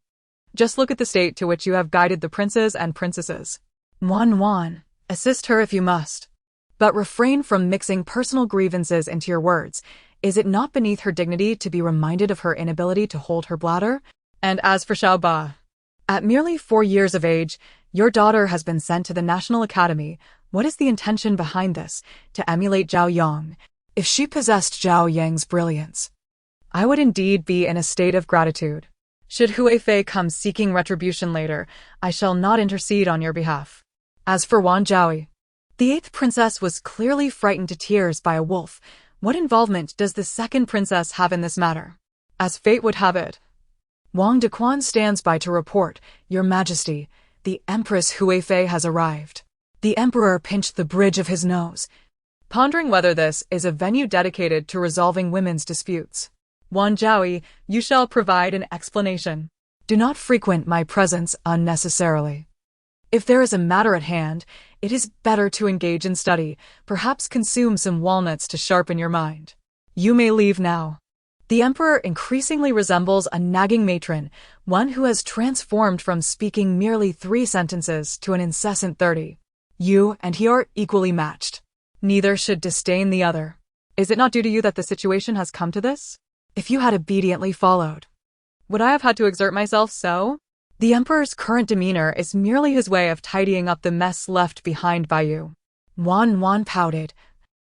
Just look at the state to which you have guided the princes and princesses. Wan, assist her if you must, but refrain from mixing personal grievances into your words. Is it not beneath her dignity to be reminded of her inability to hold her bladder? And as for Xiaoba, at merely 4 years of age, your daughter has been sent to the National Academy. What is the intention behind this? To emulate Zhao Yang? If she possessed Zhao Yang's brilliance, I would indeed be in a state of gratitude. Should Hui Fei come seeking retribution later, I shall not intercede on your behalf. As for Wang Zhaoyi, the 8th princess was clearly frightened to tears by a wolf. What involvement does the second princess have in this matter? As fate would have it, Wang Dequan stands by to report, Your Majesty, the Empress Hui Fei has arrived. The emperor pinched the bridge of his nose, pondering whether this is a venue dedicated to resolving women's disputes. Wang Zhaoyi, you shall provide an explanation. Do not frequent my presence unnecessarily. If there is a matter at hand, it is better to engage in study, perhaps consume some walnuts to sharpen your mind. You may leave now. The emperor increasingly resembles a nagging matron, one who has transformed from speaking merely 3 sentences to an incessant 30. You and he are equally matched. Neither should disdain the other. Is it not due to you that the situation has come to this? If you had obediently followed, would I have had to exert myself so? The emperor's current demeanor is merely his way of tidying up the mess left behind by you. Wan pouted,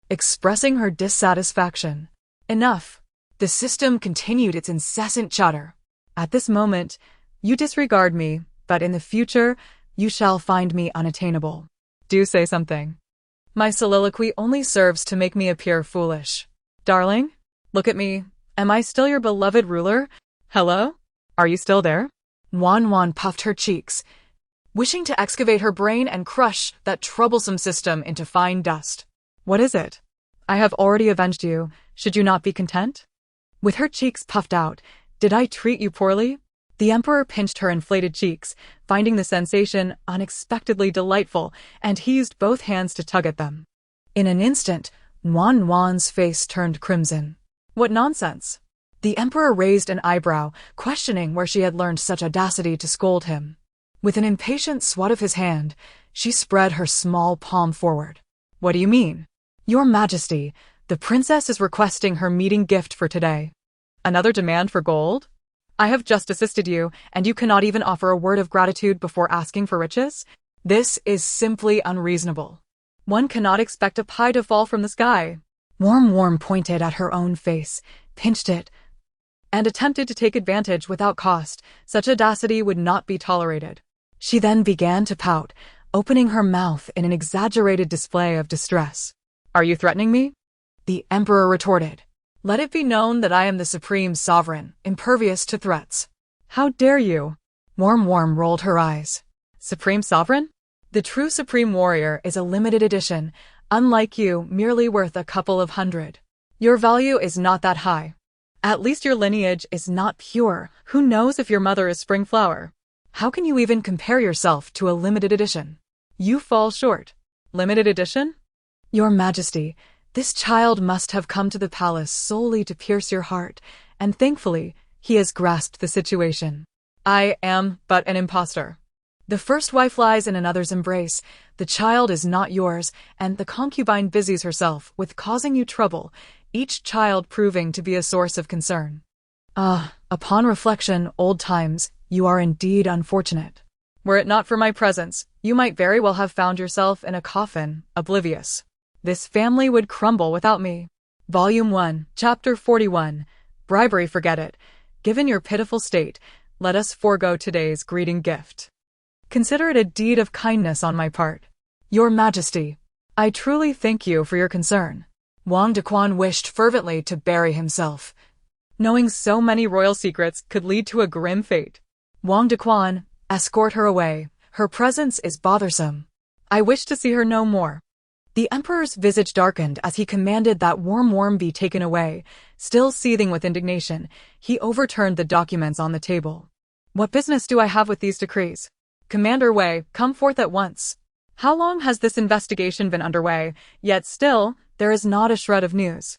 expressing her dissatisfaction. Enough. The system continued its incessant chatter. At this moment, you disregard me, but in the future, you shall find me unattainable. Do say something. My soliloquy only serves to make me appear foolish. Darling, look at me. Am I still your beloved ruler? Hello? Are you still there? Wan puffed her cheeks, wishing to excavate her brain and crush that troublesome system into fine dust. What is it? I have already avenged you. Should you not be content? With her cheeks puffed out, did I treat you poorly? The emperor pinched her inflated cheeks, finding the sensation unexpectedly delightful, and he used both hands to tug at them. In an instant, Wan's face turned crimson. What nonsense! The emperor raised an eyebrow, questioning where she had learned such audacity to scold him. With an impatient swat of his hand, she spread her small palm forward. What do you mean? Your Majesty, the princess is requesting her meeting gift for today. Another demand for gold? I have just assisted you, and you cannot even offer a word of gratitude before asking for riches? This is simply unreasonable. One cannot expect a pie to fall from the sky. Warm pointed at her own face, pinched it, and attempted to take advantage without cost. Such audacity would not be tolerated. She then began to pout, opening her mouth in an exaggerated display of distress. Are you threatening me? The emperor retorted. Let it be known that I am the supreme sovereign, impervious to threats. How dare you? Warm rolled her eyes. Supreme sovereign? The true supreme warrior is a limited edition, unlike you, merely worth a couple of hundred. Your value is not that high. At least your lineage is not pure. Who knows if your mother is spring flower? How can you even compare yourself to a limited edition? You fall short. Limited edition? Your Majesty, this child must have come to the palace solely to pierce your heart, and thankfully, he has grasped the situation. I am but an impostor. The first wife lies in another's embrace, the child is not yours, and the concubine busies herself with causing you trouble, each child proving to be a source of concern. Upon reflection, old times, you are indeed unfortunate. Were it not for my presence, you might very well have found yourself in a coffin, oblivious. This family would crumble without me. Volume 1, Chapter 41. Bribery, forget it. Given your pitiful state, let us forego today's greeting gift. Consider it a deed of kindness on my part. Your Majesty, I truly thank you for your concern. Wang Dequan wished fervently to bury himself. Knowing so many royal secrets could lead to a grim fate. Wang Dequan, escort her away. Her presence is bothersome. I wish to see her no more. The emperor's visage darkened as he commanded that warm be taken away. Still seething with indignation, he overturned the documents on the table. What business do I have with these decrees? Commander Wei, come forth at once. How long has this investigation been underway, yet still, there is not a shred of news?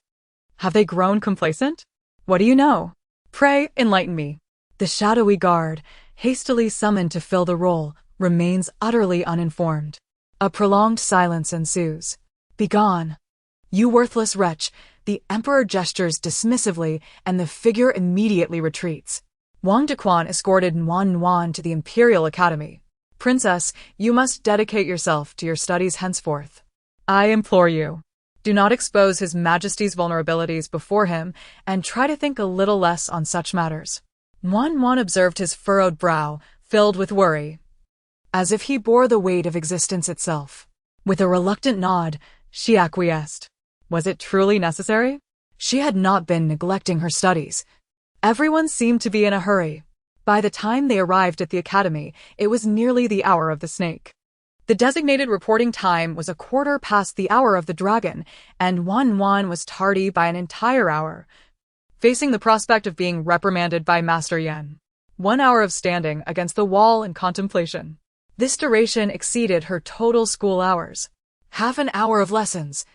Have they grown complacent? What do you know? Pray, enlighten me. The shadowy guard, hastily summoned to fill the role, remains utterly uninformed. A prolonged silence ensues. Begone. You worthless wretch, the emperor gestures dismissively, and the figure immediately retreats. Wang Dequan escorted Nuan to the Imperial Academy. Princess, you must dedicate yourself to your studies henceforth. I implore you. Do not expose His Majesty's vulnerabilities before him, and try to think a little less on such matters. Nuan observed his furrowed brow, filled with worry, as if he bore the weight of existence itself. With a reluctant nod, she acquiesced. Was it truly necessary? She had not been neglecting her studies. Everyone seemed to be in a hurry. By the time they arrived at the academy, it was nearly the hour of the snake. The designated reporting time was 1/4 the hour of the dragon, and Nuan was tardy by an entire hour, facing the prospect of being reprimanded by Master Yan. 1 hour of standing against the wall in contemplation. This duration exceeded her total school hours. Half an hour of lessons,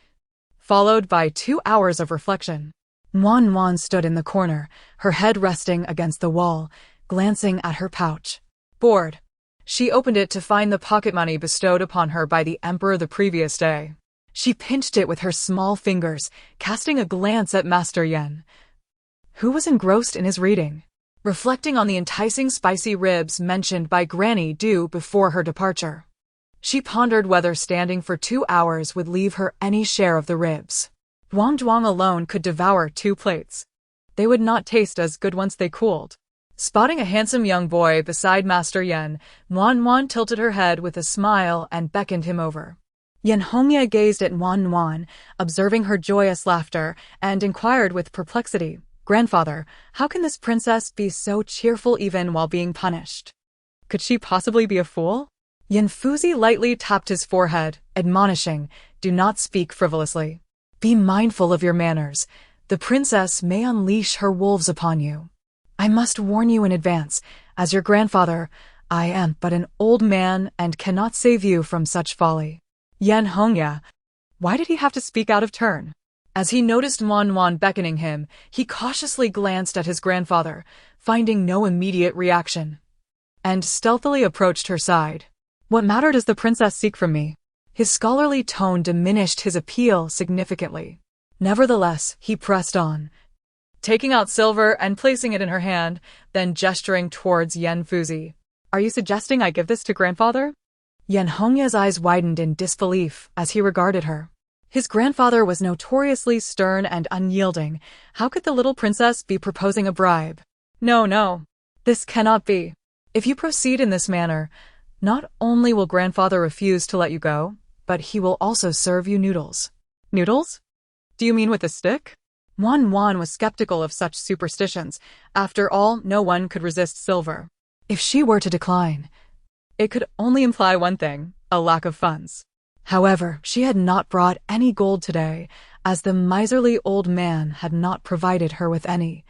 followed by 2 hours of reflection. Nuan stood in the corner, her head resting against the wall, glancing at her pouch. Bored. She opened it to find the pocket money bestowed upon her by the emperor the previous day. She pinched it with her small fingers, casting a glance at Master Yan, who was engrossed in his reading, reflecting on the enticing spicy ribs mentioned by Granny Du before her departure. She pondered whether standing for 2 hours would leave her any share of the ribs. Wang alone could devour 2 plates. They would not taste as good once they cooled. Spotting a handsome young boy beside Master Yan, Nuan tilted her head with a smile and beckoned him over. Yan Hongya gazed at Nuan, observing her joyous laughter, and inquired with perplexity, "Grandfather, how can this princess be so cheerful even while being punished? Could she possibly be a fool?" Yan Fuzi lightly tapped his forehead, admonishing, "Do not speak frivolously. Be mindful of your manners. The princess may unleash her wolves upon you. I must warn you in advance, as your grandfather, I am but an old man and cannot save you from such folly." Yan Hongya, why did he have to speak out of turn? As he noticed Nuan beckoning him, he cautiously glanced at his grandfather, finding no immediate reaction, and stealthily approached her side. "What matter does the princess seek from me?" His scholarly tone diminished his appeal significantly. Nevertheless, he pressed on, taking out silver and placing it in her hand, then gesturing towards Yan Fuzi. "Are you suggesting I give this to grandfather?" Yan Hongya's eyes widened in disbelief as he regarded her. His grandfather was notoriously stern and unyielding. How could the little princess be proposing a bribe? No, no. This cannot be. If you proceed in this manner, not only will grandfather refuse to let you go, but he will also serve you noodles. Noodles? Do you mean with a stick? Wan was skeptical of such superstitions. After all, no one could resist silver. If she were to decline, it could only imply one thing, a lack of funds. However, she had not brought any gold today, as the miserly old man had not provided her with any,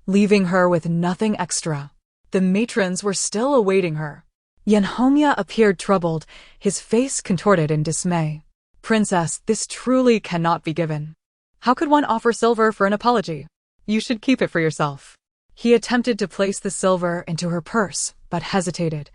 leaving her with nothing extra. The matrons were still awaiting her. Yan Hongya appeared troubled, his face contorted in dismay. Princess, this truly cannot be given. How could one offer silver for an apology? You should keep it for yourself. He attempted to place the silver into her purse, but hesitated,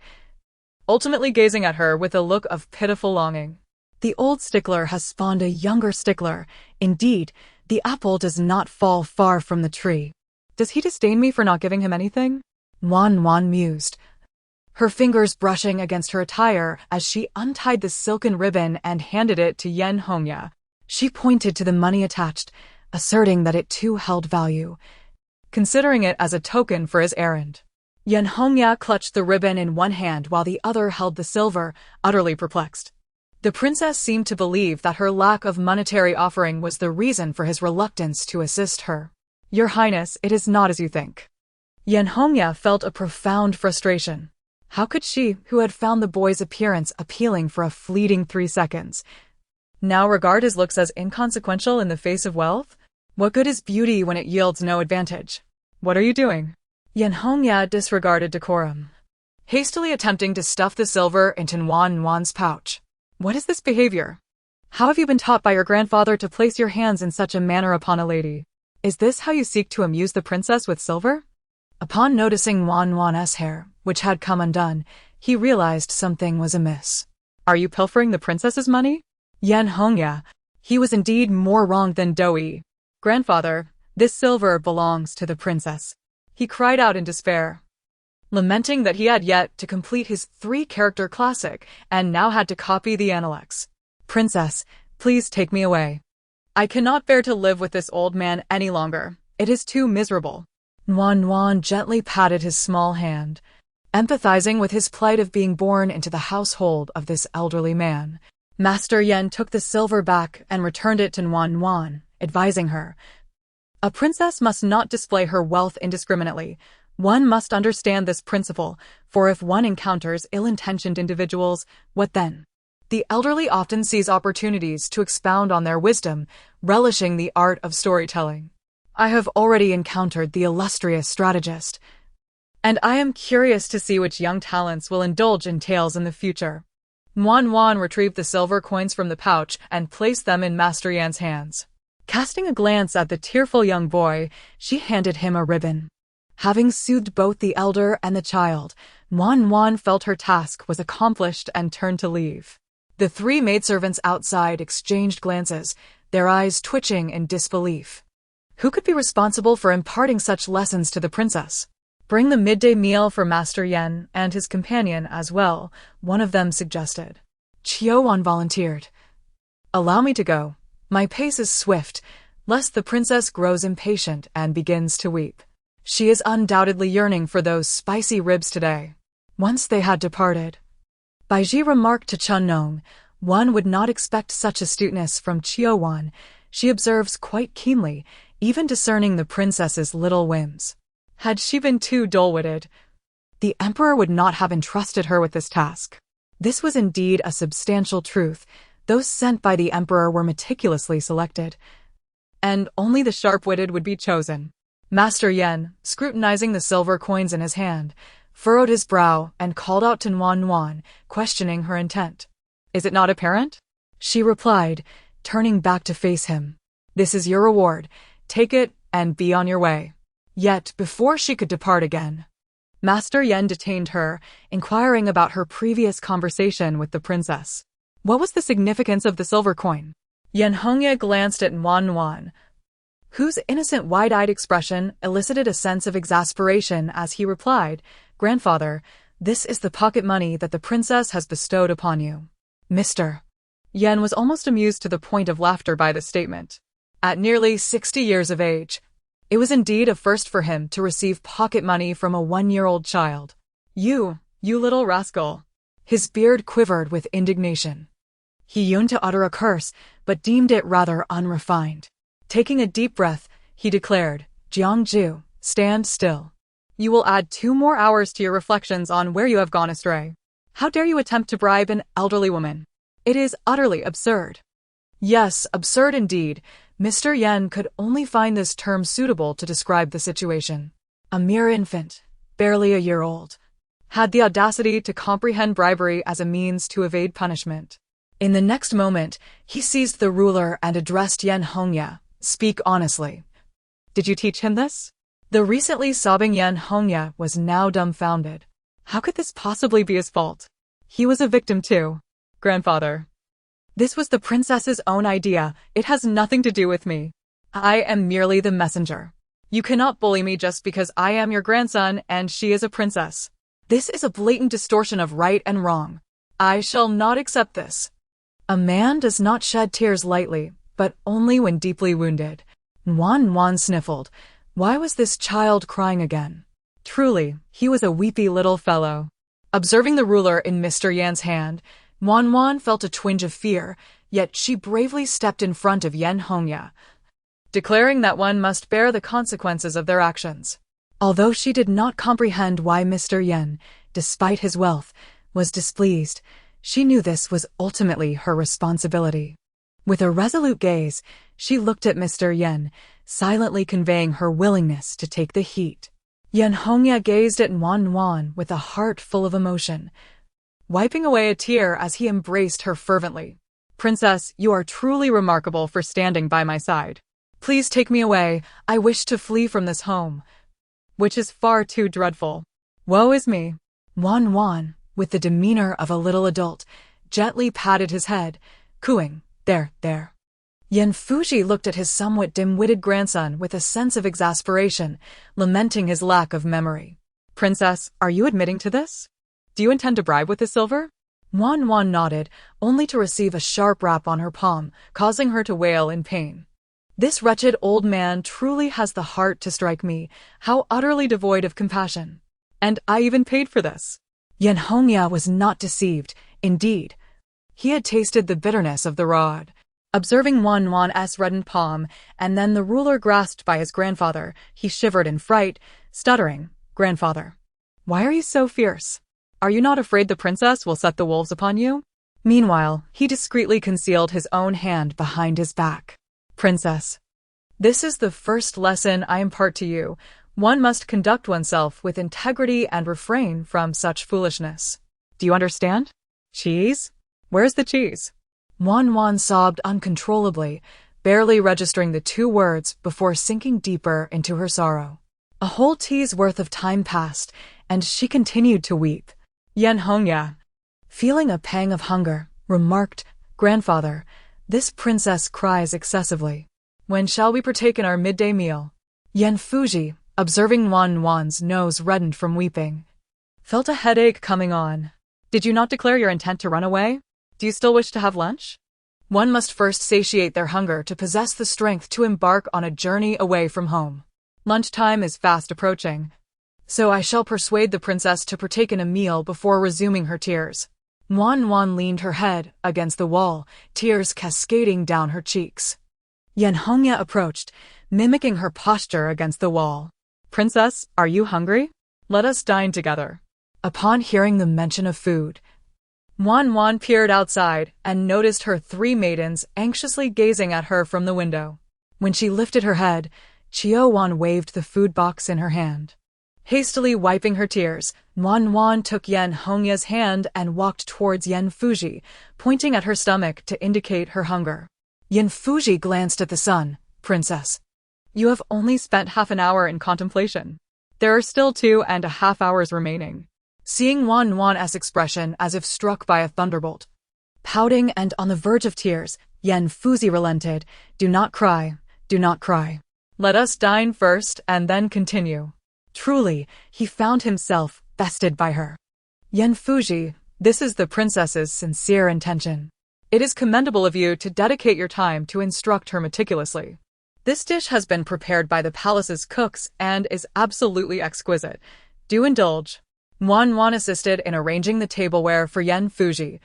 ultimately gazing at her with a look of pitiful longing. The old stickler has spawned a younger stickler. Indeed, the apple does not fall far from the tree. Does he disdain me for not giving him anything? Wan mused, her fingers brushing against her attire as she untied the silken ribbon and handed it to Yan Hongya. She pointed to the money attached, asserting that it too held value, considering it as a token for his errand. Yan Hongya clutched the ribbon in one hand while the other held the silver, utterly perplexed. The princess seemed to believe that her lack of monetary offering was the reason for his reluctance to assist her. Your Highness, it is not as you think. Yan Hongya felt a profound frustration. How could she, who had found the boy's appearance appealing for a fleeting 3 seconds, now regard his looks as inconsequential in the face of wealth? What good is beauty when it yields no advantage? What are you doing? Yan Hongya disregarded decorum, hastily attempting to stuff the silver into Wan's pouch. What is this behavior? How have you been taught by your grandfather to place your hands in such a manner upon a lady? Is this how you seek to amuse the princess with silver? Upon noticing Wan's hair, which had come undone, he realized something was amiss. Are you pilfering the princess's money? Yan Hongya, he was indeed more wrong than Doi. Grandfather, this silver belongs to the princess. He cried out in despair, lamenting that he had yet to complete his 3-character classic and now had to copy the Analects. Princess, please take me away. I cannot bear to live with this old man any longer. It is too miserable. Wan gently patted his small hand, empathizing with his plight of being born into the household of this elderly man. Master Yen took the silver back and returned it to Wan, advising her, a princess must not display her wealth indiscriminately. One must understand this principle, for if one encounters ill-intentioned individuals, what then? The elderly often seize opportunities to expound on their wisdom, relishing the art of storytelling. I have already encountered the illustrious strategist, and I am curious to see which young talents will indulge in tales in the future. Wan retrieved the silver coins from the pouch and placed them in Master Yan's hands. Casting a glance at the tearful young boy, she handed him a ribbon. Having soothed both the elder and the child, Wan felt her task was accomplished and turned to leave. The 3 maidservants outside exchanged glances, their eyes twitching in disbelief. Who could be responsible for imparting such lessons to the princess? Bring the midday meal for Master Yen and his companion as well, one of them suggested. Chiowan volunteered. Allow me to go. My pace is swift, lest the princess grows impatient and begins to weep. She is undoubtedly yearning for those spicy ribs today. Once they had departed, Baiji remarked to Chunnong, one would not expect such astuteness from Chiowan. She observes quite keenly, even discerning the princess's little whims. Had she been too dull-witted, the emperor would not have entrusted her with this task. This was indeed a substantial truth. Those sent by the emperor were meticulously selected, and only the sharp-witted would be chosen. Master Yen, scrutinizing the silver coins in his hand, furrowed his brow and called out to Wan, questioning her intent. Is it not apparent? She replied, turning back to face him. This is your reward. Take it and be on your way. Yet, before she could depart again, Master Yen detained her, inquiring about her previous conversation with the princess. What was the significance of the silver coin? Yan Hongya glanced at Wan, whose innocent wide-eyed expression elicited a sense of exasperation as he replied, Grandfather, This is the pocket money that the princess has bestowed upon you. Mr. Yen was almost amused to the point of laughter by the statement. At nearly 60 years of age, it was indeed a first for him to receive pocket money from a 1-year-old child. You little rascal. His beard quivered with indignation. He yearned to utter a curse, but deemed it rather unrefined. Taking a deep breath, he declared, Jiangju, stand still. You will add 2 more hours to your reflections on where you have gone astray. How dare you attempt to bribe an elderly woman? It is utterly absurd. Yes, absurd indeed. Mr. Yen could only find this term suitable to describe the situation. A mere infant, barely a year old, had the audacity to comprehend bribery as a means to evade punishment. In the next moment, he seized the ruler and addressed Yen Hongya. Speak honestly. Did you teach him this? The recently sobbing Yen Hongya was now dumbfounded. How could this possibly be his fault? He was a victim too. Grandfather. This was the princess's own idea. It has nothing to do with me. I am merely the messenger. You cannot bully me just because I am your grandson and she is a princess. This is a blatant distortion of right and wrong. I shall not accept this. A man does not shed tears lightly, but only when deeply wounded. Wan sniffled. Why was this child crying again? Truly, he was a weepy little fellow. Observing the ruler in Mr. Yan's hand, Wan felt a twinge of fear, yet she bravely stepped in front of Yen Hongya, declaring that one must bear the consequences of their actions. Although she did not comprehend why Mr. Yen, despite his wealth, was displeased, she knew this was ultimately her responsibility. With a resolute gaze, she looked at Mr. Yen, silently conveying her willingness to take the heat. Yen Hongya gazed at Wan with a heart full of emotion, wiping away a tear as he embraced her fervently. Princess, you are truly remarkable for standing by my side. Please take me away. I wish to flee from this home, which is far too dreadful. Woe is me. Wan, with the demeanor of a little adult, gently patted his head, cooing, There. Yen Fuji looked at his somewhat dim-witted grandson with a sense of exasperation, lamenting his lack of memory. Princess, are you admitting to this? Do you intend to bribe with the silver? Wan nodded, only to receive a sharp rap on her palm, causing her to wail in pain. This wretched old man truly has the heart to strike me. How utterly devoid of compassion. And I even paid for this. Yen Hongya was not deceived. Indeed, he had tasted the bitterness of the rod. Observing Wan's reddened palm, and then the ruler grasped by his grandfather, he shivered in fright, stuttering, Grandfather, why are you so fierce? Are you not afraid the princess will set the wolves upon you? Meanwhile, he discreetly concealed his own hand behind his back. Princess, this is the first lesson I impart to you. One must conduct oneself with integrity and refrain from such foolishness. Do you understand? Cheese? Where's the cheese? Wan sobbed uncontrollably, barely registering the 2 words before sinking deeper into her sorrow. A whole tea's worth of time passed, and she continued to weep. Yen Hongya, feeling a pang of hunger, remarked, Grandfather, this princess cries excessively. When shall we partake in our midday meal? Yen Fuji, observing Wan's nose reddened from weeping, felt a headache coming on. Did you not declare your intent to run away? Do you still wish to have lunch? One must first satiate their hunger to possess the strength to embark on a journey away from home. Lunchtime is fast approaching, so I shall persuade the princess to partake in a meal before resuming her tears. Wan leaned her head against the wall, tears cascading down her cheeks. Yen Hongya approached, mimicking her posture against the wall. Princess, are you hungry? Let us dine together. Upon hearing the mention of food, Wan peered outside and noticed her 3 maidens anxiously gazing at her from the window. When she lifted her head, Wan waved the food box in her hand. Hastily wiping her tears, Wan took Yen Hongya's hand and walked towards Yen Fuji, pointing at her stomach to indicate her hunger. Yen Fuji glanced at the sun. Princess, you have only spent half an hour in contemplation. There are still 2.5 hours remaining. Seeing Wan's expression as if struck by a thunderbolt, pouting and on the verge of tears, Yen Fuji relented. Do not cry. Let us dine first and then continue. Truly, he found himself bested by her. Yen Fuji, this is the princess's sincere intention. It is commendable of you to dedicate your time to instruct her meticulously. This dish has been prepared by the palace's cooks and is absolutely exquisite. Do indulge. Wan assisted in arranging the tableware for Yen Fuji,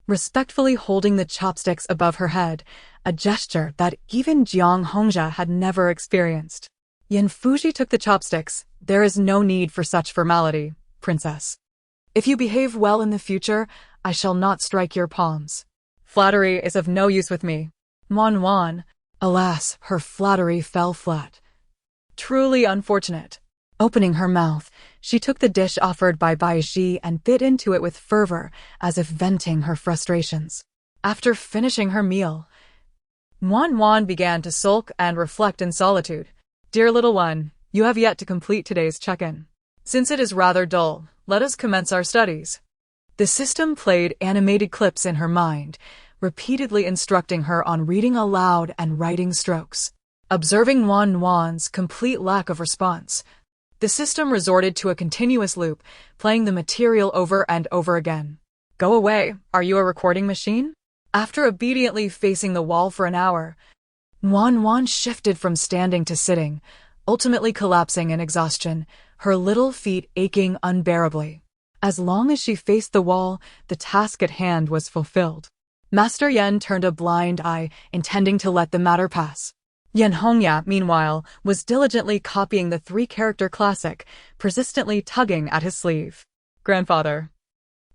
respectfully holding the chopsticks above her head, a gesture that even Jiang Hongxia had never experienced. Yen Fuji took the chopsticks. There is no need for such formality, princess. If you behave well in the future, I shall not strike your palms. Flattery is of no use with me. Wan. Alas, her flattery fell flat. Truly unfortunate. Opening her mouth, she took the dish offered by Bai Ji and bit into it with fervor, as if venting her frustrations. After finishing her meal, Wan began to sulk and reflect in solitude. Dear little one, you have yet to complete today's check-in. Since it is rather dull, let us commence our studies. The system played animated clips in her mind, repeatedly instructing her on reading aloud and writing strokes. Observing Wan's complete lack of response, the system resorted to a continuous loop, playing the material over and over again. Go away, are you a recording machine? After obediently facing the wall for an hour, Wan shifted from standing to sitting, ultimately collapsing in exhaustion, her little feet aching unbearably. As long as she faced the wall, the task at hand was fulfilled. Master Yen turned a blind eye, intending to let the matter pass. Yen Hongxia, meanwhile, was diligently copying the three-character classic, persistently tugging at his sleeve. Grandfather.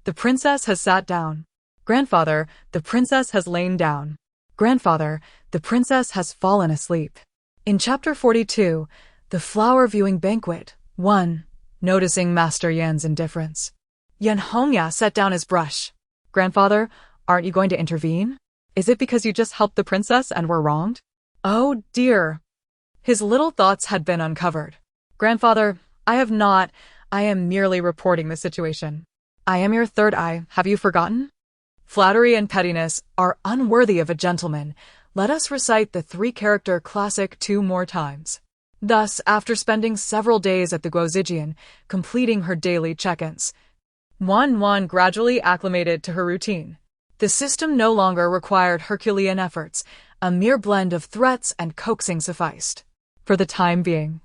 The princess has sat down. Grandfather, the princess has lain down. Grandfather, the princess has fallen asleep. In Chapter 42, The Flower Viewing Banquet, 1, noticing Master Yen's indifference, Yen Hongxia set down his brush. Grandfather, aren't you going to intervene? Is it because you just helped the princess and were wronged? Oh dear. His little thoughts had been uncovered. Grandfather, I have not. I am merely reporting the situation. I am your third eye, have you forgotten? Flattery and pettiness are unworthy of a gentleman. Let us recite the three-character classic 2 more times. Thus, after spending several days at the Guozijian, completing her daily check-ins, Wan gradually acclimated to her routine. The system no longer required Herculean efforts. A mere blend of threats and coaxing sufficed. For the time being,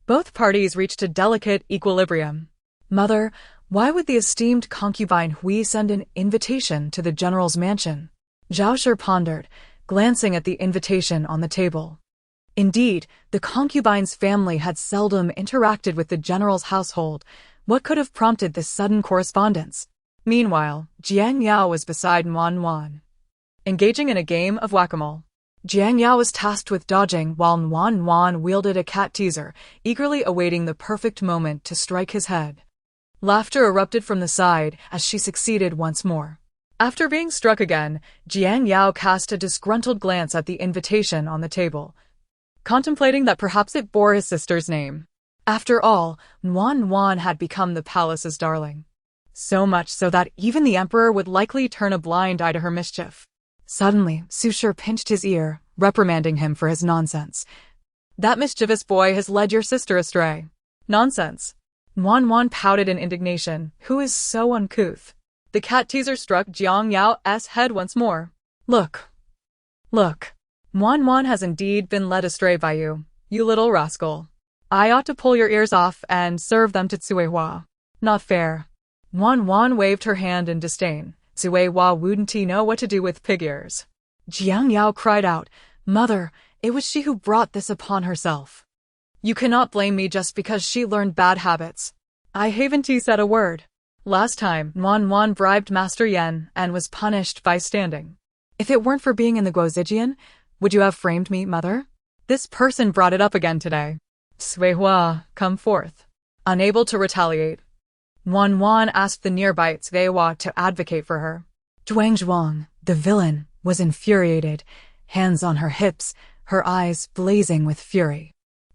both parties reached a delicate equilibrium. Mother, why would the esteemed concubine Hui send an invitation to the general's mansion? Zhao Shi pondered, glancing at the invitation on the table. Indeed, the concubine's family had seldom interacted with the general's household. What could have prompted this sudden correspondence? Meanwhile, Jiang Yao was beside Wan, engaging in a game of whack-a-mole. Jiang Yao was tasked with dodging while Wan wielded a cat teaser, eagerly awaiting the perfect moment to strike his head. Laughter erupted from the side as she succeeded once more. After being struck again, Jiang Yao cast a disgruntled glance at the invitation on the table, contemplating that perhaps it bore his sister's name. After all, Wan had become the palace's darling. So much so that even the emperor would likely turn a blind eye to her mischief. Suddenly, Su Shi pinched his ear, reprimanding him for his nonsense. That mischievous boy has led your sister astray. Nonsense. Wan pouted in indignation. Who is so uncouth? The cat teaser struck Jiang Yao's head once more. Look. Wan has indeed been led astray by you, you little rascal. I ought to pull your ears off and serve them to Tsuehua. Not fair. Wan waved her hand in disdain. Tsuehua wouldn't know what to do with pig ears. Jiang Yao cried out, Mother, it was she who brought this upon herself. You cannot blame me just because she learned bad habits. I haven't said a word. Last time, Wan bribed Master Yen and was punished by standing. If it weren't for being in the Guozijian, would you have framed me, Mother? This person brought it up again today. Tsuehua, come forth. Unable to retaliate, Wan asked the nearby Tsuehua to advocate for her. Zhuang, the villain, was infuriated, hands on her hips, her eyes blazing with fury.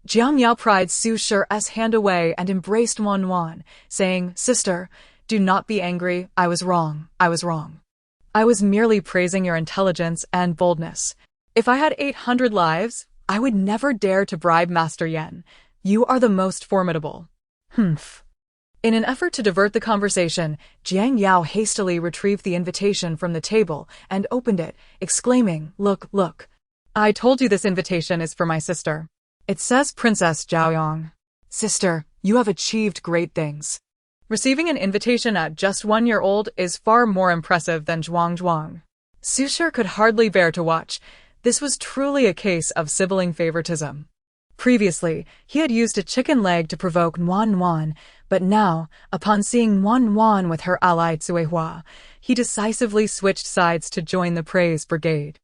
Jiang Yao pried Su Shi's hand away and embraced Wan, saying, Sister, do not be angry, I was wrong. I was merely praising your intelligence and boldness. If I had 800 lives, I would never dare to bribe Master Yen. You are the most formidable. Humph. In an effort to divert the conversation, Jiang Yao hastily retrieved the invitation from the table and opened it, exclaiming, "Look, look. I told you this invitation is for my sister. It says Princess Zhaoyong. Sister, you have achieved great things." Receiving an invitation at just 1 year old is far more impressive than Zhuang. Susher could hardly bear to watch. This was truly a case of sibling favoritism. Previously, he had used a chicken leg to provoke Nuan, but now, upon seeing Nuan with her ally Cuihua, he decisively switched sides to join the praise brigade.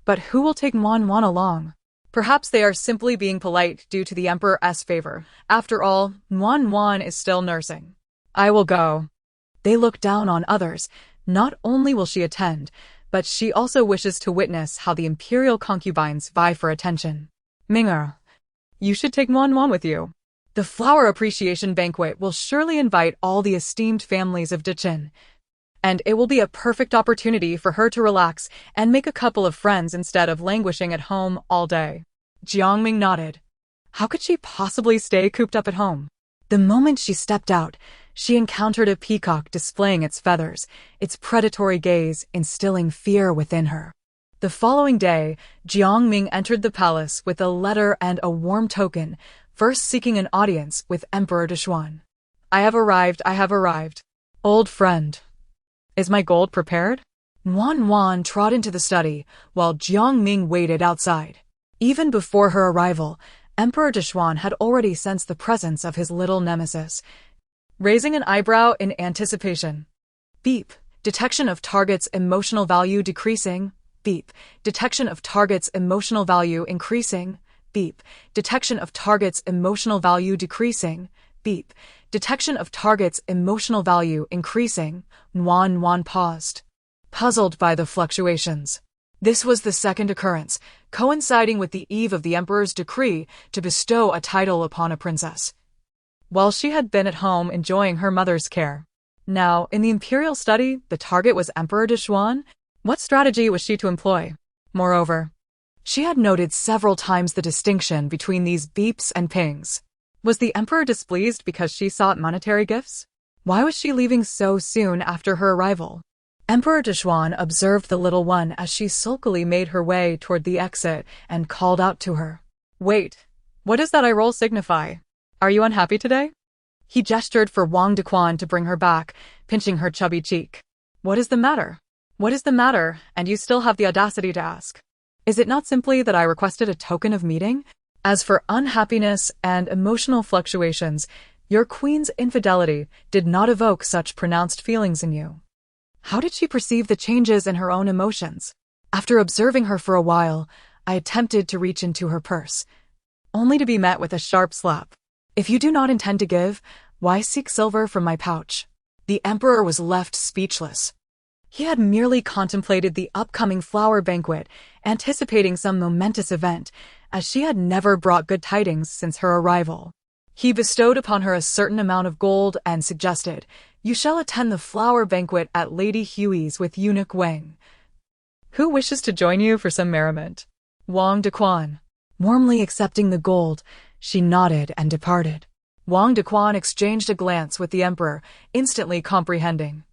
But who will take Nuan along? Perhaps they are simply being polite due to the Emperor's favor. After all, Nuan is still nursing. I will go. They look down on others. Not only will she attend, but she also wishes to witness how the imperial concubines vie for attention. Ming'er, you should take Nuan with you. The flower appreciation banquet will surely invite all the esteemed families of Diqin, and it will be a perfect opportunity for her to relax and make a couple of friends instead of languishing at home all day. Jiangming nodded. How could she possibly stay cooped up at home? The moment she stepped out, she encountered a peacock displaying its feathers, its predatory gaze instilling fear within her. The following day, Jiangming entered the palace with a letter and a warm token, first seeking an audience with Emperor Dushuan. I have arrived. Old friend. Is my gold prepared? Nuan trod into the study, while Jiangming waited outside. Even before her arrival, Emperor Dushuan had already sensed the presence of his little nemesis, raising an eyebrow in anticipation. Beep. Detection of target's emotional value decreasing. Beep. Detection of target's emotional value increasing. Beep. Detection of target's emotional value decreasing. Beep. Detection of target's emotional value increasing. Nuan paused, puzzled by the fluctuations. This was the second occurrence, coinciding with the eve of the Emperor's decree to bestow a title upon a princess, while she had been at home enjoying her mother's care. Now, in the imperial study, the target was Emperor Dushuan. What strategy was she to employ? Moreover, she had noted several times the distinction between these beeps and pings. Was the Emperor displeased because she sought monetary gifts? Why was she leaving so soon after her arrival? Emperor Dushuan observed the little one as she sulkily made her way toward the exit and called out to her. Wait, what does that eye roll signify? Are you unhappy today? He gestured for Wang Dequan to bring her back, pinching her chubby cheek. What is the matter? What is the matter, and you still have the audacity to ask? Is it not simply that I requested a token of meeting? As for unhappiness and emotional fluctuations, your queen's infidelity did not evoke such pronounced feelings in you. How did she perceive the changes in her own emotions? After observing her for a while, I attempted to reach into her purse, only to be met with a sharp slap. If you do not intend to give, why seek silver from my pouch? The Emperor was left speechless. He had merely contemplated the upcoming flower banquet, anticipating some momentous event, as she had never brought good tidings since her arrival. He bestowed upon her a certain amount of gold and suggested, "You shall attend the flower banquet at Lady Huey's with eunuch Wang. Who wishes to join you for some merriment?" Wang Dequan. Warmly accepting the gold, she nodded and departed. Wang Dequan exchanged a glance with the Emperor, instantly comprehending,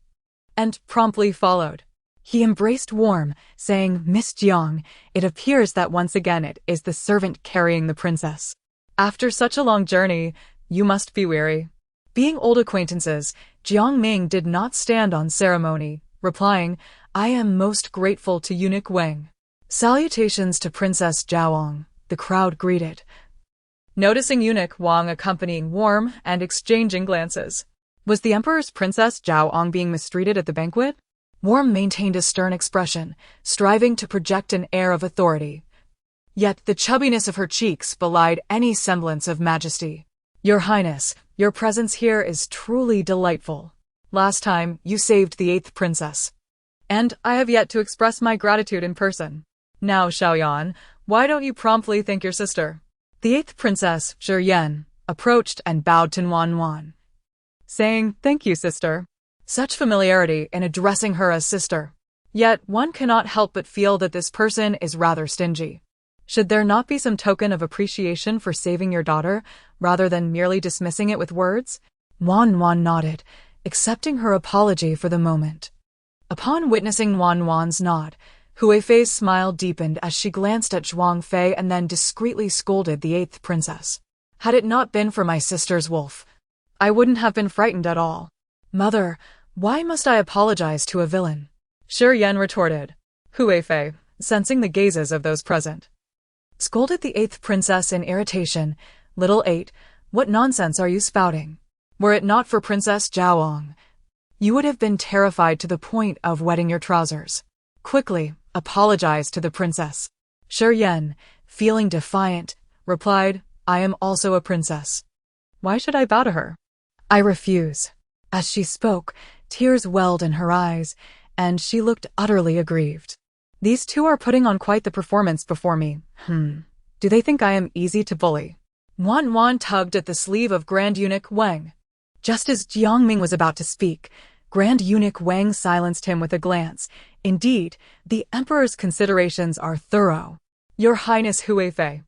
and promptly followed. He embraced warm, saying, "Miss Jiang, it appears that once again it is the servant carrying the princess. After such a long journey, you must be weary." Being old acquaintances, Jiangming did not stand on ceremony, replying, "I am most grateful to eunuch Wang." Salutations to Princess Zhaoyong, the crowd greeted, noticing eunuch Wang accompanying warm and exchanging glances. Was the Emperor's Princess Zhaoyong being mistreated at the banquet? Warm maintained a stern expression, striving to project an air of authority. Yet the chubbiness of her cheeks belied any semblance of majesty. "Your Highness, your presence here is truly delightful. Last time, you saved the 8th princess, and I have yet to express my gratitude in person. Now, Xiaoyan, why don't you promptly thank your sister?" The 8th princess, Zhi Yan, approached and bowed to Nuan, saying, "Thank you, sister." Such familiarity in addressing her as sister. Yet one cannot help but feel that this person is rather stingy. Should there not be some token of appreciation for saving your daughter, rather than merely dismissing it with words? Wan nodded, accepting her apology for the moment. Upon witnessing Wan's nod, Huifei's smile deepened as she glanced at Zhuang Fei and then discreetly scolded the 8th princess. Had it not been for my sister's wolf, I wouldn't have been frightened at all. Mother, why must I apologize to a villain? Shi Yan retorted. Huifei, sensing the gazes of those present, scolded the 8th princess in irritation. Little 8, what nonsense are you spouting? Were it not for Princess Zhaoang, you would have been terrified to the point of wetting your trousers. Quickly, apologize to the princess. Shi Yan, feeling defiant, replied, I am also a princess. Why should I bow to her? I refuse. As she spoke, tears welled in her eyes, and she looked utterly aggrieved. These two are putting on quite the performance before me. Do they think I am easy to bully? Wan tugged at the sleeve of Grand Eunuch Wang. Just as Jiangming was about to speak, Grand Eunuch Wang silenced him with a glance. Indeed, the emperor's considerations are thorough. Your Highness Huifei,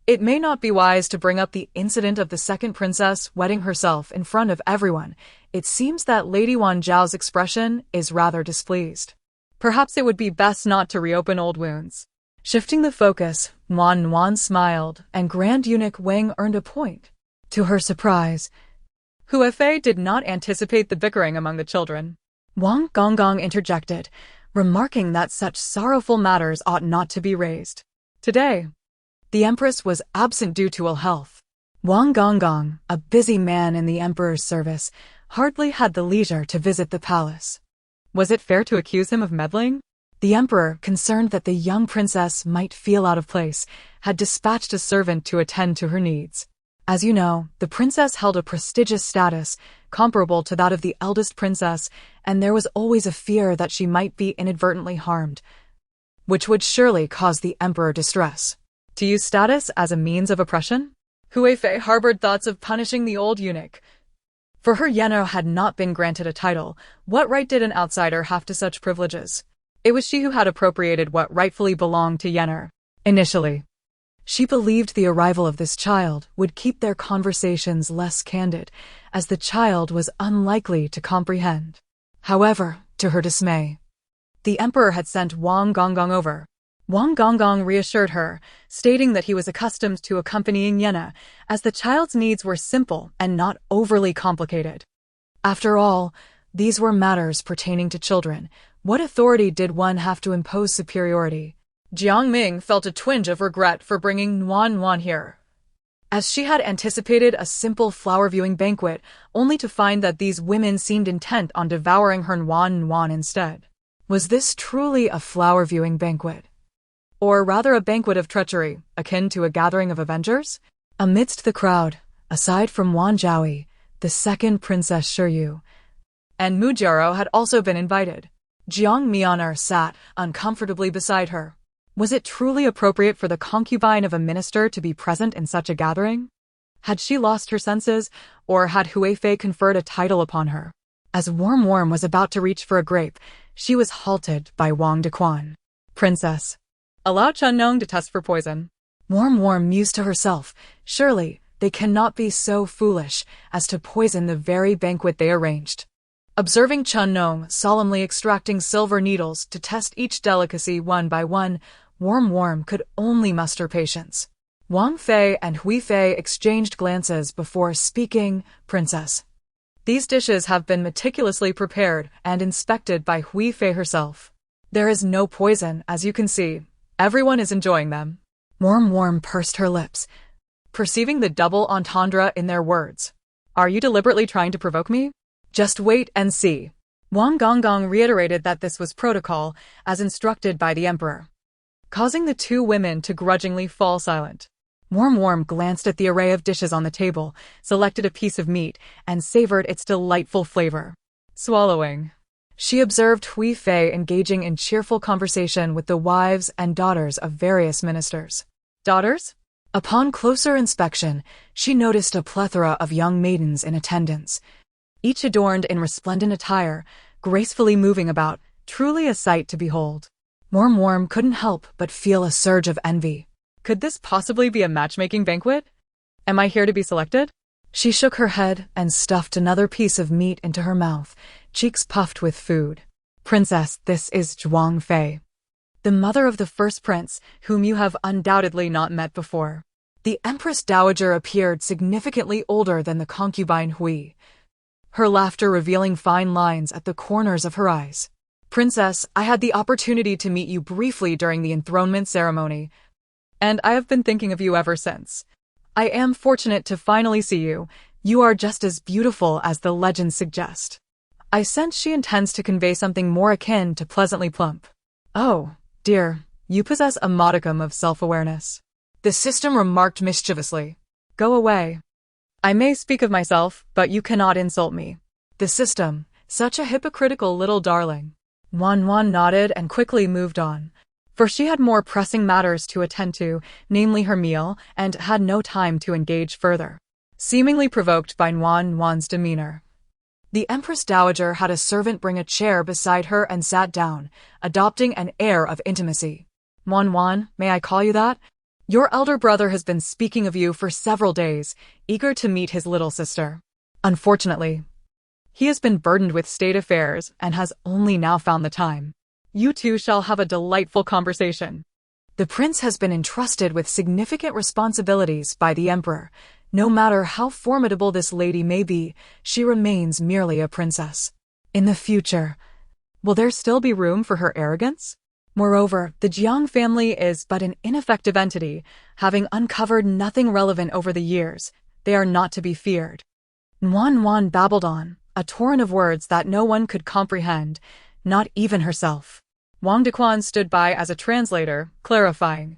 it may not be wise to bring up the incident of the 2nd princess wetting herself in front of everyone. It seems that Lady Wan Zhao's expression is rather displeased. Perhaps it would be best not to reopen old wounds. Shifting the focus, Wan smiled, and Grand Eunuch Wang earned a point. To her surprise, Huifei did not anticipate the bickering among the children. Wang Gonggong interjected, remarking that such sorrowful matters ought not to be raised. Today, the empress was absent due to ill health. Wang Gonggong, a busy man in the emperor's service, hardly had the leisure to visit the palace. Was it fair to accuse him of meddling? The emperor, concerned that the young princess might feel out of place, had dispatched a servant to attend to her needs. As you know, the princess held a prestigious status, comparable to that of the eldest princess, and there was always a fear that she might be inadvertently harmed, which would surely cause the emperor distress. To use status as a means of oppression? Huifei harbored thoughts of punishing the old eunuch. For her Yenno had not been granted a title. What right did an outsider have to such privileges? It was she who had appropriated what rightfully belonged to Yenner. Initially, she believed the arrival of this child would keep their conversations less candid, as the child was unlikely to comprehend. However, to her dismay, the emperor had sent Wang Gonggong over. Wang Gonggong reassured her, stating that he was accustomed to accompanying Yenna, as the child's needs were simple and not overly complicated. After all, these were matters pertaining to children. What authority did one have to impose superiority? Jiangming felt a twinge of regret for bringing Wan here, as she had anticipated a simple flower-viewing banquet, only to find that these women seemed intent on devouring her Wan instead. Was this truly a flower-viewing banquet? Or rather a banquet of treachery, akin to a gathering of avengers? Amidst the crowd, aside from Wan Zhaoyi, the 2nd Princess Shiyu and Mujiaro had also been invited. Jiang Mianer sat uncomfortably beside her. Was it truly appropriate for the concubine of a minister to be present in such a gathering? Had she lost her senses, or had Huifei conferred a title upon her? As Worm was about to reach for a grape, she was halted by Wang Dequan. Princess, allow Chun-Nong to test for poison. Worm mused to herself. Surely, they cannot be so foolish as to poison the very banquet they arranged. Observing Chun-Nong solemnly extracting silver needles to test each delicacy one by one, Worm could only muster patience. Wang Fei and Huifei exchanged glances before speaking. Princess, these dishes have been meticulously prepared and inspected by Huifei herself. There is no poison, as you can see. Everyone is enjoying them. Worm pursed her lips, perceiving the double entendre in their words. Are you deliberately trying to provoke me? Just wait and see. Wang Gonggong reiterated that this was protocol, as instructed by the emperor, causing the two women to grudgingly fall silent. Worm glanced at the array of dishes on the table, selected a piece of meat, and savored its delightful flavor. Swallowing, she observed Huifei engaging in cheerful conversation with the wives and daughters of various ministers. Daughters? Upon closer inspection, she noticed a plethora of young maidens in attendance, each adorned in resplendent attire, gracefully moving about, truly a sight to behold. Worm couldn't help but feel a surge of envy. Could this possibly be a matchmaking banquet? Am I here to be selected? She shook her head and stuffed another piece of meat into her mouth, cheeks puffed with food. Princess, this is Zhuang Fei, the mother of the first prince, whom you have undoubtedly not met before. The Empress Dowager appeared significantly older than the concubine Hui, her laughter revealing fine lines at the corners of her eyes. Princess, I had the opportunity to meet you briefly during the enthronement ceremony, and I have been thinking of you ever since. I am fortunate to finally see you. You are just as beautiful as the legends suggest. I sense she intends to convey something more akin to pleasantly plump. Oh, dear, you possess a modicum of self-awareness. The system remarked mischievously. Go away. I may speak of myself, but you cannot insult me. The system, such a hypocritical little darling. Wan nodded and quickly moved on, for she had more pressing matters to attend to, namely her meal, and had no time to engage further. Seemingly provoked by Wan's demeanor, the Empress Dowager had a servant bring a chair beside her and sat down, adopting an air of intimacy. Wan, may I call you that? Your elder brother has been speaking of you for several days, eager to meet his little sister. Unfortunately, he has been burdened with state affairs and has only now found the time. You two shall have a delightful conversation. The prince has been entrusted with significant responsibilities by the emperor. No matter how formidable this lady may be, she remains merely a princess. In the future, will there still be room for her arrogance? Moreover, the Jiang family is but an ineffective entity, having uncovered nothing relevant over the years. They are not to be feared. Wan babbled on, a torrent of words that no one could comprehend, not even herself. Wang Dequan stood by as a translator, clarifying.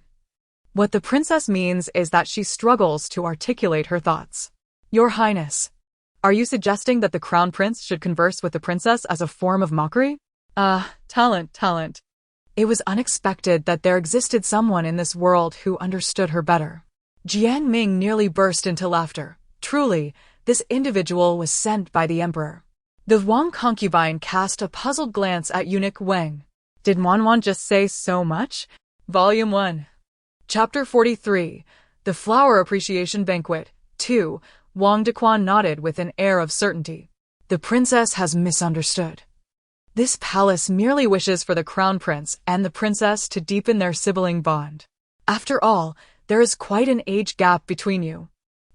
What the princess means is that she struggles to articulate her thoughts. Your Highness, are you suggesting that the crown prince should converse with the princess as a form of mockery? Talent. It was unexpected that there existed someone in this world who understood her better. Jiang Ming nearly burst into laughter. Truly, this individual was sent by the emperor. The Wang concubine cast a puzzled glance at eunuch Wang. Did Wan just say so much? Volume 1. Chapter 43. The Flower Appreciation Banquet. 2. Wang Dequan nodded with an air of certainty. The princess has misunderstood. This palace merely wishes for the crown prince and the princess to deepen their sibling bond. After all, there is quite an age gap between you,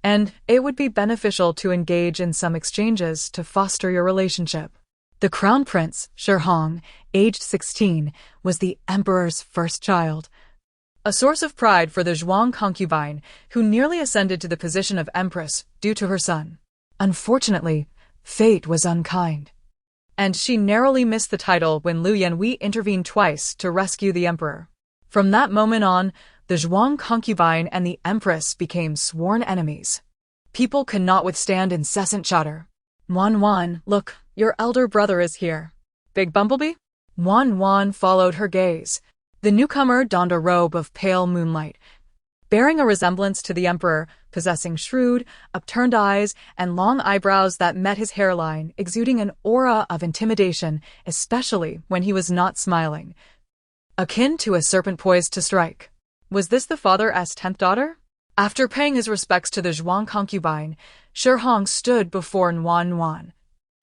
and it would be beneficial to engage in some exchanges to foster your relationship. The crown prince, Shihong, aged 16, was the emperor's first child, a source of pride for the Zhuang concubine, who nearly ascended to the position of empress due to her son. Unfortunately, fate was unkind, and she narrowly missed the title when Liu Yanhui intervened twice to rescue the emperor. From that moment on, the Zhuang concubine and the empress became sworn enemies. People could not withstand incessant chatter. Wan, look, your elder brother is here. Big Bumblebee? Wan followed her gaze. The newcomer donned a robe of pale moonlight, bearing a resemblance to the emperor, possessing shrewd, upturned eyes and long eyebrows that met his hairline, exuding an aura of intimidation, especially when he was not smiling, akin to a serpent poised to strike. Was this the father's 10th daughter? After paying his respects to the Zhuang concubine, Shihong stood before Wan.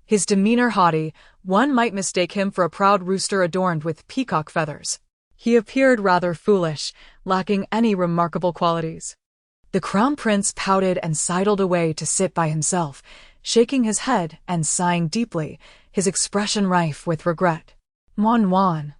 His demeanor haughty, one might mistake him for a proud rooster adorned with peacock feathers. He appeared rather foolish, lacking any remarkable qualities. The crown prince pouted and sidled away to sit by himself, shaking his head and sighing deeply, his expression rife with regret. Wan,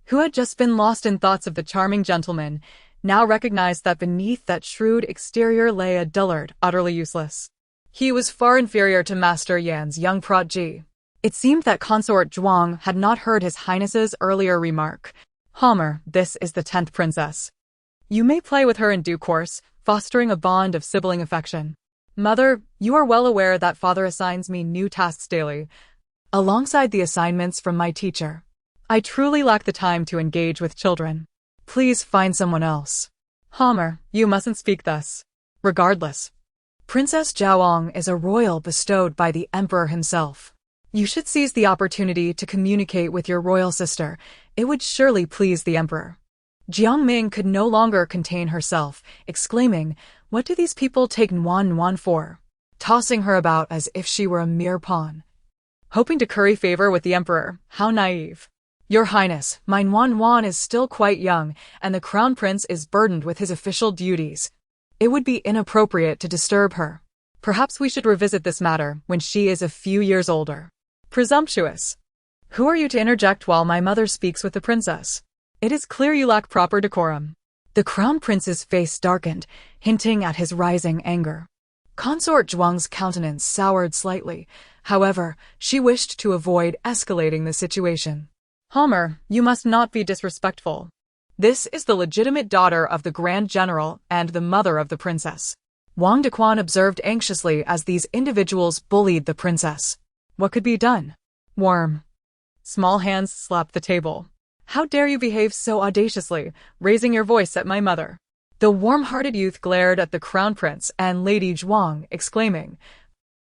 who had just been lost in thoughts of the charming gentleman, now recognized that beneath that shrewd exterior lay a dullard utterly useless. He was far inferior to Master Yan's young prodigy. It seemed that Consort Zhuang had not heard His Highness's earlier remark. Homer, this is the 10th princess. You may play with her in due course, fostering a bond of sibling affection. Mother, you are well aware that father assigns me new tasks daily, alongside the assignments from my teacher. I truly lack the time to engage with children. Please find someone else. Homer, you mustn't speak thus. Regardless, Princess Zhaoang is a royal bestowed by the emperor himself. You should seize the opportunity to communicate with your royal sister. It would surely please the emperor. Jiang Ming could no longer contain herself, exclaiming, "What do these people take Wan for? tossing her about as if she were a mere pawn. Hoping to curry favor with the emperor, how naive. Your Highness, my Wan is still quite young, and the crown prince is burdened with his official duties. It would be inappropriate to disturb her. Perhaps we should revisit this matter when she is a few years older. Presumptuous. Who are you to interject while my mother speaks with the princess? It is clear you lack proper decorum. The crown prince's face darkened, hinting at his rising anger. Consort Zhuang's countenance soured slightly. However, she wished to avoid escalating the situation. Homer, you must not be disrespectful. This is the legitimate daughter of the Grand General and the mother of the princess. Wang Dequan observed anxiously as these individuals bullied the princess. What could be done? Worm. Small hands slapped the table. How dare you behave so audaciously, raising your voice at my mother? The warm-hearted youth glared at the crown prince and Lady Zhuang, exclaiming,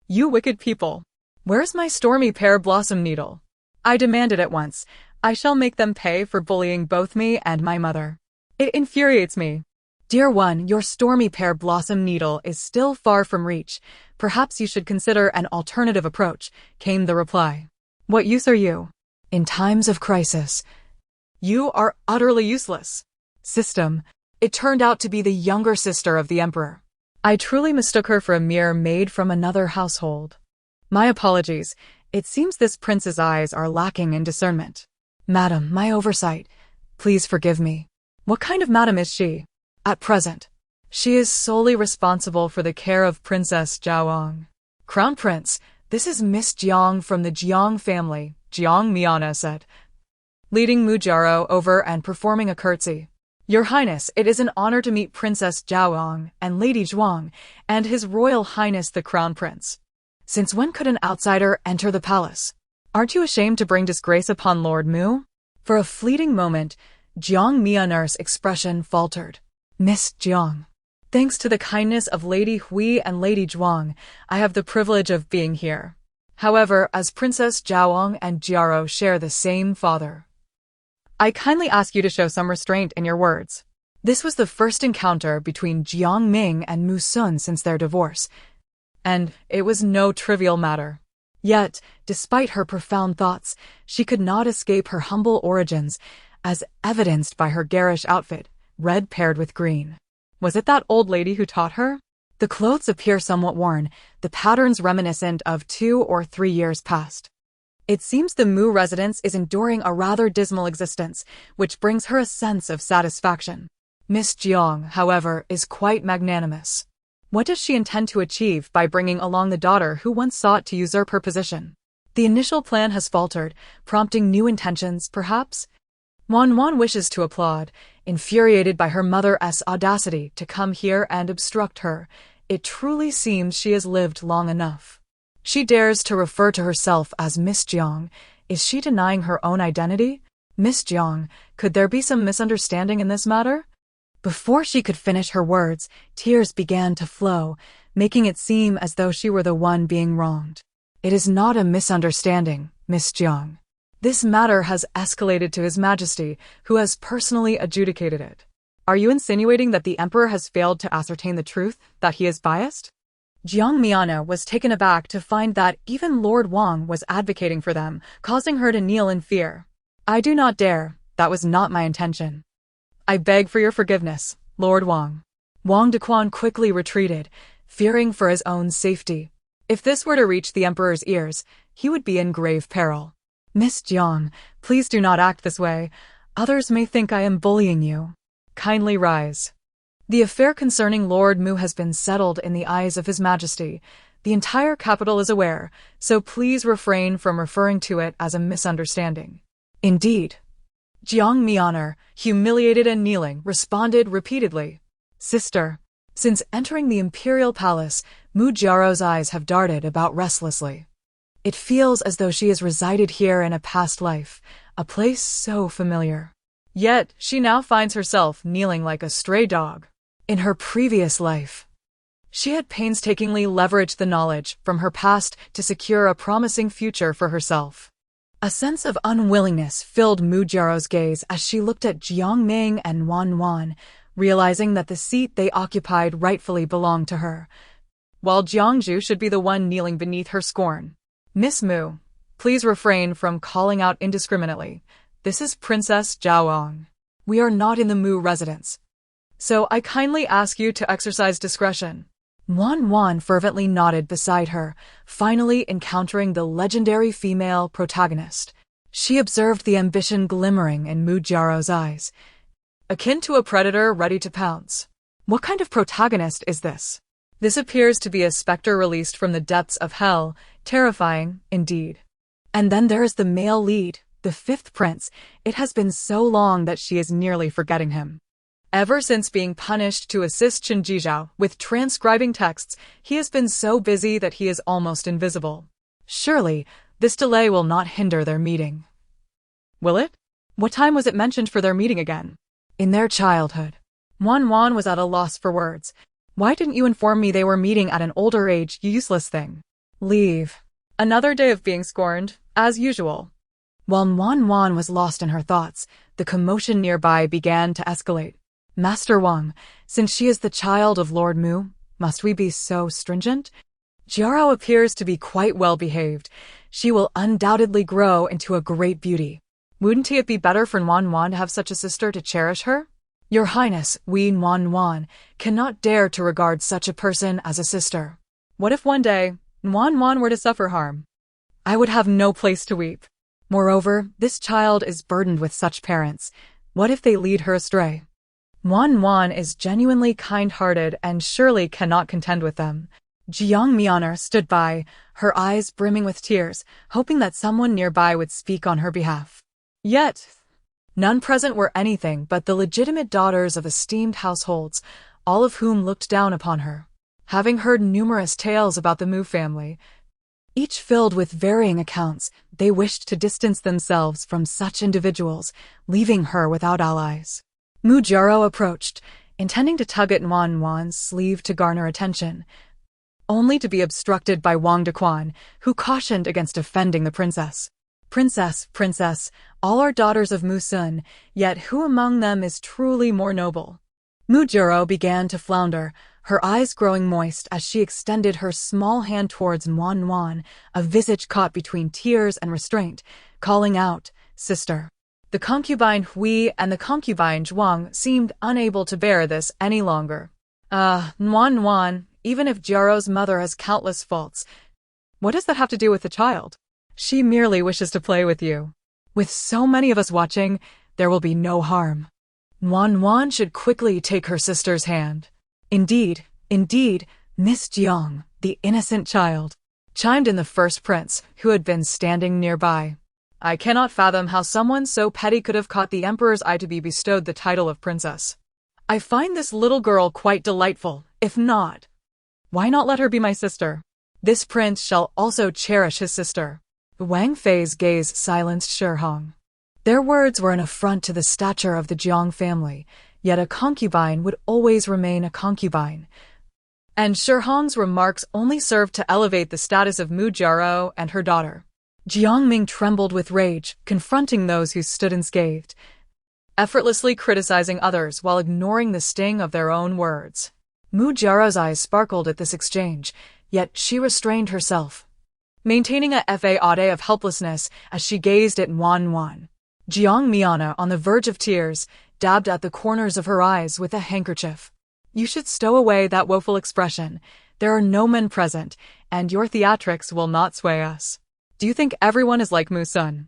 You wicked people! Where's my stormy pear blossom needle? I demand it at once. I shall make them pay for bullying both me and my mother. It infuriates me. Dear one, your stormy pear blossom needle is still far from reach. Perhaps you should consider an alternative approach, came the reply. What use are you? In times of crisis, you are utterly useless. System. It turned out to be the younger sister of the emperor. I truly mistook her for a mere maid from another household. My apologies. It seems this prince's eyes are lacking in discernment. Madam, my oversight. Please forgive me. What kind of madam is she? At present, she is solely responsible for the care of Princess Zhaoang. Crown Prince, this is Miss Jiang from the Jiang family, Jiang Miana said, leading Mujaro over and performing a curtsy. Your Highness, it is an honor to meet Princess Zhaoang and Lady Zhuang, and His Royal Highness the Crown Prince. Since when could an outsider enter the palace? Aren't you ashamed to bring disgrace upon Lord Mu? For a fleeting moment, Jiang Mianer's expression faltered. Miss Jiang. Thanks to the kindness of Lady Hui and Lady Zhuang, I have the privilege of being here. However, as Princess Zhaoang and Jiaro share the same father, I kindly ask you to show some restraint in your words. This was the first encounter between Jiang Ming and Mu Sun since their divorce, and it was no trivial matter. Yet, despite her profound thoughts, she could not escape her humble origins, as evidenced by her garish outfit, red paired with green. Was it that old lady who taught her? The clothes appear somewhat worn, the patterns reminiscent of 2 or 3 years past. It seems the Mu residence is enduring a rather dismal existence, which brings her a sense of satisfaction. Miss Jiang, however, is quite magnanimous. What does she intend to achieve by bringing along the daughter who once sought to usurp her position? The initial plan has faltered, prompting new intentions, perhaps? Wan wishes to applaud, infuriated by her mother's audacity to come here and obstruct her. It truly seems she has lived long enough. She dares to refer to herself as Miss Jiang. Is she denying her own identity? Miss Jiang, could there be some misunderstanding in this matter? Before she could finish her words, tears began to flow, making it seem as though she were the one being wronged. It is not a misunderstanding, Miss Jiang. This matter has escalated to His Majesty, who has personally adjudicated it. Are you insinuating that the Emperor has failed to ascertain the truth, that he is biased? Jiang Miana was taken aback to find that even Lord Wang was advocating for them, causing her to kneel in fear. I do not dare. That was not my intention. I beg for your forgiveness, Lord Wang. Wang Dequan quickly retreated, fearing for his own safety. If this were to reach the Emperor's ears, he would be in grave peril. Miss Jiang, please do not act this way. Others may think I am bullying you. Kindly rise. The affair concerning Lord Mu has been settled in the eyes of His Majesty. The entire capital is aware, so please refrain from referring to it as a misunderstanding. Indeed. Jiang Mianer, humiliated and kneeling, responded repeatedly. Sister. Since entering the imperial palace, Mu Jiaro's eyes have darted about restlessly. It feels as though she has resided here in a past life, a place so familiar. Yet, she now finds herself kneeling like a stray dog. In her previous life, she had painstakingly leveraged the knowledge from her past to secure a promising future for herself. A sense of unwillingness filled Mu Jiaro's gaze as she looked at Jiang Ming and Wan, realizing that the seat they occupied rightfully belonged to her. while Jiangju should be the one kneeling beneath her scorn. Miss Mu, please refrain from calling out indiscriminately. This is Princess Zhaoang. We are not in the Mu residence. So I kindly ask you to exercise discretion. Wan fervently nodded beside her, finally encountering the legendary female protagonist. She observed the ambition glimmering in Mu Jiao's eyes, akin to a predator ready to pounce. What kind of protagonist is this? This appears to be a specter released from the depths of hell, terrifying, indeed. And then there is the male lead, the fifth prince. It has been so long that she is nearly forgetting him. Ever since being punished to assist Chen Jizhao with transcribing texts, he has been so busy that he is almost invisible. Surely, this delay will not hinder their meeting. Will it? What time was it mentioned for their meeting again? In their childhood. Wan was at a loss for words. Why didn't you inform me they were meeting at an older age, you useless thing? Leave. Another day of being scorned, as usual. While Wan was lost in her thoughts, the commotion nearby began to escalate. Master Wang, since she is the child of Lord Mu, must we be so stringent? Jiao appears to be quite well behaved. She will undoubtedly grow into a great beauty. Wouldn't it be better for Wan to have such a sister to cherish her? Your Highness, we Wan cannot dare to regard such a person as a sister. What if one day, Wan were to suffer harm? I would have no place to weep. Moreover, this child is burdened with such parents. What if they lead her astray? Wan is genuinely kind-hearted and surely cannot contend with them. Jiang Mianer stood by, her eyes brimming with tears, hoping that someone nearby would speak on her behalf. Yet, none present were anything but the legitimate daughters of esteemed households, all of whom looked down upon her. Having heard numerous tales about the Mu family, each filled with varying accounts, they wished to distance themselves from such individuals, leaving her without allies. Mu Jiao approached, intending to tug at Wan's sleeve to garner attention, only to be obstructed by Wang Dequan, who cautioned against offending the princess. Princess, all are daughters of Mu Sun, yet who among them is truly more noble? Mu Jiao began to flounder, her eyes growing moist as she extended her small hand towards Wan, a visage caught between tears and restraint, calling out, "Sister." The concubine Hui and the concubine Zhuang seemed unable to bear this any longer. Wan, even if Jiao's mother has countless faults, what does that have to do with the child? She merely wishes to play with you. With so many of us watching, there will be no harm. Wan should quickly take her sister's hand. Indeed, Miss Jiang, the innocent child, chimed in the first prince, who had been standing nearby. I cannot fathom how someone so petty could have caught the emperor's eye to be bestowed the title of princess. I find this little girl quite delightful. If not, why not let her be my sister? This prince shall also cherish his sister. Wang Fei's gaze silenced Shihong. Their words were an affront to the stature of the Jiang family, yet a concubine would always remain a concubine. And Shihong's remarks only served to elevate the status of Mu Jiao and her daughter. Jiang Ming trembled with rage, confronting those who stood unscathed, effortlessly criticizing others while ignoring the sting of their own words. Mu Jiao's eyes sparkled at this exchange, yet she restrained herself, maintaining a facade of helplessness as she gazed at Wan. Jiang Miana, on the verge of tears, dabbed at the corners of her eyes with a handkerchief. You should stow away that woeful expression. There are no men present, and your theatrics will not sway us. Do you think everyone is like Mu Sun?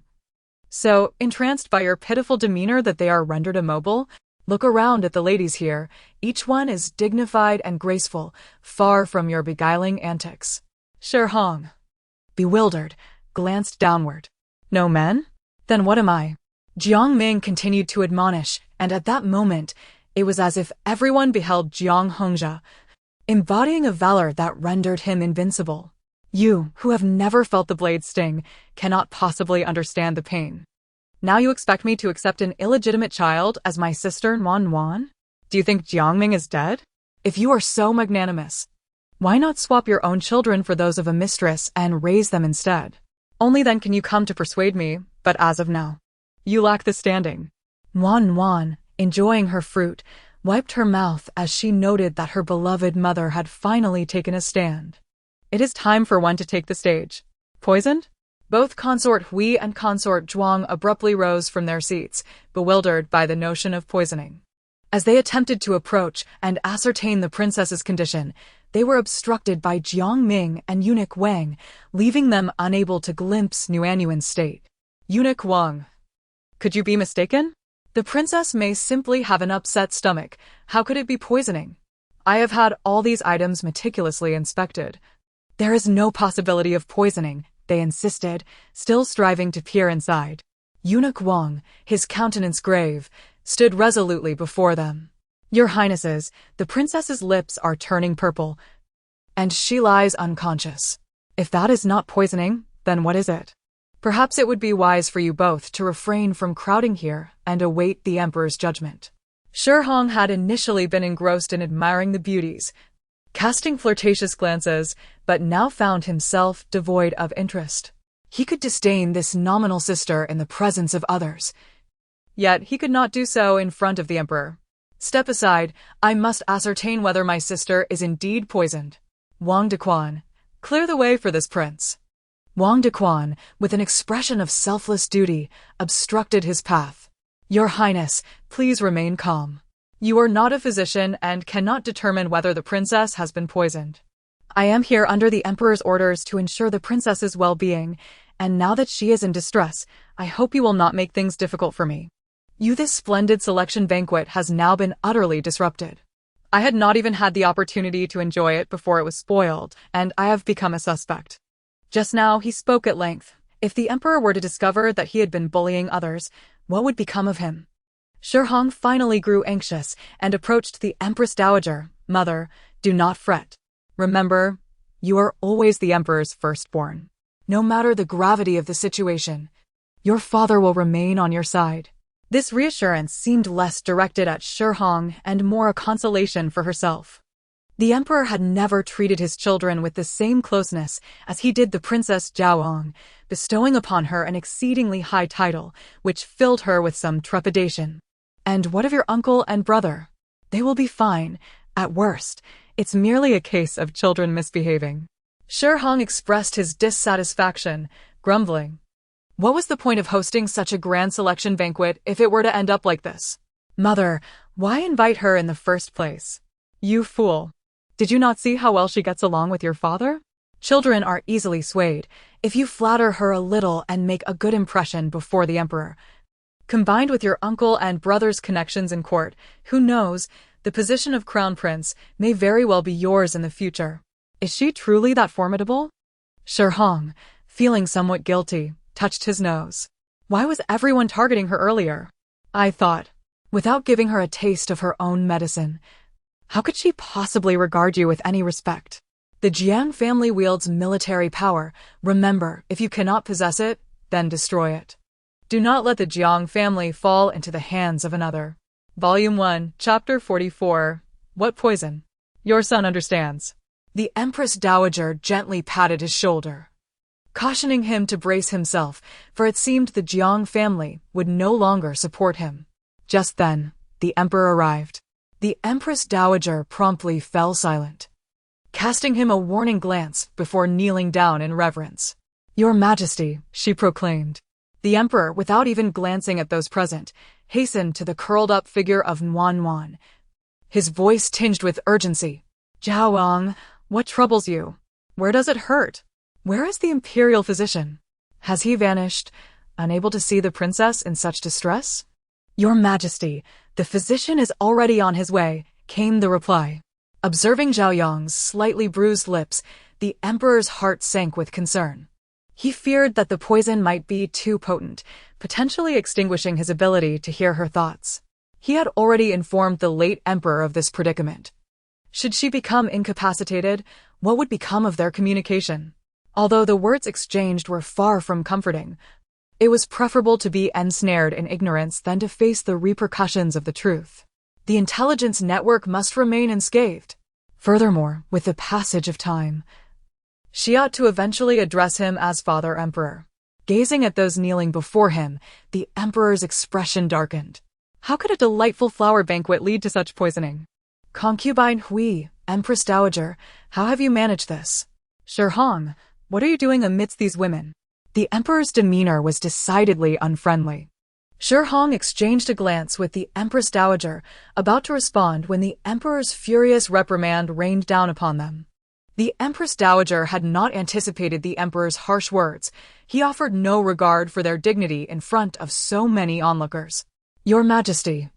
So, entranced by your pitiful demeanor that they are rendered immobile? Look around at the ladies here. Each one is dignified and graceful, far from your beguiling antics. Shihong, bewildered, glanced downward. No men? Then what am I? Jiang Ming continued to admonish, and at that moment, it was as if everyone beheld Jiang Hongzhe, embodying a valor that rendered him invincible. You, who have never felt the blade sting, cannot possibly understand the pain. Now you expect me to accept an illegitimate child as my sister Wan? Do you think Jiangming is dead? If you are so magnanimous, why not swap your own children for those of a mistress and raise them instead? Only then can you come to persuade me, but as of now, you lack the standing. Wan, enjoying her fruit, wiped her mouth as she noted that her beloved mother had finally taken a stand. It is time for one to take the stage. Poisoned? Both Consort Hui and Consort Zhuang abruptly rose from their seats, bewildered by the notion of poisoning. As they attempted to approach and ascertain the princess's condition, they were obstructed by Jiang Ming and Eunuch Wang, leaving them unable to glimpse Nuanyuan's state. Eunuch Wang. Could you be mistaken? The princess may simply have an upset stomach. How could it be poisoning? I have had all these items meticulously inspected. There is no possibility of poisoning, they insisted, still striving to peer inside. Eunuch Wang, his countenance grave, stood resolutely before them. Your Highnesses, the princess's lips are turning purple, and she lies unconscious. If that is not poisoning, then what is it? Perhaps it would be wise for you both to refrain from crowding here and await the emperor's judgment. Shi Hong had initially been engrossed in admiring the beauties, casting flirtatious glances, but now found himself devoid of interest. He could disdain this nominal sister in the presence of others, yet he could not do so in front of the emperor. Step aside, I must ascertain whether my sister is indeed poisoned. Wang Dequan, clear the way for this prince. Wang Dequan, with an expression of selfless duty, obstructed his path. Your Highness, please remain calm. You are not a physician and cannot determine whether the princess has been poisoned. I am here under the emperor's orders to ensure the princess's well-being, and now that she is in distress, I hope you will not make things difficult for me. This splendid selection banquet has now been utterly disrupted. I had not even had the opportunity to enjoy it before it was spoiled, and I have become a suspect. Just now he spoke at length. If the emperor were to discover that he had been bullying others, what would become of him? Shi Hong finally grew anxious and approached the Empress Dowager. Mother, do not fret. Remember, you are always the emperor's firstborn. No matter the gravity of the situation, your father will remain on your side. This reassurance seemed less directed at Shi Hong and more a consolation for herself. The emperor had never treated his children with the same closeness as he did the Princess Jiaoyang, bestowing upon her an exceedingly high title, which filled her with some trepidation. And what of your uncle and brother? They will be fine. At worst, it's merely a case of children misbehaving. Shi Hong expressed his dissatisfaction, grumbling. What was the point of hosting such a grand selection banquet if it were to end up like this? Mother, why invite her in the first place? You fool. Did you not see how well she gets along with your father? Children are easily swayed. If you flatter her a little and make a good impression before the emperor, combined with your uncle and brother's connections in court, who knows, the position of crown prince may very well be yours in the future. Is she truly that formidable? Shi Hong, feeling somewhat guilty, touched his nose. Why was everyone targeting her earlier? I thought, without giving her a taste of her own medicine. How could she possibly regard you with any respect? The Jiang family wields military power. Remember, if you cannot possess it, then destroy it. Do not let the Jiang family fall into the hands of another. Volume 1, Chapter 44. What poison? Your son understands. The Empress Dowager gently patted his shoulder, cautioning him to brace himself, for it seemed the Jiang family would no longer support him. Just then, the emperor arrived. The Empress Dowager promptly fell silent, casting him a warning glance before kneeling down in reverence. Your Majesty, she proclaimed. The emperor, without even glancing at those present, hastened to the curled-up figure of Nuanyuan, his voice tinged with urgency. Jiaoyang, what troubles you? Where does it hurt? Where is the imperial physician? Has he vanished, unable to see the princess in such distress? Your Majesty, the physician is already on his way, came the reply. Observing Jiaoyang's slightly bruised lips, the emperor's heart sank with concern. He feared that the poison might be too potent, potentially extinguishing his ability to hear her thoughts. He had already informed the late emperor of this predicament. Should she become incapacitated, what would become of their communication? Although the words exchanged were far from comforting, it was preferable to be ensnared in ignorance than to face the repercussions of the truth. The intelligence network must remain unscathed. Furthermore, with the passage of time, she ought to eventually address him as Father Emperor. Gazing at those kneeling before him, the emperor's expression darkened. How could a delightful flower banquet lead to such poisoning? Concubine Hui, Empress Dowager, how have you managed this? Shi Hong, what are you doing amidst these women? The emperor's demeanor was decidedly unfriendly. Shi Hong exchanged a glance with the Empress Dowager, about to respond when the emperor's furious reprimand rained down upon them. The Empress Dowager had not anticipated the emperor's harsh words. He offered no regard for their dignity in front of so many onlookers. Your Majesty,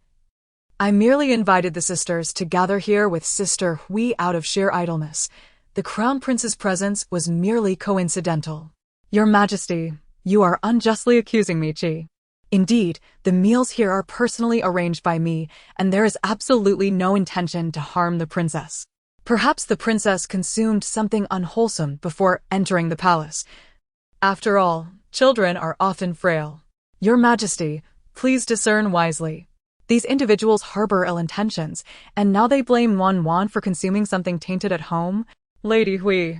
I merely invited the sisters to gather here with Sister Hui out of sheer idleness. The Crown Prince's presence was merely coincidental. Your Majesty, you are unjustly accusing me, Qi. Indeed, the meals here are personally arranged by me, and there is absolutely no intention to harm the princess. Perhaps the princess consumed something unwholesome before entering the palace. After all, children are often frail. Your Majesty, please discern wisely. These individuals harbor ill intentions, and now they blame Wan Wan for consuming something tainted at home. Lady Hui.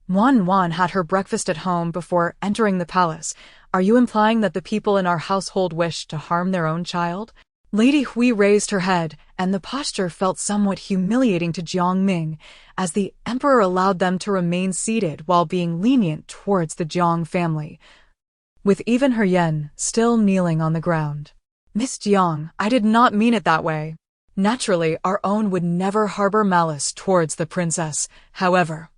Wan Wan had her breakfast at home before entering the palace. Are you implying that the people in our household wish to harm their own child? Lady Hui raised her head, and the posture felt somewhat humiliating to Jiang Ming, as the emperor allowed them to remain seated while being lenient towards the Jiang family, with even her yen still kneeling on the ground. Miss Jiang, I did not mean it that way. Naturally, our own would never harbor malice towards the princess, however.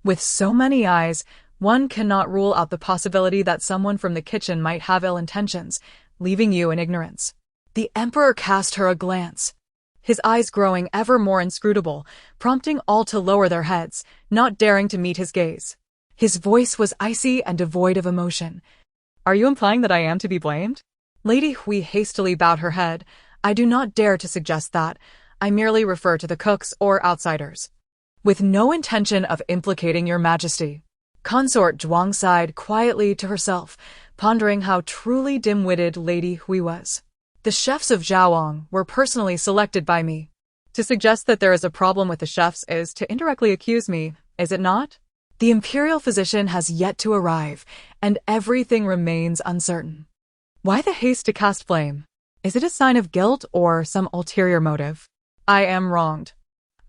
With so many eyes, one cannot rule out the possibility that someone from the kitchen might have ill intentions, leaving you in ignorance. The emperor cast her a glance, his eyes growing ever more inscrutable, prompting all to lower their heads, not daring to meet his gaze. His voice was icy and devoid of emotion. Are you implying that I am to be blamed? Lady Hui hastily bowed her head. I do not dare to suggest that. I merely refer to the cooks or outsiders. With no intention of implicating your Majesty. Consort Zhuang sighed quietly to herself, pondering how truly dim-witted Lady Hui was. The chefs of Zhaoang were personally selected by me. To suggest that there is a problem with the chefs is to indirectly accuse me, is it not? The imperial physician has yet to arrive, and everything remains uncertain. Why the haste to cast blame? Is it a sign of guilt or some ulterior motive? I am wronged.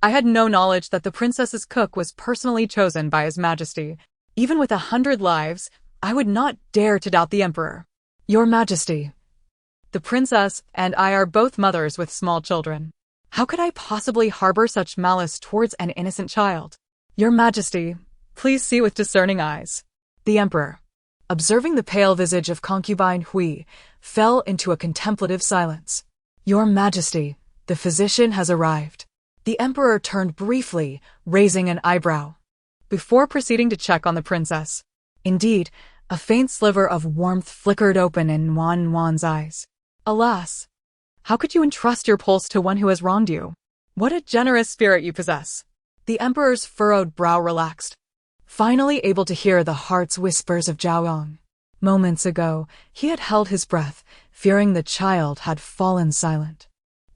I had no knowledge that the princess's cook was personally chosen by His Majesty. Even with 100 lives, I would not dare to doubt the emperor. Your Majesty, the princess and I are both mothers with small children. How could I possibly harbor such malice towards an innocent child? Your Majesty, please see with discerning eyes. The emperor, observing the pale visage of concubine Hui, fell into a contemplative silence. Your Majesty, the physician has arrived. The emperor turned briefly, raising an eyebrow, before proceeding to check on the princess. Indeed, a faint sliver of warmth flickered open in Wan Wan's eyes. Alas! How could you entrust your pulse to one who has wronged you? What a generous spirit you possess! The emperor's furrowed brow relaxed, finally able to hear the heart's whispers of Zhaoyang. Moments ago, he had held his breath, fearing the child had fallen silent.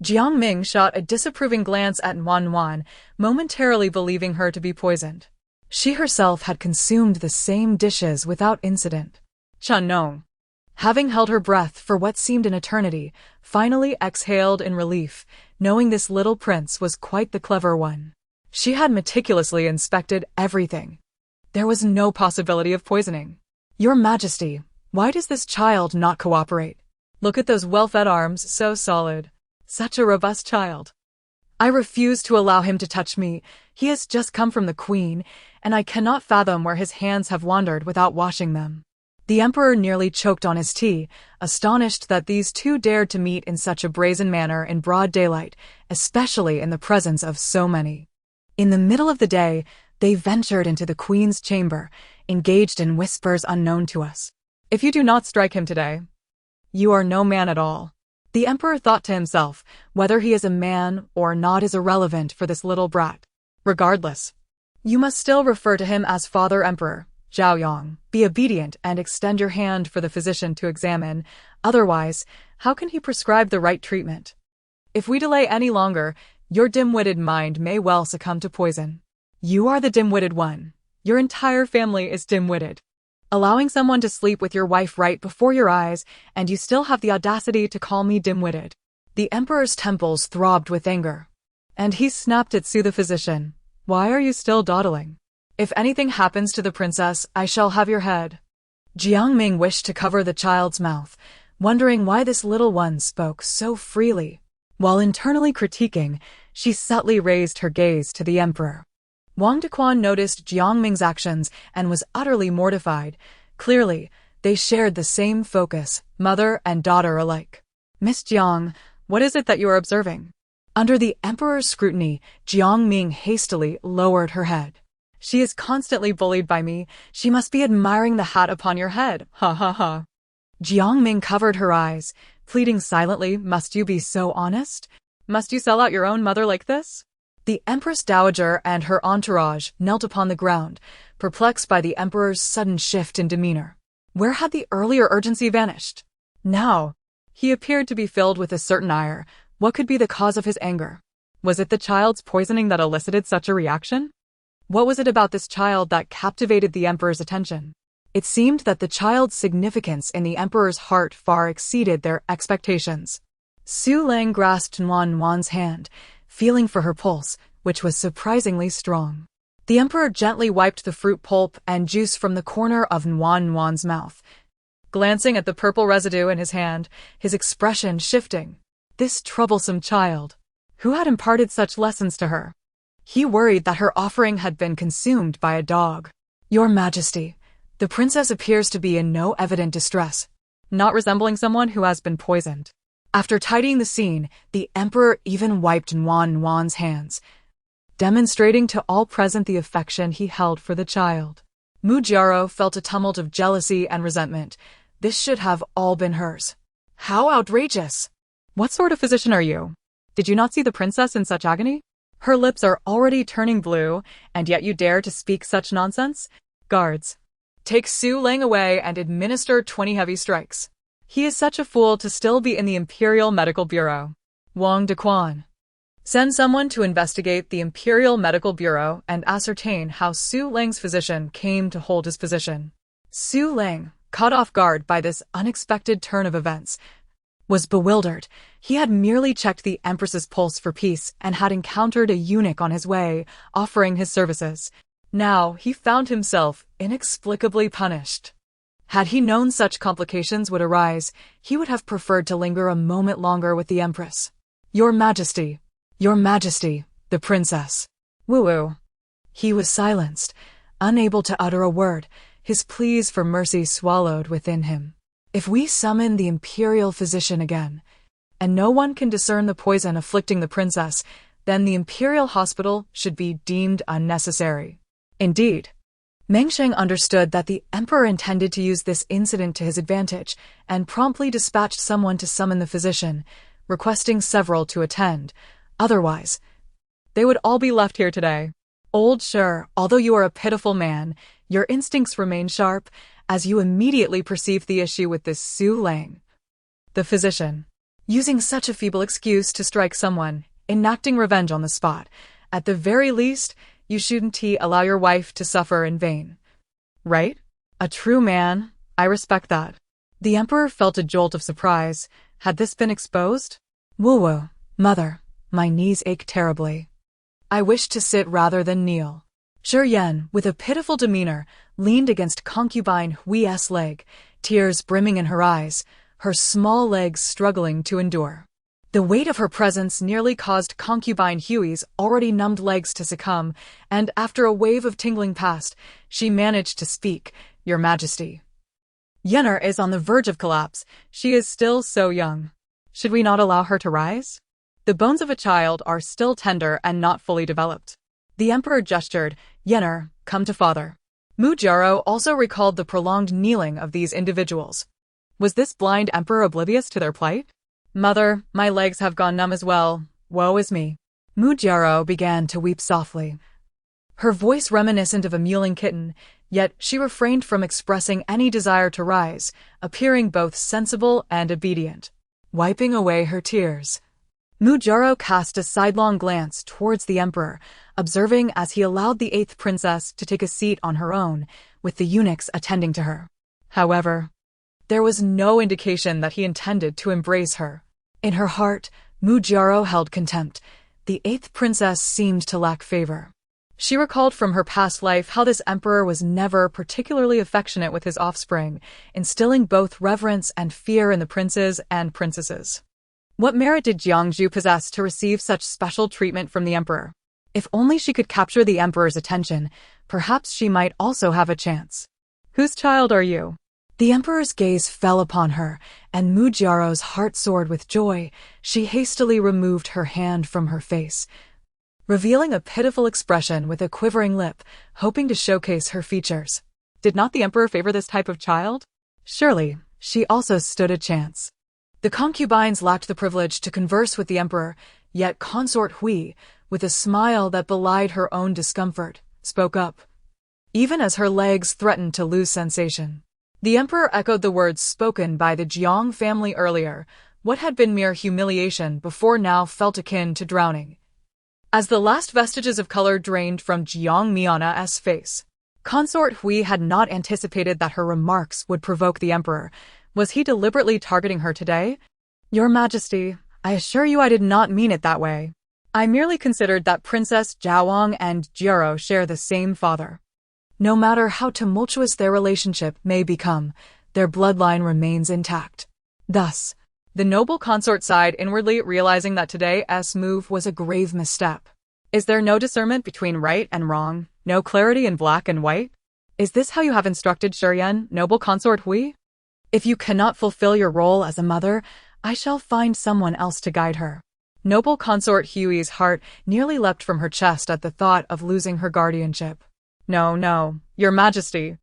Jiang Ming shot a disapproving glance at Wan Wan, momentarily believing her to be poisoned. She herself had consumed the same dishes without incident. Chen Nong, having held her breath for what seemed an eternity, finally exhaled in relief, knowing this little prince was quite the clever one. She had meticulously inspected everything. There was no possibility of poisoning. Your Majesty, why does this child not cooperate? Look at those well-fed arms, so solid. Such a robust child. I refuse to allow him to touch me. He has just come from the Queen, and I cannot fathom where his hands have wandered without washing them. The emperor nearly choked on his tea, astonished that these two dared to meet in such a brazen manner in broad daylight, especially in the presence of so many. In the middle of the day, they ventured into the Queen's chamber, engaged in whispers unknown to us. If you do not strike him today, you are no man at all. The emperor thought to himself, whether he is a man or not is irrelevant for this little brat. Regardless, you must still refer to him as Father Emperor. Zhaoyang, be obedient and extend your hand for the physician to examine. Otherwise, how can he prescribe the right treatment? If we delay any longer, your dim-witted mind may well succumb to poison. You are the dim-witted one. Your entire family is dim-witted. Allowing someone to sleep with your wife right before your eyes, and you still have the audacity to call me dim-witted. The emperor's temples throbbed with anger. And he snapped at Su the physician. Why are you still dawdling? If anything happens to the princess, I shall have your head. Jiangming wished to cover the child's mouth, wondering why this little one spoke so freely. While internally critiquing, she subtly raised her gaze to the emperor. Wang Dequan noticed Jiangming's actions and was utterly mortified. Clearly, they shared the same focus, mother and daughter alike. Miss Jiang, what is it that you are observing? Under the emperor's scrutiny, Jiangming hastily lowered her head. She is constantly bullied by me. She must be admiring the hat upon your head. Ha ha ha. Jiangming covered her eyes, pleading silently, must you be so honest? Must you sell out your own mother like this? The Empress Dowager and her entourage knelt upon the ground, perplexed by the emperor's sudden shift in demeanor. Where had the earlier urgency vanished? Now, he appeared to be filled with a certain ire. What could be the cause of his anger? Was it the child's poisoning that elicited such a reaction? What was it about this child that captivated the emperor's attention? It seemed that the child's significance in the emperor's heart far exceeded their expectations. Su Lang grasped Nuan's hand, feeling for her pulse, which was surprisingly strong. The emperor gently wiped the fruit pulp and juice from the corner of Nuan's mouth. Glancing at the purple residue in his hand, his expression shifting. This troublesome child. Who had imparted such lessons to her? He worried that her offering had been consumed by a dog. Your Majesty, the princess appears to be in no evident distress, not resembling someone who has been poisoned. After tidying the scene, the emperor even wiped Nuan's hands, demonstrating to all present the affection he held for the child. Mujiaro felt a tumult of jealousy and resentment. This should have all been hers. How outrageous! What sort of physician are you? Did you not see the princess in such agony? Her lips are already turning blue, and yet you dare to speak such nonsense? Guards, take Su Lang away and administer 20 heavy strikes. He is such a fool to still be in the Imperial Medical Bureau. Wang Dequan, send someone to investigate the Imperial Medical Bureau and ascertain how Su Lang's physician came to hold his position. Su Lang, caught off guard by this unexpected turn of events, was bewildered. He had merely checked the Empress's pulse for peace and had encountered a eunuch on his way, offering his services. Now he found himself inexplicably punished. Had he known such complications would arise, he would have preferred to linger a moment longer with the Empress. Your Majesty, the princess. Woo-woo. He was silenced, unable to utter a word, his pleas for mercy swallowed within him. If we summon the imperial physician again, and no one can discern the poison afflicting the princess, then the imperial hospital should be deemed unnecessary. Indeed, Mengsheng understood that the emperor intended to use this incident to his advantage and promptly dispatched someone to summon the physician, requesting several to attend. Otherwise, they would all be left here today. Old Sure, although you are a pitiful man, your instincts remain sharp, as you immediately perceived the issue with this Su Lang. The physician, using such a feeble excuse to strike someone, enacting revenge on the spot. At the very least, you shouldn't allow your wife to suffer in vain. Right? A true man, I respect that. The emperor felt a jolt of surprise. Had this been exposed? Woo-woo, mother, my knees ache terribly. I wish to sit rather than kneel. Shi Yan, with a pitiful demeanor, leaned against concubine Hui's leg, tears brimming in her eyes, her small legs struggling to endure. The weight of her presence nearly caused concubine Hui's already numbed legs to succumb, and after a wave of tingling passed, she managed to speak. Your Majesty. Yenner is on the verge of collapse. She is still so young. Should we not allow her to rise? The bones of a child are still tender and not fully developed. The emperor gestured. Yenner, come to father. Mujiaro also recalled the prolonged kneeling of these individuals. Was this blind emperor oblivious to their plight? Mother, my legs have gone numb as well. Woe is me. Mujiaro began to weep softly, her voice reminiscent of a mewling kitten, yet she refrained from expressing any desire to rise, appearing both sensible and obedient. Wiping away her tears, Mujiaro cast a sidelong glance towards the emperor, observing as he allowed the 8th princess to take a seat on her own, with the eunuchs attending to her. However, there was no indication that he intended to embrace her. In her heart, Mujiaro held contempt. The 8th princess seemed to lack favor. She recalled from her past life how this emperor was never particularly affectionate with his offspring, instilling both reverence and fear in the princes and princesses. What merit did Jiangju possess to receive such special treatment from the emperor? If only she could capture the emperor's attention, perhaps she might also have a chance. Whose child are you? The emperor's gaze fell upon her, and Mujiaro's heart soared with joy. She hastily removed her hand from her face, revealing a pitiful expression with a quivering lip, hoping to showcase her features. Did not the emperor favor this type of child? Surely, she also stood a chance. The concubines lacked the privilege to converse with the emperor, yet Consort Hui, with a smile that belied her own discomfort, spoke up, even as her legs threatened to lose sensation. The emperor echoed the words spoken by the Jiang family earlier. What had been mere humiliation before now felt akin to drowning. As the last vestiges of color drained from Jiang Miana's face, Consort Hui had not anticipated that her remarks would provoke the emperor. Was he deliberately targeting her today? Your Majesty, I assure you I did not mean it that way. I merely considered that Princess Zhaoang and Jiaro share the same father. No matter how tumultuous their relationship may become, their bloodline remains intact. Thus, the noble consort sighed inwardly, realizing that today's move was a grave misstep. Is there no discernment between right and wrong, no clarity in black and white? Is this how you have instructed Shurian, noble consort Hui? If you cannot fulfill your role as a mother, I shall find someone else to guide her. Noble consort Hui's heart nearly leapt from her chest at the thought of losing her guardianship. No, your Majesty.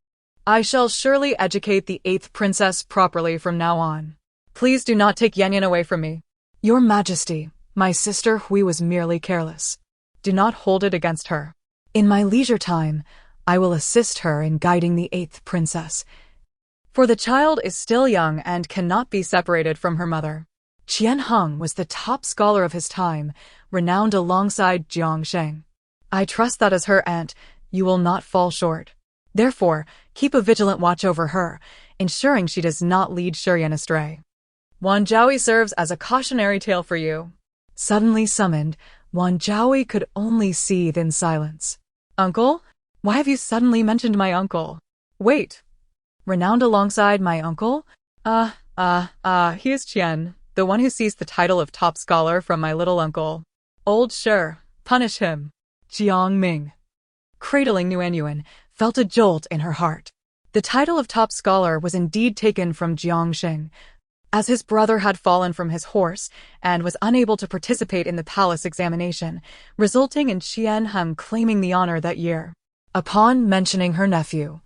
I shall surely educate the 8th princess properly from now on. Please do not take Yanyan away from me. Your Majesty, my sister Hui was merely careless. Do not hold it against her. In my leisure time, I will assist her in guiding the 8th princess. For the child is still young and cannot be separated from her mother. Qian Heng was the top scholar of his time, renowned alongside Jiang Sheng. I trust that as her aunt, you will not fall short. Therefore, keep a vigilant watch over her, ensuring she does not lead Shurian astray. Wan Zhaoi serves as a cautionary tale for you. Suddenly summoned, Wan Zhaoi could only seethe in silence. Uncle? Why have you suddenly mentioned my uncle? Wait. Renowned alongside my uncle? He is Qian, the one who seized the title of top scholar from my little uncle. Old Shi, punish him. Jiang Ming, cradling Nuanyuan, felt a jolt in her heart. The title of top scholar was indeed taken from Jiang Sheng, as his brother had fallen from his horse and was unable to participate in the palace examination, resulting in Qian Heng claiming the honor that year. Upon mentioning her nephew,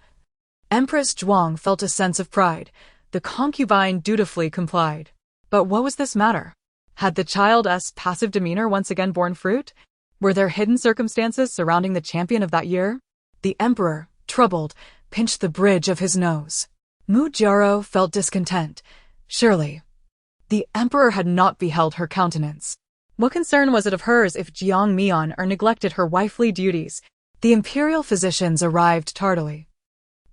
Empress Zhuang felt a sense of pride. The concubine dutifully complied. But what was this matter? Had the child's passive demeanor once again borne fruit? Were there hidden circumstances surrounding the champion of that year? The emperor, troubled, pinched the bridge of his nose. Mujiaro felt discontent. Surely, the emperor had not beheld her countenance. What concern was it of hers if Jiang Mian neglected her wifely duties? The imperial physicians arrived tardily.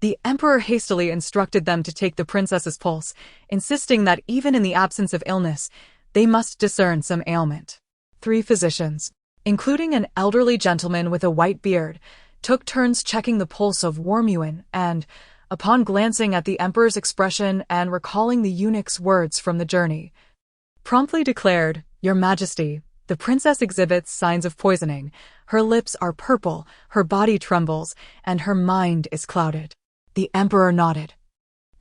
The emperor hastily instructed them to take the princess's pulse, insisting that even in the absence of illness, they must discern some ailment. 3 physicians, including an elderly gentleman with a white beard, took turns checking the pulse of Warmuan and, upon glancing at the emperor's expression and recalling the eunuch's words from the journey, promptly declared, "Your Majesty, the princess exhibits signs of poisoning. Her lips are purple, her body trembles, and her mind is clouded." The emperor nodded,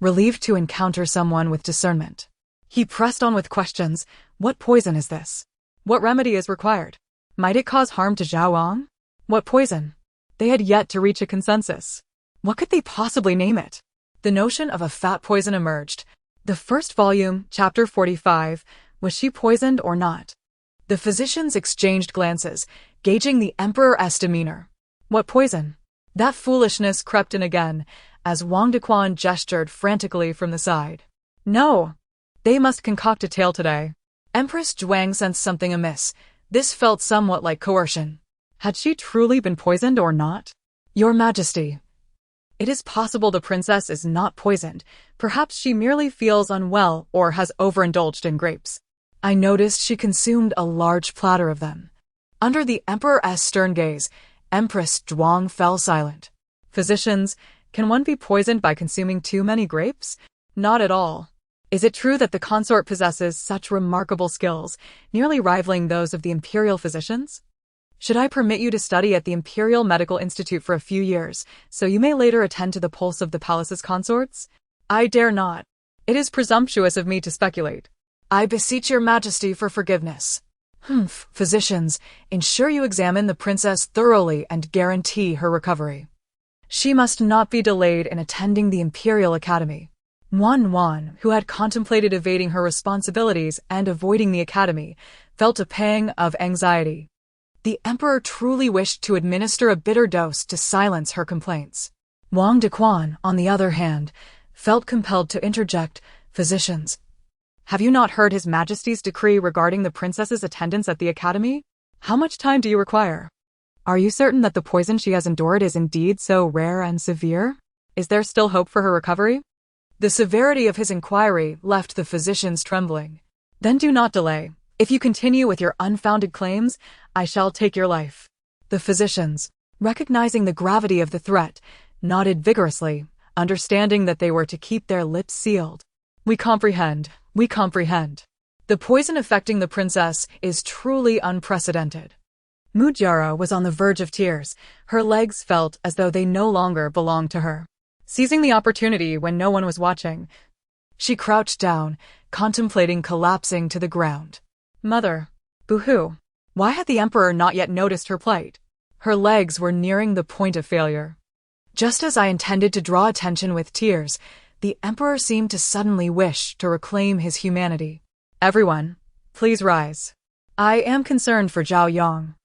relieved to encounter someone with discernment. He pressed on with questions. What poison is this? What remedy is required? Might it cause harm to Zhaoang? What poison? They had yet to reach a consensus. What could they possibly name it? The notion of a fat poison emerged. The first volume, chapter 45, was she poisoned or not? The physicians exchanged glances, gauging the emperor's demeanor. What poison? That foolishness crept in again, as Wang Dequan gestured frantically from the side. No! They must concoct a tale today. Empress Zhuang sensed something amiss. This felt somewhat like coercion. Had she truly been poisoned or not? Your Majesty, it is possible the princess is not poisoned. Perhaps she merely feels unwell or has overindulged in grapes. I noticed she consumed a large platter of them. Under the Emperor's stern gaze, Empress Zhuang fell silent. Physicians, can one be poisoned by consuming too many grapes? Not at all. Is it true that the consort possesses such remarkable skills, nearly rivaling those of the imperial physicians? Should I permit you to study at the Imperial Medical Institute for a few years, so you may later attend to the pulse of the palace's consorts? I dare not. It is presumptuous of me to speculate. I beseech your majesty for forgiveness. Physicians, ensure you examine the princess thoroughly and guarantee her recovery. She must not be delayed in attending the Imperial Academy. Wan, who had contemplated evading her responsibilities and avoiding the academy, felt a pang of anxiety. The emperor truly wished to administer a bitter dose to silence her complaints. Wang Dequan, on the other hand, felt compelled to interject, "Physicians, have you not heard His Majesty's decree regarding the princess's attendance at the academy? How much time do you require? Are you certain that the poison she has endured is indeed so rare and severe? Is there still hope for her recovery?" The severity of his inquiry left the physicians trembling. "Then do not delay. If you continue with your unfounded claims, I shall take your life." The physicians, recognizing the gravity of the threat, nodded vigorously, understanding that they were to keep their lips sealed. We comprehend. The poison affecting the princess is truly unprecedented." Mujara was on the verge of tears. Her legs felt as though they no longer belonged to her. Seizing the opportunity when no one was watching, she crouched down, contemplating collapsing to the ground. Mother, boo-hoo. Why had the emperor not yet noticed her plight? Her legs were nearing the point of failure. Just as I intended to draw attention with tears, the emperor seemed to suddenly wish to reclaim his humanity. Everyone, please rise. I am concerned for Zhao Yang.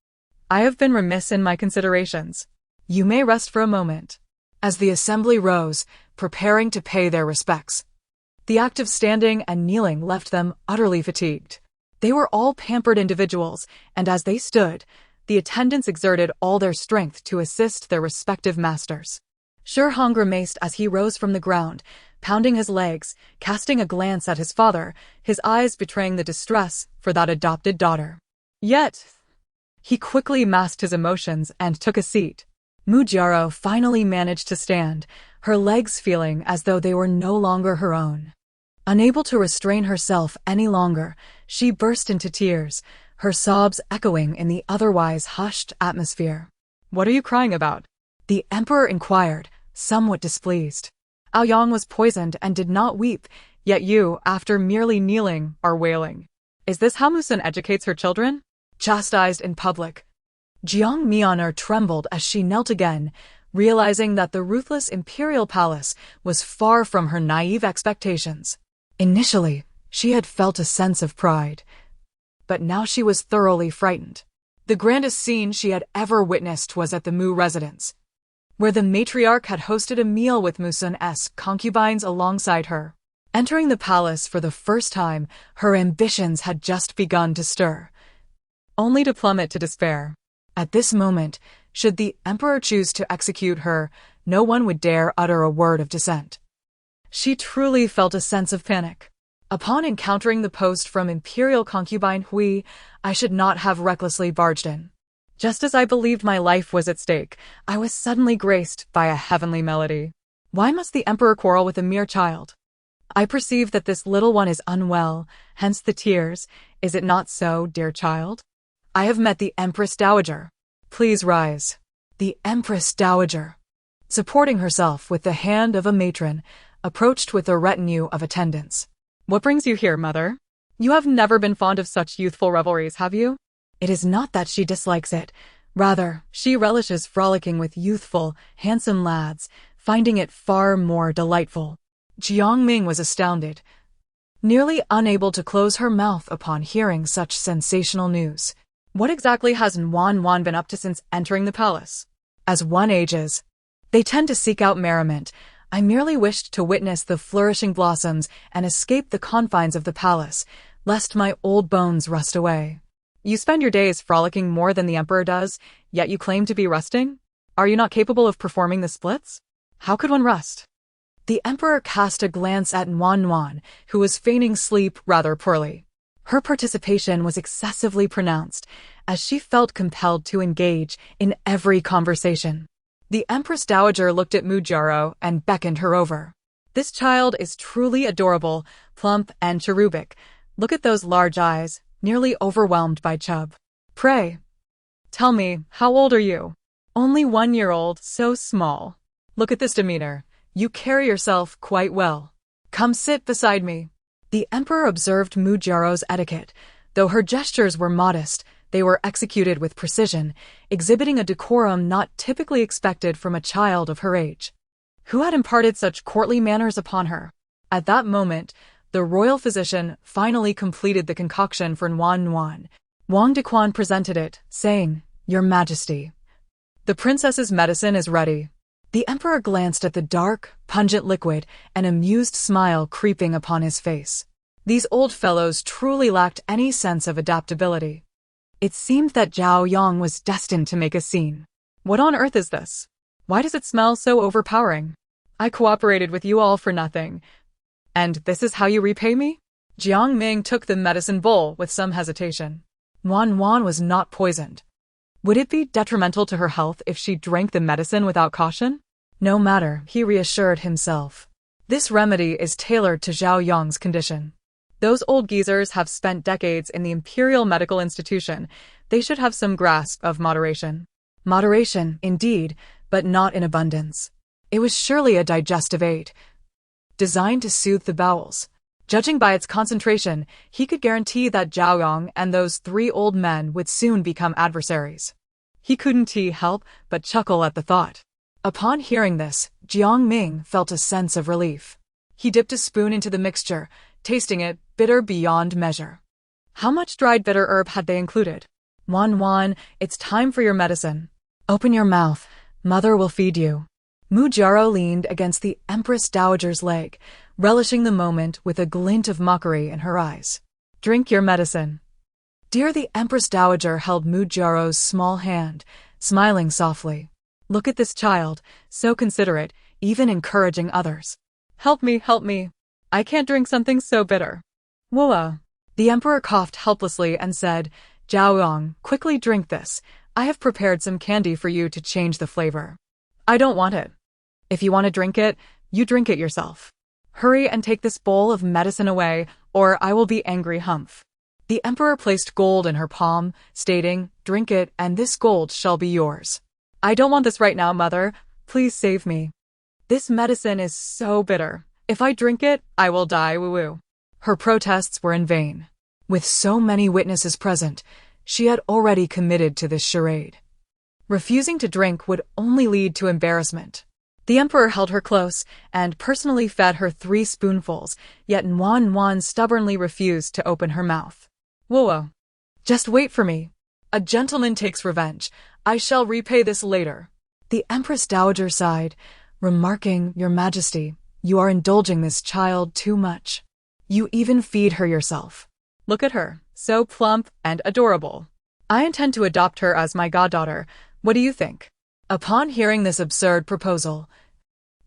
I have been remiss in my considerations. You may rest for a moment. As the assembly rose, preparing to pay their respects, the act of standing and kneeling left them utterly fatigued. They were all pampered individuals, and as they stood, the attendants exerted all their strength to assist their respective masters. Shi Hong grimaced as he rose from the ground, pounding his legs, casting a glance at his father, his eyes betraying the distress for that adopted daughter. Yet, he quickly masked his emotions and took a seat. Mujaro finally managed to stand, her legs feeling as though they were no longer her own. Unable to restrain herself any longer, she burst into tears, her sobs echoing in the otherwise hushed atmosphere. What are you crying about? The emperor inquired, somewhat displeased. Aoyang was poisoned and did not weep, yet you, after merely kneeling, are wailing. Is this how Musun educates her children? Chastised in public. Jiang Mianer trembled as she knelt again, realizing that the ruthless imperial palace was far from her naive expectations. Initially, she had felt a sense of pride, but now she was thoroughly frightened. The grandest scene she had ever witnessed was at the Mu residence, where the matriarch had hosted a meal with Musun's concubines alongside her. Entering the palace for the first time, her ambitions had just begun to stir, only to plummet to despair. At this moment, should the emperor choose to execute her, no one would dare utter a word of dissent. She truly felt a sense of panic. Upon encountering the post from imperial concubine Hui, I should not have recklessly barged in. Just as I believed my life was at stake, I was suddenly graced by a heavenly melody. Why must the emperor quarrel with a mere child? I perceive that this little one is unwell, hence the tears. Is it not so, dear child? I have met the Empress Dowager. Please rise. The Empress Dowager, supporting herself with the hand of a matron, approached with a retinue of attendants. What brings you here, mother? You have never been fond of such youthful revelries, have you? It is not that she dislikes it. Rather, she relishes frolicking with youthful, handsome lads, finding it far more delightful. Jiang Ming was astounded, nearly unable to close her mouth upon hearing such sensational news. What exactly has Wan been up to since entering the palace? As one ages, they tend to seek out merriment. I merely wished to witness the flourishing blossoms and escape the confines of the palace, lest my old bones rust away. You spend your days frolicking more than the emperor does, yet you claim to be resting? Are you not capable of performing the splits? How could one rest? The emperor cast a glance at Wan, who was feigning sleep rather poorly. Her participation was excessively pronounced, as she felt compelled to engage in every conversation. The Empress Dowager looked at Mujaro and beckoned her over. This child is truly adorable, plump and cherubic. Look at those large eyes, nearly overwhelmed by chub. Pray, tell me, how old are you? Only 1 year old, so small. Look at this demeanor. You carry yourself quite well. Come sit beside me. The emperor observed Mujaro's etiquette. Though her gestures were modest, they were executed with precision, exhibiting a decorum not typically expected from a child of her age. Who had imparted such courtly manners upon her? At that moment, the royal physician finally completed the concoction for Nuan. Wang Dequan presented it, saying, "Your Majesty, the princess's medicine is ready." The emperor glanced at the dark, pungent liquid, an amused smile creeping upon his face. These old fellows truly lacked any sense of adaptability. It seemed that Zhao Yang was destined to make a scene. What on earth is this? Why does it smell so overpowering? I cooperated with you all for nothing. And this is how you repay me? Jiang Ming took the medicine bowl with some hesitation. Wan was not poisoned. Would it be detrimental to her health if she drank the medicine without caution? No matter, he reassured himself. This remedy is tailored to Zhao Yang's condition. Those old geezers have spent decades in the Imperial Medical Institution. They should have some grasp of moderation. Moderation, indeed, but not in abundance. It was surely a digestive aid, designed to soothe the bowels. Judging by its concentration, he could guarantee that Zhao Yang and those 3 old men would soon become adversaries. He couldn't help but chuckle at the thought. Upon hearing this, Jiang Ming felt a sense of relief. He dipped a spoon into the mixture, tasting it bitter beyond measure. How much dried bitter herb had they included? Wan, it's time for your medicine. Open your mouth. Mother will feed you. Mujaro leaned against the Empress Dowager's leg, relishing the moment with a glint of mockery in her eyes. Drink your medicine. Dear, the Empress Dowager held Mujaro's small hand, smiling softly. Look at this child, so considerate, even encouraging others. Help me. I can't drink something so bitter. Whoa. The emperor coughed helplessly and said, Zhao Yang, quickly drink this. I have prepared some candy for you to change the flavor. I don't want it. If you want to drink it, you drink it yourself. Hurry and take this bowl of medicine away, or I will be angry. Humph. The emperor placed gold in her palm, stating, Drink it, and this gold shall be yours. I don't want this right now, mother. Please save me. This medicine is so bitter. If I drink it, I will die. Woo-woo. Her protests were in vain. With so many witnesses present, she had already committed to this charade. Refusing to drink would only lead to embarrassment. The emperor held her close and personally fed her 3 spoonfuls, yet Nuan stubbornly refused to open her mouth. Whoa. Just wait for me. A gentleman takes revenge. I shall repay this later. The Empress Dowager sighed, remarking, Your Majesty, you are indulging this child too much. You even feed her yourself. Look at her, so plump and adorable. I intend to adopt her as my goddaughter. What do you think? Upon hearing this absurd proposal,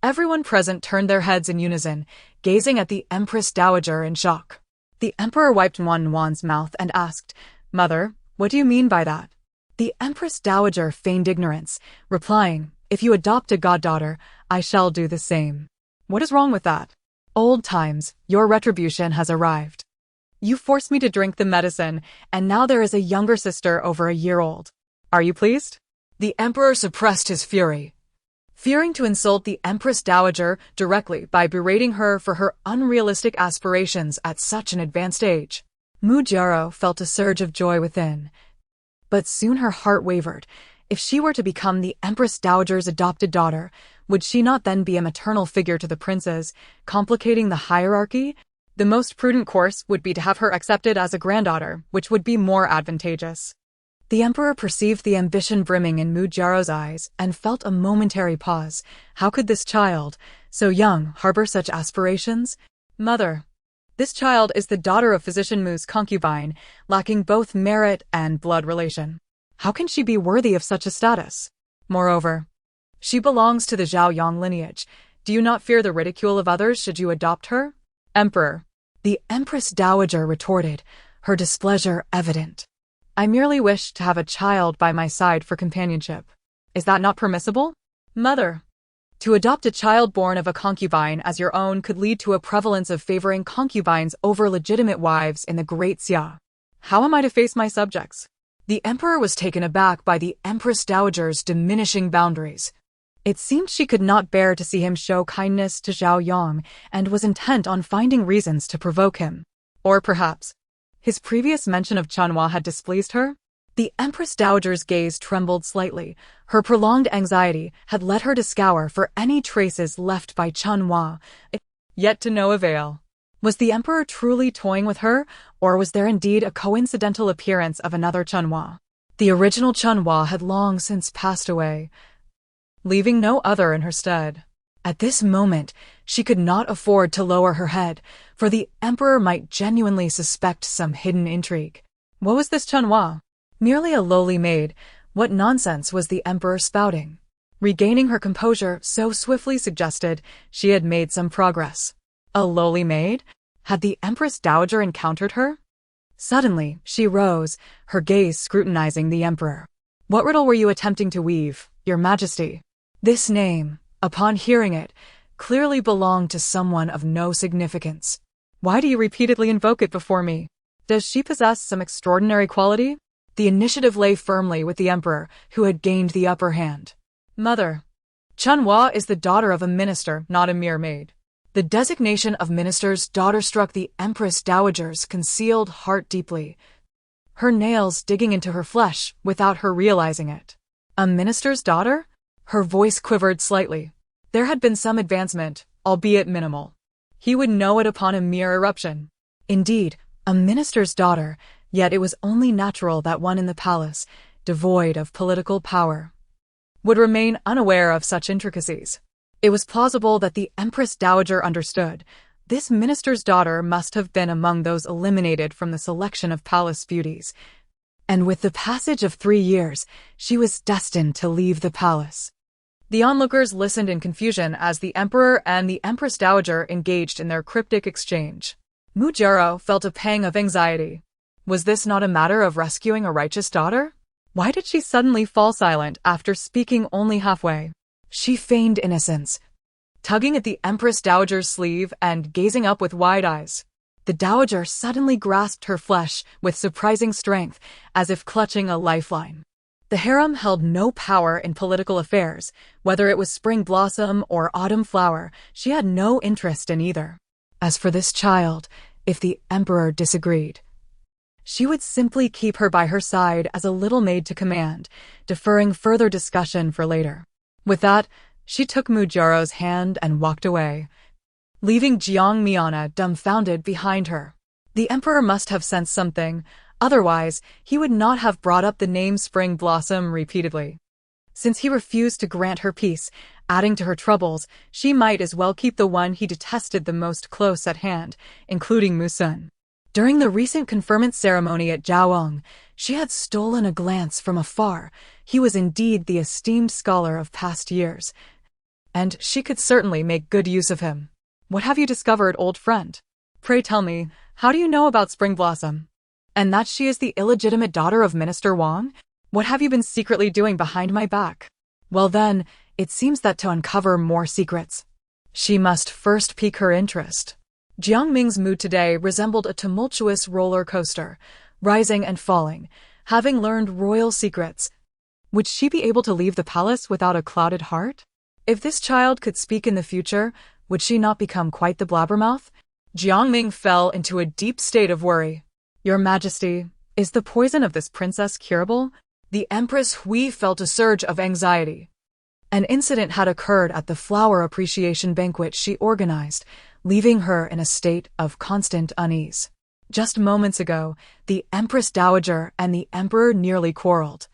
everyone present turned their heads in unison, gazing at the Empress Dowager in shock. The emperor wiped Nuan's mouth and asked, Mother, what do you mean by that? The Empress Dowager feigned ignorance, replying, If you adopt a goddaughter, I shall do the same. What is wrong with that? Old times, your retribution has arrived. You forced me to drink the medicine, and now there is a younger sister over a year old. Are you pleased? The emperor suppressed his fury, fearing to insult the Empress Dowager directly by berating her for her unrealistic aspirations at such an advanced age. Mujaro felt a surge of joy within. But soon her heart wavered. If she were to become the Empress Dowager's adopted daughter, would she not then be a maternal figure to the princes, complicating the hierarchy? The most prudent course would be to have her accepted as a granddaughter, which would be more advantageous. The emperor perceived the ambition brimming in Mujaro's eyes and felt a momentary pause. How could this child, so young, harbor such aspirations? Mother, this child is the daughter of Physician Mu's concubine, lacking both merit and blood relation. How can she be worthy of such a status? Moreover, she belongs to the Zhao Yang lineage. Do you not fear the ridicule of others should you adopt her? Emperor, the Empress Dowager retorted, her displeasure evident. I merely wish to have a child by my side for companionship. Is that not permissible? Mother. To adopt a child born of a concubine as your own could lead to a prevalence of favoring concubines over legitimate wives in the Great Xia. How am I to face my subjects? The emperor was taken aback by the Empress Dowager's diminishing boundaries. It seemed she could not bear to see him show kindness to Zhao Yang and was intent on finding reasons to provoke him. Or perhaps his previous mention of Chunhua had displeased her? The Empress Dowager's gaze trembled slightly. Her prolonged anxiety had led her to scour for any traces left by Chunhua, yet to no avail. Was the emperor truly toying with her, or was there indeed a coincidental appearance of another Chunhua? The original Chunhua had long since passed away, leaving no other in her stead. At this moment, she could not afford to lower her head, for the emperor might genuinely suspect some hidden intrigue. What was this Chunhua? Merely a lowly maid. What nonsense was the emperor spouting? Regaining her composure so swiftly suggested she had made some progress. A lowly maid? Had the Empress Dowager encountered her? Suddenly, she rose, her gaze scrutinizing the emperor. What riddle were you attempting to weave, Your Majesty? This name, upon hearing it, clearly belonged to someone of no significance. Why do you repeatedly invoke it before me? Does she possess some extraordinary quality? The initiative lay firmly with the emperor, who had gained the upper hand. Mother. Chunhua is the daughter of a minister, not a mere maid. The designation of minister's daughter struck the Empress Dowager's concealed heart deeply, her nails digging into her flesh without her realizing it. A minister's daughter? Her voice quivered slightly. There had been some advancement, albeit minimal. He would know it upon a mere eruption. Indeed, a minister's daughter, yet it was only natural that one in the palace, devoid of political power, would remain unaware of such intricacies. It was plausible that the Empress Dowager understood. This minister's daughter must have been among those eliminated from the selection of palace beauties, and with the passage of 3 years, she was destined to leave the palace. The onlookers listened in confusion as the emperor and the Empress Dowager engaged in their cryptic exchange. Mujiro felt a pang of anxiety. Was this not a matter of rescuing a righteous daughter? Why did she suddenly fall silent after speaking only halfway? She feigned innocence, tugging at the Empress Dowager's sleeve and gazing up with wide eyes. The Dowager suddenly grasped her flesh with surprising strength, as if clutching a lifeline. The harem held no power in political affairs. Whether it was spring blossom or autumn flower, she had no interest in either. As for this child, if the emperor disagreed, she would simply keep her by her side as a little maid to command, deferring further discussion for later. With that, she took Mujiro's hand and walked away, leaving Jiang Miana dumbfounded behind her. The emperor must have sensed something, otherwise he would not have brought up the name Spring Blossom repeatedly. Since he refused to grant her peace, adding to her troubles, she might as well keep the one he detested the most close at hand, including Musun. During the recent conferment ceremony at Jiaong, she had stolen a glance from afar. He was indeed the esteemed scholar of past years, and she could certainly make good use of him. What have you discovered, old friend? Pray tell me, how do you know about Spring Blossom? And that she is the illegitimate daughter of Minister Wang? What have you been secretly doing behind my back? Well then, it seems that to uncover more secrets, she must first pique her interest. Jiang Ming's mood today resembled a tumultuous roller coaster, rising and falling. Having learned royal secrets, would she be able to leave the palace without a clouded heart? If this child could speak in the future, would she not become quite the blabbermouth? Jiang Ming fell into a deep state of worry. Your Majesty, is the poison of this princess curable? The Empress Hui felt a surge of anxiety. An incident had occurred at the flower appreciation banquet she organized, leaving her in a state of constant unease. Just moments ago, the Empress Dowager and the Emperor nearly quarreled,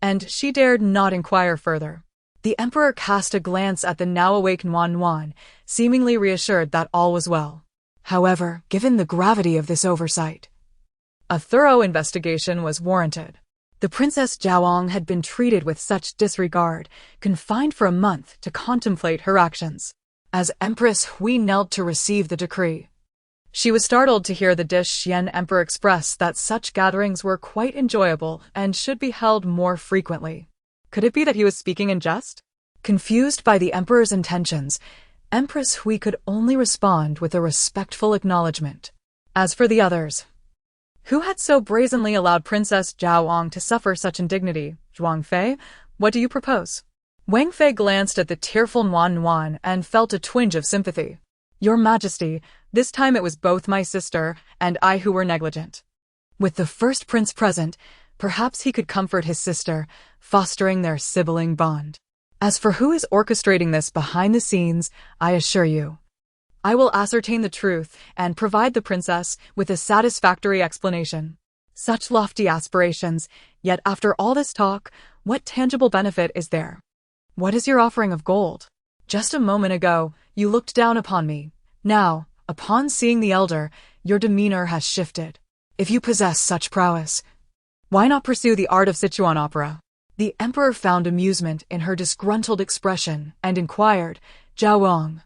and she dared not inquire further. The Emperor cast a glance at the now-awake Nuan, seemingly reassured that all was well. However, given the gravity of this oversight, a thorough investigation was warranted. The Princess Jiaong had been treated with such disregard, confined for a month to contemplate her actions. As Empress Hui knelt to receive the decree, She was startled to hear the Xian Emperor express that such gatherings were quite enjoyable and should be held more frequently. Could it be that he was speaking in jest? Confused by the Emperor's intentions, Empress Hui could only respond with a respectful acknowledgement. As for the others, who had so brazenly allowed Princess Zhao Wang to suffer such indignity? Zhuang Fei, what do you propose? Wang Fei glanced at the tearful Nuan and felt a twinge of sympathy. Your Majesty, this time it was both my sister and I who were negligent. With the first prince present, perhaps he could comfort his sister, fostering their sibling bond. As for who is orchestrating this behind the scenes, I assure you, I will ascertain the truth and provide the princess with a satisfactory explanation. Such lofty aspirations, yet after all this talk, what tangible benefit is there? What is your offering of gold? Just a moment ago, you looked down upon me. Now, upon seeing the elder, your demeanor has shifted. If you possess such prowess, why not pursue the art of Sichuan opera? The emperor found amusement in her disgruntled expression and inquired, Zhao Wang,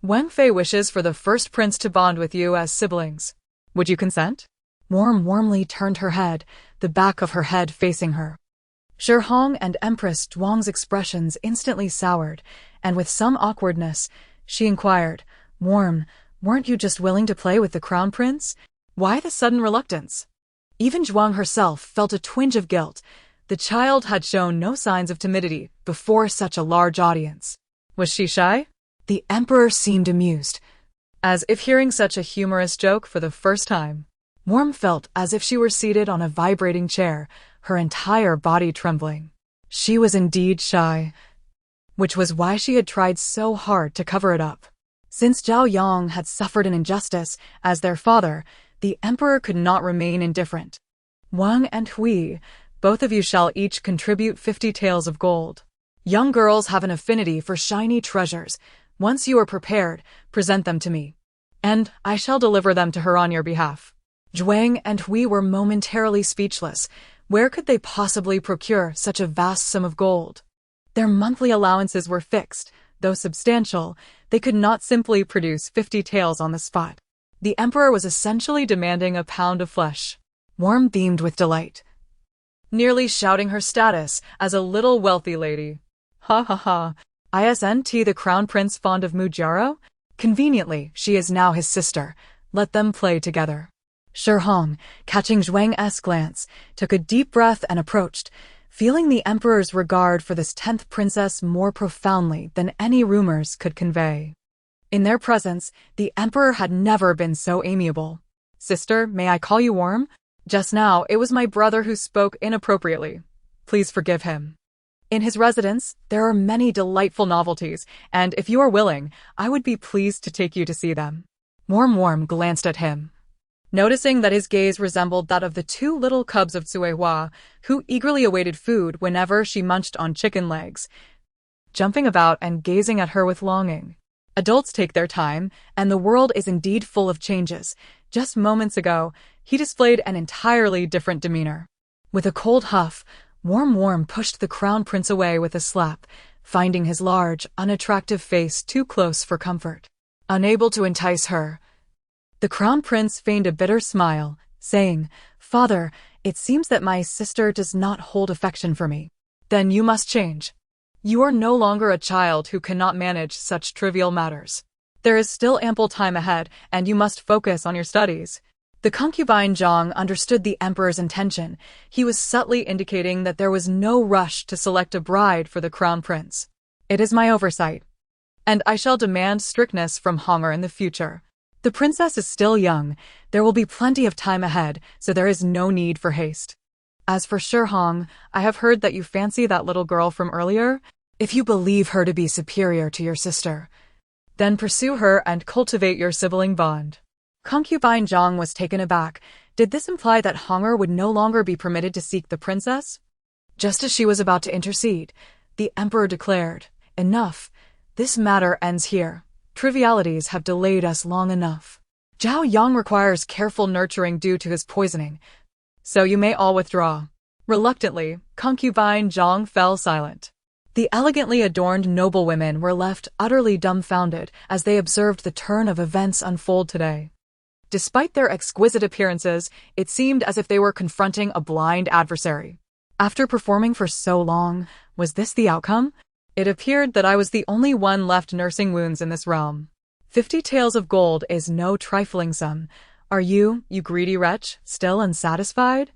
Wang Fei wishes for the first prince to bond with you as siblings. Would you consent? Warmly turned her head, the back of her head facing her. Shi Hong and Empress Zhuang's expressions instantly soured, and with some awkwardness, she inquired, weren't you just willing to play with the crown prince? Why the sudden reluctance? Even Zhuang herself felt a twinge of guilt. The child had shown no signs of timidity before such a large audience. Was she shy? The emperor seemed amused, as if hearing such a humorous joke for the first time. Worm felt as if she were seated on a vibrating chair, her entire body trembling. She was indeed shy, which was why she had tried so hard to cover it up. Since Zhao Yang had suffered an injustice as their father, the emperor could not remain indifferent. Wang and Hui, both of you shall each contribute 50 taels of gold. Young girls have an affinity for shiny treasures. Once you are prepared, present them to me, and I shall deliver them to her on your behalf. Zhuang and Hui were momentarily speechless. Where could they possibly procure such a vast sum of gold? Their monthly allowances were fixed. Though substantial, they could not simply produce 50 taels on the spot. The emperor was essentially demanding a pound of flesh. Worm beamed with delight, nearly shouting her status as a little wealthy lady. Ha ha ha. Isn't the crown prince fond of Mujiaro? Conveniently, she is now his sister. Let them play together. Shi Hong, catching Zhuang's glance, took a deep breath and approached, feeling the emperor's regard for this 10th princess more profoundly than any rumors could convey. In their presence, the emperor had never been so amiable. Sister, may I call you Worm? Just now, it was my brother who spoke inappropriately. Please forgive him. In his residence, there are many delightful novelties, and if you are willing, I would be pleased to take you to see them. Worm glanced at him, noticing that his gaze resembled that of the 2 little cubs of Tsuehua, who eagerly awaited food whenever she munched on chicken legs, jumping about and gazing at her with longing. Adults take their time, and the world is indeed full of changes. Just moments ago, he displayed an entirely different demeanor. With a cold huff, Worm pushed the crown prince away with a slap, finding his large, unattractive face too close for comfort. Unable to entice her, the crown prince feigned a bitter smile, saying, Father, it seems that my sister does not hold affection for me. Then you must change. You are no longer a child who cannot manage such trivial matters. There is still ample time ahead, and you must focus on your studies. The concubine Zhang understood the emperor's intention. He was subtly indicating that there was no rush to select a bride for the crown prince. It is my oversight, and I shall demand strictness from Honger in the future. The princess is still young. There will be plenty of time ahead, so there is no need for haste. As for Shi Hong, I have heard that you fancy that little girl from earlier. If you believe her to be superior to your sister, then pursue her and cultivate your sibling bond. Concubine Zhang was taken aback. Did this imply that Honger would no longer be permitted to seek the princess? Just as she was about to intercede, the emperor declared, Enough. This matter ends here. Trivialities have delayed us long enough. Zhao Yang requires careful nurturing due to his poisoning, so you may all withdraw. Reluctantly, concubine Zhang fell silent. The elegantly adorned noblewomen were left utterly dumbfounded as they observed the turn of events unfold today. Despite their exquisite appearances, it seemed as if they were confronting a blind adversary. After performing for so long, was this the outcome? It appeared that I was the only one left nursing wounds in this realm. 50 taels of gold is no trifling sum. Are you greedy wretch, still unsatisfied?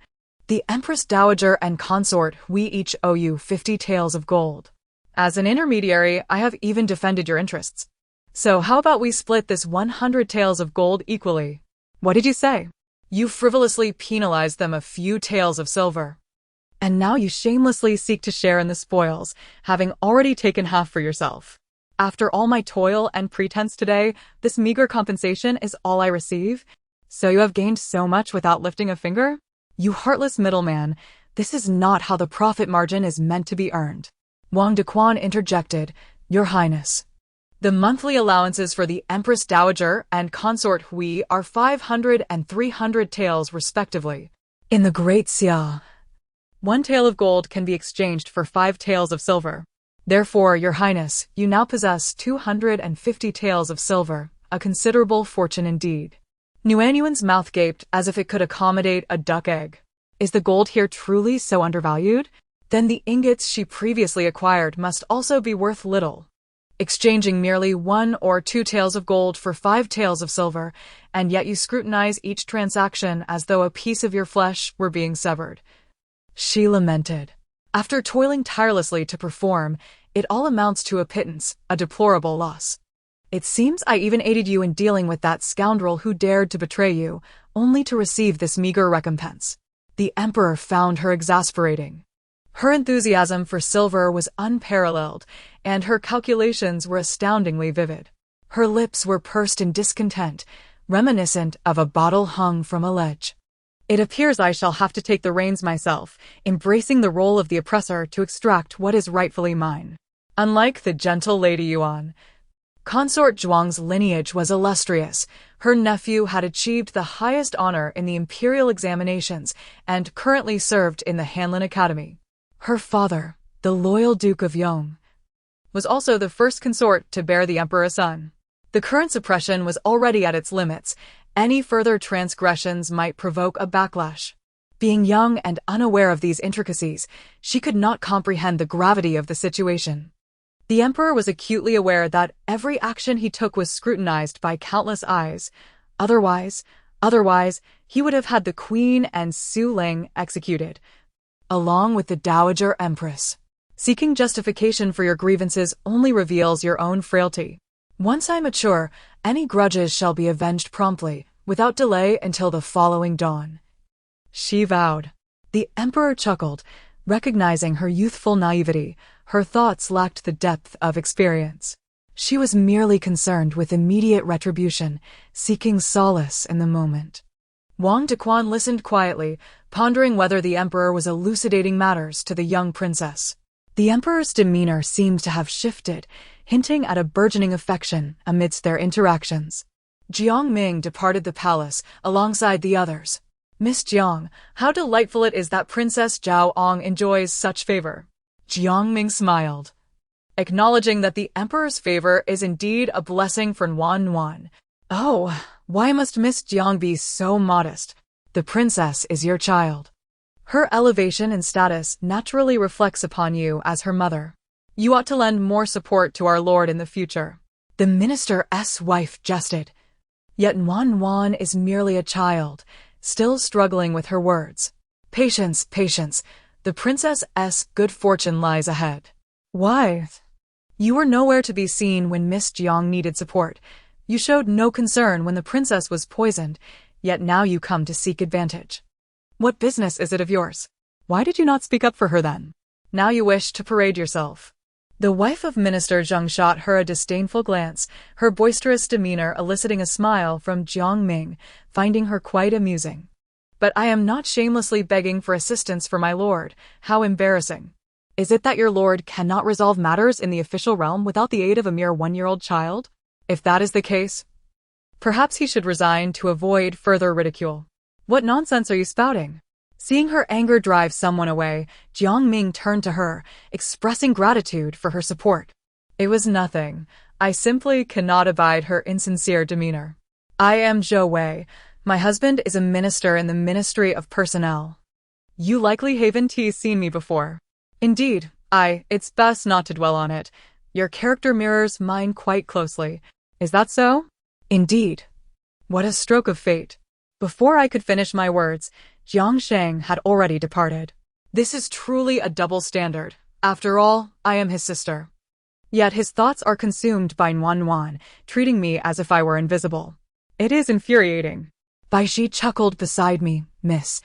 The Empress Dowager and Consort, we each owe you 50 taels of gold. As an intermediary, I have even defended your interests. So how about we split this 100 taels of gold equally? What did you say? You frivolously penalized them a few taels of silver. And now you shamelessly seek to share in the spoils, having already taken half for yourself. After all my toil and pretense today, this meager compensation is all I receive? So you have gained so much without lifting a finger? You heartless middleman, this is not how the profit margin is meant to be earned. Wang Dequan interjected, Your Highness. The monthly allowances for the Empress Dowager and Consort Hui are 500 and 300 taels respectively. In the Great Xia, 1 tael of gold can be exchanged for 5 taels of silver. Therefore, Your Highness, you now possess 250 taels of silver, a considerable fortune indeed. Nuanyuan's mouth gaped as if it could accommodate a duck egg. Is the gold here truly so undervalued? Then the ingots she previously acquired must also be worth little. Exchanging merely 1 or 2 taels of gold for 5 taels of silver, and yet you scrutinize each transaction as though a piece of your flesh were being severed. She lamented. After toiling tirelessly to perform, it all amounts to a pittance, a deplorable loss. It seems I even aided you in dealing with that scoundrel who dared to betray you, only to receive this meager recompense. The Emperor found her exasperating. Her enthusiasm for silver was unparalleled, and her calculations were astoundingly vivid. Her lips were pursed in discontent, reminiscent of a bottle hung from a ledge. It appears I shall have to take the reins myself, embracing the role of the oppressor to extract what is rightfully mine. Unlike the gentle Lady Yuan, Consort Zhuang's lineage was illustrious. Her nephew had achieved the highest honor in the imperial examinations and currently served in the Hanlin Academy. Her father, the loyal Duke of Yong, was also the first consort to bear the emperor a son. The current suppression was already at its limits. Any further transgressions might provoke a backlash. Being young and unaware of these intricacies, she could not comprehend the gravity of the situation. The emperor was acutely aware that every action he took was scrutinized by countless eyes. Otherwise, he would have had the queen and Su Ling executed, along with the Dowager Empress. Seeking justification for your grievances only reveals your own frailty. Once I mature, any grudges shall be avenged promptly, without delay until the following dawn. She vowed. The emperor chuckled, recognizing her youthful naivety. Her thoughts lacked the depth of experience. She was merely concerned with immediate retribution, seeking solace in the moment. Wang Dequan listened quietly, pondering whether the emperor was elucidating matters to the young princess. The emperor's demeanor seemed to have shifted, hinting at a burgeoning affection amidst their interactions. Jiang Ming departed the palace alongside the others. Miss Jiang, how delightful it is that Princess Zhao Ong enjoys such favor. Jiang Ming smiled, acknowledging that the emperor's favor is indeed a blessing for Nuan. Oh, why must Miss Jiang be so modest? The princess is your child. Her elevation in status naturally reflects upon you as her mother. You ought to lend more support to our lord in the future. The minister's wife jested. Yet Nuan is merely a child, still struggling with her words. Patience. The princess's good fortune lies ahead. Why? You were nowhere to be seen when Miss Jiang needed support. You showed no concern when the princess was poisoned, yet now you come to seek advantage. What business is it of yours? Why did you not speak up for her then? Now you wish to parade yourself. The wife of Minister Zheng shot her a disdainful glance, her boisterous demeanor eliciting a smile from Jiang Ming, finding her quite amusing. But I am not shamelessly begging for assistance for my lord. How embarrassing. Is it that your lord cannot resolve matters in the official realm without the aid of a mere 1-year-old child? If that is the case, perhaps he should resign to avoid further ridicule. What nonsense are you spouting? Seeing her anger drive someone away, Jiang Ming turned to her, expressing gratitude for her support. It was nothing. I simply cannot abide her insincere demeanor. I am Zhou Wei. My husband is a minister in the Ministry of Personnel. You likely haven't seen me before. Indeed, it's best not to dwell on it. Your character mirrors mine quite closely. Is that so? Indeed. What a stroke of fate. Before I could finish my words, Jiang Sheng had already departed. This is truly a double standard. After all, I am his sister. Yet his thoughts are consumed by Nuan, treating me as if I were invisible. It is infuriating. Bai Shi chuckled beside me, Miss.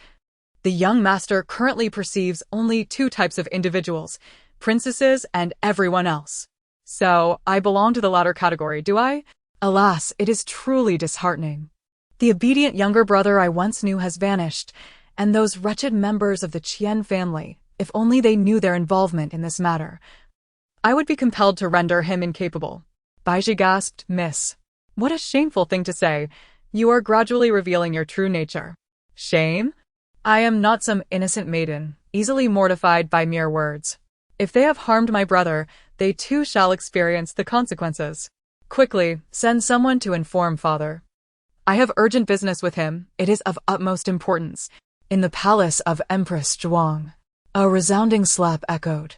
The young master currently perceives only two types of individuals, princesses and everyone else. So, I belong to the latter category, do I? Alas, it is truly disheartening. The obedient younger brother I once knew has vanished, and those wretched members of the Qian family, if only they knew their involvement in this matter, I would be compelled to render him incapable. Baiji gasped, Miss. What a shameful thing to say. You are gradually revealing your true nature. Shame? I am not some innocent maiden, easily mortified by mere words. If they have harmed my brother, they too shall experience the consequences. Quickly, send someone to inform Fodder. I have urgent business with him. It is of utmost importance. In the palace of Empress Zhuang. A resounding slap echoed,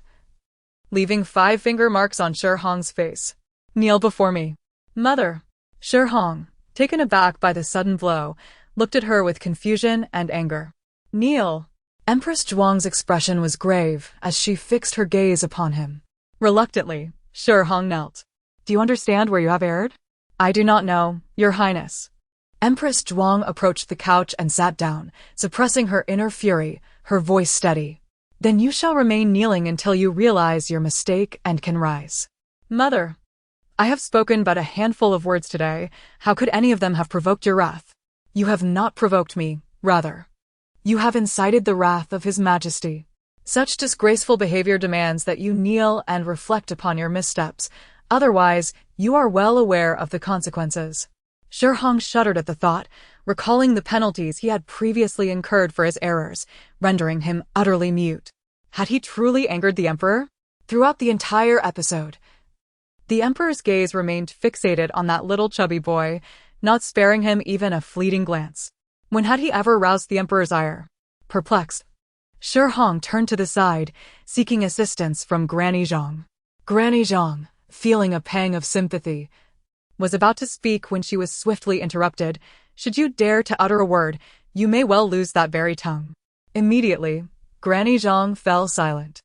leaving 5 finger marks on Shi Hong's face. Kneel before me. Mother. Shi Hong, taken aback by the sudden blow, looked at her with confusion and anger. Kneel. Empress Zhuang's expression was grave as she fixed her gaze upon him. Reluctantly, Shi Hong knelt. Do you understand where you have erred? I do not know, Your Highness. Empress Zhuang approached the couch and sat down, suppressing her inner fury, her voice steady. Then you shall remain kneeling until you realize your mistake and can rise. Mother, I have spoken but a handful of words today. How could any of them have provoked your wrath? You have not provoked me, rather. You have incited the wrath of His Majesty. Such disgraceful behavior demands that you kneel and reflect upon your missteps. Otherwise, you are well aware of the consequences. Shi Hong shuddered at the thought, recalling the penalties he had previously incurred for his errors, rendering him utterly mute. Had he truly angered the Emperor? Throughout the entire episode, the Emperor's gaze remained fixated on that little chubby boy, not sparing him even a fleeting glance. When had he ever roused the Emperor's ire? Perplexed, Shi Hong turned to the side, seeking assistance from Granny Zhang. Granny Zhang, feeling a pang of sympathy, was about to speak when she was swiftly interrupted. Should you dare to utter a word, you may well lose that very tongue. Immediately, Granny Zhang fell silent,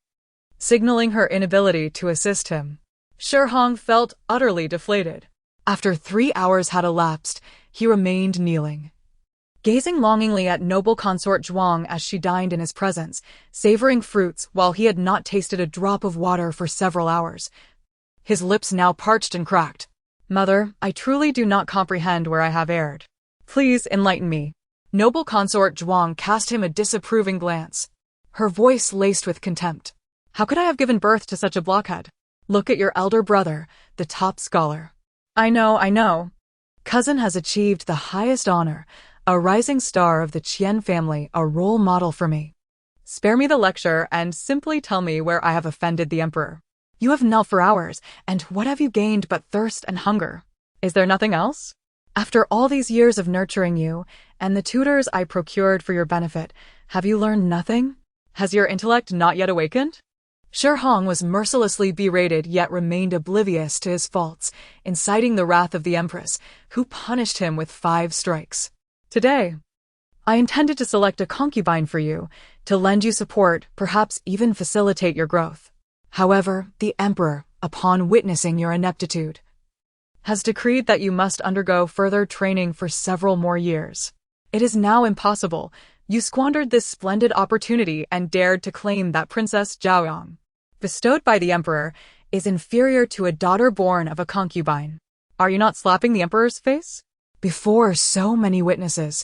signaling her inability to assist him. Shi Hong felt utterly deflated. After 3 hours had elapsed, he remained kneeling, gazing longingly at noble consort Zhuang as she dined in his presence, savoring fruits while he had not tasted a drop of water for several hours. His lips now parched and cracked. Mother, I truly do not comprehend where I have erred. Please enlighten me. Noble consort Zhuang cast him a disapproving glance, her voice laced with contempt. How could I have given birth to such a blockhead? Look at your elder brother, the top scholar. I know. Cousin has achieved the highest honor, a rising star of the Qian family, a role model for me. Spare me the lecture and simply tell me where I have offended the Emperor. You have knelt for hours, and what have you gained but thirst and hunger? Is there nothing else? After all these years of nurturing you, and the tutors I procured for your benefit, have you learned nothing? Has your intellect not yet awakened? Shi Hong was mercilessly berated yet remained oblivious to his faults, inciting the wrath of the Empress, who punished him with 5 strikes. Today, I intended to select a concubine for you, to lend you support, perhaps even facilitate your growth. However, the Emperor, upon witnessing your ineptitude, has decreed that you must undergo further training for several more years. It is now impossible. You squandered this splendid opportunity and dared to claim that Princess Zhaoyang, bestowed by the Emperor, is inferior to a daughter born of a concubine. Are you not slapping the Emperor's face? Before so many witnesses,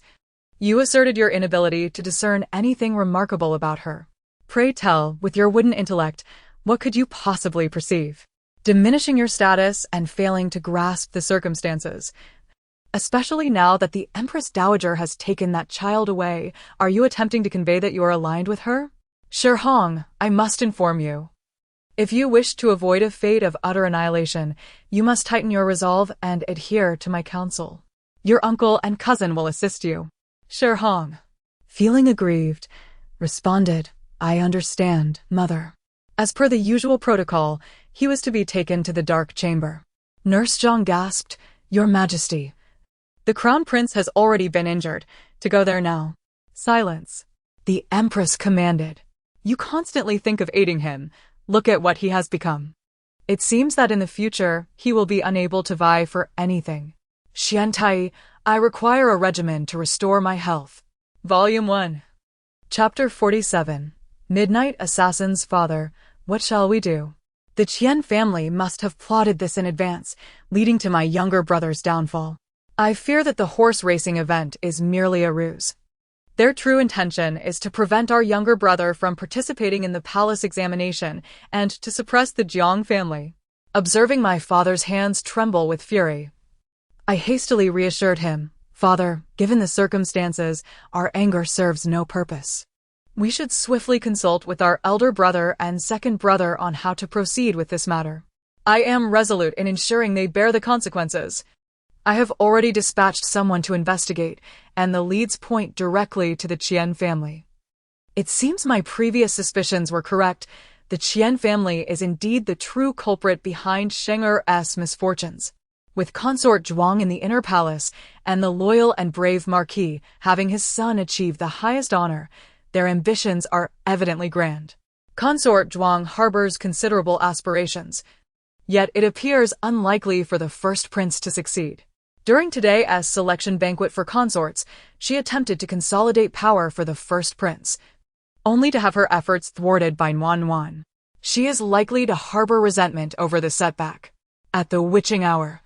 you asserted your inability to discern anything remarkable about her. Pray tell, with your wooden intellect, what could you possibly perceive? Diminishing your status and failing to grasp the circumstances. Especially now that the Empress Dowager has taken that child away, are you attempting to convey that you are aligned with her? Shi Hong, I must inform you. If you wish to avoid a fate of utter annihilation, you must tighten your resolve and adhere to my counsel. Your uncle and cousin will assist you. Shi Hong, feeling aggrieved, responded, I understand, mother. As per the usual protocol, he was to be taken to the dark chamber. Nurse Zhang gasped, Your Majesty. The crown prince has already been injured. To go there now. Silence. The Empress commanded. You constantly think of aiding him. Look at what he has become. It seems that in the future, he will be unable to vie for anything. Xian Tai, I require a regimen to restore my health. Volume 1. Chapter 47. Midnight Assassin's Father, What Shall We Do? The Qian family must have plotted this in advance, leading to my younger brother's downfall. I fear that the horse racing event is merely a ruse. Their true intention is to prevent our younger brother from participating in the palace examination and to suppress the Jiang family. Observing my father's hands tremble with fury, I hastily reassured him, Father, given the circumstances, our anger serves no purpose. We should swiftly consult with our elder brother and second brother on how to proceed with this matter. I am resolute in ensuring they bear the consequences. I have already dispatched someone to investigate, and the leads point directly to the Qian family. It seems my previous suspicions were correct. The Qian family is indeed the true culprit behind Sheng Er's misfortunes. With consort Zhuang in the inner palace, and the loyal and brave Marquis having his son achieve the highest honor, their ambitions are evidently grand. Consort Zhuang harbors considerable aspirations, yet it appears unlikely for the first prince to succeed. During today's selection banquet for consorts, she attempted to consolidate power for the first prince, only to have her efforts thwarted by Nuan. She is likely to harbor resentment over the setback. At the witching hour,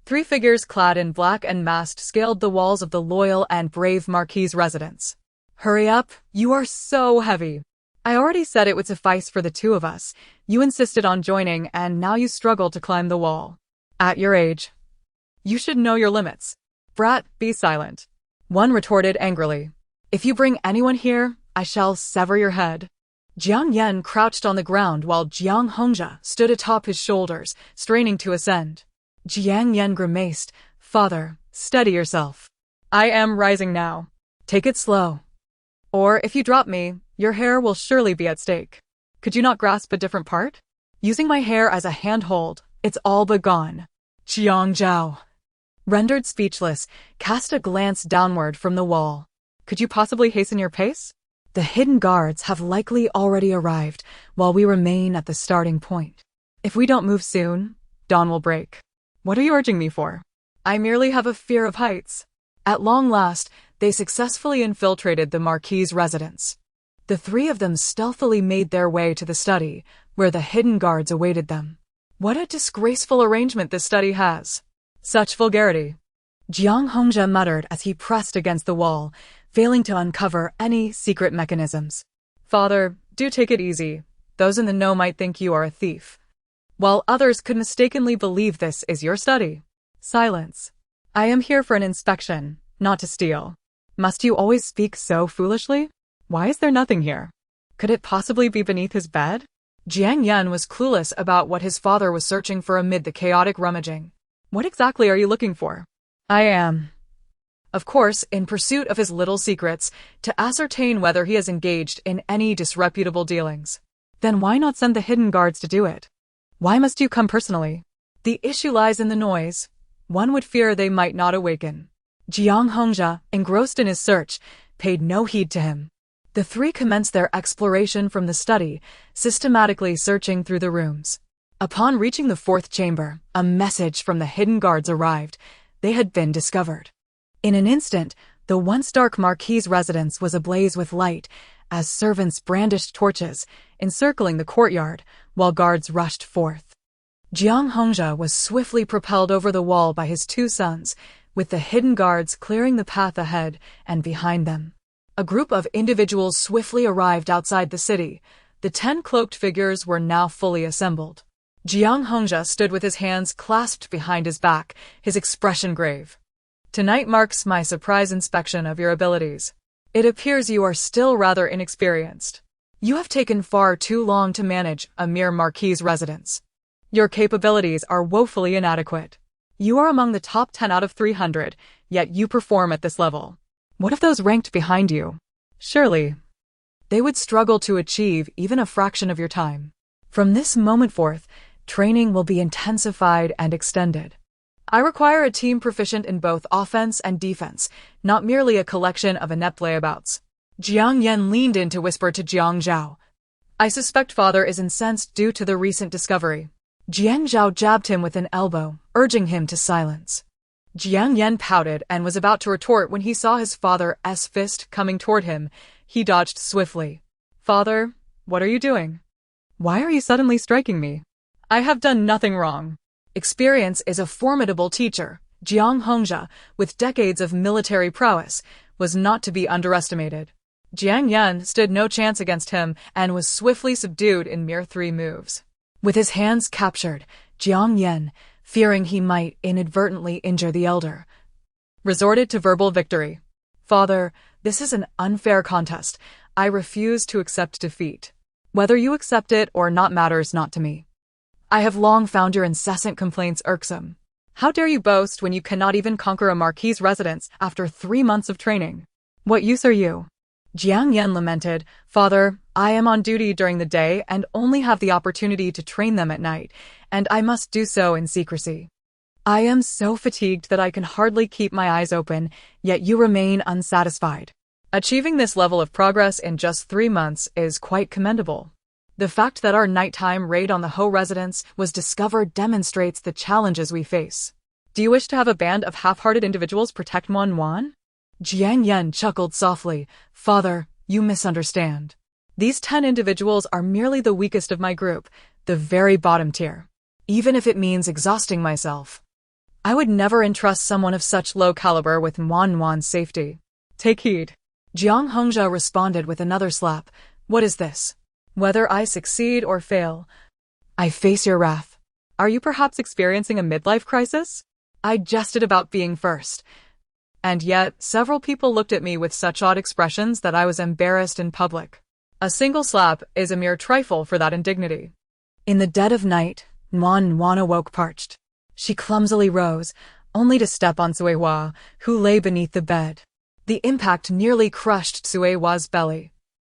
3 figures clad in black and masked scaled the walls of the loyal and brave Marquis's residence. Hurry up, you are so heavy. I already said it would suffice for the 2 of us. You insisted on joining, and now you struggle to climb the wall. At your age, you should know your limits. Brat, be silent. One retorted angrily. If you bring anyone here, I shall sever your head. Jiang Yan crouched on the ground while Jiang Hongzhe stood atop his shoulders, straining to ascend. Jiang Yan grimaced, Father, steady yourself. I am rising now. Take it slow. Or if you drop me, your hair will surely be at stake. Could you not grasp a different part? Using my hair as a handhold, it's all but gone. Jiang Zhao, rendered speechless, cast a glance downward from the wall. Could you possibly hasten your pace? The hidden guards have likely already arrived while we remain at the starting point. If we don't move soon, dawn will break. What are you urging me for? I merely have a fear of heights. At long last, they successfully infiltrated the Marquis's residence. The 3 of them stealthily made their way to the study, where the hidden guards awaited them. What a disgraceful arrangement this study has. Such vulgarity. Jiang Hongzhe muttered as he pressed against the wall, failing to uncover any secret mechanisms. Father, do take it easy. Those in the know might think you are a thief, while others could mistakenly believe this is your study. Silence. I am here for an inspection, not to steal. Must you always speak so foolishly? Why is there nothing here? Could it possibly be beneath his bed? Jiang Yan was clueless about what his father was searching for amid the chaotic rummaging. What exactly are you looking for? I am, of course, in pursuit of his little secrets, to ascertain whether he is engaged in any disreputable dealings. Then why not send the hidden guards to do it? Why must you come personally? The issue lies in the noise. One would fear they might not awaken. Jiang Hongzhe, engrossed in his search, paid no heed to him. The 3 commenced their exploration from the study, systematically searching through the rooms. Upon reaching the 4th chamber, a message from the hidden guards arrived. They had been discovered. In an instant, the once dark Marquis's residence was ablaze with light, as servants brandished torches, encircling the courtyard, while guards rushed forth. Jiang Hongzhe was swiftly propelled over the wall by his 2 sons, with the hidden guards clearing the path ahead and behind them. A group of individuals swiftly arrived outside the city. The 10 cloaked figures were now fully assembled. Jiang Hongzhe stood with his hands clasped behind his back, his expression grave. Tonight marks my surprise inspection of your abilities. It appears you are still rather inexperienced. You have taken far too long to manage a mere Marquis's residence. Your capabilities are woefully inadequate. You are among the top 10 out of 300, yet you perform at this level. What of those ranked behind you? Surely, they would struggle to achieve even a fraction of your time. From this moment forth, training will be intensified and extended. I require a team proficient in both offense and defense, not merely a collection of inept layabouts. Jiang Yan leaned in to whisper to Jiang Zhao. I suspect Fodder is incensed due to the recent discovery. Jiang Zhao jabbed him with an elbow, urging him to silence. Jiang Yan pouted and was about to retort when he saw his father's fist coming toward him. He dodged swiftly. Father, what are you doing? Why are you suddenly striking me? I have done nothing wrong. Experience is a formidable teacher. Jiang Hongzhe, with decades of military prowess, was not to be underestimated. Jiang Yan stood no chance against him and was swiftly subdued in mere 3 moves. With his hands captured, Jiang Yan, fearing he might inadvertently injure the elder, resorted to verbal victory. Father, this is an unfair contest. I refuse to accept defeat. Whether you accept it or not matters not to me. I have long found your incessant complaints irksome. How dare you boast when you cannot even conquer a marquis's residence after 3 months of training? What use are you? Jiang Yan lamented, Father, I am on duty during the day and only have the opportunity to train them at night, and I must do so in secrecy. I am so fatigued that I can hardly keep my eyes open, yet you remain unsatisfied. Achieving this level of progress in just 3 months is quite commendable. The fact that our nighttime raid on the Ho residence was discovered demonstrates the challenges we face. Do you wish to have a band of half-hearted individuals protect Muan Wan? Jiang Yan chuckled softly. Father, you misunderstand. These 10 individuals are merely the weakest of my group, the very bottom tier. Even if it means exhausting myself, I would never entrust someone of such low caliber with Muan Wan's safety. Take heed. Jiang Hongzhe responded with another slap. What is this? Whether I succeed or fail, I face your wrath. Are you perhaps experiencing a midlife crisis? I jested about being first. And yet, several people looked at me with such odd expressions that I was embarrassed in public. A single slap is a mere trifle for that indignity. In the dead of night, Muan Wan awoke parched. She clumsily rose, only to step on Sui Hua, who lay beneath the bed. The impact nearly crushed Sui Hua's belly,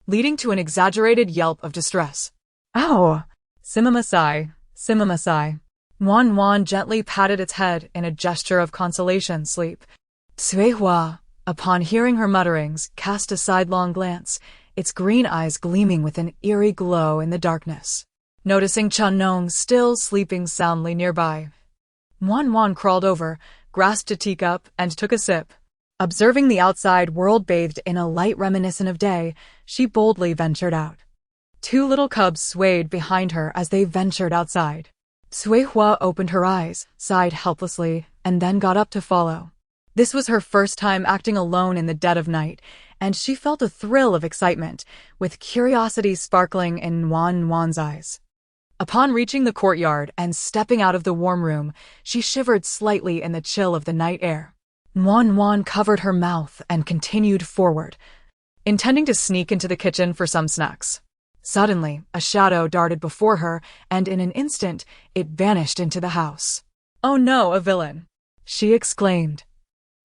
leading to an exaggerated yelp of distress. Ow! Simamasai, Simamasai. Muan Wan gently patted its head in a gesture of consolation. Sleep. Sui Hua, upon hearing her mutterings, cast a sidelong glance, its green eyes gleaming with an eerie glow in the darkness. Noticing Chen Nong still sleeping soundly nearby, Muan Wan crawled over, grasped a teacup, and took a sip. Observing the outside world bathed in a light reminiscent of day, she boldly ventured out. 2 little cubs swayed behind her as they ventured outside. Sui Hua opened her eyes, sighed helplessly, and then got up to follow. This was her first time acting alone in the dead of night, and she felt a thrill of excitement, with curiosity sparkling in Muan Wan's eyes. Upon reaching the courtyard and stepping out of the warm room, she shivered slightly in the chill of the night air. Muan Wan covered her mouth and continued forward, intending to sneak into the kitchen for some snacks. Suddenly, a shadow darted before her, and in an instant, it vanished into the house. Oh no, a villain! She exclaimed,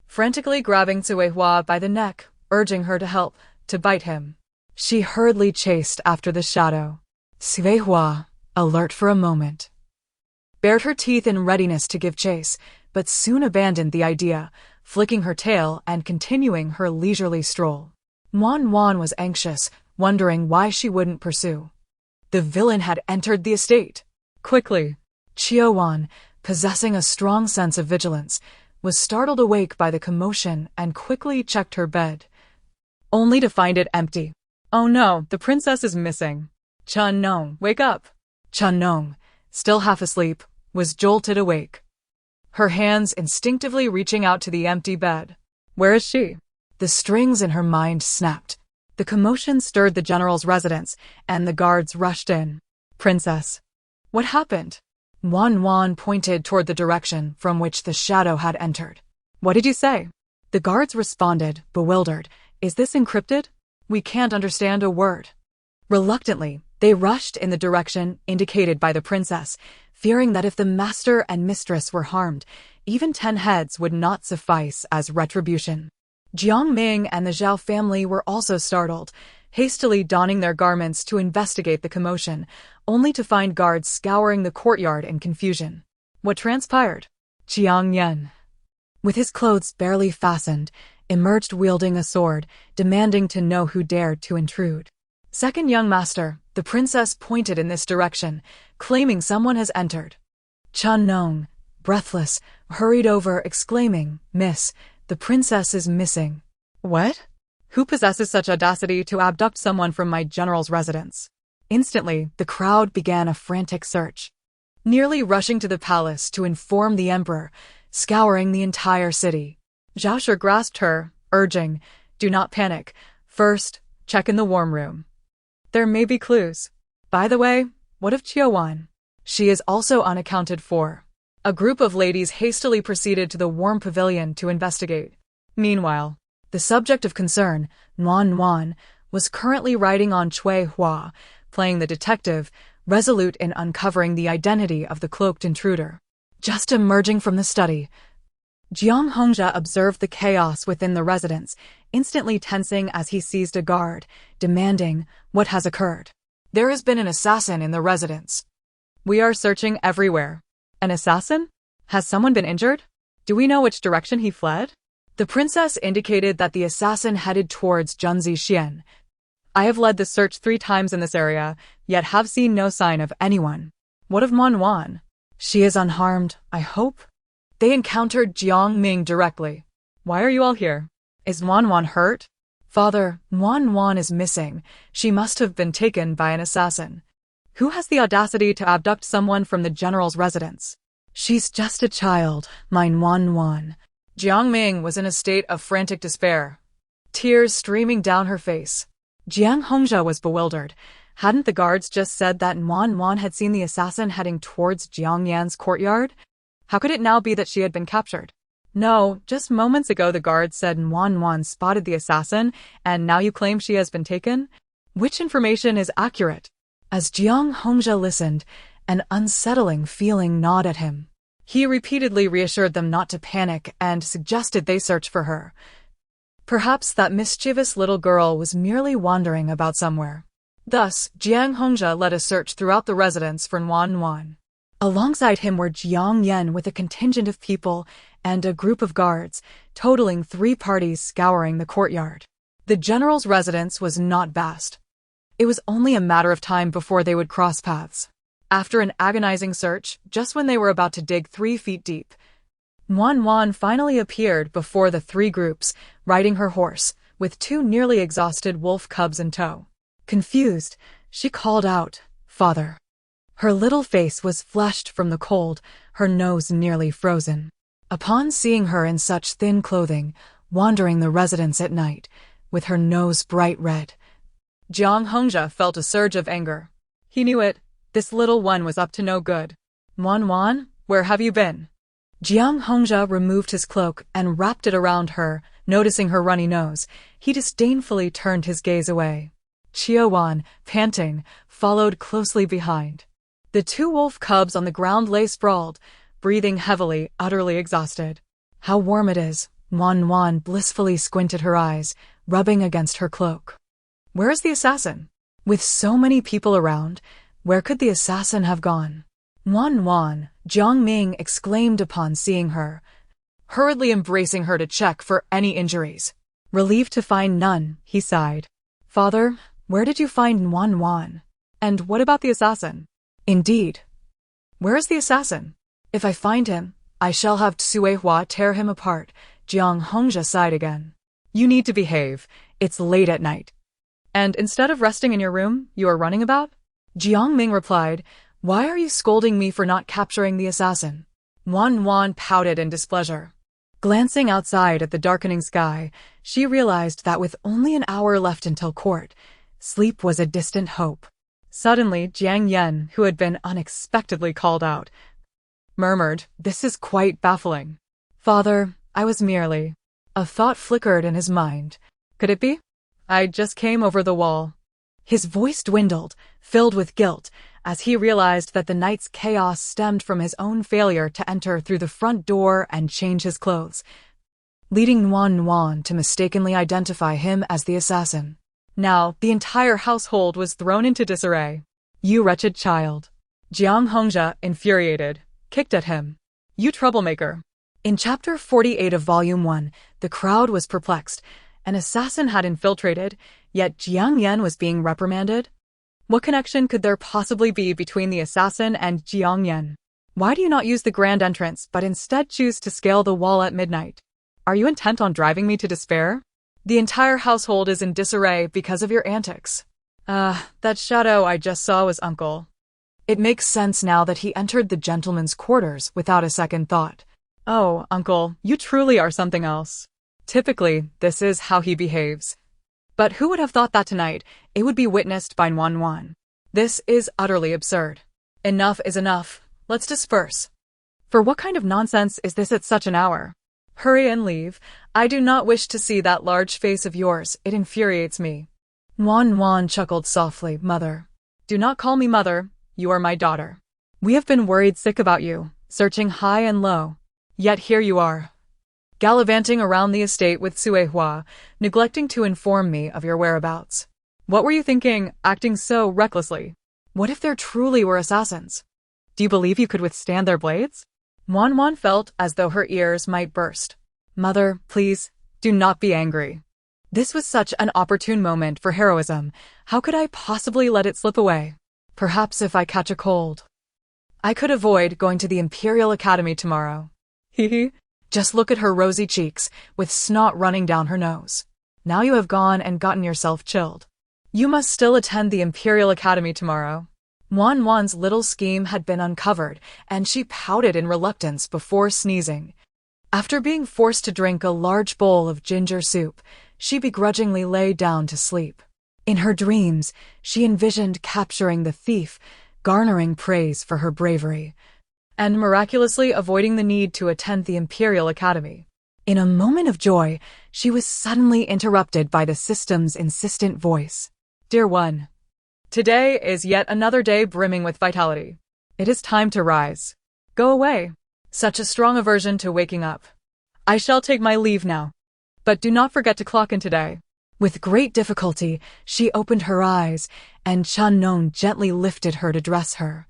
frantically grabbing Sui Hua by the neck, urging her to help, to bite him. She hurriedly chased after the shadow. Sui Hua, alert for a moment, bared her teeth in readiness to give chase, but soon abandoned the idea, flicking her tail and continuing her leisurely stroll. Muan Wan was anxious, wondering why she wouldn't pursue. The villain had entered the estate. Quickly, Chio Wan, possessing a strong sense of vigilance, was startled awake by the commotion and quickly checked her bed, only to find it empty. Oh no, the princess is missing. Chen Nong, wake up! Chen Nong, still half asleep, was jolted awake, her hands instinctively reaching out to the empty bed. Where is she? The strings in her mind snapped. The commotion stirred the general's residence, and the guards rushed in. Princess, what happened? Muan Wan pointed toward the direction from which the shadow had entered. What did you say? The guards responded, bewildered. Is this encrypted? We can't understand a word. Reluctantly, they rushed in the direction indicated by the princess, fearing that if the master and mistress were harmed, even 10 heads would not suffice as retribution. Jiang Ming and the Zhao family were also startled, hastily donning their garments to investigate the commotion, only to find guards scouring the courtyard in confusion. What transpired? Jiang Yan, with his clothes barely fastened, emerged wielding a sword, demanding to know who dared to intrude. Second young master, the princess pointed in this direction, claiming someone has entered. Chun Nong, breathless, hurried over, exclaiming, "Miss, the princess is missing." What? Who possesses such audacity to abduct someone from my general's residence? Instantly, the crowd began a frantic search, nearly rushing to the palace to inform the emperor, scouring the entire city. Zhao Shi grasped her, urging, "Do not panic. First, check in the warm room. There may be clues. By the way, what of Qiuwan? She is also unaccounted for." A group of ladies hastily proceeded to the warm pavilion to investigate. Meanwhile, the subject of concern, Nuan, was currently riding on Cui Hua, playing the detective, resolute in uncovering the identity of the cloaked intruder. Just emerging from the study, Jiang Hongzhe observed the chaos within the residence, instantly tensing as he seized a guard, demanding, "What has occurred?" "There has been an assassin in the residence. We are searching everywhere." "An assassin? Has someone been injured? Do we know which direction he fled?" The princess indicated that the assassin headed towards Junzi Xian. "I have led the search 3 times in this area, yet have seen no sign of anyone." "What of Wan? She is unharmed, I hope?" They encountered Jiang Ming directly. "Why are you all here? Is Wan hurt?" "Father, Wan is missing. She must have been taken by an assassin." "Who has the audacity to abduct someone from the general's residence?" "She's just a child, mine Wan." Jiang Ming was in a state of frantic despair, tears streaming down her face. Jiang Hongzhe was bewildered. Hadn't the guards just said that Wan had seen the assassin heading towards Jiang Yan's courtyard? How could it now be that she had been captured? "No, just moments ago the guards said Wan spotted the assassin, and now you claim she has been taken? Which information is accurate?" As Jiang Hongzhe listened, an unsettling feeling gnawed at him. He repeatedly reassured them not to panic and suggested they search for her. Perhaps that mischievous little girl was merely wandering about somewhere. Thus, Jiang Hongzhe led a search throughout the residence for Wan. Alongside him were Jiang Yan with a contingent of people and a group of guards, totaling 3 parties scouring the courtyard. The general's residence was not vast. It was only a matter of time before they would cross paths. After an agonizing search, just when they were about to dig 3 feet deep, Wan finally appeared before the 3 groups, riding her horse, with 2 nearly exhausted wolf cubs in tow. Confused, she called out, "Father." Her little face was flushed from the cold, her nose nearly frozen. Upon seeing her in such thin clothing, wandering the residence at night, with her nose bright red, Jiang Hongzhe felt a surge of anger. He knew it. This little one was up to no good. "Wan, where have you been?" Jiang Hongzhe removed his cloak and wrapped it around her. Noticing her runny nose, he disdainfully turned his gaze away. Qiuwan, panting, followed closely behind. The 2 wolf cubs on the ground lay sprawled, breathing heavily, utterly exhausted. "How warm it is." Wan blissfully squinted her eyes, rubbing against her cloak. "Where is the assassin?" With so many people around, where could the assassin have gone? "Wan," Jiang Ming exclaimed upon seeing her, hurriedly embracing her to check for any injuries. Relieved to find none, he sighed. "Father, where did you find Wan? And what about the assassin?" "Indeed. Where is the assassin? If I find him, I shall have Tsui Hua tear him apart." Jiang Hongzhe sighed again. "You need to behave. It's late at night. And instead of resting in your room, you are running about?" Jiang Ming replied, "Why are you scolding me for not capturing the assassin?" Wan pouted in displeasure. Glancing outside at the darkening sky, she realized that with only an hour left until court, sleep was a distant hope. Suddenly, Jiang Yan, who had been unexpectedly called out, murmured, "This is quite baffling." "Father, I was merely..." A thought flickered in his mind. Could it be? "I just came over the wall." His voice dwindled, filled with guilt, as he realized that the night's chaos stemmed from his own failure to enter through the front door and change his clothes, leading Nuan to mistakenly identify him as the assassin. Now, the entire household was thrown into disarray. "You wretched child." Jiang Hongzhe, infuriated, kicked at him. "You troublemaker." In Chapter 48 of Volume 1, the crowd was perplexed. An assassin had infiltrated, yet Jiang Yan was being reprimanded? What connection could there possibly be between the assassin and Jiang Yan? Why do you not use the grand entrance but instead choose to scale the wall at midnight? Are you intent on driving me to despair? The entire household is in disarray because of your antics. That shadow I just saw was Uncle. It makes sense now that he entered the gentleman's quarters without a second thought. Oh, Uncle, you truly are something else. Typically, this is how he behaves. But who would have thought that tonight it would be witnessed by Nuan? This is utterly absurd. Enough is enough. Let's disperse. For what kind of nonsense is this at such an hour? Hurry and leave. I do not wish to see that large face of yours. It infuriates me. Nuan chuckled softly. Mother. Do not call me mother. You are my daughter. We have been worried sick about you, searching high and low. Yet here you are, gallivanting around the estate with Suehua, neglecting to inform me of your whereabouts. What were you thinking, acting so recklessly? What if there truly were assassins? Do you believe you could withstand their blades? Nuan felt as though her ears might burst. Mother, please, do not be angry. This was such an opportune moment for heroism. How could I possibly let it slip away? Perhaps if I catch a cold, I could avoid going to the Imperial Academy tomorrow. Hee. Just look at her rosy cheeks, with snot running down her nose. Now you have gone and gotten yourself chilled. You must still attend the Imperial Academy tomorrow. Nuan's little scheme had been uncovered, and she pouted in reluctance before sneezing. After being forced to drink a large bowl of ginger soup, she begrudgingly lay down to sleep. In her dreams, she envisioned capturing the thief, garnering praise for her bravery, and miraculously avoiding the need to attend the Imperial Academy. In a moment of joy, she was suddenly interrupted by the system's insistent voice. Dear one, today is yet another day brimming with vitality. It is time to rise. Go away. Such a strong aversion to waking up. I shall take my leave now. But do not forget to clock in today. With great difficulty, she opened her eyes, and Chunnon gently lifted her to dress her.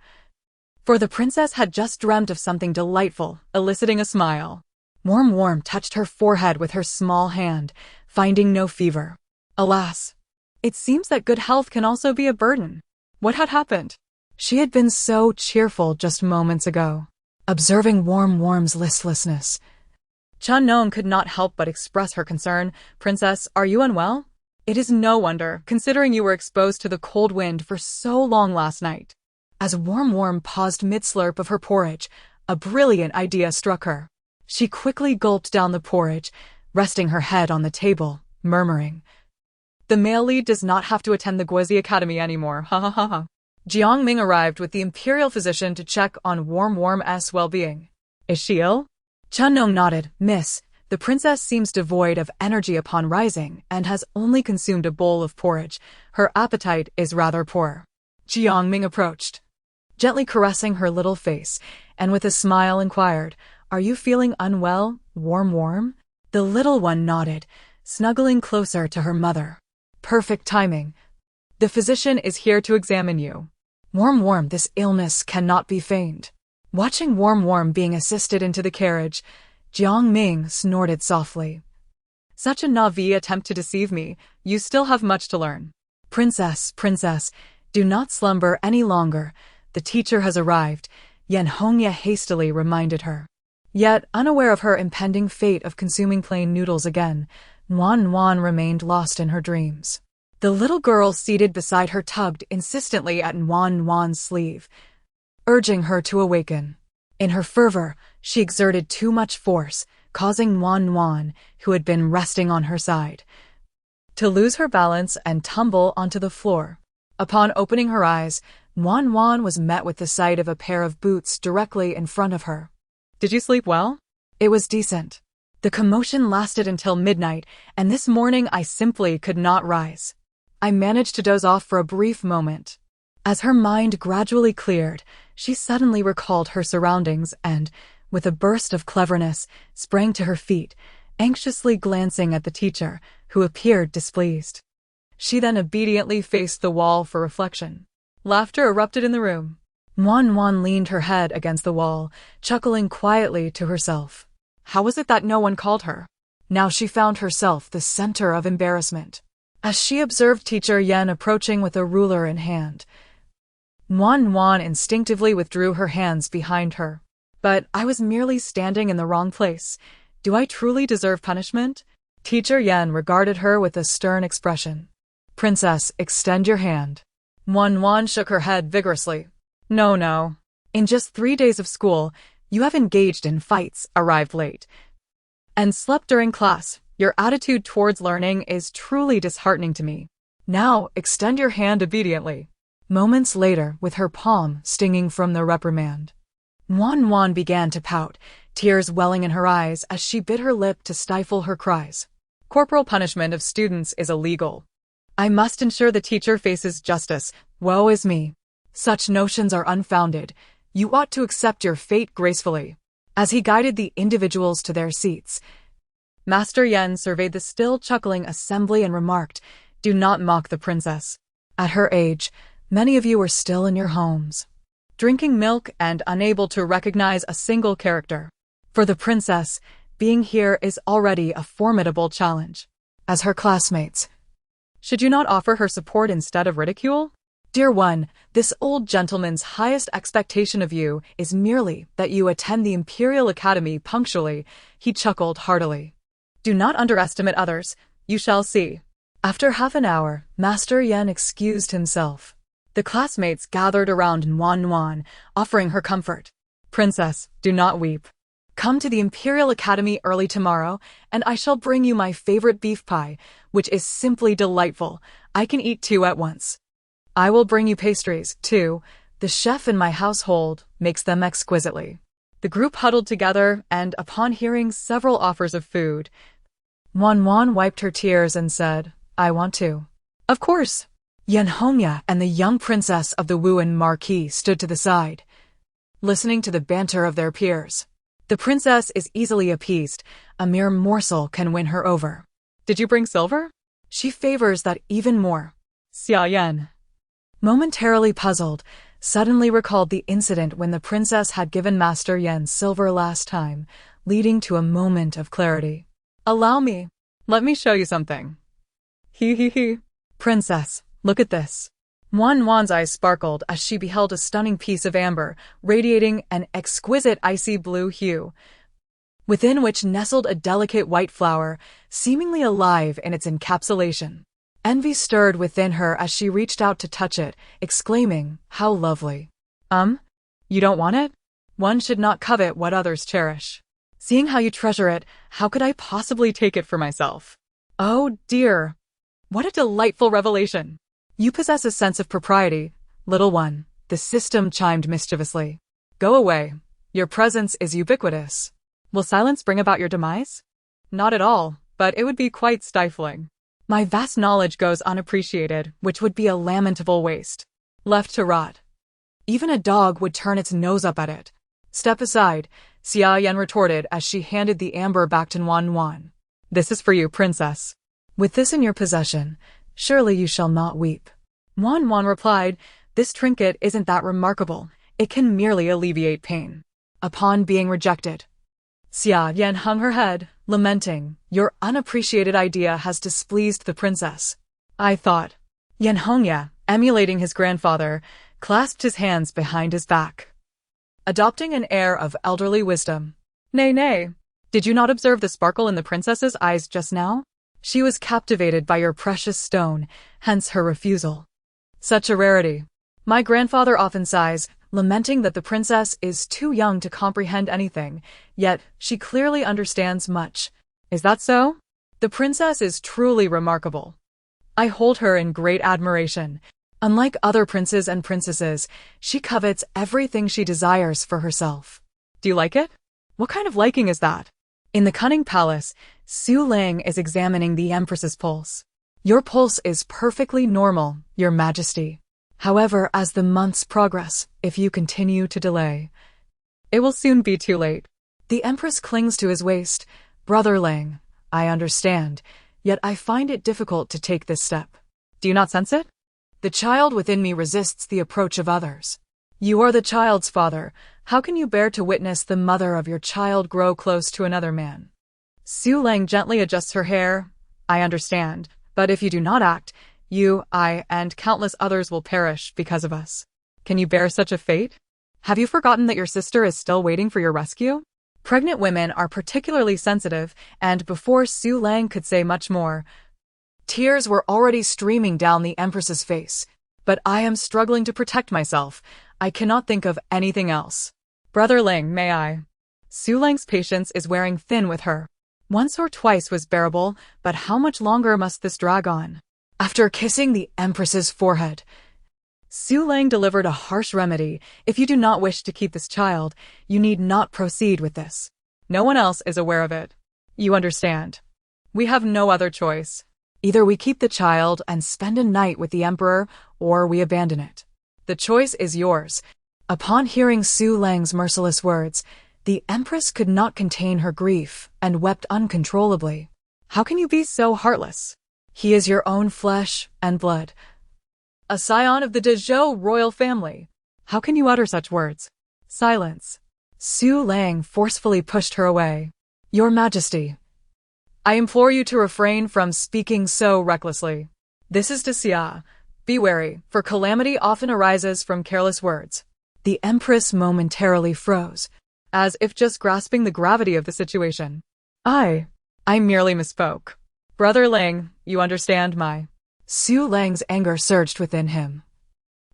For the princess had just dreamt of something delightful, eliciting a smile. Warm touched her forehead with her small hand, finding no fever. Alas! It seems that good health can also be a burden. What had happened? She had been so cheerful just moments ago. Observing Warm's listlessness, Chunnon could not help but express her concern. Princess, are you unwell? It is no wonder, considering you were exposed to the cold wind for so long last night. As Warm paused mid-slurp of her porridge, a brilliant idea struck her. She quickly gulped down the porridge, resting her head on the table, murmuring, The male lead does not have to attend the Guozi Academy anymore, ha ha ha ha. Jiang Ming arrived with the imperial physician to check on Warm's well-being. Is she ill? Chunnon nodded. Miss, the princess seems devoid of energy upon rising and has only consumed a bowl of porridge. Her appetite is rather poor. Jiang Ming approached, gently caressing her little face, and with a smile inquired, Are you feeling unwell, Warm? The little one nodded, snuggling closer to her mother. Perfect timing. The physician is here to examine you. Warm, this illness cannot be feigned. Watching Warm being assisted into the carriage, Jiang Ming snorted softly. Such a naive attempt to deceive me, you still have much to learn. Princess, do not slumber any longer. The teacher has arrived, Yan Hongye hastily reminded her. Yet, unaware of her impending fate of consuming plain noodles again, Nuan remained lost in her dreams. The little girl seated beside her tugged insistently at Nuan's sleeve, urging her to awaken. In her fervor, she exerted too much force, causing Nuan, who had been resting on her side, to lose her balance and tumble onto the floor. Upon opening her eyes, Nuan was met with the sight of a pair of boots directly in front of her. Did you sleep well? It was decent. The commotion lasted until midnight, and this morning I simply could not rise. I managed to doze off for a brief moment. As her mind gradually cleared, she suddenly recalled her surroundings and, with a burst of cleverness, sprang to her feet, anxiously glancing at the teacher, who appeared displeased. She then obediently faced the wall for reflection. Laughter erupted in the room. Wan leaned her head against the wall, chuckling quietly to herself. How was it that no one called her? Now she found herself the center of embarrassment. As she observed Teacher Yen approaching with a ruler in hand, Wan instinctively withdrew her hands behind her. But I was merely standing in the wrong place. Do I truly deserve punishment? Teacher Yen regarded her with a stern expression. Princess, extend your hand. Wan shook her head vigorously. No. In just 3 days of school, you have engaged in fights, arrived late, and slept during class. Your attitude towards learning is truly disheartening to me. Now, extend your hand obediently. Moments later, with her palm stinging from the reprimand, Wan began to pout, tears welling in her eyes as she bit her lip to stifle her cries. Corporal punishment of students is illegal. I must ensure the teacher faces justice. Woe is me. Such notions are unfounded. You ought to accept your fate gracefully. As he guided the individuals to their seats, Master Yen surveyed the still chuckling assembly and remarked, Do not mock the princess. At her age, many of you are still in your homes, drinking milk and unable to recognize a single character. For the princess, being here is already a formidable challenge. As her classmates, should you not offer her support instead of ridicule? Dear one, this old gentleman's highest expectation of you is merely that you attend the Imperial Academy punctually. He chuckled heartily. Do not underestimate others. You shall see. After half an hour, Master Yen excused himself. The classmates gathered around Wan, offering her comfort. Princess, do not weep. Come to the Imperial Academy early tomorrow, and I shall bring you my favorite beef pie, which is simply delightful. I can eat 2 at once. I will bring you pastries, too. The chef in my household makes them exquisitely. The group huddled together, and upon hearing several offers of food, Wan wiped her tears and said, I want to. Of course. Yen Hongya and the young princess of the Wuan Marquis stood to the side, listening to the banter of their peers. The princess is easily appeased. A mere morsel can win her over. Did you bring silver? She favors that even more. Xia Yan, momentarily puzzled, suddenly recalled the incident when the princess had given Master Yen silver last time, leading to a moment of clarity. Allow me. Let me show you something. He. Princess, look at this. Wan's eyes sparkled as she beheld a stunning piece of amber, radiating an exquisite icy blue hue, within which nestled a delicate white flower, seemingly alive in its encapsulation. Envy stirred within her as she reached out to touch it, exclaiming, How lovely. You don't want it? One should not covet what others cherish. Seeing how you treasure it, how could I possibly take it for myself? Oh dear. What a delightful revelation. You possess a sense of propriety, little one, the system chimed mischievously. Go away. Your presence is ubiquitous. Will silence bring about your demise? Not at all, but it would be quite stifling. My vast knowledge goes unappreciated, which would be a lamentable waste. Left to rot. Even a dog would turn its nose up at it. Step aside, Xia Yan retorted as she handed the amber back to Wan. This is for you, princess. With this in your possession, surely you shall not weep. Wan replied, This trinket isn't that remarkable. It can merely alleviate pain. Upon being rejected, Xia Yan hung her head, lamenting, Your unappreciated idea has displeased the princess. I thought. Yen Hongya, emulating his grandfather, clasped his hands behind his back, adopting an air of elderly wisdom. Nay. Did you not observe the sparkle in the princess's eyes just now? She was captivated by your precious stone, hence her refusal. Such a rarity. My grandfather often sighs, lamenting that the princess is too young to comprehend anything, yet she clearly understands much. Is that so? The princess is truly remarkable. I hold her in great admiration. Unlike other princes and princesses, she covets everything she desires for herself. Do you like it? What kind of liking is that? In the cunning palace, Su Ling is examining the empress's pulse. Your pulse is perfectly normal, Your Majesty. However, as the months progress, if you continue to delay, it will soon be too late. The Empress clings to his waist. Brother Lang, I understand, yet I find it difficult to take this step. Do you not sense it? The child within me resists the approach of others. You are the child's father. How can you bear to witness the mother of your child grow close to another man? Su Lang gently adjusts her hair. I understand, but if you do not act, you, I, and countless others will perish because of us. Can you bear such a fate? Have you forgotten that your sister is still waiting for your rescue? Pregnant women are particularly sensitive, and before Su Lang could say much more, tears were already streaming down the Empress's face. But I am struggling to protect myself. I cannot think of anything else. Brother Lang, may I? Su Lang's patience is wearing thin with her. Once or twice was bearable, but how much longer must this drag on? After kissing the Empress's forehead, Su Lang delivered a harsh remedy. If you do not wish to keep this child, you need not proceed with this. No one else is aware of it. You understand. We have no other choice. Either we keep the child and spend a night with the Emperor, or we abandon it. The choice is yours. Upon hearing Su Lang's merciless words, the Empress could not contain her grief and wept uncontrollably. How can you be so heartless? He is your own flesh and blood, a scion of the de Zhou royal family. How can you utter such words? Silence. Su Lang forcefully pushed her away. Your Majesty, I implore you to refrain from speaking so recklessly. This is Xia. Be wary, for calamity often arises from careless words. The Empress momentarily froze, as if just grasping the gravity of the situation. I merely misspoke. Brother Lang, you understand my... Su Lang's anger surged within him.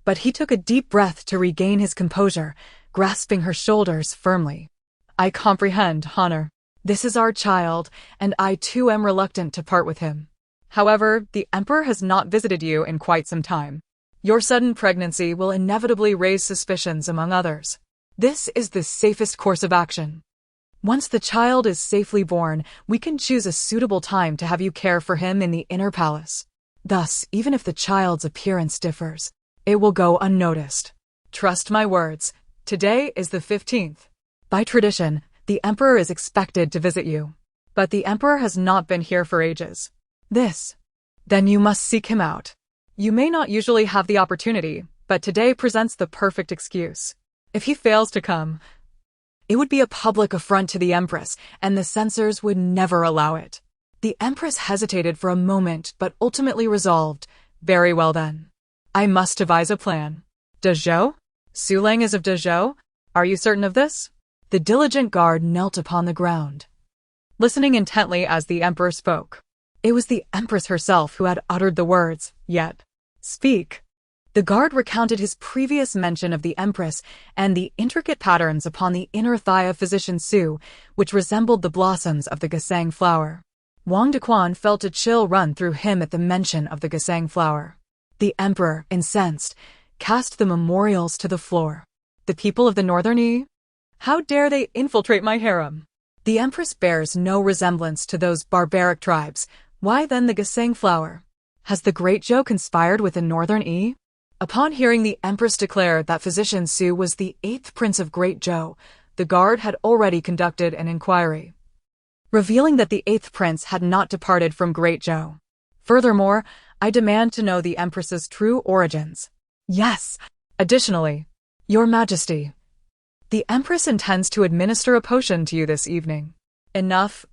But he took a deep breath to regain his composure, grasping her shoulders firmly. I comprehend, Honor. This is our child, and I too am reluctant to part with him. However, the Emperor has not visited you in quite some time. Your sudden pregnancy will inevitably raise suspicions among others. This is the safest course of action. Once the child is safely born, we can choose a suitable time to have you care for him in the inner palace. Thus, even if the child's appearance differs, it will go unnoticed. Trust my words. Today is the 15th. By tradition, the Emperor is expected to visit you. But the Emperor has not been here for ages. Then you must seek him out. You may not usually have the opportunity, but today presents the perfect excuse. If he fails to come, it would be a public affront to the Empress, and the censors would never allow it. The Empress hesitated for a moment, but ultimately resolved, very well then. I must devise a plan. De Zhou? Su Lang is of De Zhou? Are you certain of this? The diligent guard knelt upon the ground, listening intently as the Emperor spoke. It was the Empress herself who had uttered the words, yet. Speak. The guard recounted his previous mention of the Empress and the intricate patterns upon the inner thigh of Physician Su, which resembled the blossoms of the gesang flower. Wang Dequan felt a chill run through him at the mention of the gesang flower. The Emperor, incensed, cast the memorials to the floor. The people of the Northern Yi? How dare they infiltrate my harem? The Empress bears no resemblance to those barbaric tribes. Why then the gesang flower? Has the Great Zhou conspired with the Northern Yi? Upon hearing the Empress declare that Physician Su was the 8th Prince of Great Zhou, the guard had already conducted an inquiry, revealing that the 8th Prince had not departed from Great Zhou. Furthermore, I demand to know the Empress's true origins. Yes. Additionally, Your Majesty, the Empress intends to administer a potion to you this evening. Enough,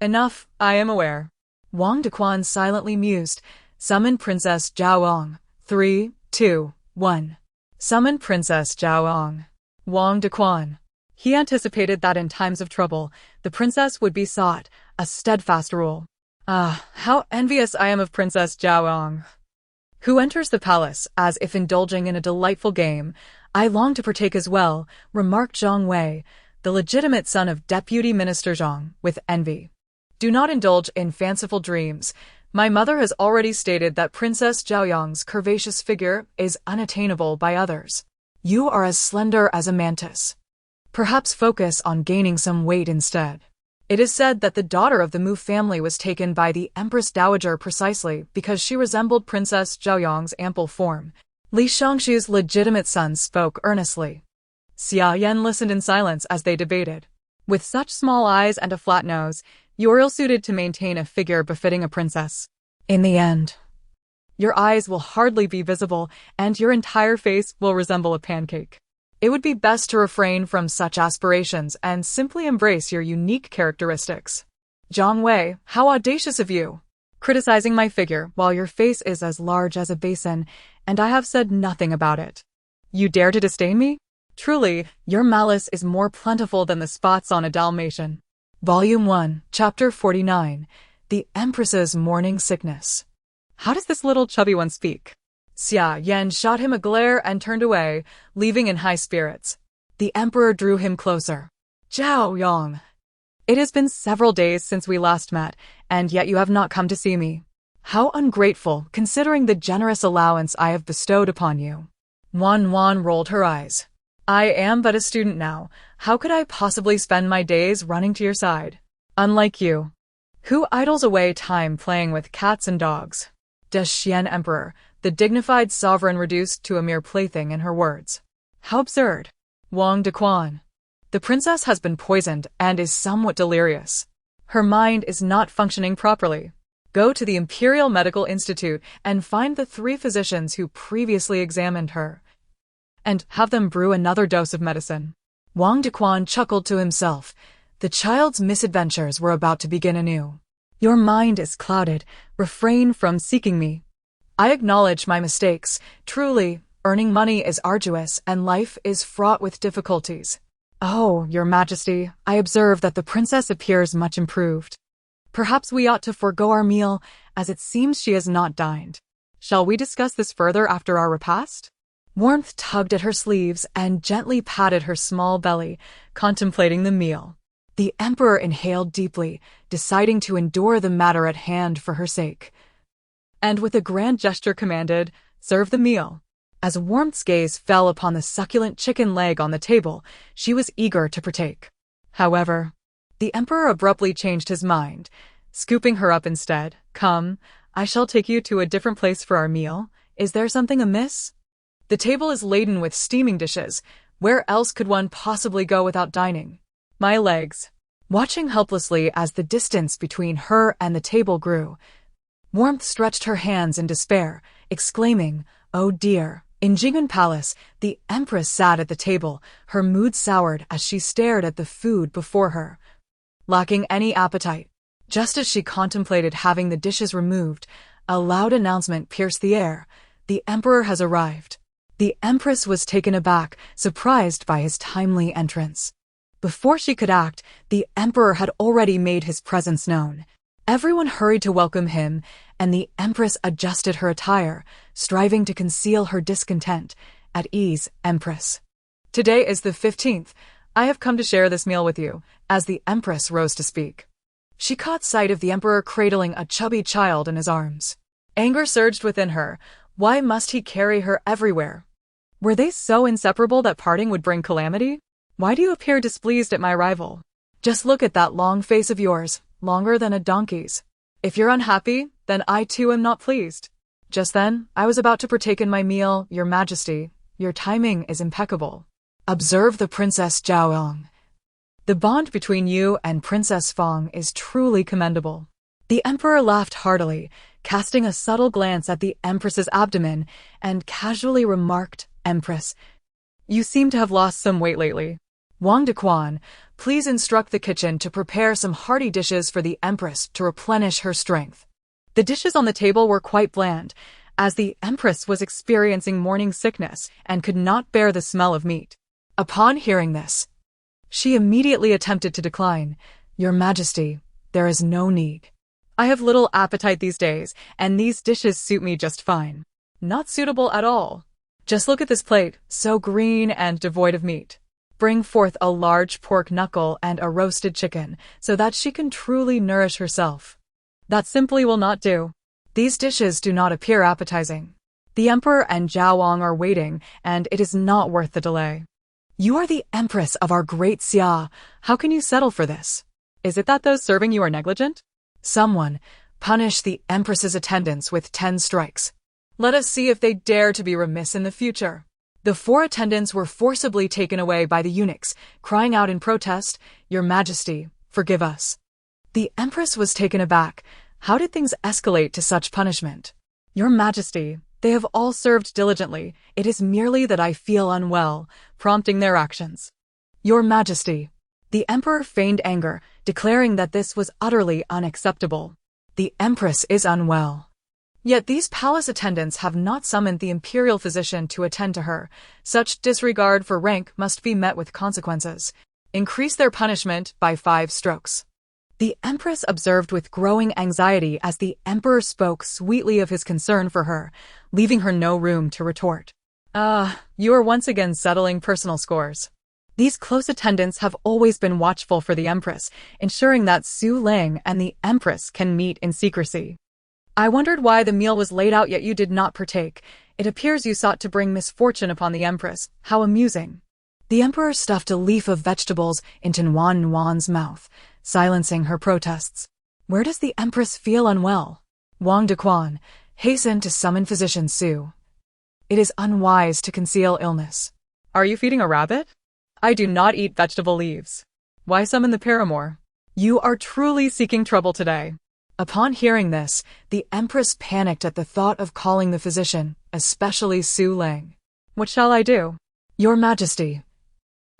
I am aware. Wang Dequan silently mused. Summon Princess Zhaoong. 3, 2, 1. Summon Princess Zhaoong. Wang Dequan. He anticipated that in times of trouble, the princess would be sought, a steadfast rule. Ah, how envious I am of Princess Zhaoong, who enters the palace as if indulging in a delightful game. I long to partake as well, remarked Zhang Wei, the legitimate son of Deputy Minister Zhang, with envy. Do not indulge in fanciful dreams. My mother has already stated that Princess Zhaoyang's curvaceous figure is unattainable by others. You are as slender as a mantis. Perhaps focus on gaining some weight instead. It is said that the daughter of the Mu family was taken by the Empress Dowager precisely because she resembled Princess Zhaoyang's ample form. Li Xiangxi's legitimate son spoke earnestly. Xia Yan listened in silence as they debated. With such small eyes and a flat nose, you are ill-suited to maintain a figure befitting a princess. In the end, your eyes will hardly be visible, and your entire face will resemble a pancake. It would be best to refrain from such aspirations and simply embrace your unique characteristics. Zhang Wei, how audacious of you! Criticizing my figure while your face is as large as a basin, and I have said nothing about it. You dare to disdain me? Truly, your malice is more plentiful than the spots on a Dalmatian. Volume 1, Chapter 49, The Empress's Morning Sickness. How does this little chubby one speak? Xia Yan shot him a glare and turned away, leaving in high spirits. The emperor drew him closer. Zhao Yang. It has been several days since we last met, and yet you have not come to see me. How ungrateful, considering the generous allowance I have bestowed upon you. Wan rolled her eyes. I am but a student now. How could I possibly spend my days running to your side? Unlike you, who idles away time playing with cats and dogs. De Xian Emperor, the dignified sovereign reduced to a mere plaything in her words. How absurd. Wang Dequan. The princess has been poisoned and is somewhat delirious. Her mind is not functioning properly. Go to the Imperial Medical Institute and find the 3 physicians who previously examined her, and have them brew another dose of medicine. Wang Dequan chuckled to himself. The child's misadventures were about to begin anew. Your mind is clouded. Refrain from seeking me. I acknowledge my mistakes. Truly, earning money is arduous and life is fraught with difficulties. Oh, Your Majesty, I observe that the princess appears much improved. Perhaps we ought to forego our meal, as it seems she has not dined. Shall we discuss this further after our repast? Warmth tugged at her sleeves and gently patted her small belly, contemplating the meal. The emperor inhaled deeply, deciding to endure the matter at hand for her sake. And with a grand gesture commanded, serve the meal. As Warmth's gaze fell upon the succulent chicken leg on the table, she was eager to partake. However, the emperor abruptly changed his mind, scooping her up instead. Come, I shall take you to a different place for our meal. Is there something amiss? The table is laden with steaming dishes. Where else could one possibly go without dining? My legs. Watching helplessly as the distance between her and the table grew, Warmth stretched her hands in despair, exclaiming, Oh dear. In Jingun Palace, the empress sat at the table, her mood soured as she stared at the food before her, lacking any appetite. Just as she contemplated having the dishes removed, a loud announcement pierced the air. The emperor has arrived. The empress was taken aback, surprised by his timely entrance. Before she could act, the emperor had already made his presence known. Everyone hurried to welcome him, and the empress adjusted her attire, striving to conceal her discontent. At ease, Empress. Today is the 15th. I have come to share this meal with you, as the empress rose to speak. She caught sight of the emperor cradling a chubby child in his arms. Anger surged within her. Why must he carry her everywhere? Were they so inseparable that parting would bring calamity? Why do you appear displeased at my arrival? Just look at that long face of yours, longer than a donkey's. If you're unhappy, then I too am not pleased. Just then, I was about to partake in my meal, Your Majesty. Your timing is impeccable. Observe the Princess Zhaoyang. The bond between you and Princess Fang is truly commendable. The emperor laughed heartily, casting a subtle glance at the empress's abdomen, and casually remarked, Empress, you seem to have lost some weight lately. Wang Dequan, please instruct the kitchen to prepare some hearty dishes for the empress to replenish her strength. The dishes on the table were quite bland, as the empress was experiencing morning sickness and could not bear the smell of meat. Upon hearing this, she immediately attempted to decline. Your Majesty, there is no need. I have little appetite these days, and these dishes suit me just fine. Not suitable at all. Just look at this plate, so green and devoid of meat. Bring forth a large pork knuckle and a roasted chicken, so that she can truly nourish herself. That simply will not do. These dishes do not appear appetizing. The emperor and Zhao Wang are waiting, and it is not worth the delay. You are the empress of our great Xia. How can you settle for this? Is it that those serving you are negligent? Someone, punish the Empress's attendants with 10 strikes. Let us see if they dare to be remiss in the future. The 4 attendants were forcibly taken away by the eunuchs, crying out in protest, "Your Majesty, forgive us." The Empress was taken aback. How did things escalate to such punishment? "Your Majesty, they have all served diligently. It is merely that I feel unwell," prompting their actions. "Your Majesty." The Emperor feigned anger, declaring that this was utterly unacceptable. "The Empress is unwell." Yet these palace attendants have not summoned the imperial physician to attend to her. Such disregard for rank must be met with consequences. Increase their punishment by 5 strokes. The Empress observed with growing anxiety as the Emperor spoke sweetly of his concern for her, leaving her no room to retort. You are once again settling personal scores. These close attendants have always been watchful for the Empress, ensuring that Su Ling and the Empress can meet in secrecy. I wondered why the meal was laid out yet you did not partake. It appears you sought to bring misfortune upon the Empress. How amusing. The Emperor stuffed a leaf of vegetables into Nuan's mouth, silencing her protests. Where does the Empress feel unwell? Wang Dequan, hasten to summon physician Su. It is unwise to conceal illness. Are you feeding a rabbit? I do not eat vegetable leaves. Why summon the paramour? You are truly seeking trouble today. Upon hearing this, the Empress panicked at the thought of calling the physician, especially Su Ling. What shall I do? Your Majesty.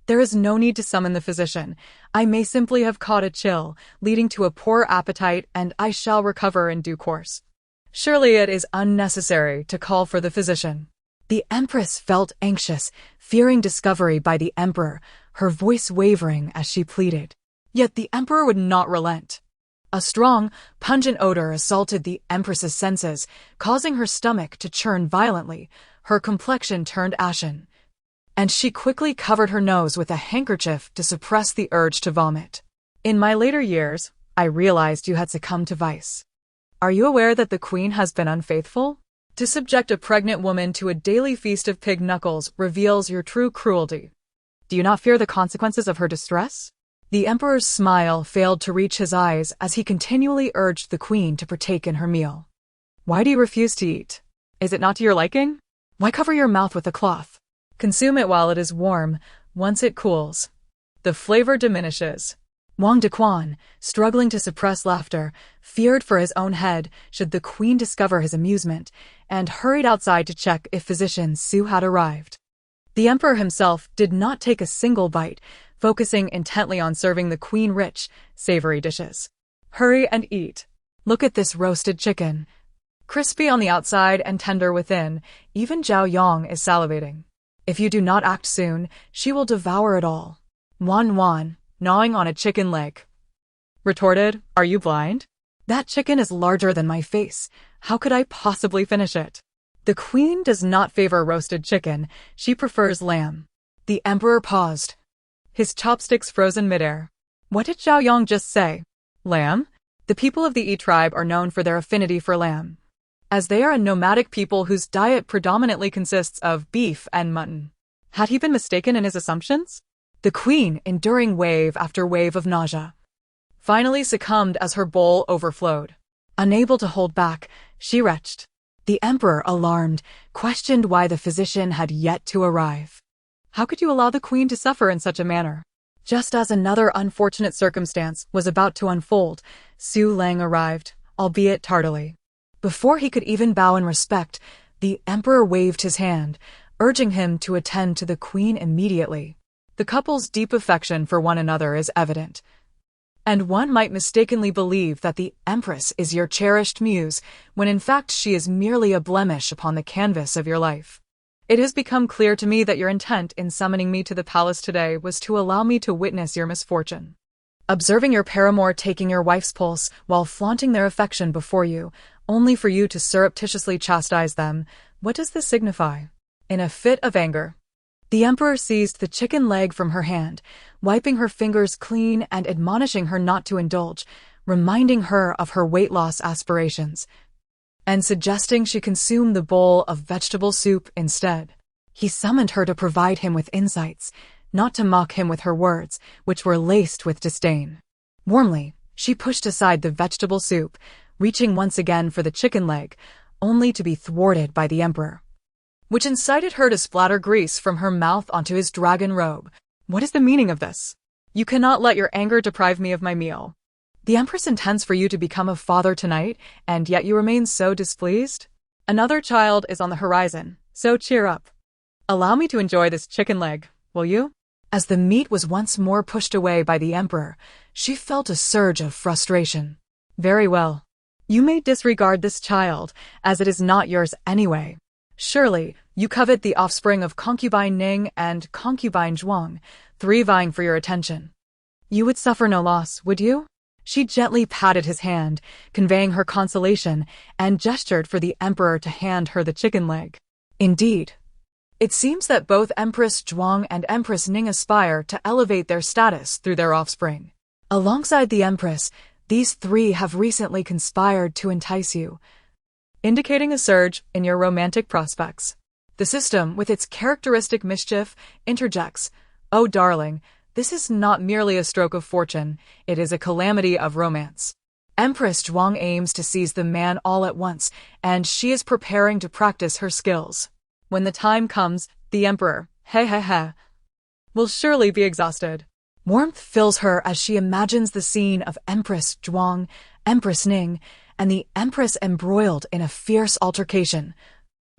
There is no need to summon the physician. I may simply have caught a chill, leading to a poor appetite, and I shall recover in due course. Surely it is unnecessary to call for the physician. The Empress felt anxious, fearing discovery by the Emperor, her voice wavering as she pleaded. Yet the Emperor would not relent. A strong, pungent odor assaulted the Empress's senses, causing her stomach to churn violently. Her complexion turned ashen, and she quickly covered her nose with a handkerchief to suppress the urge to vomit. In my later years, I realized you had succumbed to vice. Are you aware that the Queen has been unfaithful? To subject a pregnant woman to a daily feast of pig knuckles reveals your true cruelty. Do you not fear the consequences of her distress? The Emperor's smile failed to reach his eyes as he continually urged the Queen to partake in her meal. Why do you refuse to eat? Is it not to your liking? Why cover your mouth with a cloth? Consume it while it is warm. Once it cools, the flavor diminishes. Wang Dequan, struggling to suppress laughter, feared for his own head should the Queen discover his amusement, and hurried outside to check if physician Su had arrived. The Emperor himself did not take a single bite, focusing intently on serving the Queen rich, savory dishes. Hurry and eat. Look at this roasted chicken. Crispy on the outside and tender within, even Zhao Yang is salivating. If you do not act soon, she will devour it all. Wan, gnawing on a chicken leg, retorted, Are you blind? That chicken is larger than my face. How could I possibly finish it? The Queen does not favor roasted chicken. She prefers lamb. The Emperor paused, his chopsticks frozen midair. What did Zhao Yang just say? Lamb? The people of the Yi tribe are known for their affinity for lamb, as they are a nomadic people whose diet predominantly consists of beef and mutton. Had he been mistaken in his assumptions? The Queen, enduring wave after wave of nausea, finally succumbed as her bowl overflowed. Unable to hold back, she retched. The Emperor, alarmed, questioned why the physician had yet to arrive. How could you allow the Queen to suffer in such a manner? Just as another unfortunate circumstance was about to unfold, Su Ling arrived, albeit tardily. Before he could even bow in respect, the Emperor waved his hand, urging him to attend to the Queen immediately. The couple's deep affection for one another is evident, and one might mistakenly believe that the Empress is your cherished muse, when in fact she is merely a blemish upon the canvas of your life. It has become clear to me that your intent in summoning me to the palace today was to allow me to witness your misfortune. Observing your paramour taking your wife's pulse while flaunting their affection before you, only for you to surreptitiously chastise them, what does this signify? In a fit of anger, the Emperor seized the chicken leg from her hand, wiping her fingers clean and admonishing her not to indulge, reminding her of her weight loss aspirations, and suggesting she consume the bowl of vegetable soup instead. He summoned her to provide him with insights, not to mock him with her words, which were laced with disdain. Warmly, she pushed aside the vegetable soup, reaching once again for the chicken leg, only to be thwarted by the emperor, which incited her to splatter grease from her mouth onto his dragon robe. What is the meaning of this? You cannot let your anger deprive me of my meal. The empress intends for you to become a father tonight, and yet you remain so displeased? Another child is on the horizon, so cheer up. Allow me to enjoy this chicken leg, will you? As the meat was once more pushed away by the emperor, she felt a surge of frustration. Very well. You may disregard this child, as it is not yours anyway. Surely, you covet the offspring of concubine Ning and concubine Zhuang, 3 vying for your attention. You would suffer no loss, would you? She gently patted his hand, conveying her consolation, and gestured for the emperor to hand her the chicken leg. Indeed. It seems that both Empress Zhuang and Empress Ning aspire to elevate their status through their offspring. Alongside the empress, these 3 have recently conspired to entice you, indicating a surge in your romantic prospects. The system, with its characteristic mischief, interjects, "Oh darling, this is not merely a stroke of fortune, it is a calamity of romance." Empress Zhuang aims to seize the man all at once, and she is preparing to practice her skills. When the time comes, the emperor, will surely be exhausted. Warmth fills her as she imagines the scene of Empress Zhuang, Empress Ning, and the empress embroiled in a fierce altercation,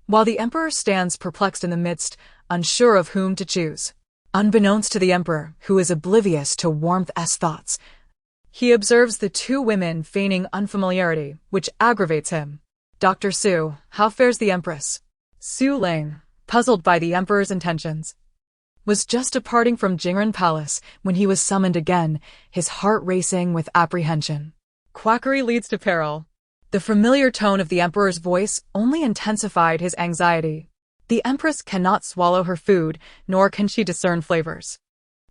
while the emperor stands perplexed in the midst, unsure of whom to choose. Unbeknownst to the emperor, who is oblivious to Warmth's thoughts, he observes the 2 women feigning unfamiliarity, which aggravates him. "Dr. Su, how fares the empress?" Su Ling, puzzled by the emperor's intentions, was just departing from Jingren Palace when he was summoned again, his heart racing with apprehension. Quackery leads to peril. The familiar tone of the emperor's voice only intensified his anxiety. The empress cannot swallow her food, nor can she discern flavors.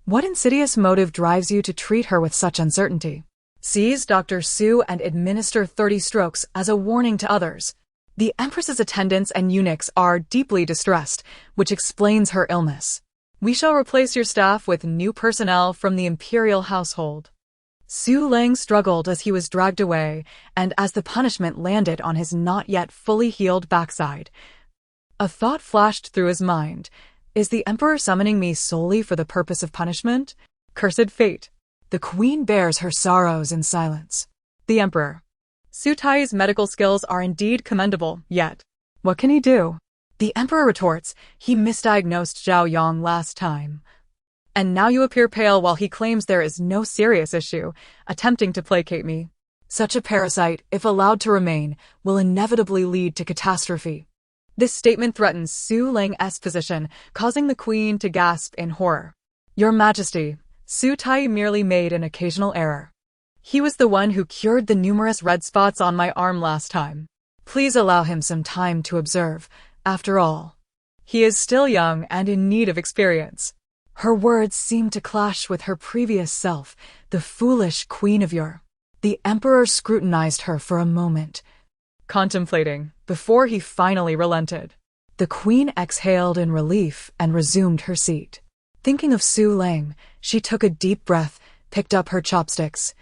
What insidious motive drives you to treat her with such uncertainty? Seize Dr. Su and administer 30 strokes as a warning to others. The empress's attendants and eunuchs are deeply distressed, which explains her illness. We shall replace your staff with new personnel from the imperial household. Su Lang struggled as he was dragged away, and as the punishment landed on his not yet fully healed backside, a thought flashed through his mind. Is the emperor summoning me solely for the purpose of punishment? Cursed fate. The queen bears her sorrows in silence. The emperor. Su Tai's medical skills are indeed commendable, yet what can he do? The emperor retorts, he misdiagnosed Zhao Yang last time. And now you appear pale while he claims there is no serious issue, attempting to placate me. Such a parasite, if allowed to remain, will inevitably lead to catastrophe. This statement threatens Su Lang's position, causing the queen to gasp in horror. Your Majesty, Su Tai merely made an occasional error. He was the one who cured the numerous red spots on my arm last time. Please allow him some time to observe. After all, he is still young and in need of experience. Her words seemed to clash with her previous self, the foolish Queen of Ur. The emperor scrutinized her for a moment, contemplating, before he finally relented. The queen exhaled in relief and resumed her seat. Thinking of Su Lang, she took a deep breath, picked up her chopsticks,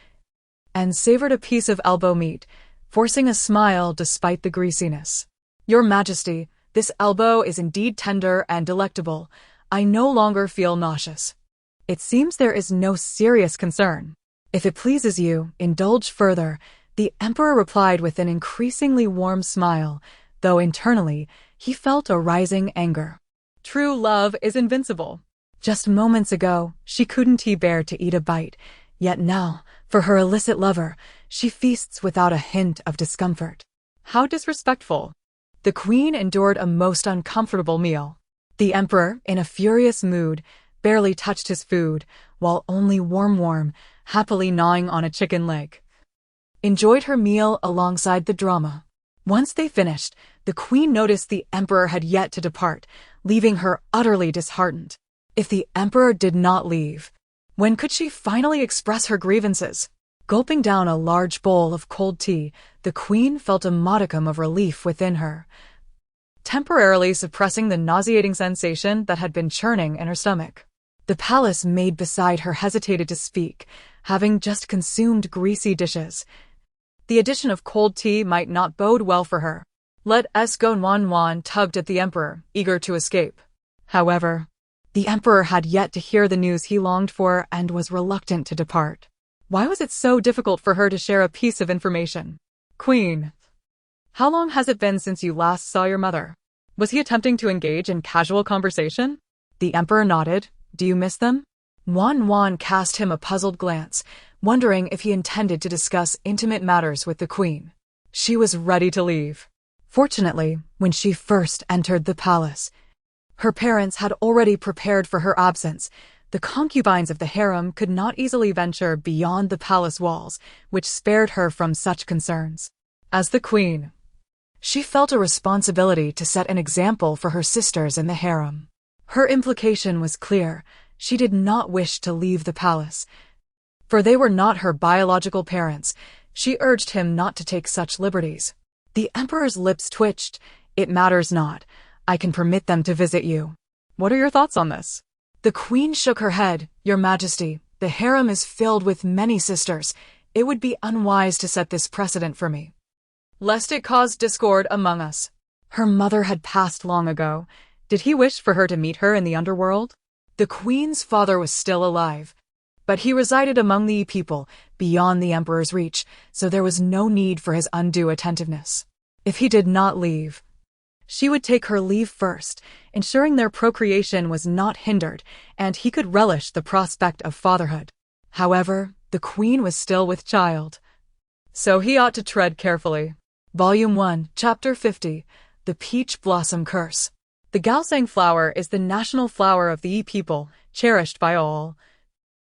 and savored a piece of elbow meat, forcing a smile despite the greasiness. Your Majesty, this elbow is indeed tender and delectable. I no longer feel nauseous. It seems there is no serious concern. If it pleases you, indulge further, the emperor replied with an increasingly warm smile, though internally, he felt a rising anger. True love is invincible. Just moments ago, she couldn't bear to eat a bite, yet now, for her illicit lover, she feasts without a hint of discomfort. How disrespectful. The queen endured a most uncomfortable meal. The emperor, in a furious mood, barely touched his food, while only warm, happily gnawing on a chicken leg, enjoyed her meal alongside the drama. Once they finished, the queen noticed the emperor had yet to depart, leaving her utterly disheartened. If the emperor did not leave, when could she finally express her grievances? Gulping down a large bowl of cold tea, the queen felt a modicum of relief within her, temporarily suppressing the nauseating sensation that had been churning in her stomach. The palace maid beside her hesitated to speak, having just consumed greasy dishes. The addition of cold tea might not bode well for her. Let us go. Wan tugged at the emperor, eager to escape. However, the emperor had yet to hear the news he longed for and was reluctant to depart. Why was it so difficult for her to share a piece of information? Queen, how long has it been since you last saw your mother? Was he attempting to engage in casual conversation? The emperor nodded. Do you miss them? Wan cast him a puzzled glance, wondering if he intended to discuss intimate matters with the queen. She was ready to leave. Fortunately, when she first entered the palace, her parents had already prepared for her absence. The concubines of the harem could not easily venture beyond the palace walls, which spared her from such concerns. As the queen, she felt a responsibility to set an example for her sisters in the harem. Her implication was clear. She did not wish to leave the palace, for they were not her biological parents. She urged him not to take such liberties. The emperor's lips twitched. It matters not. I can permit them to visit you. What are your thoughts on this? The queen shook her head. Your Majesty, the harem is filled with many sisters. It would be unwise to set this precedent for me, lest it cause discord among us. Her mother had passed long ago. Did he wish for her to meet her in the underworld? The queen's father was still alive, but he resided among the people, beyond the emperor's reach, so there was no need for his undue attentiveness. If he did not leave, she would take her leave first, ensuring their procreation was not hindered, and he could relish the prospect of fatherhood. However, the queen was still with child, so he ought to tread carefully. Volume 1, Chapter 50, The Peach Blossom Curse. The Gaosang flower is the national flower of the Yi people, cherished by all,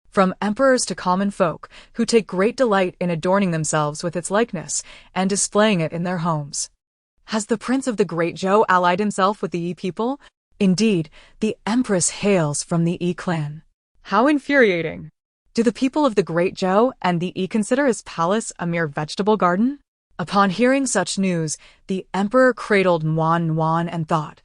from emperors to common folk, who take great delight in adorning themselves with its likeness and displaying it in their homes. Has the prince of the Great Zhou allied himself with the Yi people? Indeed, the empress hails from the Yi clan. How infuriating! Do the people of the Great Zhou and the Yi consider his palace a mere vegetable garden? Upon hearing such news, the emperor cradled Wan and thought,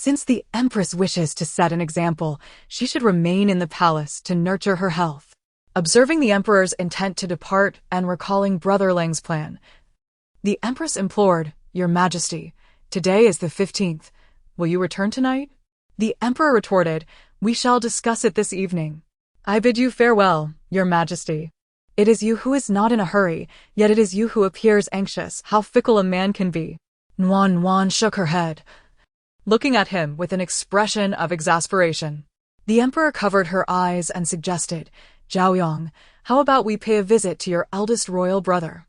since the empress wishes to set an example, she should remain in the palace to nurture her health. Observing the emperor's intent to depart and recalling Brother Lang's plan, the empress implored, Your Majesty, today is the 15th. Will you return tonight? The emperor retorted, We shall discuss it this evening. I bid you farewell, Your Majesty. It is you who is not in a hurry, yet it is you who appears anxious. How fickle a man can be. Wan shook her head, looking at him with an expression of exasperation. The emperor covered her eyes and suggested, Zhaoyong, how about we pay a visit to your eldest royal brother?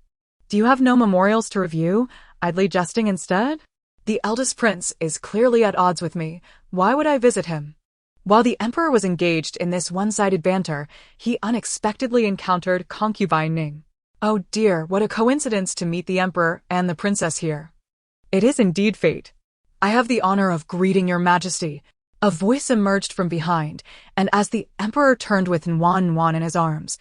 Do you have no memorials to review, idly jesting instead? The eldest prince is clearly at odds with me. Why would I visit him? While the emperor was engaged in this one-sided banter, he unexpectedly encountered concubine Ning. Oh dear, what a coincidence to meet the emperor and the princess here. It is indeed fate. I have the honor of greeting your majesty. A voice emerged from behind, and as the emperor turned with Wan in his arms,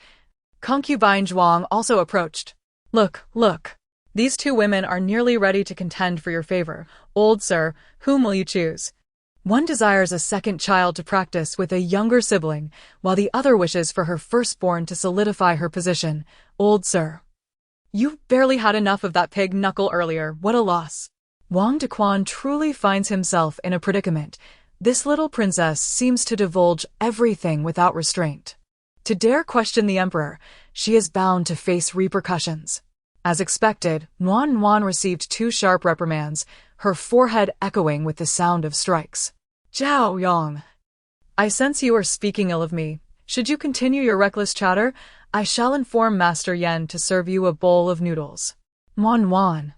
concubine Zhuang also approached. Look. These two women are nearly ready to contend for your favor. Old sir, whom will you choose? One desires a second child to practice with a younger sibling, while the other wishes for her firstborn to solidify her position. Old sir, you barely had enough of that pig knuckle earlier. What a loss. Wang Dequan truly finds himself in a predicament. This little princess seems to divulge everything without restraint. To dare question the emperor, she is bound to face repercussions. As expected, Wan received 2 sharp reprimands, her forehead echoing with the sound of strikes. Zhaoyong, I sense you are speaking ill of me. Should you continue your reckless chatter, I shall inform Master Yen to serve you a bowl of noodles. Wan,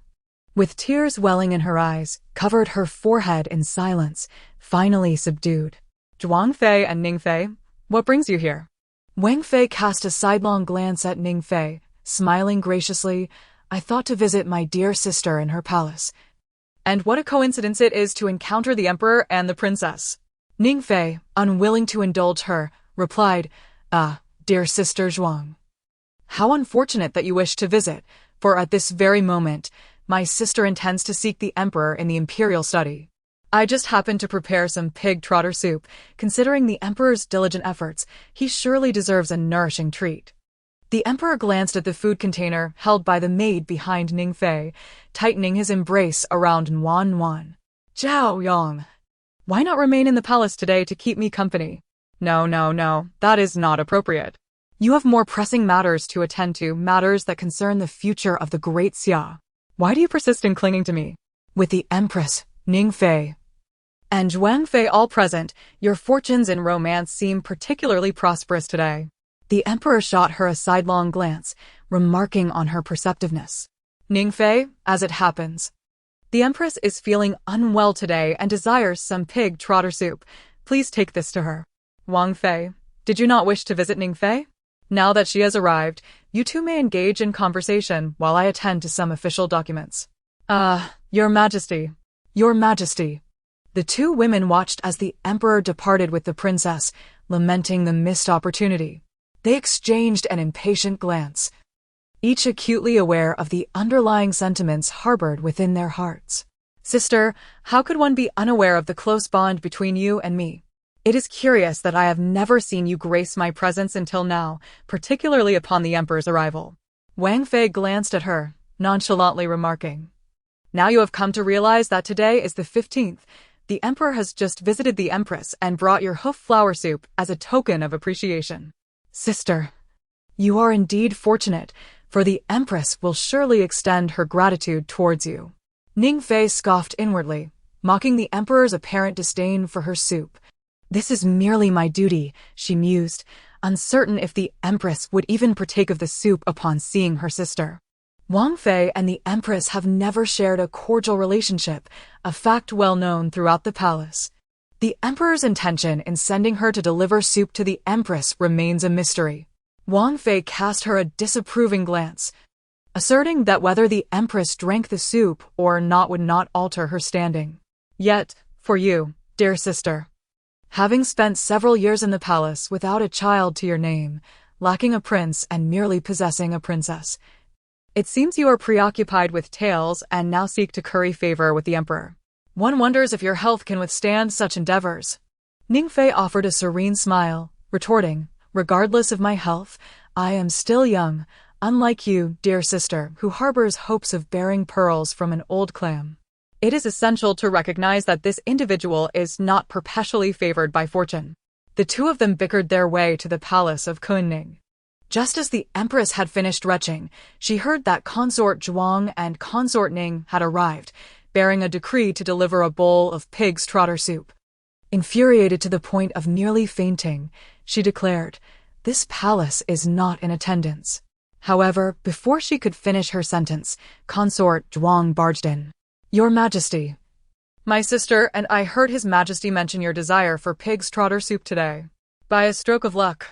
with tears welling in her eyes, covered her forehead in silence, finally subdued. Zhuang Fei and Ning Fei, what brings you here? Wang Fei cast a sidelong glance at Ning Fei, smiling graciously. I thought to visit my dear sister in her palace. And what a coincidence it is to encounter the emperor and the princess. Ning Fei, unwilling to indulge her, replied, dear sister Zhuang. How unfortunate that you wish to visit, for at this very moment, my sister intends to seek the emperor in the imperial study. I just happened to prepare some pig trotter soup. Considering the emperor's diligent efforts, he surely deserves a nourishing treat. The emperor glanced at the food container held by the maid behind Ning Fei, tightening his embrace around Nuan Nuan. Zhao Yong, why not remain in the palace today to keep me company? No, that is not appropriate. You have more pressing matters to attend to, matters that concern the future of the great Xia. Why do you persist in clinging to me? With the Empress, Ning Fei, and Zhuang Fei all present, your fortunes in romance seem particularly prosperous today. The emperor shot her a sidelong glance, remarking on her perceptiveness. Ning Fei, as it happens, the empress is feeling unwell today and desires some pig trotter soup. Please take this to her. Wang Fei, did you not wish to visit Ning Fei? Now that she has arrived, you two may engage in conversation while I attend to some official documents. Your Majesty. Your Majesty. The two women watched as the emperor departed with the princess, lamenting the missed opportunity. They exchanged an impatient glance, each acutely aware of the underlying sentiments harbored within their hearts. Sister, how could one be unaware of the close bond between you and me? It is curious that I have never seen you grace my presence until now, particularly upon the emperor's arrival. Wang Fei glanced at her, nonchalantly remarking, now you have come to realize that today is the 15th. The emperor has just visited the empress and brought your hoof flower soup as a token of appreciation. Sister, you are indeed fortunate, for the empress will surely extend her gratitude towards you. Ning Fei scoffed inwardly, mocking the emperor's apparent disdain for her soup. This is merely my duty, she mused, uncertain if the empress would even partake of the soup upon seeing her sister. Wang Fei and the empress have never shared a cordial relationship, a fact well known throughout the palace. The emperor's intention in sending her to deliver soup to the empress remains a mystery. Wang Fei cast her a disapproving glance, asserting that whether the empress drank the soup or not would not alter her standing. Yet, for you, dear sister, having spent several years in the palace without a child to your name, lacking a prince and merely possessing a princess, it seems you are preoccupied with tales and now seek to curry favor with the emperor. One wonders if your health can withstand such endeavors. Ning Fei offered a serene smile, retorting, regardless of my health, I am still young, unlike you, dear sister, who harbors hopes of bearing pearls from an old clam. It is essential to recognize that this individual is not perpetually favored by fortune. The two of them bickered their way to the palace of Kunning. Just as the empress had finished retching, she heard that consort Zhuang and consort Ning had arrived, bearing a decree to deliver a bowl of pig's trotter soup. Infuriated to the point of nearly fainting, she declared, "This palace is not in attendance." However, before she could finish her sentence, consort Zhuang barged in. Your Majesty. My sister and I heard His Majesty mention your desire for pig's trotter soup today. By a stroke of luck,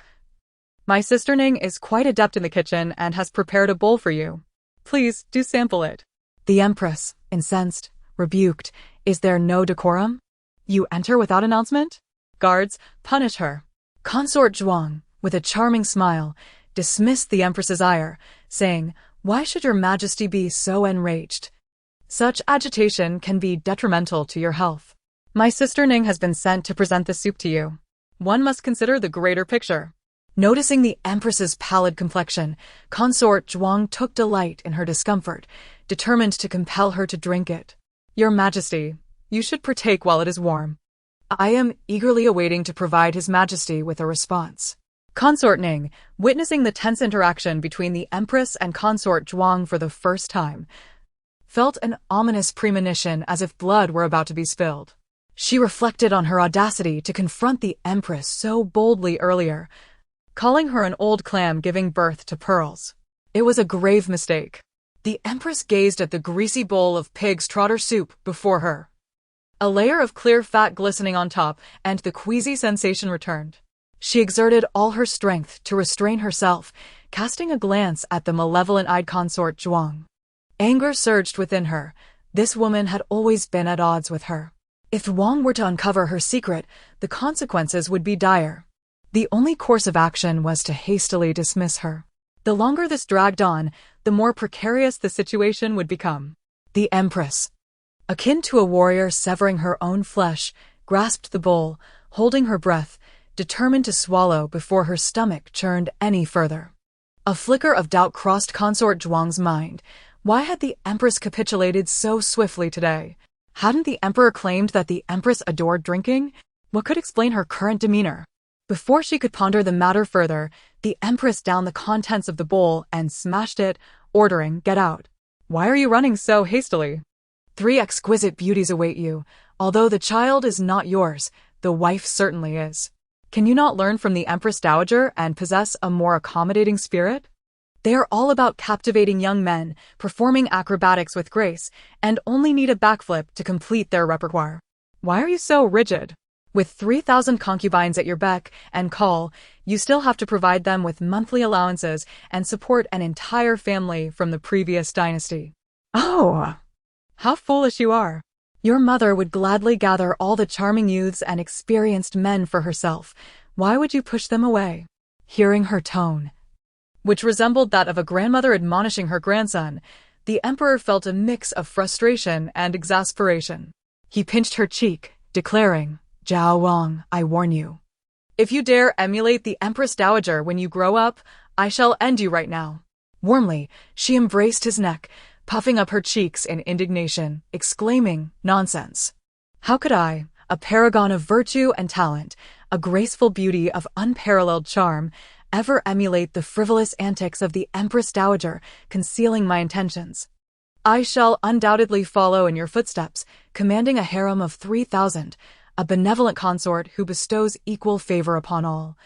my sister Ning is quite adept in the kitchen and has prepared a bowl for you. Please, do sample it. The empress, incensed, rebuked, is there no decorum? You enter without announcement? Guards, punish her. Consort Zhuang, with a charming smile, dismissed the empress's ire, saying, Why should your Majesty be so enraged? Such agitation can be detrimental to your health. My sister Ning has been sent to present the soup to you. One must consider the greater picture. Noticing the empress's pallid complexion, consort Zhuang took delight in her discomfort, determined to compel her to drink it. Your Majesty, you should partake while it is warm. I am eagerly awaiting to provide His Majesty with a response. Consort Ning, witnessing the tense interaction between the empress and consort Zhuang for the first time, felt an ominous premonition as if blood were about to be spilled. She reflected on her audacity to confront the empress so boldly earlier, calling her an old clam giving birth to pearls. It was a grave mistake. The empress gazed at the greasy bowl of pig's trotter soup before her. A layer of clear fat glistening on top, and the queasy sensation returned. She exerted all her strength to restrain herself, casting a glance at the malevolent-eyed consort Zhuang. Anger surged within her. This woman had always been at odds with her. If Zhuang were to uncover her secret, the consequences would be dire. The only course of action was to hastily dismiss her. The longer this dragged on, the more precarious the situation would become. The empress. akin to a warrior severing her own flesh, grasped the bowl, holding her breath, determined to swallow before her stomach churned any further. A flicker of doubt crossed Consort Zhuang's mind. Why had the Empress capitulated so swiftly today? Hadn't the Emperor claimed that the Empress adored drinking? What could explain her current demeanor? Before she could ponder the matter further, the Empress downed the contents of the bowl and smashed it, ordering, "Get out." "Why are you running so hastily?" "3 exquisite beauties await you. Although the child is not yours, the wife certainly is. Can you not learn from the Empress Dowager and possess a more accommodating spirit? They are all about captivating young men, performing acrobatics with grace, and only need a backflip to complete their repertoire. Why are you so rigid? With 3,000 concubines at your beck and call, you still have to provide them with monthly allowances and support an entire family from the previous dynasty." "Oh, how foolish you are. Your mother would gladly gather all the charming youths and experienced men for herself. Why would you push them away?" Hearing her tone, which resembled that of a grandmother admonishing her grandson, the Emperor felt a mix of frustration and exasperation. He pinched her cheek, declaring, "Zhao Wang, I warn you. If you dare emulate the Empress Dowager when you grow up, I shall end you right now." Warmly, she embraced his neck, puffing up her cheeks in indignation, exclaiming, "Nonsense. How could I, a paragon of virtue and talent, a graceful beauty of unparalleled charm, ever emulate the frivolous antics of the Empress Dowager, concealing my intentions? I shall undoubtedly follow in your footsteps, commanding a harem of 3,000, a benevolent consort who bestows equal favor upon all.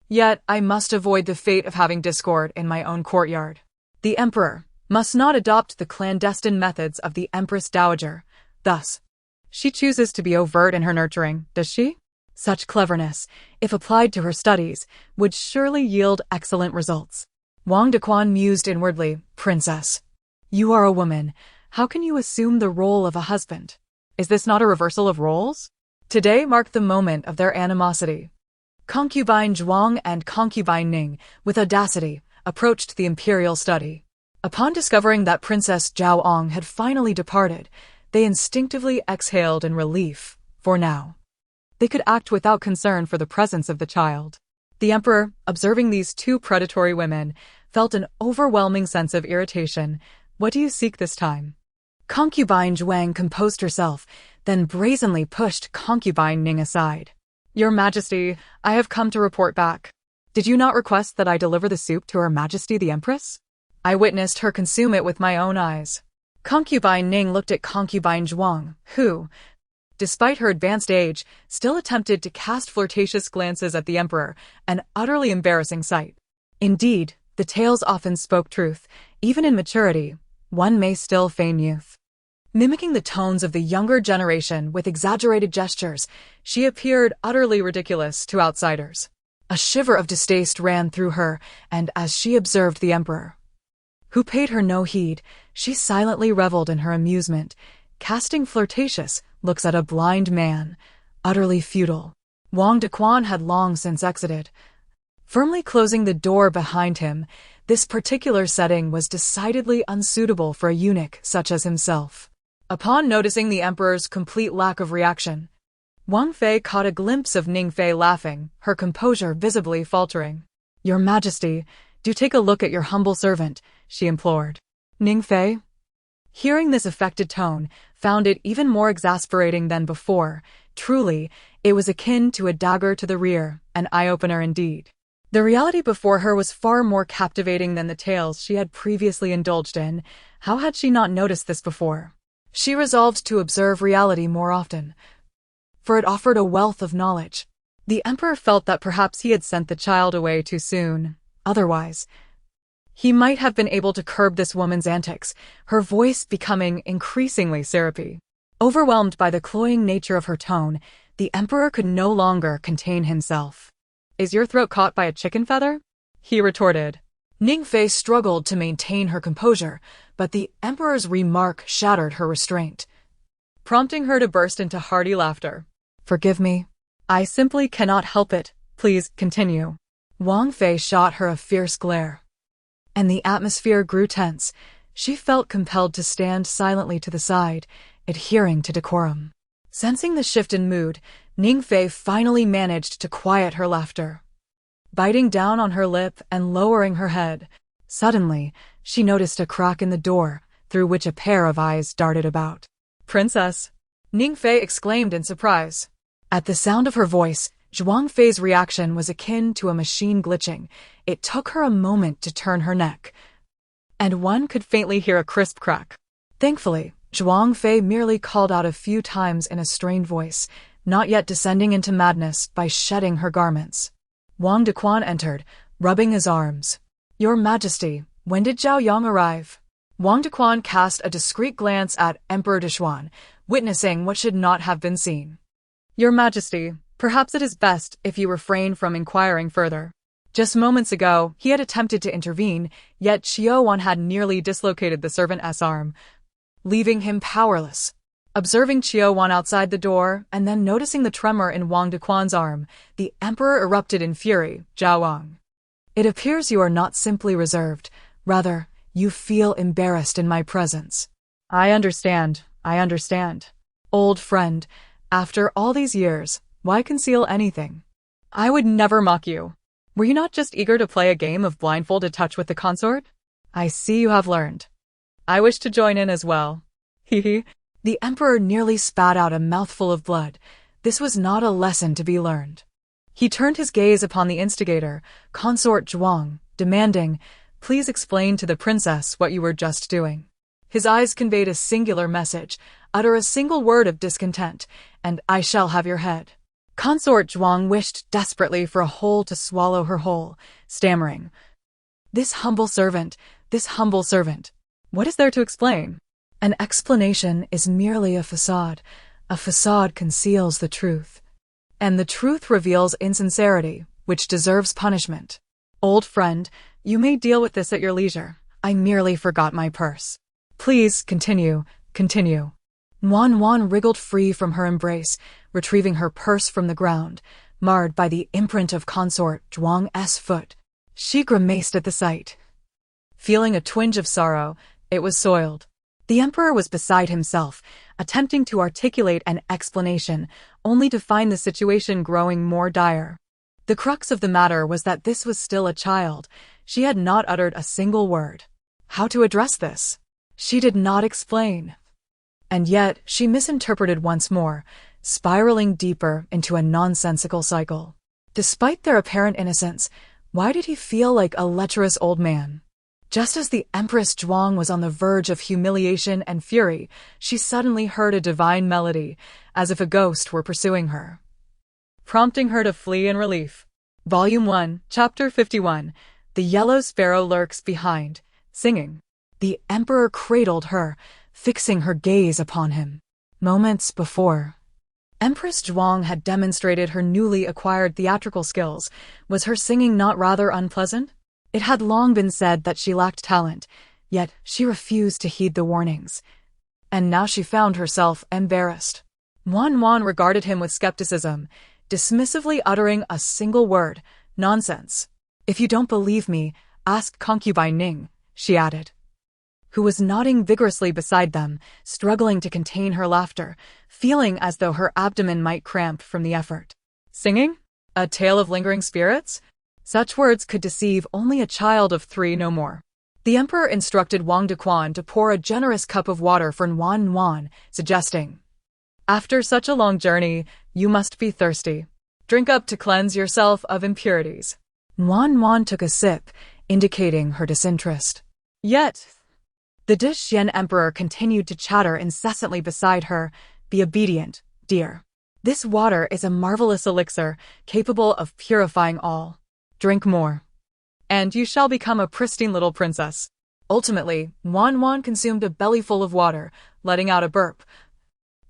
Yet I must avoid the fate of having discord in my own courtyard. The Emperor must not adopt the clandestine methods of the Empress Dowager. Thus, she chooses to be overt in her nurturing, does she? Such cleverness, if applied to her studies, would surely yield excellent results." Wang Dequan mused inwardly, "Princess, you are a woman. How can you assume the role of a husband? Is this not a reversal of roles?" Today marked the moment of their animosity. Concubine Zhuang and concubine Ning, with audacity, approached the imperial study. Upon discovering that Princess Zhao Ong had finally departed, they instinctively exhaled in relief, for now they could act without concern for the presence of the child. The Emperor, observing these two predatory women, felt an overwhelming sense of irritation. "What do you seek this time?" Concubine Zhuang composed herself, then brazenly pushed concubine Ning aside. "Your Majesty, I have come to report back. Did you not request that I deliver the soup to Her Majesty the Empress? I witnessed her consume it with my own eyes." Concubine Ning looked at concubine Zhuang, who, despite her advanced age, still attempted to cast flirtatious glances at the Emperor, an utterly embarrassing sight. Indeed, the tales often spoke truth. Even in maturity, one may still feign youth. Mimicking the tones of the younger generation with exaggerated gestures, she appeared utterly ridiculous to outsiders. A shiver of distaste ran through her, and as she observed the Emperor, who paid her no heed, she silently reveled in her amusement, casting flirtatious looks at a blind man, utterly futile. Wang Dequan had long since exited. Firmly closing the door behind him, this particular setting was decidedly unsuitable for a eunuch such as himself. Upon noticing the Emperor's complete lack of reaction, Wang Fei caught a glimpse of Ning Fei laughing, her composure visibly faltering. "Your Majesty, do take a look at your humble servant," she implored. Ning Fei, hearing this affected tone, found it even more exasperating than before. Truly, it was akin to a dagger to the rear, an eye-opener indeed. The reality before her was far more captivating than the tales she had previously indulged in. How had she not noticed this before? She resolved to observe reality more often, for it offered a wealth of knowledge. The Emperor felt that perhaps he had sent the child away too soon. Otherwise, he might have been able to curb this woman's antics, her voice becoming increasingly syrupy. Overwhelmed by the cloying nature of her tone, the Emperor could no longer contain himself. "Is your throat caught by a chicken feather?" he retorted. Ning Fei struggled to maintain her composure, but the Emperor's remark shattered her restraint, prompting her to burst into hearty laughter. "Forgive me. I simply cannot help it. Please continue." Wang Fei shot her a fierce glare, and the atmosphere grew tense. She felt compelled to stand silently to the side, adhering to decorum. Sensing the shift in mood, Ningfei finally managed to quiet her laughter. Biting down on her lip and lowering her head, suddenly, she noticed a crack in the door, through which a pair of eyes darted about. "Princess!" Ningfei exclaimed in surprise. At the sound of her voice, Zhuangfei's reaction was akin to a machine glitching. It took her a moment to turn her neck, and one could faintly hear a crisp crack. Thankfully, Zhuangfei merely called out a few times in a strained voice, not yet descending into madness by shedding her garments. Wang Dequan entered, rubbing his arms. "Your Majesty, when did Zhao Yang arrive?" Wang Dequan cast a discreet glance at Emperor Deshuan, witnessing what should not have been seen. "Your Majesty, perhaps it is best if you refrain from inquiring further. Just moments ago, he had attempted to intervene, yet Xiaowan had nearly dislocated the servant's arm, leaving him powerless." Observing Xiaowan outside the door and then noticing the tremor in Wang Dequan's arm, the emperor erupted in fury. "Zhao Wang, it appears you are not simply reserved, rather, you feel embarrassed in my presence." I understand. Old friend, after all these years, why conceal anything? I would never mock you. Were you not just eager to play a game of blindfolded touch with the consort? I see you have learned. I wish to join in as well. Hehe. The emperor nearly spat out a mouthful of blood. This was not a lesson to be learned. He turned his gaze upon the instigator, Consort Zhuang, demanding, "Please explain to the princess what you were just doing." His eyes conveyed a singular message: utter a single word of discontent, and I shall have your head. Consort Zhuang wished desperately for a hole to swallow her whole, stammering, This humble servant, what is there to explain? An explanation is merely a facade. A facade conceals the truth. And the truth reveals insincerity, which deserves punishment. Old friend, you may deal with this at your leisure. I merely forgot my purse. Please, continue. Wan wriggled free from her embrace, retrieving her purse from the ground, marred by the imprint of Consort Zhuang's foot. She grimaced at the sight. Feeling a twinge of sorrow, it was soiled. The emperor was beside himself, attempting to articulate an explanation, only to find the situation growing more dire. The crux of the matter was that this was still a child. She had not uttered a single word. How to address this? She did not explain. And yet, she misinterpreted once more, spiraling deeper into a nonsensical cycle. Despite their apparent innocence, why did he feel like a lecherous old man? Just as the Empress Zhuang was on the verge of humiliation and fury, she suddenly heard a divine melody, as if a ghost were pursuing her, prompting her to flee in relief. Volume 1, Chapter 51. The Yellow Sparrow Lurks Behind, Singing. The Emperor cradled her, fixing her gaze upon him. Moments before, Empress Zhuang had demonstrated her newly acquired theatrical skills. Was her singing not rather unpleasant? It had long been said that she lacked talent, yet she refused to heed the warnings. And now she found herself embarrassed. Wan regarded him with skepticism, dismissively uttering a single word, "Nonsense. If you don't believe me, ask concubine Ning," she added, who was nodding vigorously beside them, struggling to contain her laughter, feeling as though her abdomen might cramp from the effort. Singing? A tale of lingering spirits? Such words could deceive only a child of 3, no more. The emperor instructed Wang Dequan to pour a generous cup of water for Wan, suggesting, "After such a long journey, you must be thirsty. Drink up to cleanse yourself of impurities." Wan took a sip, indicating her disinterest. Yet, the Dushian emperor continued to chatter incessantly beside her, "Be obedient, dear. This water is a marvelous elixir, capable of purifying all. Drink more, and you shall become a pristine little princess." Ultimately, Wan consumed a bellyful of water, letting out a burp,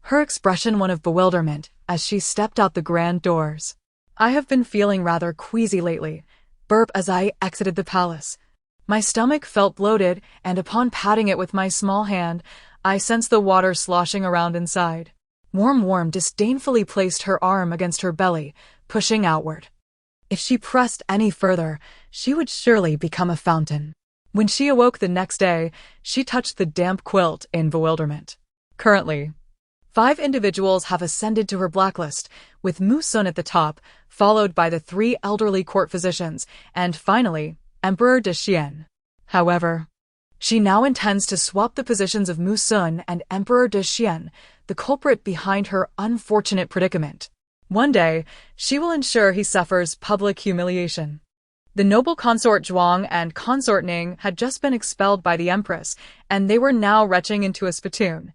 her expression one of bewilderment as she stepped out the grand doors. "I have been feeling rather queasy lately," burp as I exited the palace. My stomach felt bloated, and upon patting it with my small hand, I sensed the water sloshing around inside. Warm disdainfully placed her arm against her belly, pushing outward. If she pressed any further, she would surely become a fountain. When she awoke the next day, she touched the damp quilt in bewilderment. Currently, 5 individuals have ascended to her blacklist, with Musun at the top, followed by the 3 elderly court physicians, and finally, Emperor de Xian. However, she now intends to swap the positions of Musun and Emperor de Xian, the culprit behind her unfortunate predicament. One day, she will ensure he suffers public humiliation. The noble consort Zhuang and consort Ning had just been expelled by the Empress, and they were now retching into a spittoon,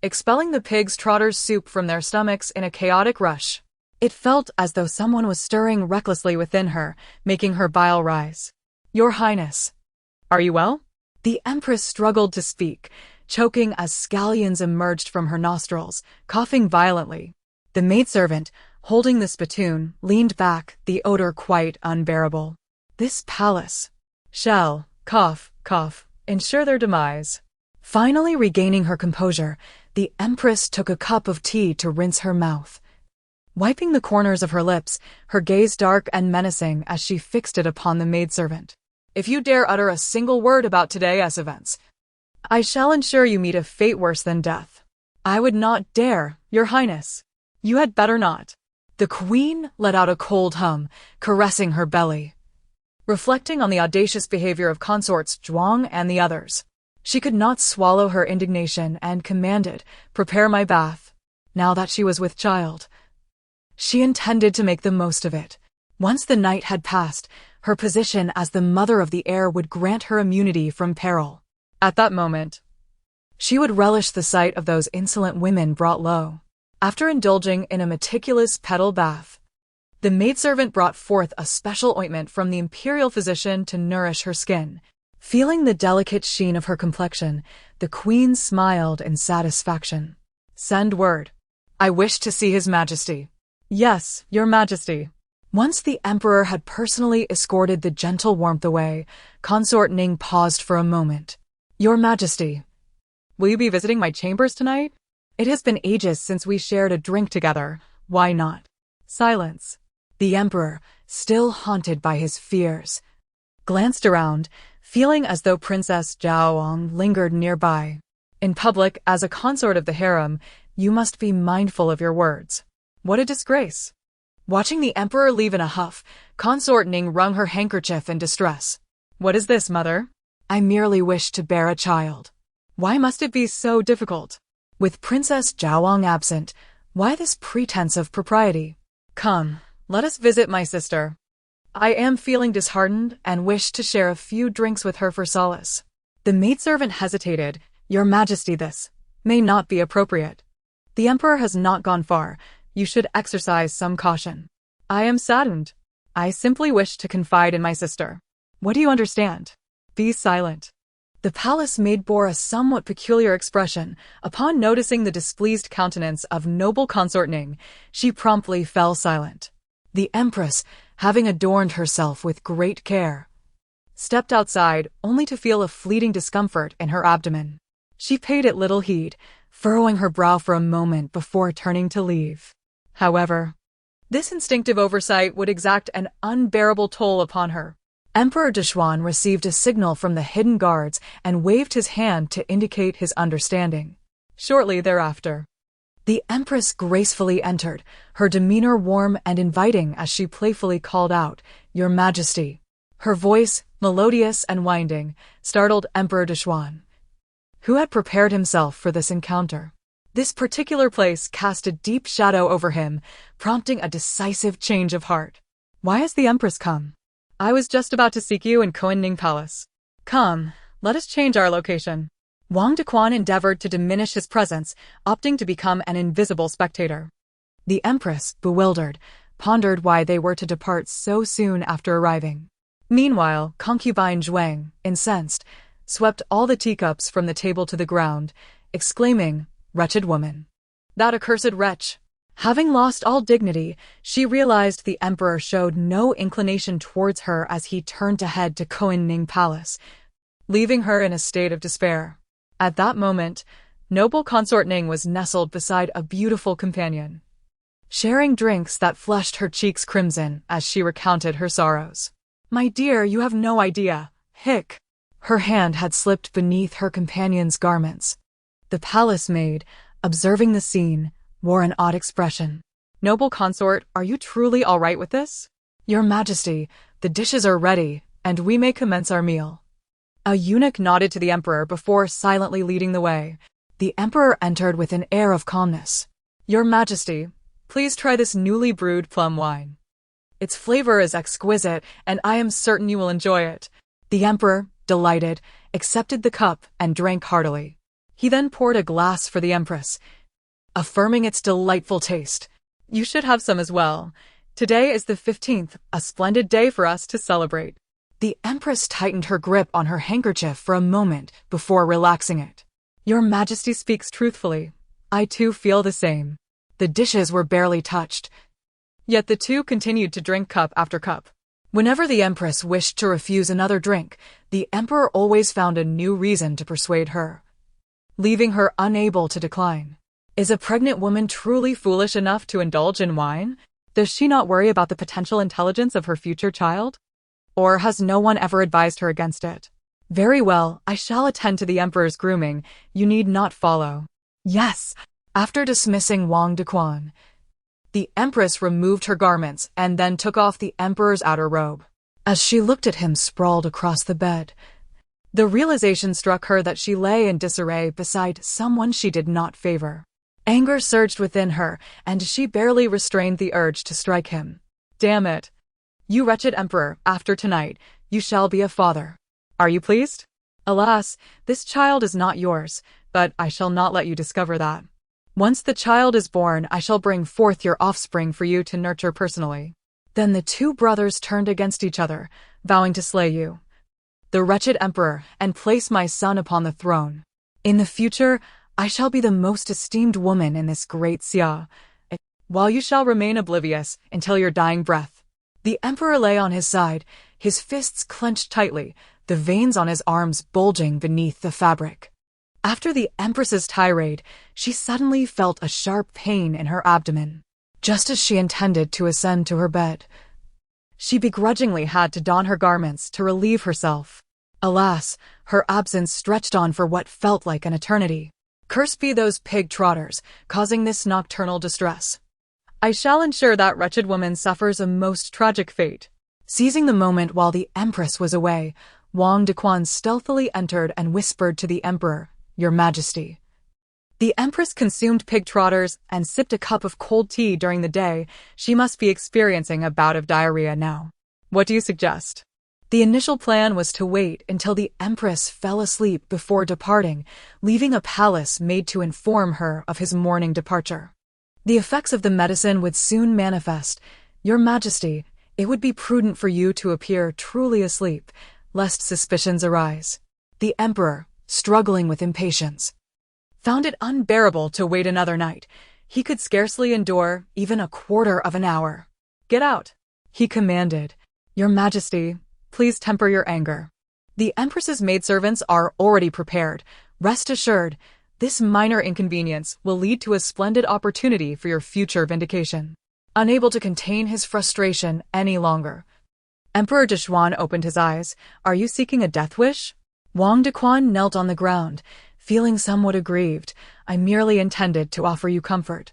expelling the pig's trotter's soup from their stomachs in a chaotic rush. It felt as though someone was stirring recklessly within her, making her bile rise. "Your Highness, are you well?" The Empress struggled to speak, choking as scallions emerged from her nostrils, coughing violently. The maidservant, holding the spittoon, leaned back, the odor quite unbearable. This palace shall, cough, ensure their demise. Finally regaining her composure, the Empress took a cup of tea to rinse her mouth. Wiping the corners of her lips, her gaze dark and menacing as she fixed it upon the maidservant. "If you dare utter a single word about today's events, I shall ensure you meet a fate worse than death." "I would not dare, Your Highness." "You had better not." The Queen let out a cold hum, caressing her belly, reflecting on the audacious behavior of consorts Zhuang and the others. She could not swallow her indignation and commanded, "Prepare my bath." Now that she was with child, she intended to make the most of it. Once the night had passed, her position as the mother of the heir would grant her immunity from peril. At that moment, she would relish the sight of those insolent women brought low. After indulging in a meticulous petal bath, the maidservant brought forth a special ointment from the imperial physician to nourish her skin. Feeling the delicate sheen of her complexion, the Queen smiled in satisfaction. "Send word. I wish to see His Majesty." "Yes, Your Majesty." Once the Emperor had personally escorted the gentle warmth away, consort Ning paused for a moment. "Your Majesty, will you be visiting my chambers tonight? It has been ages since we shared a drink together. Why not?" Silence. The Emperor, still haunted by his fears, glanced around, feeling as though Princess Zhaoang lingered nearby. In public, as a consort of the harem, you must be mindful of your words. What a disgrace. Watching the Emperor leave in a huff, consort Ning wrung her handkerchief in distress. "What is this, mother?" "I merely wish to bear a child." "Why must it be so difficult?" With Princess Zhaoang absent, why this pretense of propriety? "Come, let us visit my sister. I am feeling disheartened and wish to share a few drinks with her for solace." The maidservant hesitated. "Your Majesty, this may not be appropriate. The Emperor has not gone far. You should exercise some caution." "I am saddened. I simply wish to confide in my sister." "What do you understand?" "Be silent." The palace maid bore a somewhat peculiar expression. Upon noticing the displeased countenance of noble consort Ning, she promptly fell silent. The Empress, having adorned herself with great care, stepped outside only to feel a fleeting discomfort in her abdomen. She paid it little heed, furrowing her brow for a moment before turning to leave. However, this instinctive oversight would exact an unbearable toll upon her. Emperor Deshwan received a signal from the hidden guards and waved his hand to indicate his understanding. Shortly thereafter, the Empress gracefully entered, her demeanor warm and inviting as she playfully called out, "Your Majesty." Her voice, melodious and winding, startled Emperor Deshwan, who had prepared himself for this encounter. This particular place cast a deep shadow over him, prompting a decisive change of heart. "Why has the Empress come?" "I was just about to seek you in Koan-Ning Palace." "Come, let us change our location." Wang Dequan endeavored to diminish his presence, opting to become an invisible spectator. The Empress, bewildered, pondered why they were to depart so soon after arriving. Meanwhile, concubine Zhuang, incensed, swept all the teacups from the table to the ground, exclaiming, "Wretched woman! That accursed wretch!" Having lost all dignity, she realized the Emperor showed no inclination towards her as he turned to head to Koan-Ning Palace, leaving her in a state of despair. At that moment, noble consort Ning was nestled beside a beautiful companion, sharing drinks that flushed her cheeks crimson as she recounted her sorrows. "My dear, you have no idea. Hic." Her hand had slipped beneath her companion's garments. The palace maid, observing the scene, wore an odd expression. "Noble consort, are you truly all right with this?" "Your Majesty, the dishes are ready, and we may commence our meal." A eunuch nodded to the emperor before silently leading the way. The emperor entered with an air of calmness. "Your Majesty, please try this newly brewed plum wine. Its flavor is exquisite, and I am certain you will enjoy it." The emperor, delighted, accepted the cup and drank heartily. He then poured a glass for the empress, affirming its delightful taste. "You should have some as well. Today is the 15th, a splendid day for us to celebrate." The empress tightened her grip on her handkerchief for a moment before relaxing it. "Your Majesty speaks truthfully. I too feel the same." The dishes were barely touched, yet the two continued to drink cup after cup. Whenever the empress wished to refuse another drink, the emperor always found a new reason to persuade her, leaving her unable to decline. Is a pregnant woman truly foolish enough to indulge in wine? Does she not worry about the potential intelligence of her future child? Or has no one ever advised her against it? "Very well, I shall attend to the emperor's grooming. You need not follow." "Yes." After dismissing Wang Dequan, the empress removed her garments and then took off the emperor's outer robe. As she looked at him sprawled across the bed, the realization struck her that she lay in disarray beside someone she did not favor. Anger surged within her, and she barely restrained the urge to strike him. "Damn it! You wretched emperor, after tonight, you shall be a father. Are you pleased? Alas, this child is not yours, but I shall not let you discover that. Once the child is born, I shall bring forth your offspring for you to nurture personally." Then the two brothers turned against each other, vowing to slay you, the wretched emperor, and place my son upon the throne. In the future, I shall be the most esteemed woman in this great Xia, while you shall remain oblivious until your dying breath. The emperor lay on his side, his fists clenched tightly, the veins on his arms bulging beneath the fabric. After the empress's tirade, she suddenly felt a sharp pain in her abdomen. Just as she intended to ascend to her bed, she begrudgingly had to don her garments to relieve herself. Alas, her absence stretched on for what felt like an eternity. Cursed be those pig trotters, causing this nocturnal distress. I shall ensure that wretched woman suffers a most tragic fate. Seizing the moment while the empress was away, Wang Dequan stealthily entered and whispered to the emperor, "Your Majesty." The empress consumed pig trotters and sipped a cup of cold tea during the day. She must be experiencing a bout of diarrhea now. "What do you suggest?" The initial plan was to wait until the empress fell asleep before departing, leaving a palace maid to inform her of his morning departure. The effects of the medicine would soon manifest. "Your Majesty, it would be prudent for you to appear truly asleep, lest suspicions arise." The emperor, struggling with impatience, found it unbearable to wait another night. He could scarcely endure even a quarter of an hour. "Get out," he commanded. "Your Majesty, please temper your anger. The empress's maidservants are already prepared. Rest assured, this minor inconvenience will lead to a splendid opportunity for your future vindication." Unable to contain his frustration any longer, Emperor Deshwan opened his eyes. "Are you seeking a death wish?" Wang Dequan knelt on the ground, feeling somewhat aggrieved. "I merely intended to offer you comfort."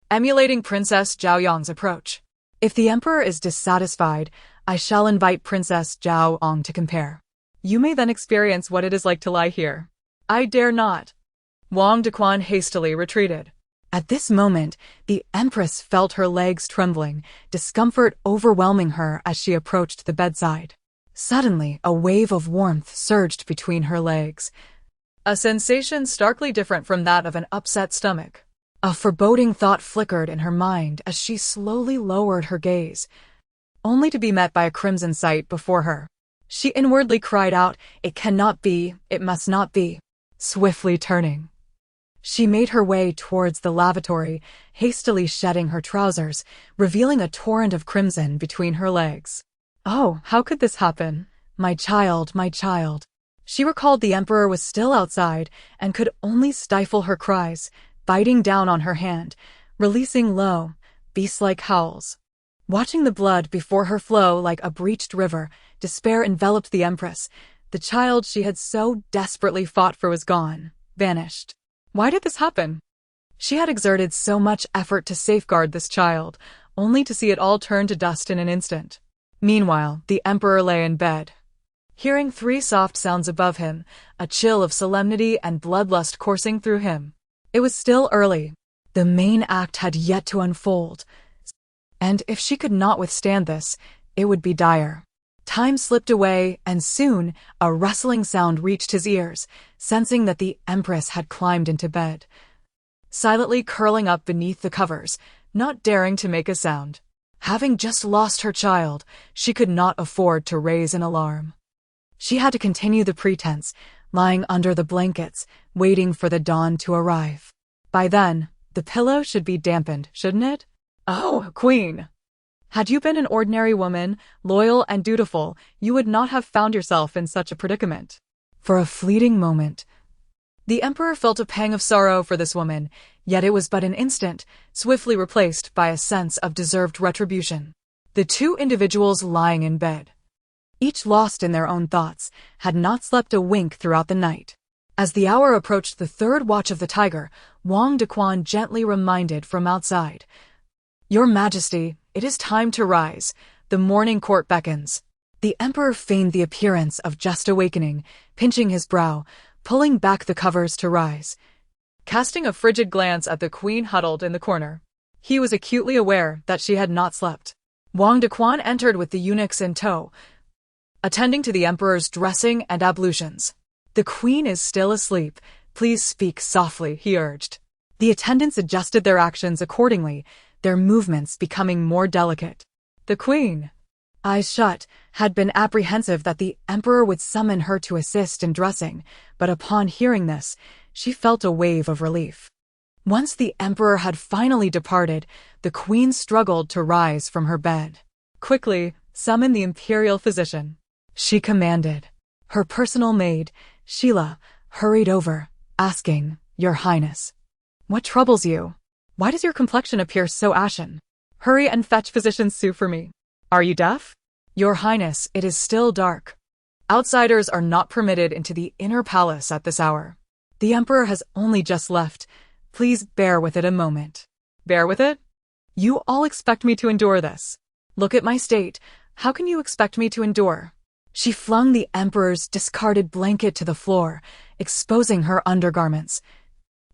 Emulating Princess Zhao Yong's approach. "If the emperor is dissatisfied, I shall invite Princess Zhao Yong to compare. You may then experience what it is like to lie here." "I dare not." Wang Dequan hastily retreated. At this moment, the empress felt her legs trembling, discomfort overwhelming her as she approached the bedside. Suddenly, a wave of warmth surged between her legs, a sensation starkly different from that of an upset stomach. A foreboding thought flickered in her mind as she slowly lowered her gaze, only to be met by a crimson sight before her. She inwardly cried out, "It cannot be, it must not be." Swiftly turning, she made her way towards the lavatory, hastily shedding her trousers, revealing a torrent of crimson between her legs. "Oh, how could this happen? My child, my child." She recalled the emperor was still outside and could only stifle her cries, biting down on her hand, releasing low, beast-like howls. Watching the blood before her flow like a breached river, despair enveloped the empress. The child she had so desperately fought for was gone, vanished. Why did this happen? She had exerted so much effort to safeguard this child, only to see it all turn to dust in an instant. Meanwhile, the emperor lay in bed. Hearing 3 soft sounds above him, a chill of solemnity and bloodlust coursing through him. It was still early. The main act had yet to unfold. And if she could not withstand this, it would be dire. Time slipped away, and soon a rustling sound reached his ears, sensing that the empress had climbed into bed. Silently curling up beneath the covers, not daring to make a sound. Having just lost her child, she could not afford to raise an alarm. She had to continue the pretense, lying under the blankets, waiting for the dawn to arrive. By then, the pillow should be dampened, shouldn't it? Oh, Queen! Had you been an ordinary woman, loyal and dutiful, you would not have found yourself in such a predicament. For a fleeting moment, the emperor felt a pang of sorrow for this woman, yet it was but an instant, swiftly replaced by a sense of deserved retribution. The 2 individuals lying in bed, each lost in their own thoughts, had not slept a wink throughout the night. As the hour approached the 3rd watch of the tiger, Wang Dequan gently reminded from outside, "Your Majesty, it is time to rise. The morning court beckons." The emperor feigned the appearance of just awakening, pinching his brow, pulling back the covers to rise. Casting a frigid glance at the queen huddled in the corner, he was acutely aware that she had not slept. Wang Dequan entered with the eunuchs in tow, attending to the emperor's dressing and ablutions. "The queen is still asleep. Please speak softly," he urged. The attendants adjusted their actions accordingly, their movements becoming more delicate. The queen, eyes shut, had been apprehensive that the emperor would summon her to assist in dressing, but upon hearing this, she felt a wave of relief. Once the emperor had finally departed, the queen struggled to rise from her bed. "Quickly, summon the imperial physician," she commanded. Her personal maid, Sheila, hurried over, asking, "Your Highness, what troubles you? Why does your complexion appear so ashen? Hurry and fetch physician Sue for me. Are you deaf? Your Highness, it is still dark. Outsiders are not permitted into the inner palace at this hour. The emperor has only just left. Please bear with it a moment." "Bear with it? You all expect me to endure this. Look at my state. How can you expect me to endure?" She flung the emperor's discarded blanket to the floor, exposing her undergarments,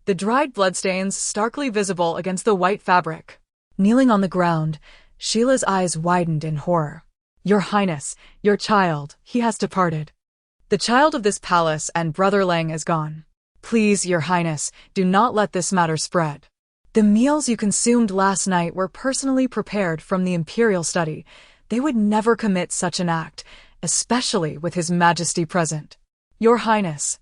the dried bloodstains starkly visible against the white fabric. Kneeling on the ground, Sheila's eyes widened in horror. "Your Highness, your child, he has departed. The child of this palace and Brother Lang is gone. Please, Your Highness, do not let this matter spread. The meals you consumed last night were personally prepared from the imperial study. They would never commit such an act, especially with His Majesty present. Your Highness,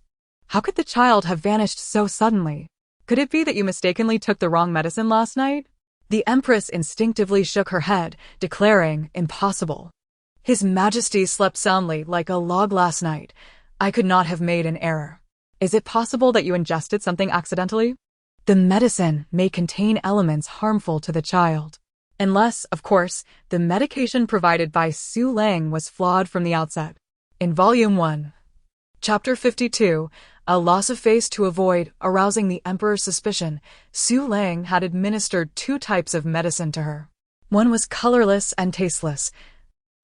how could the child have vanished so suddenly? Could it be that you mistakenly took the wrong medicine last night?" The Empress instinctively shook her head, declaring, "Impossible. His Majesty slept soundly like a log last night. I could not have made an error. Is it possible that you ingested something accidentally? The medicine may contain elements harmful to the child. Unless, of course, the medication provided by Su Lang was flawed from the outset." In Volume 1, Chapter 52, A Loss of Face to avoid arousing the Emperor's suspicion, Su Lang had administered 2 types of medicine to her. One was colorless and tasteless,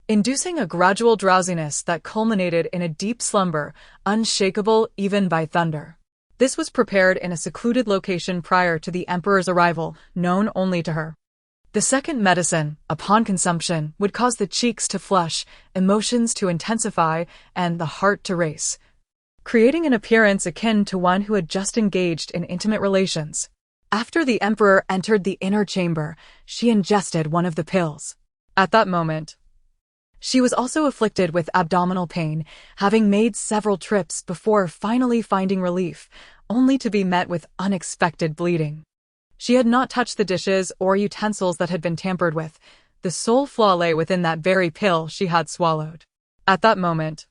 inducing a gradual drowsiness that culminated in a deep slumber, unshakable even by thunder. This was prepared in a secluded location prior to the Emperor's arrival, known only to her. The second medicine, upon consumption, would cause the cheeks to flush, emotions to intensify, and the heart to race, creating an appearance akin to one who had just engaged in intimate relations. After the Emperor entered the inner chamber, she ingested one of the pills. At that moment, she was also afflicted with abdominal pain, having made several trips before finally finding relief, only to be met with unexpected bleeding. She had not touched the dishes or utensils that had been tampered with. The sole flaw lay within that very pill she had swallowed. At that moment,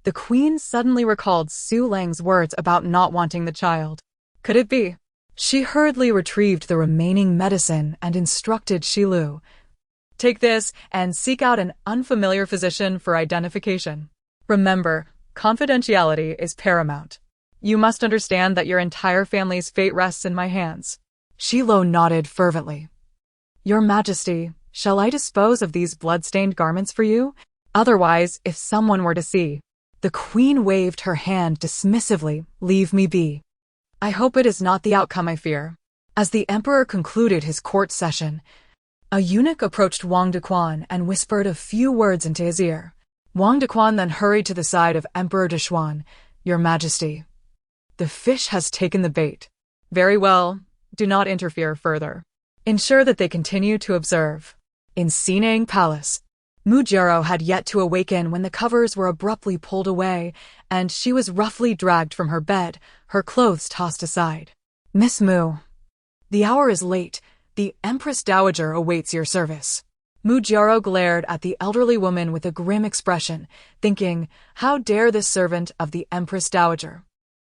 the Queen suddenly recalled Su Lang's words about not wanting the child. Could it be? She hurriedly retrieved the remaining medicine and instructed Shilu, "Take this and seek out an unfamiliar physician for identification. Remember, confidentiality is paramount. You must understand that your entire family's fate rests in my hands." Shilo nodded fervently. Your Majesty, shall I dispose of these blood-stained garments for you? Otherwise, if someone were to see. The queen waved her hand dismissively. Leave me be. I hope it is not the outcome I fear. As the emperor concluded his court session, a eunuch approached Wang Dequan and whispered a few words into his ear. Wang Dequan then hurried to the side of Emperor Deshuan. Your Majesty, the fish has taken the bait. Very well, do not interfere further. Ensure that they continue to observe. In Sinang Palace, Mujiro had yet to awaken when the covers were abruptly pulled away, and she was roughly dragged from her bed, her clothes tossed aside. Miss Mu, the hour is late. The Empress Dowager awaits your service. Mujiro glared at the elderly woman with a grim expression, thinking, how dare this servant of the Empress Dowager?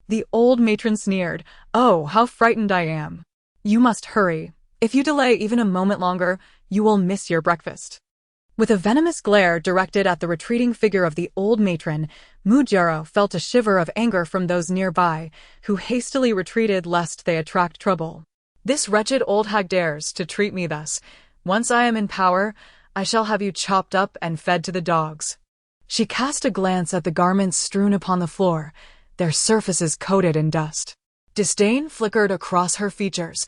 The old matron sneered, oh, how frightened I am. You must hurry. If you delay even a moment longer, you will miss your breakfast. With a venomous glare directed at the retreating figure of the old matron, Mujiro felt a shiver of anger from those nearby, who hastily retreated lest they attract trouble. This wretched old hag dares to treat me thus. Once I am in power, I shall have you chopped up and fed to the dogs. She cast a glance at the garments strewn upon the floor, their surfaces coated in dust. Disdain flickered across her features,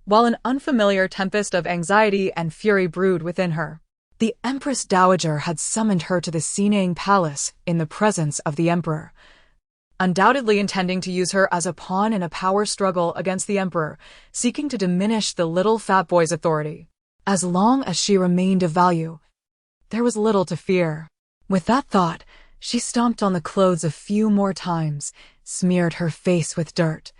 while an unfamiliar tempest of anxiety and fury brewed within her. The Empress Dowager had summoned her to the Sinang Palace in the presence of the Emperor, undoubtedly intending to use her as a pawn in a power struggle against the Emperor, seeking to diminish the little fat boy's authority. As long as she remained of value, there was little to fear. With that thought, she stomped on the clothes a few more times, smeared her face with dirt,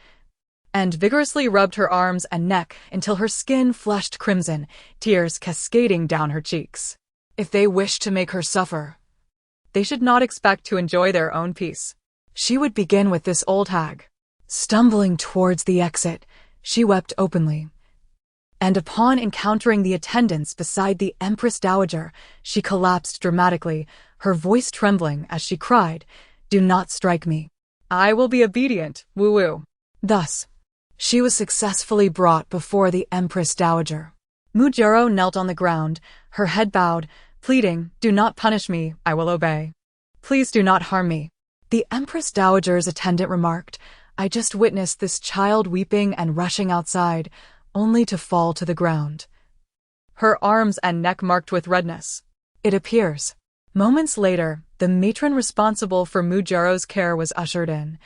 and vigorously rubbed her arms and neck until her skin flushed crimson, tears cascading down her cheeks. If they wished to make her suffer, they should not expect to enjoy their own peace. She would begin with this old hag. Stumbling towards the exit, she wept openly, and upon encountering the attendants beside the Empress Dowager, she collapsed dramatically, her voice trembling as she cried, Do not strike me. I will be obedient, woo-woo. Thus, she was successfully brought before the Empress Dowager. Mujiro knelt on the ground, her head bowed, pleading, Do not punish me, I will obey. Please do not harm me. The Empress Dowager's attendant remarked, I just witnessed this child weeping and rushing outside, only to fall to the ground. Her arms and neck marked with redness. It appears. Moments later, the matron responsible for Mujiro's care was ushered in,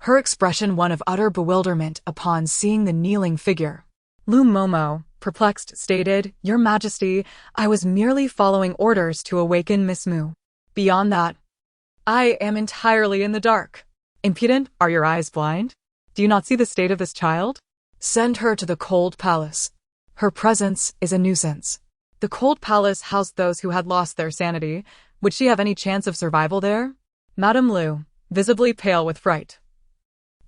her expression one of utter bewilderment upon seeing the kneeling figure. Lu Momo, perplexed, stated, Your Majesty, I was merely following orders to awaken Miss Mu. Beyond that, I am entirely in the dark. Impudent, are your eyes blind? Do you not see the state of this child? Send her to the cold palace. Her presence is a nuisance. The cold palace housed those who had lost their sanity. Would she have any chance of survival there? Madame Lu, visibly pale with fright,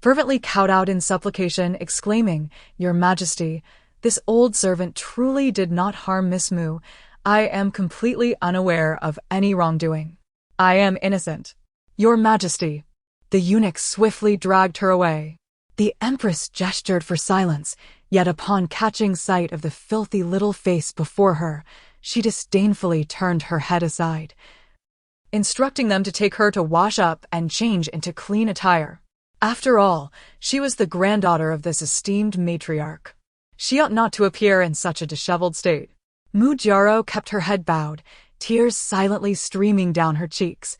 fervently cowed out in supplication, exclaiming, Your Majesty, this old servant truly did not harm Miss Mu. I am completely unaware of any wrongdoing. I am innocent. Your Majesty. The eunuch swiftly dragged her away. The Empress gestured for silence, yet upon catching sight of the filthy little face before her, she disdainfully turned her head aside, instructing them to take her to wash up and change into clean attire. After all, she was the granddaughter of this esteemed matriarch. She ought not to appear in such a disheveled state. Mujiro kept her head bowed, tears silently streaming down her cheeks,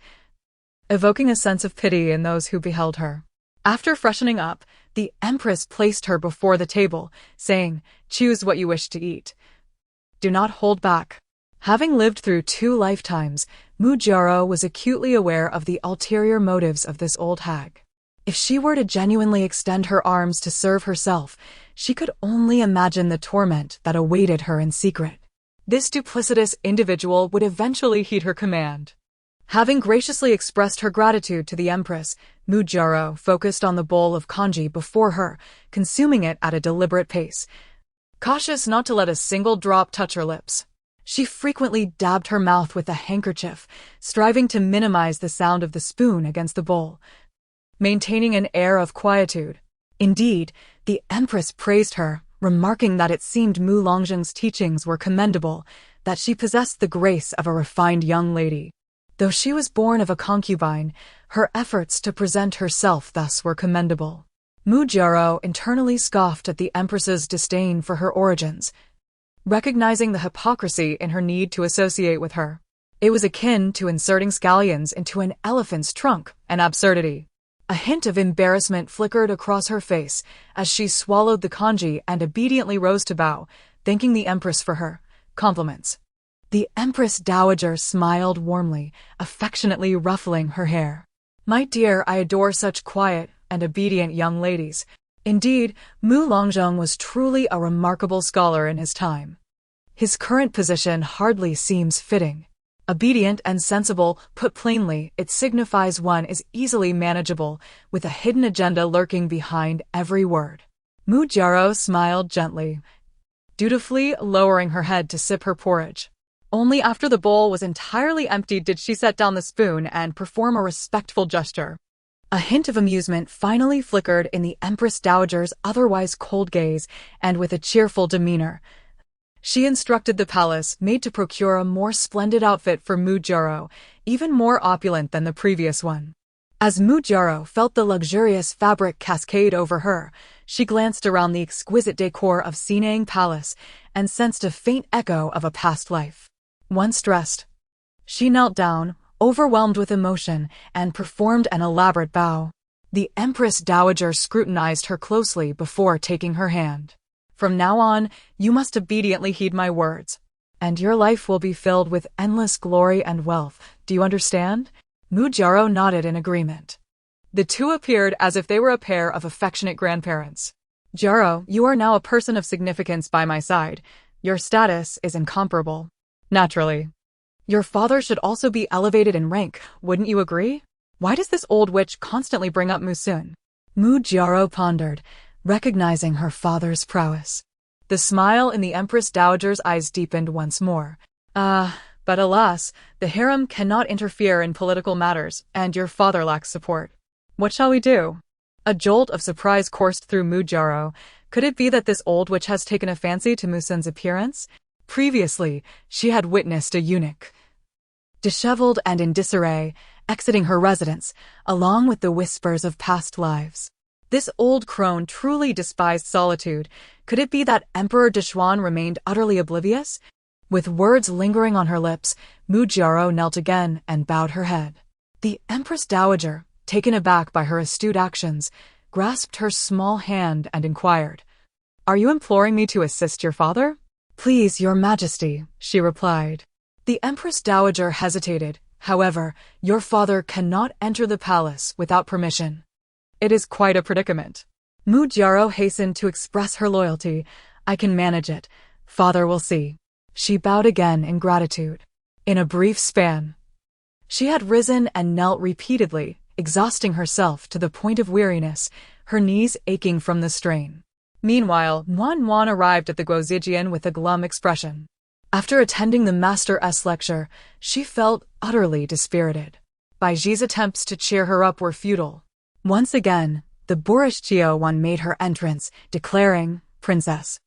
evoking a sense of pity in those who beheld her. After freshening up, the Empress placed her before the table, saying, Choose what you wish to eat. Do not hold back. Having lived through 2 lifetimes, Mujiro was acutely aware of the ulterior motives of this old hag. If she were to genuinely extend her arms to serve herself, she could only imagine the torment that awaited her in secret. This duplicitous individual would eventually heed her command. Having graciously expressed her gratitude to the Empress, Mujiro focused on the bowl of congee before her, consuming it at a deliberate pace, cautious not to let a single drop touch her lips. She frequently dabbed her mouth with a handkerchief, striving to minimize the sound of the spoon against the bowl, maintaining an air of quietude. Indeed, the Empress praised her, remarking that it seemed Mu Longzheng's teachings were commendable, that she possessed the grace of a refined young lady. Though she was born of a concubine, her efforts to present herself thus were commendable. Mu Jiaro internally scoffed at the Empress's disdain for her origins, recognizing the hypocrisy in her need to associate with her. It was akin to inserting scallions into an elephant's trunk, an absurdity. A hint of embarrassment flickered across her face as she swallowed the congee and obediently rose to bow, thanking the Empress for her compliments. The Empress Dowager smiled warmly, affectionately ruffling her hair. "My dear, I adore such quiet and obedient young ladies. Indeed, Mu Longzheng was truly a remarkable scholar in his time. His current position hardly seems fitting. Obedient and sensible, put plainly, it signifies one is easily manageable, with a hidden agenda lurking behind every word." Mu Jiaro smiled gently, dutifully lowering her head to sip her porridge. Only after the bowl was entirely emptied did she set down the spoon and perform a respectful gesture. A hint of amusement finally flickered in the Empress Dowager's otherwise cold gaze, and with a cheerful demeanor, she instructed the palace maid to procure a more splendid outfit for Mu Jiaro, even more opulent than the previous one. As Mu Jiaro felt the luxurious fabric cascade over her, she glanced around the exquisite decor of Sinang Palace and sensed a faint echo of a past life. Once dressed, she knelt down, overwhelmed with emotion, and performed an elaborate bow. The Empress Dowager scrutinized her closely before taking her hand. "From now on, you must obediently heed my words, and your life will be filled with endless glory and wealth. Do you understand?" Mu Jiaro nodded in agreement. The two appeared as if they were a pair of affectionate grandparents. "Jiaro, you are now a person of significance by my side. Your status is incomparable." "Naturally. Your father should also be elevated in rank, wouldn't you agree? Why does this old witch constantly bring up Musun?" Mu Jiaro pondered, recognizing her father's prowess. The smile in the Empress Dowager's eyes deepened once more. But alas, the harem cannot interfere in political matters, and your father lacks support. What shall we do?" A jolt of surprise coursed through Mu Jiaro. Could it be that this old witch has taken a fancy to Musun's appearance? Previously, she had witnessed a eunuch, disheveled and in disarray, exiting her residence, along with the whispers of past lives. This old crone truly despised solitude. Could it be that Emperor Dixuan remained utterly oblivious? With words lingering on her lips, Mu Jiaro knelt again and bowed her head. The Empress Dowager, taken aback by her astute actions, grasped her small hand and inquired, "Are you imploring me to assist your father?" "Please, your majesty," she replied. The Empress Dowager hesitated. "However, your father cannot enter the palace without permission." "It is quite a predicament." Mu Jiaro hastened to express her loyalty. "I can manage it. Father will see." She bowed again in gratitude. In a brief span, she had risen and knelt repeatedly, exhausting herself to the point of weariness, her knees aching from the strain. Meanwhile, Wan arrived at the Guozijian with a glum expression. After attending the Master's lecture, she felt utterly dispirited. Baiji's attempts to cheer her up were futile. Once again, the boorish Wan made her entrance, declaring, "Princess,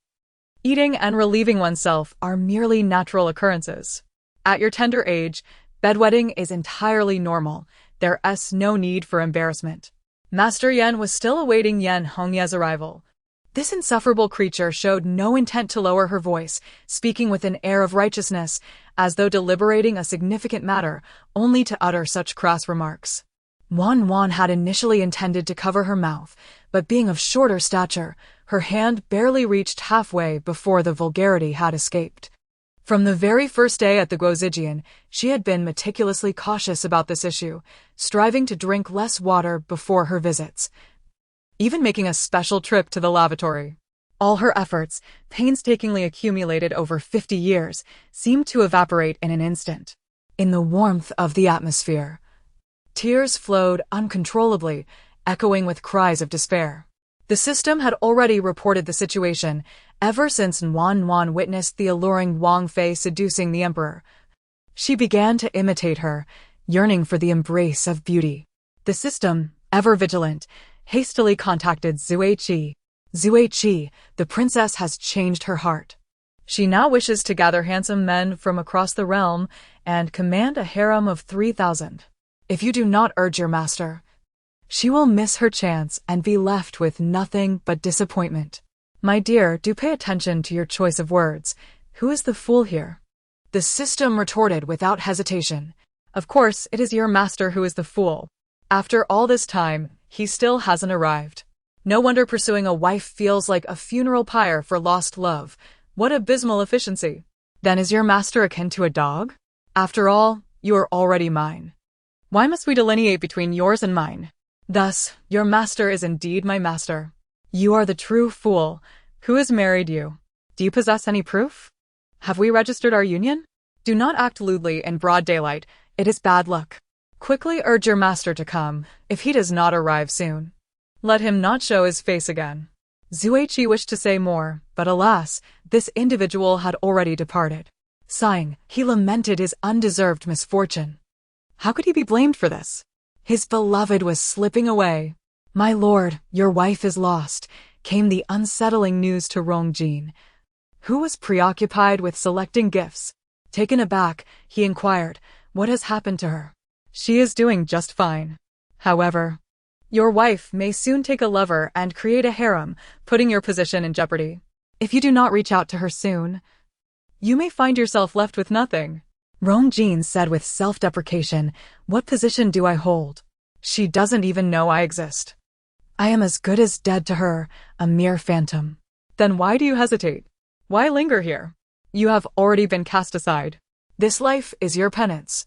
eating and relieving oneself are merely natural occurrences. At your tender age, bedwetting is entirely normal. There's no need for embarrassment." Master Yan was still awaiting Yan Hongye's arrival. This insufferable creature showed no intent to lower her voice, speaking with an air of righteousness, as though deliberating a significant matter, only to utter such crass remarks. Wan had initially intended to cover her mouth, but being of shorter stature, her hand barely reached halfway before the vulgarity had escaped. From the very first day at the Guozijian, she had been meticulously cautious about this issue, striving to drink less water before her visits, even making a special trip to the lavatory. All her efforts, painstakingly accumulated over 50 years, seemed to evaporate in an instant. In the warmth of the atmosphere, tears flowed uncontrollably, echoing with cries of despair. The system had already reported the situation ever since Wan witnessed the alluring Wang Fei seducing the emperor. She began to imitate her, yearning for the embrace of beauty. The system, ever vigilant, hastily contacted Zhuiqi. Zuei-chi, the princess has changed her heart. She now wishes to gather handsome men from across the realm and command a harem of 3,000. If you do not urge your master, she will miss her chance and be left with nothing but disappointment. My dear, do pay attention to your choice of words. Who is the fool here? The system retorted without hesitation. Of course, it is your master who is the fool. After all this time, he still hasn't arrived. No wonder pursuing a wife feels like a funeral pyre for lost love. What abysmal efficiency. Then is your master akin to a dog? After all, you are already mine. Why must we delineate between yours and mine? Thus, your master is indeed my master. You are the true fool. Who has married you? Do you possess any proof? Have we registered our union? Do not act lewdly in broad daylight. It is bad luck. Quickly urge your master to come, if he does not arrive soon. Let him not show his face again. Zuei-chi wished to say more, but alas, this individual had already departed. Sighing, he lamented his undeserved misfortune. How could he be blamed for this? His beloved was slipping away. My lord, your wife is lost, came the unsettling news to Rongjin, who was preoccupied with selecting gifts. Taken aback, he inquired, what has happened to her? She is doing just fine. However, your wife may soon take a lover and create a harem, putting your position in jeopardy. If you do not reach out to her soon, you may find yourself left with nothing. Rongjin said with self-deprecation, what position do I hold? She doesn't even know I exist. I am as good as dead to her, a mere phantom. Then why do you hesitate? Why linger here? You have already been cast aside. This life is your penance,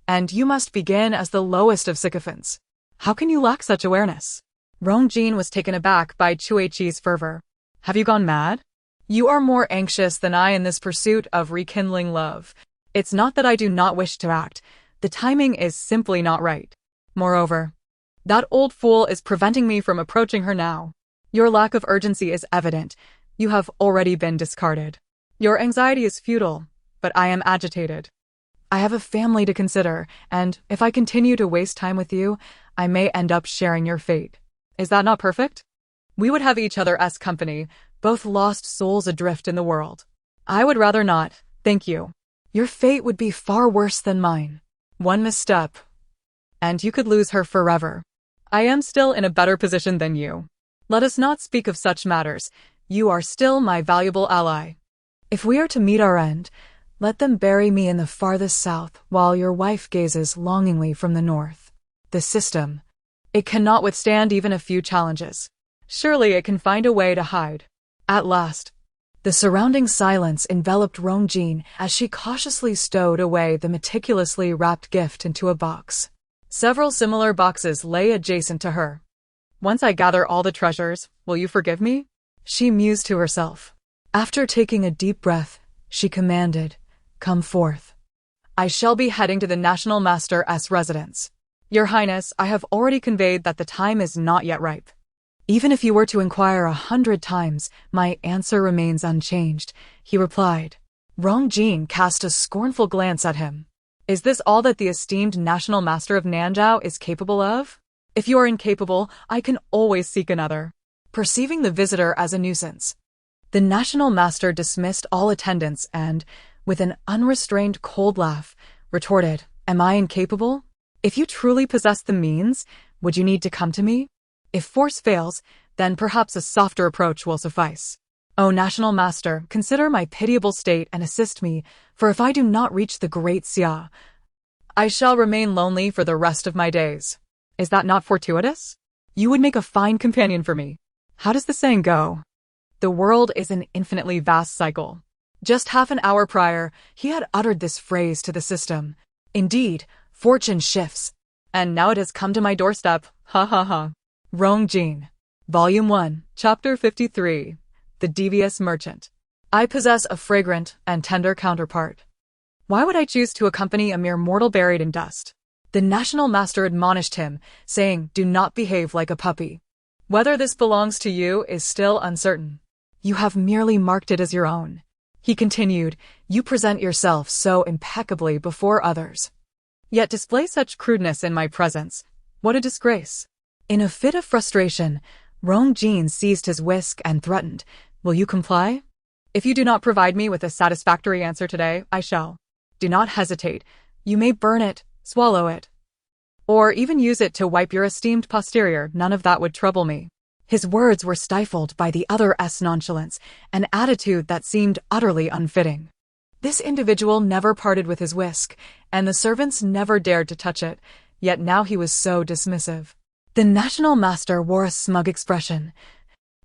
and you must begin as the lowest of sycophants. How can you lack such awareness? Rongjin was taken aback by Zuei-chi's fervor. Have you gone mad? You are more anxious than I in this pursuit of rekindling love. It's not that I do not wish to act. The timing is simply not right. Moreover, that old fool is preventing me from approaching her now. Your lack of urgency is evident. You have already been discarded. Your anxiety is futile, but I am agitated. I have a family to consider, and if I continue to waste time with you, I may end up sharing your fate. Is that not perfect? We would have each other as company, both lost souls adrift in the world. I would rather not, thank you. Your fate would be far worse than mine. One misstep, and you could lose her forever. I am still in a better position than you. Let us not speak of such matters. You are still my valuable ally. If we are to meet our end, let them bury me in the farthest south while your wife gazes longingly from the north. The system, it cannot withstand even a few challenges. Surely it can find a way to hide. At last, the surrounding silence enveloped Rongjin as she cautiously stowed away the meticulously wrapped gift into a box. Several similar boxes lay adjacent to her. Once I gather all the treasures, will you forgive me? She mused to herself. After taking a deep breath, she commanded, come forth. I shall be heading to the National Master's residence. Your Highness, I have already conveyed that the time is not yet ripe. Even if you were to inquire 100 times, my answer remains unchanged, he replied. Rongjin cast a scornful glance at him. Is this all that the esteemed National Master of Nanzhao is capable of? If you are incapable, I can always seek another. Perceiving the visitor as a nuisance, the National Master dismissed all attendants and, with an unrestrained cold laugh, retorted, am I incapable? If you truly possess the means, would you need to come to me? If force fails, then perhaps a softer approach will suffice. O National Master, consider my pitiable state and assist me, for if I do not reach the Great Xia, I shall remain lonely for the rest of my days. Is that not fortuitous? You would make a fine companion for me. How does the saying go? The world is an infinitely vast cycle. Just half an hour prior, he had uttered this phrase to the system. Indeed, fortune shifts. And now it has come to my doorstep, ha ha ha. Rongjin. Volume 1, Chapter 53. The Devious Merchant. I possess a fragrant and tender counterpart. Why would I choose to accompany a mere mortal buried in dust? The National Master admonished him, saying, do not behave like a puppy. Whether this belongs to you is still uncertain. You have merely marked it as your own. He continued, you present yourself so impeccably before others. Yet display such crudeness in my presence. What a disgrace. In a fit of frustration, Rong Jin seized his whisk and threatened, "Will you comply? If you do not provide me with a satisfactory answer today, I shall. Do not hesitate. You may burn it, swallow it, or even use it to wipe your esteemed posterior. None of that would trouble me." His words were stifled by the other's nonchalance, an attitude that seemed utterly unfitting. This individual never parted with his whisk, and the servants never dared to touch it, yet now he was so dismissive. The national master wore a smug expression.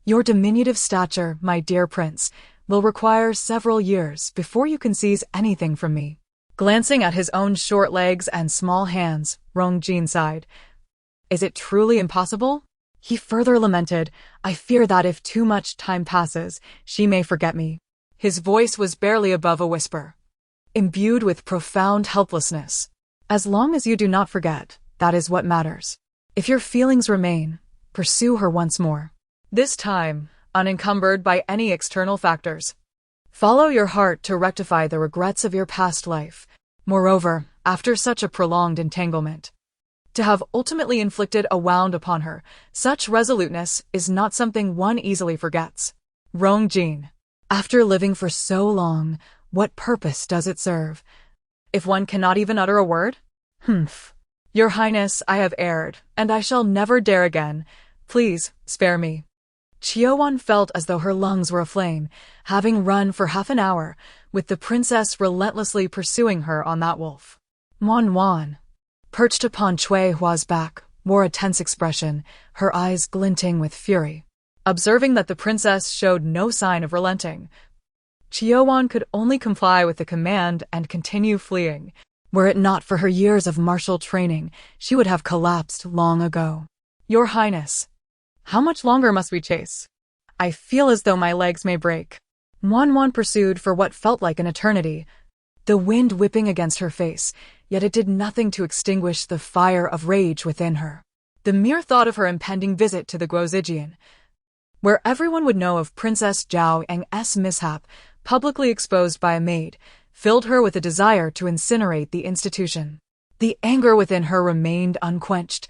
"Your diminutive stature, my dear prince, will require several years before you can seize anything from me." Glancing at his own short legs and small hands, Rong Jin sighed. "Is it truly impossible?" He further lamented, "I fear that if too much time passes, she may forget me." His voice was barely above a whisper, imbued with profound helplessness. "As long as you do not forget, that is what matters. If your feelings remain, pursue her once more. This time, unencumbered by any external factors. Follow your heart to rectify the regrets of your past life. Moreover, after such a prolonged entanglement, to have ultimately inflicted a wound upon her, such resoluteness is not something one easily forgets." Rong Jin. After living for so long, what purpose does it serve, if one cannot even utter a word? Humph. Your Highness, I have erred, and I shall never dare again. Please, spare me. Chiowan felt as though her lungs were aflame, having run for half an hour, with the princess relentlessly pursuing her on that wolf. Wan Wan, perched upon Cui Hua's back, wore a tense expression, her eyes glinting with fury. Observing that the princess showed no sign of relenting, Chiowan could only comply with the command and continue fleeing. Were it not for her years of martial training, she would have collapsed long ago. Your Highness, how much longer must we chase? I feel as though my legs may break. Wan Wan pursued for what felt like an eternity, the wind whipping against her face, yet it did nothing to extinguish the fire of rage within her. The mere thought of her impending visit to the Guozijian, where everyone would know of Princess Zhao Yang's mishap, publicly exposed by a maid, filled her with a desire to incinerate the institution. The anger within her remained unquenched,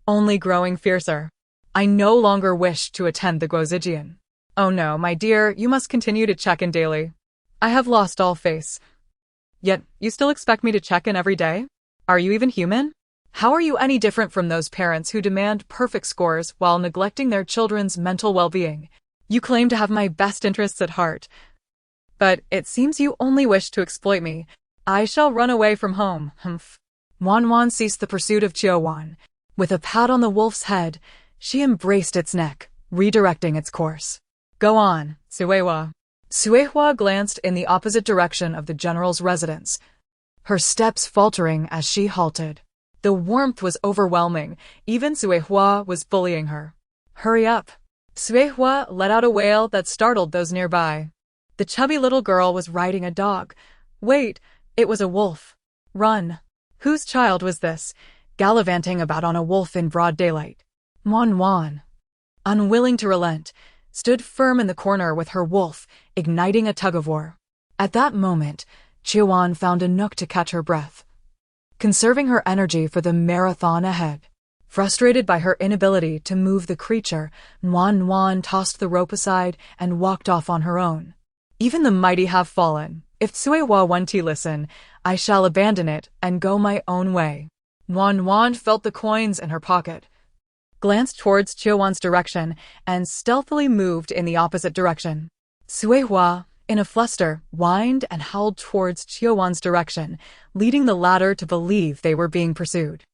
only growing fiercer. I no longer wished to attend the Guozijian. Oh no, my dear, you must continue to check in daily. I have lost all faith. Yet, you still expect me to check in every day? Are you even human? How are you any different from those parents who demand perfect scores while neglecting their children's mental well-being? You claim to have my best interests at heart, but it seems you only wish to exploit me. I shall run away from home. Humph. Wan Wan ceased the pursuit of Chiowan. With a pat on the wolf's head, she embraced its neck, redirecting its course. Go on, Suehua. Suehua glanced in the opposite direction of the general's residence, her steps faltering as she halted. The warmth was overwhelming. Even Suehua was bullying her. Hurry up. Suehua let out a wail that startled those nearby. The chubby little girl was riding a dog. Wait, it was a wolf. Run. Whose child was this, gallivanting about on a wolf in broad daylight? Wan Wan, unwilling to relent, stood firm in the corner with her wolf, igniting a tug-of-war. At that moment, Chiowan found a nook to catch her breath, conserving her energy for the marathon ahead. Frustrated by her inability to move the creature, Wan Wan tossed the rope aside and walked off on her own. Even the mighty have fallen. If Suehua won't listen, I shall abandon it and go my own way. Wan Wan felt the coins in her pocket, glanced towards Chiowan's direction, and stealthily moved in the opposite direction. Suehua, in a fluster, whined and howled towards Chiowan's direction, leading the latter to believe they were being pursued.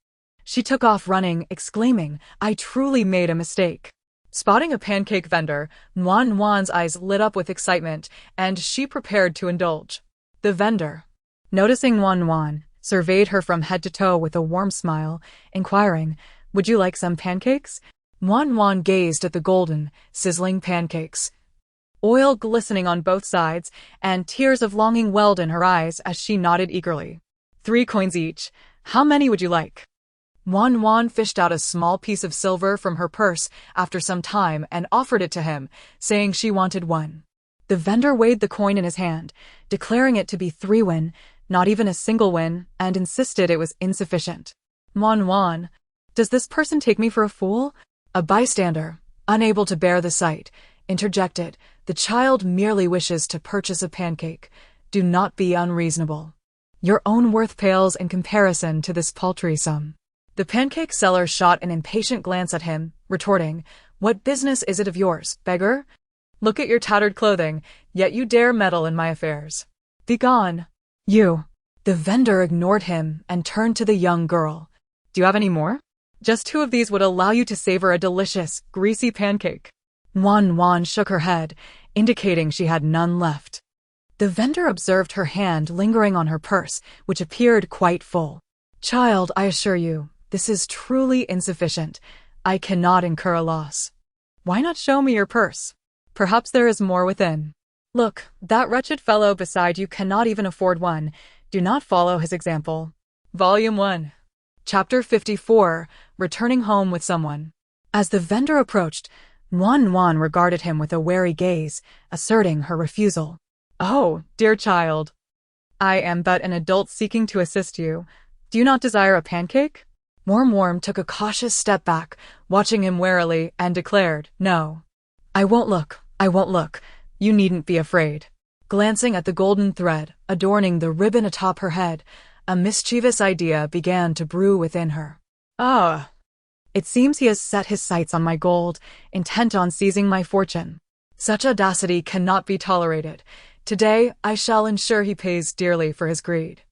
She took off running, exclaiming, I truly made a mistake. Spotting a pancake vendor, Wan Wan's eyes lit up with excitement, and she prepared to indulge. The vendor, noticing Wan Wan, surveyed her from head to toe with a warm smile, inquiring, Would you like some pancakes? Wan Wan gazed at the golden, sizzling pancakes, oil glistening on both sides, and tears of longing welled in her eyes as she nodded eagerly. 3 coins each. How many would you like? Wan Wan fished out a small piece of silver from her purse after some time and offered it to him, saying she wanted 1. The vendor weighed the coin in his hand, declaring it to be 3 win, not even a single win, and insisted it was insufficient. Wan Wan, does this person take me for a fool? A bystander, Unable to bear the sight, interjected, "The child merely wishes to purchase a pancake. Do not be unreasonable. Your own worth pales in comparison to this paltry sum." The pancake seller shot an impatient glance at him, retorting, "What business is it of yours, beggar? Look at your tattered clothing, yet you dare meddle in my affairs. Begone, you." The vendor ignored him and turned to the young girl. "Do you have any more? Just 2 of these would allow you to savor a delicious, greasy pancake." Wan shook her head, indicating she had none left. The vendor observed her hand lingering on her purse, which appeared quite full. "Child, I assure you, this is truly insufficient. I cannot incur a loss." "Why not show me your purse? Perhaps there is more within." "Look, that wretched fellow beside you cannot even afford one. Do not follow his example." Volume 1. Chapter 54, Returning Home with Someone. As the vendor approached, Wan regarded him with a wary gaze, asserting her refusal. "Oh, dear child, I am but an adult seeking to assist you. Do you not desire a pancake?" Worm took a cautious step back, watching him warily, and declared, "No. I won't look. You needn't be afraid." Glancing at the golden thread adorning the ribbon atop her head, a mischievous idea began to brew within her. "Ah, it seems he has set his sights on my gold, intent on seizing my fortune. Such audacity cannot be tolerated. Today I shall ensure he pays dearly for his greed."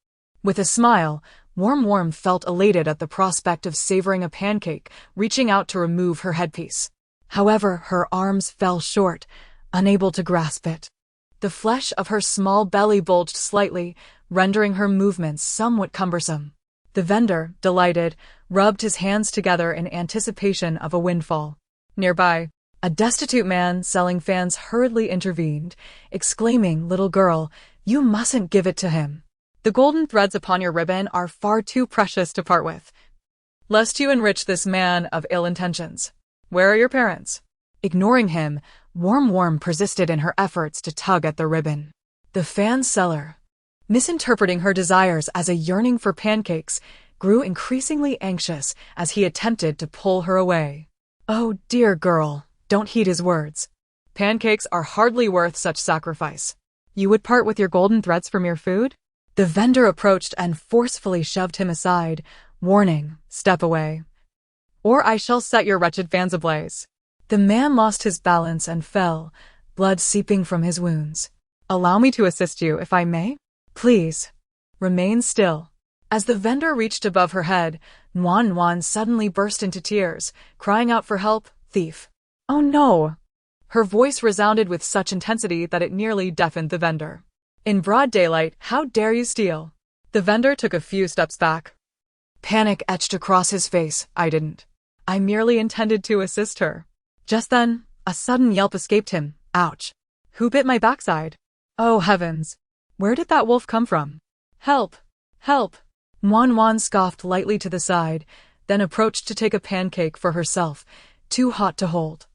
With a smile, Worm felt elated at the prospect of savoring a pancake, reaching out to remove her headpiece. However, her arms fell short, unable to grasp it. The flesh of her small belly bulged slightly, rendering her movements somewhat cumbersome. The vendor, delighted, rubbed his hands together in anticipation of a windfall. Nearby, a destitute man selling fans hurriedly intervened, exclaiming, "Little girl, you mustn't give it to him. The golden threads upon your ribbon are far too precious to part with, lest you enrich this man of ill intentions. Where are your parents?" Ignoring him, Worm persisted in her efforts to tug at the ribbon. The fan seller, misinterpreting her desires as a yearning for pancakes, grew increasingly anxious as he attempted to pull her away. "Oh, dear girl, don't heed his words. Pancakes are hardly worth such sacrifice. You would part with your golden threads for mere food?" The vendor approached and forcefully shoved him aside, warning, "Step away, or I shall set your wretched fans ablaze." The man lost his balance and fell, blood seeping from his wounds. "Allow me to assist you, if I may?" "Please, remain still." As the vendor reached above her head, Wan suddenly burst into tears, crying out for help, "Thief! Oh no!" Her voice resounded with such intensity that it nearly deafened the vendor. "In broad daylight, how dare you steal?" The vendor took a few steps back. Panic etched across his face. "I didn't. I merely intended to assist her." Just then, a sudden yelp escaped him. "Ouch! Who bit my backside? Oh heavens! Where did that wolf come from? Help! Help!" Wan scoffed lightly to the side, then approached to take a pancake for herself, too hot to hold.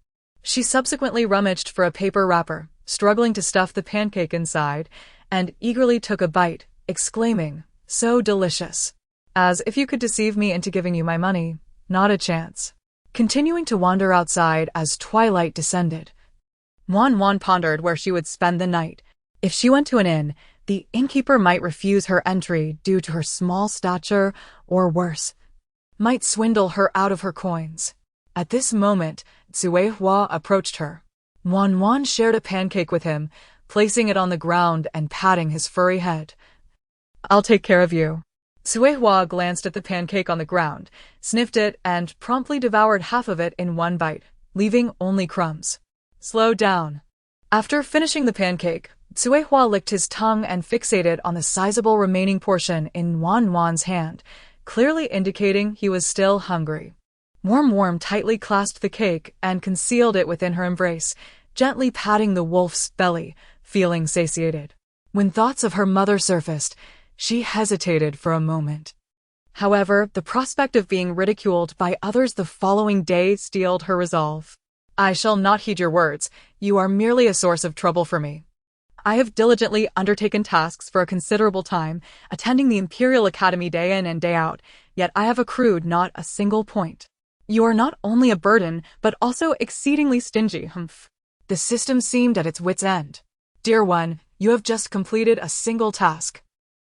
She subsequently rummaged for a paper wrapper, struggling to stuff the pancake inside, and eagerly took a bite, exclaiming, "So delicious! As if you could deceive me into giving you my money. Not a chance." Continuing to wander outside as twilight descended, Wan pondered where she would spend the night. If she went to an inn, the innkeeper might refuse her entry due to her small stature, or worse, might swindle her out of her coins. At this moment, Tsuehua approached her. Wan shared a pancake with him, placing it on the ground and patting his furry head. "I'll take care of you." Tsuehua glanced at the pancake on the ground, sniffed it, and promptly devoured half of it in one bite, leaving only crumbs. "Slow down." After finishing the pancake, Tsuehua licked his tongue and fixated on the sizable remaining portion in Wan's hand, clearly indicating he was still hungry. Worm tightly clasped the cake and concealed it within her embrace, gently patting the wolf's belly, feeling satiated. When thoughts of her mother surfaced, she hesitated for a moment. However, the prospect of being ridiculed by others the following day steeled her resolve. "I shall not heed your words. You are merely a source of trouble for me. I have diligently undertaken tasks for a considerable time, attending the Imperial Academy day in and day out, yet I have accrued not a single point. You are not only a burden, but also exceedingly stingy, humph. The system seemed at its wit's end. Dear one, you have just completed a single task.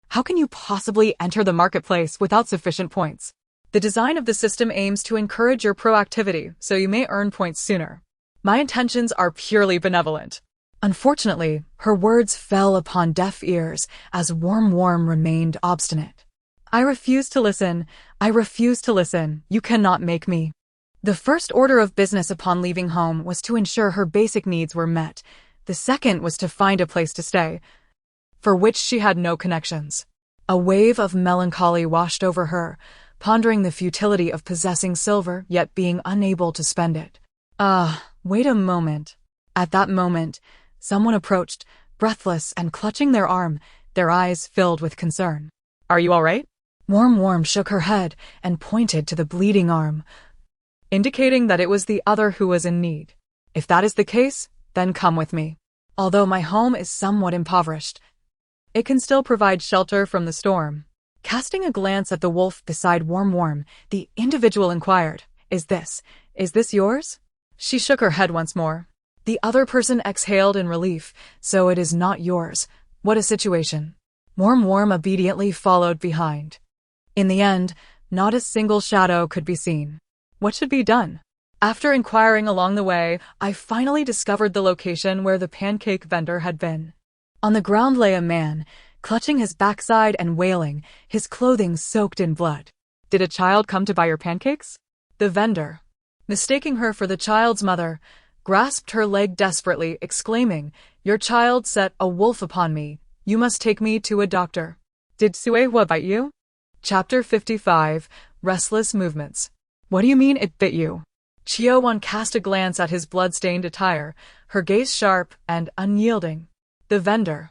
How can you possibly enter the marketplace without sufficient points? The design of the system aims to encourage your proactivity, so you may earn points sooner. My intentions are purely benevolent. Unfortunately, her words fell upon deaf ears as Worm remained obstinate. I refuse to listen. I refuse to listen. You cannot make me. The first order of business upon leaving home was to ensure her basic needs were met. The second was to find a place to stay, for which she had no connections. A wave of melancholy washed over her, pondering the futility of possessing silver, yet being unable to spend it. Wait a moment. At that moment, someone approached, breathless and clutching their arm, their eyes filled with concern. Are you all right? Worm shook her head and pointed to the bleeding arm, indicating that it was the other who was in need. If that is the case, then come with me. Although my home is somewhat impoverished, it can still provide shelter from the storm. Casting a glance at the wolf beside Worm, the individual inquired, Is this yours? She shook her head once more. The other person exhaled in relief. So it is not yours. What a situation. Worm obediently followed behind. In the end, not a single shadow could be seen. What should be done? After inquiring along the way, I finally discovered the location where the pancake vendor had been. On the ground lay a man, clutching his backside and wailing, his clothing soaked in blood. Did a child come to buy your pancakes? The vendor, mistaking her for the child's mother, grasped her leg desperately, exclaiming, Your child set a wolf upon me. You must take me to a doctor. Did Suehua bite you? Chapter 55, Restless Movements. What do you mean it bit you? Chio-won cast a glance at his blood-stained attire, her gaze sharp and unyielding. The vendor,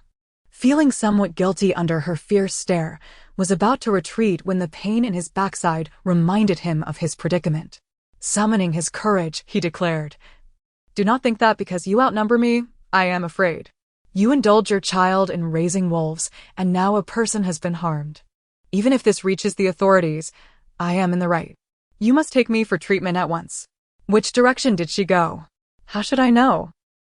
feeling somewhat guilty under her fierce stare, was about to retreat when the pain in his backside reminded him of his predicament. Summoning his courage, he declared, Do not think that because you outnumber me, I am afraid. You indulge your child in raising wolves, and now a person has been harmed. Even if this reaches the authorities, I am in the right. You must take me for treatment at once. Which direction did she go? How should I know?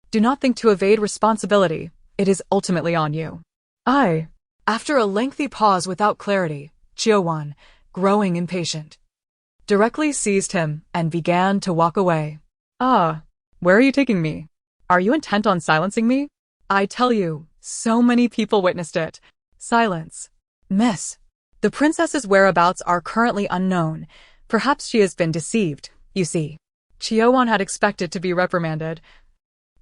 Do not think to evade responsibility. It is ultimately on you. After a lengthy pause without clarity, Chio-won, growing impatient, directly seized him and began to walk away. Where are you taking me? Are you intent on silencing me? I tell you, so many people witnessed it. Silence. Miss. The princess's whereabouts are currently unknown. Perhaps she has been deceived, you see. Chio-won had expected to be reprimanded,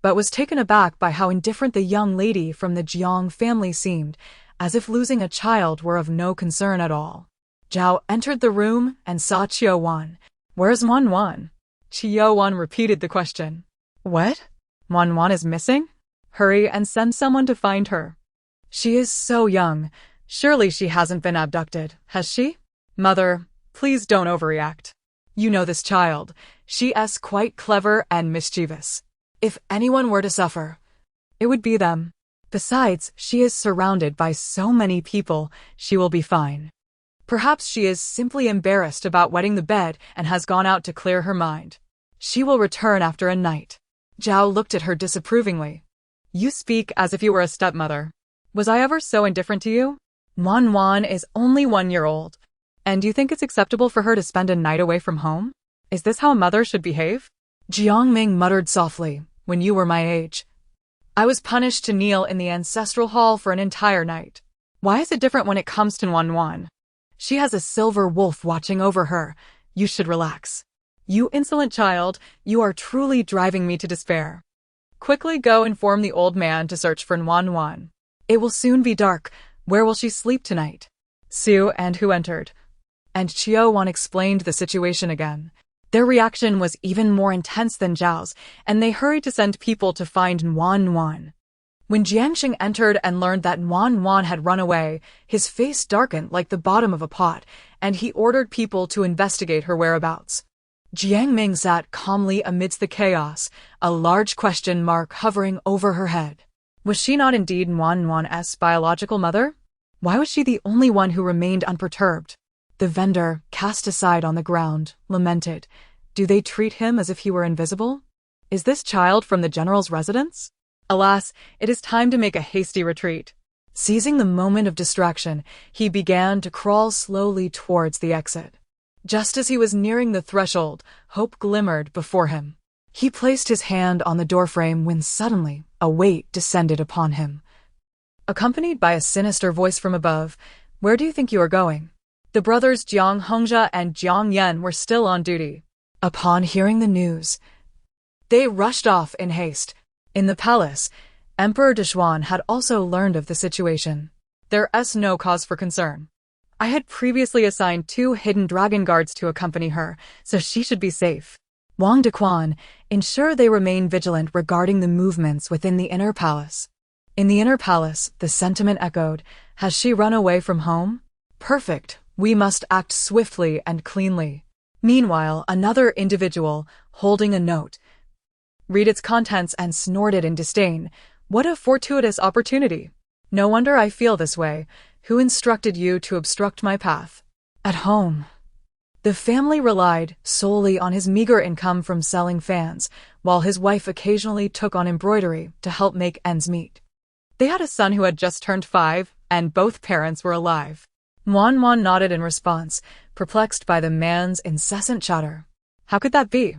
but was taken aback by how indifferent the young lady from the Jiang family seemed, as if losing a child were of no concern at all. Zhao entered the room and saw Chio-won. Where's Wan? Chio-won repeated the question. What? Wan is missing? Hurry and send someone to find her. She is so young. Surely she hasn't been abducted, has she? Mother, please don't overreact. You know this child. She's quite clever and mischievous. If anyone were to suffer, it would be them. Besides, she is surrounded by so many people, she will be fine. Perhaps she is simply embarrassed about wetting the bed and has gone out to clear her mind. She will return after a night. Zhao looked at her disapprovingly. You speak as if you were a stepmother. Was I ever so indifferent to you? Wan is only 1 year old. And you think it's acceptable for her to spend a night away from home? Is this how a mother should behave? Jiangming muttered softly, When you were my age, I was punished to kneel in the ancestral hall for an entire night. Why is it different when it comes to Wan? She has a silver wolf watching over her. You should relax. You insolent child, you are truly driving me to despair. Quickly go inform the old man to search for Wan. It will soon be dark. Where will she sleep tonight? Su and Hu entered, and Chio-won explained the situation again. Their reaction was even more intense than Zhao's, and they hurried to send people to find Wan. When Jiangxing entered and learned that Wan had run away, his face darkened like the bottom of a pot, and he ordered people to investigate her whereabouts. Jiangming sat calmly amidst the chaos, a large question mark hovering over her head. Was she not indeed Wan's biological mother? Why was she the only one who remained unperturbed? The vendor, cast aside on the ground, lamented, Do they treat him as if he were invisible? Is this child from the general's residence? Alas, it is time to make a hasty retreat. Seizing the moment of distraction, he began to crawl slowly towards the exit. Just as he was nearing the threshold, hope glimmered before him. He placed his hand on the doorframe when suddenly a weight descended upon him. Accompanied by a sinister voice from above, "Where do you think you are going?" The brothers Jiang Hongzhe and Jiang Yan were still on duty. Upon hearing the news, they rushed off in haste. In the palace, Emperor Deshwan had also learned of the situation. There's no cause for concern. I had previously assigned 2 hidden dragon guards to accompany her, so she should be safe. Wang Dequan, ensure they remain vigilant regarding the movements within the inner palace. In the inner palace, the sentiment echoed, "Has she run away from home? Perfect, we must act swiftly and cleanly." Meanwhile, another individual, holding a note, read its contents and snorted in disdain. "What a fortuitous opportunity. No wonder I feel this way. Who instructed you to obstruct my path?" At home, the family relied solely on his meager income from selling fans, while his wife occasionally took on embroidery to help make ends meet. They had a son who had just turned 5, and both parents were alive. Wan nodded in response, perplexed by the man's incessant chatter. How could that be?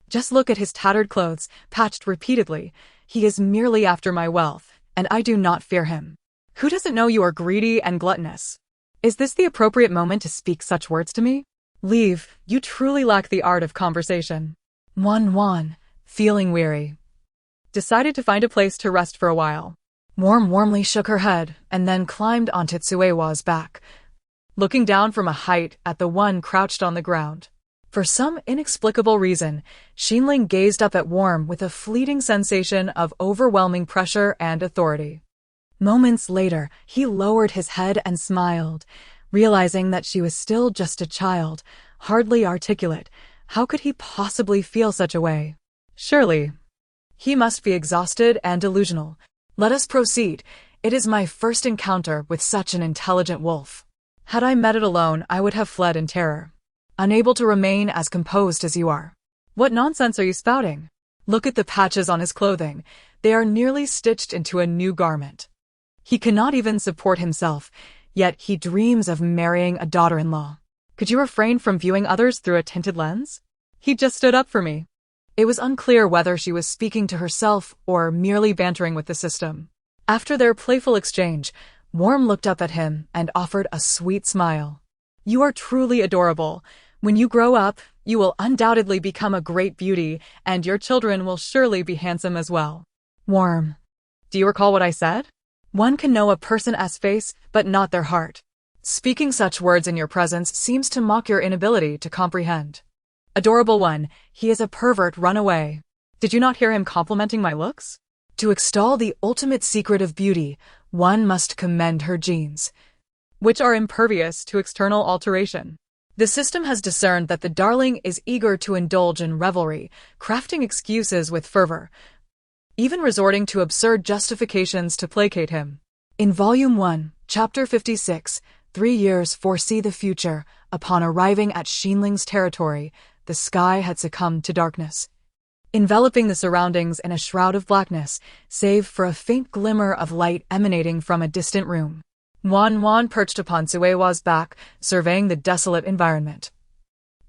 Just look at his tattered clothes, patched repeatedly. He is merely after my wealth, and I do not fear him. Who doesn't know you are greedy and gluttonous? Is this the appropriate moment to speak such words to me? Leave, you truly lack the art of conversation. Wan, feeling weary, decided to find a place to rest for a while. Warmly shook her head and then climbed onto Tsuewa's back, looking down from a height at the one crouched on the ground. For some inexplicable reason, Xinling gazed up at Worm with a fleeting sensation of overwhelming pressure and authority. Moments later, he lowered his head and smiled, realizing that she was still just a child, hardly articulate. How could he possibly feel such a way? Surely, he must be exhausted and delusional. Let us proceed. It is my first encounter with such an intelligent wolf. Had I met it alone, I would have fled in terror, unable to remain as composed as you are. What nonsense are you spouting? Look at the patches on his clothing. They are nearly stitched into a new garment. He cannot even support himself, yet he dreams of marrying a daughter-in-law. Could you refrain from viewing others through a tinted lens? He just stood up for me. It was unclear whether she was speaking to herself or merely bantering with the system. After their playful exchange, Worm looked up at him and offered a sweet smile. You are truly adorable. When you grow up, you will undoubtedly become a great beauty, and your children will surely be handsome as well. Worm, do you recall what I said? One can know a person's face, but not their heart. Speaking such words in your presence seems to mock your inability to comprehend. Adorable one, he is a pervert, run away. Did you not hear him complimenting my looks? To extol the ultimate secret of beauty, one must commend her genes, which are impervious to external alteration. The system has discerned that the darling is eager to indulge in revelry, crafting excuses with fervor, even resorting to absurd justifications to placate him. In Volume 1, Chapter 56, 3 years foresee the future, upon arriving at Xinling's territory, the sky had succumbed to darkness, enveloping the surroundings in a shroud of blackness, save for a faint glimmer of light emanating from a distant room. Wan perched upon Tsuewa's back, surveying the desolate environment,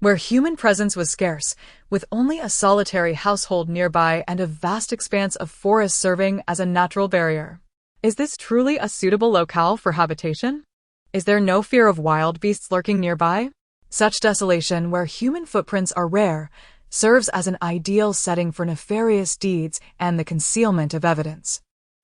where human presence was scarce, with only a solitary household nearby and a vast expanse of forest serving as a natural barrier. Is this truly a suitable locale for habitation? Is there no fear of wild beasts lurking nearby? Such desolation, where human footprints are rare, serves as an ideal setting for nefarious deeds and the concealment of evidence.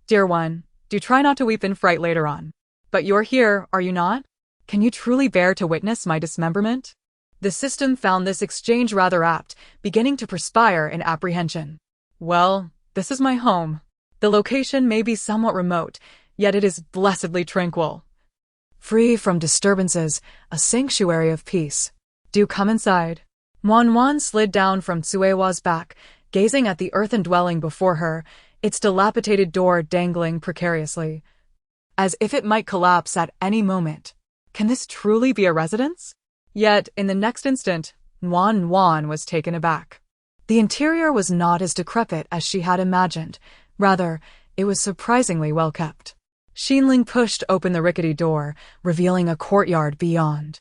Dear one, do try not to weep in fright later on. But you're here, are you not? Can you truly bear to witness my dismemberment? The system found this exchange rather apt, beginning to perspire in apprehension. Well, this is my home. The location may be somewhat remote, yet it is blessedly tranquil. Free from disturbances, a sanctuary of peace. Do come inside. Wan slid down from Tsuewa's back, gazing at the earthen dwelling before her, its dilapidated door dangling precariously, as if it might collapse at any moment. Can this truly be a residence? Yet, in the next instant, Wan was taken aback. The interior was not as decrepit as she had imagined. Rather, it was surprisingly well kept. Xinling pushed open the rickety door, revealing a courtyard beyond.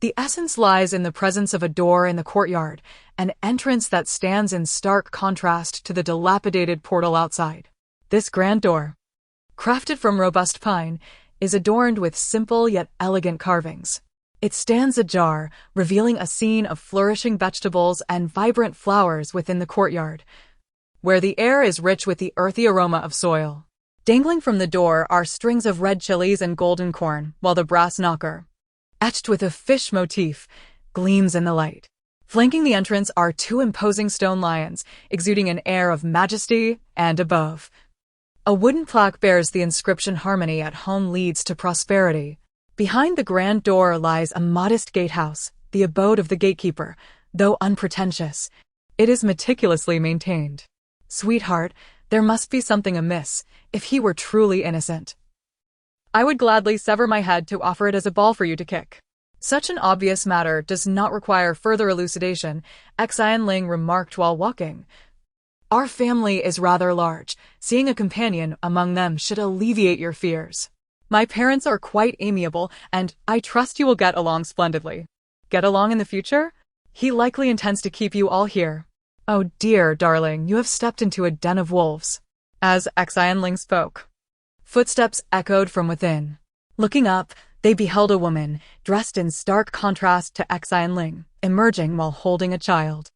The essence lies in the presence of a door in the courtyard, an entrance that stands in stark contrast to the dilapidated portal outside. This grand door, crafted from robust pine, is adorned with simple yet elegant carvings. It stands ajar, revealing a scene of flourishing vegetables and vibrant flowers within the courtyard, where the air is rich with the earthy aroma of soil. Dangling from the door are strings of red chilies and golden corn, while the brass knocker, etched with a fish motif, gleams in the light. Flanking the entrance are two imposing stone lions, exuding an air of majesty, and above, a wooden plaque bears the inscription "Harmony at home leads to prosperity." Behind the grand door lies a modest gatehouse, the abode of the gatekeeper. Though unpretentious, it is meticulously maintained. Sweetheart, there must be something amiss, if he were truly innocent. I would gladly sever my head to offer it as a ball for you to kick. Such an obvious matter does not require further elucidation, Exclaims remarked while walking. Our family is rather large. Seeing a companion among them should alleviate your fears. My parents are quite amiable, and I trust you will get along splendidly. Get along in the future? He likely intends to keep you all here. Oh dear, darling, you have stepped into a den of wolves. As Exclaims spoke, footsteps echoed from within. Looking up, they beheld a woman, dressed in stark contrast to Exclaims, emerging while holding a child.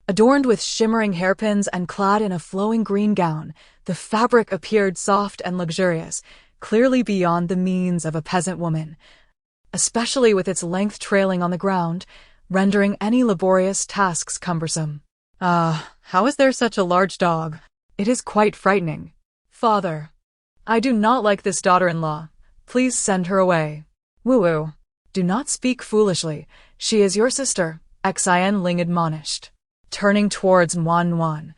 Adorned with shimmering hairpins and clad in a flowing green gown, the fabric appeared soft and luxurious, clearly beyond the means of a peasant woman, especially with its length trailing on the ground, rendering any laborious tasks cumbersome. How is there such a large dog? It is quite frightening. Father, I do not like this daughter-in-law. Please send her away. Woo-woo. Do not speak foolishly. She is your sister, Exclaims admonished. Turning towards Wan,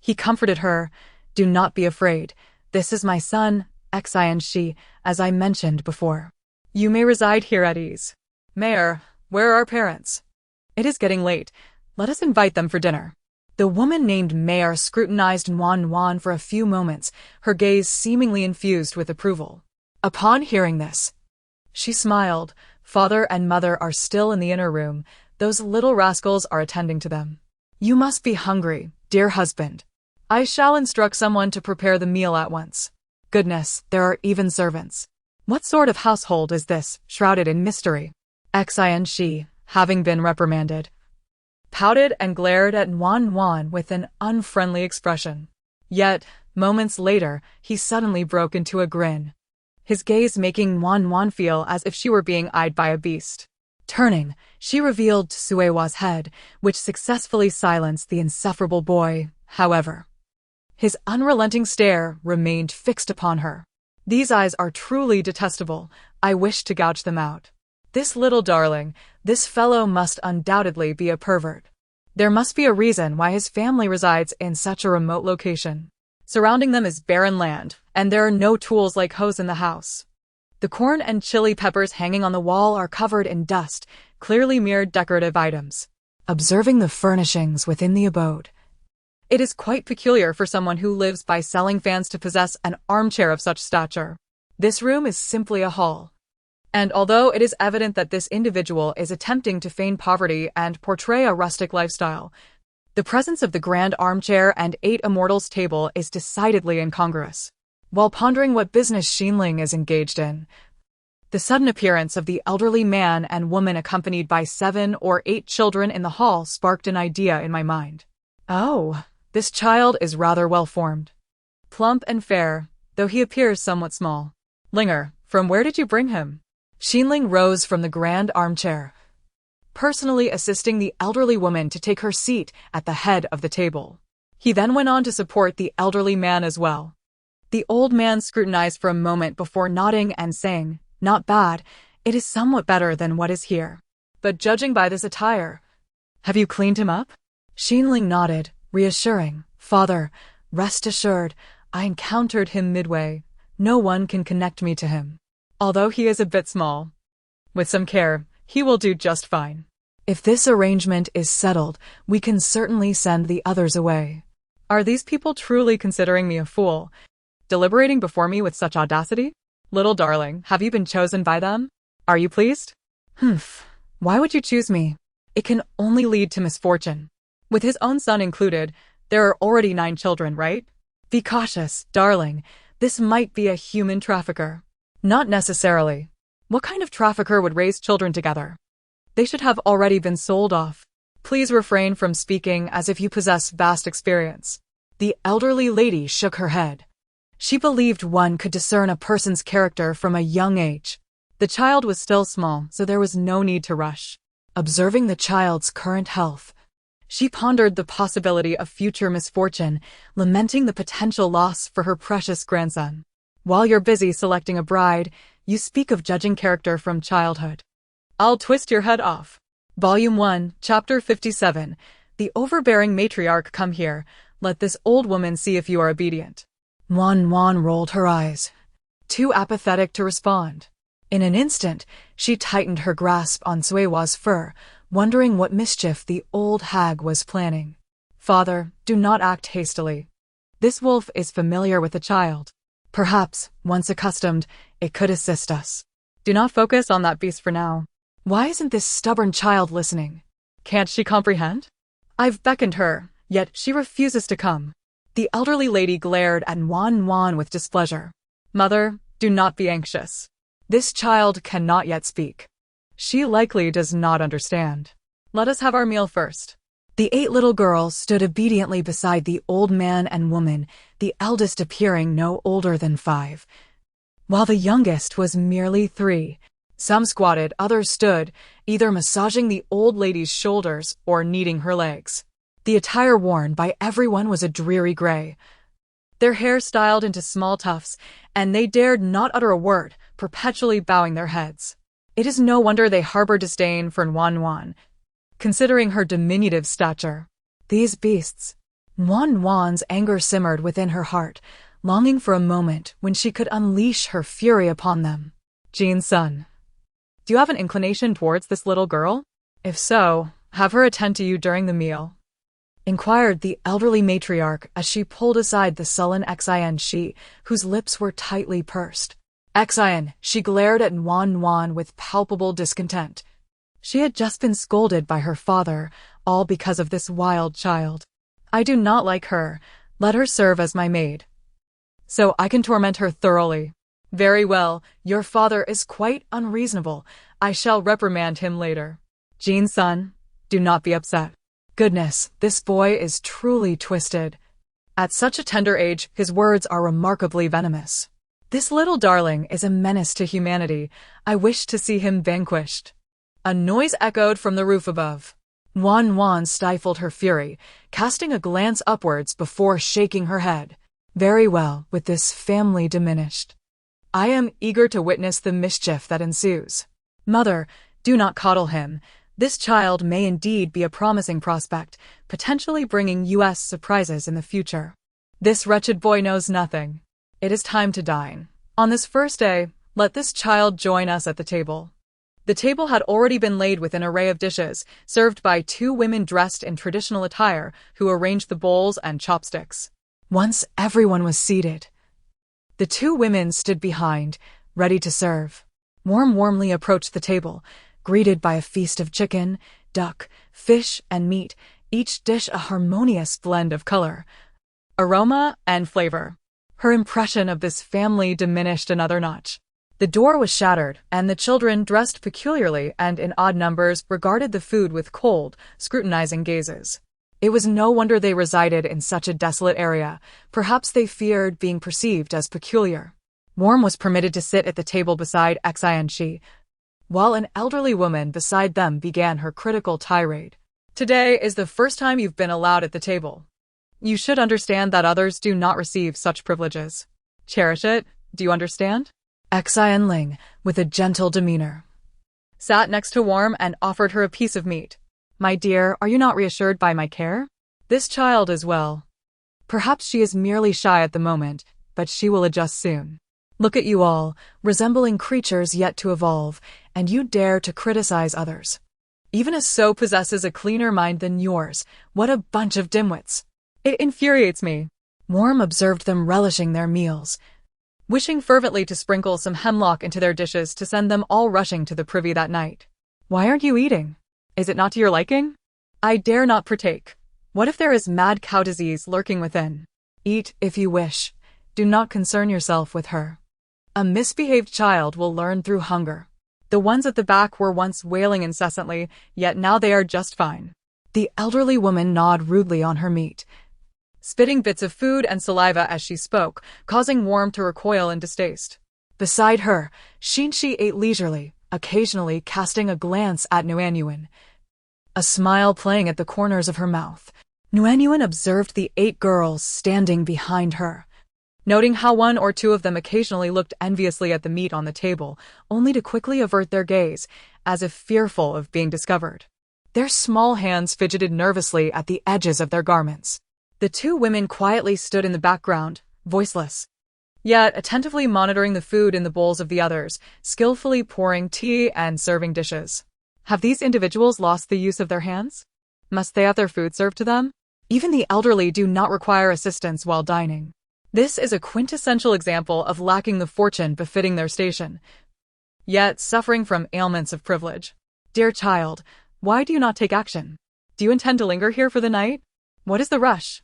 he comforted her. Do not be afraid. This is my son, Exclaims, as I mentioned before. You may reside here at ease. Mayor, where are our parents? It is getting late. Let us invite them for dinner. The woman named Mayor scrutinized Wan for a few moments, her gaze seemingly infused with approval. Upon hearing this, she smiled. Father and mother are still in the inner room. Those little rascals are attending to them. You must be hungry, dear husband. I shall instruct someone to prepare the meal at once. Goodness, there are even servants. What sort of household is this, shrouded in mystery? Exclaims, having been reprimanded, pouted and glared at Wan with an unfriendly expression. Yet, moments later, he suddenly broke into a grin, his gaze making Wan feel as if she were being eyed by a beast. Turning, she revealed Suewa's head, which successfully silenced the insufferable boy. However, his unrelenting stare remained fixed upon her. These eyes are truly detestable. I wish to gouge them out. This little darling, this fellow must undoubtedly be a pervert. There must be a reason why his family resides in such a remote location. Surrounding them is barren land, and there are no tools like hoes in the house. The corn and chili peppers hanging on the wall are covered in dust, clearly mere decorative items. Observing the furnishings within the abode, it is quite peculiar for someone who lives by selling fans to possess an armchair of such stature. This room is simply a hall. And although it is evident that this individual is attempting to feign poverty and portray a rustic lifestyle, the presence of the grand armchair and 8 immortals table is decidedly incongruous. While pondering what business Xinling is engaged in, the sudden appearance of the elderly man and woman accompanied by 7 or 8 children in the hall sparked an idea in my mind. Oh, this child is rather well-formed. Plump and fair, though he appears somewhat small. Linger, from where did you bring him? Xinling rose from the grand armchair, personally assisting the elderly woman to take her seat at the head of the table. He then went on to support the elderly man as well. The old man scrutinized for a moment before nodding and saying, "Not bad, it is somewhat better than what is here. But judging by this attire, have you cleaned him up?" Xinling nodded, reassuring. "Father, rest assured, I encountered him midway. No one can connect me to him. Although he is a bit small. With some care, he will do just fine." If this arrangement is settled, we can certainly send the others away. Are these people truly considering me a fool, deliberating before me with such audacity? Little darling, have you been chosen by them? Are you pleased? Humph. Why would you choose me? It can only lead to misfortune. With his own son included, there are already 9 children, right? Be cautious, darling. This might be a human trafficker. Not necessarily. What kind of trafficker would raise children together? They should have already been sold off. Please refrain from speaking as if you possess vast experience. The elderly lady shook her head. She believed one could discern a person's character from a young age. The child was still small, so there was no need to rush. Observing the child's current health, she pondered the possibility of future misfortune, lamenting the potential loss for her precious grandson. While you're busy selecting a bride, you speak of judging character from childhood. I'll twist your head off. Volume 1, Chapter 57. The overbearing matriarch, come here. Let this old woman see if you are obedient. Wan rolled her eyes, too apathetic to respond. In an instant, she tightened her grasp on Suewa's fur, wondering what mischief the old hag was planning. Father, do not act hastily. This wolf is familiar with the child. Perhaps, once accustomed, it could assist us. Do not focus on that beast for now. Why isn't this stubborn child listening? Can't she comprehend? I've beckoned her, yet she refuses to come. The elderly lady glared at Wan with displeasure. Mother, do not be anxious. This child cannot yet speak. She likely does not understand. Let us have our meal first. The 8 little girls stood obediently beside the old man and woman, the eldest appearing no older than 5, while the youngest was merely 3. Some squatted, others stood, either massaging the old lady's shoulders or kneading her legs. The attire worn by everyone was a dreary gray, their hair styled into small tufts, and they dared not utter a word, perpetually bowing their heads. It is no wonder they harbor disdain for Wan, considering her diminutive stature. These beasts. Wan's anger simmered within her heart, longing for a moment when she could unleash her fury upon them. Jean's son. Do you have an inclination towards this little girl? If so, have her attend to you during the meal, inquired the elderly matriarch as she pulled aside the sullen Xian, whose lips were tightly pursed. Xian, she glared at Wan with palpable discontent. She had just been scolded by her father, all because of this wild child. I do not like her. Let her serve as my maid, so I can torment her thoroughly. Very well, your father is quite unreasonable. I shall reprimand him later. Jean's son, do not be upset. Goodness, this boy is truly twisted. At such a tender age, his words are remarkably venomous. This little darling is a menace to humanity. I wish to see him vanquished. A noise echoed from the roof above. Wan stifled her fury, casting a glance upwards before shaking her head. Very well, with this family diminished, I am eager to witness the mischief that ensues. Mother, do not coddle him. This child may indeed be a promising prospect, potentially bringing U.S. surprises in the future. This wretched boy knows nothing. It is time to dine. On this first day, let this child join us at the table. The table had already been laid with an array of dishes, served by 2 women dressed in traditional attire, who arranged the bowls and chopsticks. Once everyone was seated, the 2 women stood behind, ready to serve. Warmly approached the table, greeted by a feast of chicken, duck, fish, and meat, each dish a harmonious blend of color, aroma, and flavor. Her impression of this family diminished another notch. The door was shattered, and the children, dressed peculiarly and in odd numbers, regarded the food with cold, scrutinizing gazes. It was no wonder they resided in such a desolate area. Perhaps they feared being perceived as peculiar. Worm was permitted to sit at the table beside Xian, while an elderly woman beside them began her critical tirade. Today is the first time you've been allowed at the table. You should understand that others do not receive such privileges. Cherish it, do you understand? Xian Ling, with a gentle demeanor, sat next to Worm and offered her a piece of meat. My dear, are you not reassured by my care? This child is well. Perhaps she is merely shy at the moment, but she will adjust soon. Look at you all, resembling creatures yet to evolve, and you dare to criticize others. Even a sow possesses a cleaner mind than yours. What a bunch of dimwits. It infuriates me. Worm observed them relishing their meals, wishing fervently to sprinkle some hemlock into their dishes to send them all rushing to the privy that night. Why aren't you eating? Is it not to your liking? I dare not partake. What if there is mad cow disease lurking within? Eat if you wish. Do not concern yourself with her. A misbehaved child will learn through hunger. The ones at the back were once wailing incessantly, yet now they are just fine. The elderly woman gnawed rudely on her meat, spitting bits of food and saliva as she spoke, causing Worm to recoil in distaste. Beside her, Shinshi ate leisurely, occasionally casting a glance at Nuanyuan, a smile playing at the corners of her mouth. Nuanyuan observed the 8 girls standing behind her, noting how 1 or 2 of them occasionally looked enviously at the meat on the table, only to quickly avert their gaze, as if fearful of being discovered. Their small hands fidgeted nervously at the edges of their garments. The 2 women quietly stood in the background, voiceless, yet attentively monitoring the food in the bowls of the others, skillfully pouring tea and serving dishes. Have these individuals lost the use of their hands? Must they have their food served to them? Even the elderly do not require assistance while dining. This is a quintessential example of lacking the fortune befitting their station, yet suffering from ailments of privilege. Dear child, why do you not take action? Do you intend to linger here for the night? What is the rush?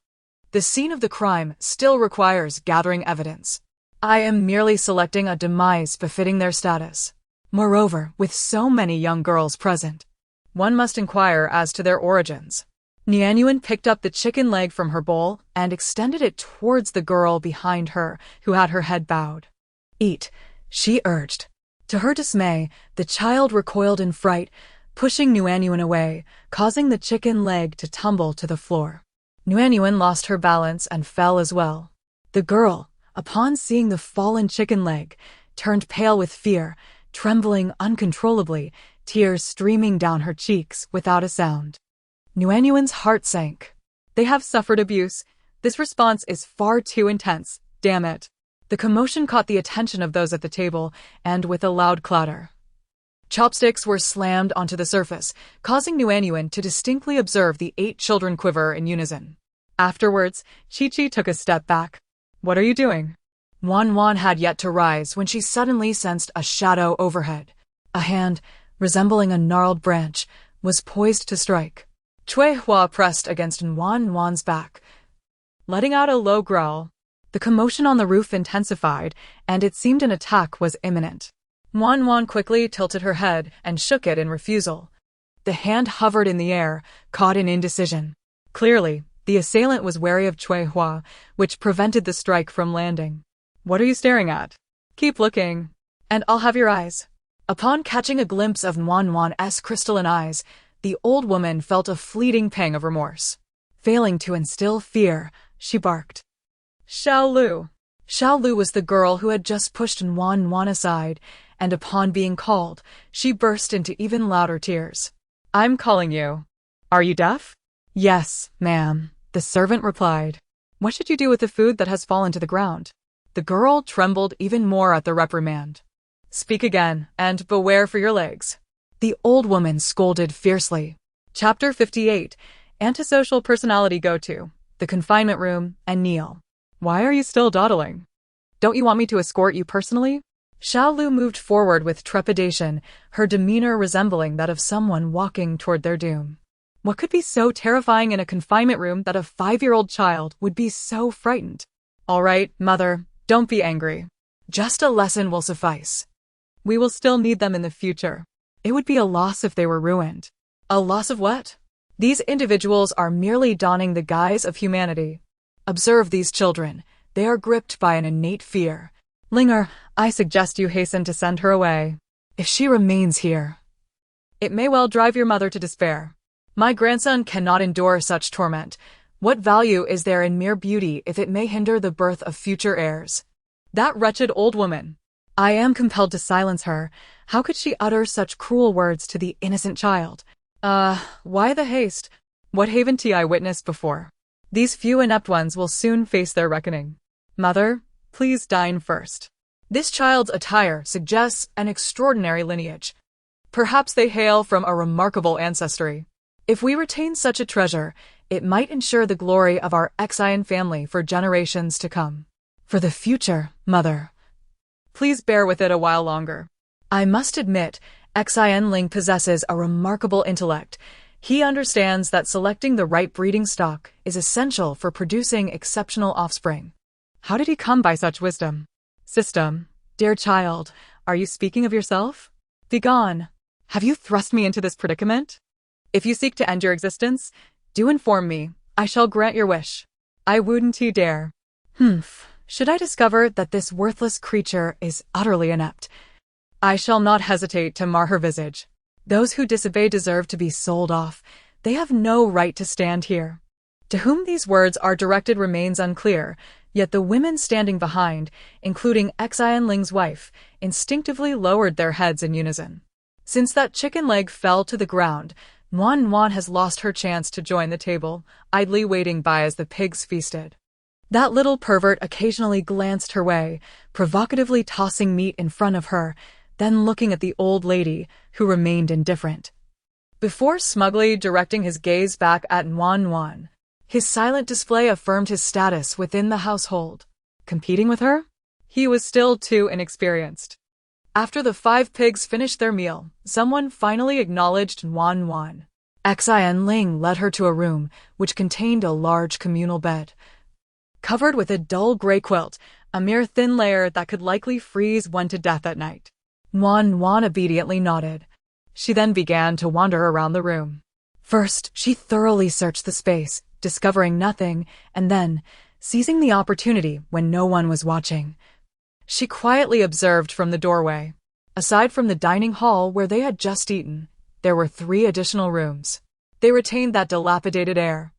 The scene of the crime still requires gathering evidence. I am merely selecting a demise befitting their status. Moreover, with so many young girls present, one must inquire as to their origins. Nuanyuan picked up the chicken leg from her bowl and extended it towards the girl behind her, who had her head bowed. Eat, she urged. To her dismay, the child recoiled in fright, pushing Nuanyuan away, causing the chicken leg to tumble to the floor. Nuanyuan lost her balance and fell as well. The girl, upon seeing the fallen chicken leg, turned pale with fear, trembling uncontrollably, tears streaming down her cheeks without a sound. Nuanyuan's heart sank. They have suffered abuse. This response is far too intense, damn it. The commotion caught the attention of those at the table, and with a loud clatter, chopsticks were slammed onto the surface, causing Nuanyuan to distinctly observe the 8 children quiver in unison. Afterwards, Chi-Chi took a step back. What are you doing? Wan had yet to rise when she suddenly sensed a shadow overhead. A hand, resembling a gnarled branch, was poised to strike. Cui Hua pressed against Wan's back, letting out a low growl. The commotion on the roof intensified, and it seemed an attack was imminent. Wan quickly tilted her head and shook it in refusal. The hand hovered in the air, caught in indecision. Clearly, the assailant was wary of Cui Hua, which prevented the strike from landing. What are you staring at? Keep looking, and I'll have your eyes. Upon catching a glimpse of Wan's crystalline eyes, the old woman felt a fleeting pang of remorse. Failing to instill fear, she barked. Xiao Lu. Xiao Lu was the girl who had just pushed Wan aside, and upon being called, she burst into even louder tears. I'm calling you. Are you deaf? Yes, ma'am, the servant replied. What should you do with the food that has fallen to the ground? The girl trembled even more at the reprimand. Speak again, and beware for your legs. The old woman scolded fiercely. Chapter 58. Antisocial personality go-to, the confinement room, and kneel. Why are you still dawdling? Don't you want me to escort you personally? Xiao Lu moved forward with trepidation, her demeanor resembling that of someone walking toward their doom. What could be so terrifying in a confinement room that a 5-year-old child would be so frightened? All right, mother, don't be angry. Just a lesson will suffice. We will still need them in the future. It would be a loss if they were ruined. A loss of what? These individuals are merely donning the guise of humanity. Observe these children. They are gripped by an innate fear. Linger, I suggest you hasten to send her away. If she remains here, it may well drive your mother to despair. My grandson cannot endure such torment. What value is there in mere beauty if it may hinder the birth of future heirs? That wretched old woman. I am compelled to silence her. How could she utter such cruel words to the innocent child? Why the haste? What haven't I witnessed before? These few inept ones will soon face their reckoning. Mother, please dine first. This child's attire suggests an extraordinary lineage. Perhaps they hail from a remarkable ancestry. If we retain such a treasure, it might ensure the glory of our Xian family for generations to come. For the future, mother. Please bear with it a while longer. I must admit, Xian Ling possesses a remarkable intellect. He understands that selecting the right breeding stock is essential for producing exceptional offspring. How did he come by such wisdom? System, dear child, are you speaking of yourself? Begone. Have you thrust me into this predicament? If you seek to end your existence, do inform me. I shall grant your wish. I wouldn't dare. Should I discover that this worthless creature is utterly inept, I shall not hesitate to mar her visage. Those who disobey deserve to be sold off. They have no right to stand here. To whom these words are directed remains unclear, yet the women standing behind, including Xian Ling's wife, instinctively lowered their heads in unison. Since that chicken leg fell to the ground, Wan has lost her chance to join the table, idly waiting by as the pigs feasted. That little pervert occasionally glanced her way, provocatively tossing meat in front of her, then looking at the old lady, who remained indifferent. Before smugly directing his gaze back at Wan, his silent display affirmed his status within the household. Competing with her? He was still too inexperienced. After the 5 pigs finished their meal, someone finally acknowledged Wan. Xian Ling led her to a room which contained a large communal bed. Covered with a dull gray quilt, a mere thin layer that could likely freeze one to death at night. Wan obediently nodded. She then began to wander around the room. First, she thoroughly searched the space, discovering nothing, and then, seizing the opportunity when no one was watching, she quietly observed from the doorway. Aside from the dining hall where they had just eaten, there were 3 additional rooms. They retained that dilapidated air.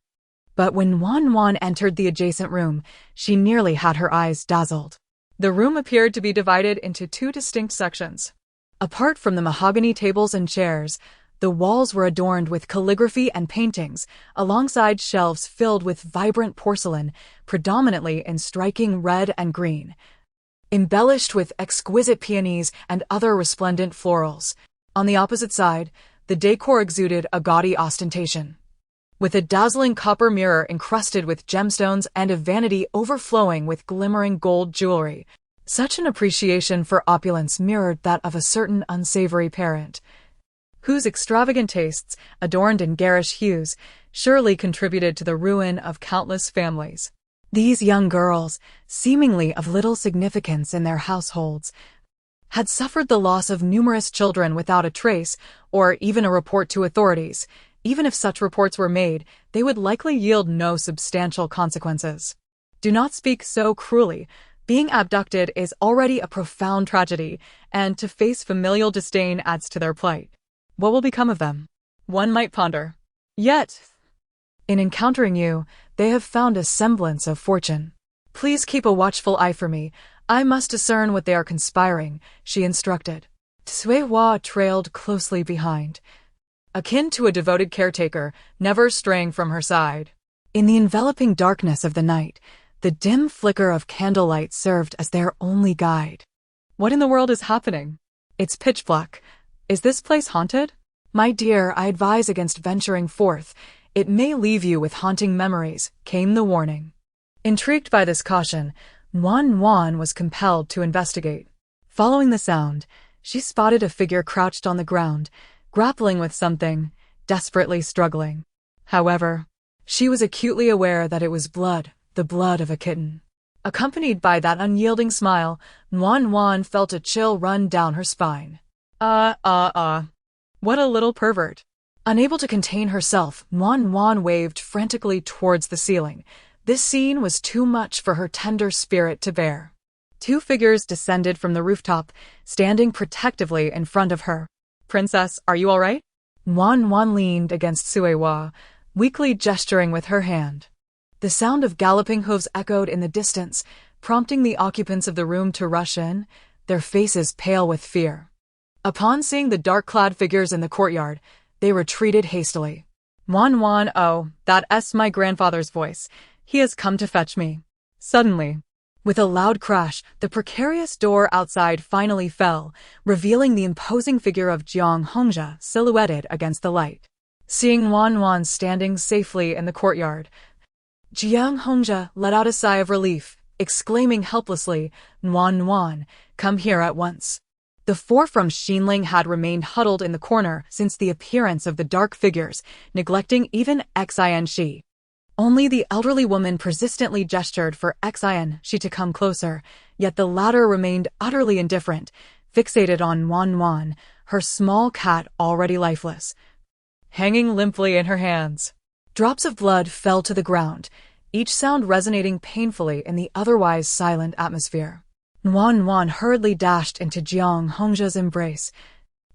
But when Wan entered the adjacent room, she nearly had her eyes dazzled. The room appeared to be divided into 2 distinct sections. Apart from the mahogany tables and chairs, the walls were adorned with calligraphy and paintings, alongside shelves filled with vibrant porcelain, predominantly in striking red and green, embellished with exquisite peonies and other resplendent florals. On the opposite side, the decor exuded a gaudy ostentation. With a dazzling copper mirror encrusted with gemstones and a vanity overflowing with glimmering gold jewelry, such an appreciation for opulence mirrored that of a certain unsavory parent, whose extravagant tastes, adorned in garish hues, surely contributed to the ruin of countless families. These young girls, seemingly of little significance in their households, had suffered the loss of numerous children without a trace or even a report to authorities. Even if such reports were made, they would likely yield no substantial consequences. Do not speak so cruelly. Being abducted is already a profound tragedy, and to face familial disdain adds to their plight. What will become of them? One might ponder. Yet, in encountering you, they have found a semblance of fortune. Please keep a watchful eye for me. I must discern what they are conspiring, she instructed. Sui Hua trailed closely behind, akin to a devoted caretaker, never straying from her side. In the enveloping darkness of the night, the dim flicker of candlelight served as their only guide. What in the world is happening? It's pitch black. Is this place haunted? My dear, I advise against venturing forth. It may leave you with haunting memories, came the warning. Intrigued by this caution, Wan was compelled to investigate. Following the sound, she spotted a figure crouched on the ground, grappling with something, desperately struggling. However, she was acutely aware that it was blood, the blood of a kitten. Accompanied by that unyielding smile, Wan felt a chill run down her spine. What a little pervert. Unable to contain herself, Wan waved frantically towards the ceiling. This scene was too much for her tender spirit to bear. 2 figures descended from the rooftop, standing protectively in front of her. Princess, are you all right? Wan leaned against Sui Hua, weakly gesturing with her hand. The sound of galloping hooves echoed in the distance, prompting the occupants of the room to rush in, their faces pale with fear. Upon seeing the dark-clad figures in the courtyard, they retreated hastily. Wan, oh, that's my grandfather's voice. He has come to fetch me. Suddenly, With a loud crash, the precarious door outside finally fell, revealing the imposing figure of Jiang Hongzhe silhouetted against the light. Seeing Wan Wan standing safely in the courtyard, Jiang Hongzhe let out a sigh of relief, exclaiming helplessly, "Wan Wan, come here at once." The four from Xinling had remained huddled in the corner since the appearance of the dark figures, neglecting even Xin. Only the elderly woman persistently gestured for Xin to come closer, yet the latter remained utterly indifferent, fixated on Wan Wan, her small cat already lifeless, hanging limply in her hands. Drops of blood fell to the ground, each sound resonating painfully in the otherwise silent atmosphere. Wan Wan hurriedly dashed into Jiang Hongzhe's embrace.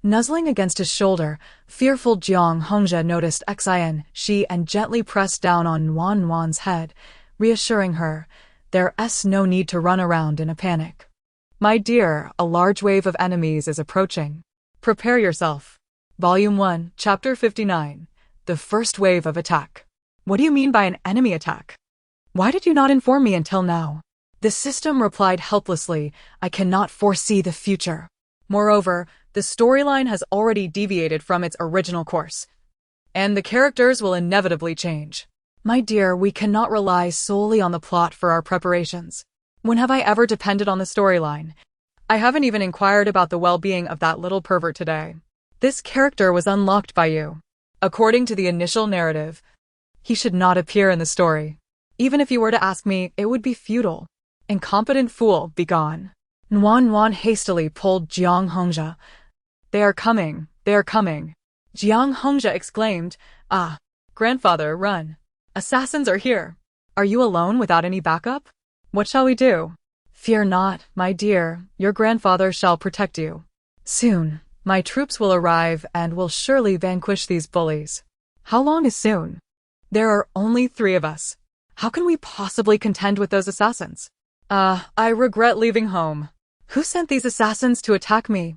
Nuzzling against his shoulder, fearful Jiang Hongzhe noticed Xin and gently pressed down on Wan Wan's head, reassuring her, "There's no need to run around in a panic. My dear, a large wave of enemies is approaching. Prepare yourself." Volume 1, Chapter 59. The First Wave of Attack. What do you mean by an enemy attack? Why did you not inform me until now? The system replied helplessly, "I cannot foresee the future. Moreover, the storyline has already deviated from its original course, and the characters will inevitably change. My dear, we cannot rely solely on the plot for our preparations. When have I ever depended on the storyline? I haven't even inquired about the well-being of that little pervert today. This character was unlocked by you. According to the initial narrative, he should not appear in the story. Even if you were to ask me, it would be futile. Incompetent fool, begone." Wan Wan hastily pulled Jiang Hongzhe. They are coming. Jiang Hongzhe exclaimed, "Ah, grandfather, run. Assassins are here. Are you alone without any backup? What shall we do?" "Fear not, my dear, your grandfather shall protect you. Soon, my troops will arrive and will surely vanquish these bullies." "How long is soon? There are only 3 of us. How can we possibly contend with those assassins? I regret leaving home. Who sent these assassins to attack me?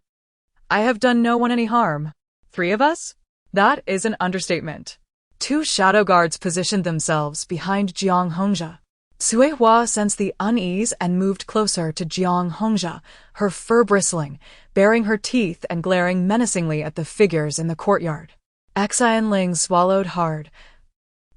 I have done no one any harm. 3 of us? That is an understatement." 2 shadow guards positioned themselves behind Jiang Hongzhe. Sui Hua sensed the unease and moved closer to Jiang Hongzhe, her fur bristling, baring her teeth and glaring menacingly at the figures in the courtyard. Xin swallowed hard,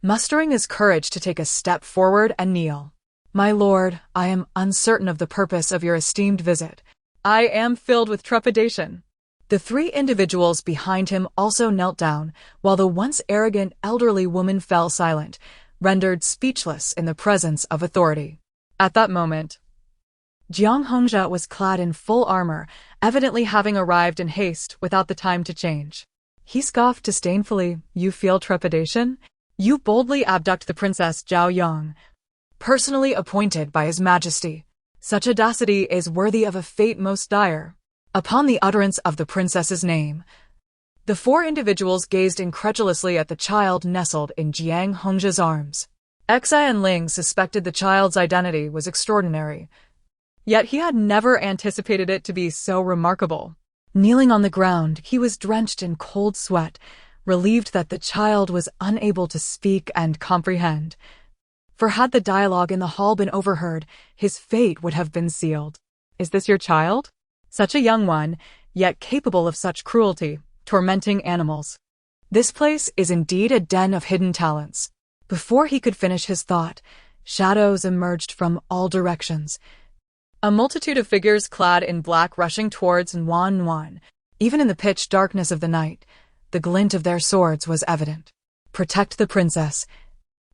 mustering his courage to take a step forward and kneel. "My lord, I am uncertain of the purpose of your esteemed visit. I am filled with trepidation." The 3 individuals behind him also knelt down, while the once arrogant elderly woman fell silent, rendered speechless in the presence of authority. At that moment, Jiang Hongzhe was clad in full armor, evidently having arrived in haste without the time to change. He scoffed disdainfully, "You feel trepidation? You boldly abduct the Princess Zhao Yang, personally appointed by His Majesty. Such audacity is worthy of a fate most dire." Upon the utterance of the princess's name, the 4 individuals gazed incredulously at the child nestled in Jiang Hongzhe's arms. Xin suspected the child's identity was extraordinary, yet he had never anticipated it to be so remarkable. Kneeling on the ground, he was drenched in cold sweat, relieved that the child was unable to speak and comprehend. For had the dialogue in the hall been overheard, his fate would have been sealed. "Is this your child? Such a young one, yet capable of such cruelty, tormenting animals. This place is indeed a den of hidden talents." Before he could finish his thought, shadows emerged from all directions. A multitude of figures clad in black rushing towards Wan Wan. Even in the pitch darkness of the night, the glint of their swords was evident. "Protect the princess.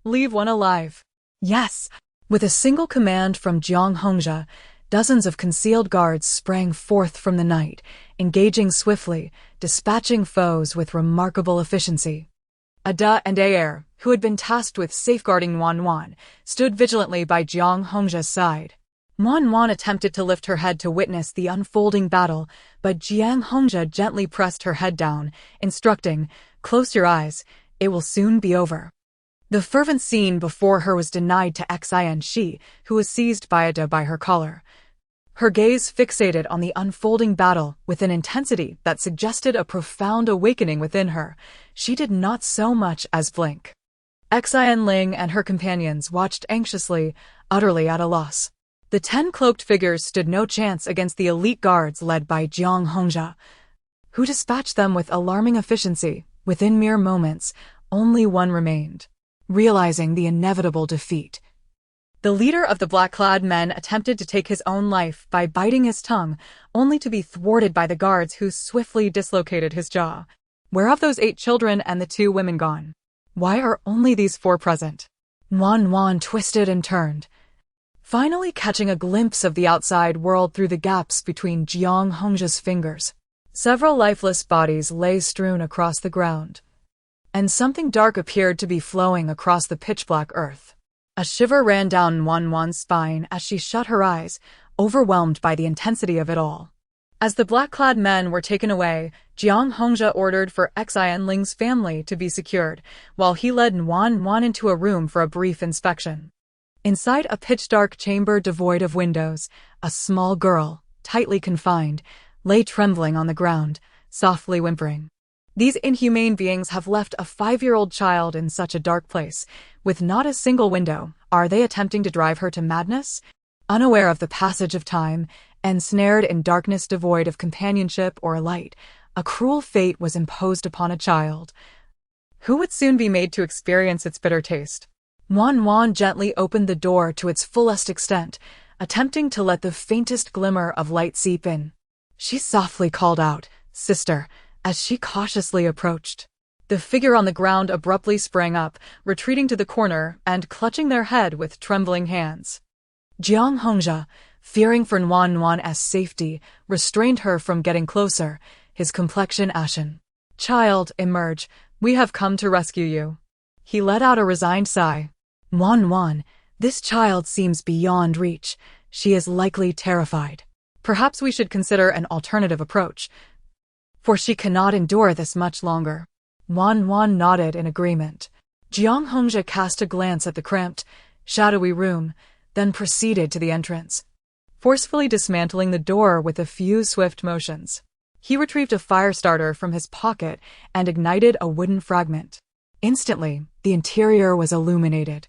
Leave one alive." "Yes." With a single command from Jiang Hongzhe, dozens of concealed guards sprang forth from the night, engaging swiftly, dispatching foes with remarkable efficiency. Ada and Aer, who had been tasked with safeguarding Wan Wan, stood vigilantly by Jiang Hongzhe's side. Wan Wan attempted to lift her head to witness the unfolding battle, but Jiang Hongzhe gently pressed her head down, instructing, "Close your eyes, it will soon be over." The fervent scene before her was denied to Xin, who was seized by Ada by her collar. Her gaze fixated on the unfolding battle with an intensity that suggested a profound awakening within her. She did not so much as blink. Xin and her companions watched anxiously, utterly at a loss. The 10 cloaked figures stood no chance against the elite guards led by Jiang Hongzhe, who dispatched them with alarming efficiency. Within mere moments, only one remained. Realizing the inevitable defeat, the leader of the black-clad men attempted to take his own life by biting his tongue, only to be thwarted by the guards who swiftly dislocated his jaw. Where have those 8 children and the 2 women gone? Why are only these 4 present? Wan twisted and turned, finally catching a glimpse of the outside world through the gaps between Jiang Hongzhe's fingers. Several lifeless bodies lay strewn across the ground, and something dark appeared to be flowing across the pitch-black earth. A shiver ran down Wan's spine as she shut her eyes, overwhelmed by the intensity of it all. As the black-clad men were taken away, Jiang Hongzhe ordered for Xian Ling's family to be secured, while he led Wan into a room for a brief inspection. Inside a pitch-dark chamber devoid of windows, a small girl, tightly confined, lay trembling on the ground, softly whimpering. These inhumane beings have left a 5-year-old child in such a dark place, with not a single window. Are they attempting to drive her to madness? Unaware of the passage of time, ensnared in darkness devoid of companionship or light, a cruel fate was imposed upon a child, who would soon be made to experience its bitter taste. Wan gently opened the door to its fullest extent, attempting to let the faintest glimmer of light seep in. She softly called out, "Sister," as she cautiously approached. The figure on the ground abruptly sprang up, retreating to the corner and clutching their head with trembling hands. Jiang Hongzhe, fearing for Wan's safety, restrained her from getting closer, his complexion ashen. "Child, emerge. We have come to rescue you." He let out a resigned sigh. Wan, this child seems beyond reach. She is likely terrified. Perhaps we should consider an alternative approach, for she cannot endure this much longer. Wan nodded in agreement. Jiang Hongzhe cast a glance at the cramped, shadowy room, then proceeded to the entrance, forcefully dismantling the door with a few swift motions. He retrieved a fire starter from his pocket and ignited a wooden fragment. Instantly, the interior was illuminated,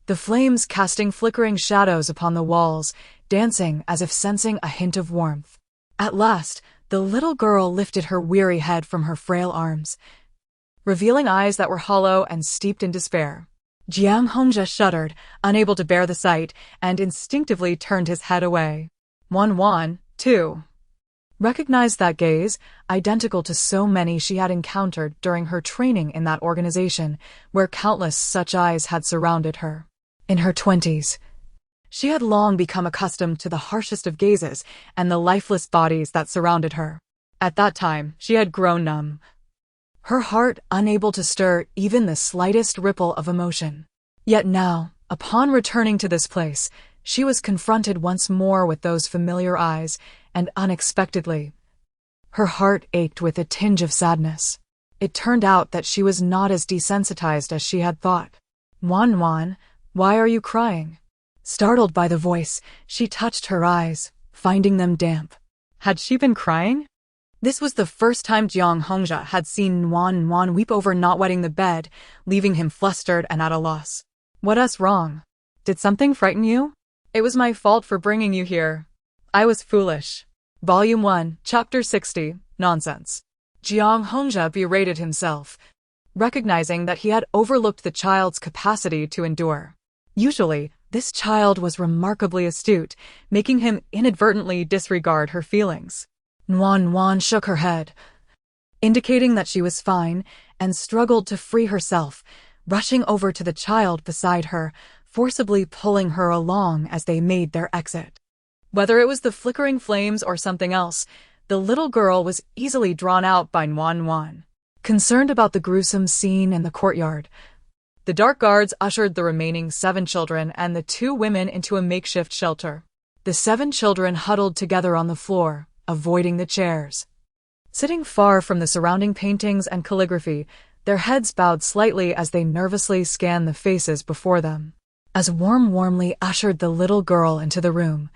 the flames casting flickering shadows upon the walls, dancing as if sensing a hint of warmth. At last, the little girl lifted her weary head from her frail arms, revealing eyes that were hollow and steeped in despair. Jiang Hongzhe shuddered, unable to bear the sight, and instinctively turned his head away. Wan, too, recognized that gaze, identical to so many she had encountered during her training in that organization, where countless such eyes had surrounded her. In her 20s, she had long become accustomed to the harshest of gazes and the lifeless bodies that surrounded her. At that time, she had grown numb, her heart unable to stir even the slightest ripple of emotion. Yet now, upon returning to this place, she was confronted once more with those familiar eyes, and unexpectedly, her heart ached with a tinge of sadness. It turned out that she was not as desensitized as she had thought. Wan, why are you crying?" Startled by the voice, she touched her eyes, finding them damp. Had she been crying? This was the first time Jiang Hongzhe had seen Wan weep over not wetting the bed, leaving him flustered and at a loss. "What's wrong? Did something frighten you?" "It was my fault for bringing you here. I was foolish." Volume 1, Chapter 60, Nonsense. Jiang Hongzhe berated himself, recognizing that he had overlooked the child's capacity to endure. Usually, this child was remarkably astute, making him inadvertently disregard her feelings. Wan shook her head, indicating that she was fine, and struggled to free herself, rushing over to the child beside her, forcibly pulling her along as they made their exit. Whether it was the flickering flames or something else, the little girl was easily drawn out by Wan. Concerned about the gruesome scene in the courtyard, the dark guards ushered the remaining 7 children and the 2 women into a makeshift shelter. The 7 children huddled together on the floor, avoiding the chairs. Sitting far from the surrounding paintings and calligraphy, their heads bowed slightly as they nervously scanned the faces before them. As warmly ushered the little girl into the room,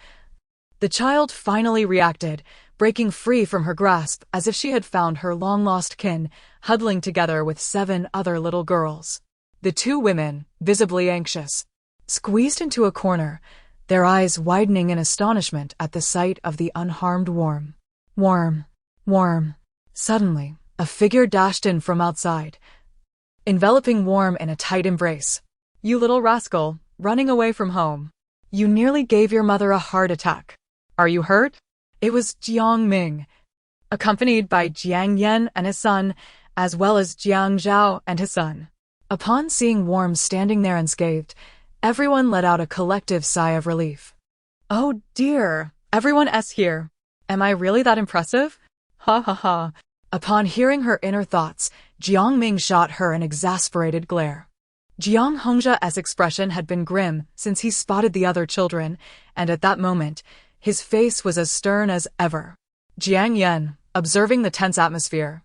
the child finally reacted, breaking free from her grasp as if she had found her long-lost kin, huddling together with 7 other little girls. The 2 women, visibly anxious, squeezed into a corner, their eyes widening in astonishment at the sight of the unharmed Worm. Worm. Suddenly, a figure dashed in from outside, enveloping Worm in a tight embrace. "You little rascal, running away from home. You nearly gave your mother a heart attack. Are you hurt?" It was Jiang Ming, accompanied by Jiang Yan and his son, as well as Jiang Zhao and his son. Upon seeing Worm standing there unscathed, everyone let out a collective sigh of relief. "Oh dear, everyone's here. Am I really that impressive? Ha ha ha." Upon hearing her inner thoughts, Jiang Ming shot her an exasperated glare. Jiang Hongjia's expression had been grim since he spotted the other children, and at that moment, his face was as stern as ever. Jiang Yan, observing the tense atmosphere,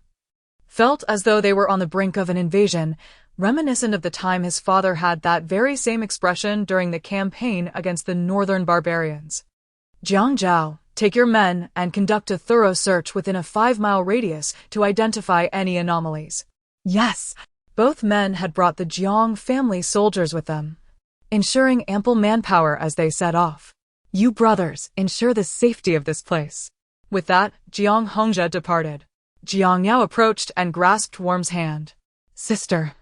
felt as though they were on the brink of an invasion, reminiscent of the time his father had that very same expression during the campaign against the northern barbarians. "Jiang Zhao, take your men and conduct a thorough search within a 5-mile radius to identify any anomalies." Yes, both men had brought the Jiang family soldiers with them, ensuring ample manpower as they set off. "You brothers, ensure the safety of this place." With that, Jiang Hongjia departed. Jiang Yao approached and grasped Worm's hand. "Sister,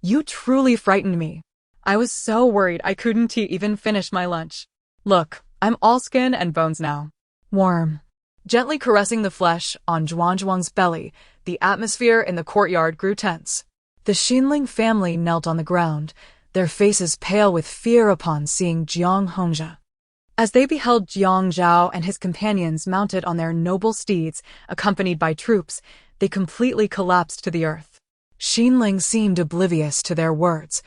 you truly frightened me. I was so worried I couldn't even finish my lunch. Look, I'm all skin and bones now." Worm, gently caressing the flesh on Zhuang's belly, the atmosphere in the courtyard grew tense. The Xinling family knelt on the ground, their faces pale with fear upon seeing Jiang Hongjia. As they beheld Jiang Zhao and his companions mounted on their noble steeds, accompanied by troops, they completely collapsed to the earth. Xinling seemed oblivious to their words,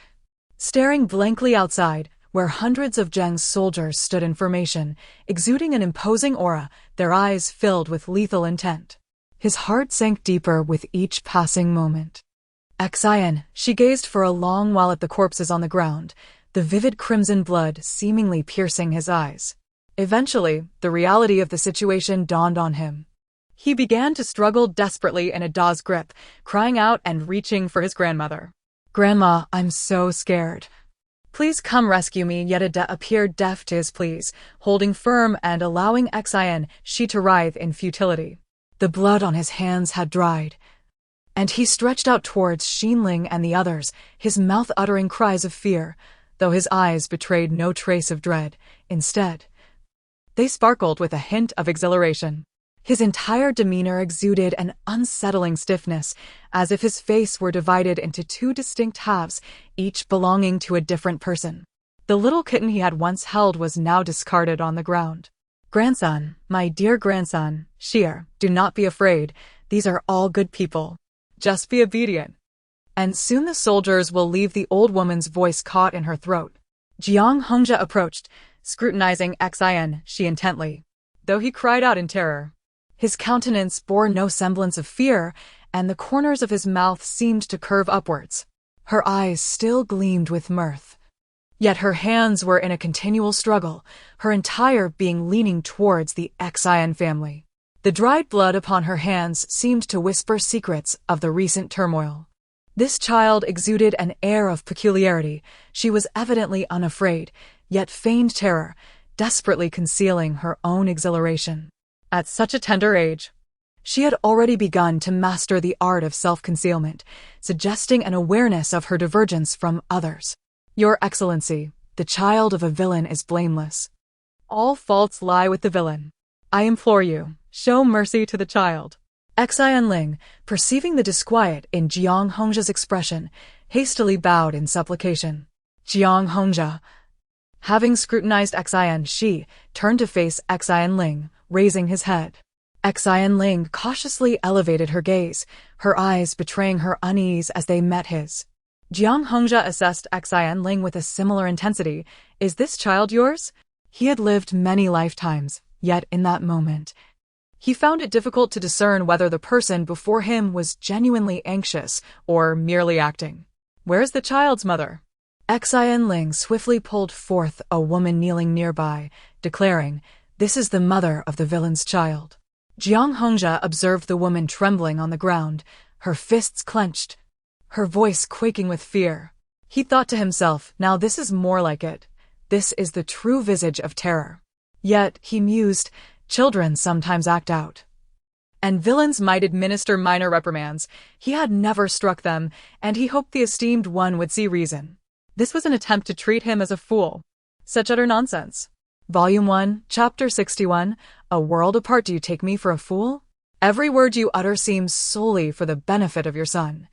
staring blankly outside, where hundreds of Zheng's soldiers stood in formation, exuding an imposing aura, their eyes filled with lethal intent. His heart sank deeper with each passing moment. Xian, she gazed for a long while at the corpses on the ground, the vivid crimson blood seemingly piercing his eyes. Eventually, the reality of the situation dawned on him. He began to struggle desperately in Ada's grip, crying out and reaching for his grandmother. "Grandma, I'm so scared. Please come rescue me." Yet Ada appeared deaf to his pleas, holding firm and allowing Xian she to writhe in futility. The blood on his hands had dried, and he stretched out towards Xinling and the others, his mouth uttering cries of fear, though his eyes betrayed no trace of dread. Instead, they sparkled with a hint of exhilaration. His entire demeanor exuded an unsettling stiffness, as if his face were divided into 2 distinct halves, each belonging to a different person. The little kitten he had once held was now discarded on the ground. "Grandson, my dear grandson, Shir, do not be afraid. These are all good people. Just be obedient, and soon the soldiers will leave." The old woman's voice caught in her throat. Jiang Hongjia approached, scrutinizing Xian she intently, though he cried out in terror. His countenance bore no semblance of fear, and the corners of his mouth seemed to curve upwards. Her eyes still gleamed with mirth. Yet her hands were in a continual struggle, her entire being leaning towards the Xian family. The dried blood upon her hands seemed to whisper secrets of the recent turmoil. This child exuded an air of peculiarity. She was evidently unafraid, yet feigned terror, desperately concealing her own exhilaration. At such a tender age, she had already begun to master the art of self-concealment, suggesting an awareness of her divergence from others. "Your Excellency, the child of a villain is blameless. All faults lie with the villain. I implore you, show mercy to the child." Xian Ling, perceiving the disquiet in Jiang Hongjia's expression, hastily bowed in supplication. Jiang Hongjia, having scrutinized Xian, she turned to face Xian Ling, raising his head. Xian Ling cautiously elevated her gaze, her eyes betraying her unease as they met his. Jiang Hongjia assessed Xian Ling with a similar intensity. "Is this child yours?" He had lived many lifetimes, yet in that moment, he found it difficult to discern whether the person before him was genuinely anxious or merely acting. "Where's the child's mother?" Xian Ling swiftly pulled forth a woman kneeling nearby, declaring, "This is the mother of the villain's child." Jiang Hongjia observed the woman trembling on the ground, her fists clenched, her voice quaking with fear. He thought to himself, now this is more like it. This is the true visage of terror. Yet, he mused, children sometimes act out. And villains might administer minor reprimands. He had never struck them, and he hoped the esteemed one would see reason. This was an attempt to treat him as a fool. Such utter nonsense. Volume 1, Chapter 61, A World Apart. Do you take me for a fool? Every word you utter seems solely for the benefit of your son.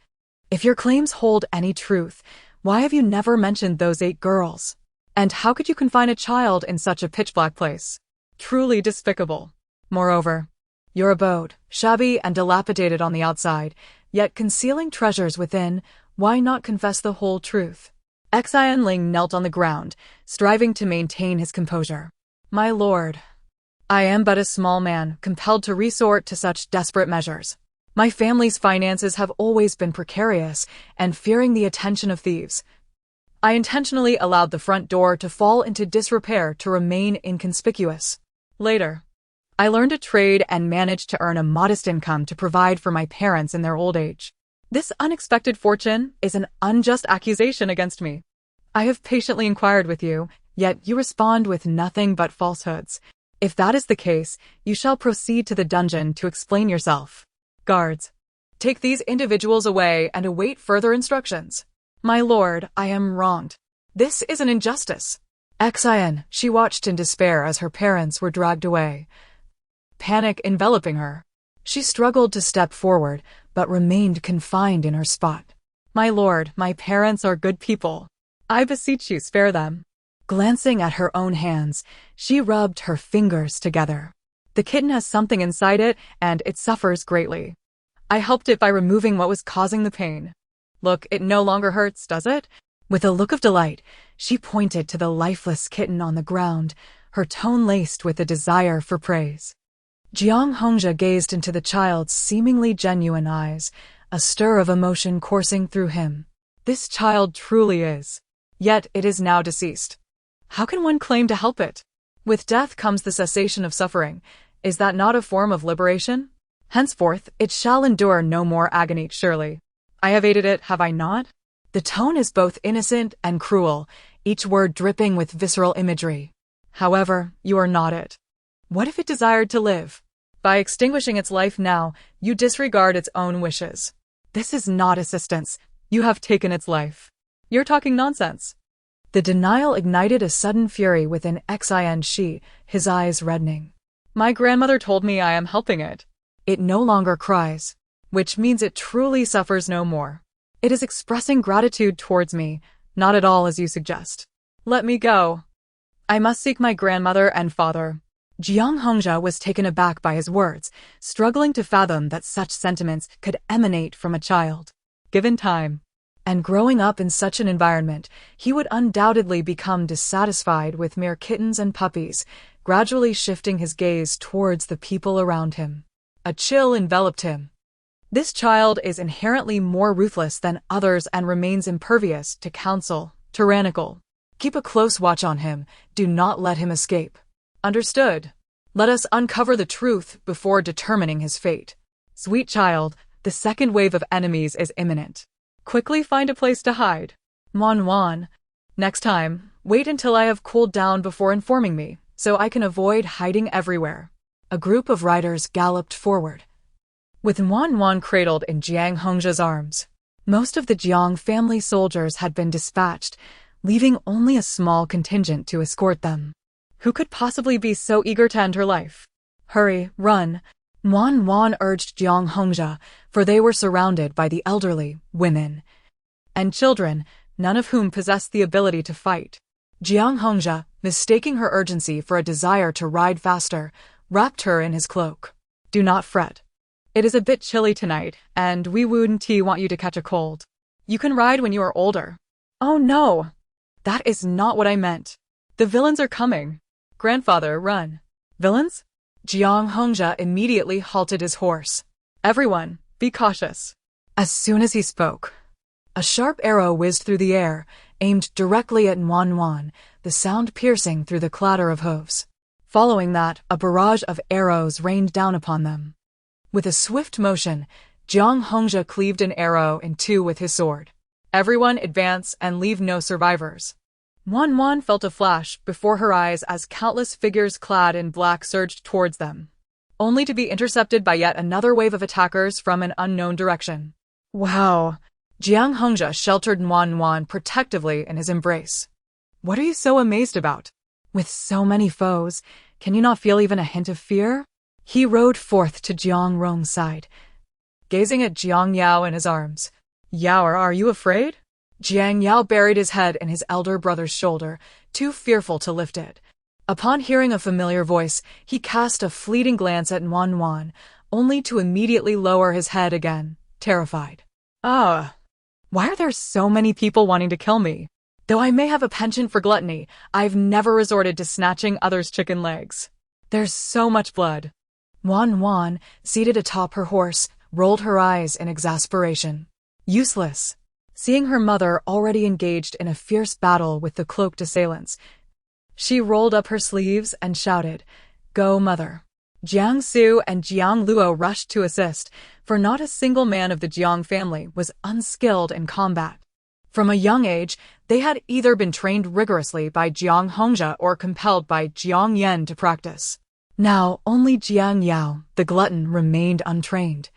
If your claims hold any truth, why have you never mentioned those 8 girls? And how could you confine a child in such a pitch-black place? Truly despicable. Moreover, your abode, shabby and dilapidated on the outside, yet concealing treasures within, why not confess the whole truth? Ling knelt on the ground, striving to maintain his composure. My lord, I am but a small man, compelled to resort to such desperate measures. My family's finances have always been precarious, and fearing the attention of thieves, I intentionally allowed the front door to fall into disrepair to remain inconspicuous. Later, I learned a trade and managed to earn a modest income to provide for my parents in their old age. This unexpected fortune is an unjust accusation against me. I have patiently inquired with you, yet you respond with nothing but falsehoods. If that is the case, you shall proceed to the dungeon to explain yourself. Guards, take these individuals away and await further instructions. My lord, I am wronged. This is an injustice. She watched in despair as her parents were dragged away, panic enveloping her. She struggled to step forward, but remained confined in her spot. My lord, my parents are good people. I beseech you, spare them. Glancing at her own hands, she rubbed her fingers together. The kitten has something inside it, and it suffers greatly. I helped it by removing what was causing the pain. Look, it no longer hurts, does it? With a look of delight, she pointed to the lifeless kitten on the ground, her tone laced with a desire for praise. Jiang Hongzhe gazed into the child's seemingly genuine eyes, a stir of emotion coursing through him. This child truly is. Yet it is now deceased. How can one claim to help it? With death comes the cessation of suffering. Is that not a form of liberation? Henceforth, it shall endure no more agony, surely. I have aided it, have I not? The tone is both innocent and cruel, each word dripping with visceral imagery. However, you are not it. What if it desired to live? By extinguishing its life now, you disregard its own wishes. This is not assistance. You have taken its life. You're talking nonsense. The denial ignited a sudden fury within Shi, his eyes reddening. My grandmother told me I am helping it. It no longer cries, which means it truly suffers no more. It is expressing gratitude towards me, not at all as you suggest. Let me go. I must seek my grandmother and father. Jiang Hongzhe was taken aback by his words, struggling to fathom that such sentiments could emanate from a child. Given time, and growing up in such an environment, he would undoubtedly become dissatisfied with mere kittens and puppies, gradually shifting his gaze towards the people around him. A chill enveloped him. This child is inherently more ruthless than others and remains impervious to counsel, tyrannical. Keep a close watch on him, do not let him escape. Understood. Let us uncover the truth before determining his fate. Sweet child, the second wave of enemies is imminent. Quickly find a place to hide. Wan. Next time, wait until I have cooled down before informing me, so I can avoid hiding everywhere. A group of riders galloped forward, with Wan cradled in Jiang Hongzhe's arms. Most of the Jiang family soldiers had been dispatched, leaving only a small contingent to escort them. Who could possibly be so eager to end her life? Hurry, run. Wan urged Jiang Hongzhe, for they were surrounded by the elderly, women, and children, none of whom possessed the ability to fight. Jiang Hongzhe, mistaking her urgency for a desire to ride faster, wrapped her in his cloak. Do not fret. It is a bit chilly tonight, and we wouldn't want you to catch a cold. You can ride when you are older. Oh no! That is not what I meant. The villains are coming. Grandfather, run. Villains? Jiang Hongzhe immediately halted his horse. Everyone, be cautious. As soon as he spoke, a sharp arrow whizzed through the air, aimed directly at Wan, the sound piercing through the clatter of hooves. Following that, a barrage of arrows rained down upon them. With a swift motion, Jiang Hongzhe cleaved an arrow in two with his sword. Everyone advance and leave no survivors. Wan felt a flash before her eyes as countless figures clad in black surged towards them, only to be intercepted by yet another wave of attackers from an unknown direction. Wow! Jiang Hongzhe sheltered Wan protectively in his embrace. What are you so amazed about? With so many foes, can you not feel even a hint of fear? He rode forth to Jiang Rong's side, gazing at Jiang Yao in his arms. Yao, are you afraid? Jiang Yao buried his head in his elder brother's shoulder, too fearful to lift it. Upon hearing a familiar voice, he cast a fleeting glance at Wan, only to immediately lower his head again, terrified. Why are there so many people wanting to kill me? Though I may have a penchant for gluttony, I've never resorted to snatching others' chicken legs. There's so much blood. Wan, seated atop her horse, rolled her eyes in exasperation. Useless. Seeing her mother already engaged in a fierce battle with the cloaked assailants, she rolled up her sleeves and shouted, "Go, mother!" Jiang Su and Jiang Luo rushed to assist, for not a single man of the Jiang family was unskilled in combat. From a young age, they had either been trained rigorously by Jiang Hongzhe or compelled by Jiang Yan to practice. Now, only Jiang Yao, the glutton, remained untrained,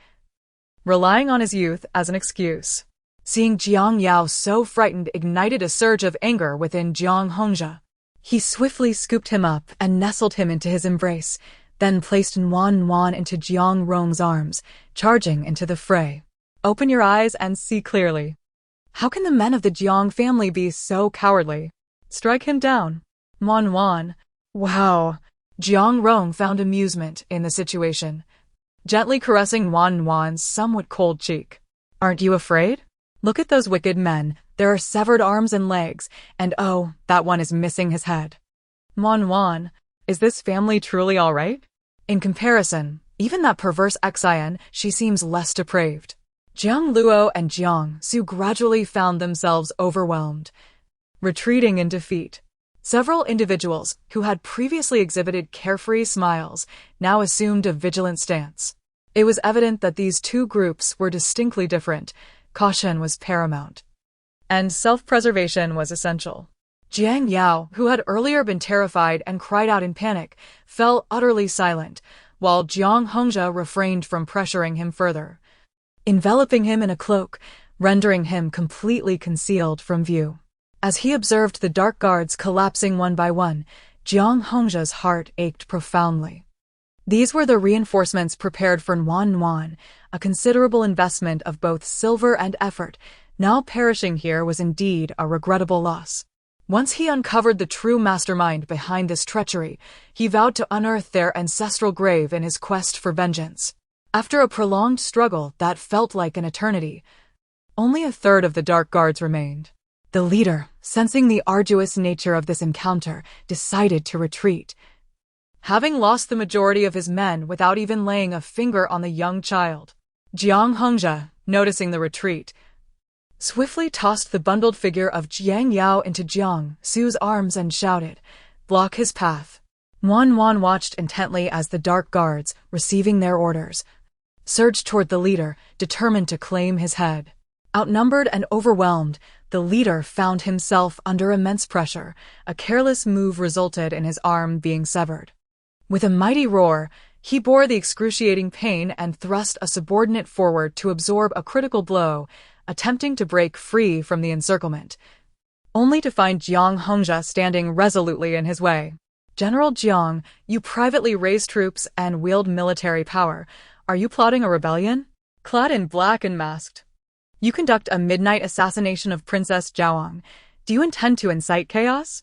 relying on his youth as an excuse. Seeing Jiang Yao so frightened ignited a surge of anger within Jiang Hongzhe. He swiftly scooped him up and nestled him into his embrace, then placed Wan into Jiang Rong's arms, charging into the fray. Open your eyes and see clearly. How can the men of the Jiang family be so cowardly? Strike him down. Wan. Wow. Jiang Rong found amusement in the situation, gently caressing Wan's somewhat cold cheek. Aren't you afraid? Look at those wicked men. There are severed arms and legs, and oh, that one is missing his head. Wan, is this family truly all right? In comparison, even that perverse Xian, she seems less depraved. Jiang Luo and Jiang Su gradually found themselves overwhelmed, retreating in defeat. Several individuals who had previously exhibited carefree smiles now assumed a vigilant stance. It was evident that these two groups were distinctly different. Caution was paramount, and self-preservation was essential. Jiang Yao, who had earlier been terrified and cried out in panic, fell utterly silent, while Jiang Hongzhe refrained from pressuring him further, enveloping him in a cloak, rendering him completely concealed from view. As he observed the dark guards collapsing one by one, Jiang Hongzhe's heart ached profoundly. These were the reinforcements prepared for Wan, a considerable investment of both silver and effort. Now perishing here was indeed a regrettable loss. Once he uncovered the true mastermind behind this treachery, he vowed to unearth their ancestral grave in his quest for vengeance. After a prolonged struggle that felt like an eternity, only a third of the Dark Guards remained. The leader, sensing the arduous nature of this encounter, decided to retreat, having lost the majority of his men without even laying a finger on the young child. Jiang Hongzhe, noticing the retreat, swiftly tossed the bundled figure of Jiang Yao into Jiang Su's arms and shouted, "Block his path." Wan watched intently as the Dark Guards, receiving their orders, surged toward the leader, determined to claim his head. Outnumbered and overwhelmed, the leader found himself under immense pressure. A careless move resulted in his arm being severed. With a mighty roar, he bore the excruciating pain and thrust a subordinate forward to absorb a critical blow, attempting to break free from the encirclement, only to find Jiang Hongzhe standing resolutely in his way. "General Jiang, you privately raise troops and wield military power. Are you plotting a rebellion? Clad in black and masked, you conduct a midnight assassination of Princess Zhaoang. Do you intend to incite chaos?"